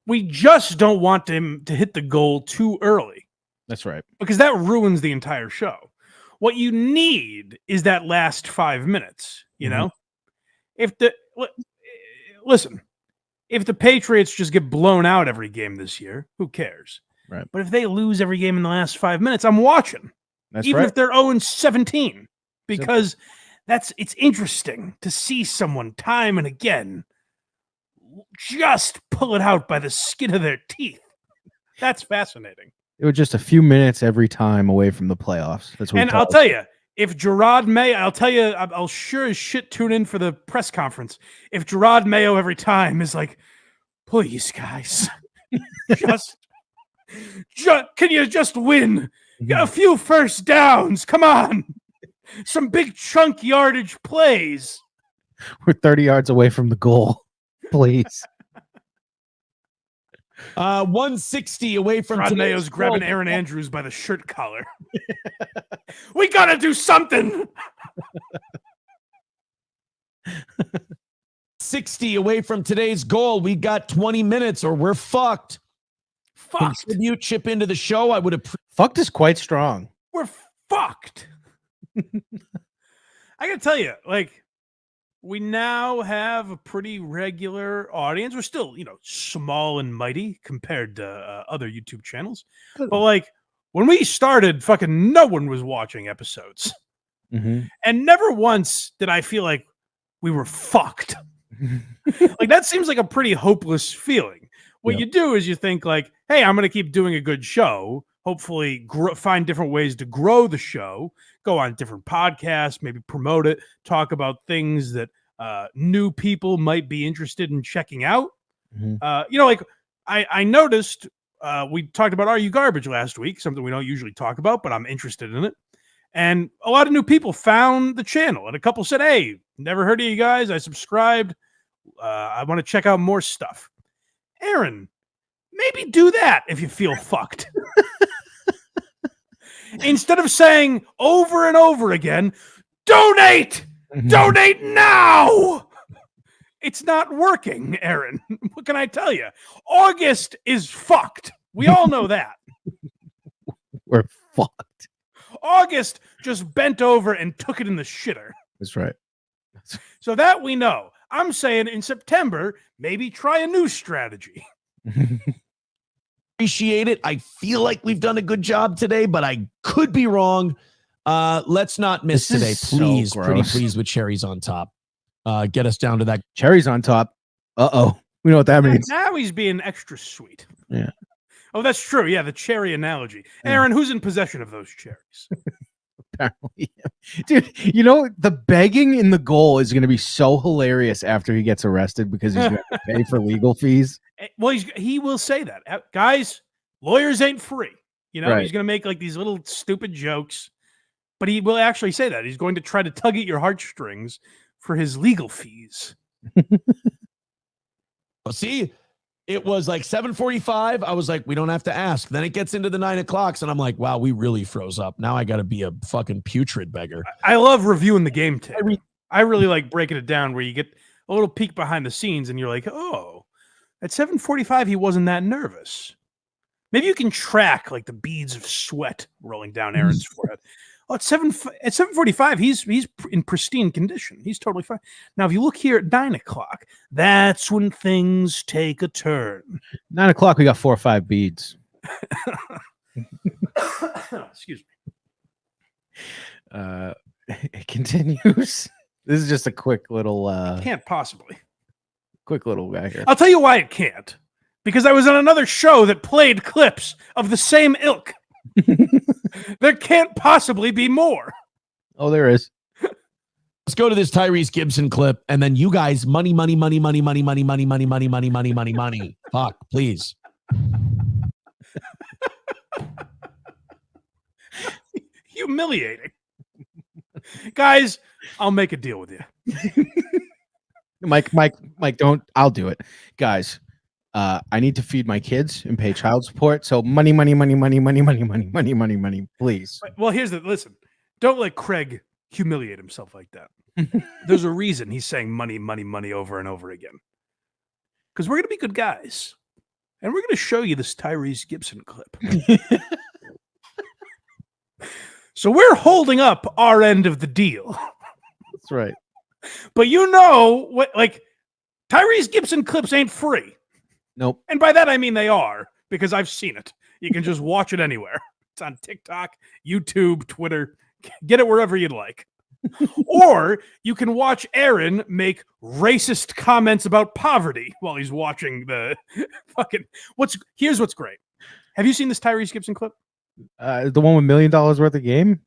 We just don't want him to hit the goal too early. That's right. Because that ruins the entire show. What you need is that last 5 minutes, you know? Listen, if the Patriots just get blown out every game this year, who cares? Right. But if they lose every game in the last 5 minutes, I'm watching. That's even right. if they're 0-17, because it's interesting to see someone time and again just pull it out by the skin of their teeth. That's fascinating. It was just a few minutes every time away from the playoffs. That's what. And I'll tell you, if Gerard May, I'll sure as shit tune in for the press conference. If Gerard Mayo every time is like, please, guys, can you just win? A few first downs. Come on. Some big chunk yardage plays. We're 30 yards away from the goal. Please. 160 away from Rod Mayo's grabbing Aaron Andrews by the shirt collar. We got to do something. 60 away from today's goal. We got 20 minutes or we're fucked. Contribute, chip into the show. I would have. Fucked is quite strong. We're fucked. I gotta tell you, like, we now have a pretty regular audience. We're still, small and mighty compared to other YouTube channels. But like when we started, fucking no one was watching episodes. And never once did I feel like we were fucked. Like that seems like a pretty hopeless feeling. What you do is you think like, hey, I'm going to keep doing a good show, hopefully find different ways to grow the show, go on different podcasts, maybe promote it, talk about things that new people might be interested in checking out. Like I noticed we talked about Are You Garbage last week, something we don't usually talk about, but I'm interested in it. And a lot of new people found the channel, and a couple said, hey, never heard of you guys. I subscribed. I want to check out more stuff. Aaron, maybe do that if you feel fucked. Instead of saying over and over again, donate! Donate now! It's not working, Aaron. What can I tell you? August is fucked. We all know that. We're fucked. August just bent over and took it in the shitter. That's right. So that we know. I'm saying in September, maybe try a new strategy. Appreciate it. I feel like we've done a good job today, but I could be wrong. Let's not miss This today. is so Please, pretty gross. please with cherries on top. Get us down to that. Cherries on top. Uh-oh. We know what that means. Now he's being extra sweet. Yeah. Oh, that's true. Yeah, the cherry analogy. Aaron, who's in possession of those cherries? Apparently. Dude, you know, the begging in the goal is going to be so hilarious after he gets arrested because he's going to pay for legal fees. Well, he will say that. Guys, lawyers ain't free. You know, Right. he's going to make like these little stupid jokes, but he will actually say that. He's going to try to tug at your heartstrings for his legal fees. Well, see, it was like 7:45. I was like, we don't have to ask. Then it gets into the 9 o'clocks, and I'm like, wow, we really froze up. Now I got to be a fucking putrid beggar. I love reviewing the game tape. I really like breaking it down where you get a little peek behind the scenes and you're like, oh, at 7:45, he wasn't that nervous. Maybe you can track like the beads of sweat rolling down Aaron's forehead. Oh, at 7:45, he's in pristine condition. He's totally fine. Now, if you look here at 9 o'clock, that's when things take a turn. 9 o'clock, we got 4 or 5 beads. Excuse me. It continues. This is just a quick little Can't possibly. quick little guy here. I'll tell you why it can't. Because I was on another show that played clips of the same ilk. There can't possibly be more. Oh, there is. Let's go to this Tyrese Gibson clip, and then you guys, money. Fuck, please. Humiliating. Guys, I'll make a deal with you. Mike, don't. I'll do it. Guys, I need to feed my kids and pay child support. So money, please. Well, listen. Don't let Craig humiliate himself like that. There's a reason he's saying money over and over again. Because we're going to be good guys. And we're going to show you this Tyrese Gibson clip. So we're holding up our end of the deal. That's right. But you know what? Like, Tyrese Gibson clips ain't free. Nope. And by that, I mean they are, because I've seen it. You can just watch it anywhere. It's on TikTok, YouTube, Twitter. Get it wherever you'd like. Or you can watch Aaron make racist comments about poverty while he's watching the fucking... Here's what's great. Have you seen this Tyrese Gibson clip? The one with $1 million worth of game?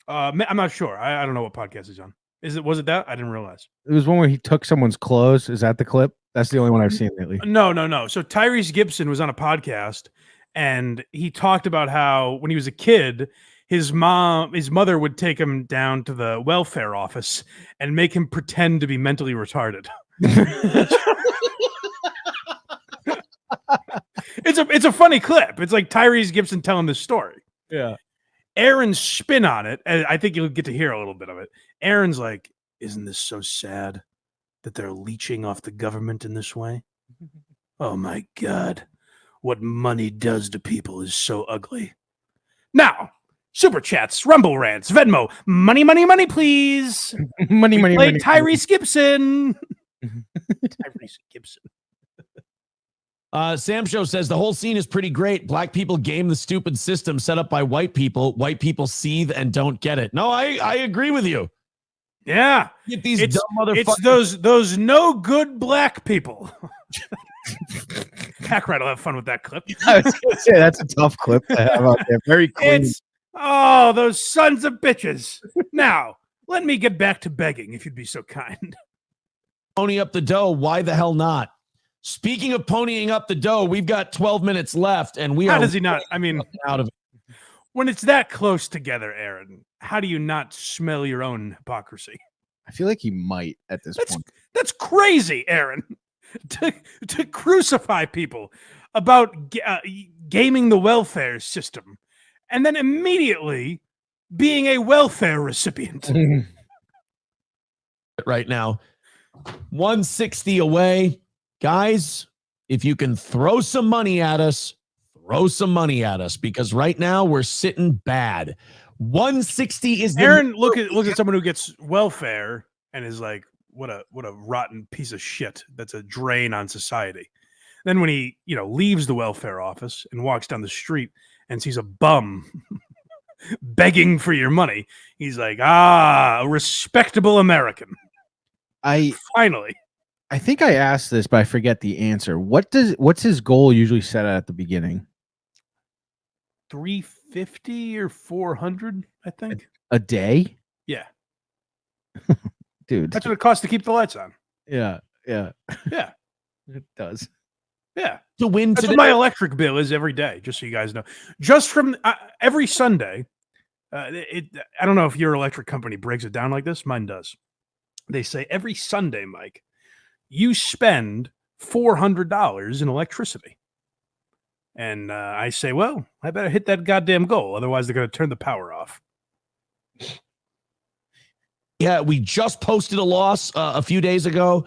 I'm not sure. I don't know what podcast he's on. Was it that? I didn't realize. It was one where he took someone's clothes. Is that the clip? That's the only one I've seen lately. No. So Tyrese Gibson was on a podcast, and he talked about how when he was a kid, his mother would take him down to the welfare office and make him pretend to be mentally retarded. It's a funny clip. It's like Tyrese Gibson telling this story. Yeah. Aaron's spin on it, and I think you'll get to hear a little bit of it. Aaron's like, isn't this so sad that they're leeching off the government in this way? Oh my God. What money does to people is so ugly. Now, Super Chats, Rumble Rants, Venmo, money, please. money. Tyrese Gibson. Tyrese Gibson. Sam Show says the whole scene is pretty great. Black people game the stupid system set up by white people. White people seethe and don't get it. No, I agree with you. Yeah. Get these It's dumb motherfuckers. it's those no good black people. HACKRIDE will have fun with that clip. I was gonna say that's a tough clip to have out there. Very clean. Oh, those sons of bitches. Now, let me get back to begging, if you'd be so kind. Pony up the dough. Why the hell not? Speaking of ponying up the dough, we've got 12 minutes left, and we How are does he not? I mean, out of it. When it's that close together, Aaron, how do you not smell your own hypocrisy? I feel like he might at this point. That's crazy, Aaron. To crucify people about gaming the welfare system and then immediately being a welfare recipient. Right now, 160 away. Guys, if you can throw some money at us, throw some money at us, because right now we're sitting bad. 160 is the Aaron, look at someone who gets welfare and is like, what a rotten piece of shit. That's a drain on society. Then when he, leaves the welfare office and walks down the street and sees a bum begging for your money, he's like, a respectable American. Finally. I think I asked this, but I forget the answer. What's his goal usually set at the beginning? 350 or 400, I think. A day? Yeah. Dude. That's what it costs to keep the lights on. Yeah. Yeah. Yeah. It does. Yeah. To win That's today. what my electric bill is every day, just so you guys know. Just from every Sunday, I don't know if your electric company breaks it down like this. Mine does. They say every Sunday, Mike, you spend $400 in electricity. And I say, well, I better hit that goddamn goal. Otherwise, they're going to turn the power off. Yeah, we just posted a loss a few days ago.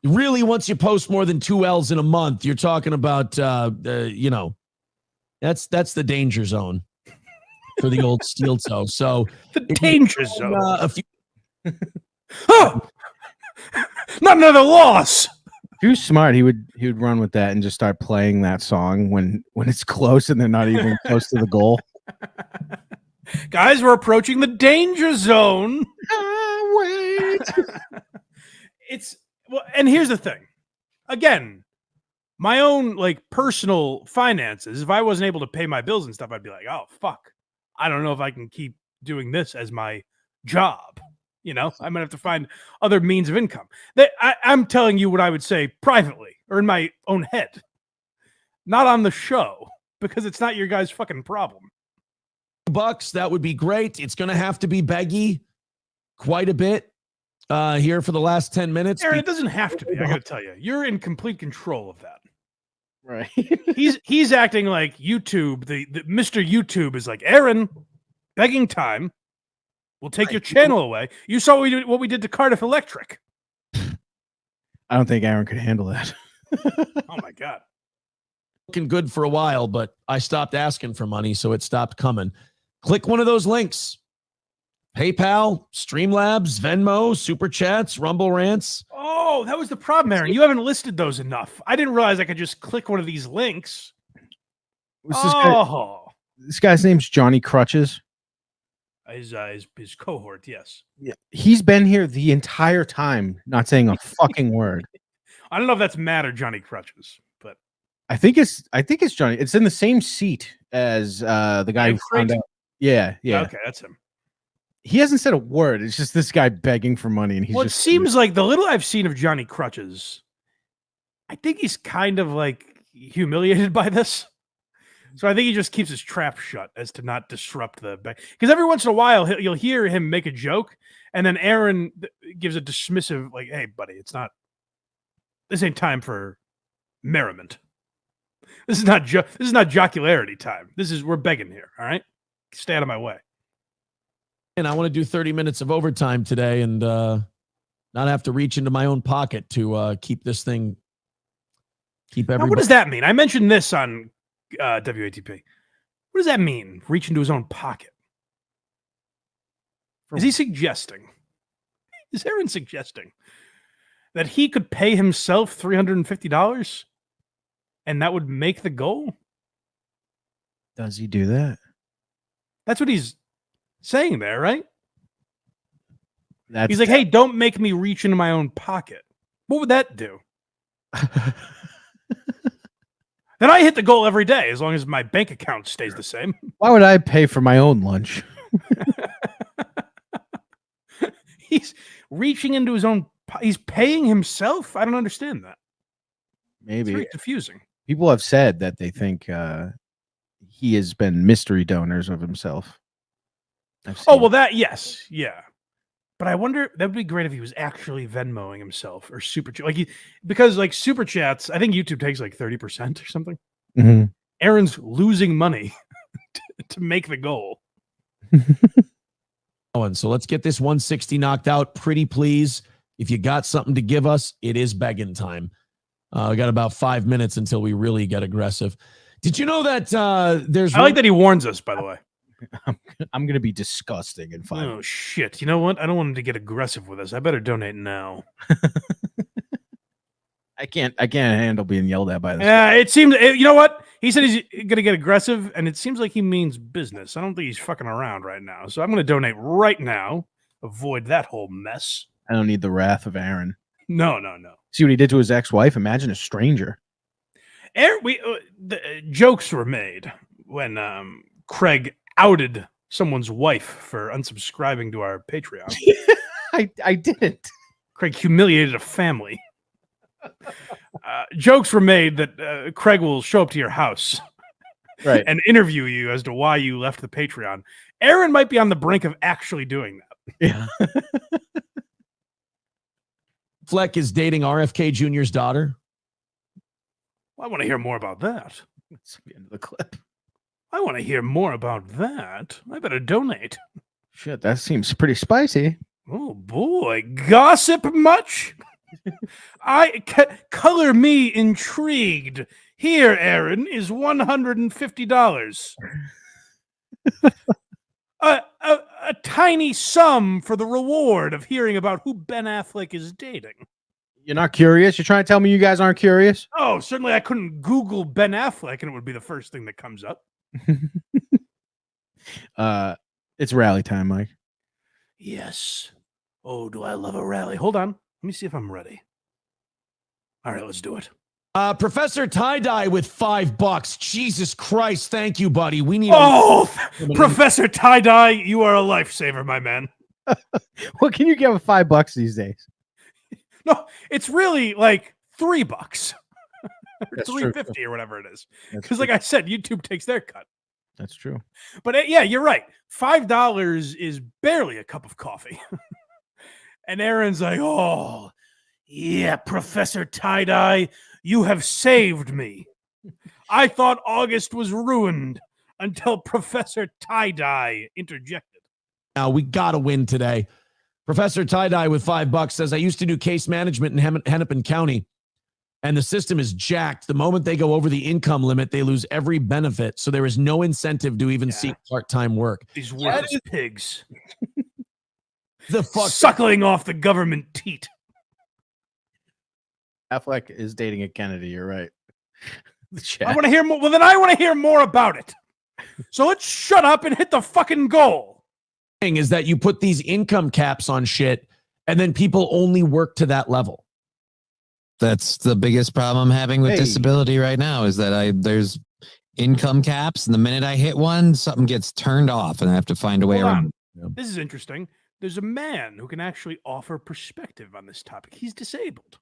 Really, once you post more than 2 L's in a month, you're talking about, that's the danger zone for the old steel toe. So the danger zone. Oh, not another loss. If he was smart, he would run with that and just start playing that song when it's close and they're not even close to the goal. Guys, we're approaching the danger zone. And here's the thing. Again, my own personal finances, if I wasn't able to pay my bills and stuff, I'd be like, oh fuck. I don't know if I can keep doing this as my job. I might have to find other means of income. I'm telling you what I would say privately or in my own head, not on the show, because it's not your guys' fucking problem. $2, that would be great. It's going to have to be beggy quite a bit here for the last 10 minutes. Aaron, it doesn't have to be. I got to tell you, you're in complete control of that. Right. He's acting like YouTube. The Mr. YouTube is like, Aaron, begging time. We'll take your channel away. You saw what we did to Cardiff Electric. I don't think Aaron could handle that. Oh my God. Looking good for a while, but I stopped asking for money, so it stopped coming. Click one of those links. PayPal, Streamlabs, Venmo, Super Chats, Rumble Rants. Oh, that was the problem, Aaron. You haven't listed those enough. I didn't realize I could just click one of these links. This guy's name's Johnny Crutches. His cohort, yes. Yeah, he's been here the entire time, not saying a fucking word. I don't know if that's Matt or Johnny Crutches, but I think it's Johnny. It's in the same seat as the guy who found out. Yeah. Okay, that's him. He hasn't said a word. It's just this guy begging for money, and he's it seems like the little I've seen of Johnny Crutches, I think he's kind of humiliated by this. So I think he just keeps his trap shut as to not disrupt the because every once in a while you'll hear him make a joke, and then Aaron gives a dismissive "Hey, buddy, this ain't time for merriment. This is not jocularity time. We're begging here. All right, stay out of my way." And I want to do 30 minutes of overtime today and not have to reach into my own pocket to keep this thing. Everybody. Now, what does that mean? I mentioned this on WATP. What does that mean? Reach into his own pocket? Is he suggesting? Is Aaron suggesting that he could pay himself $350 and that would make the goal. Does he do that? That's what he's saying there, right? That's He's like, hey, don't make me reach into my own pocket. What would that do? Then I hit the goal every day as long as my bank account stays the same. Why would I pay for my own lunch? He's reaching into his own. He's paying himself. I don't understand that. Maybe It's very confusing. people have said that they think he has been mystery donors of himself. Oh well, that yes, yeah. But I wonder that would be great if he was actually Venmoing himself or super because like super chats. I think YouTube takes like 30% or something. Mhm. Aaron's losing money to make the goal. So let's get this 160 knocked out. Pretty please. If you got something to give us, it is begging time. We got about 5 minutes until we really get aggressive. Did you know that there's? I like that he warns us. By the way, I'm gonna be disgusting in 5 oh shit! You know what? I don't want him to get aggressive with us. I better donate now. I can't handle being yelled at by this. Yeah, it seems. You know what? He said he's gonna get aggressive, and it seems like he means business. I don't think he's fucking around right now. So I'm gonna donate right now. Avoid that whole mess. I don't need the wrath of Aaron. No. See what he did to his ex-wife? Imagine a stranger. Aaron, the jokes were made when Craig outed someone's wife for unsubscribing to our Patreon. I didn't. Craig humiliated a family. Jokes were made that Craig will show up to your house, right, and interview you as to why you left the Patreon. Aaron might be on the brink of actually doing that. Yeah. Fleck is dating RFK Jr.'s daughter. Well, I want to hear more about that. That's the end of the clip. I want to hear more about that. I better donate. Shit, that seems pretty spicy. Oh boy, gossip much? Color me intrigued. Here, Aaron, is $150. A tiny sum for the reward of hearing about who Ben Affleck is dating. You're not curious? You're trying to tell me you guys aren't curious? Oh, certainly I couldn't Google Ben Affleck and it would be the first thing that comes up. It's rally time, Mike. Yes. Oh, do I love a rally? Hold on. Let me see if I'm ready. All right, let's do it. Professor Tie-Dye with $5. Jesus Christ. Thank you, buddy. We need Professor Tie-Dye, you are a lifesaver, my man. What can you give a $5 these days? No, it's really like $3 or That's $3.50 true. or whatever it is. That's Because, like I said, YouTube takes their cut. That's true. But yeah, you're right. $5 is barely a cup of coffee. And Aaron's like, oh, yeah, Professor Tie-Dye, you have saved me. I thought August was ruined until Professor Tie-Dye interjected. Now we got to win today. Professor Tie-Dye with $5 says, I used to do case management in Hennepin County, and the system is jacked. The moment they go over the income limit, they lose every benefit. So there is no incentive to even seek part-time work. These worthless pigs. The fuck? Suckling off the government teat. Affleck is dating a Kennedy. You're right. I want to hear more. Well, then I want to hear more about it. So let's shut up and hit the fucking goal. Is that you put these income caps on shit and then people only work to that level. That's the biggest problem I'm having with disability right now is that there's income caps, and the minute I hit one, something gets turned off and I have to find a way around. This is interesting. There's a man who can actually offer perspective on this topic. He's disabled.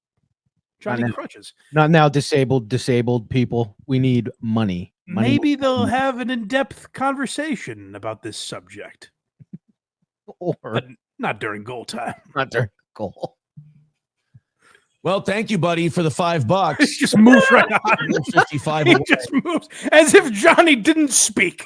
Johnny Crutches. Not now disabled people. We need money. Maybe they'll have an in-depth conversation about this subject. But not during goal time. Not during goal. Well, thank you, buddy, for the $5. He just moves right on. 55. He just moves as if Johnny didn't speak.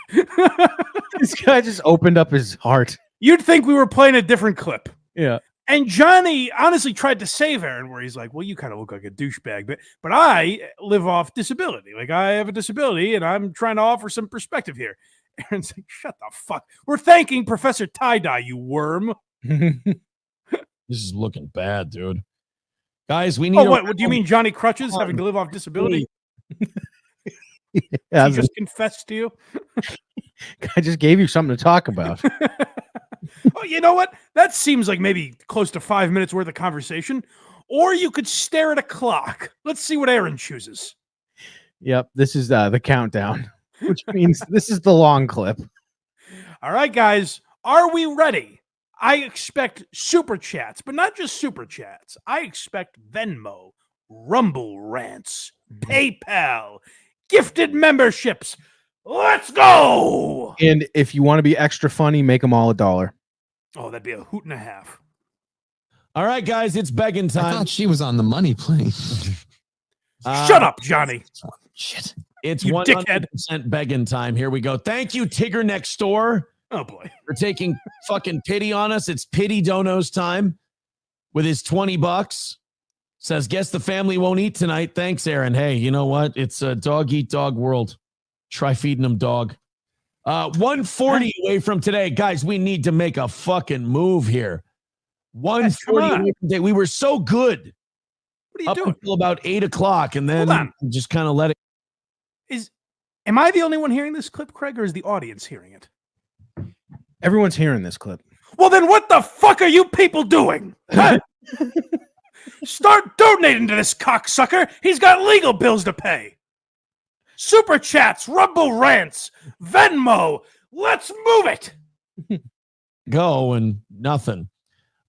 This guy just opened up his heart. You'd think we were playing a different clip. Yeah. And Johnny honestly tried to save Aaron, where he's like, well, you kind of look like a douchebag, but I live off disability. Like, I have a disability, and I'm trying to offer some perspective here. Aaron's like, shut the fuck. We're thanking Professor Tie-Dye, you worm. This is looking bad, dude. Guys, we need... Oh, what do you mean Johnny Crutches having to live off disability? Yeah, She just confessed to you. I just gave you something to talk about. Oh, you know what? That seems like maybe close to 5 minutes worth of conversation. Or you could stare at a clock. Let's see what Aaron chooses. Yep, this is the countdown, which means this is the long clip. All right, guys, are we ready? I expect super chats, but not just super chats. I expect Venmo, Rumble rants, PayPal, gifted memberships. Let's go. And if you want to be extra funny, make them all $1. Oh, that'd be a hoot and a half. All right, guys, it's begging I time. thought she was on the money plane. Shut up, Johnny. Shit. It's You 100% begging time. Here we go. Thank you, Tigger Next Door. Oh, boy. For taking fucking pity on us. It's Pity Dono's time with his $20. Says, guess the family won't eat tonight. Thanks, Aaron. Hey, you know what? It's a dog eat dog world. Try feeding them dog. 140 away from today. Guys, we need to make a fucking move here. 140 away from today. We were so good. What are you up doing? until about 8 o'clock, and then just kind of let it. Am I the only one hearing this clip, Craig, or is the audience hearing it? Everyone's hearing this clip. Well, then what the fuck are you people doing? Huh? Start donating to this cocksucker. He's got legal bills to pay. Super chats, Rumble rants, Venmo. Let's move it. Go and nothing.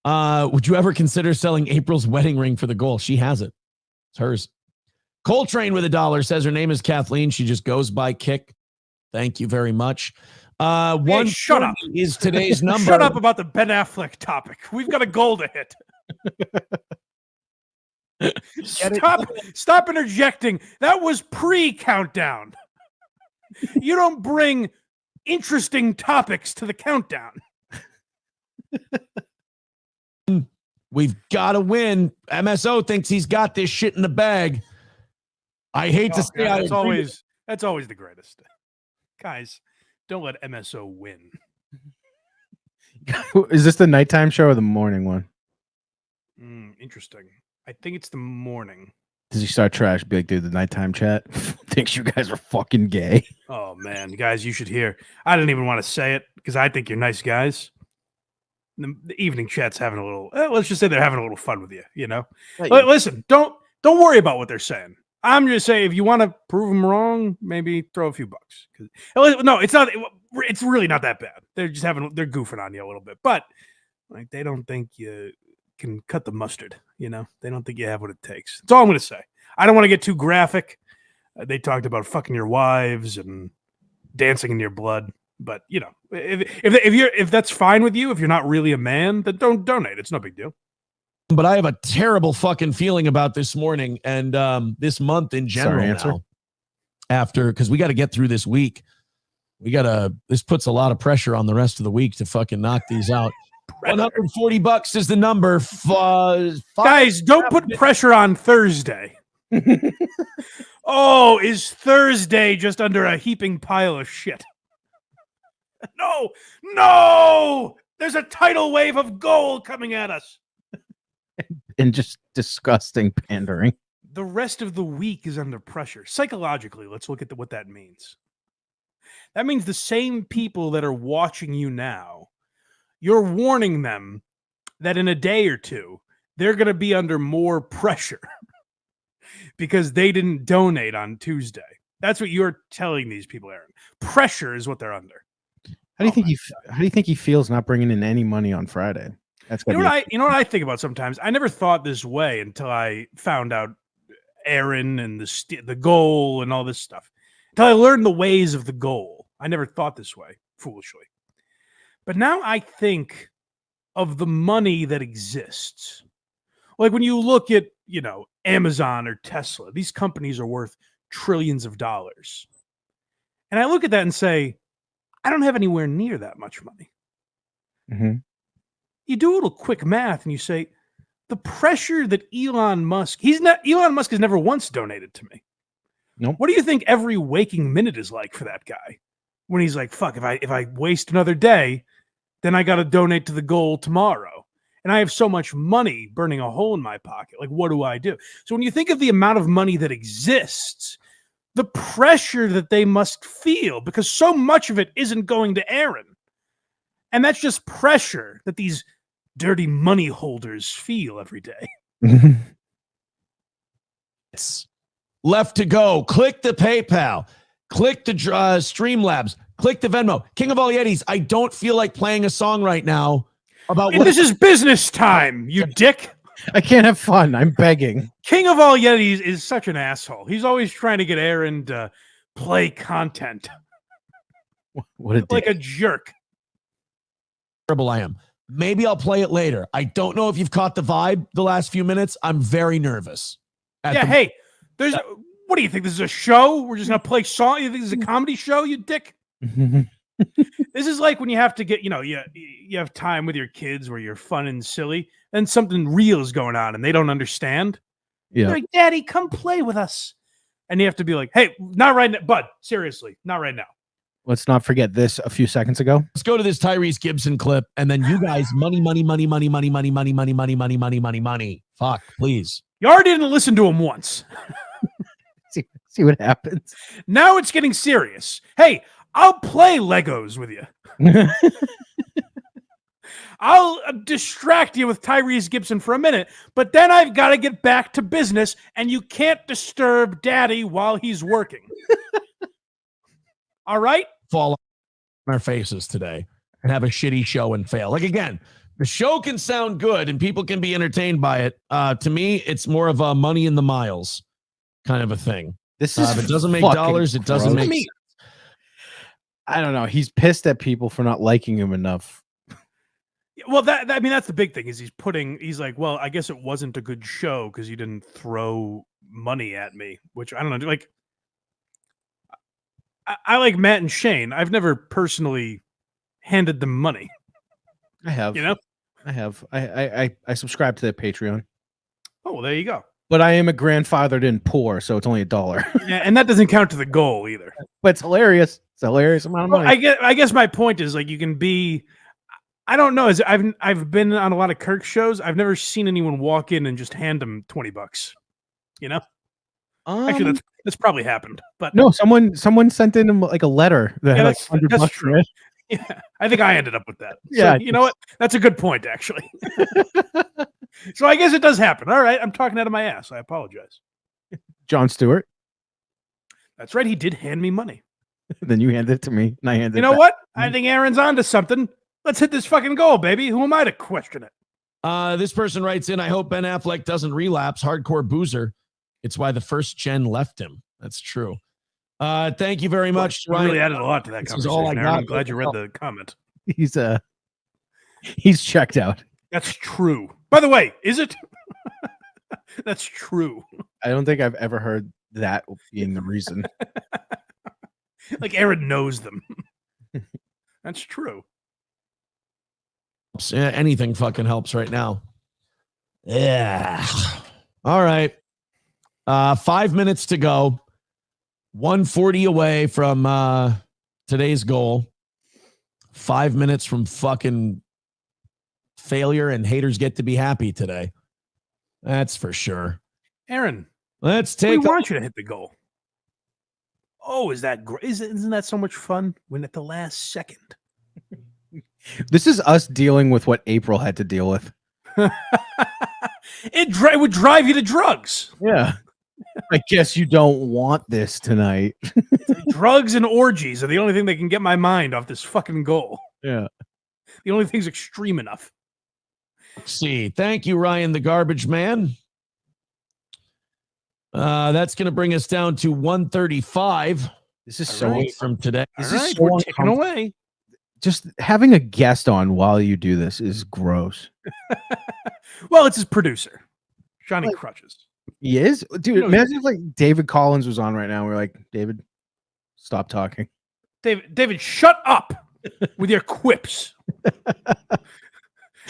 Would you ever consider selling April's wedding ring for the goal? She has it. It's hers. Coltrane with $1 says her name is Kathleen. She just goes by Kick. Thank you very much. Hey, shut up. Is today's number. Shut up about the Ben Affleck topic. We've got a goal to hit. Stop interjecting. That was pre-countdown. You don't bring interesting topics to the countdown. We've got to win. MSO thinks he's got this shit in the bag. I hate to say that's always the greatest. Guys, don't let MSO win. Is this the nighttime show or the morning one? Interesting. I think it's the morning. Does he start trash? Be like, dude, the nighttime chat thinks you guys are fucking gay. Oh man, guys, you should hear. I didn't even want to say it because I think you're nice guys. The evening chat's having a little. Let's just say they're having a little fun with you. You know. Listen, don't worry about what they're saying. I'm just saying, if you want to prove them wrong, maybe throw a few bucks. No, it's not. It's really not that bad. They're just they're goofing on you a little bit, but like they don't think you can cut the mustard. You know, they don't think you have what it takes. That's all I'm going to say. I don't want to get too graphic. They talked about fucking your wives and dancing in your blood, but you know, if that's fine with you, if you're not really a man, then don't donate. It's no big deal. But I have a terrible fucking feeling about this morning and this month in general now. After, because we got to get through this week. This puts a lot of pressure on the rest of the week to fucking knock these out. $140 is the number. Guys, don't put pressure on Thursday. Oh, is Thursday just under a heaping pile of shit? No! There's a tidal wave of gold coming at us. And just disgusting pandering. The rest of the week is under pressure. Psychologically, let's look at what that means. That means the same people that are watching you now, you're warning them that in a day or two, they're going to be under more pressure because they didn't donate on Tuesday. That's what you're telling these people, Aaron. Pressure is what they're under. How do you think he feels not bringing in any money on Friday? That's You know what I think about sometimes? I never thought this way until I found out Aaron and the goal and all this stuff. Until I learned the ways of the goal. I never thought this way, foolishly. But now I think of the money that exists. Like when you look at, Amazon or Tesla, these companies are worth trillions of dollars. And I look at that and say, I don't have anywhere near that much money. Mm-hmm. You do a little quick math and you say, the pressure that Elon Musk has never once donated to me. Nope. What do you think every waking minute is like for that guy? When he's like, fuck, if I waste another day, then I got to donate to the goal tomorrow. And I have so much money burning a hole in my pocket. Like, what do I do? So when you think of the amount of money that exists, the pressure that they must feel, because so much of it isn't going to Aaron. And that's just pressure that these dirty money holders feel every day. It's left to go. Click the PayPal. Click the Streamlabs. Click the Venmo. King of all Yetis, I don't feel like playing a song right now about This is business time, you dick. I can't have fun. I'm begging. King of all Yetis is such an asshole. He's always trying to get Aaron to play content. What a like dick. a jerk. terrible I am. Maybe I'll play it later. I don't know if you've caught the vibe the last few minutes. I'm very nervous. Hey, what do you think? This is a show? We're just gonna play song? You think this is a comedy show, you dick? This is like when you have to get, you have time with your kids where you're fun and silly, and something real is going on and they don't understand. Yeah. They're like, Daddy, come play with us. And you have to be like, hey, not right now, bud. Seriously, not right now. Let's not forget this a few seconds ago. Let's go to this Tyrese Gibson clip, and then you guys, money. Fuck, please. You already didn't listen to him once. See what happens. Now it's getting serious. Hey, I'll play Legos with you. I'll distract you with Tyrese Gibson for a minute, but then I've got to get back to business, and you can't disturb Daddy while he's working. All right? Fall on our faces today and have a shitty show and fail. Like, again, the show can sound good and people can be entertained by it. To me, it's more of a money in the miles kind of a thing. This is if it doesn't make fucking dollars, it doesn't gross. make sense. I don't know. He's pissed at people for not liking him enough. Well, that's the big thing is he's like, well, I guess it wasn't a good show because you didn't throw money at me, which I don't know. Like, I like Matt and Shane. I've never personally handed them money. I have. I have. I subscribe to their Patreon. Oh, well, there you go. But I am a grandfathered in poor, so it's only $1. Yeah, and that doesn't count to the goal either. But it's hilarious. It's a hilarious amount of money. I guess my point is, like, you can be. I don't know. I've been on a lot of Kirk shows. I've never seen anyone walk in and just hand them $20. Actually, that's probably happened. But no, someone sent in him like a letter that had like $100 true. in it. Yeah, I think I ended up with that. Yeah, So, you know what? That's a good point, actually. So I guess it does happen. All right, I'm talking out of my ass. I apologize. Jon Stewart. That's right. He did hand me money. Then you handed it to me, and I handed. You know what? I think Aaron's onto something. Let's hit this fucking goal, baby. Who am I to question it? This person writes in, I hope Ben Affleck doesn't relapse. Hardcore boozer. It's why the first gen left him. That's true. Thank you very much. You really added a lot to that This is conversation, all I Aaron. got. I'm glad you read the comment. He's checked out. That's true. By the way, is it? That's true. I don't think I've ever heard that being the reason. Like Aaron knows them. That's true. Yeah, anything fucking helps right now. Yeah. All right. 5 minutes to go. 140 away from today's goal. 5 minutes from fucking failure, and haters get to be happy today. That's for sure. Aaron, let's we take. want you to hit the goal. Oh, is that great? Isn't that so much fun when at the last second? This is us dealing with what April had to deal with. It would drive you to drugs. Yeah. I guess you don't want this tonight. Drugs and orgies are the only thing that can get my mind off this fucking goal. Yeah. The only thing's extreme enough. Let's see. Thank you, Ryan the Garbage Man. That's going to bring us down to 135. This is so from today. This All is right, so we're ticking uncomfortable. away. Just having a guest on while you do this is gross. Well, it's his producer, Johnny Crutches. He is? Dude, You know, imagine if like David Collins was on right now. We're like, David, stop talking. David, shut up with your quips.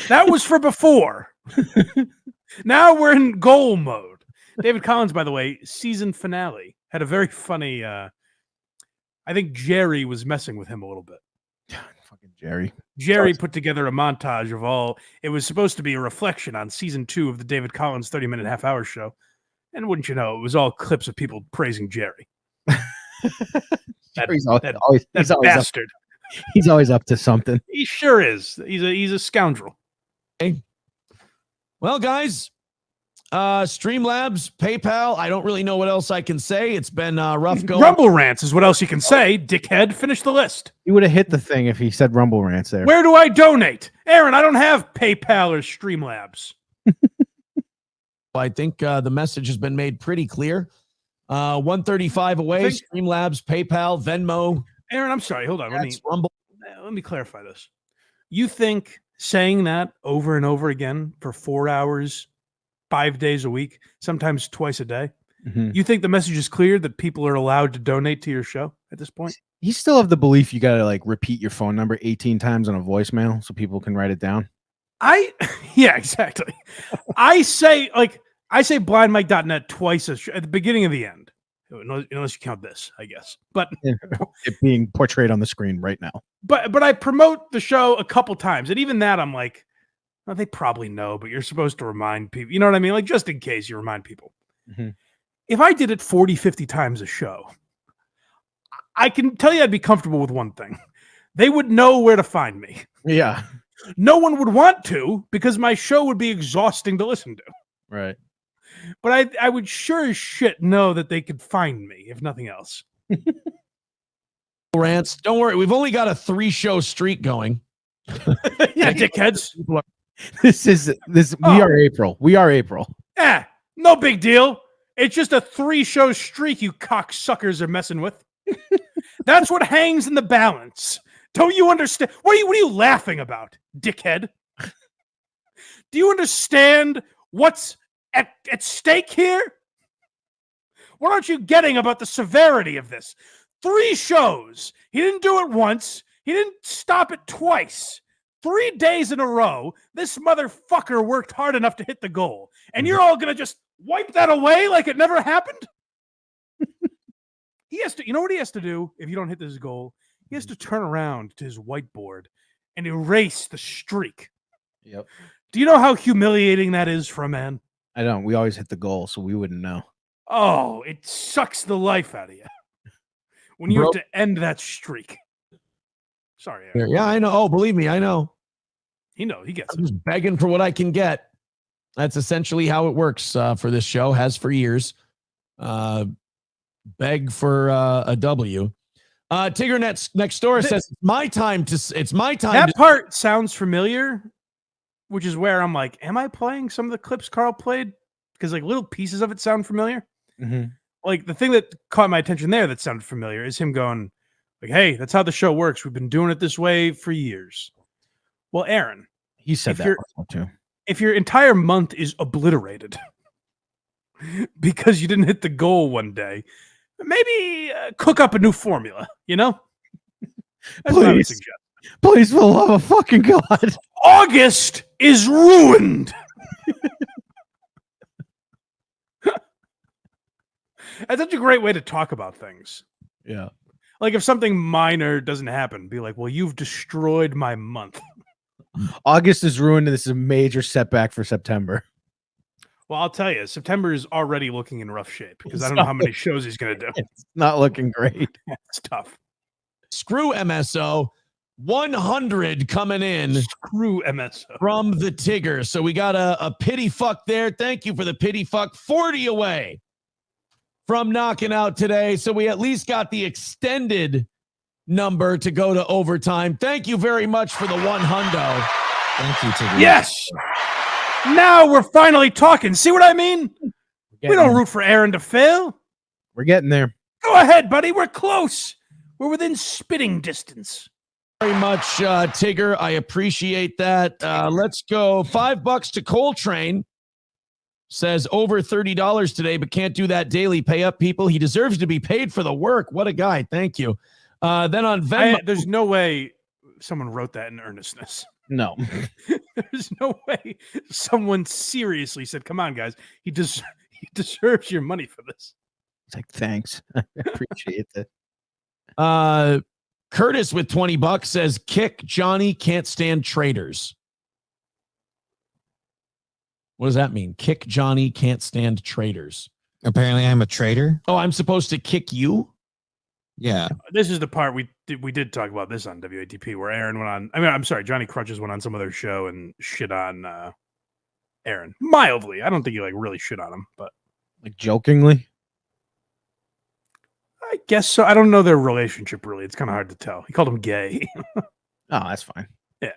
That was for before. Now we're in goal mode. David Collins, by the way, season finale had a very funny. I think Jerry was messing with him a little bit. Fucking Jerry. Jerry put together a montage of all. It was supposed to be a reflection on season 2 of the David Collins 30-minute half-hour show, and wouldn't you know, it was all clips of people praising Jerry. He's always bastard. He's always up to something. He sure is. He's a scoundrel. Hey. Well, guys, Streamlabs, PayPal. I don't really know what else I can say. It's been rough going. Rumble rants is what else you can say. Dickhead, finish the list. He would have hit the thing if he said Rumble rants there. Where do I donate? Aaron, I don't have PayPal or Streamlabs. I think the message has been made pretty clear. 135 away. Streamlabs, PayPal, Venmo. Aaron, I'm sorry. Hold on. Rumble. Let me clarify this. You think saying that over and over again for 4 hours, 5 days a week, sometimes twice a day, you think the message is clear that people are allowed to donate to your show at this point? You still have the belief you got to like repeat your phone number 18 times on a voicemail so people can write it down? Yeah, exactly. I say blindmike.net twice at the beginning and the end, unless you count this, I guess. But it being portrayed on the screen right now. But I promote the show a couple times, and even that I'm like, well, they probably know, but you're supposed to remind people. You know what I mean? Like, just in case you remind people. If I did it 40, 50 times a show, I can tell you I'd be comfortable with one thing. They would know where to find me. Yeah. No one would want to, because my show would be exhausting to listen to. Right. But I would sure as shit know that they could find me, if nothing else. Rants. Don't worry. We've only got a 3-show streak going. Yeah, dickheads. We are April. We are April. No big deal. It's just a 3-show streak you cocksuckers are messing with. That's what hangs in the balance. Don't you understand? What are you laughing about, dickhead? Do you understand what's at stake here? What aren't you getting about the severity of this? 3 shows. He didn't do it once. He didn't stop it twice. 3 days in a row, this motherfucker worked hard enough to hit the goal. And you're all going to just wipe that away like it never happened? He has to, you know what he has to do if you don't hit this goal? He has to turn around to his whiteboard and erase the streak. Yep. Do you know how humiliating that is for a man? I don't. We always hit the goal, so we wouldn't know. Oh, it sucks the life out of you when you have to end that streak. Sorry, Aaron. Yeah, I know. Oh, believe me, I know. He gets I'm just begging for what I can get. That's essentially how it works for this show. Has for years. Beg for a W. Tigger next door says it's my time. That part sounds familiar, which is where I'm like, am I playing some of the clips Carl played? Because like little pieces of it sound familiar. Like the thing that caught my attention there that sounded familiar is him going like, hey, that's how the show works. We've been doing it this way for years. Well, Aaron, he said that too. If your entire month is obliterated because you didn't hit the goal one day, maybe cook up a new formula, you know? That's what I would suggest. Please, for the love of fucking God. August is ruined. That's such a great way to talk about things. Yeah. Like if something minor doesn't happen, be like, well, you've destroyed my month. August is ruined, and this is a major setback for September. Well, I'll tell you, September is already looking in rough shape because I don't know how many shows he's going to do. It's not looking great. It's tough. Screw MSO. 100 coming in. Screw MSO. From the Tigger. So we got a pity fuck there. Thank you for the pity fuck. 40 away from knocking out today. So we at least got the extended number to go to overtime. Thank you very much for the 100. Thank you, Tigger. Yes. Now we're finally talking. See what I mean? We don't root for Aaron to fail. We're getting there. Go ahead, buddy. We're close. We're within spitting distance. Very much, Tigger. I appreciate that. Let's go. $5 to Coltrane. Says over $30 today, but can't do that daily. Pay up, people. He deserves to be paid for the work. What a guy. Thank you. Then on Venmo. There's no way someone wrote that in earnestness. No. There's no way someone seriously said, come on, guys. He deserves your money for this. It's like, thanks. I appreciate that. Curtis with $20 says, kick Johnny, can't stand traitors. What does that mean? Kick Johnny, can't stand traitors. Apparently I'm a traitor. Oh, I'm supposed to kick you? Yeah. This is the part we did talk about this on WATP where Aaron went on. I mean, I'm sorry, Johnny Crutches went on some other show and shit on Aaron mildly. I don't think he like really shit on him, but like jokingly. I guess so. I don't know their relationship really. It's kind of hard to tell. He called him gay. Oh, that's fine. Yeah.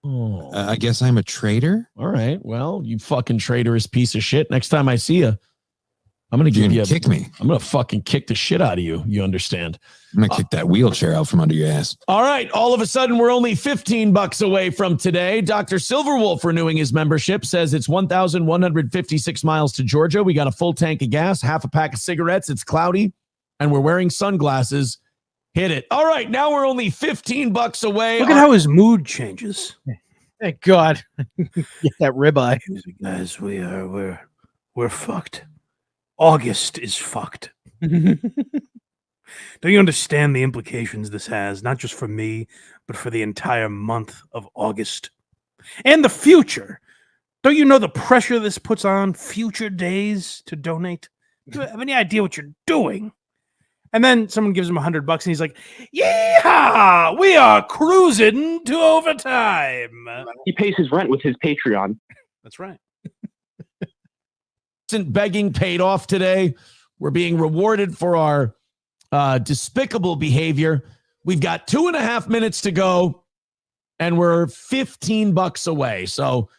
Oh. I guess I'm a traitor. All right. Well, you fucking traitorous piece of shit. Next time I see you, I'm going to give you a kick me. I'm going to fucking kick the shit out of you. You understand? I'm going to kick that wheelchair out from under your ass. All right. All of a sudden, we're only $15 away from today. Dr. Silverwolf renewing his membership says it's 1,156 miles to Georgia. We got a full tank of gas, half a pack of cigarettes. It's cloudy, and we're wearing sunglasses. Hit it. All right. Now we're only $15 away. Look at how his mood changes. Thank God. Get that ribeye. Guys, we're fucked. August is fucked. Don't you understand the implications this has, not just for me, but for the entire month of August and the future? Don't you know the pressure this puts on future days to donate? Do you have any idea what you're doing? And then someone gives him $100 and he's like, "Yeehaw! We are cruising to overtime." He pays his rent with his Patreon. That's right. Begging paid off today. We're being rewarded for our despicable behavior. We've got 2.5 minutes to go, and we're $15 away. So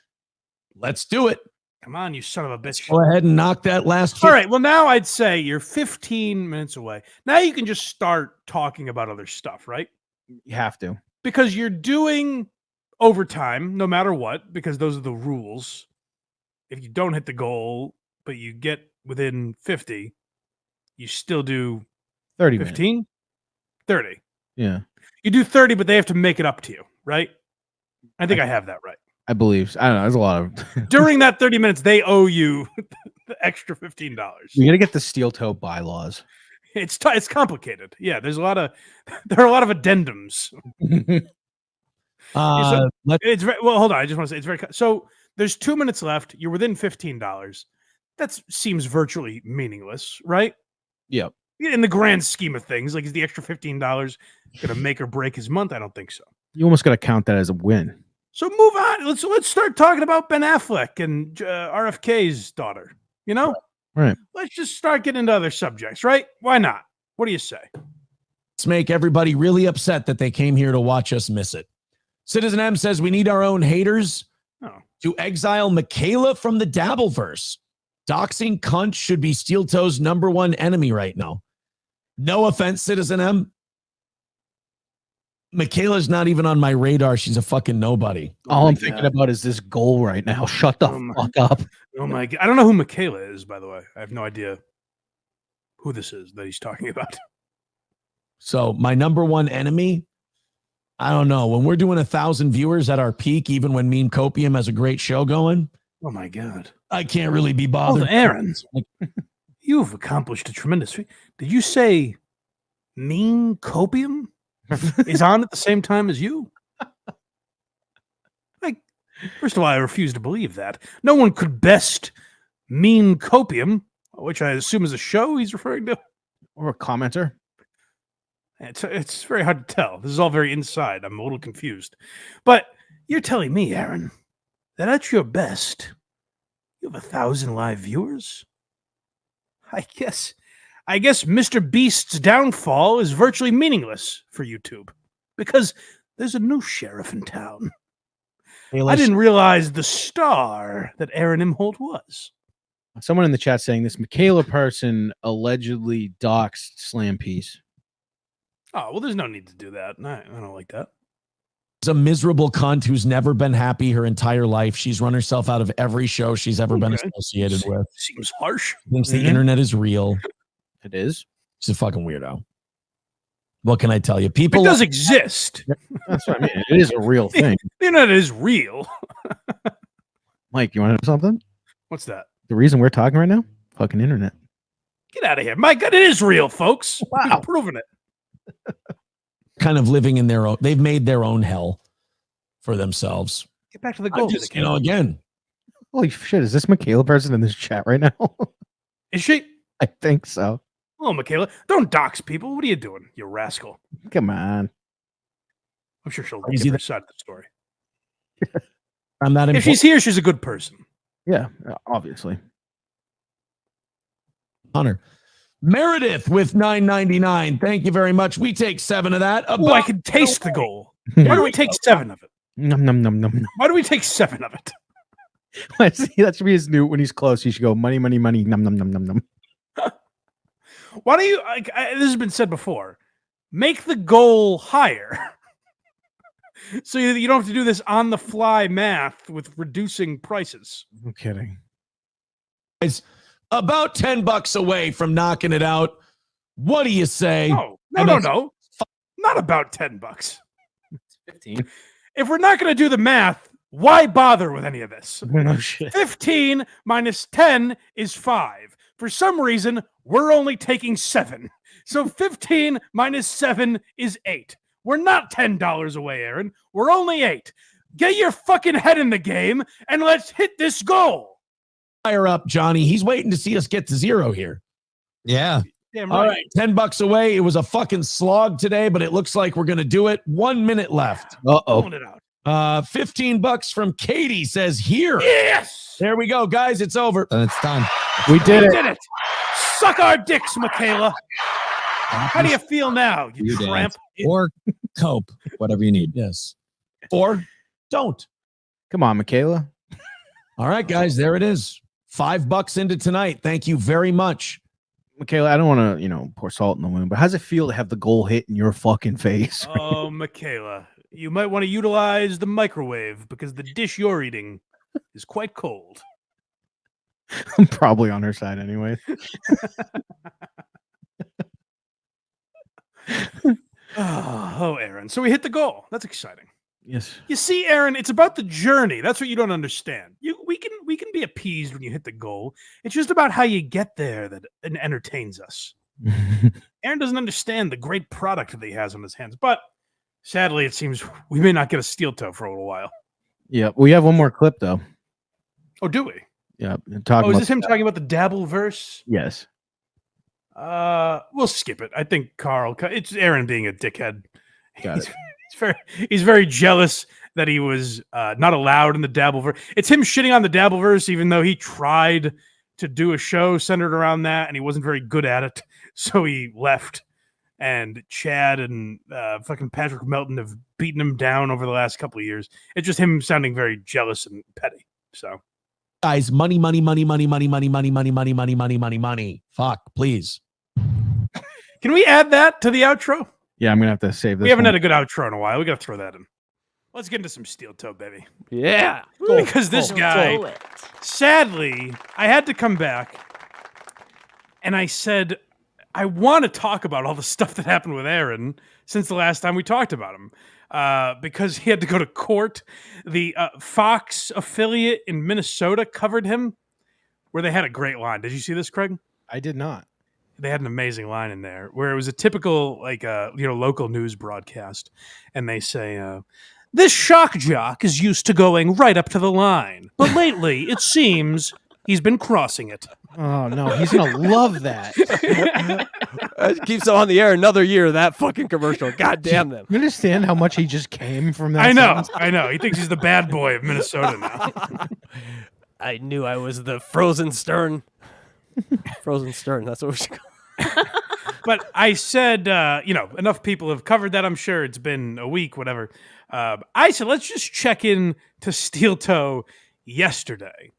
let's do it. Come on, you son of a bitch. Go ahead and knock that last. All right. Well, now I'd say you're 15 minutes away. Now you can just start talking about other stuff, right? You have to. Because you're doing overtime no matter what, because those are the rules. If you don't hit the goal, but you get within 50, you still do 30 15? 30. Yeah. You do 30, but they have to make it up to you, right? I think I have that right. I believe. I don't know. There's a lot of. During that 30 minutes, they owe you the extra $15. We got to get the steel toe bylaws. It's complicated. Yeah, there are a lot of addendums. It's very well. Hold on, I just want to say it's very. So there's 2 minutes left. You're within $15. That seems virtually meaningless, right? Yep. In the grand scheme of things, like is the extra $15 going to make or break his month? I don't think so. You almost got to count that as a win. So move on. Let's start talking about Ben Affleck and RFK's daughter. You know, right? Let's just start getting into other subjects, right? Why not? What do you say? Let's make everybody really upset that they came here to watch us miss it. Citizen M says we need our own haters to exile Michaela from the Dabbleverse. Doxing cunt should be Steel Toe's #1 enemy right now. No offense, Citizen M. Michaela's not even on my radar. She's a fucking nobody. All I'm thinking about is this goal right now. Shut the fuck up. Oh my God. I don't know who Michaela is, by the way. I have no idea who this is that he's talking about. So my #1 enemy, I don't know. When we're doing 1,000 viewers at our peak, even when Meme Copium has a great show going. Oh my God. I can't really be bothered. Oh, Aaron, you've accomplished a tremendous feat. Did you say Meme Copium is on at the same time as you? First of all, I refuse to believe that. No one could best Meme Copium, which I assume is a show he's referring to. Or a commenter. It's very hard to tell. This is all very inside. I'm a little confused. But you're telling me, Aaron, that at your best, you have 1,000 live viewers? I guess Mr. Beast's downfall is virtually meaningless for YouTube because there's a new sheriff in town. I didn't realize the star that Aaron Imholte was. Someone in the chat saying this Michaela person allegedly doxed Slam Piece. Oh, well, there's no need to do that. I don't like that. She's a miserable cunt who's never been happy her entire life. She's run herself out of every show she's ever been associated with. Seems harsh. Thinks the internet is real. It is. She's a fucking weirdo. What can I tell you? People it does exist. That's what I mean. It is a real thing. The internet is real. Mike, you want to know something? What's that? The reason we're talking right now? Fucking internet. Get out of here. My God, it is real, folks. Wow. We've proven it. Kind of living in their own, they've made their own hell for themselves. Get back to the goal. Again. Holy shit, is this Michaela person in this chat right now? Is she? I think so. Oh, Michaela, don't dox people. What are you doing, you rascal? Come on. I'm sure she'll Crazy give her that- side of the story. I'm not If she's here, she's a good person. Yeah, obviously. Hunter. Meredith with $9.99. Thank you very much. We take 7 of that. Oh, I can taste the goal. Why do we take 7 of it? Num num num num. Why do we take 7 of it? Let's see. That should be his new when he's close. He should go money, money, money. Num num num num num. Why do you? This has been said before. Make the goal higher, so you don't have to do this on the fly math with reducing prices. I'm kidding. Guys, about $10 away from knocking it out. What do you say? No. Not about $10. 15. If we're not going to do the math, why bother with any of this? No shit. 15 minus 10 is 5. For some reason, we're only taking 7. So 15 minus 7 is 8. We're not $10 away, Aaron. We're only 8. Get your fucking head in the game and let's hit this goal. Fire up, Johnny. He's waiting to see us get to 0 here. Yeah. Damn All right. right, $10 away. It was a fucking slog today, but it looks like we're going to do it. 1 minute left. Pulling it out. $15 from Katie says here. Yes. There we go, guys. It's over. And it's done. We did We it. did it. Suck our dicks, Michaela. How do you feel now, you tramp? dance. Or cope, whatever you need. Yes. Or don't. Come on, Michaela. All right, guys. There it is. $5 into tonight. Thank you very much. Michaela, I don't want to, pour salt in the wound, but how's it feel to have the goal hit in your fucking face? Oh, Michaela, you might want to utilize the microwave because the dish you're eating is quite cold. I'm probably on her side anyway. Oh, Aaron. So we hit the goal. That's exciting. Yes. You see, Aaron, it's about the journey. That's what you don't understand. We can be appeased when you hit the goal. It's just about how you get there that entertains us. Aaron doesn't understand the great product that he has on his hands. But sadly, it seems we may not get a steel toe for a little while. Yeah, we have one more clip though. Oh, do we? Yeah, Oh, is this him talking about the dabble verse? Yes. We'll skip it. I think Carl. It's Aaron being a dickhead. Got it. He's very jealous that he was not allowed in the Dabbleverse. It's him shitting on the Dabbleverse, even though he tried to do a show centered around that, and he wasn't very good at it, so he left. And Chad and fucking Patrick Melton have beaten him down over the last couple of years. It's just him sounding very jealous and petty. So, Guys, money, money, money, money, money, money, money, money, money, money, money, money, money. Fuck, please. can we add that to the outro? Yeah, I'm gonna have to save this. We haven't one. had a good outro in a while. We got to throw that in. Let's get into some steel toe, baby. Yeah. Because this guy, sadly, I had to come back and I said, I want to talk about all the stuff that happened with Aaron since the last time we talked about him. Because he had to go to court. The Fox affiliate in Minnesota covered him where they had a great line. Did you see this, Craig? I did not. They had an amazing line in there where it was a typical local news broadcast. And they say, this shock jock is used to going right up to the line. But lately, it seems he's been crossing it. Oh, no. He's going to love that. It keeps on the air another year, that fucking commercial. God damn them. You understand how much he just came from that? I know. sentence? I know. He thinks he's the bad boy of Minnesota now. I knew I was the Frozen Stern. Frozen Stern, that's what we should call. But I said, enough people have covered that. I'm sure it's been a week, whatever. I said, let's just check in to Steel Toe yesterday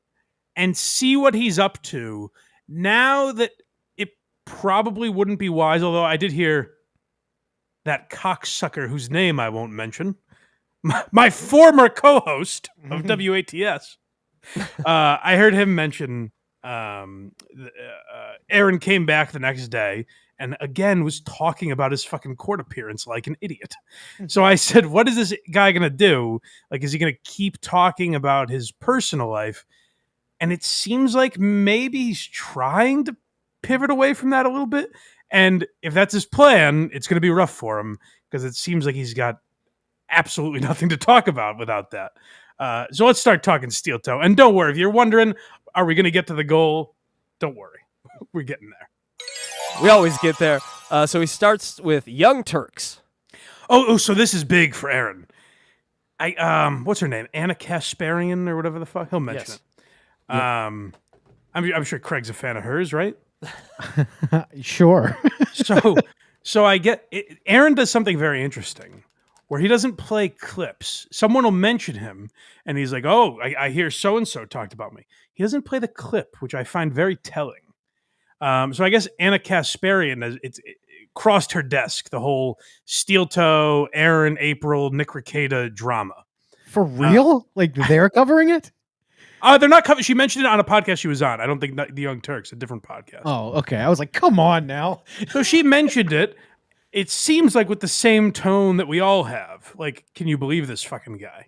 and see what he's up to now that it probably wouldn't be wise. Although I did hear that cocksucker whose name I won't mention, my former co-host of WATS. I heard him mention Aaron came back the next day and again was talking about his fucking court appearance like an idiot. So I said, what is this guy going to do? Like, is he going to keep talking about his personal life? And it seems like maybe he's trying to pivot away from that a little bit. And if that's his plan, it's going to be rough for him because it seems like he's got absolutely nothing to talk about without that. So let's start talking Steel Toe. And don't worry, if you're wondering, are we going to get to the goal? Don't worry. We're getting there. We always get there. So he starts with Young Turks. Oh, so this is big for Aaron. What's her name? Anna Kasparian or whatever the fuck. He'll mention Yes. it. I'm sure Craig's a fan of hers, right? Sure. So I get it. Aaron does something very interesting where he doesn't play clips. Someone will mention him and he's like, oh, I hear so-and-so talked about me. He doesn't play the clip, which I find very telling. So I guess Anna Kasparian, it crossed her desk, the whole Steel Toe, Aaron, April, Nick Rekieta drama. For real? Like they're covering it? They're not covering. She mentioned it on a podcast she was on. I don't think the Young Turks, a different podcast. Oh, okay. I was like, come on now. So she mentioned it. It seems like with the same tone that we all have. Like, can you believe this fucking guy?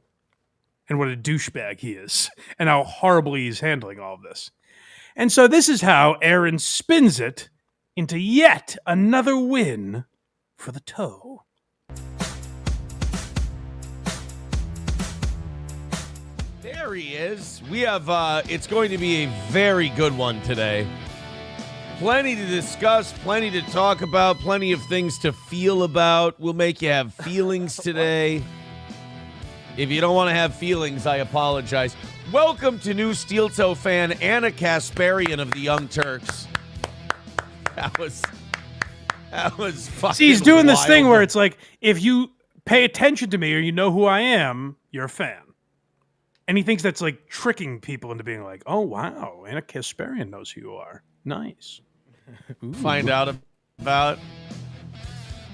And what a douchebag he is. And how horribly he's handling all of this. And so this is how Aaron spins it into yet another win for the toe. There he is. We have, it's going to be a very good one today. Plenty to discuss, plenty to talk about, plenty of things to feel about. We'll make you have feelings today. If you don't want to have feelings, I apologize. Welcome to new Steel Toe fan Anna Kasparian of the Young Turks. That was fucking See, he's doing this wild. thing where it's like, if you pay attention to me or you know who I am, you're a fan. And he thinks that's like tricking people into being like, oh, wow, Anna Kasparian knows who you are. Nice. Find out about.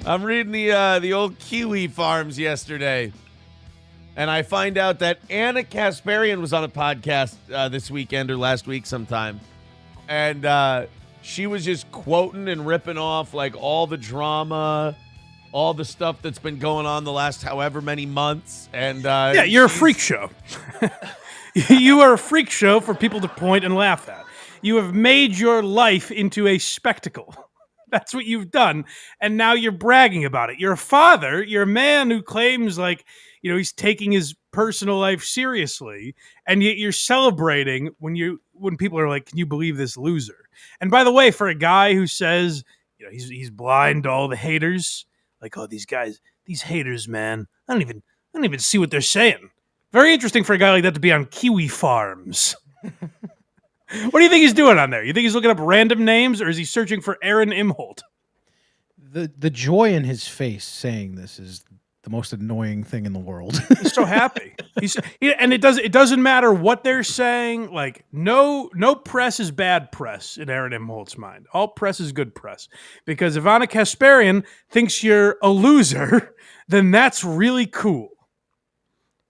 I'm reading the old Kiwi Farms yesterday, and I find out that Anna Kasparian was on a podcast this weekend or last week sometime, and she was just quoting and ripping off like all the drama, all the stuff that's been going on the last however many months, and yeah, you're a freak show. You are a freak show for people to point and laugh at. You have made your life into a spectacle. That's what you've done. And now you're bragging about it. You're a father. You're a man who claims like, you know, he's taking his personal life seriously. And yet you're celebrating when people are like, can you believe this loser? And by the way, for a guy who says, you know, he's blind to all the haters, like, oh, these guys, these haters, man, I don't even see what they're saying. Very interesting for a guy like that to be on Kiwi Farms. What do you think he's doing on there? You think he's looking up random names, or is he searching for Aaron Imholte? The joy in his face saying this is the most annoying thing in the world. He's so happy. And it doesn't matter what they're saying. Like no press is bad press in Aaron Imholte's mind. All press is good press. Because if Anna Kasparian thinks you're a loser, then that's really cool.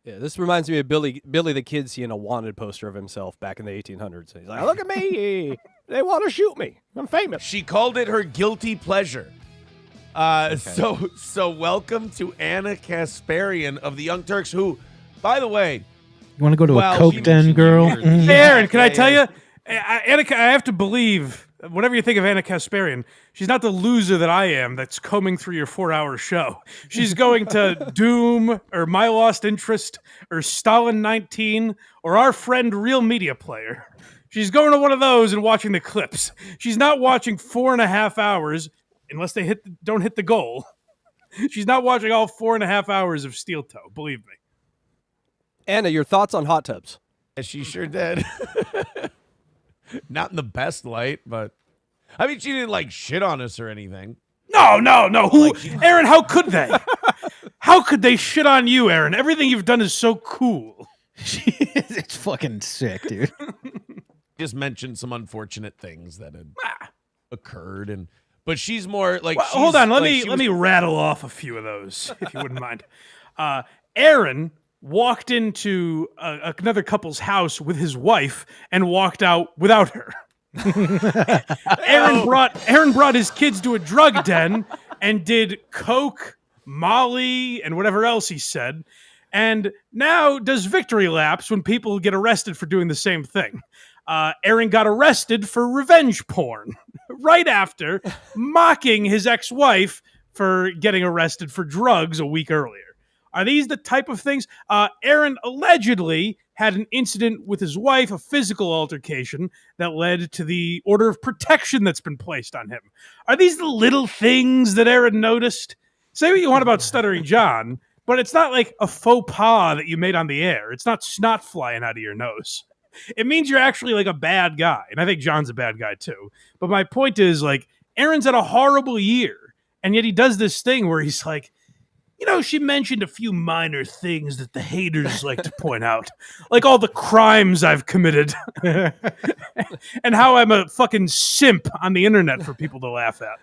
Yeah, this reminds me of Billy the Kid seeing a wanted poster of himself back in the 1800s. He's like, look at me. They want to shoot me. I'm famous. She called it her guilty pleasure. So welcome to Anna Kasparian of the Young Turks, who, by the way, You want to go to a Coke den, girl? Hey, Aaron, can I tell you? Anna, I have to believe, whatever you think of Anna Kasparian, she's not the loser that I am that's combing through your 4-hour show. She's going to Doom or My Lost Interest or Stalin 19 or Our Friend Real Media Player. She's going to one of those and watching the clips. She's not watching 4.5 hours unless they don't hit the goal. She's not watching all 4.5 hours of Steel Toe, believe me. Anna, your thoughts on hot tubs? She sure did. Not in the best light, but I mean, she didn't like shit on us or anything. No. Aaron, how could they? How could they shit on you, Aaron? Everything you've done is so cool. It's fucking sick, dude. Just mentioned some unfortunate things that had occurred, but she's more like. Well, hold on, let me rattle off a few of those, if you wouldn't mind. Aaron walked into another couple's house with his wife and walked out without her. Aaron brought his kids to a drug den and did coke, Molly, and whatever else he said, and now does victory laps when people get arrested for doing the same thing. Aaron got arrested for revenge porn right after mocking his ex-wife for getting arrested for drugs a week earlier. Are these the type of things? Aaron allegedly had an incident with his wife, a physical altercation that led to the order of protection that's been placed on him. Are these the little things that Aaron noticed? Say what you want about Stuttering John, but it's not like a faux pas that you made on the air. It's not snot flying out of your nose. It means you're actually like a bad guy. And I think John's a bad guy too. But my point is, like, Aaron's had a horrible year. And yet he does this thing where he's like, you know, she mentioned a few minor things that the haters like to point out, like all the crimes I've committed and how I'm a fucking simp on the internet for people to laugh at.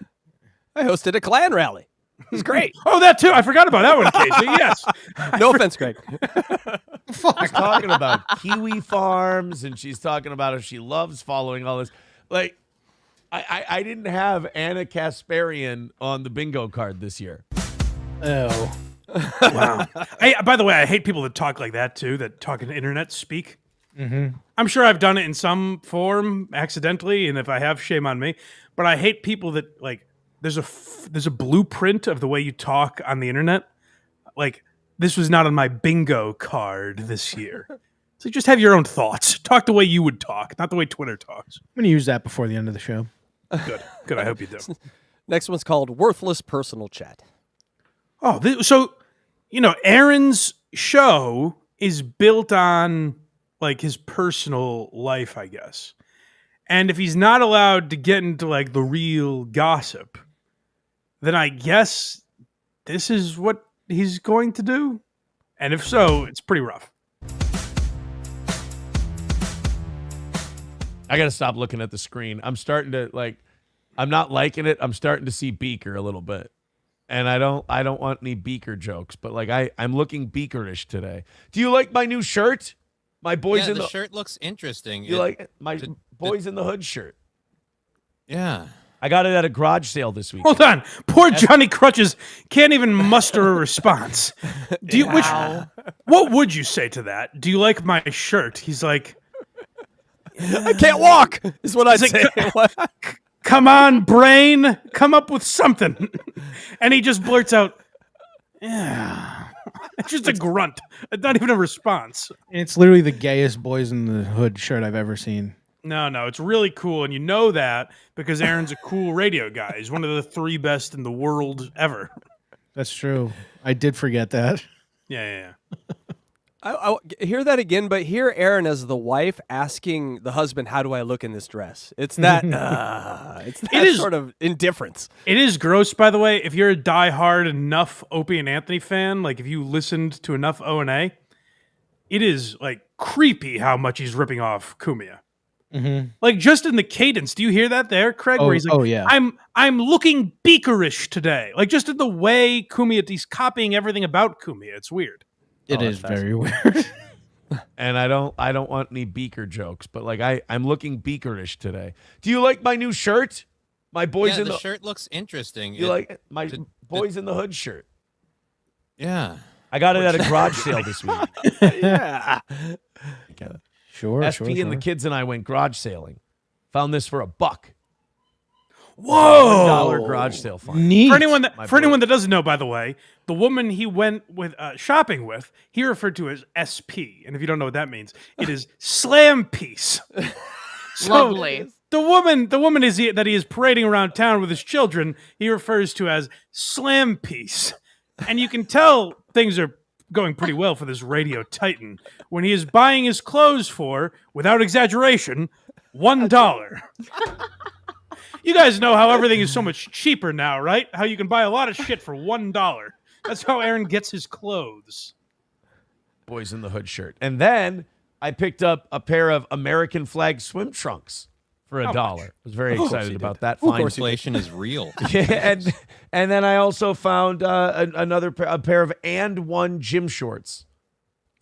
I hosted a Klan rally. It was great. Oh, that too. I forgot about that one, Casey. Yes. No offense, Greg. She's talking about kiwi farms, and she's talking about how she loves following all this. Like, I didn't have Anna Kasparian on the bingo card this year. Oh. Wow. Hey, by the way, I hate people that talk like that too, that talk in internet speak. Mm-hmm. I'm sure I've done it in some form accidentally, and if I have, shame on me. But I hate people that, like, there's a blueprint of the way you talk on the internet. Like, this was not on my bingo card this year. So just have your own thoughts. Talk the way you would talk, not the way Twitter talks. I'm going to use that before the end of the show. Good. I hope you do. Next one's called Worthless Personal Chat. Oh, so, you know, Aaron's show is built on, like, his personal life, I guess. And if he's not allowed to get into, like, the real gossip, then I guess this is what he's going to do. And if so, it's pretty rough. I got to stop looking at the screen. I'm starting to, like, I'm not liking it. I'm starting to see Beaker a little bit. And I don't want any Beaker jokes, but like I'm looking Beakerish today. Do you like my new shirt? My boys in the shirt looks interesting. You like it? My boys in the hood shirt? Yeah. I got it at a garage sale this week. Hold on. Poor Johnny Crutches can't even muster a response. Do you what would you say to that? Do you like my shirt? He's like, I can't walk, is what I'd say. Come on, brain. Come up with something. And he just blurts out, yeah. It's just a grunt. It's not even a response. It's literally the gayest Boys in the Hood shirt I've ever seen. No, it's really cool. And you know that because Aaron's a cool radio guy. He's one of the 3 best in the world ever. That's true. I did forget that. Yeah. I hear that again, but hear Aaron as the wife asking the husband, "How do I look in this dress?" It's that. It is sort of indifference. It is gross, by the way. If you're a diehard enough Opie and Anthony fan, like if you listened to enough O&A, it is like creepy how much he's ripping off Kumia. Mm-hmm. Like just in the cadence, do you hear that there, Craig? Where he's like, "Oh yeah, I'm looking Beakerish today." Like just in the way Kumia, he's copying everything about Kumia. It's weird. It is very weird. And I don't want any Beaker jokes, but like I'm looking Beakerish today. Do you like my new shirt? My boys in the shirt looks interesting. You like it? My boys in the hood shirt? Yeah. I got it at a garage sale this week. Yeah. Sure. SP and the kids and I went garage sailing. Found this for $1. Whoa! $1 garage sale find. Neat. For anyone that doesn't know, by the way, the woman he went with shopping with, he referred to as SP, and if you don't know what that means, it is slam piece. Lovely. The woman that he is parading around town with his children, he refers to as slam piece, and you can tell things are going pretty well for this radio titan when he is buying his clothes for, without exaggeration, $1. You guys know how everything is so much cheaper now, right? How you can buy a lot of shit for $1. That's how Aaron gets his clothes. Boys in the hood shirt. And then I picked up a pair of American flag swim trunks for $1. I was very excited about that. Of course, inflation is real. Yeah, and then I also found a pair of And One gym shorts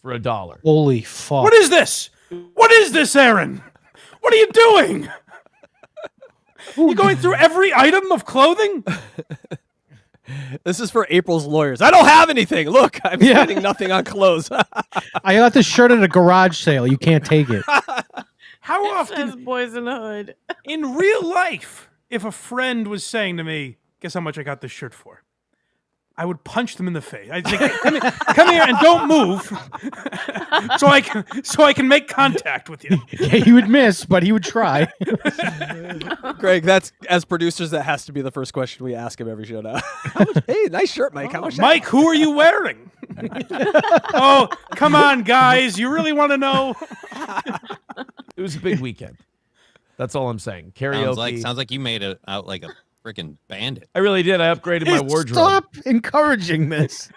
for $1. Holy fuck. What is this? What is this, Aaron? What are you doing? You going through every item of clothing? This is for April's lawyers. I don't have anything. Look, I'm spending nothing on clothes. I got this shirt at a garage sale. You can't take it. How It often, says Boys in the Hood. in real life, if a friend was saying to me, "Guess how much I got this shirt for?" I would punch them in the face. I'd say, come here and don't move, so I can make contact with you. Yeah, he would miss, but he would try. Greg, that's as producers, that has to be the first question we ask him every show now. Hey, nice shirt, Mike. How much? Mike, who are you wearing? Oh, come on, guys. You really want to know? It was a big weekend. That's all I'm saying. Karaoke. Sounds like you made it out like a freaking bandit. I really did. I upgraded my wardrobe. Stop encouraging this.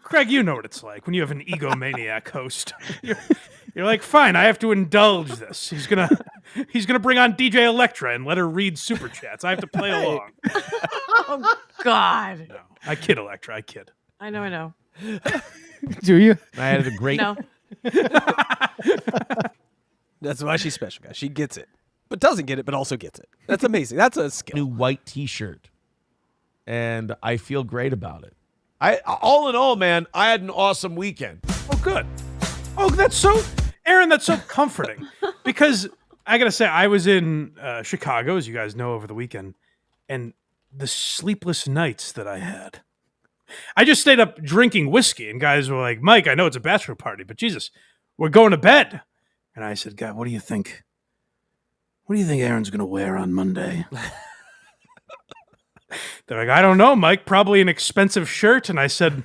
Craig, you know what it's like when you have an egomaniac host. You're like, fine, I have to indulge this. He's gonna bring on DJ Electra and let her read super chats. I have to play along. Oh God. No, I kid, Electra. I kid. I know. Do you? I had a great. No. That's why she's special, guys. She gets it, but doesn't get it, but also gets it. That's amazing. That's a skill. New white T-shirt, and I feel great about it. All in all, man, I had an awesome weekend. Oh, good. Oh, that's so, Aaron. That's so comforting because I gotta say I was in Chicago, as you guys know, over the weekend, and the sleepless nights that I had. I just stayed up drinking whiskey, and guys were like, "Mike, I know it's a bachelor party, but Jesus, we're going to bed." And I said, "God, what do you think? What do you think Aaron's going to wear on Monday?" They're like, "I don't know, Mike. Probably an expensive shirt." And I said,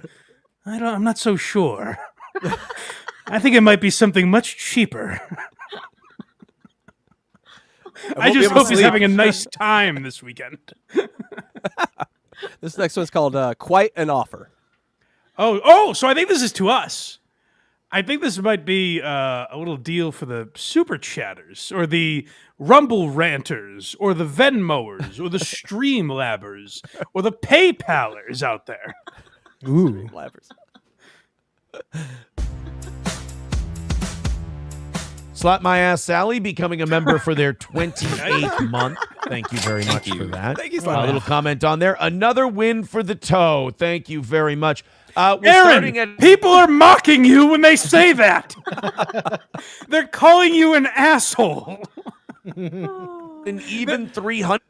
I'm not so sure. I think it might be something much cheaper. I just hope he's having a nice time this weekend. This next one's called Quite an Offer. Oh, so I think this is to us. I think this might be a little deal for the super chatters or the Rumble ranters or the Venmoers or the Streamlabbers or the PayPalers out there. Ooh. Labbers. Slap My Ass Sally becoming a member for their 28th month. Thank you very much for that. Thank you, A little comment on there. Another win for the toe. Thank you very much. We're Aaron, starting at people are mocking you when they say that. They're calling you an asshole. an even 300.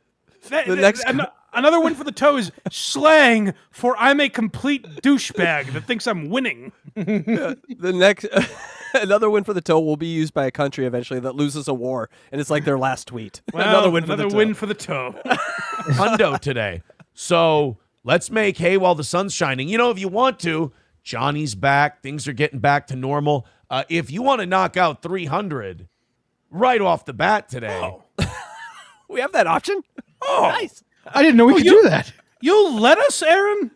The next Another win for the toe is slang for I'm a complete douchebag that thinks I'm winning. The next another win for the toe will be used by a country eventually that loses a war, and it's like their last tweet. Well, another win for the toe. Hundo today. So let's make hay while the sun's shining. You know, if you want to, Johnny's back. Things are getting back to normal. If you want to knock out 300 right off the bat today. We have that option? Oh, nice. I didn't know we could do that. You'll let us, Aaron?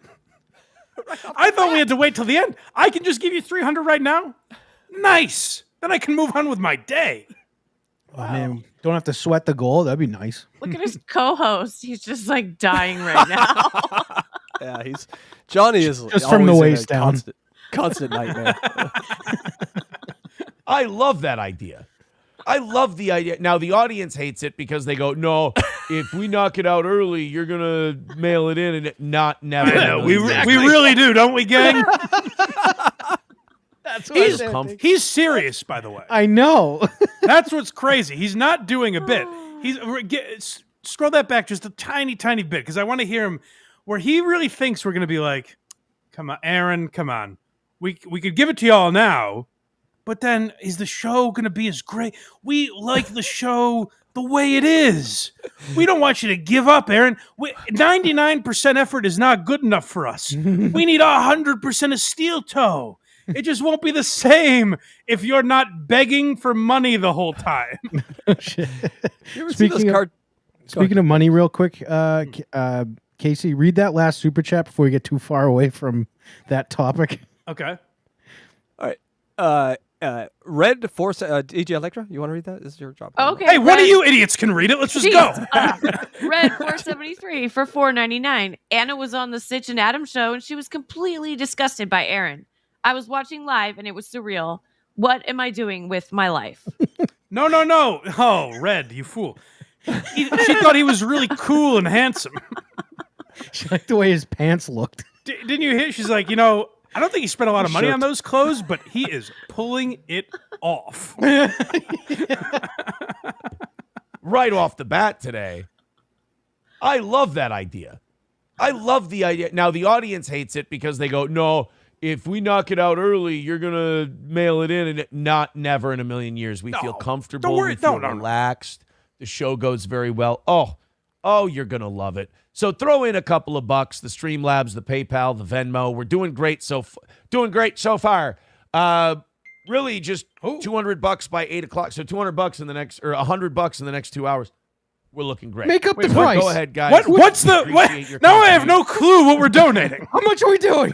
I thought we had to wait till the end. I can just give you 300 right now? Nice. Then I can move on with my day. Oh, man, don't have to sweat the goal. That'd be nice. Look at his co-host. He's just like dying right now. Yeah, Johnny is just from the waist down. Constant nightmare. I love that idea. I love the idea. Now, the audience hates it because they go, no, if we knock it out early, you're going to mail it in. And never. I know. We really do, don't we, gang? That's what he's serious, by the way. I know. That's what's crazy. He's not doing a bit. Scroll that back just a tiny, tiny bit because I want to hear him where he really thinks we're going to be like, come on, Aaron, come on. We could give it to y'all now. But then, is the show going to be as great? We like the show the way it is. We don't want you to give up, Aaron. 99% effort is not good enough for us. We need 100% of steel toe. It just won't be the same if you're not begging for money the whole time. Speaking of money, real quick, Casey, read that last super chat before we get too far away from that topic. Okay. All right. Red Force, DJ Electra, you want to read that? This is your job. Okay. Hey, one of you idiots can read it. Let's just go. Red 473 for $4.99. Anna was on the Sitch and Adam show, and she was completely disgusted by Aaron. I was watching live, and it was surreal. What am I doing with my life? No. Oh, Red, you fool. She thought he was really cool and handsome. She liked the way his pants looked. Didn't you hear? She's like, I don't think he spent a lot of money on those clothes, but he is pulling it off. Right off the bat today. I love that idea. I love the idea. Now, the audience hates it because they go, no, if we knock it out early, you're going to mail it in. And never in a million years. We feel comfortable. Don't worry. We feel relaxed. The show goes very well. Oh, you're going to love it. So throw in a couple of bucks, the Streamlabs, the PayPal, the Venmo. We're doing great so far. Really just $200 by 8 o'clock. So $200 in the next, or $100 in the next 2 hours. We're looking great. Make up the price. Go ahead, guys. What's the? Now I have no clue what we're donating. How much are we doing?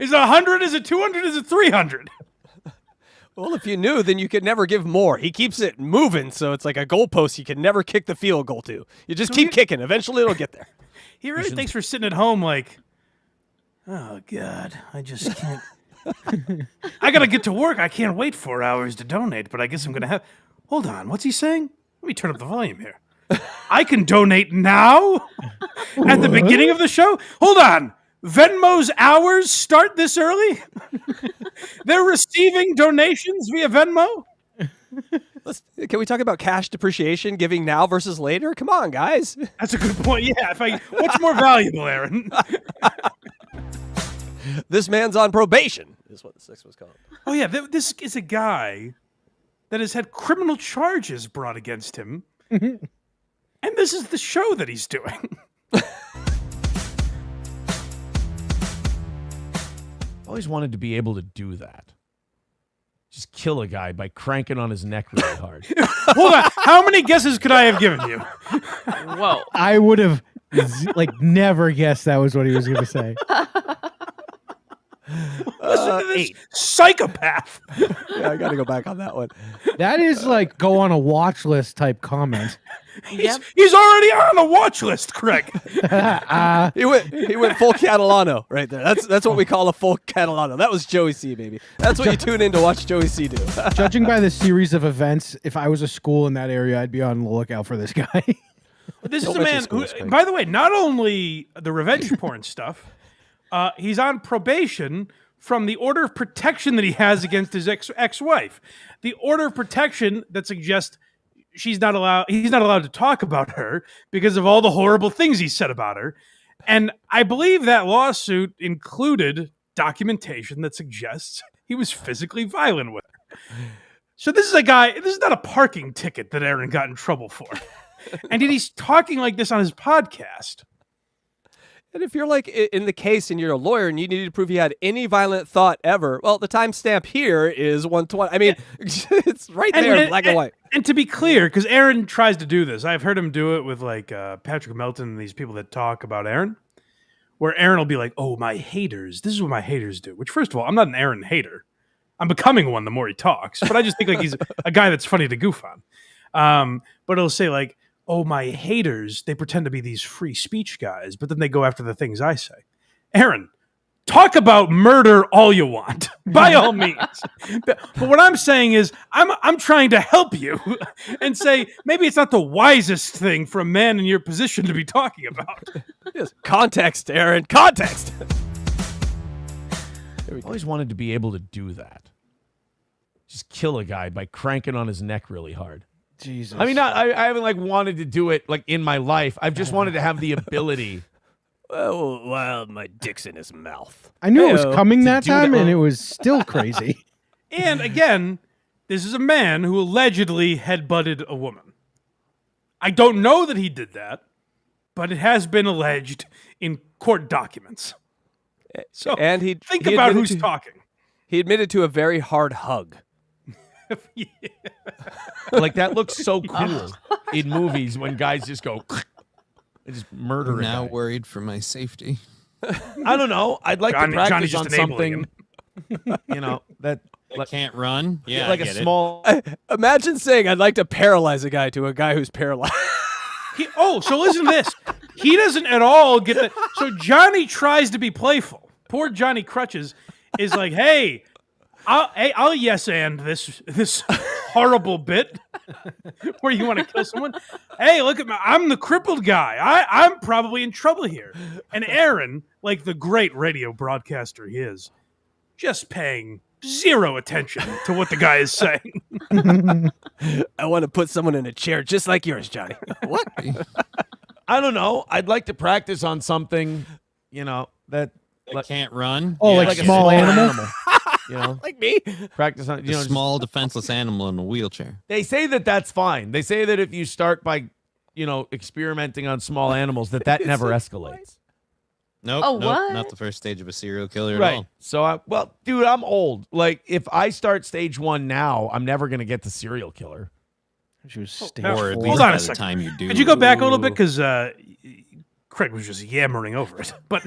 Is it 100? Is it 200? Is it 300? Well, if you knew, then you could never give more. He keeps it moving, so it's like a goalpost you can never kick the field goal to. You just keep kicking. Eventually, it'll get there. He really thinks we're sitting at home like, oh, God, I just can't. I got to get to work. I can't wait 4 hours to donate, but I guess I'm going to have. Hold on. What's he saying? Let me turn up the volume here. I can donate now? At the beginning of the show? Hold on. Venmo's hours start this early? They're receiving donations via Venmo? Can we talk about cash depreciation, giving now versus later? Come on, guys. That's a good point. Yeah. What's more valuable, Aaron? This man's on probation, is what the 6 was called. Oh, yeah. This is a guy that has had criminal charges brought against him. And this is the show that he's doing. Always wanted to be able to do that. Just kill a guy by cranking on his neck really hard. Hold on. How many guesses could I have given you? Whoa. I would have never guessed that was what he was going to say. Listen to this psychopath. Yeah, I got to go back on that one. That is like go on a watch list type comment. He's already on a watch list, Craig. He went full Catalano right there. That's what we call a full Catalano. That was Joey C, baby. That's what you tune in to watch Joey C do. Judging by the series of events, if I was a school in that area, I'd be on the lookout for this guy. This is a man who, by the way, not only the revenge porn stuff, he's on probation from the order of protection that he has against his ex-wife. The order of protection that suggests he's not allowed to talk about her because of all the horrible things he said about her. And I believe that lawsuit included documentation that suggests he was physically violent with her. So this is a guy, this is not a parking ticket that Aaron got in trouble for. And yet he's talking like this on his podcast. And if you're like in the case and you're a lawyer and you need to prove he had any violent thought ever, well, the timestamp here is 120. I mean, it's right there in black and white. And to be clear, because Aaron tries to do this, I've heard him do it with like Patrick Melton and these people that talk about Aaron, where Aaron will be like, oh, my haters. This is what my haters do. Which, first of all, I'm not an Aaron hater. I'm becoming one the more he talks. But I just think like he's a guy that's funny to goof on. But he'll say like, oh, my haters, they pretend to be these free speech guys, but then they go after the things I say. Aaron, talk about murder all you want, by all means. But what I'm saying is I'm trying to help you and say maybe it's not the wisest thing for a man in your position to be talking about. Yes. Context, Aaron, context. Always wanted to be able to do that. Just kill a guy by cranking on his neck really hard. Jesus. I mean, I haven't like wanted to do it like in my life. I've just wanted to have the ability. Well, my dick's in his mouth. I knew it was coming that do time, that. and it was still crazy. And again, this is a man who allegedly headbutted a woman. I don't know that he did that, but it has been alleged in court documents. So and think about who's talking. He admitted to a very hard hug. Yeah. Like that looks so cool in movies when guys just go and just murder I'm a now guy. worried for my safety. I don't know. I'd like to practice Johnny's just on enabling something. You know that I can't run. Yeah, like I a get it. small. Imagine saying I'd like to paralyze a guy to a guy who's paralyzed. So listen to this. He doesn't at all get that. So Johnny tries to be playful. Poor Johnny Crutches is like, hey, I'll yes and this horrible bit where you want to kill someone. Hey, look at I'm the crippled guy. I'm probably in trouble here. And Aaron, like the great radio broadcaster he is, just paying zero attention to what the guy is saying. I want to put someone in a chair just like yours, Johnny. What? I don't know. I'd like to practice on something, that can't run. Oh, Yeah, like like a small animal? Like me. Practice on, A small defenseless animal in a wheelchair. They say that that's fine. They say that if you start by, experimenting on small animals, that never escalates. Nope. Oh, nope, what? Not the first stage of a serial killer at Right. all. So, dude, I'm old. Like, if I start stage 1 now, I'm never going to get to serial killer. She was stage Or at 4. least Hold on by a the second. time you do. Could you go back a little bit? Because Craig was just yammering over it. But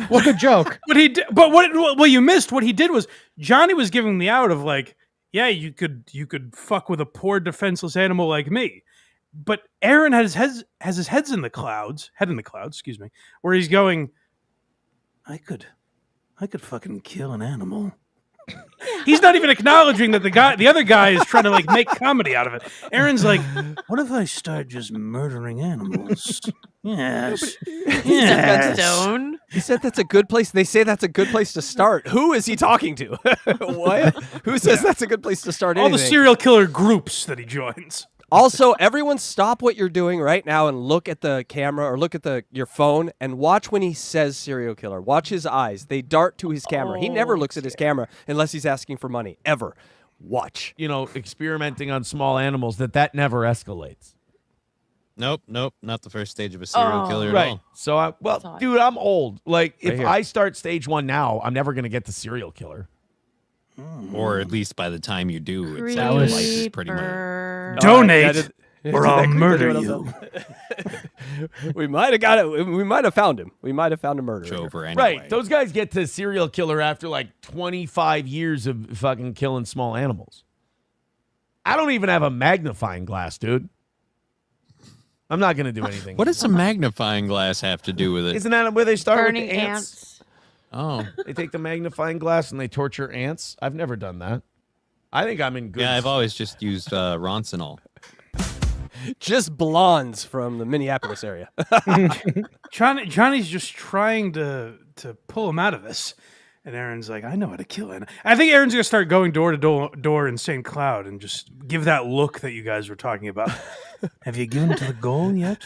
What a joke. what he did, but what you missed, what he did was Johnny was giving the out of like, yeah, you could fuck with a poor defenseless animal like me. But Aaron has his head in the clouds, excuse me, where he's going, I could fucking kill an animal. He's not even acknowledging that the other guy is trying to like make comedy out of it. Aaron's like, what if I start just murdering animals? Yes. Yes. Stone. He said that's a good place. They say that's a good place to start. Who is he talking to? What? Who says that's a good place to start? All the anything? serial killer groups that he joins. Also, everyone stop what you're doing right now and look at the camera or look at your phone and watch when he says serial killer. Watch his eyes. They dart to his camera. He never looks at his camera unless he's asking for money, ever. Watch. Experimenting on small animals, that never escalates. Nope. Not the first stage of a serial killer at all. So, dude, I'm old. Like, Right if here. I start stage 1 now, I'm never going to get the serial killer. Or at least by the time you do, it sounds like it's pretty much. Donate, or I'll That creeper murder doing you. We might have got it. We might have found him. We might have found a murderer. Over anyway. Right. Those guys get to serial killer after like 25 years of fucking killing small animals. I don't even have a magnifying glass, dude. I'm not going to do anything. What does a magnifying glass have to do with it? Isn't that where they start Burning with the ants? Oh. They take the magnifying glass and they torture ants. I've never done that. I think I'm in good. Yeah, I've always just used Roncinol. Just blondes from the Minneapolis area. Johnny's just trying to pull him out of this. And Aaron's like, I know how to kill it. I think Aaron's going to start going door to door in St. Cloud and just give that look that you guys were talking about. Have you given to the goal yet?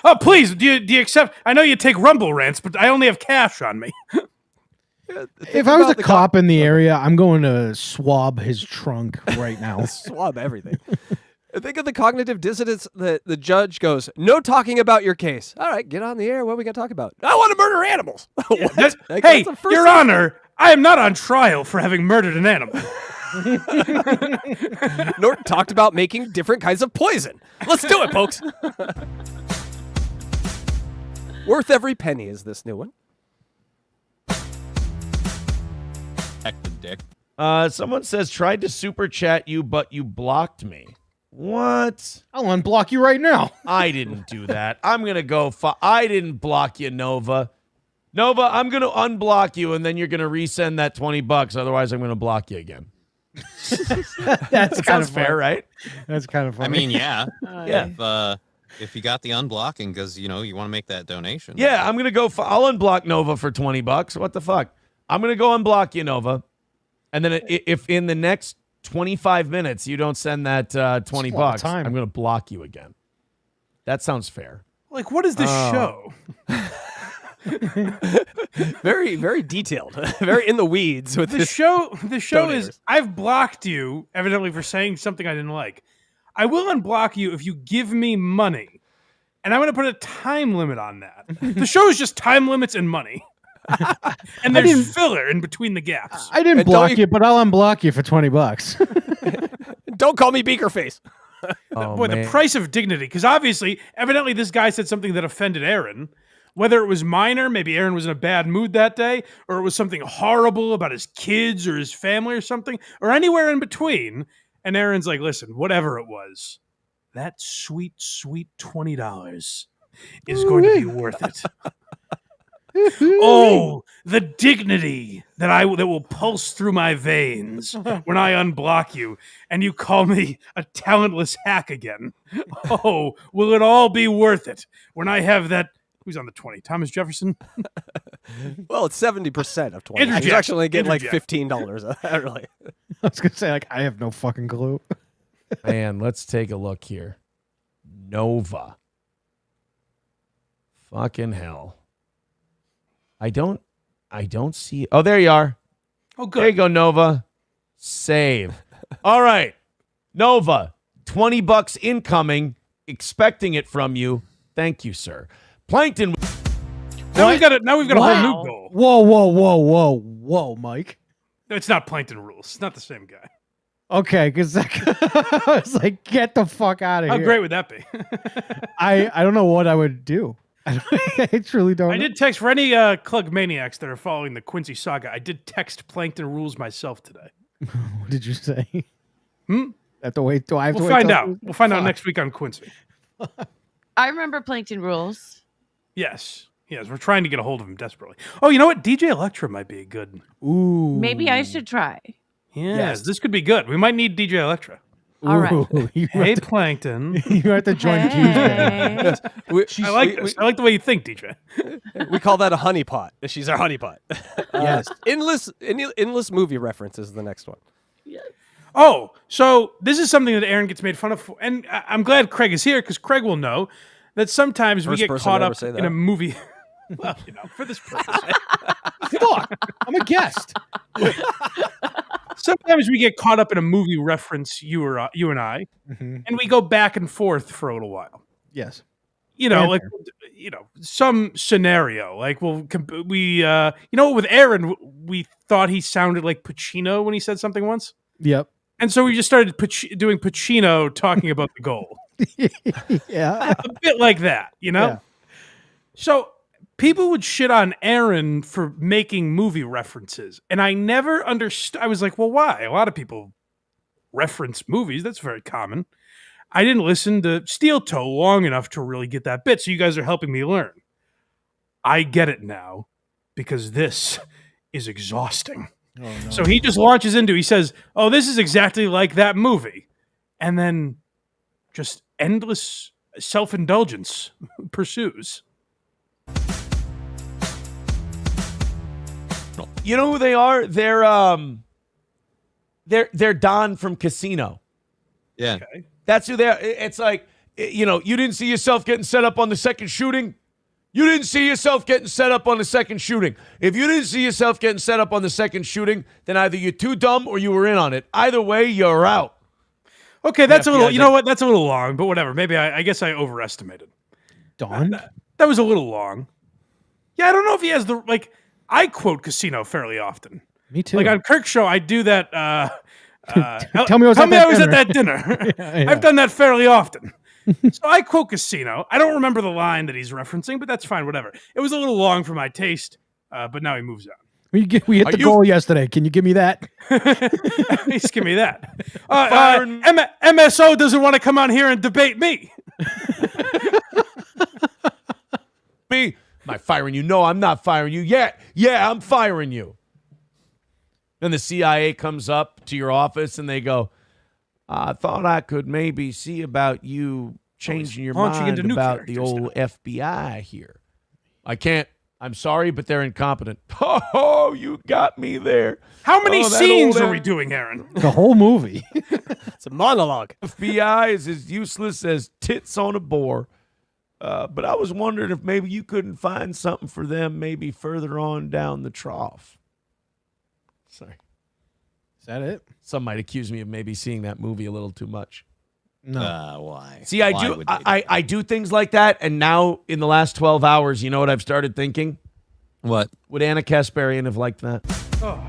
Oh, please, do you accept? I know you take Rumble rants, but I only have cash on me. If I was a cop in the area, I'm going to swab his trunk right now. Swab everything. Think of the cognitive dissonance. The judge goes, no talking about your case. All right, get on the air. What are we going to talk about? I want to murder animals. What? Like, Hey, that's the first Your thing- Honor, I am not on trial for having murdered an animal. Norton talked about making different kinds of poison. Let's do it, folks. Worth every penny is this new one. Heck the dick. Someone says, tried to super chat you, but you blocked me. What? I'll unblock you right now. I didn't do that. I'm going to go. I didn't block you, Nova. Nova, I'm going to unblock you, and then you're going to resend that $20. Otherwise, I'm going to block you again. That sounds fair, right? That's kind of funny. I mean, yeah. Yeah. If you got the unblocking because, you want to make that donation. Yeah, I'm going to go. I'll unblock Nova for $20. What the fuck? I'm going to go unblock you, Nova. And then if in the next 25 minutes you don't send that $20, I'm going to block you again. That sounds fair. Like, what is this show? Very, very detailed. Very in the weeds with The this. show donators. is, I've blocked you, evidently, for saying something I didn't like. I will unblock you if you give me money. And I'm going to put a time limit on that. The show is just time limits and money. And there's filler in between the gaps. I didn't And block don't you, but I'll unblock you for $20. Don't call me Beaker Face. Oh, Boy, man. the price of dignity. Because obviously, evidently, this guy said something that offended Aaron. Whether it was minor, maybe Aaron was in a bad mood that day, or it was something horrible about his kids or his family or something, or anywhere in between. And Aaron's like, listen, whatever it was, that sweet, sweet $20 is going to be worth it. Oh, the dignity that will pulse through my veins when I unblock you and you call me a talentless hack again. Oh, will it all be worth it when I have that? Who's on the 20? Thomas Jefferson? Well, it's 70% of 20. Interject. He's actually getting like Interject. $15. Really. I was going to say, I have no fucking clue. Man, let's take a look here. Nova. Fucking hell. I don't see. Oh, there you are. Oh, good. There you go, Nova. Save. All right. Nova, $20 incoming. Expecting it from you. Thank you, sir. Plankton. Now we've got a whole new goal. Whoa, Mike. It's not Plankton Rules. It's not the same guy. Okay, because I was like, get the fuck out of How here. great would that be? I don't know what I would do. I truly don't. I did text for any Clug Maniacs that are following the Quincy saga. I did text Plankton Rules myself today. What did you say? Hmm? Have to wait. Do I have to We'll wait? find till- out. We'll find out Fuck. next week on Quincy. I remember Plankton Rules. Yes. We're trying to get a hold of him desperately. Oh, you know what? DJ Electra might be a good. Ooh. Maybe I should try. Yes, this could be good. We might need DJ Electra. All right. Hey, Plankton. You have to join Hey. I like this. I like the way you think, DJ. We call that a honeypot. She's our honeypot. Yes. Endless movie references is the next one. Oh, so this is something that Aaron gets made fun of for. And I'm glad Craig is here because Craig will know that sometimes we First get person caught to ever up say in that. a movie. Well, for this purpose. Fuck. I'm a guest. Sometimes we get caught up in a movie reference, you and I, and we go back and forth for a little while. Yes. Some scenario. Like with Aaron, we thought he sounded like Pacino when he said something once. Yep. And so we just started doing Pacino talking about the goal. Yeah. A bit like that, Yeah. So people would shit on Aaron for making movie references. And I never understood. I was like, well, why? A lot of people reference movies. That's very common. I didn't listen to Steel Toe long enough to really get that bit. So you guys are helping me learn. I get it now because this is exhausting. Oh, no. So he just launches into, he says, oh, this is exactly like that movie. And then just endless self-indulgence pursues. You know who they are? They're Don from Casino. Yeah. Okay. That's who they are. It's like, you didn't see yourself getting set up on the second shooting. You didn't see yourself getting set up on the second shooting. If you didn't see yourself getting set up on the second shooting, then either you're too dumb or you were in on it. Either way, you're out. Okay, that's a little, FBI's you know what? That's a little long, but whatever. Maybe I guess I overestimated. Don? That was a little long. Yeah, I don't know if he has I quote Casino fairly often. Me too. Like on Kirk's show, I do that. Tell me I was at that dinner. Yeah. I've done that fairly often. So I quote Casino. I don't remember the line that he's referencing, but that's fine. Whatever. It was a little long for my taste, but now he moves on. We hit the goal yesterday. Can you give me that? Please give me that. MSO doesn't want to come on here and debate me. Me? Am I firing you? No, I'm not firing you. Yeah, I'm firing you. Then the CIA comes up to your office and they go, I thought I could maybe see about you changing your launching mind into new about the characters old FBI here. I can't. I'm sorry, but they're incompetent. Oh, you got me there. How many that scenes old are we doing, Aaron? The whole movie. It's a monologue. FBI is as useless as tits on a boar. But I was wondering if maybe you couldn't find something for them maybe further on down the trough. Sorry. Is that it? Some might accuse me of maybe seeing that movie a little too much. No. Why? See, I do things like that, and now in the last 12 hours, you know what I've started thinking? What? Would Anna Kasparian have liked that? Oh.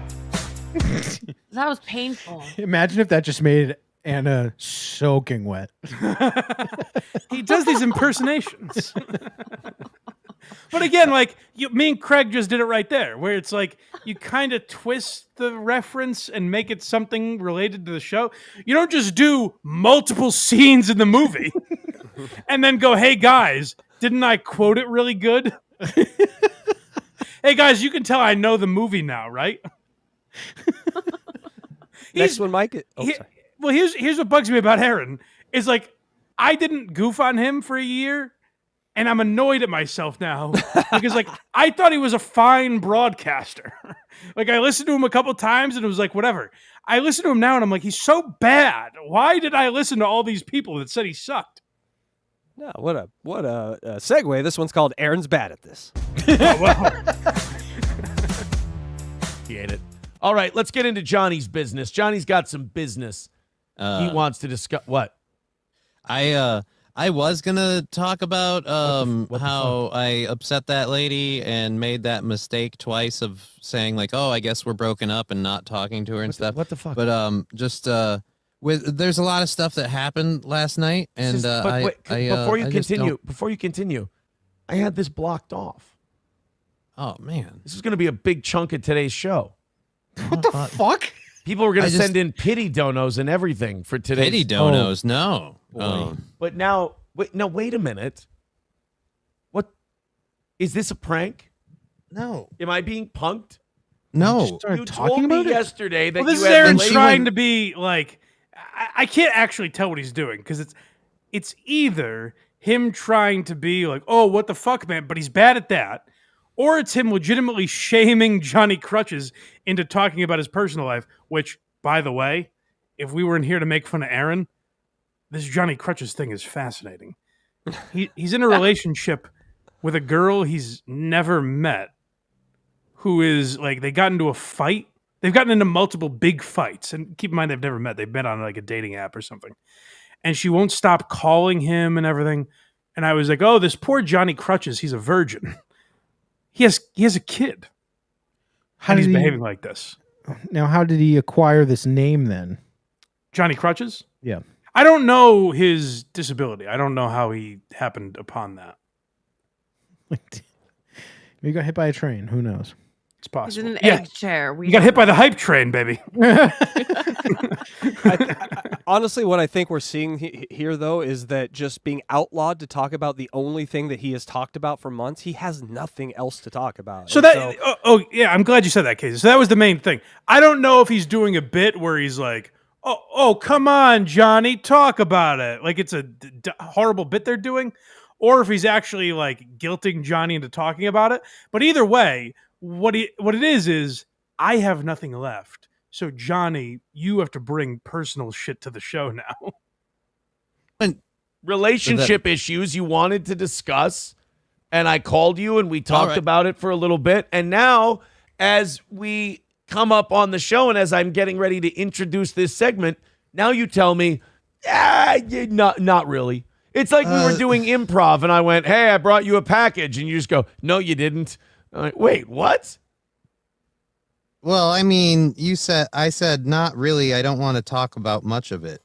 That was painful. Imagine if that just made Anna soaking wet. He does these impersonations. But again, me and Craig just did it right there, where it's like you kind of twist the reference and make it something related to the show. You don't just do multiple scenes in the movie and then go, hey, guys, didn't I quote it really good? Hey, guys, you can tell I know the movie now, right? Next one, Mike. Sorry. Well, here's what bugs me about Aaron is I didn't goof on him for a year. And I'm annoyed at myself now because I thought he was a fine broadcaster. I listened to him a couple times and it was whatever. I listen to him now and I'm like, he's so bad. Why did I listen to all these people that said he sucked? No, what a segue. This one's called Aaron's Bad at This. He ate it. All right, let's get into Johnny's business. Johnny's got some business he wants to discuss. What? I was gonna talk about how I upset that lady and made that mistake twice of saying like, oh, I guess we're broken up and not talking to her and stuff. What the fuck? But there's a lot of stuff that happened last night, and before you continue, I had this blocked off. Oh man, this is going to be a big chunk of today's show. What the fuck? People were going to send in pity donos and everything for today. Pity donos, no. But now, wait a minute. What? Is this a prank? No. Am I being punked? No. You told me yesterday that Well, this you is had Aaron related- trying to be like, I can't actually tell what he's doing because it's either him trying to be like, oh, what the fuck, man, but he's bad at that, or it's him legitimately shaming Johnny Crutches into talking about his personal life, which, by the way, if we were in here to make fun of Aaron, this Johnny Crutches thing is fascinating. He's in a relationship with a girl he's never met who is like, they got into a fight. They've gotten into multiple big fights. And keep in mind, they've never met. They've met on like a dating app or something. And she won't stop calling him and everything. And I was like, oh, this poor Johnny Crutches, he's a virgin. He has a kid. How and he's did he- behaving like this. Now, how did he acquire this name then? Johnny Crutches? Yeah. I don't know his disability. I don't know how he happened upon that. Maybe he got hit by a train. Who knows? It's possible. He's in an egg chair. You got hit by the hype train, baby. Honestly, what I think we're seeing here, though, is that just being outlawed to talk about the only thing that he has talked about for months, he has nothing else to talk about. So that, yeah, I'm glad you said that, Casey. So that was the main thing. I don't know if he's doing a bit where he's like, oh, come on, Johnny, talk about it. Like it's a horrible bit they're doing, or if he's actually like guilting Johnny into talking about it. But either way, what it is I have nothing left. So Johnny, you have to bring personal shit to the show now. Relationship issues you wanted to discuss, and I called you and we talked about it for a little bit. And now, as we come up on the show and as I'm getting ready to introduce this segment, now you tell me, not really. It's like we were doing improv and I went, hey, I brought you a package. And you just go, no, you didn't. I'm like, wait, what? Well, I mean, I said, not really. I don't want to talk about much of it.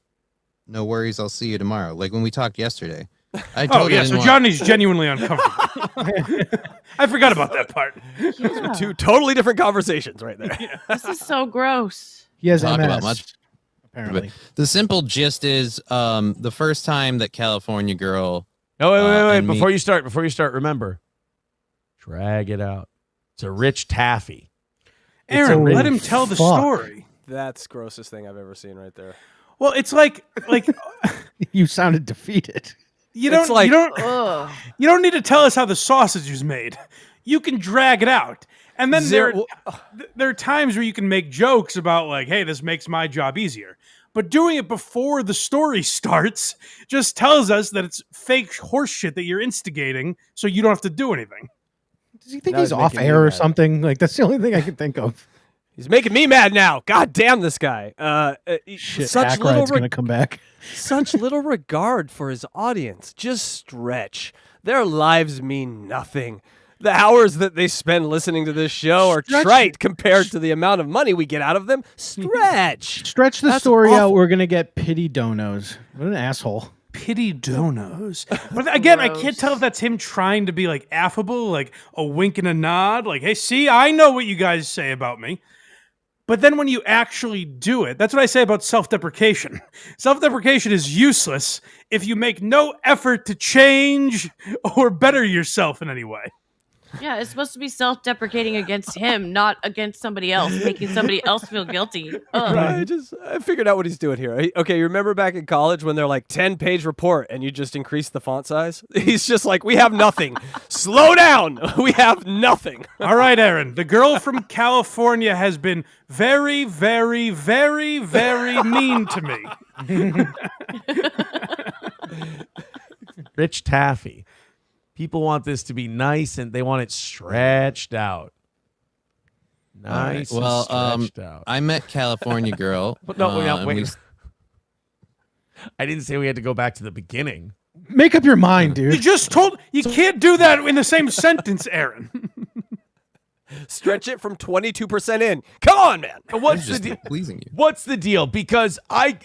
No worries. I'll see you tomorrow. Like when we talked yesterday. So Johnny's genuinely uncomfortable. I forgot about that part. Those are two totally different conversations right there. This is so gross. He has talk MS, about much. apparently. But the simple gist is the first time that California girl. No, wait. Before you start, remember, drag it out. It's a rich taffy. Aaron, let him tell the story. That's the grossest thing I've ever seen right there. Well, it's like You sounded defeated. you don't need to tell us how the sausage is made. You can drag it out. And then there are times where you can make jokes about like, hey, this makes my job easier. But doing it before the story starts just tells us that it's fake horse shit that you're instigating so you don't have to do anything. Does he think he's off air or something? Like that's the only thing I can think of. He's making me mad now. God damn this guy. Shit, such HACKRIDE's gonna come back. Such little regard for his audience. Just stretch. Their lives mean nothing. The hours that they spend listening to this show are trite compared to the amount of money we get out of them. Stretch. Stretch the That's story out. awful. We're gonna get pity donos. What an asshole. Pity donos. But again, I can't tell if that's him trying to be like affable, like a wink and a nod, like, hey, see, I know what you guys say about me. But then when you actually do it, that's what I say about self-deprecation. Self-deprecation is useless if you make no effort to change or better yourself in any way. Yeah, it's supposed to be self-deprecating against him, not against somebody else, making somebody else feel guilty. Ugh. I figured out what he's doing here. Okay, you remember back in college when they're like 10-page report and you just increase the font size? He's just like, we have nothing. Slow down. We have nothing. All right, Aaron. The girl from California has been very, very, very, very mean to me. Rich Taffy. People want this to be nice and they want it stretched out. Nice. All right. Well, and stretched out. I met California Girl. No, and wait. we- I didn't say we had to go back to the beginning. Make up your mind, dude. You just told you can't do that in the same sentence, Aaron. Stretch it from 22% in. Come on, man. What's the deal? Pleasing you. What's the deal? Because I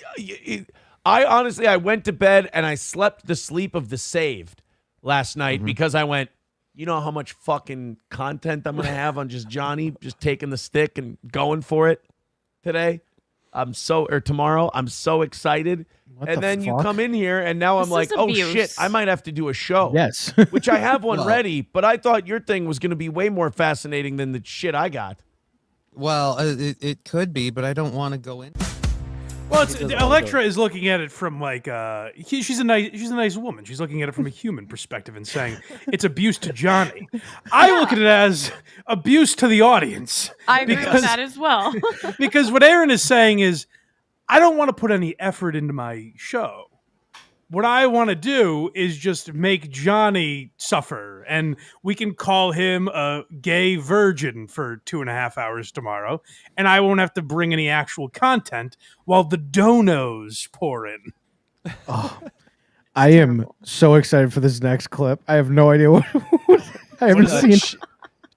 honestly, I went to bed and I slept the sleep of the saved last night because I went, you know how much fucking content I'm going to have on just Johnny just taking the stick and going for it today? Tomorrow. I'm so excited. And then you come in here and now I'm like, oh shit, I might have to do a show. Yes. Which I have one Well- ready, but I thought your thing was going to be way more fascinating than the shit I got. Well, it could be, but I don't want to go in. Well, Electra is looking at it from like she's a nice woman. She's looking at it from a human perspective and saying it's abuse to Johnny. I look at it as abuse to the audience. I agree with that as well. Because what Aaron is saying is, I don't want to put any effort into my show. What I want to do is just make Johnny suffer, and we can call him a gay virgin for 2.5 hours tomorrow, and I won't have to bring any actual content while the donos pour in. Oh, I am so excited for this next clip. I have no idea what I haven't seen.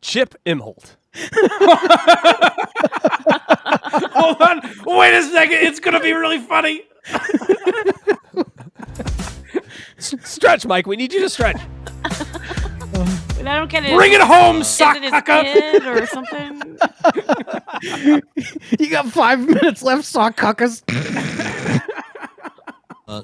Chip Imholte. Hold on, wait a second. It's gonna be really funny. Stretch, Mike. We need you to stretch. And I don't get it. Bring it home, Is it his sucker. kid or something? You got 5 minutes left, sock cuckers.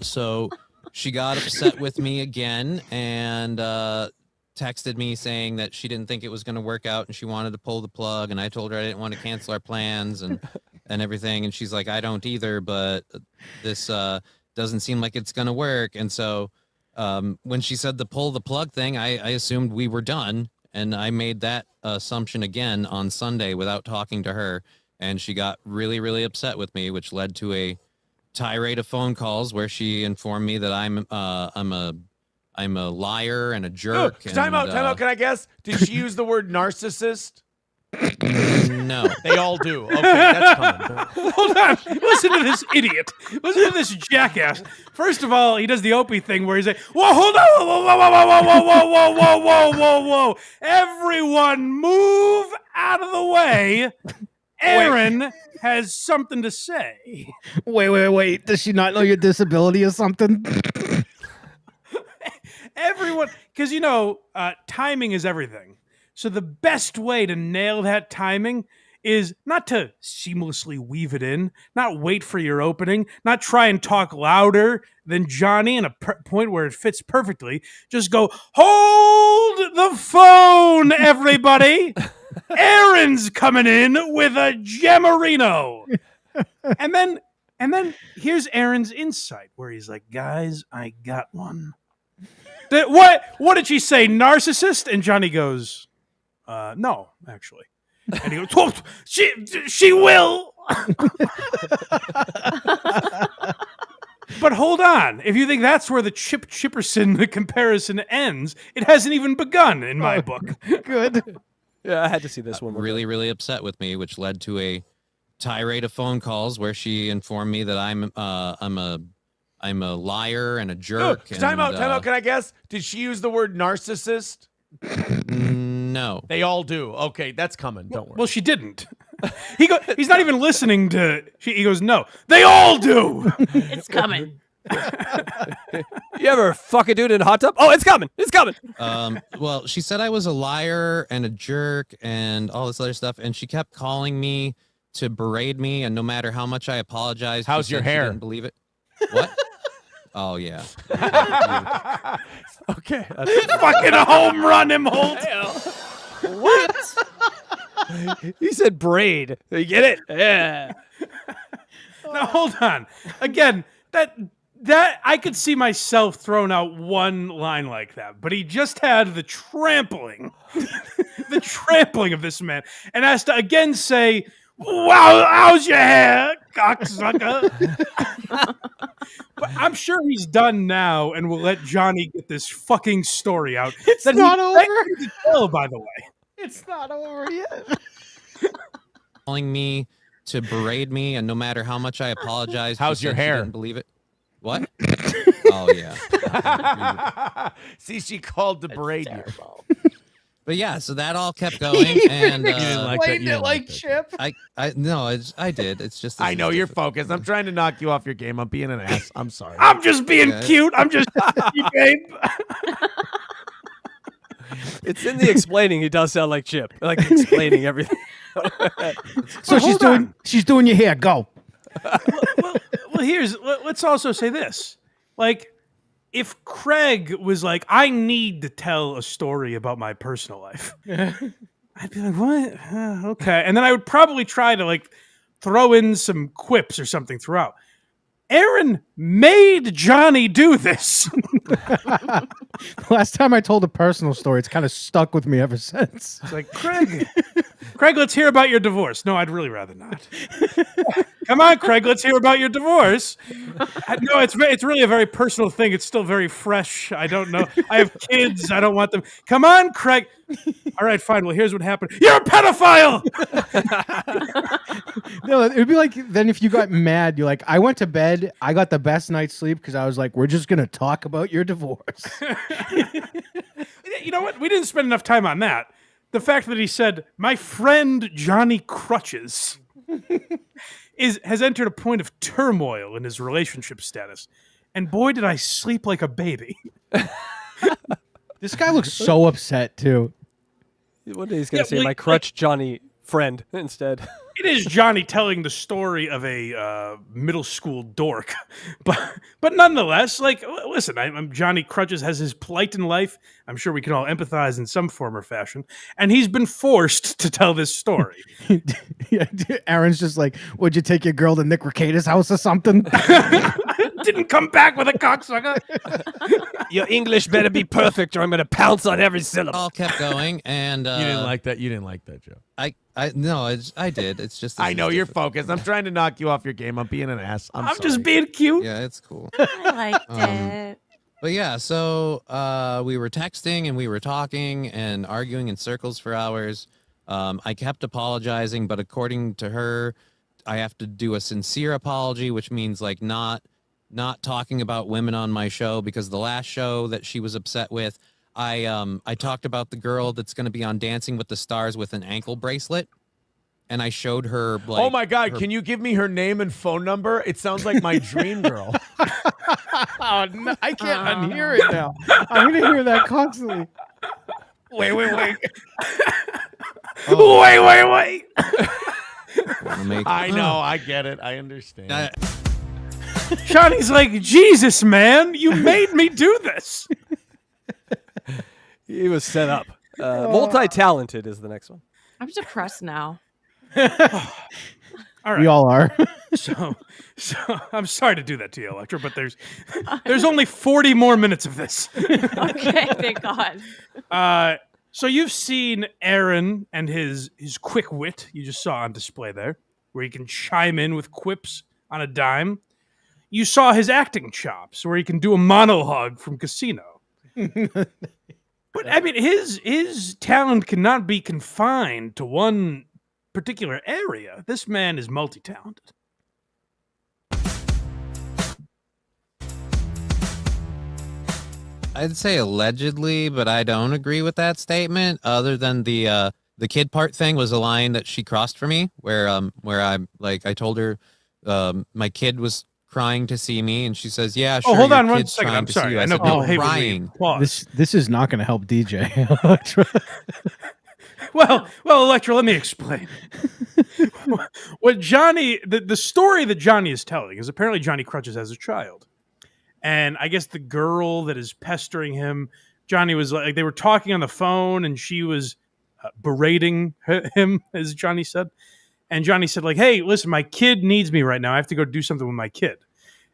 So she got upset with me again and texted me saying that she didn't think it was going to work out and she wanted to pull the plug. And I told her I didn't want to cancel our plans and everything. And she's like, I don't either, but this doesn't seem like it's going to work. And so when she said the pull the plug thing, I assumed we were done. And I made that assumption again on Sunday without talking to her. And she got really, really upset with me, which led to a tirade of phone calls where she informed me that I'm a liar and a jerk. Time out. Can I guess? Did she use the word narcissist? No. They all do. Okay, that's coming. Hold on. Listen to this idiot. Listen to this jackass. First of all, he does the Opie thing where he's like, whoa, hold on. Whoa, whoa, whoa, whoa, whoa, whoa, whoa, whoa, whoa, whoa, whoa. Everyone move out of the way. Aaron has something to say. Wait. Does she not know your disability or something? Everyone, because timing is everything. So the best way to nail that timing is not to seamlessly weave it in, not wait for your opening, not try and talk louder than Johnny in a point where it fits perfectly. Just go, hold the phone, everybody. Aaron's coming in with a Gemarino. And then here's Aaron's insight where he's like, guys, I got one. What did she say? Narcissist? And Johnny goes, no, actually. And he goes, well, she will. But hold on. If you think that's where the Chip Chipperson comparison ends, it hasn't even begun in my book. Good. Yeah, I had to see this one. Really, really upset with me, which led to a tirade of phone calls where she informed me that I'm a liar and a jerk. Time out. Can I guess? Did she use the word narcissist? No. They all do. Okay, that's coming. Don't worry. Well, she didn't. He's not even listening to. He goes, no, they all do. It's coming. You ever fuck a dude in a hot tub? Oh, it's coming. It's coming. Well, she said I was a liar and a jerk and all this other stuff, and she kept calling me to berate me, and no matter how much I apologized, how's she your said she hair? didn't believe it. What? Oh yeah. Okay. Fucking a home run, Imholte. What? He said braid. You get it? Yeah. Now hold on. Again, that I could see myself throwing out one line like that, but he just had the trampling of this man, and has to again say, "Wow, how's your hair?" Cocksucker. But I'm sure he's done now and will let Johnny get this fucking story out. It's that not he over. begged me to tell, by the way. It's not over yet. Calling me to berate me, and no matter how much I apologized, How's she your said she hair? didn't believe it. What? Oh yeah. See, she called to berate you. But yeah, so that all kept going, and You didn't like that. You didn't like that. Chip. I did. It's just I know you're focused. I'm trying to knock you off your game. I'm being an ass. I'm sorry. I'm just being Yeah. cute. I'm just babe. It's in the explaining. He does sound like Chip, like explaining everything. So But she's doing your hair. Go. Well, let's also say this. Like, if Craig was like, I need to tell a story about my personal life, I'd be like, what? Okay. And then I would probably try to like throw in some quips or something throughout. Aaron made Johnny do this. Last time I told a personal story, it's kind of stuck with me ever since. It's like, Craig, let's hear about your divorce. No, I'd really rather not. Come on, Craig, let's hear about your divorce. No, it's really a very personal thing. It's still very fresh. I don't know. I have kids. I don't want them. Come on, Craig. All right, fine. Well, here's what happened. You're a pedophile. No, it'd be like then if you got mad, you're like, I went to bed, I got the best night's sleep because I was like, we're just gonna talk about your divorce. You know what? We didn't spend enough time on that. The fact that he said, my friend Johnny Crutches has entered a point of turmoil in his relationship status. And boy, did I sleep like a baby. This guy looks so upset too. One day he's going to say, my crutch Johnny friend instead. It is Johnny telling the story of a middle school dork, but nonetheless, like, listen, I'm Johnny Crutches has his plight in life. I'm sure we can all empathize in some form or fashion, and he's been forced to tell this story. Yeah, Aaron's just like, would you take your girl to Nick Ricada's house or something? Didn't come back with a cocksucker. Your English better be perfect, or I'm going to pounce on every syllable. All kept going, and you didn't like that. You didn't like that, Joe. I did. It's just I know you're focused. I'm trying to knock you off your game. I'm being an ass. I'm sorry. just being cute. Yeah, it's cool. I liked it. But yeah, so we were texting and we were talking and arguing in circles for hours. I kept apologizing, but according to her, I have to do a sincere apology, which means like not talking about women on my show, because the last show that she was upset with, I talked about the girl that's going to be on Dancing with the Stars with an ankle bracelet, and I showed her like, oh my God, can you give me her name and phone number? It sounds like my dream girl. Oh, no, I can't unhear it now. I'm going to hear that constantly. Wait. Oh. Wait. I know. I get it. I understand. Johnny's like, Jesus, man, you made me do this. He was set up. Multi-talented is the next one. I'm depressed now. All right. We all are. So I'm sorry to do that to you, Electra, but there's only 40 more minutes of this. Okay, thank God. So you've seen Aaron and his quick wit you just saw on display there, where he can chime in with quips on a dime. You saw his acting chops, where he can do a monologue from Casino. But I mean, his talent cannot be confined to one particular area. This man is multi-talented. I'd say allegedly, but I don't agree with that statement. Other than the kid part thing was a line that she crossed for me, where I told her my kid was crying to see me, and she says, "Yeah, sure." Oh, hold on your one kid's second. trying I'm to see sorry. you." I know said, people "No, hate when we crying." pause. This is not going to help DJ. Well, Electra, let me explain. What Johnny, the story that Johnny is telling is apparently Johnny Crutches as a child. And I guess the girl that is pestering him, Johnny was like, they were talking on the phone and she was berating him, as Johnny said. And Johnny said, like, hey, listen, my kid needs me right now. I have to go do something with my kid.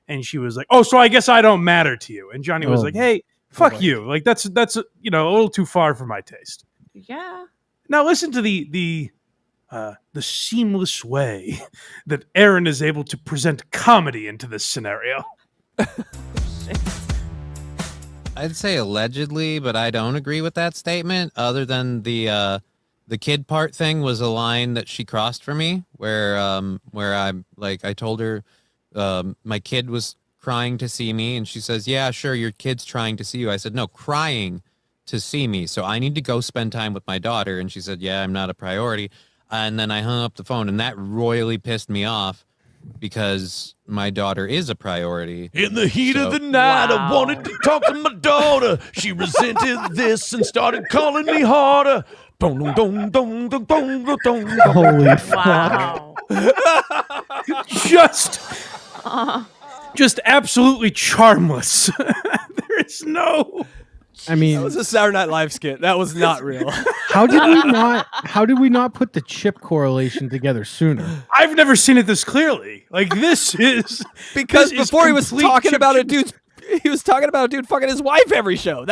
And she was like, oh, so I guess I don't matter to you. And Johnny was like, hey, fuck you. Like, that's a little too far for my taste. Yeah. Now listen to the the seamless way that Aaron is able to present comedy into this scenario. I'd say allegedly, but I don't agree with that statement. Other than the kid part thing was a line that she crossed for me, where I told her my kid was crying to see me, and she says, "Yeah, sure, your kid's trying to see you." I said, "No, crying to see me. So I need to go spend time with my daughter." And she said, "Yeah, I'm not a priority." And then I hung up the phone, and that royally pissed me off because my daughter is a priority. In the heat of the night, I wanted to talk to my daughter. She resented this and started calling me harder. Holy Wow. Just absolutely charmless. There is no... I mean, that was a Saturday Night Live skit. That was not real. How did we not put the chip correlation together sooner? I've never seen it this clearly. Like, this is because this is before he was complete talking chip about a chip. dude. He was talking about a dude fucking his wife every show.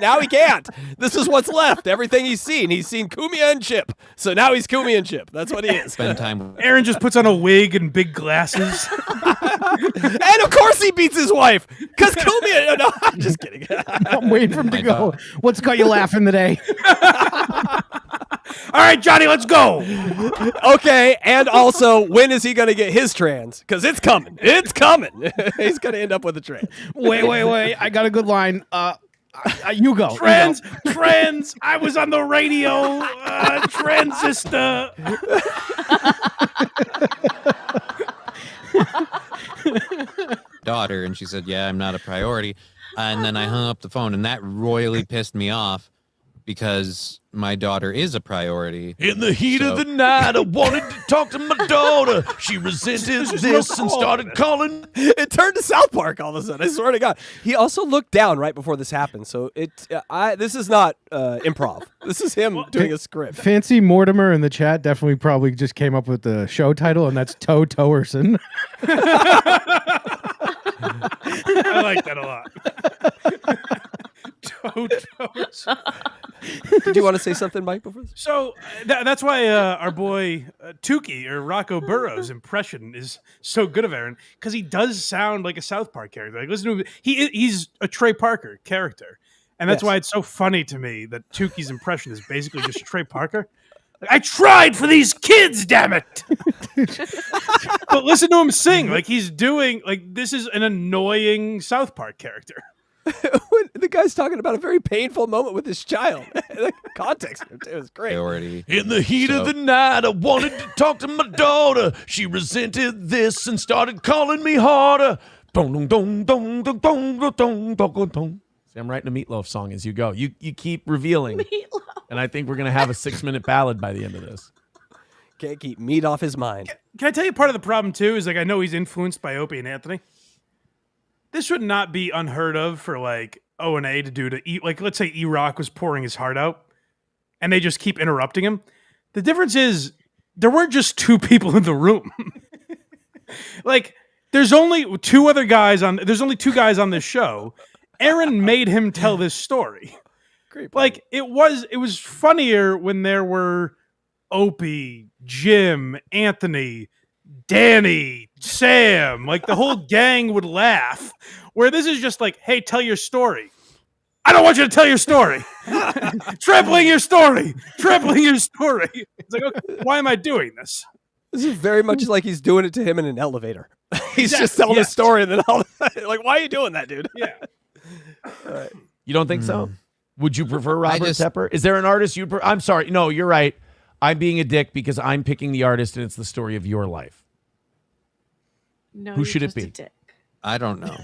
Now he can't. This is what's left. Everything he's seen. He's seen Kumia and Chip. So now he's Kumia and Chip. That's what he is. Spend time. Aaron just puts on a wig and big glasses. And of course he beats his wife. Because Kumia... No, I'm just kidding. I'm waiting for him to go. What's got you laughing today? All right, Johnny, let's go. Okay, and also, when is he going to get his trans? Because it's coming. It's coming. He's going to end up with a trans. Wait. I got a good line. You go. Trans. I was on the radio. Transistor. Daughter, and she said, "Yeah, I'm not a priority." And then I hung up the phone, and that royally pissed me off because my daughter is a priority. In the heat of the night, I wanted to talk to my daughter. She resented this and started calling. It turned to South Park all of a sudden. I swear to God. He also looked down right before this happened. So this is not improv. This is him doing a script. Fancy Mortimer in the chat definitely probably just came up with the show title, and that's Toe Towerson. I like that a lot. Did you want to say something, Mike, before this? So that's why our boy Tukey or Rocco Burrows' impression is so good of Aaron, because he does sound like a South Park character. Like, listen to him. He's a Trey Parker character, and that's why it's so funny to me that Tukey's impression is basically just Trey Parker. Like, I tried for these kids, damn it! But listen to him sing. Like, he's doing this is an annoying South Park character. When the guy's talking about a very painful moment with his child. The context it was great. Priority. In the heat of the night, I wanted to talk to my daughter. She resented this and started calling me harder. See, I'm writing a Meatloaf song as you go. You keep revealing. Meatloaf. And I think we're going to have a 6-minute ballad by the end of this. Can't keep meat off his mind. Can I tell you part of the problem, too, is I know he's influenced by Opie and Anthony. This would not be unheard of for O&A to do to eat. Let's say E-Rock was pouring his heart out and they just keep interrupting him. The difference is there weren't just two people in the room. There's only two guys on this show. Aaron made him tell this story. Great. It was funnier when there were Opie, Jim, Anthony, Danny, Sam, the whole gang would laugh. Where this is just hey, tell your story. I don't want you to tell your story. Trampling your story. It's okay, why am I doing this? This is very much like he's doing it to him in an elevator. He's just telling a story and then why are you doing that, dude? Yeah. All right. You don't think so? Would you prefer Robert Tepper? Is there an artist you'd I'm sorry. No, you're right. I'm being a dick because I'm picking the artist and it's the story of your life. No, who should it be? I don't know.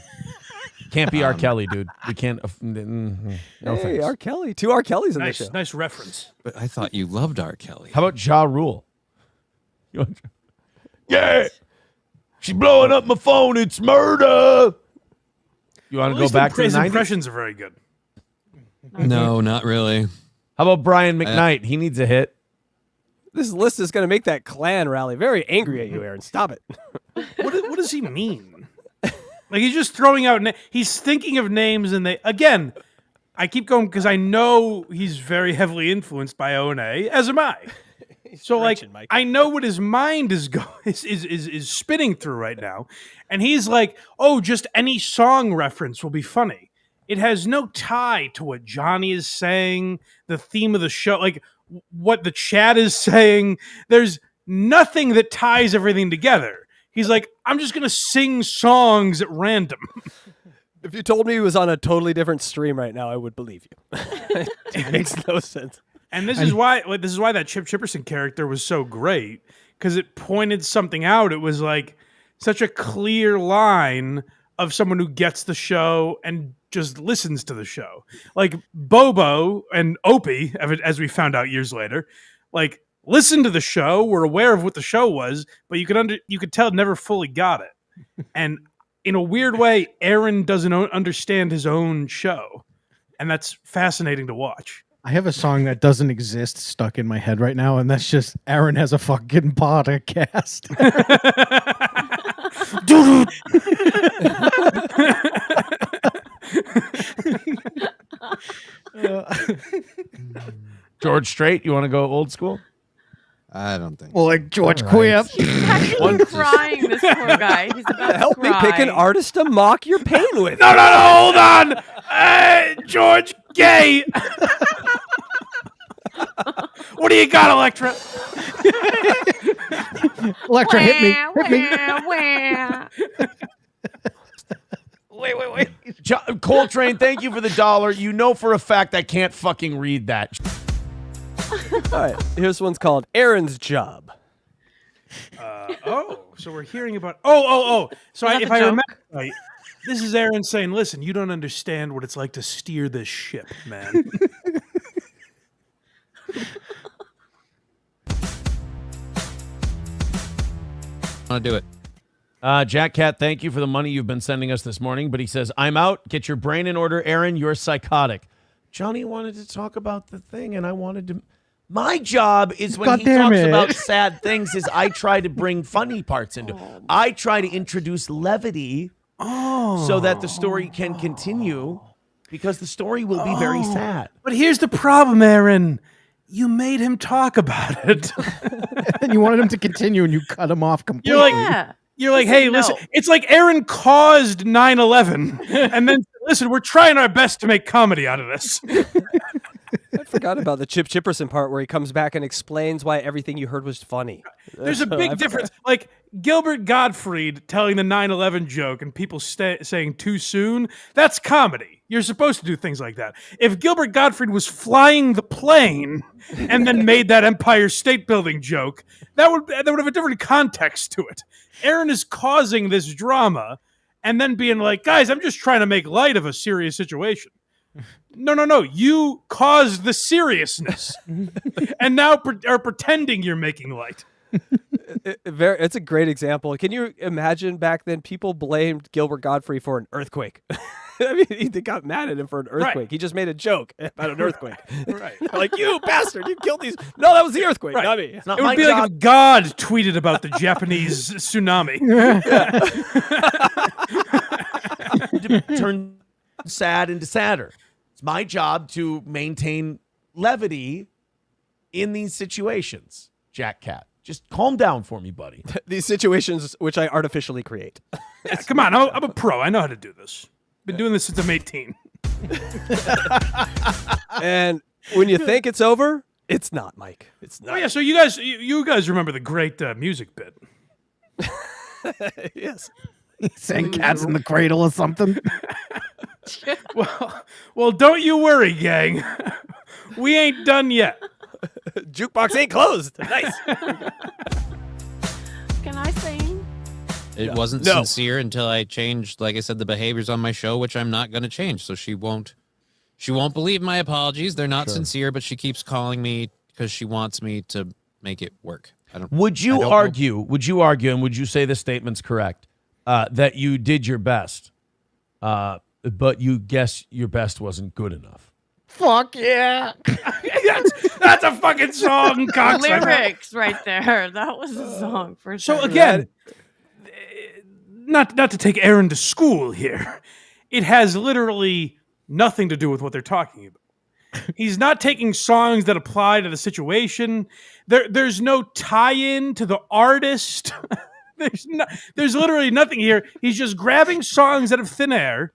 Can't be R. Kelly, dude. We can't. No hey, thanks. R. Kelly. Two R. Kellys in Nice, the show. nice reference. But I thought you loved R. Kelly. How about Ja Rule? Yeah. She's blowing up my phone. It's murder. You want to go back to the 90s? Impressions are very good. No, not really. How about Brian McKnight? He needs a hit. This list is going to make that Klan rally very angry at you, Aaron. Stop it. What does he mean? He's just throwing out. He's thinking of names, and I keep going because I know he's very heavily influenced by O&A, as am I. So like, stretching, Mike. I know what his mind is is spinning through right now, and he's like, "Oh, just any song reference will be funny." It has no tie to what Johnny is saying, the theme of the show, like what the chat is saying. There's nothing that ties everything together. He's like, "I'm just gonna sing songs at random." If you told me he was on a totally different stream right now, I would believe you. It makes no sense. And this is why that Chip Chipperson character was so great, because it pointed something out. It was like such a clear line of someone who gets the show and just listens to the show. Like Bobo and Opie, as we found out years later, like listened to the show, were aware of what the show was, but you could tell never fully got it. And in a weird way, Aaron doesn't understand his own show, and that's fascinating to watch. I have a song that doesn't exist stuck in my head right now, and that's just Aaron has a fucking podcast. George Strait, you want to go old school? I don't think. Well, like George All Quip. He's actually crying, this poor guy. He's about to Help me pick an cry. artist to mock your pain with. No, hold on. George Gay. What do you got, Electra? Electra, hit me. Wait. Coltrane, thank you for the $1. You know for a fact I can't fucking read that. All right, here's one's called Aaron's Job. So we're hearing about. So Is that if the I joke? remember right, this is Aaron saying, "Listen, you don't understand what it's like to steer this ship, man." I want to do it. Jack Cat, thank you for the money you've been sending us this morning. But he says, I'm out. Get your brain in order, Aaron. You're psychotic. Johnny wanted to talk about the thing, and I wanted to. My job is when he talks about sad things is I try to bring funny parts into it. I try to introduce levity so that the story can continue because the story will be very sad. But here's the problem, Aaron. You made him talk about it. And you wanted him to continue, and you cut him off completely. You're like, hey, listen, it's like Aaron caused 9/11, and then listen, we're trying our best to make comedy out of this. I forgot about the Chip Chipperson part where he comes back and explains why everything you heard was funny. There's a big difference. Like Gilbert Gottfried telling the 9/11 joke and people saying too soon, that's comedy. You're supposed to do things like that. If Gilbert Gottfried was flying the plane and then made that Empire State Building joke, that would have a different context to it. Aaron is causing this drama and then being like, guys, I'm just trying to make light of a serious situation. No. You caused the seriousness and now are pretending you're making light. It's a great example. Can you imagine back then people blamed Gilbert Gottfried for an earthquake? I mean, they got mad at him for an earthquake. Right. He just made a joke about an earthquake. Right. Like, you bastard, you killed these. No, that was the earthquake, Right. not me. It would be like if God tweeted about the Japanese tsunami. To turn sad into sadder. It's my job to maintain levity in these situations. Jack Cat, just calm down for me, buddy. These situations which I artificially create. Yeah, come on, I'm a pro. I know how to do this. Been doing this since I'm 18. And when you think it's over, it's not, Mike. It's not. Oh yeah, so you guys remember the great music bit? Yes. He sang Cats in the Cradle or something. Well, don't you worry, gang. We ain't done yet. Jukebox ain't closed. Nice. Can I sing? It wasn't sincere until I changed, like I said, the behaviors on my show, which I'm not going to change. So she won't believe my apologies. They're not sincere, but she keeps calling me because she wants me to make it work. Would you argue, and would you say this statement's correct, that you did your best, but you guess your best wasn't good enough? Fuck yeah. That's a fucking song, cocksucker. Lyrics right there. That was a song for sure. So again, not to take Aaron to school here, it has literally nothing to do with what they're talking about. He's not taking songs that apply to the situation. There's no tie-in to the artist. There's literally nothing here. He's just grabbing songs out of thin air.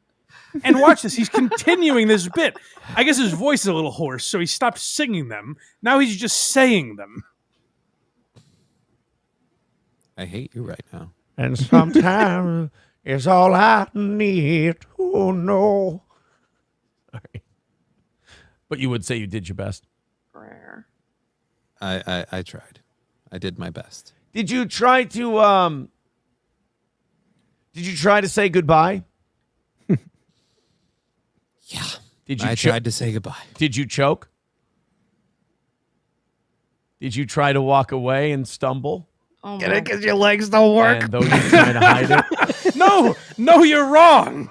And watch this. He's continuing this bit. I guess his voice is a little hoarse, so he stopped singing them. Now he's just saying them. I hate you right now. And sometimes it's all I need to know. Sorry. But you would say you did your best. I tried. I did my best. Did you try to say goodbye? Yeah. Did you I tried to say goodbye. Did you choke? Did you try to walk away and stumble? Oh Get it because your legs don't work. And though you're trying to hide it. No, you're wrong.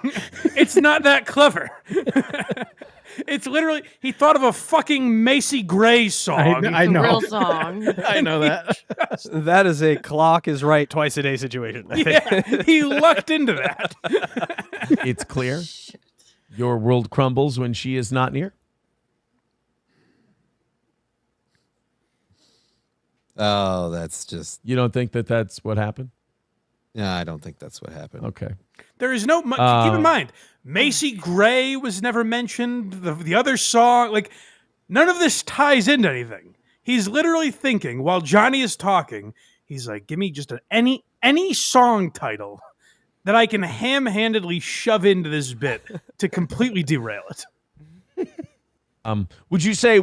It's not that clever. It's literally, he thought of a fucking Macy Gray song. I know. Real song. I know that. That is a clock is right twice a day situation. I think. Yeah, he lucked into that. It's clear. Your world crumbles when she is not near. Oh, that's just... You don't think that that's what happened? No, I don't think that's what happened. Okay. There is no... keep in mind, Macy Gray was never mentioned. The other song, like, none of this ties into anything. He's literally thinking, while Johnny is talking, he's like, give me just any song title that I can ham-handedly shove into this bit to completely derail it. Would you say,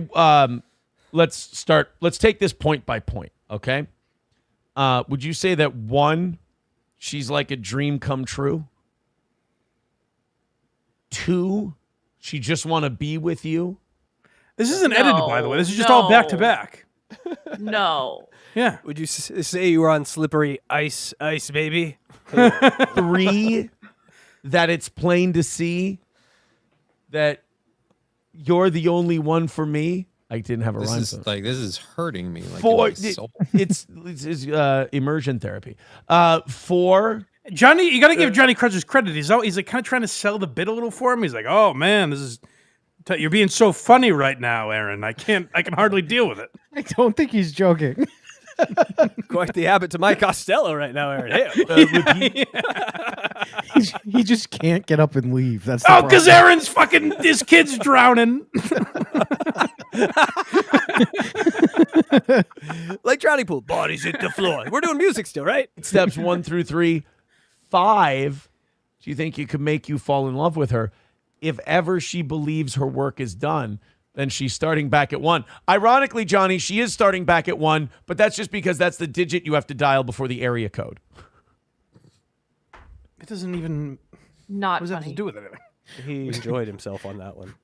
let's take this point by point, okay? Would you say that 1, she's like a dream come true? 2, she just want to be with you? This isn't edited, by the way. This is just all back-to-back. No. Yeah. Would you say you were on slippery ice, baby? 3, that it's plain to see that you're the only one for me. I didn't have a rhyme. This is hurting me. Like 4, in my soul. it's immersion therapy. 4, Johnny, you got to give Johnny Crutch's credit. He's like kind of trying to sell the bit a little for him. He's like, "Oh man, you're being so funny right now, Aaron. I can hardly deal with it." I don't think he's joking. Quite the Abbott to Mike Costello right now, Aaron. Hey, He just can't get up and leave. That's because Aaron's fucking his kid's drowning. like drowning pool, bodies hit the floor. We're doing music still, right? Steps 1 through 3. 5, do you think it could make you fall in love with her? If ever she believes her work is done, then she's starting back at 1. Ironically, Johnny, she is starting back at 1, but that's just because that's the digit you have to dial before the area code. It doesn't even... Not what does that have funny. to do with anything? He enjoyed himself on that one.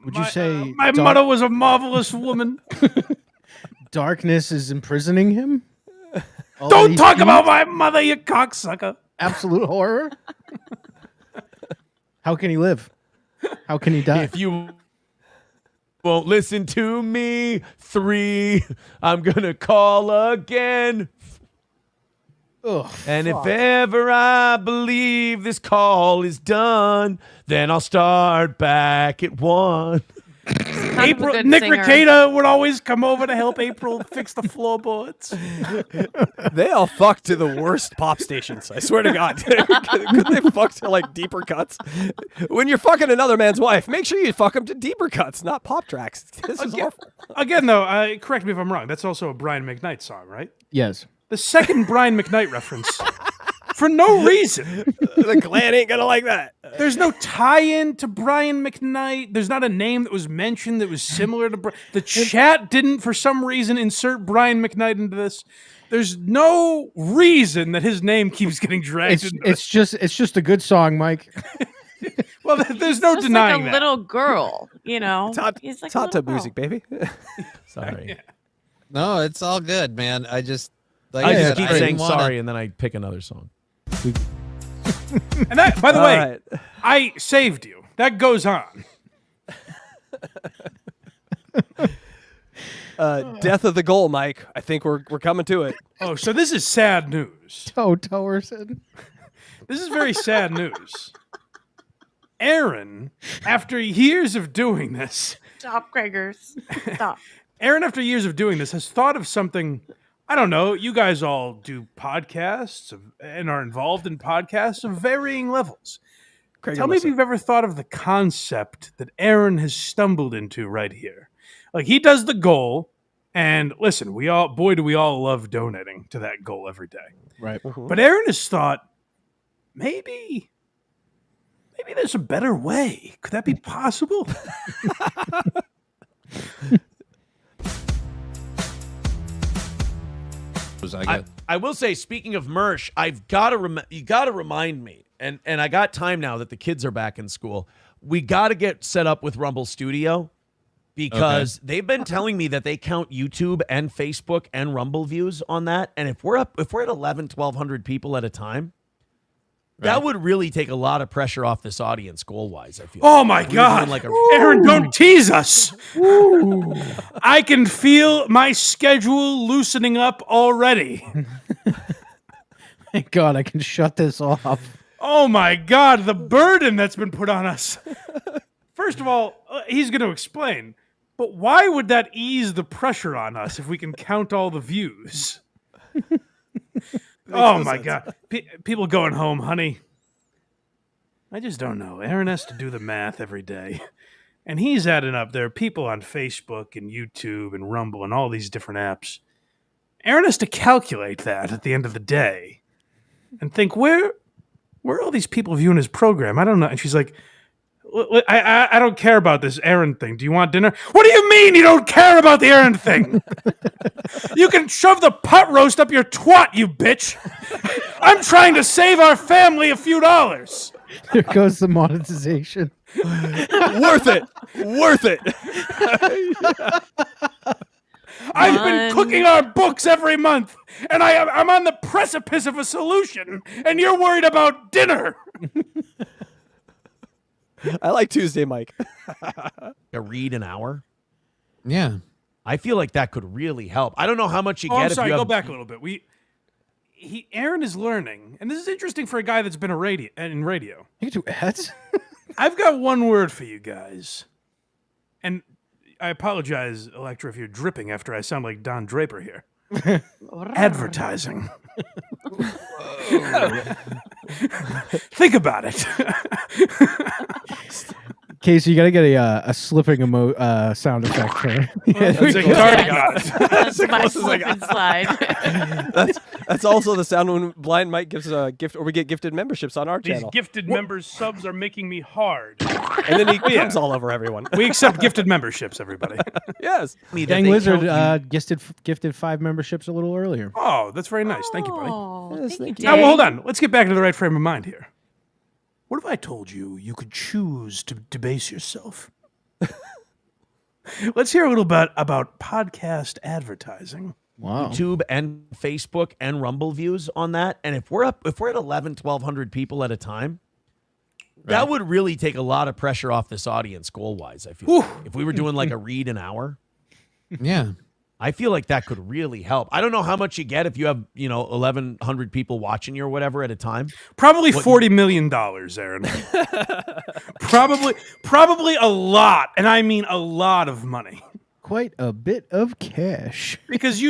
Would you say my mother was a marvelous woman? Darkness is imprisoning him? Don't talk about my mother, you cocksucker. Absolute horror? How can he live? How can he die? If you won't listen to me, 3, I'm going to call again. Ugh, and fuck. if ever I believe this call is done, then I'll start back at 1. April, Nick Ricada would always come over to help April fix the floorboards. They all fuck to the worst pop stations. I swear to God. Could they fuck to like deeper cuts? When you're fucking another man's wife, make sure you fuck them to deeper cuts, not pop tracks. This is awful. Again, though, correct me if I'm wrong. That's also a Brian McKnight song, right? Yes. The second Brian McKnight reference. For no reason. The Glenn ain't gonna like that. There's no tie-in to Brian McKnight. There's not a name that was mentioned that was similar to the chat didn't, for some reason, insert Brian McKnight into this. There's no reason that his name keeps getting dragged into It's just a good song, Mike. Well, there's no Just denying like a that. little girl, you know. It's hot tub music, baby. Sorry. Yeah. No, it's all good, man. I just I just keep saying didn't wanna- sorry, and then I pick another song. And that, by the All way, right. I saved you. That goes on. Death of the goal, Mike. I think we're coming to it. Oh, so this is sad news. Toe Towerson. This is very sad news. Aaron, after years of doing this, Stop, Gregors. Stop. Aaron, after years of doing this, has thought of something. I don't know. You guys all do podcasts and are involved in podcasts of varying levels. Tell me if you've ever thought of the concept that Aaron has stumbled into right here. Like, he does the goal, and listen, do we all love donating to that goal every day. Right. But Aaron has thought, maybe there's a better way. Could that be possible? I will say, speaking of merch, I've got to you got to remind me, and I got time now that the kids are back in school. We got to get set up with Rumble Studio because they've been telling me that they count YouTube and Facebook and Rumble views on that, and if we're at 1,100 people at a time, that would really take a lot of pressure off this audience goal-wise, I feel. Oh, my God. Aaron, don't tease us. I can feel my schedule loosening up already. Thank God I can shut this off. Oh, my God, the burden that's been put on us. First of all, he's going to explain, but why would that ease the pressure on us if we can count all the views? Oh, my God. People going home, honey. I just don't know. Aaron has to do the math every day. And he's adding up. There are people on Facebook and YouTube and Rumble and all these different apps. Aaron has to calculate that at the end of the day and think, where are all these people viewing his program? I don't know. And she's like, I don't care about this Aaron thing. Do you want dinner? What do you mean you don't care about the Aaron thing? You can shove the pot roast up your twat, you bitch. I'm trying to save our family a few dollars. There goes the monetization. Worth it. Worth it. I've been cooking our books every month, and I'm on the precipice of a solution, and you're worried about dinner. I like Tuesday, Mike. A read an hour? Yeah. I feel like that could really help. I don't know how much you get I'm if sorry, you have... go back a little bit. Aaron is learning, and this is interesting for a guy that's been in radio. You can do ads? I've got one word for you guys. And I apologize, Electra, if you're dripping after I sound like Don Draper here. Advertising. Think about it. Casey, you got to get a slipping sound effect for That's my slip and slide. That's also the sound when Blind Mike gives a gift, or we get gifted memberships on our These channel. gifted members subs are making me hard. And then he comes all over everyone. We accept gifted memberships, everybody. Yes. Gang Lizard gifted 5 memberships a little earlier. Oh, that's very nice. Thank you, buddy. Yes, thank you. Now, well, hold on. Let's get back to the right frame of mind here. What if I told you you could choose to debase yourself? Let's hear a little bit about podcast advertising. Wow. YouTube and Facebook and Rumble views on that, and if we're at 1,100 people at a time, that would really take a lot of pressure off this audience goal-wise, I feel. If we were doing like a read an hour. Yeah. I feel like that could really help. I don't know how much you get if you have, 1,100 people watching you or whatever at a time. Probably $40 million, Aaron. Probably a lot, and I mean a lot of money. Quite a bit of cash. Because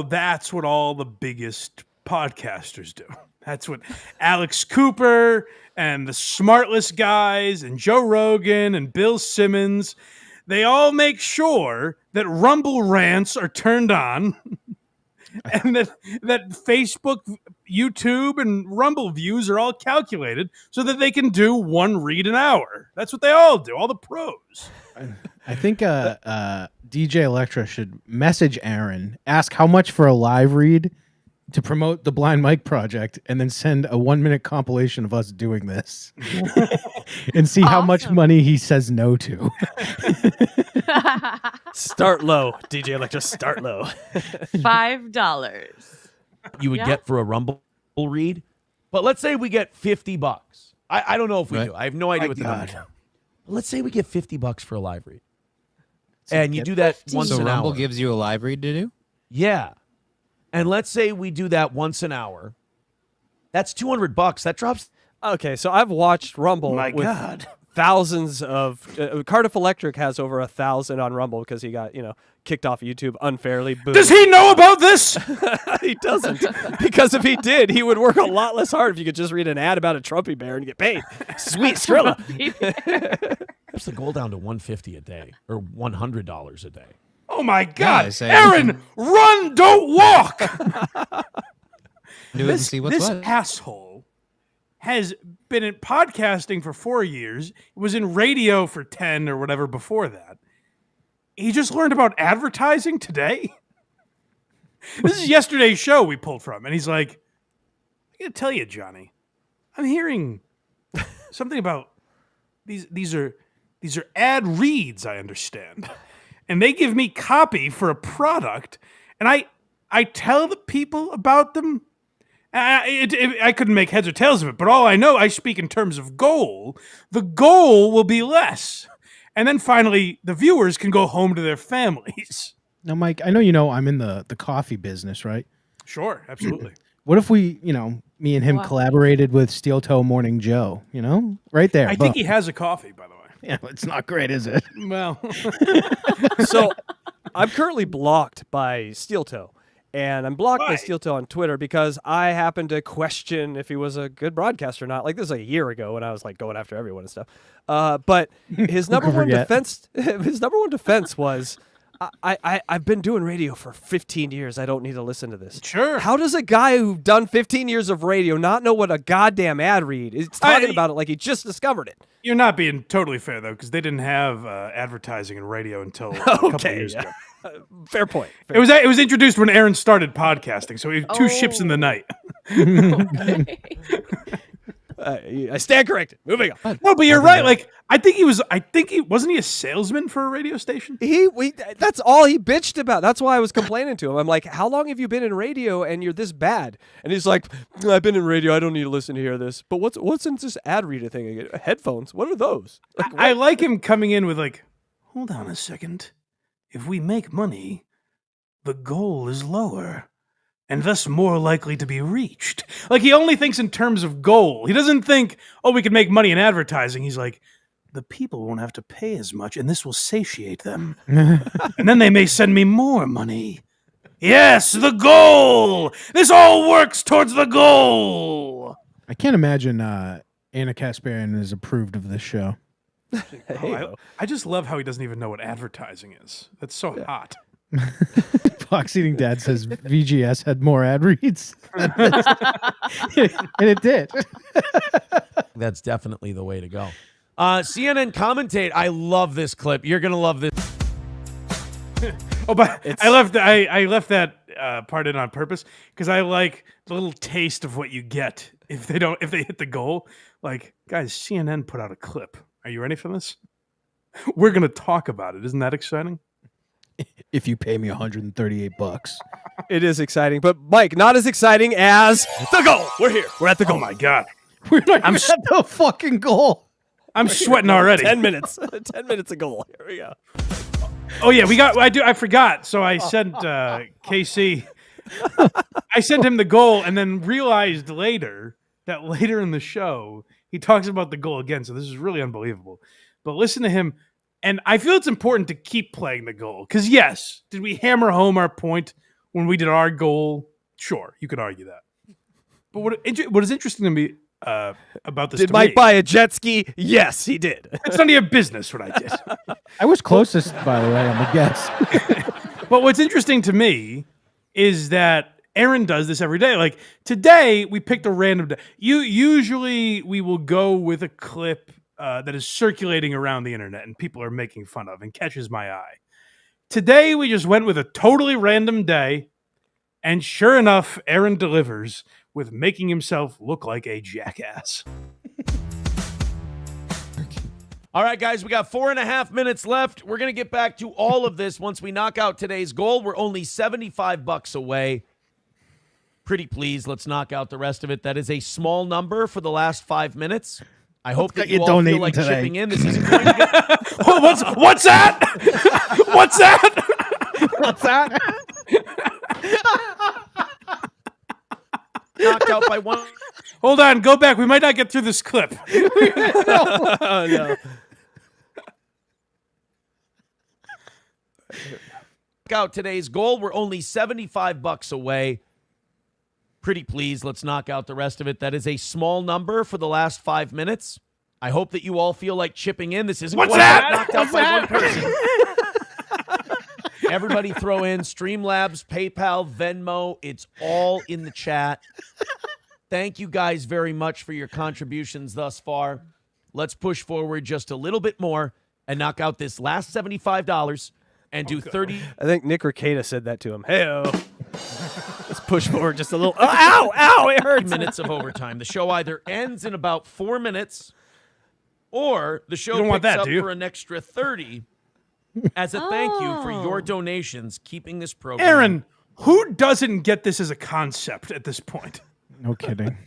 that's what all the biggest podcasters do. That's what Alex Cooper and the Smartless guys and Joe Rogan and Bill Simmons, they all make sure that Rumble rants are turned on and that Facebook, YouTube, and Rumble views are all calculated so that they can do one read an hour. That's what they all do, all the pros. I think DJ Electra should message Aaron, ask how much for a live read to promote the Blind Mike project, and then send a 1-minute compilation of us doing this and see how much money he says no to. Start low, DJ Electra, start low. $5. You would get for a Rumble read. But let's say we get $50. I don't know if we do. I have no idea what the number is. Let's say we get $50 for a live read. And you do that once an hour. So Rumble gives you a live read to do? Yeah. And let's say we do that once an hour. That's $200. That drops. Okay, so I've watched Rumble My with God. thousands of Cardiff Electric has over 1,000 on Rumble because he got kicked off YouTube unfairly. Boom. Does he know about this? He doesn't, because if he did, he would work a lot less hard if you could just read an ad about a Trumpy bear and get paid. Sweet Skrilla. There's the goal down to $150 a day or $100 a day. Oh my God, I say- Aaron, run, don't walk. Do it and see what's this what. asshole has been in podcasting for 4 years, was in radio for 10 or whatever before that. He just learned about advertising today. This is yesterday's show we pulled from, and he's like, I gotta tell you, Johnny, I'm hearing something about these are ad reads, I understand. And they give me copy for a product, and I tell the people about them. I couldn't make heads or tails of it, but all I know, I speak in terms of goal. The goal will be less. And then finally, the viewers can go home to their families. Now, Mike, I know I'm in the coffee business, right? Sure, absolutely. What if we, me and him What? collaborated with Steel Toe Morning Joe, right there. I think he has a coffee, by the way. Yeah, it's not great, is it? Well, So I'm currently blocked by Steel Toe. And I'm blocked by Steel Toe on Twitter because I happened to question if he was a good broadcaster or not. Like, this was a year ago when I was like going after everyone and stuff. But his number one defense, was, I've been doing radio for 15 years. I don't need to listen to this. Sure. How does a guy who's done 15 years of radio not know what a goddamn ad read is? Talking about it like he just discovered it. You're not being totally fair, though, because they didn't have advertising in radio until a couple of years ago. Fair point. It was introduced when Aaron started podcasting, so we had two ships in the night. I stand corrected. Moving on. No, but you're right. Like, I think he wasn't he a salesman for a radio station? That's all he bitched about. That's why I was complaining to him. I'm like, how long have you been in radio and you're this bad? And he's like, I've been in radio. I don't need to listen to hear this. But what's in this ad reader thing again? Headphones. What are those? Like, I like him coming in with like, hold on a second. If we make money, the goal is lower and thus more likely to be reached. Like, he only thinks in terms of goal. He doesn't think, we could make money in advertising. He's like, the people won't have to pay as much and this will satiate them. And then they may send me more money. Yes, the goal. This all works towards the goal. I can't imagine Anna Kasparian is approved of this show. I just love how he doesn't even know what advertising is. That's so hot. Fox Eating Dad says VGS had more ad reads. And it did. That's definitely the way to go. CNN commentate. I love this clip. You're gonna love this. But I left that part in on purpose because I like the little taste of what you get if they hit the goal. Like, guys, CNN put out a clip. Are you ready for this? We're gonna talk about it. Isn't that exciting? If you pay me $138. It is exciting, but Mike, not as exciting as the goal. We're here. We're at the goal. Oh my God. We're not even at the fucking goal. I'm sweating already. 10 minutes. 10 minutes of goal. Here we go. Oh yeah, I forgot. So I sent KC. I sent him the goal and then realized later that later in the show he talks about the goal again. So this is really unbelievable. But listen to him. And I feel it's important to keep playing the goal. Because yes, did we hammer home our point when we did our goal? Sure, you could argue that. But what is interesting to me about this? Did Mike buy a jet ski? Yes, he did. It's none of your business what I did. I was closest, by the way, on the guess. But what's interesting to me is that Aaron does this every day. Like today, we picked a random day. Usually we will go with a clip that is circulating around the internet and people are making fun of and catches my eye. Today, we just went with a totally random day. And sure enough, Aaron delivers with making himself look like a jackass. All right, guys, we got 4.5 minutes left. We're going to get back to all of this once we knock out today's goal. We're only $75 away. Pretty please, let's knock out the rest of it. That is a small number for the last 5 minutes. I hope that you all feel like chipping in. This is going to get... What's that? What's that? What's that? Knocked out by one. Hold on, go back. We might not get through this clip. Oh, no. Check out today's goal. We're only $75 away. Pretty please, let's knock out the rest of it. That is a small number for the last 5 minutes. I hope that you all feel like chipping in. This isn't What's going to that? get knocked out by one person. Everybody throw in Streamlabs, PayPal, Venmo. It's all in the chat. Thank you guys very much for your contributions thus far. Let's push forward just a little bit more and knock out this last $75 and do 30. I think Nick Ricada said that to him. Hey-o. Let's push forward just a little. Oh, ow, ow, it hurts. Minutes of overtime. The show either ends in about 4 minutes or the show don't want picks that, up do you? for an extra 30 as a thank you for your donations, keeping this program. Aaron, who doesn't get this as a concept at this point? No kidding.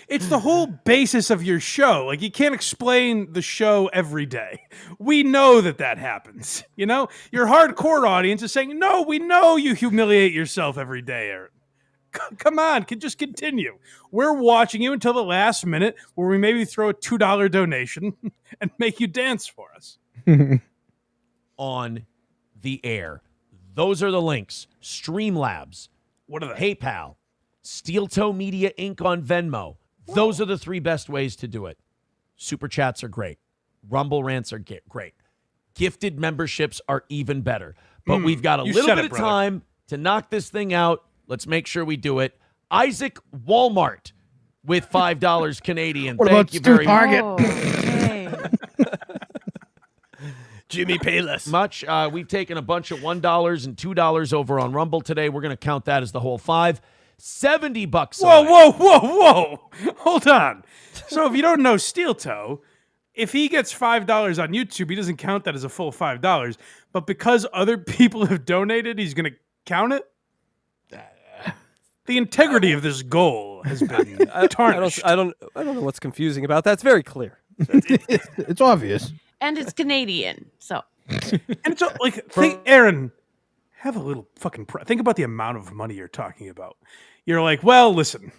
It's the whole basis of your show. Like, you can't explain the show every day. We know that happens. You know, your hardcore audience is saying, no, we know you humiliate yourself every day, Aaron. Come on, just continue. We're watching you until the last minute where we maybe throw a $2 donation and make you dance for us. On the air. Those are the links. Streamlabs. What are they? PayPal. Steel Toe Media Inc. on Venmo. Those are the 3 best ways to do it. Super chats are great. Rumble rants are great. Gifted memberships are even better. But we've got a little bit of time to knock this thing out. Let's make sure we do it. Isaac Walmart with $5 Canadian. What Thank about you Stu very Target? Jimmy Payless. much. We've taken a bunch of $1 and $2 over on Rumble today. We're going to count that as the whole 5. $70. Whoa. Hold on. So if you don't know Steel Toe, if he gets $5 on YouTube, he doesn't count that as a full $5. But because other people have donated, he's going to count it? The integrity of this goal has been tarnished. I don't know what's confusing about that. It's very clear. It's obvious. And it's Canadian, so. And it's like, Aaron, have a little fucking think about the amount of money you're talking about. You're like, well, listen,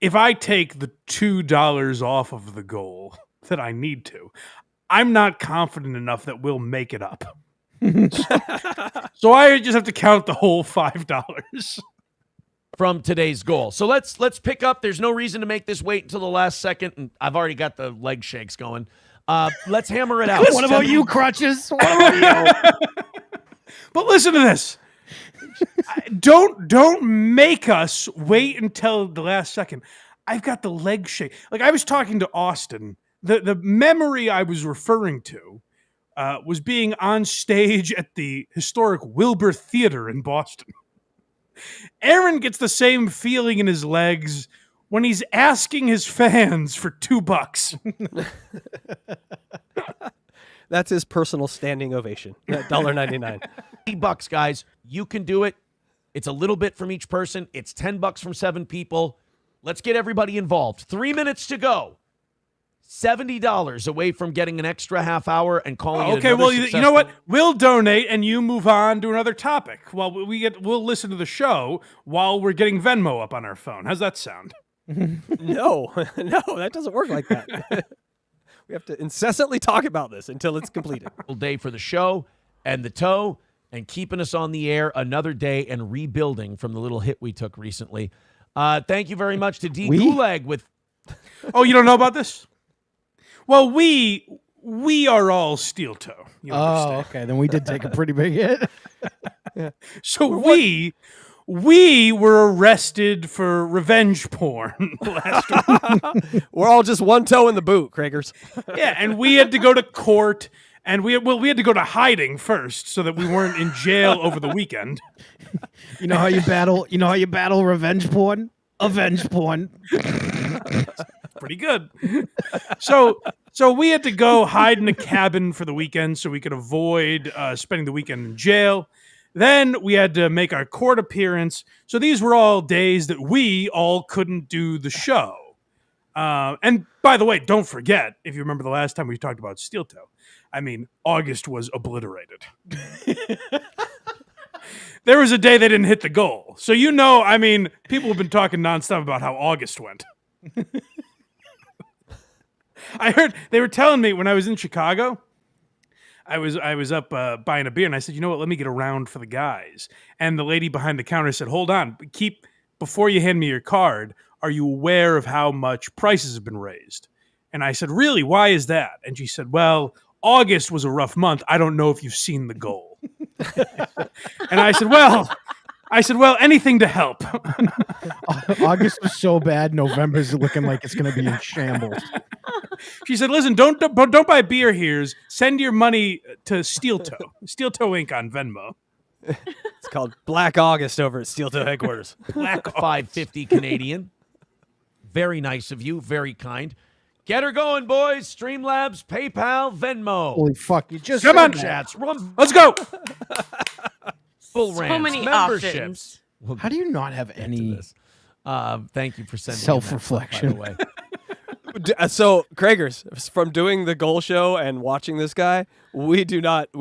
if I take the $2 off of the goal that I need to, I'm not confident enough that we'll make it up. So I just have to count the whole $5 from today's goal. So let's pick up. There's no reason to make this wait until the last second, and I've already got the leg shakes going. Let's hammer it out. What about you, crutches? What about you? But listen to this. Don't make us wait until the last second. I've got the leg shake. Like, I was talking to Austin. The memory I was referring to was being on stage at the historic Wilbur Theater in Boston. Aaron gets the same feeling in his legs when he's asking his fans for $2. That's his personal standing ovation. $1.99. $80, guys. You can do it. It's a little bit from each person. It's $10 from 7 people. Let's get everybody involved. 3 minutes to go. $70 away from getting an extra half hour and calling it. Okay, well, you know what? We'll donate and you move on to another topic. While we'll listen to the show while we're getting Venmo up on our phone. How's that sound? No, that doesn't work like that. We have to incessantly talk about this until it's completed. Day for the show and the toe and keeping us on the air another day and rebuilding from the little hit we took recently. Thank you very much to D. Gulag with. Oh, you don't know about this? Well, we are all Steel Toe. You understand? Okay. Then we did take a pretty big hit. Yeah. So we were arrested for revenge porn last week. We're all just one toe in the boot, Kragers. Yeah, and we had to go to court, and we had to go to hiding first so that we weren't in jail over the weekend. You know how you battle revenge porn? Avenge porn. Pretty good. So we had to go hide in a cabin for the weekend so we could avoid spending the weekend in jail. Then we had to make our court appearance. So these were all days that we all couldn't do the show. And by the way, don't forget, if you remember the last time we talked about Steel Toe, I mean, August was obliterated. There was a day they didn't hit the goal. So, I mean, people have been talking nonstop about how August went. I heard they were telling me when I was in Chicago, I was up buying a beer, and I said, you know what? Let me get a round for the guys. And the lady behind the counter said, hold on, before you hand me your card, are you aware of how much prices have been raised? And I said, really? Why is that? And she said, well, August was a rough month. I don't know if you've seen the goal. And I said, well, anything to help. August was so bad. November's looking like it's going to be in shambles. She said, listen, don't buy beer here. Send your money to Steel Toe Inc. on Venmo. It's called Black August over at Steel Toe headquarters. Black 550 Canadian. Very nice of you. Very kind. Get her going, boys. Streamlabs, PayPal, Venmo. Holy fuck. You just come on. Chats. Let's go. Full So rants, many memberships. options. How do you not have any Thank you for sending self-reflection? in that stuff, by the way. So, Krager's, from doing the goal show and watching this guy, we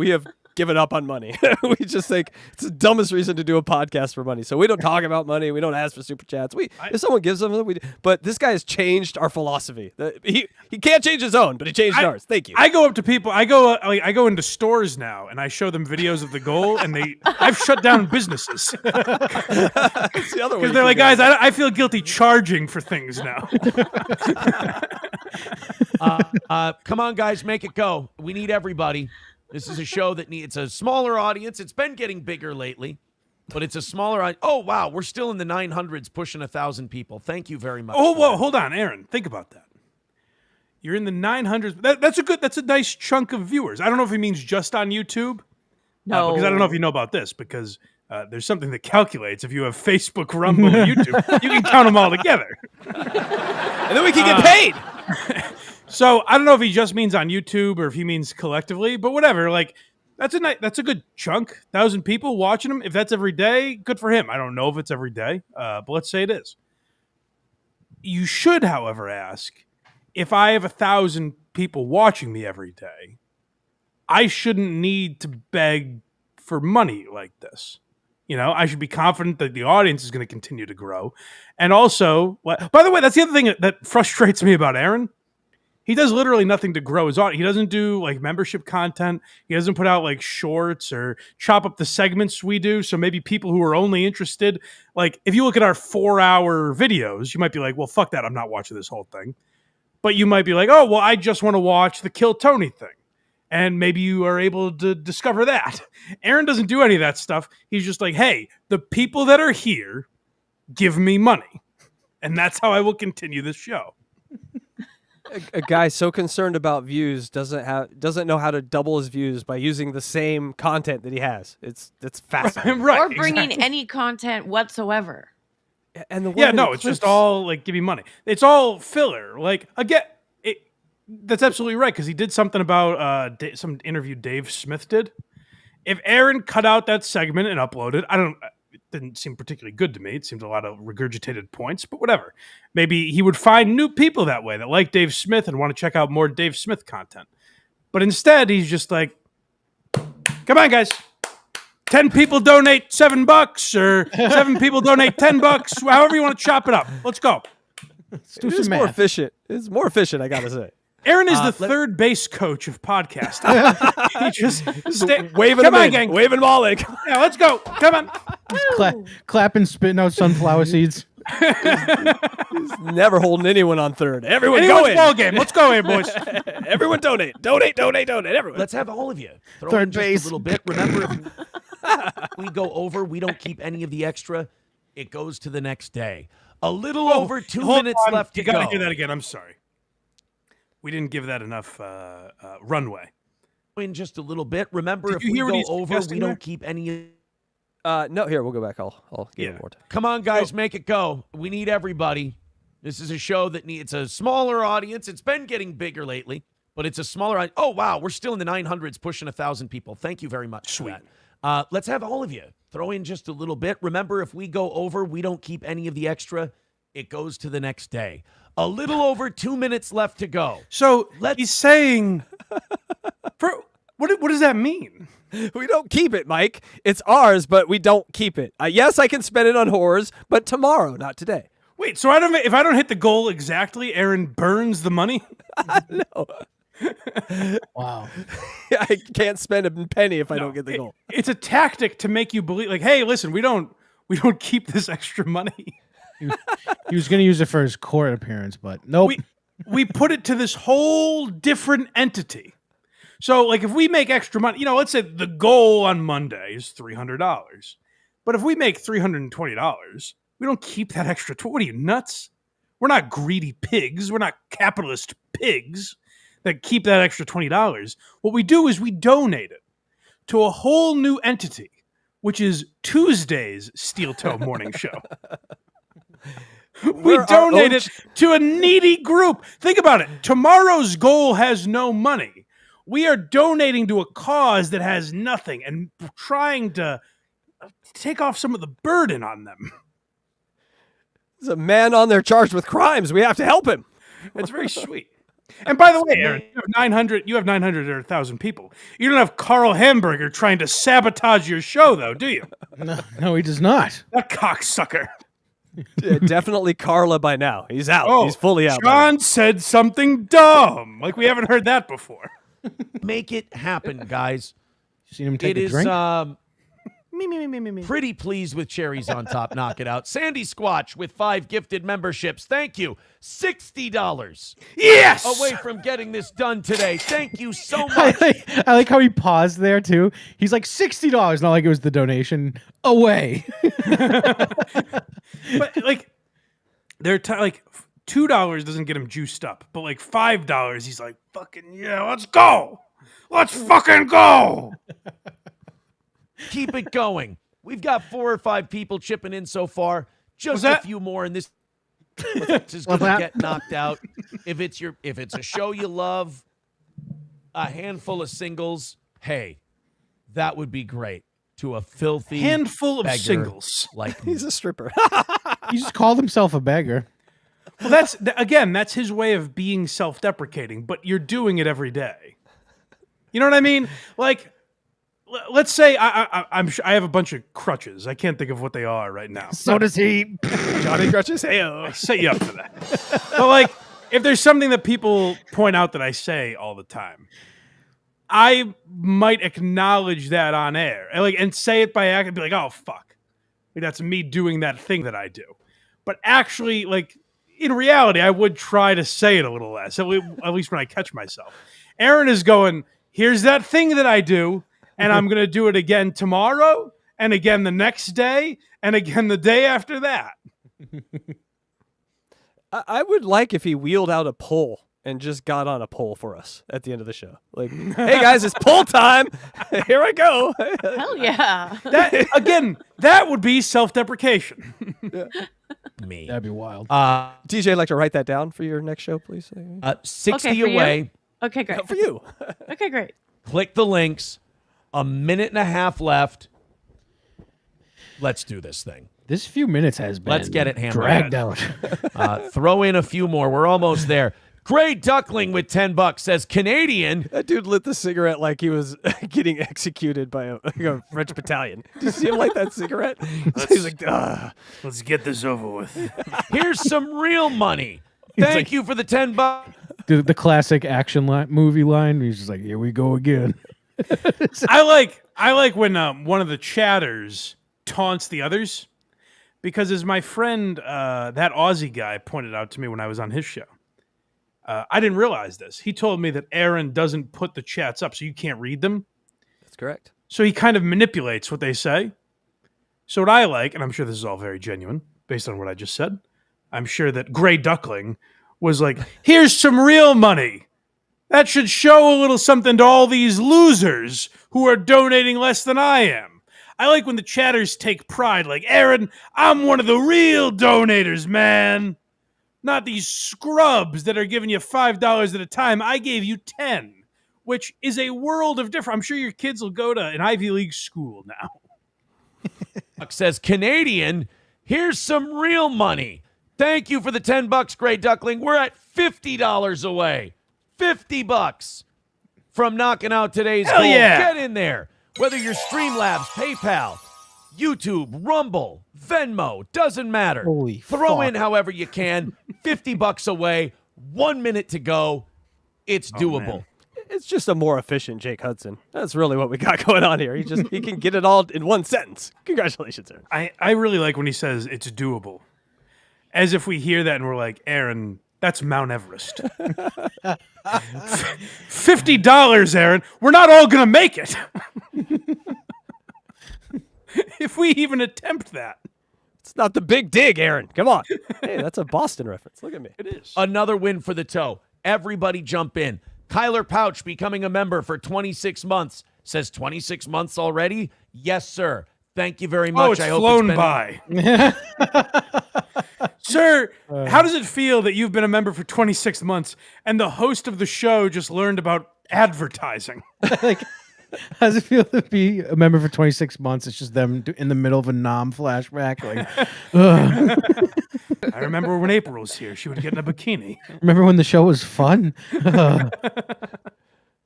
have given up on money. We just think it's the dumbest reason to do a podcast for money. So we don't talk about money. We don't ask for super chats. If someone gives them, but this guy has changed our philosophy. He can't change his own, but he changed ours. Thank you. I go up to people. I go into stores now, and I show them videos of the goal, and I've shut down businesses because they're like, guys, I feel guilty charging for things now. Come on, guys, make it go. We need everybody. This is a show that needs a smaller audience. It's been getting bigger lately, but it's a smaller. Oh, wow. We're still in the 900s, pushing 1,000 people. Thank you very much. Oh, whoa. Hold on, Aaron. Think about that. You're in the 900s. That's a nice chunk of viewers. I don't know if he means just on YouTube. No. Because I don't know if you know about this, because there's something that calculates if you have Facebook, Rumble, and YouTube, you can count them all together. And then we can get paid. So I don't know if he just means on YouTube or if he means collectively, but whatever. Like that's a good chunk. 1,000 people watching him. If that's every day, good for him. I don't know if it's every day, but let's say it is. You should, however, ask if I have 1,000 people watching me every day, I shouldn't need to beg for money like this. You know, I should be confident that the audience is going to continue to grow. And also, by the way, that's the other thing that frustrates me about Aaron. He does literally nothing to grow his audience. He doesn't do like membership content. He doesn't put out like shorts or chop up the segments we do. So maybe people who are only interested, like if you look at our 4-hour videos, you might be like, well, fuck that. I'm not watching this whole thing. But you might be like, oh, well, I just want to watch the Kill Tony thing. And maybe you are able to discover that. Aaron doesn't do any of that stuff. He's just like, hey, the people that are here give me money. And that's how I will continue this show. A guy so concerned about views doesn't know how to double his views by using the same content that he has. It's fascinating. Right, or bringing any content whatsoever. And it's just all like give me money. It's all filler. Like again, that's absolutely right because he did something about some interview Dave Smith did. If Aaron cut out that segment and uploaded, it didn't seem particularly good to me. It seemed a lot of regurgitated points, but whatever. Maybe he would find new people that way that like Dave Smith and want to check out more Dave Smith content. But instead, he's just like, come on, guys. 10 people donate $7 or 7 people donate $10, however you want to chop it up. Let's go. It's more efficient. It's more efficient, I got to say. Aaron is the third base coach of podcasting. He just waving come them on, in, gang. waving them all in. Yeah, let's go. Come on. Clapping, spitting out sunflower seeds. He's never holding anyone on third. Everyone Anyone's go in. ball game. Let's go here, boys. Everyone donate. Everyone. Let's have all of you. Throw Third in just base. a little bit. Remember, if we go over, we don't keep any of the extra. It goes to the next day. A little over 2 minutes left to you gotta go. hear that again. I'm sorry. We didn't give that enough runway. In just a little bit. Remember, Did if you we hear what go he's over, suggesting we don't there? keep any. No, here, we'll go back. I'll give him more time. Come on, guys, make it go. We need everybody. This is a show that needs a smaller audience. It's been getting bigger lately, but it's a smaller audience. Oh, wow. We're still in the 900s, pushing 1,000 people. Thank you very much. Sweet. For that. Let's have all of you throw in just a little bit. Remember, if we go over, we don't keep any of the extra. It goes to the next day. A little over 2 minutes left to go. So he's saying, what does that mean? We don't keep it, Mike. It's ours, but we don't keep it. Yes, I can spend it on whores, but tomorrow, not today. Wait, so if I don't hit the goal exactly, Aaron burns the money? No. Wow. I can't spend a penny if I don't get the goal. It's a tactic to make you believe, like, hey, listen, we don't keep this extra money. He was going to use it for his court appearance, but nope. We put it to this whole different entity. So, like, if we make extra money, let's say the goal on Monday is $300. But if we make $320, we don't keep that extra. What are you, nuts? We're not greedy pigs. We're not capitalist pigs that keep that extra $20. What we do is we donate it to a whole new entity, which is Tuesday's Steel Toe Morning Show. We donate it to a needy group. Think about it. Tomorrow's goal has no money. We are donating to a cause that has nothing and trying to take off some of the burden on them. There's a man on there charged with crimes. We have to help him. It's very sweet. And by the way, Aaron, you have 900 or 1,000 people. You don't have Carl Hamburger trying to sabotage your show, though, do you? No, he does not. That cocksucker. Yeah, definitely Carla by now. He's out. Oh, He's fully out. John said something dumb. Like we haven't heard that before. Make it happen, guys. You seen him take a drink? Me. Pretty pleased with Cherries on Top. Knock it out. Sandy Squatch with 5 gifted memberships. Thank you. $60. Yes! Away from getting this done today. Thank you so much. I like how he paused there, too. He's like, $60. Not like it was the donation. Away. But, like, they're like, $2 doesn't get him juiced up. But, like, $5, he's like, fucking, yeah, let's go. Let's fucking go. Keep it going. We've got 4 or 5 people chipping in so far. Just a few more, and this is going to get knocked out. If it's a show you love, a handful of singles, hey, that would be great. To a filthy handful of beggar singles, like he's a stripper. He just called himself a beggar. Well, that's his way of being self-deprecating. But you're doing it every day. You know what I mean? Like, let's say I'm sure I have a bunch of crutches. I can't think of what they are right now. So does he. Johnny Crutches. Hey, I set you up for that. But like, if there's something that people point out that I say all the time, I might acknowledge that on air, and say it by act and be like, "Oh fuck, like, that's me doing that thing that I do." But actually, like in reality, I would try to say it a little less, at least when I catch myself. Aaron is going, "Here's that thing that I do." And I'm going to do it again tomorrow, and again the next day, and again the day after that. I would like if he wheeled out a pole and just got on a pole for us at the end of the show. Like, hey guys, it's pole time. Here I go. Hell yeah. That would be self-deprecation. Me. That'd be wild. DJ, I'd like to write that down for your next show, please. 60 Okay, for you? away. Okay, great. For you. Okay, great. Click the links. A minute and a half left. Let's do this thing. This few minutes has been Let's get it hammered. dragged out. Throw in a few more. We're almost there. Gray Duckling with $10 says Canadian. That dude lit the cigarette like he was getting executed by a French battalion. Did you see him light that cigarette? He's like, let's get this over with. Here's some real money. Thank you for the $10. The classic action movie line. He's just like, here we go again. I like when one of the chatters taunts the others, because as my friend, that Aussie guy, pointed out to me when I was on his show, I didn't realize this. He told me that Aaron doesn't put the chats up so you can't read them. That's correct. So he kind of manipulates what they say. So what I like, and I'm sure this is all very genuine based on what I just said, I'm sure that Gray Duckling was like, here's some real money. That should show a little something to all these losers who are donating less than I am. I like when the chatters take pride, like, Aaron, I'm one of the real donators, man. Not these scrubs that are giving you $5 at a time. I gave you 10, which is a world of difference. I'm sure your kids will go to an Ivy League school now. Says Canadian, here's some real money. Thank you for the $10, Gray Duckling. We're at $50 away. $50 from knocking out today's goal. Yeah. Get in there. Whether you're Streamlabs, PayPal, YouTube, Rumble, Venmo, doesn't matter. Holy Throw fuck. in however you can. $50 away. 1 minute to go. It's doable. It's just a more efficient Jake Hudson. That's really what we got going on here. He can get it all in one sentence. Congratulations, Aaron. I really like when he says it's doable. As if we hear that and we're like, Aaron, that's Mount Everest. $50, Aaron. We're not all going to make it. If we even attempt that. It's not the big dig, Aaron. Come on. Hey, that's a Boston reference. Look at me. It is. Another win for the toe. Everybody jump in. Kyler Pouch becoming a member for 26 months. Says 26 months already? Yes, sir. Thank you very much. Oh, it's flown by. Sir, how does it feel that you've been a member for 26 months and the host of the show just learned about advertising? Like, how does it feel to be a member for 26 months? It's just them in the middle of a Nam flashback. Like, ugh. I remember when April was here. She would get in a bikini. Remember when the show was fun? And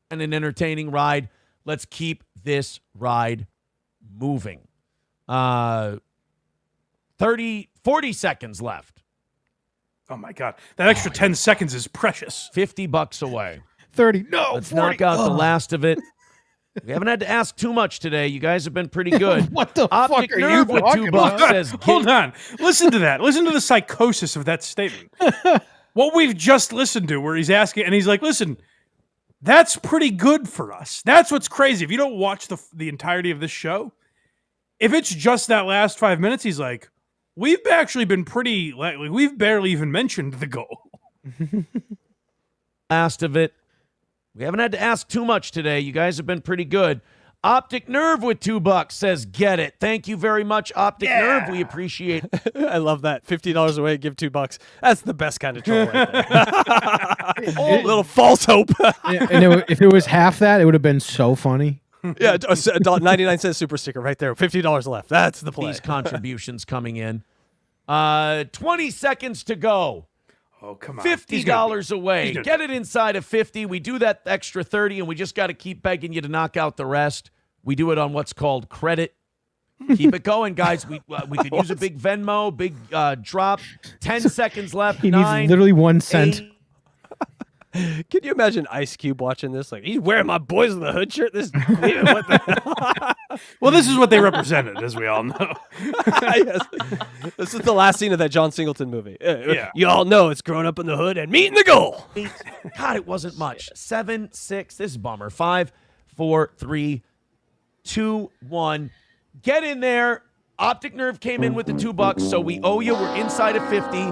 an entertaining ride. Let's keep this ride moving. 40 seconds left. Oh my God. That extra 10 seconds is precious. $50 away. 30. No. Let's 40. knock out the last of it. We haven't had to ask too much today. You guys have been pretty good. What the Optic fuck are Nerve you with talking $2 about? says, Hold on. Listen to that. Listen to the psychosis of that statement. What we've just listened to, where he's asking, and he's like, listen, that's pretty good for us. That's what's crazy. If you don't watch the entirety of this show, if it's just that last 5 minutes, he's like, we've actually been pretty, like, we've barely even mentioned the goal. last of it. We haven't had to ask too much today. You guys have been pretty good. Optic Nerve with $2 says, get it. Thank you very much, Optic Nerve. We appreciate it. I love that. $50 away, give $2. That's the best kind of troll right there. Little false hope. And if it was half that, it would have been so funny. Yeah, 99-cent super sticker right there. $50 left. That's the play. These contributions coming in. 20 seconds to go. Oh, come on. $50 away. Get it inside of 50. We do that extra 30, and we just got to keep begging you to knock out the rest. We do it on what's called credit. Keep it going, guys. We could use a big Venmo, big drop. 10 seconds left. He 9, needs literally 1 cent. 8. Can you imagine Ice Cube watching this? Like, he's wearing my Boys in the Hood shirt. This what the Well, this is what they represented, as we all know. Yes. This is the last scene of that John Singleton movie. Yeah. You all know it's growing up in the hood and meeting the goal. 8. God, it wasn't much. 7, 6. This is a bummer. 5, 4, 3, 2, 1. Get in there. Optic Nerve came in with the $2, so we owe you. We're inside of 50.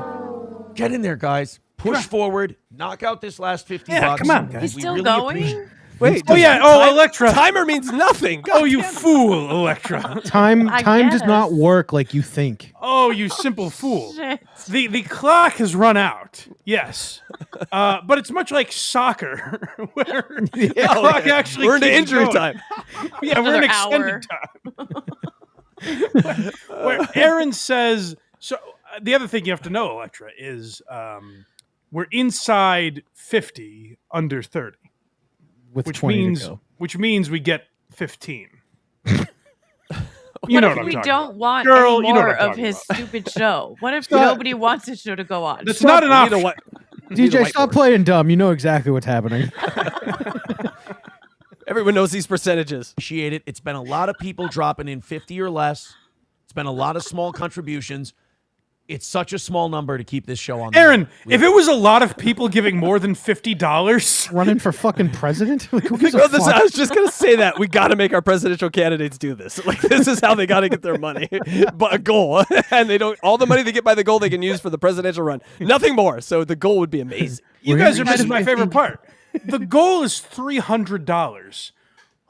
Get in there, guys. Push forward. Knock out this last $50. Yeah, come on, guys. He's still going? Wait. Oh, yeah. Oh, Electra. Timer means nothing. God Oh, you fool, Electra. Time I does guess. not work like you think. Oh, you simple fool. Shit. The clock has run out. Yes. But it's much like soccer, where the clock actually We're into keeps injury going. time. Yeah, we're in Another extended time. Where Aaron says, so the other thing you have to know, Electra, is we're inside 50, under 30. With Which 20 means to go. which means we get 15. You know what I'm we talking don't about. want Girl, any you know more what I'm of talking his about. stupid show? What if Stop. nobody wants the show to go on? That's not an option. DJ, stop playing dumb. You know exactly what's happening. Everyone knows these percentages. Appreciate it. It's been a lot of people dropping in 50 or less. It's been a lot of small contributions. It's such a small number to keep this show on the Aaron, air. if it was a lot of people giving more than $50, Running for fucking president? Like, who gives a Well, this- fuck? I was just gonna say that we got to make our presidential candidates do this. Like, this is how they got to get their money, but a goal, and they don't. All the money they get by the goal they can use for the presidential run. Nothing more. So the goal would be amazing. you guys are missing my favorite part. The goal is $300.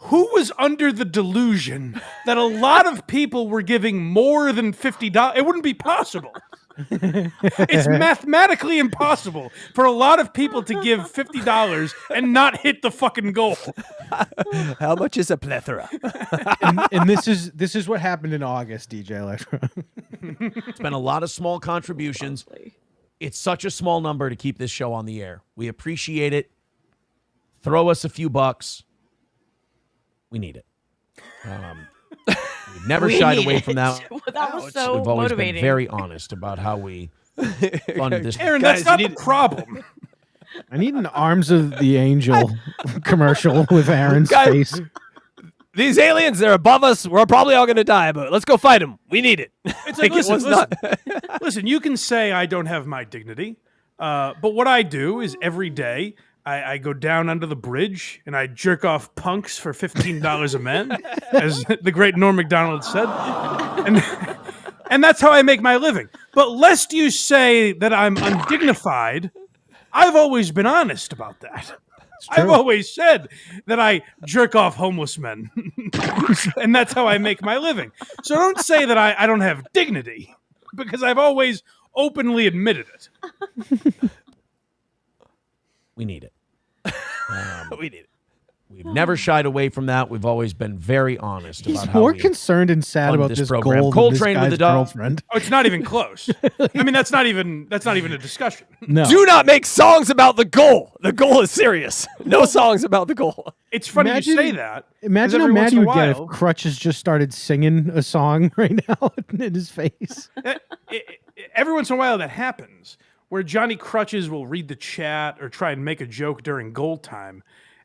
Who was under the delusion that a lot of people were giving more than $50? It wouldn't be possible. It's mathematically impossible for a lot of people to give $50 and not hit the fucking goal. How much is a plethora? and this is what happened in August, DJ Electra. It's been a lot of small contributions. It's such a small number to keep this show on the air. We appreciate it. Throw us a few bucks. We need it. We've never shied away from that. Well, that was so We've always motivating. been very honest about how we funded this. Aaron, that's not the problem. I need an Arms of the Angel commercial with Aaron's Guys, face. These aliens, they're above us. We're probably all going to die, but let's go fight them. We need it. It's like, listen, you can say I don't have my dignity, but what I do is every day I go down under the bridge and I jerk off punks for $15 a man, as the great Norm Macdonald said. And that's how I make my living. But lest you say that I'm undignified, I've always been honest about that. I've always said that I jerk off homeless men, and that's how I make my living. So don't say that I don't have dignity, because I've always openly admitted it. We need it. We need it. We've never shied away from that. We've always been very honest He's about how more we concerned and sad fund about this this program. goal Cold than this Train with guy's the dog. girlfriend. Oh, it's not even close. I mean, that's not even a discussion. No. Do not make songs about the goal. The goal is serious. No songs about the goal. It's funny you say that. Imagine how mad you would get if Crutches just started singing a song right now in his face. Every once in a while that happens, where Johnny Crutches will read the chat or try and make a joke during goal time,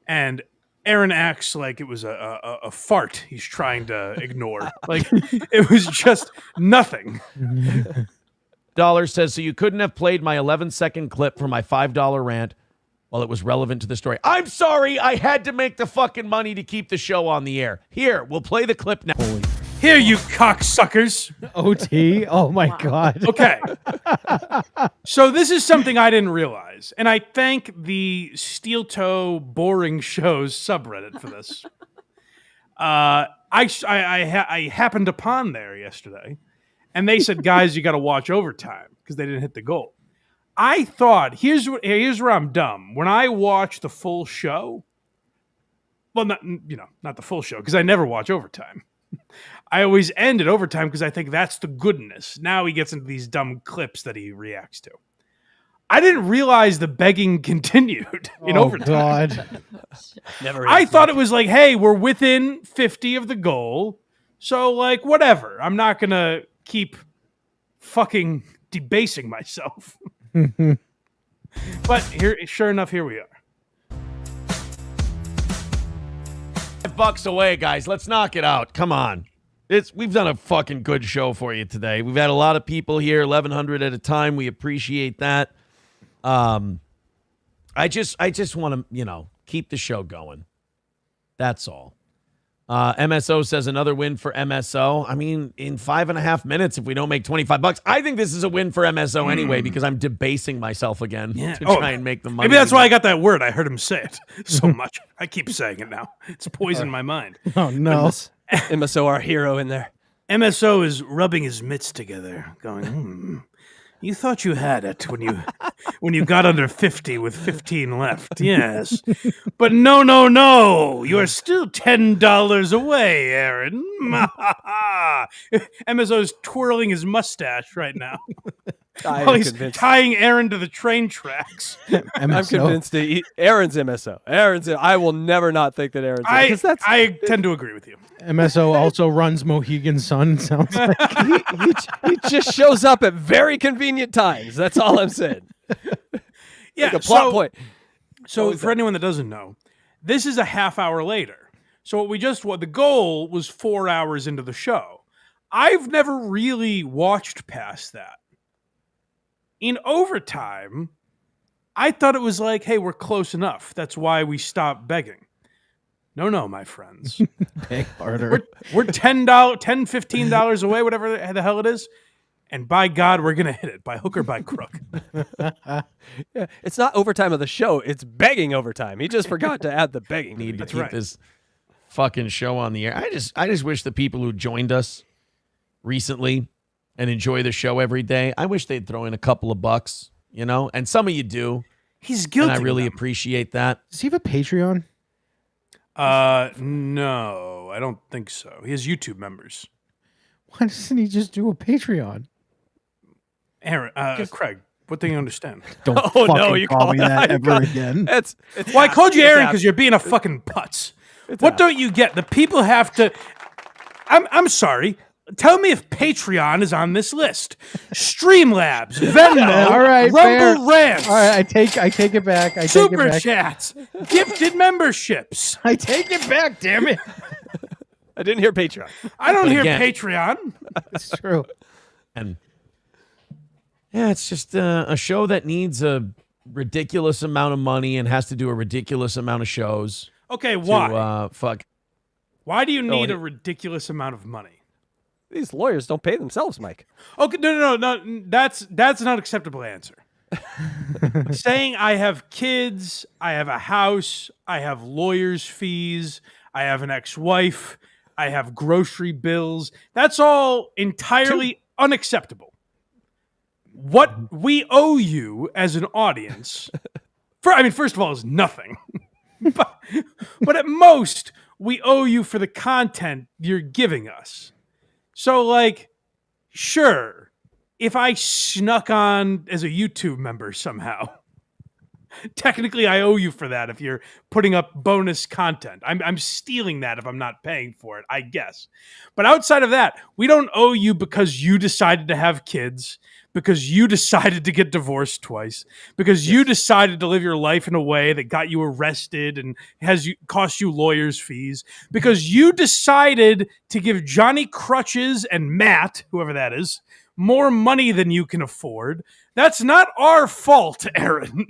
and Aaron acts like it was a fart he's trying to ignore. Like it was just nothing. Dollar says, so you couldn't have played my 11-second clip for my $5 rant while it was relevant to the story. I'm sorry, I had to make the fucking money to keep the show on the air. Here, we'll play the clip now. Here, you cocksuckers. OT? Oh my God. Okay. So this is something I didn't realize, and I thank the Steel Toe Boring Shows subreddit for this. I happened upon there yesterday, and they said, guys, you got to watch overtime because they didn't hit the goal. I thought, here's where I'm dumb. When I watch the full show, well, not the full show because I never watch overtime. I always end at overtime because I think that's the goodness. Now he gets into these dumb clips that he reacts to. I didn't realize the begging continued in overtime. God. Never. I thought it was like, hey, we're within 50 of the goal, so like whatever. I'm not gonna keep fucking debasing myself. But here, sure enough, here we are. $5 away, guys. Let's knock it out. Come on. We've done a fucking good show for you today. We've had a lot of people here, 1,100 at a time. We appreciate that. I just want to, keep the show going. That's all. MSO says another win for MSO. I mean, in 5.5 minutes, if we don't make $25, I think this is a win for MSO anyway because I'm debasing myself again to try and make the money. Maybe that's why I got that word. I heard him say it so much. I keep saying it now. It's poisoned my mind. Oh, no. MSO, our hero in there. MSO is rubbing his mitts together, going, You thought you had it when you got under 50 with 15 left, yes. But no. You are still $10 away, Aaron. MSO's twirling his mustache right now. While he's tying Aaron to the train tracks. I'm convinced Aaron's MSO. I will never not think that Aaron's MSO. I tend to agree with you. MSO also runs Mohegan Sun, sounds like. he just shows up at very convenient times. That's all I'm saying. Yeah, like a plot point. So for anyone that doesn't know, this is a half hour later. So the goal was 4 hours into the show. I've never really watched past that. In overtime, I thought it was like, hey, we're close enough. That's why we stopped begging. No, my friends. Beg harder. We're $10, $15 away, whatever the hell it is. And by God, we're going to hit it by hook or by crook. Yeah, it's not overtime of the show. It's begging overtime. He just forgot to add the begging. Need to keep this fucking show on the air. I just wish the people who joined us recently and enjoy the show every day, I wish they'd throw in a couple of bucks, and some of you do. He's guilty. And I really appreciate that. Does he have a Patreon? No, I don't think so. He has YouTube members. Why doesn't he just do a Patreon? Aaron, Craig, what don't you understand? Don't fucking call me that ever again. Well, I called you Aaron because you're being a fucking putz. What don't you get? The people have to... I'm sorry. Tell me if Patreon is on this list. Streamlabs, Venmo, All right, Rumble Rants. All right, I take it back. I take it Super back. chats, gifted memberships. I take it back. Damn it! I didn't hear Patreon. I don't But hear again- Patreon. It's true. And yeah, it's just a show that needs a ridiculous amount of money and has to do a ridiculous amount of shows. Okay, why? To, Why do you need a ridiculous amount of money? These lawyers don't pay themselves, Mike. Okay, no. That's not acceptable answer. Saying I have kids, I have a house, I have lawyers' fees, I have an ex-wife, I have grocery bills. That's all entirely unacceptable. What we owe you as an audience, first of all, is nothing. but at most, we owe you for the content you're giving us. So, like, sure, if I snuck on as a YouTube member somehow, technically I owe you for that if you're putting up bonus content. I'm stealing that if I'm not paying for it, I guess. But outside of that, we don't owe you because you decided to have kids, because you decided to get divorced twice, because you decided to live your life in a way that got you arrested and cost you lawyers' fees, because you decided to give Johnny Crutches and Matt, whoever that is, more money than you can afford. That's not our fault, Aaron.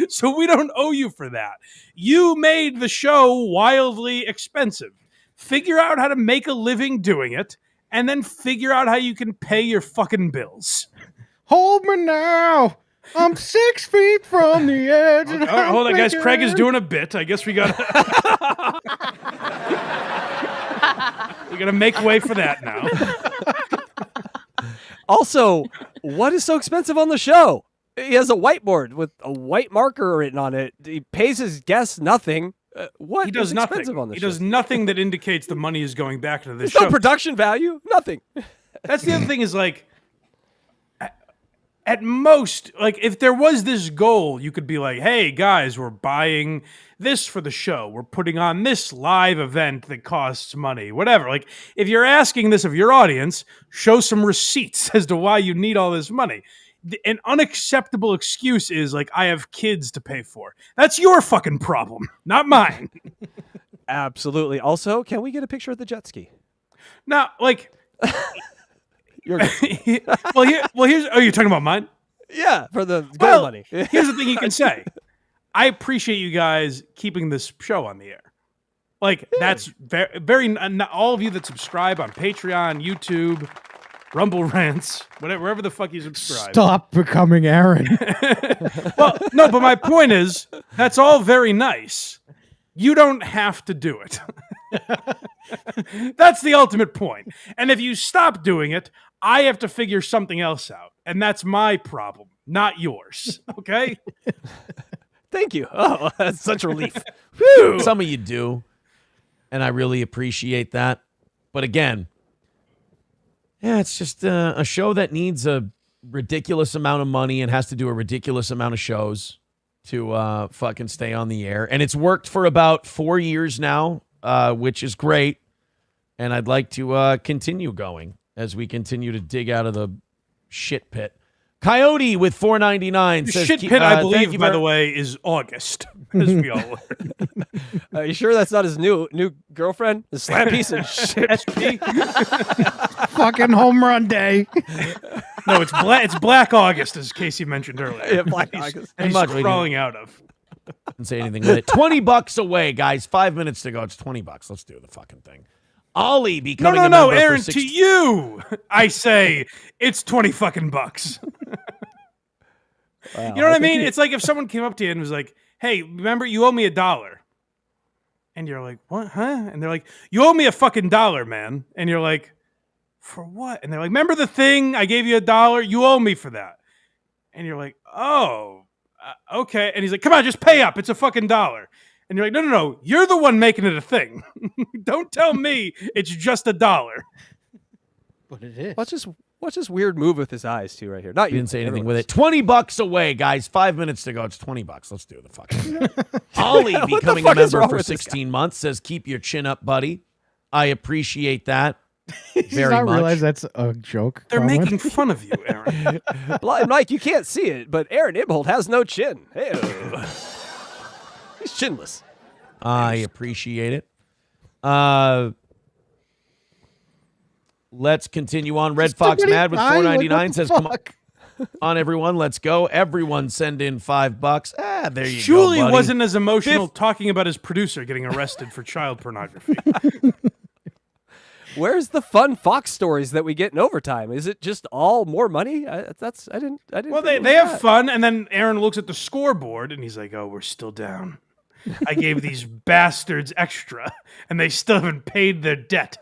So we don't owe you for that. You made the show wildly expensive. Figure out how to make a living doing it, and then figure out how you can pay your fucking bills. Hold me now. I'm 6 feet from the edge. All right, hold on, guys. Craig is doing a bit. I guess we gotta make way for that now. Also, what is so expensive on the show? He has a whiteboard with a white marker written on it. He pays his guests nothing. What He does is nothing. expensive on the He show? does nothing that indicates the money is going back to this There's show. no production value. Nothing. That's the other thing is, like, at most, like, if there was this goal, you could be like, hey, guys, we're buying this for the show. We're putting on this live event that costs money, whatever. Like, if you're asking this of your audience, show some receipts as to why you need all this money. An unacceptable excuse is, like, I have kids to pay for. That's your fucking problem, not mine. Absolutely. Also, can we get a picture of the jet ski? Now, like... You're here's. Oh, you're talking about mine? Yeah, for the gold money. Here's the thing you can say. I appreciate you guys keeping this show on the air. Like, that's very all of you that subscribe on Patreon, YouTube, Rumble Rants, wherever the fuck you subscribe. Stop becoming Aaron. Well, no, but my point is, that's all very nice. You don't have to do it. That's the ultimate point. And if you stop doing it, I have to figure something else out. And that's my problem, not yours. Okay? Thank you. Oh, that's such a relief. Whew. Some of you do. And I really appreciate that. But again, yeah, it's just a show that needs a ridiculous amount of money and has to do a ridiculous amount of shows to fucking stay on the air. And it's worked for about 4 years now, which is great. And I'd like to continue going as we continue to dig out of the shit pit. Coyote with $4.99 The says, shit pit, I thank believe, you by very- the way, is August, as we all learned. Are you sure that's not his new girlfriend? The slam piece and shit. SP? Fucking home run day. No, it's Black August, as Casey mentioned earlier. Yeah, Black He's- August. He's Much we can- crawling out of. Didn't say anything with it. $20 away, guys. 5 minutes to go. It's $20. Let's do the fucking thing. Ollie becoming a No, member Aaron, for to you, I say it's 20 fucking bucks. Wow, You know what I mean? It's like if someone came up to you and was like, hey, remember, you owe me $1. And you're like, what, huh? And they're like, you owe me a fucking $1, man. And you're like, for what? And they're like, remember the thing? I gave you $1. You owe me for that. And you're like, oh, okay. And he's like, come on, just pay up. It's a fucking $1. And you're like, no. You're the one making it a thing. Don't tell me it's just $1. But it is. Watch this weird move with his eyes too, right here. Not You you. didn't say anything everyone with it. $20 away, guys. 5 minutes to go. It's $20. Let's do the fucking thing. Ollie What the becoming fuck a is member wrong for with this 16 months says, keep your chin up, buddy. I appreciate that Does very not much. realize that's a joke. They're comment? making fun of you, Aaron. Mike, you can't see it, but Aaron Imholte has no chin. Hey, he's chinless. I appreciate it. Let's continue on. Red Fox Mad with $4.99 says, "Come on, everyone, let's go. Everyone send in $5. Ah, there you go, Julie buddy. wasn't as emotional talking about his producer getting arrested for child pornography. Where's the fun Fox stories that we get in overtime? Is it just all more money? I didn't. Well, think it was they have that. fun, and then Aaron looks at the scoreboard and he's like, "Oh, we're still down. I gave these bastards extra, and they still haven't paid their debt."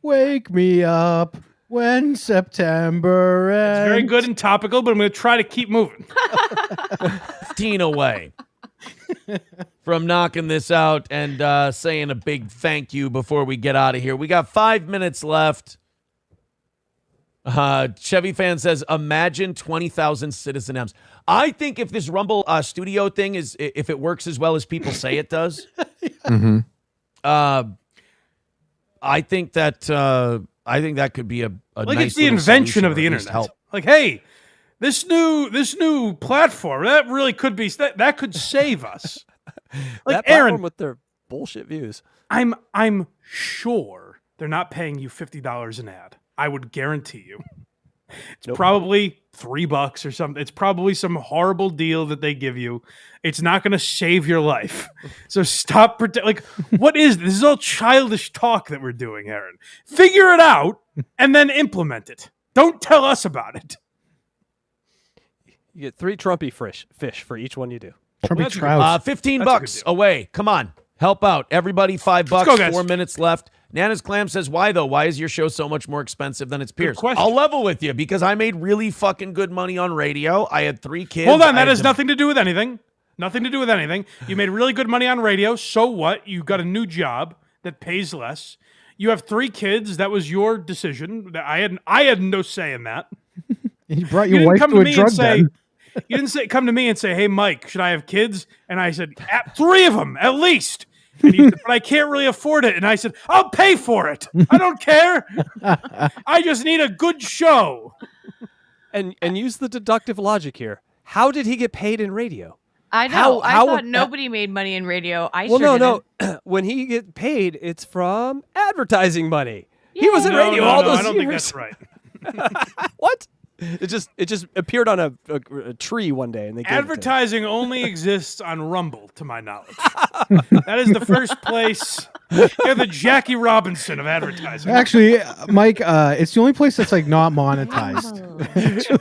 Wake me up when September ends. It's very good and topical, but I'm going to try to keep moving. 15 away from knocking this out and saying a big thank you before we get out of here. We got 5 minutes left. Chevy fan says, imagine 20,000 Citizen M's. I think if this Rumble studio thing if it works as well as people say it does, I think that could be a Like nice it's the little invention solution, of or the at least internet. help. Like, hey, this new platform that really could be that could save us. Like That platform Aaron, with their bullshit views. I'm sure they're not paying you $50 an ad. I would guarantee you. It's probably $3 or something. It's probably some horrible deal that they give you. It's not going to save your life. So stop like, what is this? This is all childish talk that we're doing, Aaron. Figure it out and then implement it. Don't tell us about it. You get 3 Trumpy fish for each one you do. Trumpy trout. $15 away. Come on. Help out. Everybody, $5. go, guys. 4 minutes left. Nana's Clam says, why, though? Why is your show so much more expensive than its peers? question. I'll level with you because I made really fucking good money on radio. I had 3 kids. Hold on. I That had has to- nothing to do with anything. Nothing to do with anything. You made really good money on radio. So what? You got a new job that pays less. You have 3 kids. That was your decision. I had no say in that. He brought You your didn't wife come to to a me and drug say, den. you didn't come to me and say, "Hey, Mike, should I have kids?" And I said, 3 of them at least. And you said, "But I can't really afford it." And I said, "I'll pay for it. I don't care. I just need a good show." And use the deductive logic here. How did he get paid in radio? I know. I how thought would- nobody made money in radio. I Well, sure no. didn't. When he get paid, it's from advertising money. He was in No, radio no, all no, those I don't years. think that's right. What? It just appeared on a tree one day, and they gave it to him. Advertising only exists on Rumble, to my knowledge. That is the first place. They're the Jackie Robinson of advertising. Actually, Mike, it's the only place that's like not monetized.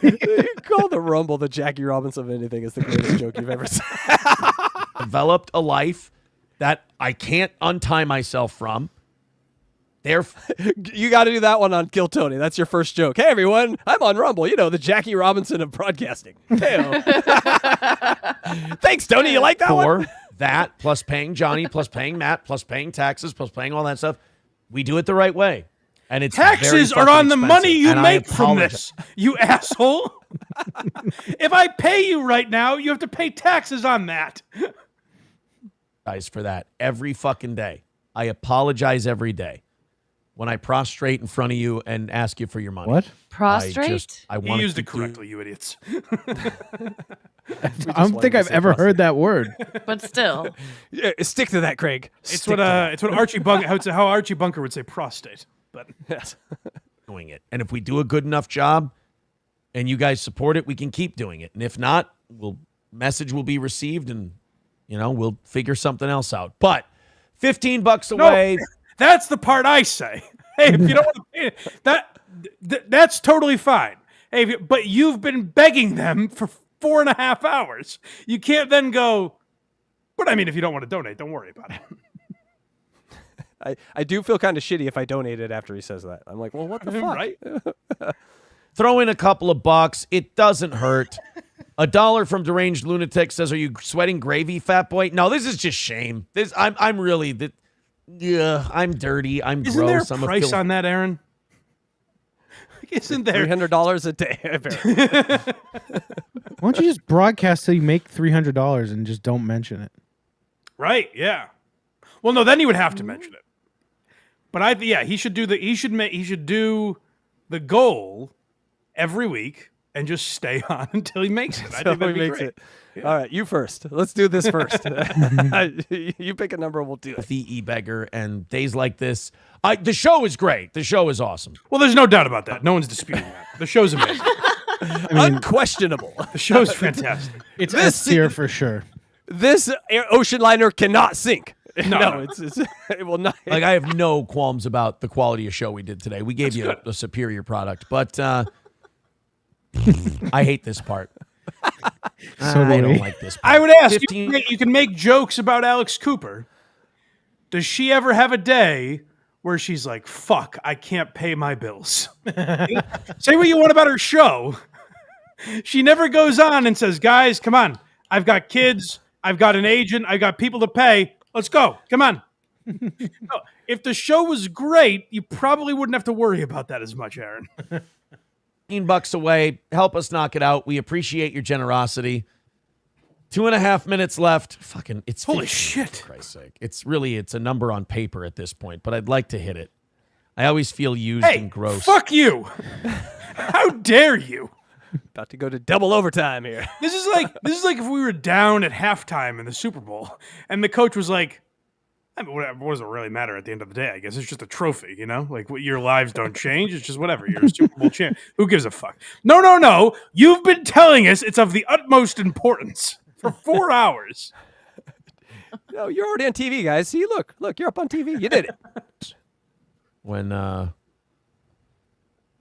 You call the Rumble the Jackie Robinson of anything is the greatest joke you've ever said. Developed a life that I can't untie myself from. You got to do that one on Kill Tony. That's your first joke. Hey, everyone, I'm on Rumble. You know, the Jackie Robinson of broadcasting. Hey-o. Thanks, Tony. You like that one? That, plus paying Johnny, plus paying Matt, plus paying taxes, plus paying all that stuff. We do it the right way. And it's Taxes very are on the fucking money expensive, you and I make from apologize. this, you asshole. If I pay you right now, you have to pay taxes on that. Guys, for that every fucking day. I apologize every day when I prostrate in front of you and ask you for your money. What? Prostrate? I You want used it correctly, you idiots. I don't think I've ever heard that word. But still. Yeah, stick to that, Craig. It's what Archie Bunker how Archie Bunker would say prostate. But yes. Doing it. And if we do a good enough job and you guys support it, we can keep doing it. And if not, message will be received and we'll figure something else out. But $15 away. No, that's the part I say. Hey, if you don't want to pay it, that's totally fine. Hey, but you've been begging them for 4.5 hours. You can't then go, but I mean, if you don't want to donate, don't worry about it. I do feel kind of shitty if I donated after he says that. I'm like, well, what the fuck? Right? Throw in a couple of bucks. It doesn't hurt. $1 from Deranged Lunatic says, "Are you sweating gravy, fat boy?" No, this is just shame. I'm really I'm dirty. I'm Isn't gross. there a I'm price on that, Aaron? Isn't there $300 a day? Why don't you just broadcast till you make $300 and just don't mention it? Right, yeah. Well, no, then you would have to mention it. But he should do the goal every week and just stay on until he makes it. I think that'd be great. Yeah. All right, you first. Let's do this first. You pick a number and we'll do it. The e-beggar and days like this. The show is great. The show is awesome. Well, there's no doubt about that. No one's disputing that. The show's amazing. Unquestionable. The show's fantastic. It's S tier for sure. This ocean liner cannot sink. No, it will not. Like, I have no qualms about the quality of show we did today. We gave you a superior product, but I hate this part. I don't like this part. I would ask, you can make jokes about Alex Cooper. Does she ever have a day where she's like, fuck, I can't pay my bills? Say what you want about her show. She never goes on and says, guys, come on. I've got kids. I've got an agent. I've got people to pay. Let's go. Come on. No, if the show was great, you probably wouldn't have to worry about that as much, Aaron. $15 away. Help us knock it out. We appreciate your generosity. 2.5 minutes left. Fucking, it's holy 15, shit. For Christ's sake. It's a number on paper at this point, but I'd like to hit it. I always feel used and gross. Fuck you. How dare you? About to go to double overtime here. This is like if we were down at halftime in the Super Bowl and the coach was like, I mean, what does it really matter at the end of the day? I guess it's just a trophy, you know? Like, your lives don't change. It's just whatever. You're a Super Bowl champ. Who gives a fuck? No. You've been telling us it's of the utmost importance for 4 hours. No, you're already on TV, guys. See, look, you're up on TV. You did it. When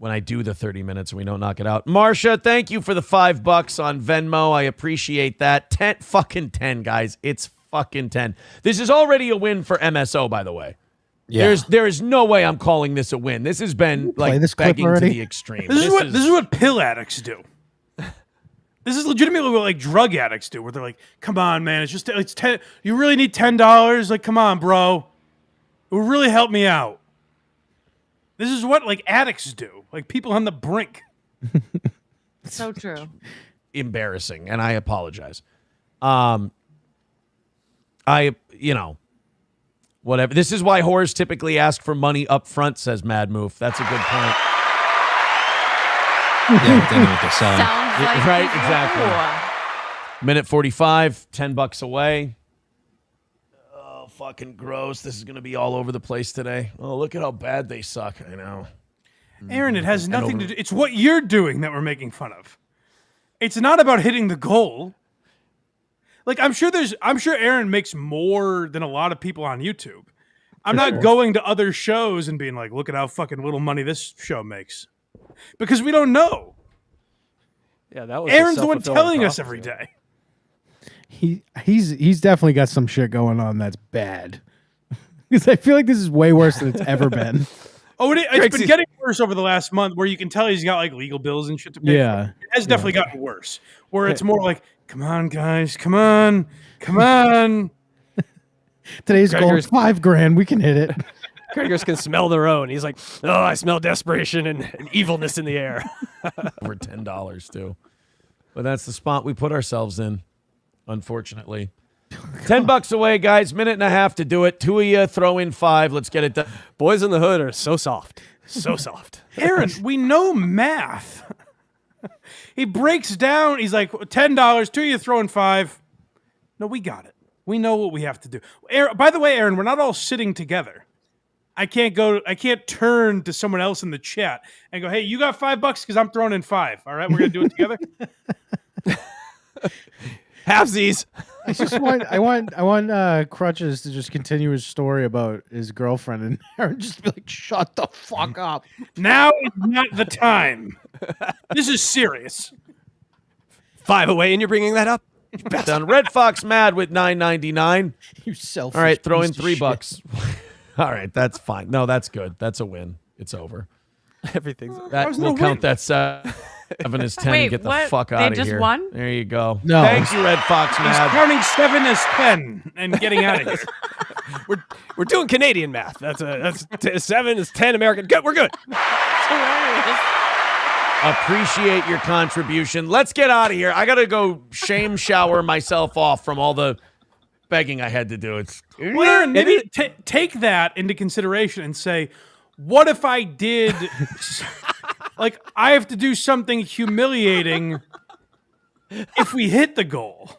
I do the 30 minutes and we don't knock it out. Marsha, thank you for the $5 on Venmo. I appreciate that. 10, guys. It's fucking 10. This is already a win for MSO, by the way. Yeah. There is no way I'm calling this a win. This has been like begging to the extreme. This is what pill addicts do. This is legitimately what like drug addicts do, where they're like, "Come on, man, it's 10. You really need $10? Like, come on, bro. It would really help me out." This is what like addicts do, like people on the brink. So true. Embarrassing, and I apologize. Whatever. This is why whores typically ask for money up front, says Mad Move. That's a good point. Yeah, they know what they're selling. Sounds like Right, exactly. Minute 45, $10 away. Oh, fucking gross. This is going to be all over the place today. Oh, look at how bad they suck. I know. Aaron, it has nothing to do. It's what you're doing that we're making fun of. It's not about hitting the goal. Like, I'm sure Aaron makes more than a lot of people on YouTube. I'm not going to other shows and being like, look at how fucking little money this show makes. Because we don't know. Yeah, that was Aaron's the one telling us every day. He's definitely got some shit going on that's bad. Because I feel like this is way worse than it's ever been. Oh, it's been getting worse over the last month, where you can tell he's got like legal bills and shit to pay. Yeah, for. It has definitely gotten worse. Where it's more like, come on, guys, come on. Today's goal is $5,000. We can hit it. Craigers can smell their own. He's like, oh, I smell desperation and evilness in the air. Over $10 too. But that's the spot we put ourselves in, unfortunately. $10 away, guys. Minute and a half to do it. Two of you throw in 5. Let's get it done. Boys in the Hood are so soft. So soft. Aaron, we know math. He breaks down. He's like, $10. Two of you throw in 5. No, we got it. We know what we have to do. By the way, Aaron, we're not all sitting together. I can't turn to someone else in the chat and go, hey, you got $5 because I'm throwing in 5. All right, we're going to do it together. Halvesies. I want Crutches to just continue his story about his girlfriend and Aaron just be like, shut the fuck up. Now is not the time. This is serious. 5 away, and you're bringing that up? Done. Red Fox Mad with $9.99. You selfish. All right, throw in piece of $3. All right, that's fine. No, that's good. That's a win. It's over. Everything's we'll count that 7 as 10 and get the fuck out of here. They just won? There you go. No. Thank you, Red Fox He's Mad. counting 7 as 10 and getting out of here. We're doing Canadian math. That's 7 is 10 American. Good, we're good. Appreciate your contribution. Let's get out of here. I got to go shame shower myself off from all the begging I had to do. It's Well, Aaron, maybe take that into consideration and say, what if I did, like, I have to do something humiliating if we hit the goal.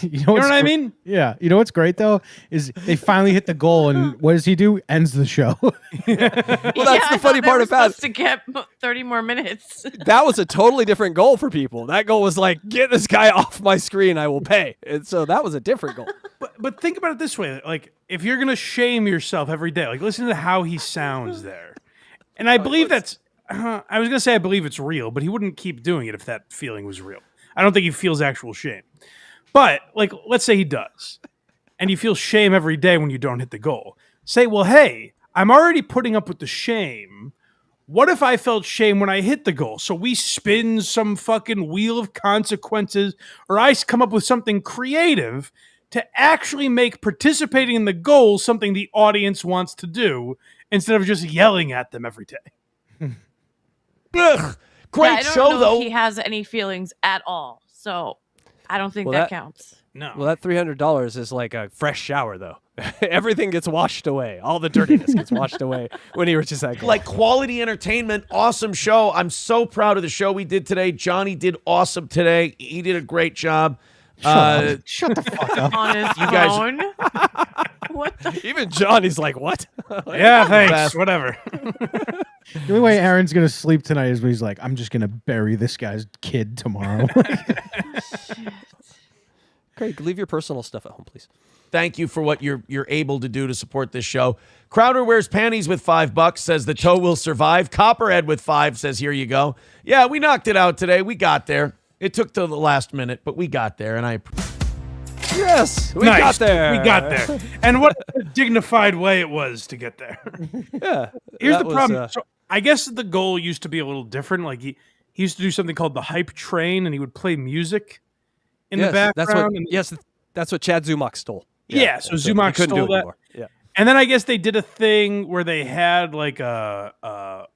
You know what I mean? Yeah. You know what's great though is they finally hit the goal, and what does he do? Ends the show. Well, that's the funny part about it. To get 30 more minutes. That was a totally different goal for people. That goal was like, get this guy off my screen, I will pay. And so that was a different goal. But think about it this way: like, if you're gonna shame yourself every day, like, listen to how he sounds there. And I believe that's. I was gonna say I believe it's real, but he wouldn't keep doing it if that feeling was real. I don't think he feels actual shame. But, like, let's say he does, and you feel shame every day when you don't hit the goal. Say, well, hey, I'm already putting up with the shame. What if I felt shame when I hit the goal? So we spin some fucking wheel of consequences, or I come up with something creative to actually make participating in the goal something the audience wants to do, instead of just yelling at them every day. Ugh, great I don't show, know though. if he has any feelings at all. So I don't think Well, that that- counts. No. Well, that $300 is like a fresh shower, though. Everything gets washed away. All the dirtiness gets washed away when he reaches that goal. Like quality entertainment, awesome show. I'm so proud of the show we did today. Johnny did awesome today. He did a great job. Shut the fuck up. On his You guys- phone. What? Even Johnny's like, what? Yeah, thanks. Best. Whatever. The only way Aaron's gonna sleep tonight is when he's like, I'm just gonna bury this guy's kid tomorrow. Craig, leave your personal stuff at home, please. Thank you for what you're able to do to support this show. Crowder wears panties with $5, says the toe will survive. Copperhead with 5 says, here you go. Yeah, we knocked it out today. We got there. It took till the last minute, but we got there, and I. Yes, we Nice. got there. We got there. And what a dignified way it was to get there. Yeah. Here's that the was, problem. So I guess the goal used to be a little different. Like he used to do something called the hype train, and he would play music in the background. That's what Chad Zumach stole. Yeah, so Zumach he couldn't stole do it that. anymore. Yeah. And then I guess they did a thing where they had like I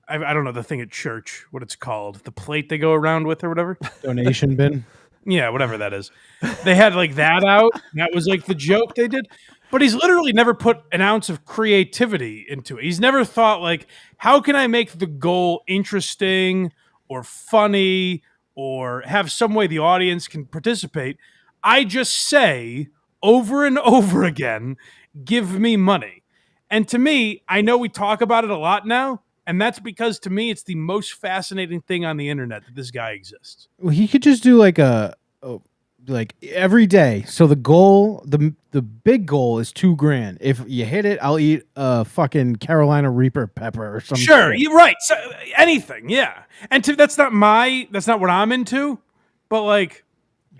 don't know the thing at church, what it's called, the plate they go around with or whatever. Donation bin. Yeah, whatever that is. They had like that out. That was like the joke they did. But he's literally never put an ounce of creativity into it. He's never thought like, how can I make the goal interesting or funny or have some way the audience can participate? I just say over and over again, give me money. And to me, I know we talk about it a lot now, and that's because to me, it's the most fascinating thing on the internet that this guy exists. Well, he could just do like like every day. So the goal, the big goal is $2,000. If you hit it, I'll eat a fucking Carolina Reaper pepper or something. Sure, you're right. So, anything, yeah. And that's not what I'm into. But like,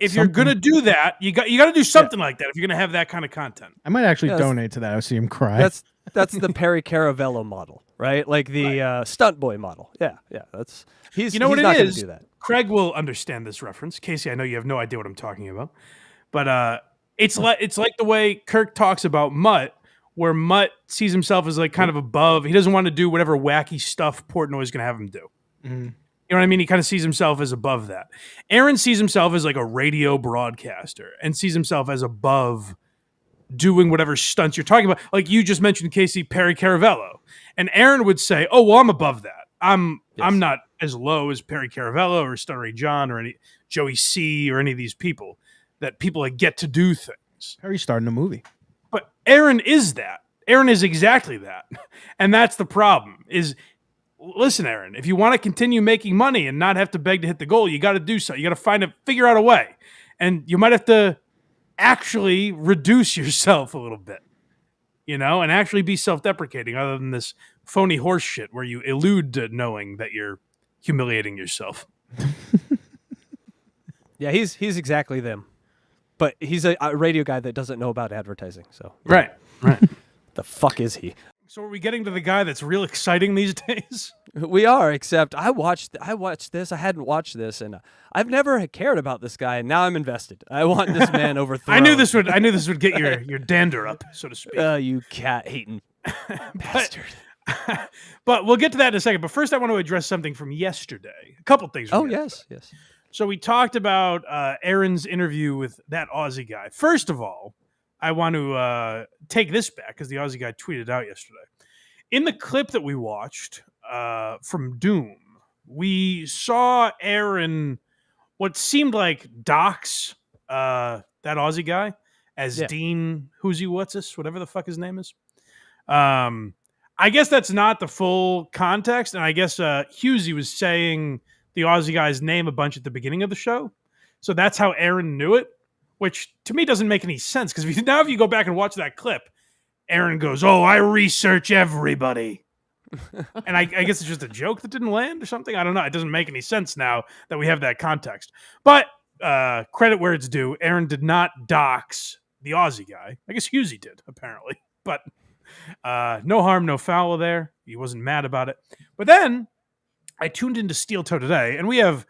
if you're gonna do that, you got to do something like that. If you're gonna have that kind of content, I might actually donate to that. I'll see him cry. That's the Perry Caravello model, right? Like the stunt boy model. Yeah. That's he's. You know he's what not it gonna is? Do that. Craig will understand this reference. Casey, I know you have no idea what I'm talking about, but it's like the way Kirk talks about Mutt, where Mutt sees himself as like kind of above. He doesn't want to do whatever wacky stuff Portnoy is going to have him do. Mm-hmm. You know what I mean? He kind of sees himself as above that. Aaron sees himself as like a radio broadcaster and sees himself as above doing whatever stunts you're talking about. Like you just mentioned, Casey, Perry Caravello, and Aaron would say, "Oh, well, I'm above that. I'm not as low as Perry Caravello or Stuttery John or any Joey C or any of these people that people that get to do things." Perry's starting a movie. But Aaron is that. Aaron is exactly that. And that's the problem is, listen, Aaron, if you want to continue making money and not have to beg to hit the goal, you got to do so. You got to figure out a way. And you might have to actually reduce yourself a little bit, and actually be self-deprecating other than this phony horse shit where you elude to knowing that you're humiliating yourself. Yeah, he's exactly them, but he's a radio guy that doesn't know about advertising. So Right. The fuck is he? So are we getting to the guy that's real exciting these days? We are, except I watched this. I hadn't watched this, and I've never cared about this guy, and now I'm invested. I want this man overthrown. I knew this would get your dander up, so to speak. You cat hating bastard. But we'll get to that in a second. But first, I want to address something from yesterday. A couple things. Oh yes. So we talked about Aaron's interview with that Aussie guy. First of all, I want to take this back because the Aussie guy tweeted out yesterday. In the clip that we watched from Doom, we saw Aaron what seemed like dox that Aussie guy as Dean What's whatever the fuck his name is. I guess that's not the full context, and I guess Husey was saying the Aussie guy's name a bunch at the beginning of the show, so that's how Aaron knew it, which to me doesn't make any sense because if you go back and watch that clip, Aaron goes, "Oh, I research everybody," and I guess it's just a joke that didn't land or something. I don't know. It doesn't make any sense now that we have that context. But credit where it's due, Aaron did not dox the Aussie guy. I guess Husey did apparently, but. No harm, no foul there. He wasn't mad about it. But then I tuned into Steel Toe today, and we have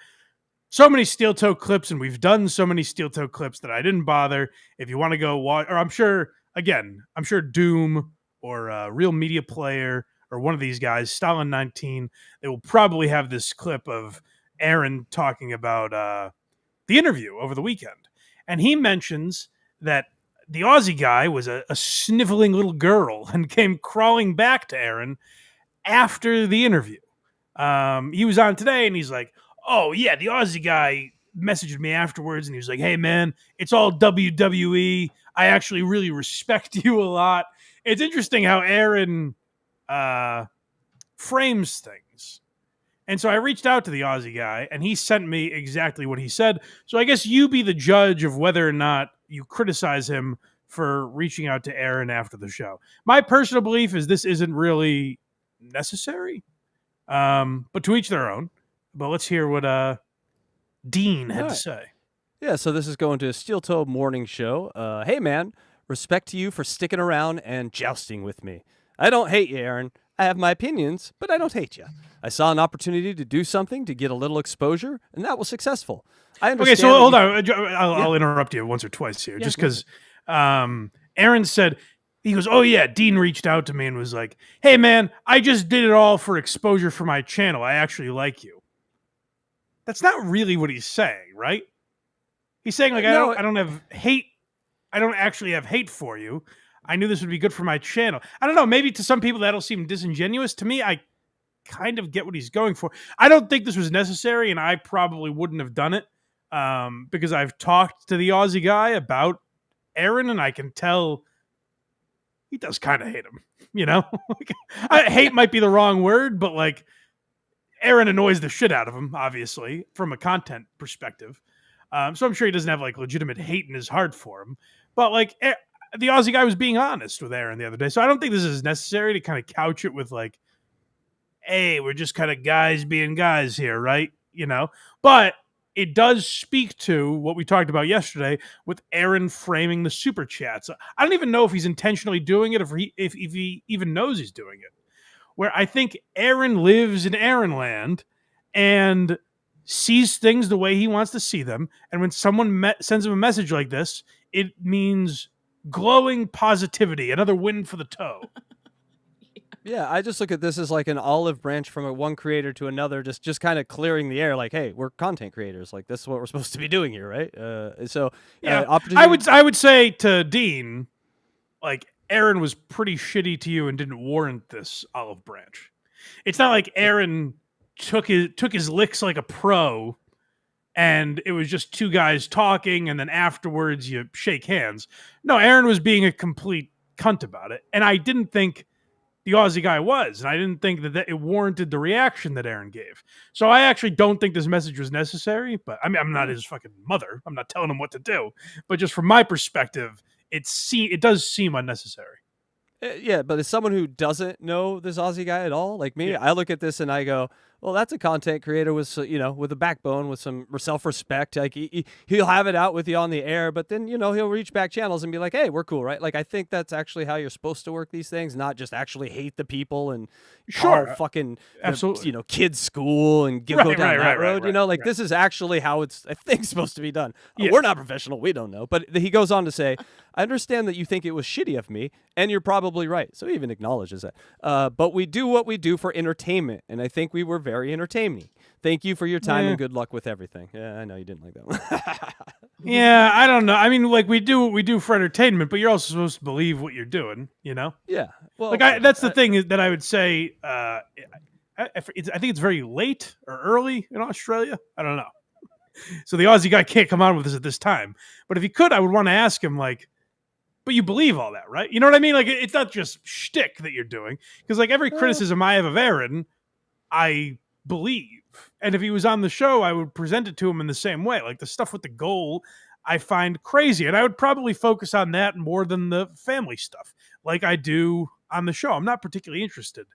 so many Steel Toe clips, and we've done so many Steel Toe clips that I didn't bother. If you want to go watch, or I'm sure Doom or Real Media Player or one of these guys, Stalin 19, they will probably have this clip of Aaron talking about the interview over the weekend. And he mentions that the Aussie guy was a sniveling little girl and came crawling back to Aaron after the interview. He was on today and he's like, "Oh yeah, the Aussie guy messaged me afterwards and he was like, 'Hey man, it's all WWE. I actually really respect you a lot.'" It's interesting how Aaron frames things. And so I reached out to the Aussie guy and he sent me exactly what he said. So I guess you be the judge of whether or not you criticize him for reaching out to Aaron after the show. My personal belief is this isn't really necessary, but to each their own. But let's hear what Dean had to say. Yeah, so this is going to a Steel Toe morning show. Hey, man, respect to you for sticking around and jousting with me. I don't hate you, Aaron. I have my opinions, but I don't hate you. I saw an opportunity to do something to get a little exposure, and that was successful. I understand. Okay, so hold on. I'll interrupt you once or twice here, just because Aaron said, he goes, "Oh yeah, Dean reached out to me and was like, 'Hey man, I just did it all for exposure for my channel. I actually like you.'" That's not really what he's saying, right? He's saying like, I don't have hate. I don't actually have hate for you. I knew this would be good for my channel. I don't know. Maybe to some people that'll seem disingenuous. To me, I kind of get what he's going for. I don't think this was necessary, and I probably wouldn't have done it because I've talked to the Aussie guy about Aaron, and I can tell he does kind of hate him. You know, hate might be the wrong word, but like Aaron annoys the shit out of him, obviously, from a content perspective. So I'm sure he doesn't have like legitimate hate in his heart for him, but like the Aussie guy was being honest with Aaron the other day. So I don't think this is necessary to kind of couch it with like, "Hey, we're just kind of guys being guys here," right? You know, but it does speak to what we talked about yesterday with Aaron framing the super chats. I don't even know if he's intentionally doing it, if he even knows he's doing it. Where I think Aaron lives in Aaron land and sees things the way he wants to see them. And when someone sends him a message like this, it means glowing positivity, another win for the toe. Yeah, I just look at this as like an olive branch from one creator to another, just kind of clearing the air. Like, hey, we're content creators. Like, this is what we're supposed to be doing here, right? Opportunity. I would say to Dean, like, Aaron was pretty shitty to you and didn't warrant this olive branch. It's not like Aaron took his licks like a pro, and it was just two guys talking, and then afterwards you shake hands. No, Aaron was being a complete cunt about it, and I didn't think the Aussie guy was, and I didn't think that it warranted the reaction that Aaron gave. So I actually don't think this message was necessary, but I mean, I'm not his fucking mother. I'm not telling him what to do, but just from my perspective, it does seem unnecessary. Yeah, but as someone who doesn't know this Aussie guy at all, like me, I look at this and I go, well, that's a content creator with, with a backbone, with some self-respect. Like he'll have it out with you on the air, but then, he'll reach back channels and be like, hey, we're cool, right? Like, I think that's actually how you're supposed to work these things, not just actually hate the people and call fucking, absolutely, kids school and go down that road. This is actually how it's, I think, supposed to be done. We're not professional. We don't know. But he goes on to say, I understand that you think it was shitty of me, and you're probably right. So he even acknowledges that. But we do what we do for entertainment, and I think we were very very entertaining. Thank you for your time and good luck with everything. Yeah, I know you didn't like that one. Yeah, I don't know. I mean, like we do what we do for entertainment, but you're also supposed to believe what you're doing, you know? Yeah. Well, like that's the thing is that I would say. I think it's very late or early in Australia. I don't know. So the Aussie guy can't come on with us at this time. But if he could, I would want to ask him like, but you believe all that, right? You know what I mean? Like it's not just shtick that you're doing, because like every criticism I have of Aaron, I believe. And if he was on the show, I would present it to him in the same way. Like the stuff with the goal, I find crazy. And I would probably focus on that more than the family stuff, like I do on the show. I'm not particularly interested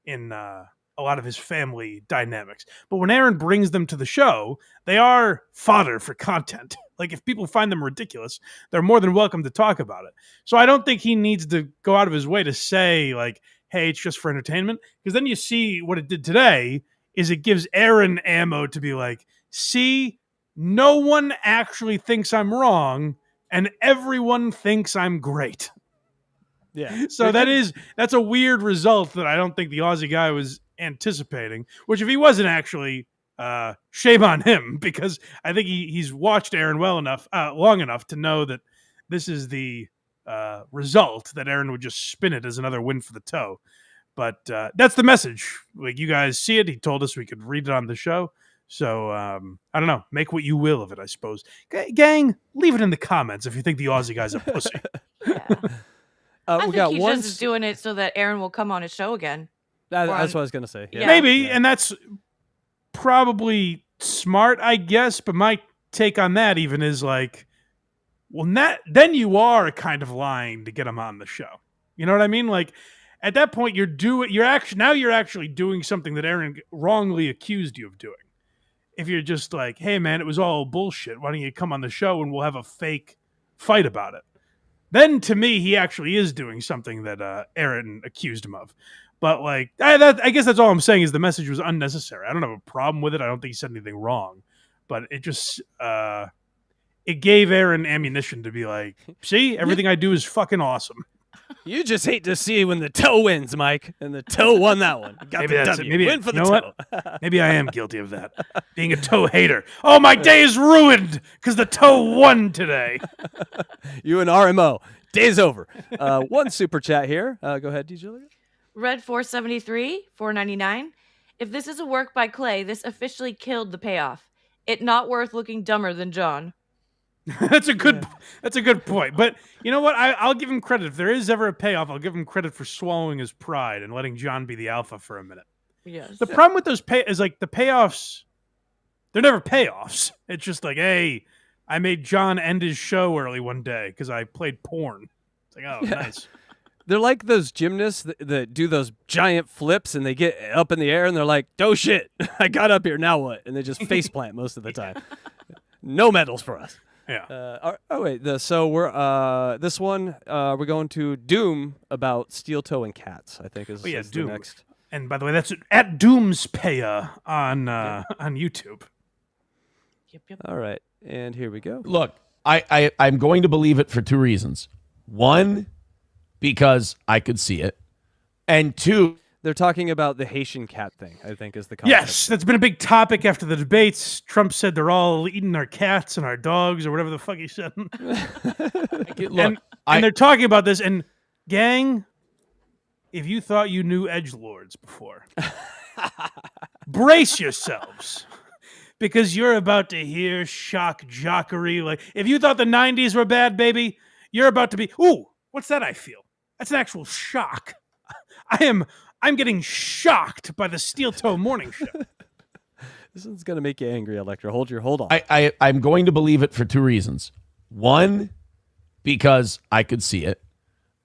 in a lot of his family dynamics. But when Aaron brings them to the show, they are fodder for content. Like if people find them ridiculous, they're more than welcome to talk about it. So I don't think he needs to go out of his way to say like, hey, it's just for entertainment. Because then you see what it did today is it gives Aaron ammo to be like, see, no one actually thinks I'm wrong and everyone thinks I'm great. Yeah. So that's a weird result that I don't think the Aussie guy was anticipating, which if he wasn't actually, shame on him, because I think he's watched Aaron long enough to know that this is the result, that Aaron would just spin it as another win for the toe. But that's the message. Like you guys see it. He told us we could read it on the show. So I don't know. Make what you will of it, I suppose. Gang, leave it in the comments if you think the Aussie guy's a pussy. I we think got he's one. just doing it so that Aaron will come on his show again. That's what I was gonna say. Yeah. Maybe, and that's probably smart, I guess. But my take on that even is like, well, then you are kind of lying to get him on the show. You know what I mean? Like at that point, you're actually doing something that Aaron wrongly accused you of doing. If you're just like, hey man, it was all bullshit, why don't you come on the show and we'll have a fake fight about it? Then to me, he actually is doing something that Aaron accused him of. But like, I guess that's all I'm saying is the message was unnecessary. I don't have a problem with it. I don't think he said anything wrong, but it just it gave Aaron ammunition to be like, see, everything I do is fucking awesome. You just hate to see when the toe wins, Mike, and the toe won that one. Got Maybe the that's W. it. Maybe Win for the you know toe. what? Maybe I am guilty of that. Being a toe hater. Oh, my day is ruined because the toe won today. You and RMO. Day's over. One super chat here. Go ahead, DJ. Red 473, $4.99. If this is a work by Clay, this officially killed the payoff. It not worth looking dumber than John. That's a good point. But you know what? I'll give him credit. If there is ever a payoff, I'll give him credit for swallowing his pride and letting John be the alpha for a minute. Yes. The problem with those is like the payoffs, they're never payoffs. It's just like, hey, I made John end his show early one day because I played porn. It's like, oh, nice. They're like those gymnasts that do those giant flips and they get up in the air and they're like, oh shit, I got up here, now what? And they just faceplant most of the time. No medals for us. Yeah. Wait. So we're this one. We're going to Doom about steel toe and cats. I think is Doom. The next. And by the way, that's at Doomspaya on YouTube. Yep. All right, and here we go. Look, I'm going to believe it for two reasons. One, because I could see it, and two, they're talking about the Haitian cat thing, I think is the concept. Yes, that's been a big topic after the debates. Trump said they're all eating our cats and our dogs or whatever the fuck he said. Look, and they're talking about this. And gang, if you thought you knew edgelords before, brace yourselves. Because you're about to hear shock jockery. Like, if you thought the 90s were bad, baby, you're about to be, ooh, what's that I feel? That's an actual shock. I'm getting shocked by the Steel Toe Morning Show. This one's going to make you angry, Electra. Hold on. I'm going to believe it for two reasons. One, because I could see it.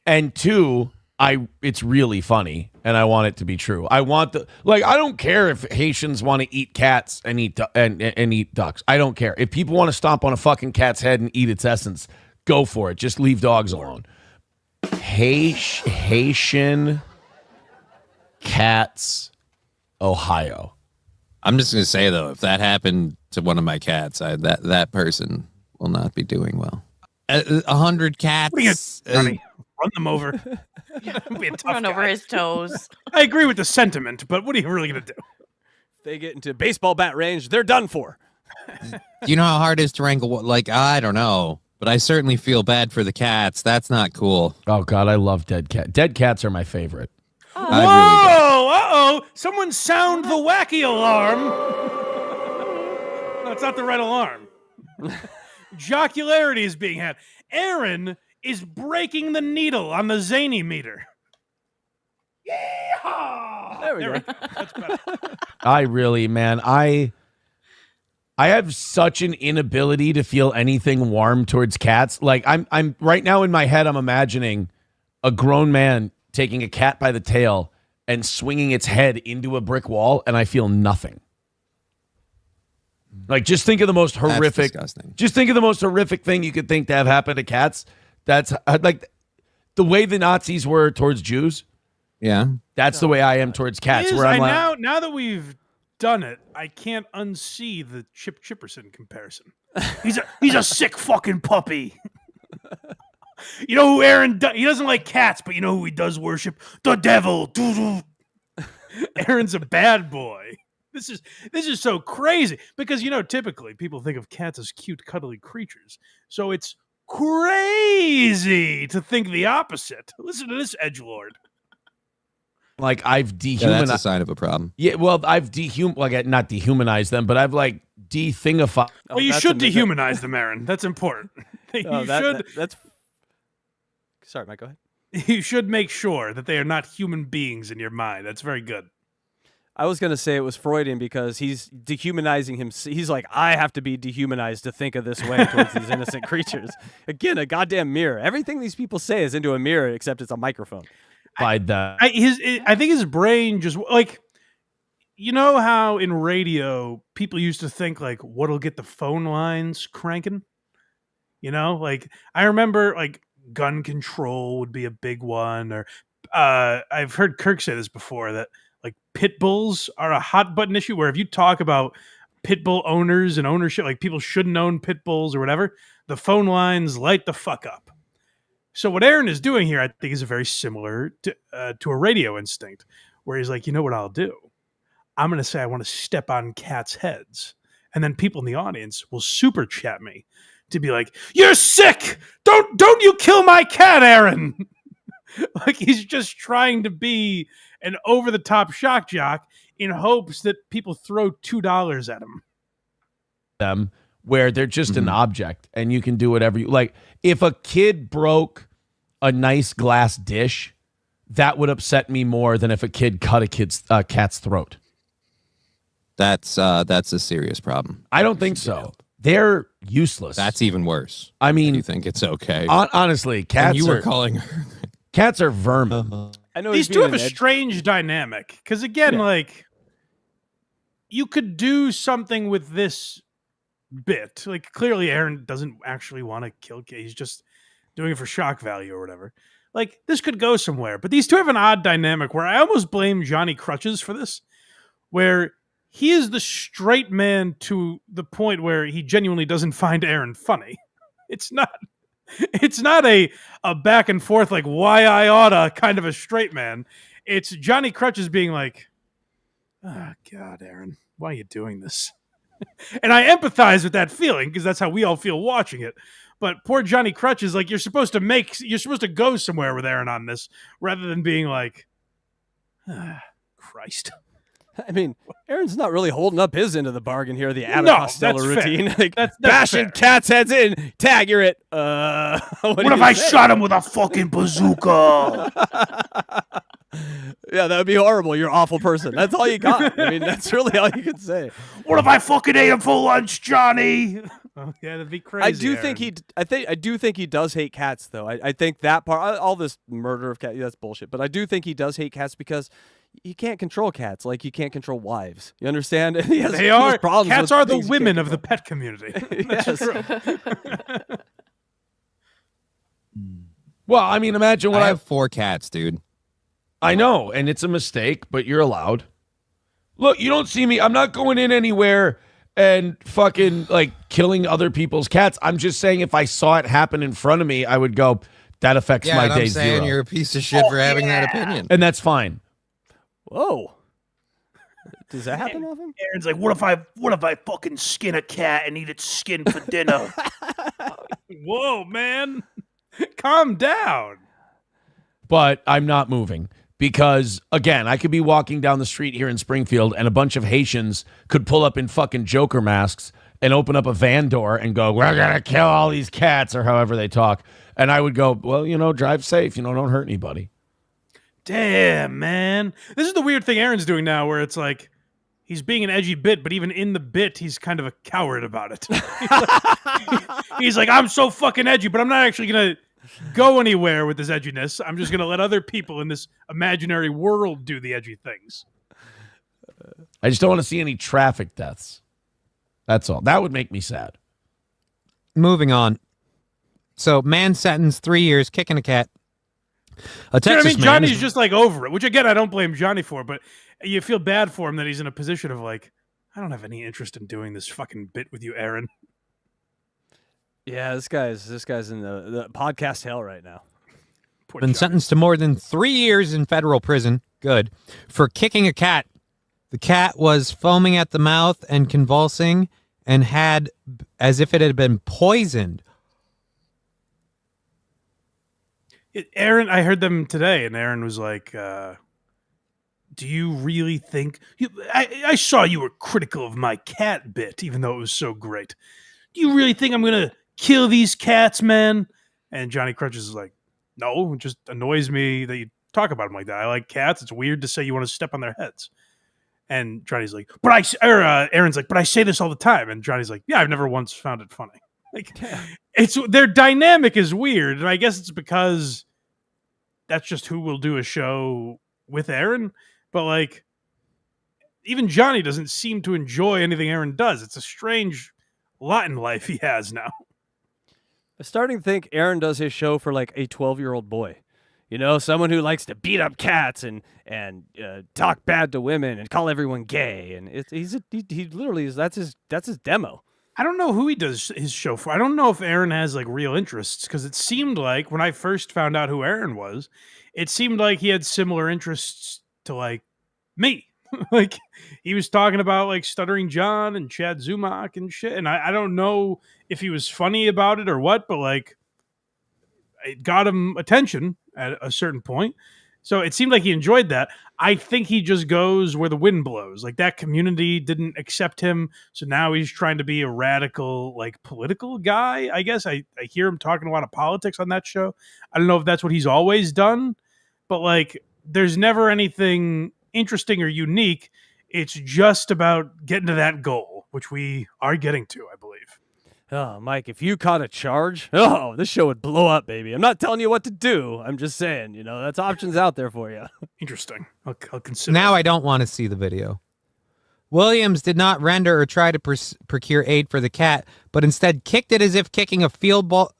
And two, it's really funny, and I want it to be true. I don't care if Haitians want to eat cats and eat ducks. I don't care. If people want to stomp on a fucking cat's head and eat its essence, go for it. Just leave dogs alone. Haitian cats, Ohio. I'm just gonna say though, if that happened to one of my cats, that person will not be doing well. 100 cats. Run them over. Run over his toes. I agree with the sentiment, but what are you really gonna do? they get into baseball bat range, they're done for. Do you know how hard it is to wrangle? Like, I don't know, but I certainly feel bad for the cats. That's not cool. Oh God, I love dead cats. Dead cats are my favorite. Whoa! Uh-oh! Someone sound the wacky alarm. No, it's not the right alarm. Jocularity is being had. Aaron is breaking the needle on the zany meter. Yeehaw! There we go. That's better. I really, man, I have such an inability to feel anything warm towards cats. Like I'm right now in my head, I'm imagining a grown man taking a cat by the tail and swinging its head into a brick wall, and I feel nothing. Like, just think of the most horrific. Just think of the most horrific thing you could think to have happen to cats. That's like the way the Nazis were towards Jews. Yeah, that's the way I am towards cats. Where I'm like, now that we've done it, I can't unsee the Chip Chipperson comparison. He's a sick fucking puppy. You know who Aaron? He doesn't like cats, but you know who he does worship? The devil. Aaron's a bad boy. This is so crazy because typically people think of cats as cute, cuddly creatures. So it's crazy to think the opposite. Listen to this edgelord. like I've dehumanized. That's a sign of a problem. Yeah, well, I've not dehumanized them, but I've like de-thingified. Well, you should dehumanize them, Aaron. That's important. That's. Sorry, Mike. Go ahead. You should make sure that they are not human beings in your mind. That's very good. I was going to say it was Freudian because he's dehumanizing him. He's like, I have to be dehumanized to think of this way towards these innocent creatures. Again, a goddamn mirror. Everything these people say is into a mirror, except it's a microphone. By the I think his brain just like, you know how in radio people used to think like, what'll get the phone lines cranking? Like I remember like gun control would be a big one, or I've heard Kirk say this before that like pit bulls are a hot button issue where if you talk about pit bull owners and ownership, like people shouldn't own pit bulls or whatever, the phone lines light the fuck up. So what Aaron is doing here, I think, is very similar to a radio instinct, where he's like, you know what I'll do? I'm going to say I want to step on cats' heads, and then people in the audience will super chat me to be like, "You're sick! Don't you kill my cat, Aaron!" Like he's just trying to be an over-the-top shock jock in hopes that people throw $2 at him. Them where they're just an object and you can do whatever you like. If a kid broke a nice glass dish, that would upset me more than if a kid cut a cat's throat. That's a serious problem. I don't think so. They're useless. That's even worse. I mean, you think it's okay? Honestly, cats. And you were calling her. Cats are vermin. I know these two have a strange dynamic because again, like you could do something with this bit. Like clearly, Aaron doesn't actually want to kill kids. He's just doing it for shock value or whatever. Like this could go somewhere, but these two have an odd dynamic where I almost blame Johnny Crutches for this, where he is the straight man to the point where he genuinely doesn't find Aaron funny. It's not a back and forth like why I oughta kind of a straight man. It's Johnny Crutches being like, oh God, Aaron, why are you doing this? And I empathize with that feeling because that's how we all feel watching it. But poor Johnny Crutches, like you're supposed to go somewhere with Aaron on this rather than being like, Christ. I mean, Aaron's not really holding up his end of the bargain here. The Abbott Costello routine, like that's bashing cats' heads in. Tag, you're it. What if I shot him with a fucking bazooka? Yeah, that would be horrible. You're an awful person. That's all you got. I mean, that's really all you can say. What if I fucking ate him for lunch, Johnny? Oh, yeah, that'd be crazy. I do think he does hate cats, though. I think that part, all this murder of cats, that's bullshit. But I do think he does hate cats because you can't control cats like you can't control wives. You understand? They are. Cats are the women of the pet community. That's true. Well, I mean, imagine what I have 4 cats, dude. I know, and it's a mistake, but you're allowed. Look, you don't see me. I'm not going in anywhere and fucking like killing other people's cats. I'm just saying if I saw it happen in front of me, I would go, that affects my day zero. You're a piece of shit for having that opinion. And that's fine. Whoa. Does that happen often? Aaron's like, what if I fucking skin a cat and eat its skin for dinner? Whoa, man. Calm down. But I'm not moving because, again, I could be walking down the street here in Springfield and a bunch of Haitians could pull up in fucking Joker masks and open up a van door and go, we're going to kill all these cats, or however they talk. And I would go, well, drive safe. Don't hurt anybody. Damn, man. This is the weird thing Aaron's doing now where it's like he's being an edgy bit, but even in the bit, he's kind of a coward about it. He's like, I'm so fucking edgy, but I'm not actually going to go anywhere with this edginess. I'm just going to let other people in this imaginary world do the edgy things. I just don't want to see any traffic deaths. That's all. That would make me sad. Moving on. So, man sentenced 3 years kicking a cat. A Texas You know what I mean? man Johnny's is- just like over it, which again, I don't blame Johnny for, but you feel bad for him that he's in a position of like, I don't have any interest in doing this fucking bit with you, Aaron. Yeah, this guy's in the podcast hell right now. been sentenced to more than 3 years in federal prison. Good. For kicking a cat. The cat was foaming at the mouth and convulsing and had as if it had been poisoned. Aaron, I heard them today, and Aaron was like, do you really think... I saw you were critical of my cat bit, even though it was so great. Do you really think I'm going to kill these cats, man? And Johnny Crutches is like, no, it just annoys me that you talk about them like that. I like cats. It's weird to say you want to step on their heads. And Johnny's like, Aaron's like, but I say this all the time. And Johnny's like, yeah, I've never once found it funny. Like, their dynamic is weird, and I guess it's because that's just who will do a show with Aaron. But like, even Johnny doesn't seem to enjoy anything Aaron does. It's a strange lot in life he has now. I'm starting to think Aaron does his show for like a 12-year-old boy. Someone who likes to beat up cats and talk bad to women and call everyone gay. And he literally is that's his demo. I don't know who he does his show for. I don't know if Aaron has like real interests, because it seemed like when I first found out who Aaron was, it seemed like he had similar interests to like me. Like he was talking about like Stuttering John and Chad Zumach and shit. And I don't know if he was funny about it or what, but like it got him attention at a certain point. So it seemed like he enjoyed that. I think he just goes where the wind blows. Like that community didn't accept him. So now he's trying to be a radical, like political guy. I guess I hear him talking a lot of politics on that show. I don't know if that's what he's always done, but like there's never anything interesting or unique. It's just about getting to that goal, which we are getting to, I believe. Oh, Mike, if you caught a charge, this show would blow up, baby. I'm not telling you what to do. I'm just saying, that's options out there for you. Interesting. I'll consider. Now I don't want to see the video. Williams did not render or try to procure aid for the cat, but instead kicked it as if kicking a field ball.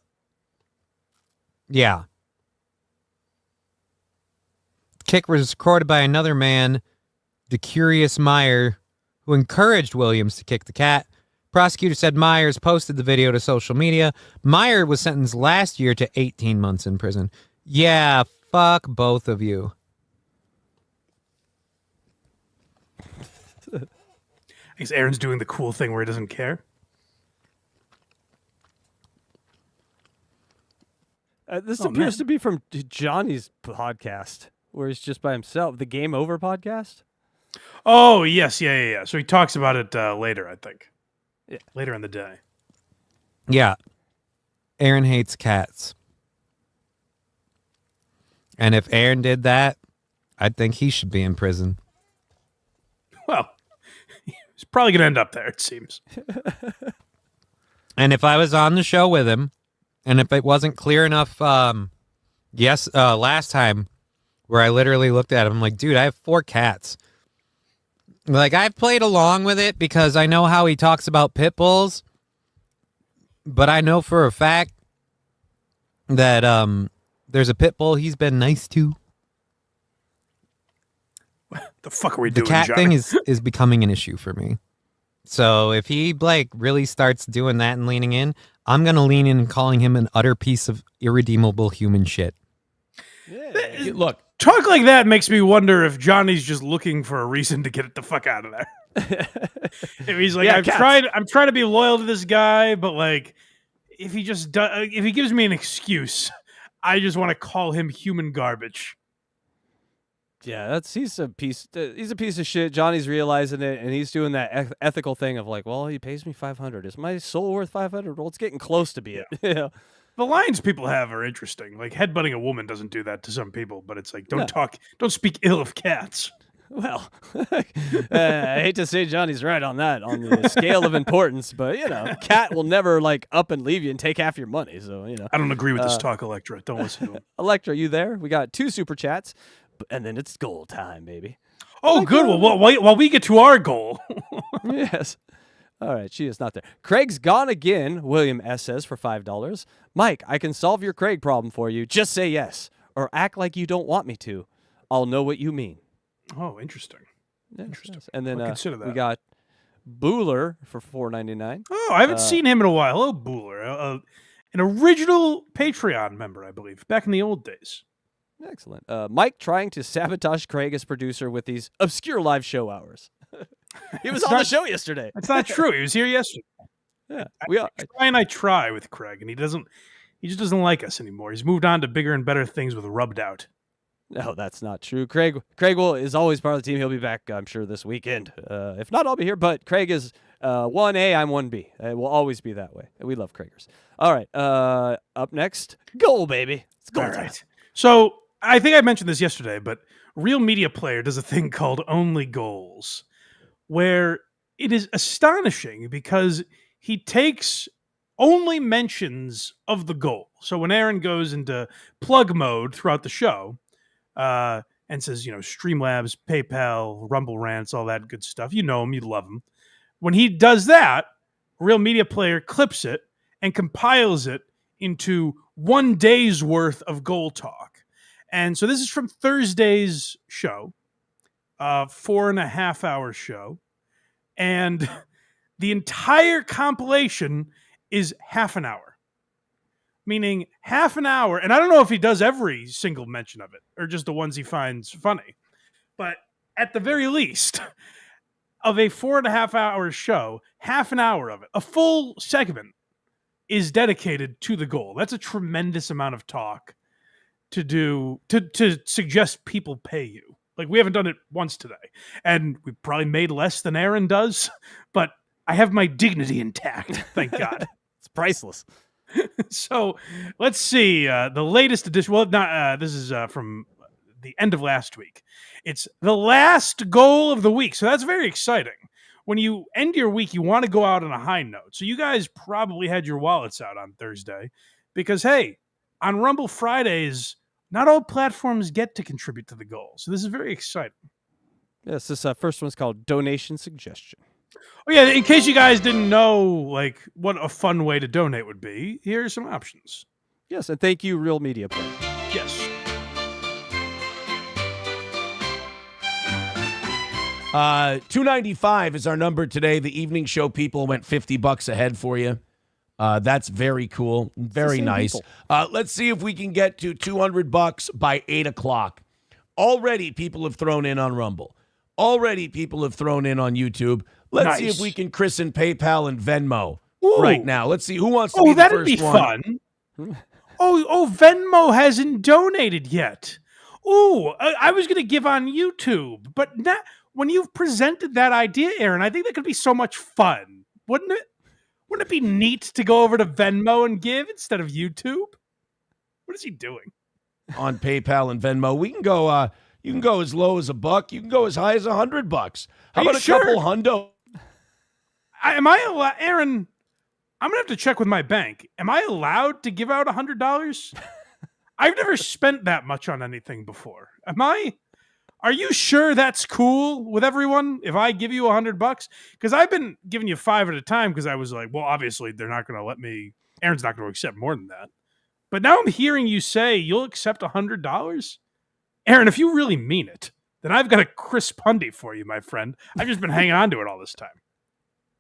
Yeah. Kick was recorded by another man, the Curious Meyer, who encouraged Williams to kick the cat. Prosecutor said Myers posted the video to social media. Meyer was sentenced last year to 18 months in prison. Yeah, fuck both of you. I guess Aaron's doing the cool thing where he doesn't care. This appears to be from Johnny's podcast, where he's just by himself. The Game Over podcast? Oh, yes. Yeah. So he talks about it later, I think. Yeah, later in the day. Yeah. Aaron hates cats. And if Aaron did that, I think he should be in prison. Well, he's probably going to end up there, it seems. And if I was on the show with him, and if it wasn't clear enough, last time, where I literally looked at him, I'm like, dude, I have 4 cats. Like, I've played along with it because I know how he talks about pit bulls, but I know for a fact that there's a pit bull he's been nice to. What the fuck are we The doing, cat Johnny? thing is becoming an issue for me. So if he like really starts doing that and leaning in, I'm gonna lean in and calling him an utter piece of irredeemable human shit. Look, Talk like that makes me wonder if Johnny's just looking for a reason to get it the fuck out of there. If he's like, Yeah, I'm trying to be loyal to this guy, but like, if he gives me an excuse, I just want to call him human garbage. Yeah, he's a piece of shit. Johnny's realizing it, and he's doing that ethical thing of like, well, he pays me $500. Is my soul worth $500? Well, it's getting close to be it. Yeah. The lines people have are interesting. Like headbutting a woman doesn't do that to some people, but it's like don't speak ill of cats. Well, I hate to say Johnny's right on that, on the scale of importance, but cat will never like up and leave you and take half your money. So I don't agree with this talk, Electra. Don't listen to him. Electra, you there? We got 2 super chats, and then it's goal time, baby. Oh, good. Well, while we get to our goal. Yes. All right, she is not there. Craig's gone again, William S. says for $5. Mike, I can solve your Craig problem for you. Just say yes, or act like you don't want me to. I'll know what you mean. Oh, interesting. Yes, Interesting. yes. And then I'll consider that. we got Bueller for $4.99. Oh, I haven't seen him in a while. Hello, Bueller. An original Patreon member, I believe, back in the old days. Excellent. Mike trying to sabotage Craig as producer with these obscure live show hours. He was on the show yesterday. That's not true. He was here yesterday. Yeah, I try with Craig, and he just doesn't like us anymore. He's moved on to bigger and better things with Rubbed Out. No, that's not true. Craig is always part of the team. He'll be back, I'm sure, this weekend. If not, I'll be here. But Craig is 1A, I'm 1B. It will always be that way. We love Craigers. All right. Up next, goal, baby. It's goal time. Right. So I think I mentioned this yesterday, but Real Media Player does a thing called Only Goals, where it is astonishing because he takes only mentions of the goal. So when Aaron goes into plug mode throughout the show, and says, Streamlabs, PayPal, Rumble Rants, all that good stuff. You know him, you love him. When he does that, Real Media Player clips it and compiles it into 1 day's worth of goal talk. And so this is from Thursday's show, 4.5-hour show. And the entire compilation is half an hour. Meaning half an hour, and I don't know if he does every single mention of it or just the ones he finds funny, but at the very least, of a 4.5-hour show, half an hour of it, a full segment, is dedicated to the goal. That's a tremendous amount of talk to do to suggest people pay you. Like, we haven't done it once today, and we probably made less than Aaron does, but I have my dignity intact, thank God. It's priceless. So let's see the latest edition. Well, not this is from the end of last week. It's the last goal of the week, so that's very exciting. When you end your week, you want to go out on a high note. So you guys probably had your wallets out on Thursday because, hey, on Rumble Fridays, not all platforms get to contribute to the goal. So this is very exciting. Yes, this first one's called Donation Suggestion. Oh, yeah, in case you guys didn't know, like, what a fun way to donate would be, here are some options. Yes, and thank you, Real Media Player. Yes. $2.95 is our number today. The evening show people went $50 ahead for you. That's very cool. Very nice. Let's see if we can get to $200 by 8 o'clock. Already people have thrown in on Rumble. Already people have thrown in on YouTube. Let's see if we can christen PayPal and Venmo right now. Let's see who wants to be the first one. That'd be fun. Venmo hasn't donated yet. I was going to give on YouTube, but when you've presented that idea, Aaron, I think that could be so much fun, wouldn't it? Wouldn't it be neat to go over to Venmo and give instead of YouTube? What is he doing? On PayPal and Venmo, we can go. You can go as low as $1. You can go as high as $100. How about a couple hundo? Am I allowed, Aaron? I'm gonna have to check with my bank. Am I allowed to give out $100? I've never spent that much on anything before. Are you sure that's cool with everyone if I give you $100? Because I've been giving you 5 at a time because I was like, well, obviously they're not going to let me. Aaron's not going to accept more than that. But now I'm hearing you say you'll accept $100. Aaron, if you really mean it, then I've got a crisp pundy for you, my friend. I've just been hanging on to it all this time.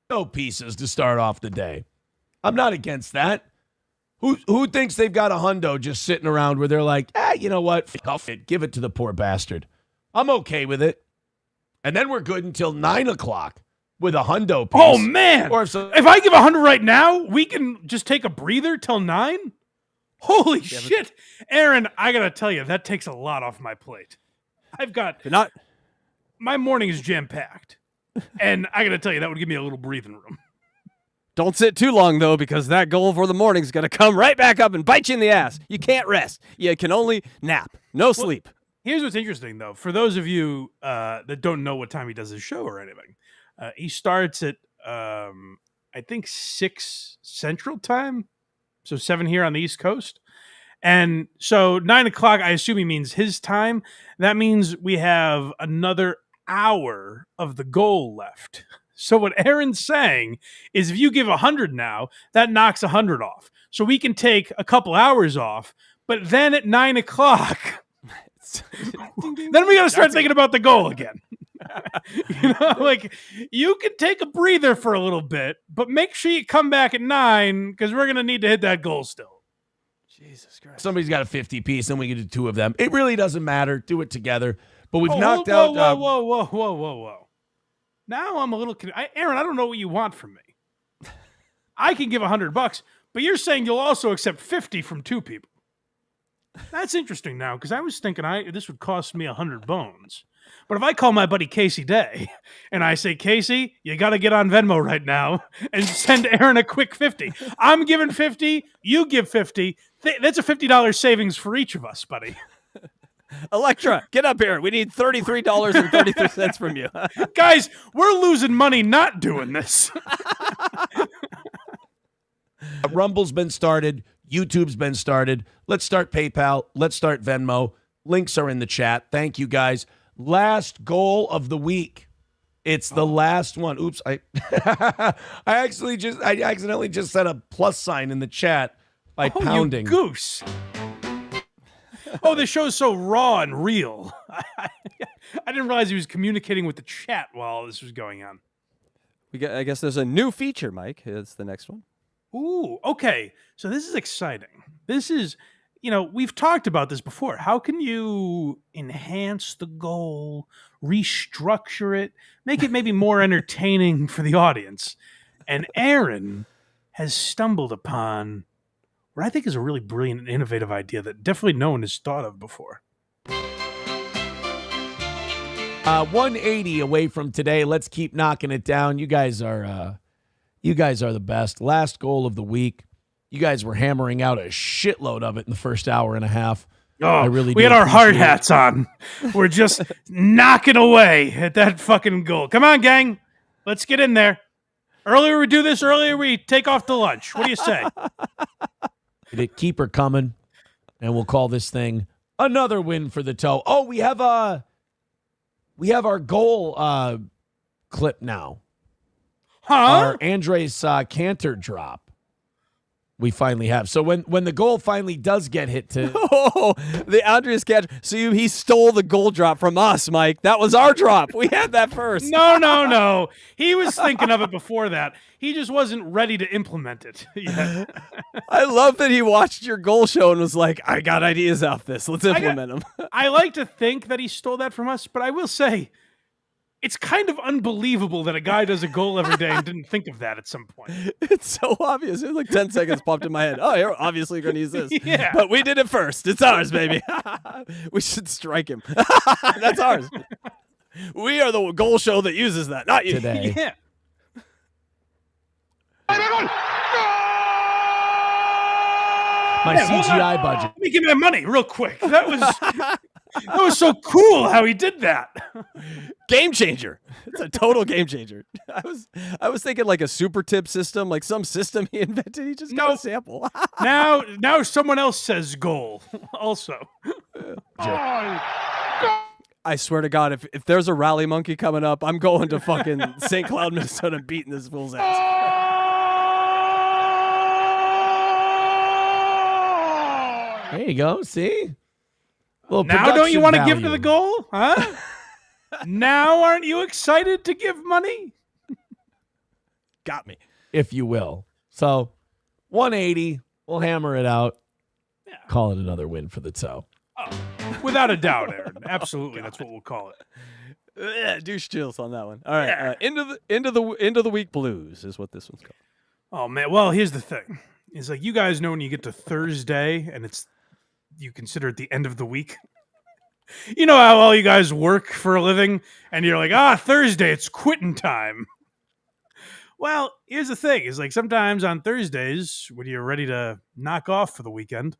No pieces to start off the day. I'm not against that. Who thinks they've got a hundo just sitting around where they're like, you know what? Give it to the poor bastard. I'm okay with it. And then we're good until 9 o'clock with a hundo piece. Oh, man. Or if I give 100 right now, we can just take a breather till 9? Holy shit. Aaron, I got to tell you, that takes a lot off my plate. My morning is jam-packed. And I got to tell you, that would give me a little breathing room. Don't sit too long, though, because that goal for the morning is going to come right back up and bite you in the ass. You can't rest. You can only nap. No sleep. Here's what's interesting, though. For those of you that don't know what time he does his show or anything, he starts at, I think, 6 Central Time. So 7 here on the East Coast. And so 9 o'clock, I assume he means his time. That means we have another hour of the goal left. So what Aaron's saying is if you give 100 now, that knocks 100 off. So we can take a couple hours off, but then at 9 o'clock, then we got to start thinking about the goal again. You can take a breather for a little bit, but make sure you come back at 9 because we're going to need to hit that goal still. Jesus Christ. Somebody's got a 50 piece, and we can do 2 of them. It really doesn't matter. Do it together. But we've knocked out. Whoa. Now I'm a little Aaron, I don't know what you want from me. I can give $100, but you're saying you'll also accept 50 from 2 people. That's interesting now, because I was thinking this would cost me 100 bones. But if I call my buddy Casey Day and I say, Casey, you got to get on Venmo right now and send Aaron a quick 50. I'm giving 50. You give 50. That's a $50 savings for each of us, buddy. Electra, get up here. We need $33.33 from you. Guys, we're losing money not doing this. Rumble's been started. YouTube's been started. Let's start PayPal. Let's start Venmo. Links are in the chat. Thank you, guys. Last goal of the week. It's the last one. Oops, I accidentally just set a plus sign in the chat by pounding. You goose. Oh, this show's so raw and real. I didn't realize he was communicating with the chat while this was going on. I guess there's a new feature, Mike. It's the next one. Ooh, okay. So this is exciting. This is, we've talked about this before. How can you enhance the goal, restructure it, make it maybe more entertaining for the audience? And Aaron has stumbled upon what I think is a really brilliant and innovative idea that definitely no one has thought of before. 180 away from today. Let's keep knocking it down. You guys are the best. Last goal of the week. You guys were hammering out a shitload of it in the first hour and a half. Oh, we had our hard hats on. We're just knocking away at that fucking goal. Come on, gang. Let's get in there. Earlier we do this, earlier we take off to lunch. What do you say? Keep her coming, and we'll call this thing another win for the toe. Oh, we have our goal clip now. Huh? Our Andres Cantor drop. We finally have. So when the goal finally does get hit to the Andres catch. So he stole the goal drop from us, Mike. That was our drop. We had that first. No. He was thinking of it before that. He just wasn't ready to implement it yet. I love that he watched your goal show and was like, I got ideas off this. Let's implement them. I like to think that he stole that from us, but I will say it's kind of unbelievable that a guy does a goal every day and didn't think of that at some point. It's so obvious. It was like 10 seconds popped in my head. Oh, you're obviously going to use this. Yeah. But we did it first. It's ours, baby. We should strike him. That's ours. We are the goal show that uses that, not you. Today. Yeah. My CGI budget. Let me give me my money real quick. That was so cool how he did that. Game changer. It's a total game changer. I was thinking like a super tip system, like some system he invented. He just got a sample. Now someone else says goal also. I swear to God, if there's a rally monkey coming up, I'm going to fucking St. Cloud, Minnesota, and beating this fool's ass. There you go. See? Now don't you want to give to the goal? Huh? Now aren't you excited to give money? Got me. If you will. So 180. We'll hammer it out. Call it another win for the toe. Without a doubt, Aaron. Absolutely, that's what we'll call it. Douche chills on that one. All right, into the week blues is what this one's called. Oh man, well here's the thing: it's like you guys know when you get to Thursday and you consider it the end of the week. You know how all you guys work for a living, and you're like, Thursday, it's quitting time. Well, here's the thing: is like sometimes on Thursdays when you're ready to knock off for the weekend,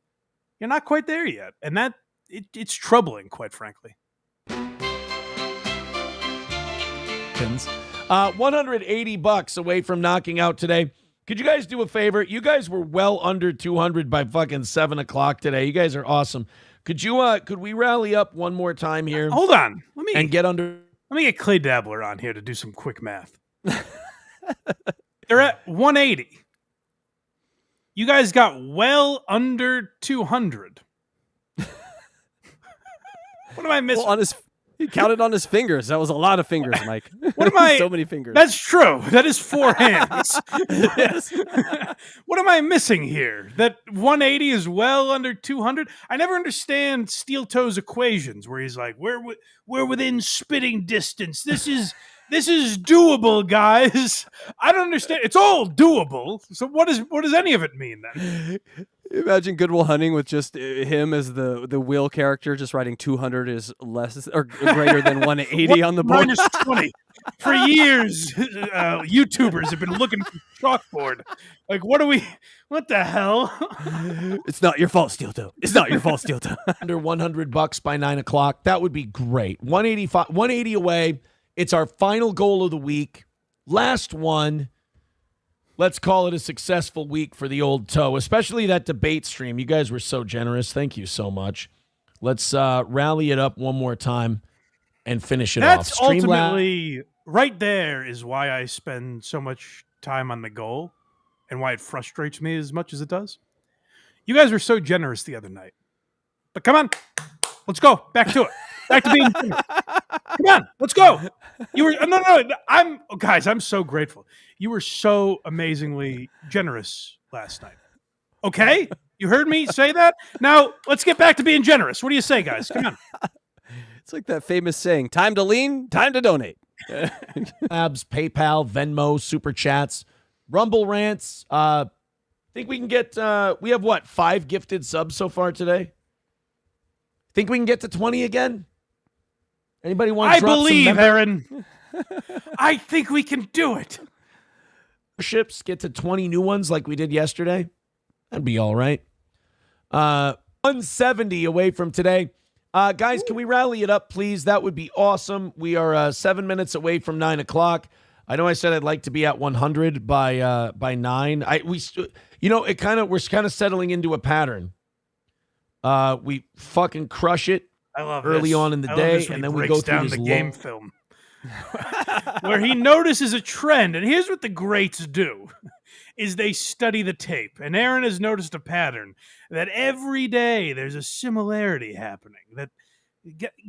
you're not quite there yet, and it's troubling, quite frankly. 180 bucks away from knocking out today. Could you guys do a favor? You guys were well under 200 by fucking 7 o'clock today. You guys are awesome. Could we rally up one more time here? Hold on. Let me get Clay Dabbler on here to do some quick math. They're at 180. You guys got well under 200. What am I missing? Well, he counted on his fingers. That was a lot of fingers, Mike. What am I? So many fingers. That's true. That is 4 hands. What am I missing here? That 180 is well under 200. I never understand Steel Toe's equations, where he's like, "We're within spitting distance. This is doable, guys." I don't understand. It's all doable. So what does any of it mean then? Imagine Goodwill Hunting with just him as the Will character, just writing 200 is less or greater than 180 on the board. Minus 20. For years, YouTubers have been looking for chalkboard. Like, what the hell? It's not your fault, Steel Toe. It's not your fault, Steel Toe. Under 100 bucks by 9 o'clock. That would be great. 180 away. It's our final goal of the week. Last one. Let's call it a successful week for the old toe, especially that debate stream. You guys were so generous. Thank you so much. Let's rally it up one more time and finish it off. That's ultimately right there is why I spend so much time on the goal and why it frustrates me as much as it does. You guys were so generous the other night. But come on, let's go. Back to it. Back to being generous. Come on, let's go. You were guys, I'm so grateful. You were so amazingly generous last night. Okay? You heard me say that? Now, let's get back to being generous. What do you say, guys? Come on. It's like that famous saying, time to lean, time to donate. Abs, PayPal, Venmo, Super Chats, Rumble Rants. Think we can get, we have what, 5 gifted subs so far today? Think we can get to 20 again? Anybody want to drop some believe, Aaron. I think we can do it. Ships get to 20 new ones like we did yesterday. That'd be all right. 170 away from today. Guys, can we rally it up, please? That would be awesome. We are 7 minutes away from 9 o'clock. I know I said I'd like to be at 100 by 9. We're kind of settling into a pattern. We fucking crush it. I love early this. on in the I love day, this when and he then we breaks go through down this the game long film where he notices a trend, and here's what the greats do: is they study the tape. And Aaron has noticed a pattern that every day there's a similarity happening. That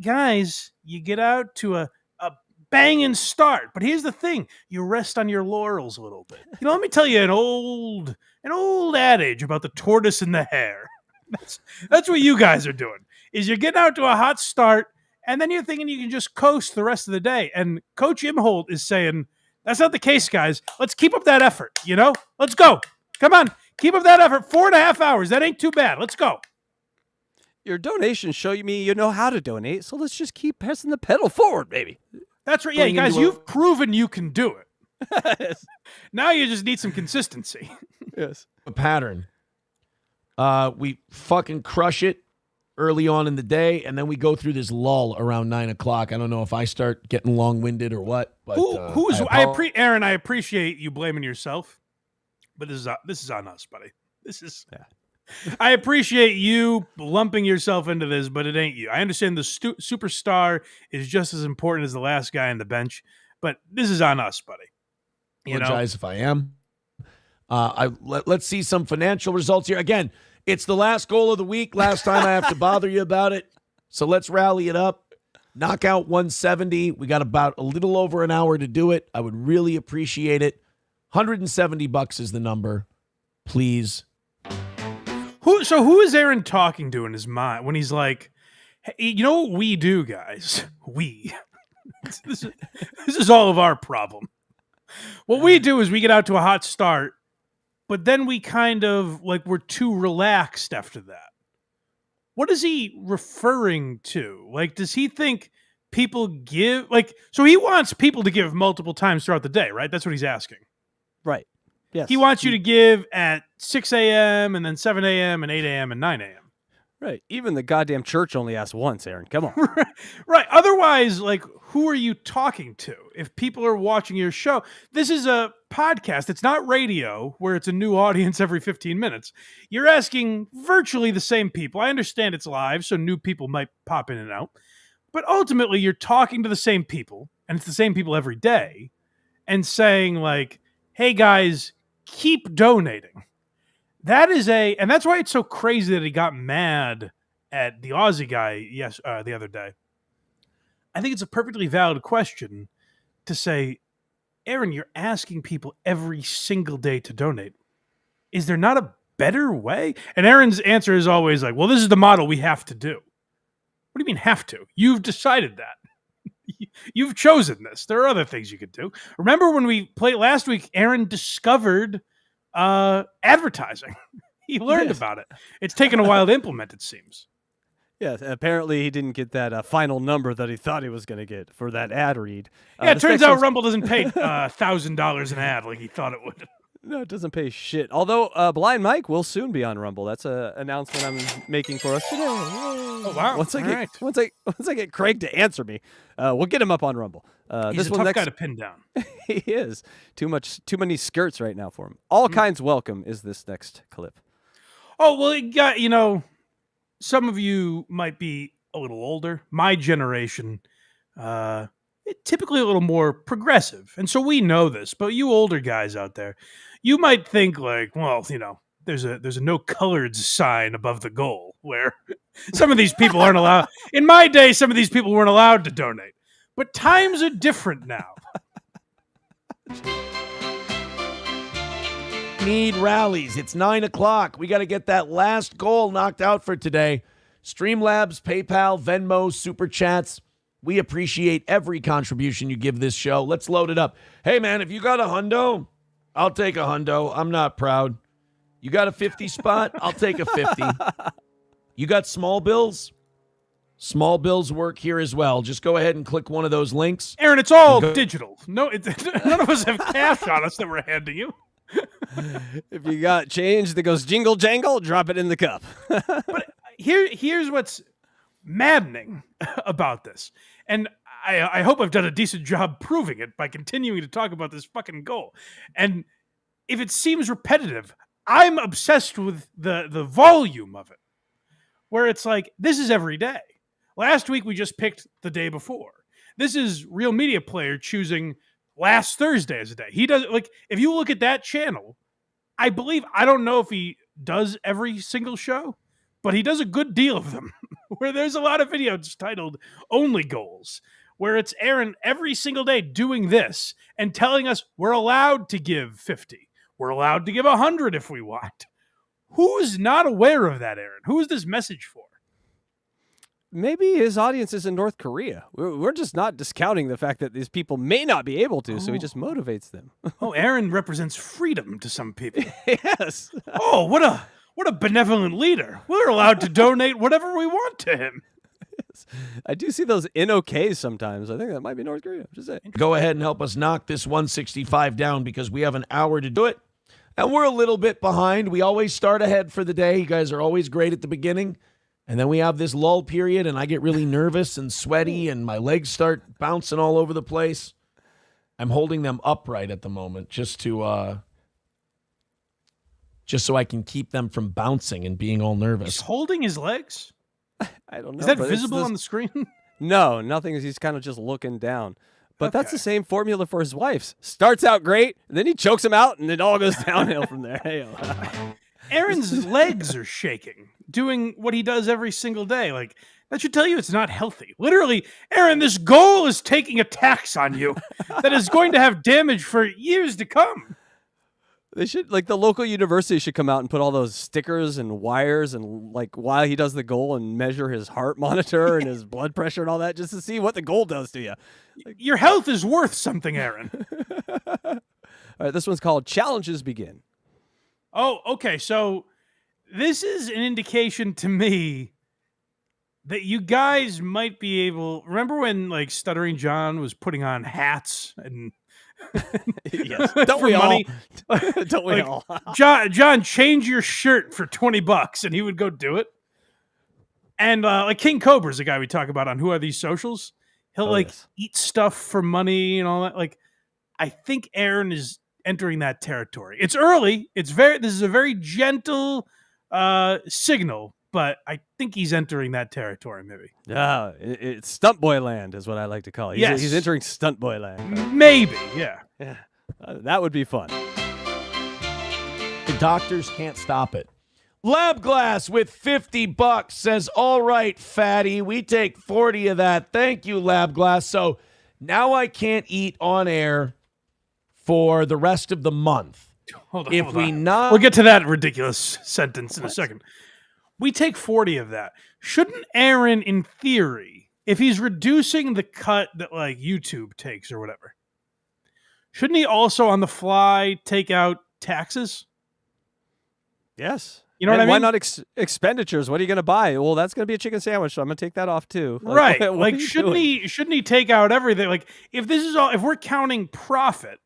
guys, you get out to a banging start, but here's the thing: you rest on your laurels a little bit. Let me tell you an old adage about the tortoise and the hare. That's what you guys are doing. Is you're getting out to a hot start, and then you're thinking you can just coast the rest of the day. And Coach Imholte is saying, that's not the case, guys. Let's keep up that effort, Let's go. Come on. Keep up that effort. 4.5 hours. That ain't too bad. Let's go. Your donations show me you know how to donate, so let's just keep pressing the pedal forward, baby. That's right. Yeah, guys, you've proven you can do it. Yes. Now you just need some consistency. Yes. A pattern. We fucking crush it early on in the day, and then we go through this lull around 9 o'clock. I don't know if I start getting long-winded or what. But Aaron, I appreciate you blaming yourself, but this is on us, buddy. I appreciate you lumping yourself into this, but it ain't you. I understand the superstar is just as important as the last guy on the bench, but this is on us, buddy. Apologize if I am. Let's see some financial results here. Again, it's the last goal of the week. Last time I have to bother you about it. So let's rally it up. Knock out 170. We got about a little over an hour to do it. I would really appreciate it. $170 is the number. Please. Who is Aaron talking to in his mind when he's like, hey, you know what we do, guys? This is all of our problem. What we do is we get out to a hot start, but then we kind of like we're too relaxed after that. What is he referring to? Like, does he think people give so he wants people to give multiple times throughout the day, right? That's what he's asking. Right. Yes. He wants you to give at 6 a.m. and then 7 a.m. and 8 a.m. and 9 a.m. Right. Even the goddamn church only asks once, Aaron. Come on. Right. Otherwise, like, who are you talking to? If people are watching your show, this is a podcast. It's not radio where it's a new audience every 15 minutes. You're asking virtually the same people. I understand it's live, so new people might pop in and out. But ultimately, you're talking to the same people, and it's the same people every day, and saying, like, hey, guys, keep donating. And that's why it's so crazy that he got mad at the Aussie guy the other day. I think it's a perfectly valid question to say, Aaron, you're asking people every single day to donate. Is there not a better way? And Aaron's answer is always like, well, this is the model we have to do. What do you mean have to? You've decided that. You've chosen this. There are other things you could do. Remember when we played last week, Aaron discovered advertising. He learned about it. It's taken a while to implement, it seems. Yes, apparently he didn't get that final number that he thought he was going to get for that ad read. Yeah, it turns out Rumble doesn't pay $1,000 an ad like he thought it would. No, it doesn't pay shit. Although Blind Mike will soon be on Rumble. That's an announcement I'm making for us today. Oh wow! Once I get Craig to answer me, we'll get him up on Rumble. He's a tough guy to pin down. He is. Too many skirts right now for him. All kinds welcome is this next clip. Oh well, it got some of you might be a little older. My generation, typically a little more progressive, and so we know this. But you older guys out there, you might think like, well, there's a no coloreds sign above the goal where some of these people aren't allowed. In my day, some of these people weren't allowed to donate. But times are different now. Need rallies. It's 9 o'clock. We got to get that last goal knocked out for today. Streamlabs, PayPal, Venmo, Super Chats. We appreciate every contribution you give this show. Let's load it up. Hey, man, if you got a hundo, I'll take a hundo. I'm not proud. You got a 50 spot? I'll take a 50. You got small bills? Small bills work here as well. Just go ahead and click one of those links. Aaron, it's all digital. No, none of us have cash on us that we're handing you. If you got change that goes jingle jangle, drop it in the cup. But here's what's maddening about this. And I hope I've done a decent job proving it by continuing to talk about this fucking goal. And if it seems repetitive, I'm obsessed with the volume of it. Where it's like, this is every day. Last week, we just picked the day before. This is Real Media Player choosing last Thursday as a day. He does, like, if you look at that channel, I don't know if he does every single show, but he does a good deal of them, where there's a lot of videos titled Only Goals, where it's Aaron every single day doing this and telling us we're allowed to give 50. We're allowed to give 100 if we want. Who's not aware of that, Aaron? Who is this message for? Maybe his audience is in North Korea. We're just not discounting the fact that these people may not be able to, so he just motivates them. Oh, Aaron represents freedom to some people. Yes. Oh, what a benevolent leader. We're allowed to donate whatever we want to him. Yes. I do see those NOKs sometimes. I think that might be North Korea. Just saying. Go ahead and help us knock this 165 down because we have an hour to do it. And we're a little bit behind. We always start ahead for the day. You guys are always great at the beginning. And then we have this lull period, and I get really nervous and sweaty, and my legs start bouncing all over the place. I'm holding them upright at the moment just so I can keep them from bouncing and being all nervous. He's holding his legs? I don't know. Is that visible on the screen? No, nothing. He's kind of just looking down. But that's the same formula for his wife's. Starts out great, and then he chokes him out, and it all goes downhill from there. Hey, Aaron's legs are shaking, doing what he does every single day. Like, that should tell you it's not healthy. Literally, Aaron, this goal is taking a tax on you that is going to have damage for years to come. They should, like, the local university should come out and put all those stickers and wires and, like, while he does the goal and measure his heart monitor and his blood pressure and all that just to see what the goal does to you. Your health is worth something, Aaron. All right, this one's called Challenges Begin. Oh, okay. So this is an indication to me that you guys might be able. Remember when, like, Stuttering John was putting on hats and yes, don't we money? all? Don't we Like, all? John, change your shirt for $20, and he would go do it. And like King Cobra's the guy we talk about on Who Are These Socials. He'll eat stuff for money and all that. Like, I think Aaron is entering that territory. It's early. This is a very gentle signal, but I think he's entering that territory, maybe. Yeah, it's stunt boy land is what I like to call it. He's entering stunt boy land. Maybe, yeah. Yeah, that would be fun. The doctors can't stop it. Lab Glass with $50 says, all right, fatty, we take 40 of that. Thank you, Lab Glass. So now I can't eat on air for the rest of the month. Hold If on. we not, We'll get to that ridiculous sentence in a second. We take 40 of that. Shouldn't Aaron, in theory, if he's reducing the cut that, like, YouTube takes or whatever, shouldn't he also on the fly take out taxes? Yes. You know what I mean? Why not expenditures? What are you going to buy? Well, that's going to be a chicken sandwich, so I'm going to take that off too. Right. What Like, are you shouldn't doing? he take out everything? Like, if this is all, if we're counting profit,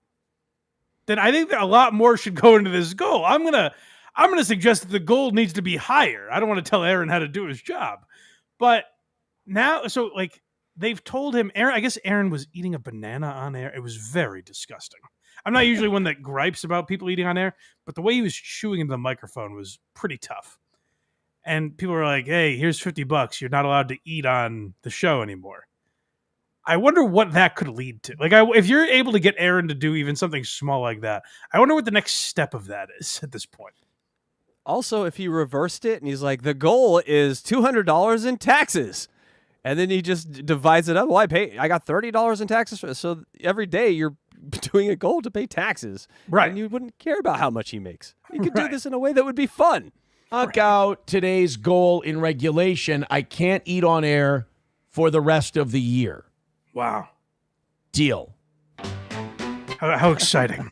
then I think that a lot more should go into this goal. I'm gonna suggest that the goal needs to be higher. I don't want to tell Aaron how to do his job, but now, so, like, they've told him, Aaron. I guess Aaron was eating a banana on air. It was very disgusting. I'm not usually one that gripes about people eating on air, but the way he was chewing into the microphone was pretty tough. And people were like, "Hey, here's $50. You're not allowed to eat on the show anymore." I wonder what that could lead to. Like, if you're able to get Aaron to do even something small like that, I wonder what the next step of that is at this point. Also, if he reversed it and he's like, the goal is $200 in taxes, and then he just divides it up. Well, I got $30 in taxes, so every day you're doing a goal to pay taxes, right? And you wouldn't care about how much he makes. You could do this in a way that would be fun. knock out today's goal in regulation. I can't eat on air for the rest of the year. Wow. Deal. How exciting.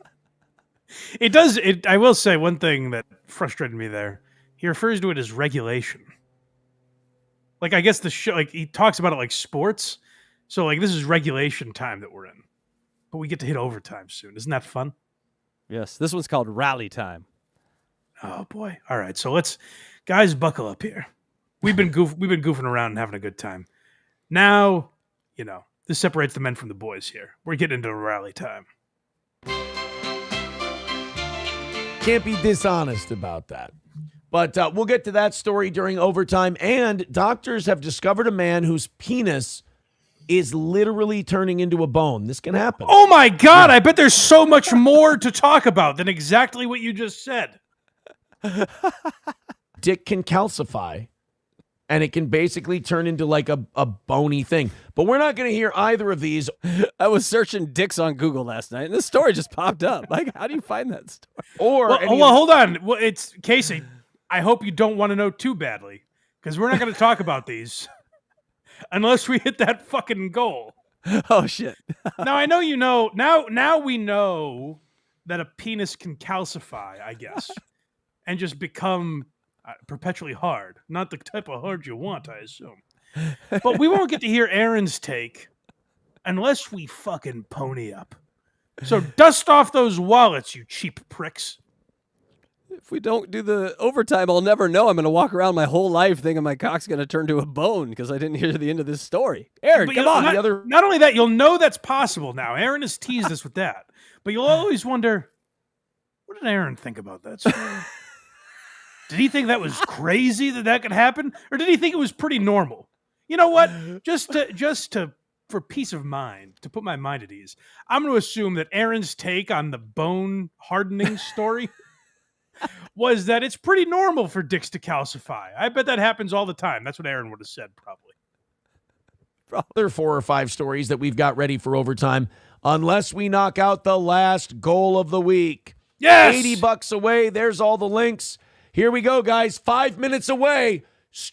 It does. I will say one thing that frustrated me there. He refers to it as regulation. Like, I guess the show, like, he talks about it like sports. So, like, this is regulation time that we're in. But we get to hit overtime soon. Isn't that fun? Yes. This one's called Rally Time. Oh, boy. All right. So guys, buckle up here. We've been goofing around and having a good time. Now, this separates the men from the boys here. We're getting into rally time. Can't be dishonest about that. But we'll get to that story during overtime. And doctors have discovered a man whose penis is literally turning into a bone. This can happen. Oh, my God. I bet there's so much more to talk about than exactly what you just said. Dick can calcify, and it can basically turn into like a bony thing. But we're not going to hear either of these. I was searching dicks on Google last night, and this story just popped up. Like, how do you find that story? Or hold on. Well, it's Casey. I hope you don't want to know too badly, because we're not going to talk about these unless we hit that fucking goal. Oh, shit. Now, I know you know. Now we know that a penis can calcify, I guess, and just become perpetually hard. Not the type of hard you want, I assume. But we won't get to hear Aaron's take unless we fucking pony up. So dust off those wallets, you cheap pricks. If we don't do the overtime, I'll never know. I'm going to walk around my whole life thinking my cock's going to turn to a bone because I didn't hear the end of this story. Aaron, come on. Not only that, you'll know that's possible now. Aaron has teased us with that. But you'll always wonder, what did Aaron think about that story? Did he think that was crazy that could happen? Or did he think it was pretty normal? You know what? Just to for peace of mind, to put my mind at ease, I'm going to assume that Aaron's take on the bone hardening story was that it's pretty normal for dicks to calcify. I bet that happens all the time. That's what Aaron would have said, probably. Other 4 or 5 stories that we've got ready for overtime, unless we knock out the last goal of the week. Yes! $80 away. There's all the links. Here we go, guys. 5 minutes away.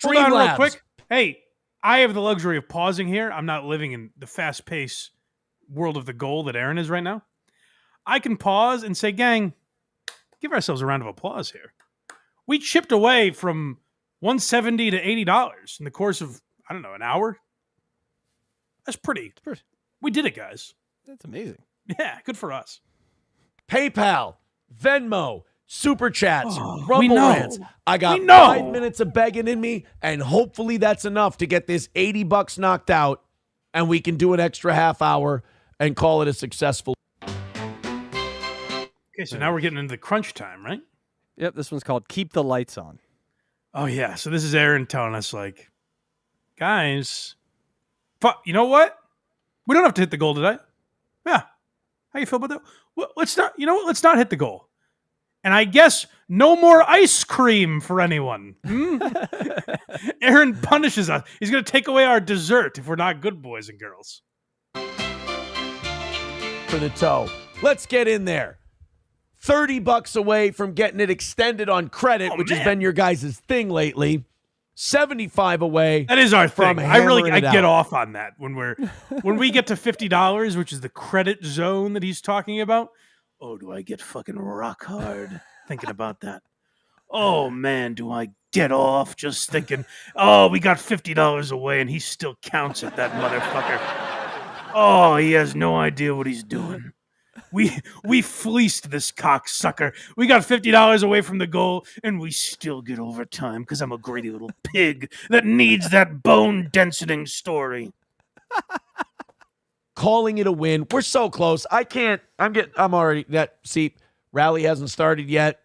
Hold on real Streamlabs. quick. Hey, I have the luxury of pausing here. I'm not living in the fast-paced world of the goal that Aaron is right now. I can pause and say, gang, give ourselves a round of applause here. We chipped away from $170 to $80 in the course of, I don't know, an hour. That's pretty. We did it, guys. That's amazing. Yeah, good for us. PayPal, Venmo, Super Chats, we Rumble know. Rants. I got We know. 5 minutes of begging in me, and hopefully that's enough to get this $80 knocked out, and we can do an extra half hour and call it a successful. Okay, so now we're getting into the crunch time, right? Yep, this one's called Keep the Lights On. Oh, yeah. So this is Aaron telling us, like, guys, you know what? We don't have to hit the goal today. Yeah. How you feel about that? Well, let's not, you know what? Let's not hit the goal. And I guess no more ice cream for anyone. Aaron punishes us. He's going to take away our dessert if we're not good boys and girls. For the toe. Let's get in there. $30 away from getting it extended on credit, which has been your guys' thing lately. 75 away. That is our from thing. I it get out. off on that when we get to $50, which is the credit zone that he's talking about. Oh, do I get fucking rock hard thinking about that? Oh man, do I get off just thinking, oh, we got $50 away and he still counts it, that motherfucker. Oh, he has no idea what he's doing. We fleeced this cocksucker. We got $50 away from the goal, and we still get overtime because I'm a greedy little pig that needs that bone densening story. Calling it a win. We're so close. I'm already rally hasn't started yet.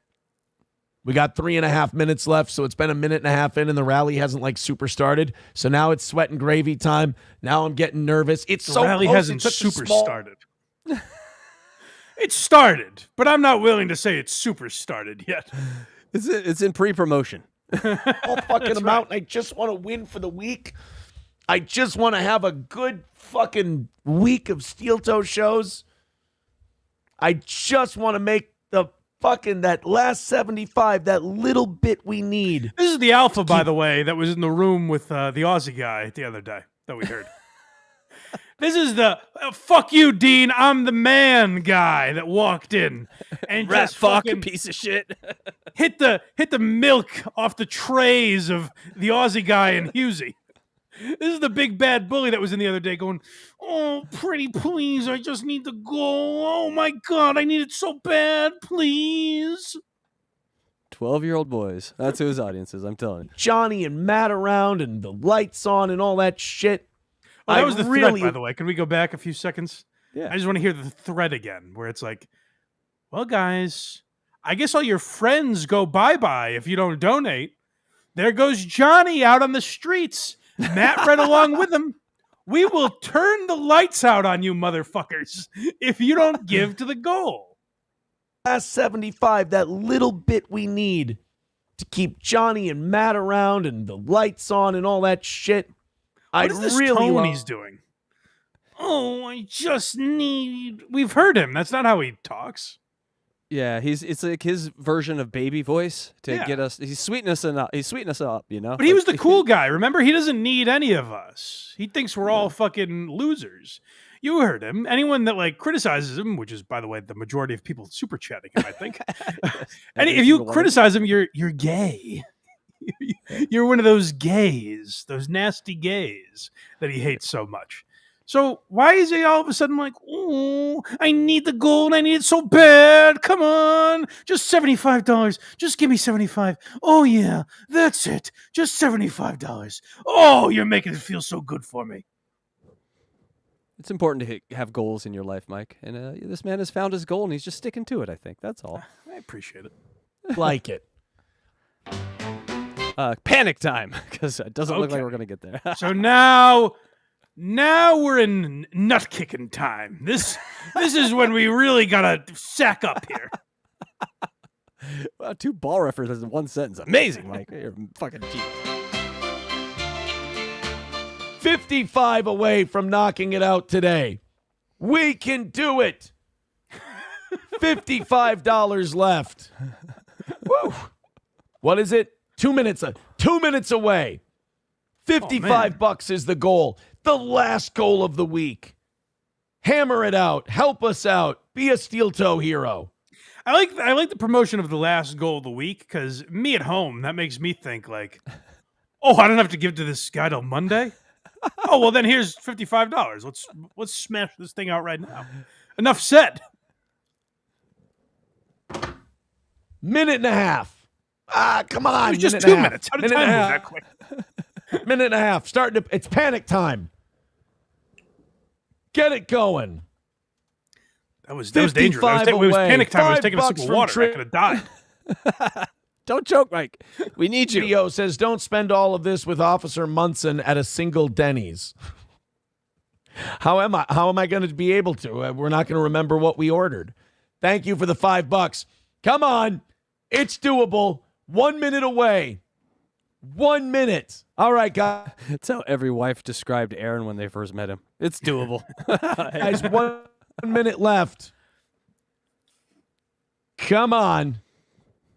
We got 3.5 minutes left, so it's been a minute and a half in, and the rally hasn't super started. So now it's sweat and gravy time. Now I'm getting nervous. It's The so rally close. hasn't It's such a super small- started. It started, but I'm not willing to say it's super started yet. It's in pre-promotion. All fucking amount. I just want to win for the week. I just want to have a good fucking week of steel toe shows. I just want to make the fucking that last 75 that little bit we need. This is the alpha, by the way, that was in the room with the Aussie guy the other day that we heard. This is the fuck you, Dean, I'm the man guy that walked in and Rat just fuck, fucking piece of shit. hit the milk off the trays of the Aussie guy and Husey. This is the big bad bully that was in the other day going, oh, pretty please, I just need the goal. Oh my God, I need it so bad, please. 12-year-old boys. That's who his audience is, I'm telling you. Johnny and Matt around and the lights on and all that shit. Oh, that was the really, thread, by the way. Can we go back a few seconds? Yeah. I just want to hear the thread again, where it's like, well, guys, I guess all your friends go bye-bye if you don't donate. There goes Johnny out on the streets. Matt right along with him. We will turn the lights out on you motherfuckers if you don't give to the goal. Last 75, that little bit we need to keep Johnny and Matt around and the lights on and all that shit. What is this tone he's doing? Oh, I just need... We've heard him. That's not how he talks. Yeah, it's like his version of baby voice to Yeah. get us. He's sweetening us up. He's sweetening us up, you know. But he was the cool guy. Remember, he doesn't need any of us. He thinks we're all fucking losers. You heard him. Anyone that criticizes him, which is, by the way, the majority of people super chatting him, I think. And if you criticize him, you're gay. You're one of those gays, those nasty gays that he hates so much. So why is he all of a sudden like, oh, I need the goal and I need it so bad. Come on, just $75. Just give me $75. Oh yeah, that's it. Just $75. Oh, you're making it feel so good for me. It's important to have goals in your life, Mike. And this man has found his goal and he's just sticking to it, I think. That's all. I appreciate it. Like it. Panic time, because it doesn't look like we're going to get there. So now we're in nut kicking time. This is when we really gotta sack up here. Wow, 2 ball references in one sentence. Amazing, Mike. You're fucking genius. 55 away from knocking it out today. We can do it. $55 left. Woo. What is it? 2 minutes. 2 minutes away. $55 is the goal. The last goal of the week. Hammer it out. Help us out. Be a steel toe hero. I like the promotion of the last goal of the week because me at home, that makes me think like, oh, I don't have to give to this guy till Monday. Oh, well then here's $55. Let's smash this thing out right now. Enough said. Minute and a half. Come on. It was just minute and 2 a half. minutes. How did Minute time and a move half. that quick? Minute and a half. It's panic time. Get it going. That was dangerous. It was panic time. I was taking a sip of water. I could have died. Don't choke, Mike. We need you. Video says, don't spend all of this with Officer Munson at a single Denny's. How am I going to be able to? We're not going to remember what we ordered. Thank you for the $5. Come on. It's doable. 1 minute away. 1 minute. All right, guys. That's how every wife described Aaron when they first met him. It's doable. Guys, 1 minute left. Come on.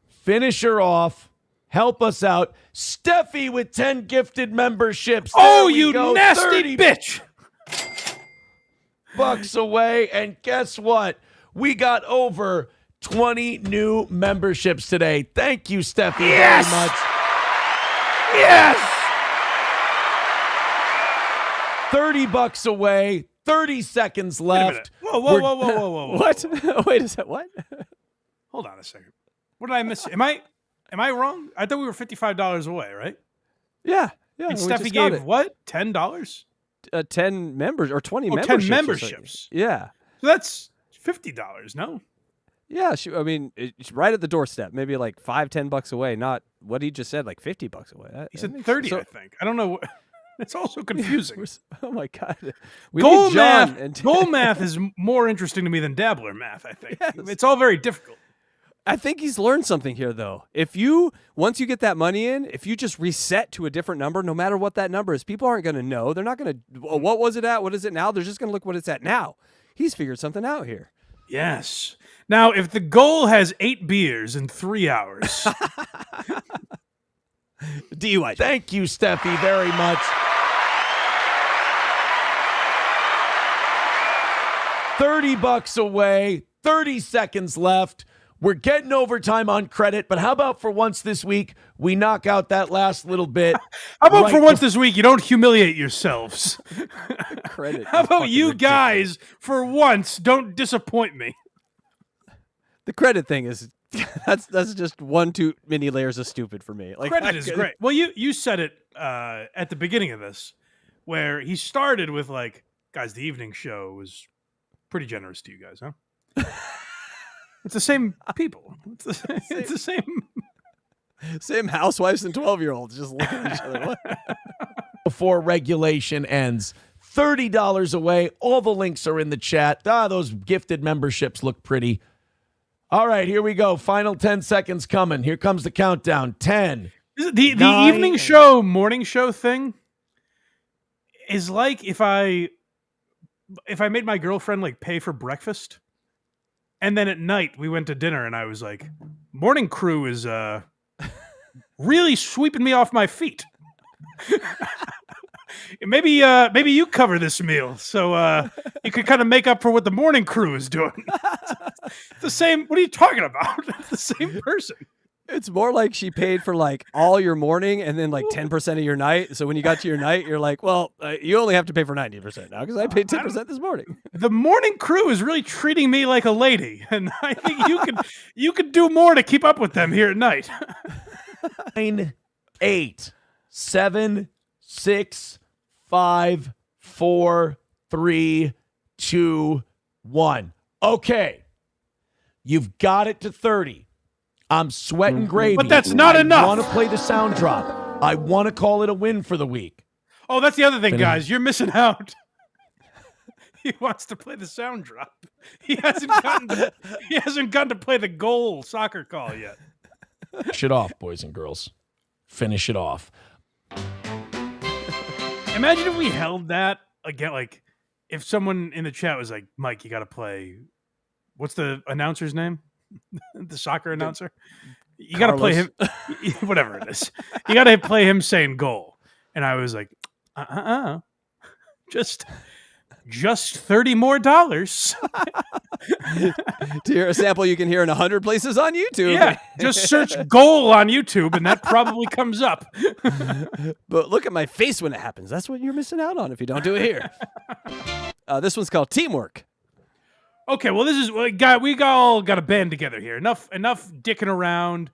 Finish her off. Help us out. Steffi with 10 gifted memberships. Oh, There we you go. nasty 30 bitch. bucks away. And guess what? We got over 20 new memberships today. Thank you, Steffi, Yes! very much. Yes. $30 away. 30 seconds left. Whoa. What? Wait, is that what? Hold on a second. What did I miss? Am I wrong? I thought we were $55 away, right? Yeah. And we Steffi just got gave it. what? $10? 10 members or 20 Oh, memberships. 10 memberships. Yeah. So that's $50, no? Yeah, it's right at the doorstep. Maybe like $5-10 away. Not what he just said, like $50 away. He said 30, I think. I don't know. It's also confusing. Oh my god. We Goal need John math. Goal math is more interesting to me than dabbler math, I think. It's all very difficult. I think he's learned something here, though. Once you get that money in, if you just reset to a different number, no matter what that number is, people aren't going to know. They're not going to, what was it at? What is it now? They're just going to look what it's at now. He's figured something out here. Yes. Now, if the goal has 8 beers in 3 hours. DUI. Thank you, Steffi, very much. $30 away, 30 seconds left. We're getting overtime on credit, but how about for once this week, we knock out that last little bit? How about for once this week, you don't humiliate yourselves? Credit. How about you guys, for once, don't disappoint me? The credit thing is, that's just one too many layers of stupid for me. Like Credit is great. Well, you said it at the beginning of this, where he started with like, guys, the evening show was pretty generous to you guys, huh? It's the same people. It's the same. Same housewives and 12-year-olds just looking at each other. Before regulation ends, $30 away. All the links are in the chat. Those gifted memberships look pretty. All right, here we go. Final 10 seconds coming. Here comes the countdown. 10. The evening show, morning show thing is like if I made my girlfriend like pay for breakfast, and then at night we went to dinner, and I was like, "Morning crew is really sweeping me off my feet." Maybe you cover this meal, so you could kind of make up for what the morning crew is doing. It's the same. What are you talking about? It's the same person. It's more like she paid for like all your morning and then like 10% of your night. So when you got to your night, you're like, well, you only have to pay for 90% now because I paid 10% this morning. The morning crew is really treating me like a lady, and I think you could do more to keep up with them here at night. 9, 8, 7, 6, 5, 4, 3, 2, 1. Okay. You've got it to 30. I'm sweating gravy. But that's not enough. I want to play the sound drop. I want to call it a win for the week. Oh, that's the other thing, guys. You're missing out. He wants to play the sound drop. He hasn't gotten to play the goal soccer call yet. Finish it off, boys and girls. Finish it off. Imagine if we held that again, like if someone in the chat was like, Mike, you got to play what's the announcer's name? The soccer announcer. You got to play him, whatever it is. You got to play him saying goal. And I was like, just $30 more. To hear a sample you can hear in 100 places on YouTube. Yeah, just search goal on YouTube and that probably comes up. But look at my face when it happens. That's what you're missing out on if you don't do it here. This one's called Teamwork. Okay, well, this is we all got to band together here. Enough dicking around.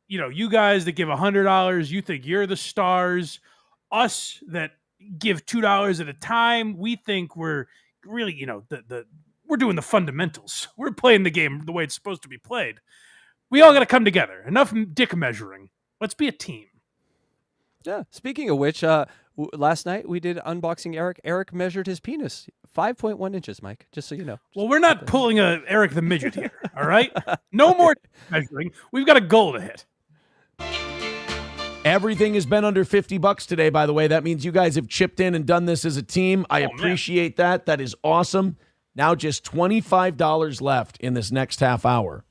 You know, you guys that give $100, you think you're the stars. Us that give $2 at a time, we think we're really, you know, we're doing the fundamentals. We're playing the game the way it's supposed to be played. We all got to come together. Enough dick measuring. Let's be a team. Yeah. Speaking of which, last night we did unboxing Eric. Eric measured his penis 5.1 inches, Mike, just so you know. Well, we're not pulling a Eric the Midget here, all right? No more measuring. We've got a goal to hit. Everything has been under $50 today, by the way. That means you guys have chipped in and done this as a team. I appreciate that. That is awesome. Now just $25 left in this next half hour.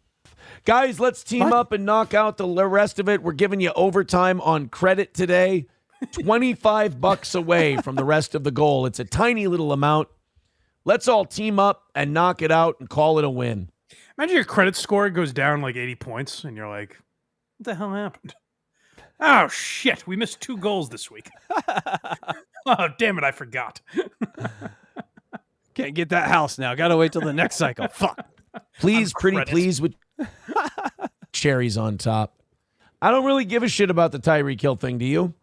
Guys, let's team up and knock out the rest of it. We're giving you overtime on credit today. $25 away from the rest of the goal. It's a tiny little amount. Let's all team up and knock it out and call it a win. Imagine your credit score goes down like 80 points and you're like, what the hell happened? Oh, shit. We missed 2 goals this week. Oh, damn it. I forgot. Can't get that house now. Got to wait till the next cycle. Fuck. Please, pretty please with cherries on top. I don't really give a shit about the Tyreek Hill thing, do you?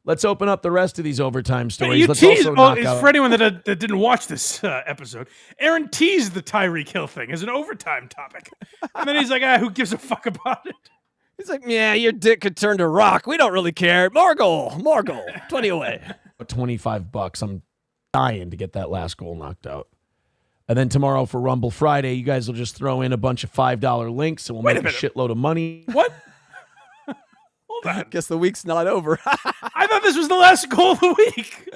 Let's open up the rest of these overtime stories. Let's also knock out. For anyone that didn't watch this episode, Aaron teased the Tyreek Hill thing as an overtime topic. And then he's like, who gives a fuck about it? He's like, yeah, your dick could turn to rock. We don't really care. More goal. 20 away. $25. I'm dying to get that last goal knocked out. And then tomorrow for Rumble Friday, you guys will just throw in a bunch of $5 links and we'll make a shitload of money. What? Hold on. Guess the week's not over. I thought this was the last goal of the week.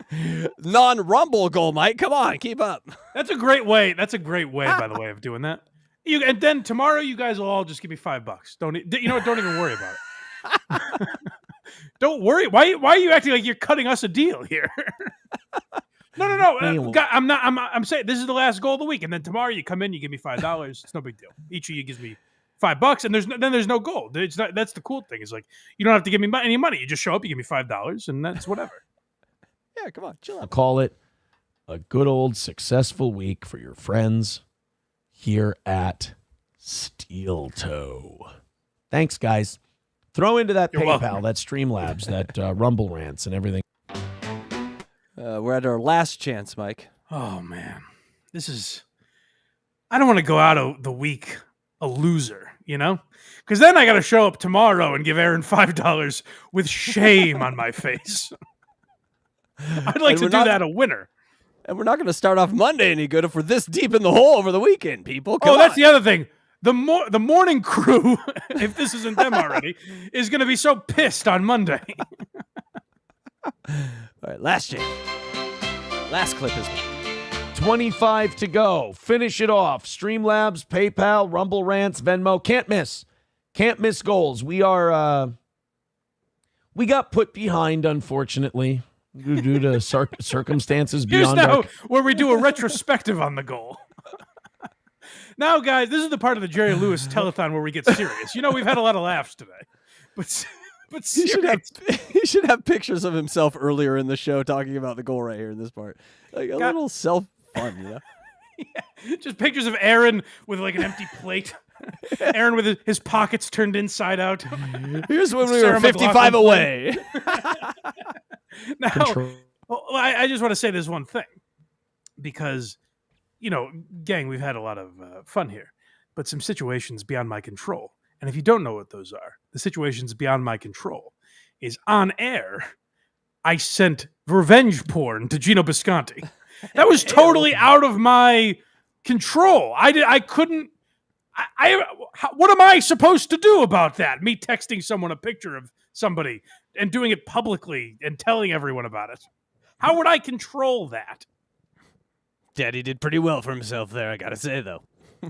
Non-Rumble goal, Mike. Come on, keep up. That's a great way. That's a great way, by the way, of doing that. And then tomorrow, you guys will all just give me $5. Don't you know what? Don't even worry about it. Don't worry. Why are you acting like you're cutting us a deal here? No. I'm saying this is the last goal of the week, and then tomorrow you come in, you give me $5. It's no big deal. Each of you gives me $5, and there's no goal. It's not, that's the cool thing. Is like you don't have to give me any money. You just show up, you give me $5, and that's whatever. Yeah, come on, chill out. I'll call it a good old successful week for your friends here at Steel Toe. Thanks, guys. Throw into that You're PayPal, welcome. that Streamlabs, that Rumble Rants, and everything. We're at our last chance, Mike. Oh man, I don't want to go out of the week a loser, you know, because then I got to show up tomorrow and give Aaron $5 with shame on my face. I'd like to do that a winner. And we're not going to start off Monday any good if we're this deep in the hole over the weekend, people. Come That's on. the other thing. The morning crew, if this isn't them already, is going to be so pissed on Monday. All right, last chance. Last clip is 25 to go. Finish it off. Streamlabs, PayPal, Rumble Rants, Venmo. Can't miss goals. We got put behind, unfortunately, due to circumstances beyond our... where we do a retrospective on the goal. Now, guys, this is the part of the Jerry Lewis telethon where we get serious. You know, we've had a lot of laughs today, but he should have pictures of himself earlier in the show talking about the goal right here in this part, like a little self fun, you know. Yeah, just pictures of Aaron with like an empty plate. Aaron with his pockets turned inside out. Here's when we were 55 away. Now, I just want to say this one thing because, you know, gang, we've had a lot of fun here, but some situations beyond my control. And if you don't know what those are, the situations beyond my control is on air. I sent revenge porn to Gino Bisconti. That was totally out of my control. I couldn't. What am I supposed to do about that? Me texting someone a picture of somebody and doing it publicly and telling everyone about it. How would I control that? Daddy did pretty well for himself there, I gotta say, though.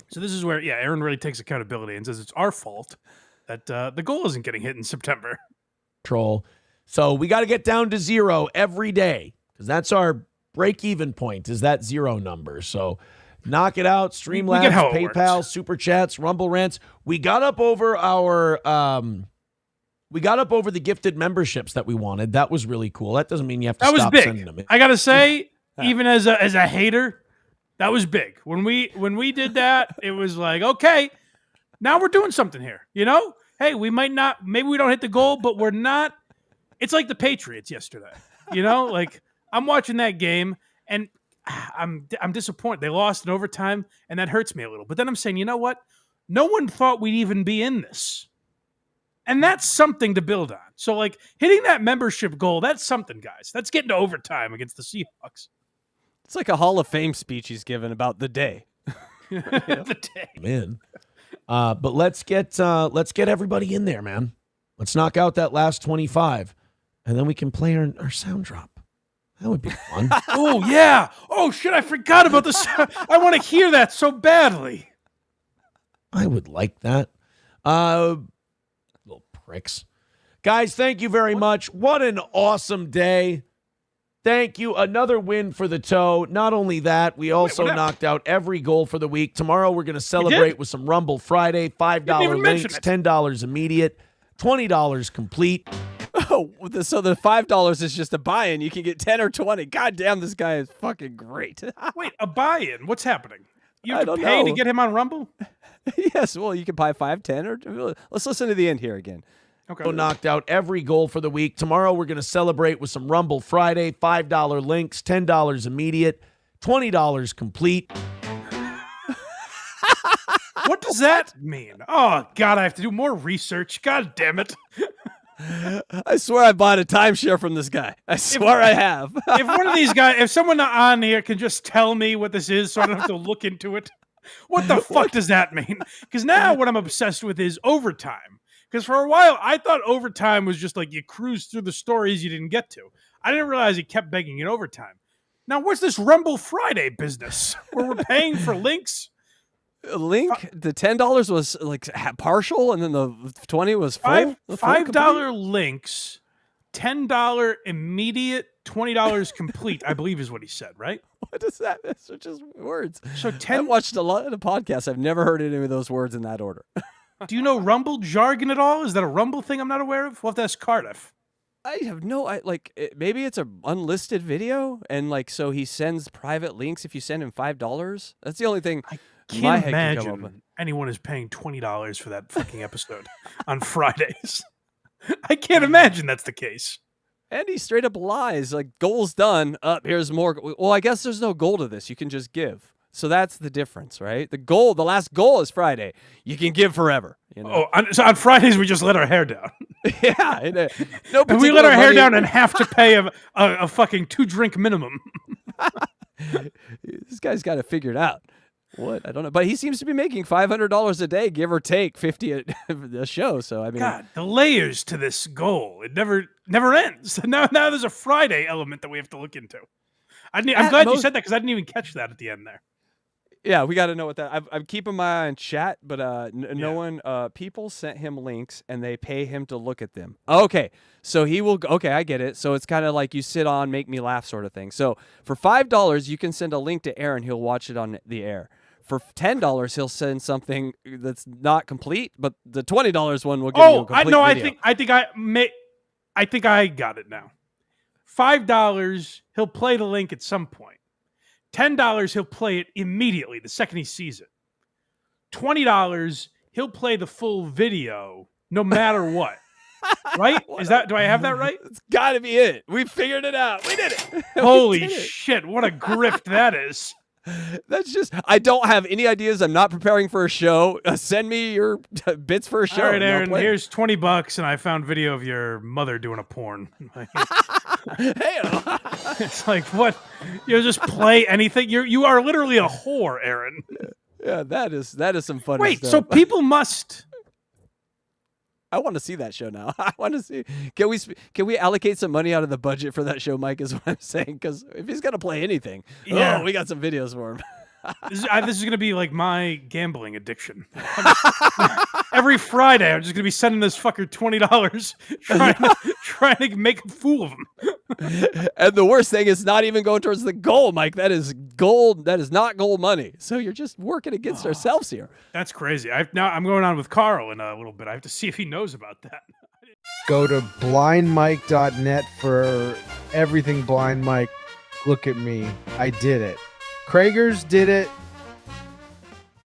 So this is where, Aaron really takes accountability and says it's our fault that the goal isn't getting hit in September. Troll. So we got to get down to 0 every day because that's our break-even point is that 0 number. So knock it out. Streamlabs, PayPal, Super Chats, Rumble Rants. We got up over our the gifted memberships that we wanted. That was really cool. That doesn't mean you have to stop sending them in. I gotta say, even as a hater, that was big. When we did that, it was like, okay, now we're doing something here. You know? Hey, maybe we don't hit the goal, but we're not. It's like the Patriots yesterday. You know? Like, I'm watching that game, and I'm disappointed. They lost in overtime, and that hurts me a little. But then I'm saying, you know what? No one thought we'd even be in this. And that's something to build on. So, like, hitting that membership goal, that's something, guys. That's getting to overtime against the Seahawks. It's like a Hall of Fame speech he's given about the day. The day. Man. But let's get everybody in there, man. Let's knock out that last 25, and then we can play our sound drop. That would be fun. Oh, yeah. Oh, shit, I forgot about this. I want to hear that so badly. I would like that. Little pricks. Guys, thank you very much. What an awesome day. Thank you. Another win for the toe. Not only that, we also knocked out every goal for the week. Tomorrow we're going to celebrate with some Rumble Friday. $5 links, $10 immediate, $20 complete. Oh, so the $5 is just a buy-in. You can get 10 or 20. God damn, this guy is fucking great. Wait, a buy-in? What's happening? You have I to don't pay know. to get him on Rumble? Yes, well, you can buy 5, 10, or let's listen to the end here again. Okay. Knocked out every goal for the week. Tomorrow we're going to celebrate with some Rumble Friday. $5 links, $10 immediate, $20 complete. What does that mean? Oh, God, I have to do more research. God damn it. I swear I bought a timeshare from this guy. I swear I have. If one of these guys, if someone on here can just tell me what this is so I don't have to look into it. What the fuck does that mean? Because now what I'm obsessed with is overtime. Because for a while, I thought overtime was just like you cruise through the stories you didn't get to. I didn't realize he kept begging in overtime. Now, what's this Rumble Friday business where we're paying for links? Link, the $10 was like partial, and then the 20 was full. $5 links, $10 immediate, $20 complete, I believe is what he said, right? What is that? That's just words. So I've watched a lot of the podcasts. I've never heard any of those words in that order. Do you know Rumble jargon at all? Is that a Rumble thing I'm not aware of? We'll have to ask Cardiff. I have maybe it's a unlisted video, and like so he sends private links if you send him $5. That's the only thing. I my can't head can come up with. imagine anyone is paying $20 for that fucking episode on Fridays. I can't imagine that's the case. And he straight up lies. Like, goal's done. Up here's more. Well, I guess there's no goal to this. You can just give. So that's the difference, right? The last goal is Friday. You can give forever. You know? So on Fridays we just let our hair down. Yeah. No, and we let our hair down and have to pay a fucking 2-drink minimum. This guy's got it figured out. What? I don't know. But he seems to be making $500 a day, give or take 50 a show. So, I mean. God, the layers to this goal. It never ends. Now there's a Friday element that we have to look into. I'm glad you said that because I didn't even catch that at the end there. Yeah, we got to know what that. I'm keeping my eye on chat, but no one. People sent him links and they pay him to look at them. Okay, so he will. Okay, I get it. So it's kind of like you sit on, make me laugh, sort of thing. So for $5, you can send a link to Aaron. He'll watch it on the air. For $10, he'll send something that's not complete, but the $20 one will give you a complete video. I think I got it now. $5, he'll play the link at some point. $10, he'll play it immediately the second he sees it. $20, he'll play the full video no matter what. Right? Do I have that right? It's got to be it. We figured it out. We did it. Holy shit, what a grift that is. That's just, I don't have any ideas. I'm not preparing for a show. Send me your bits for a show. All right, Aaron, here's $20 and I found video of your mother doing a porn. It's like, what? You just play anything? You are literally a whore, Aaron. Yeah, that is some funny Wait, stuff. so people must... I want to see that show now. I want to see. Can we allocate some money out of the budget for that show, Mike? Is what I'm saying. Because if he's gonna play anything, we got some videos for him. This is going to be like my gambling addiction. Every Friday, I'm just going to be sending this fucker $20 trying to make a fool of him. And the worst thing is not even going towards the goal, Mike. That is gold. That is not goal money. So you're just working against ourselves here. That's crazy. I'm going on with Carl in a little bit. I have to see if he knows about that. Go to blindmike.net for everything Blind Mike. Look at me. I did it. Kragers did it.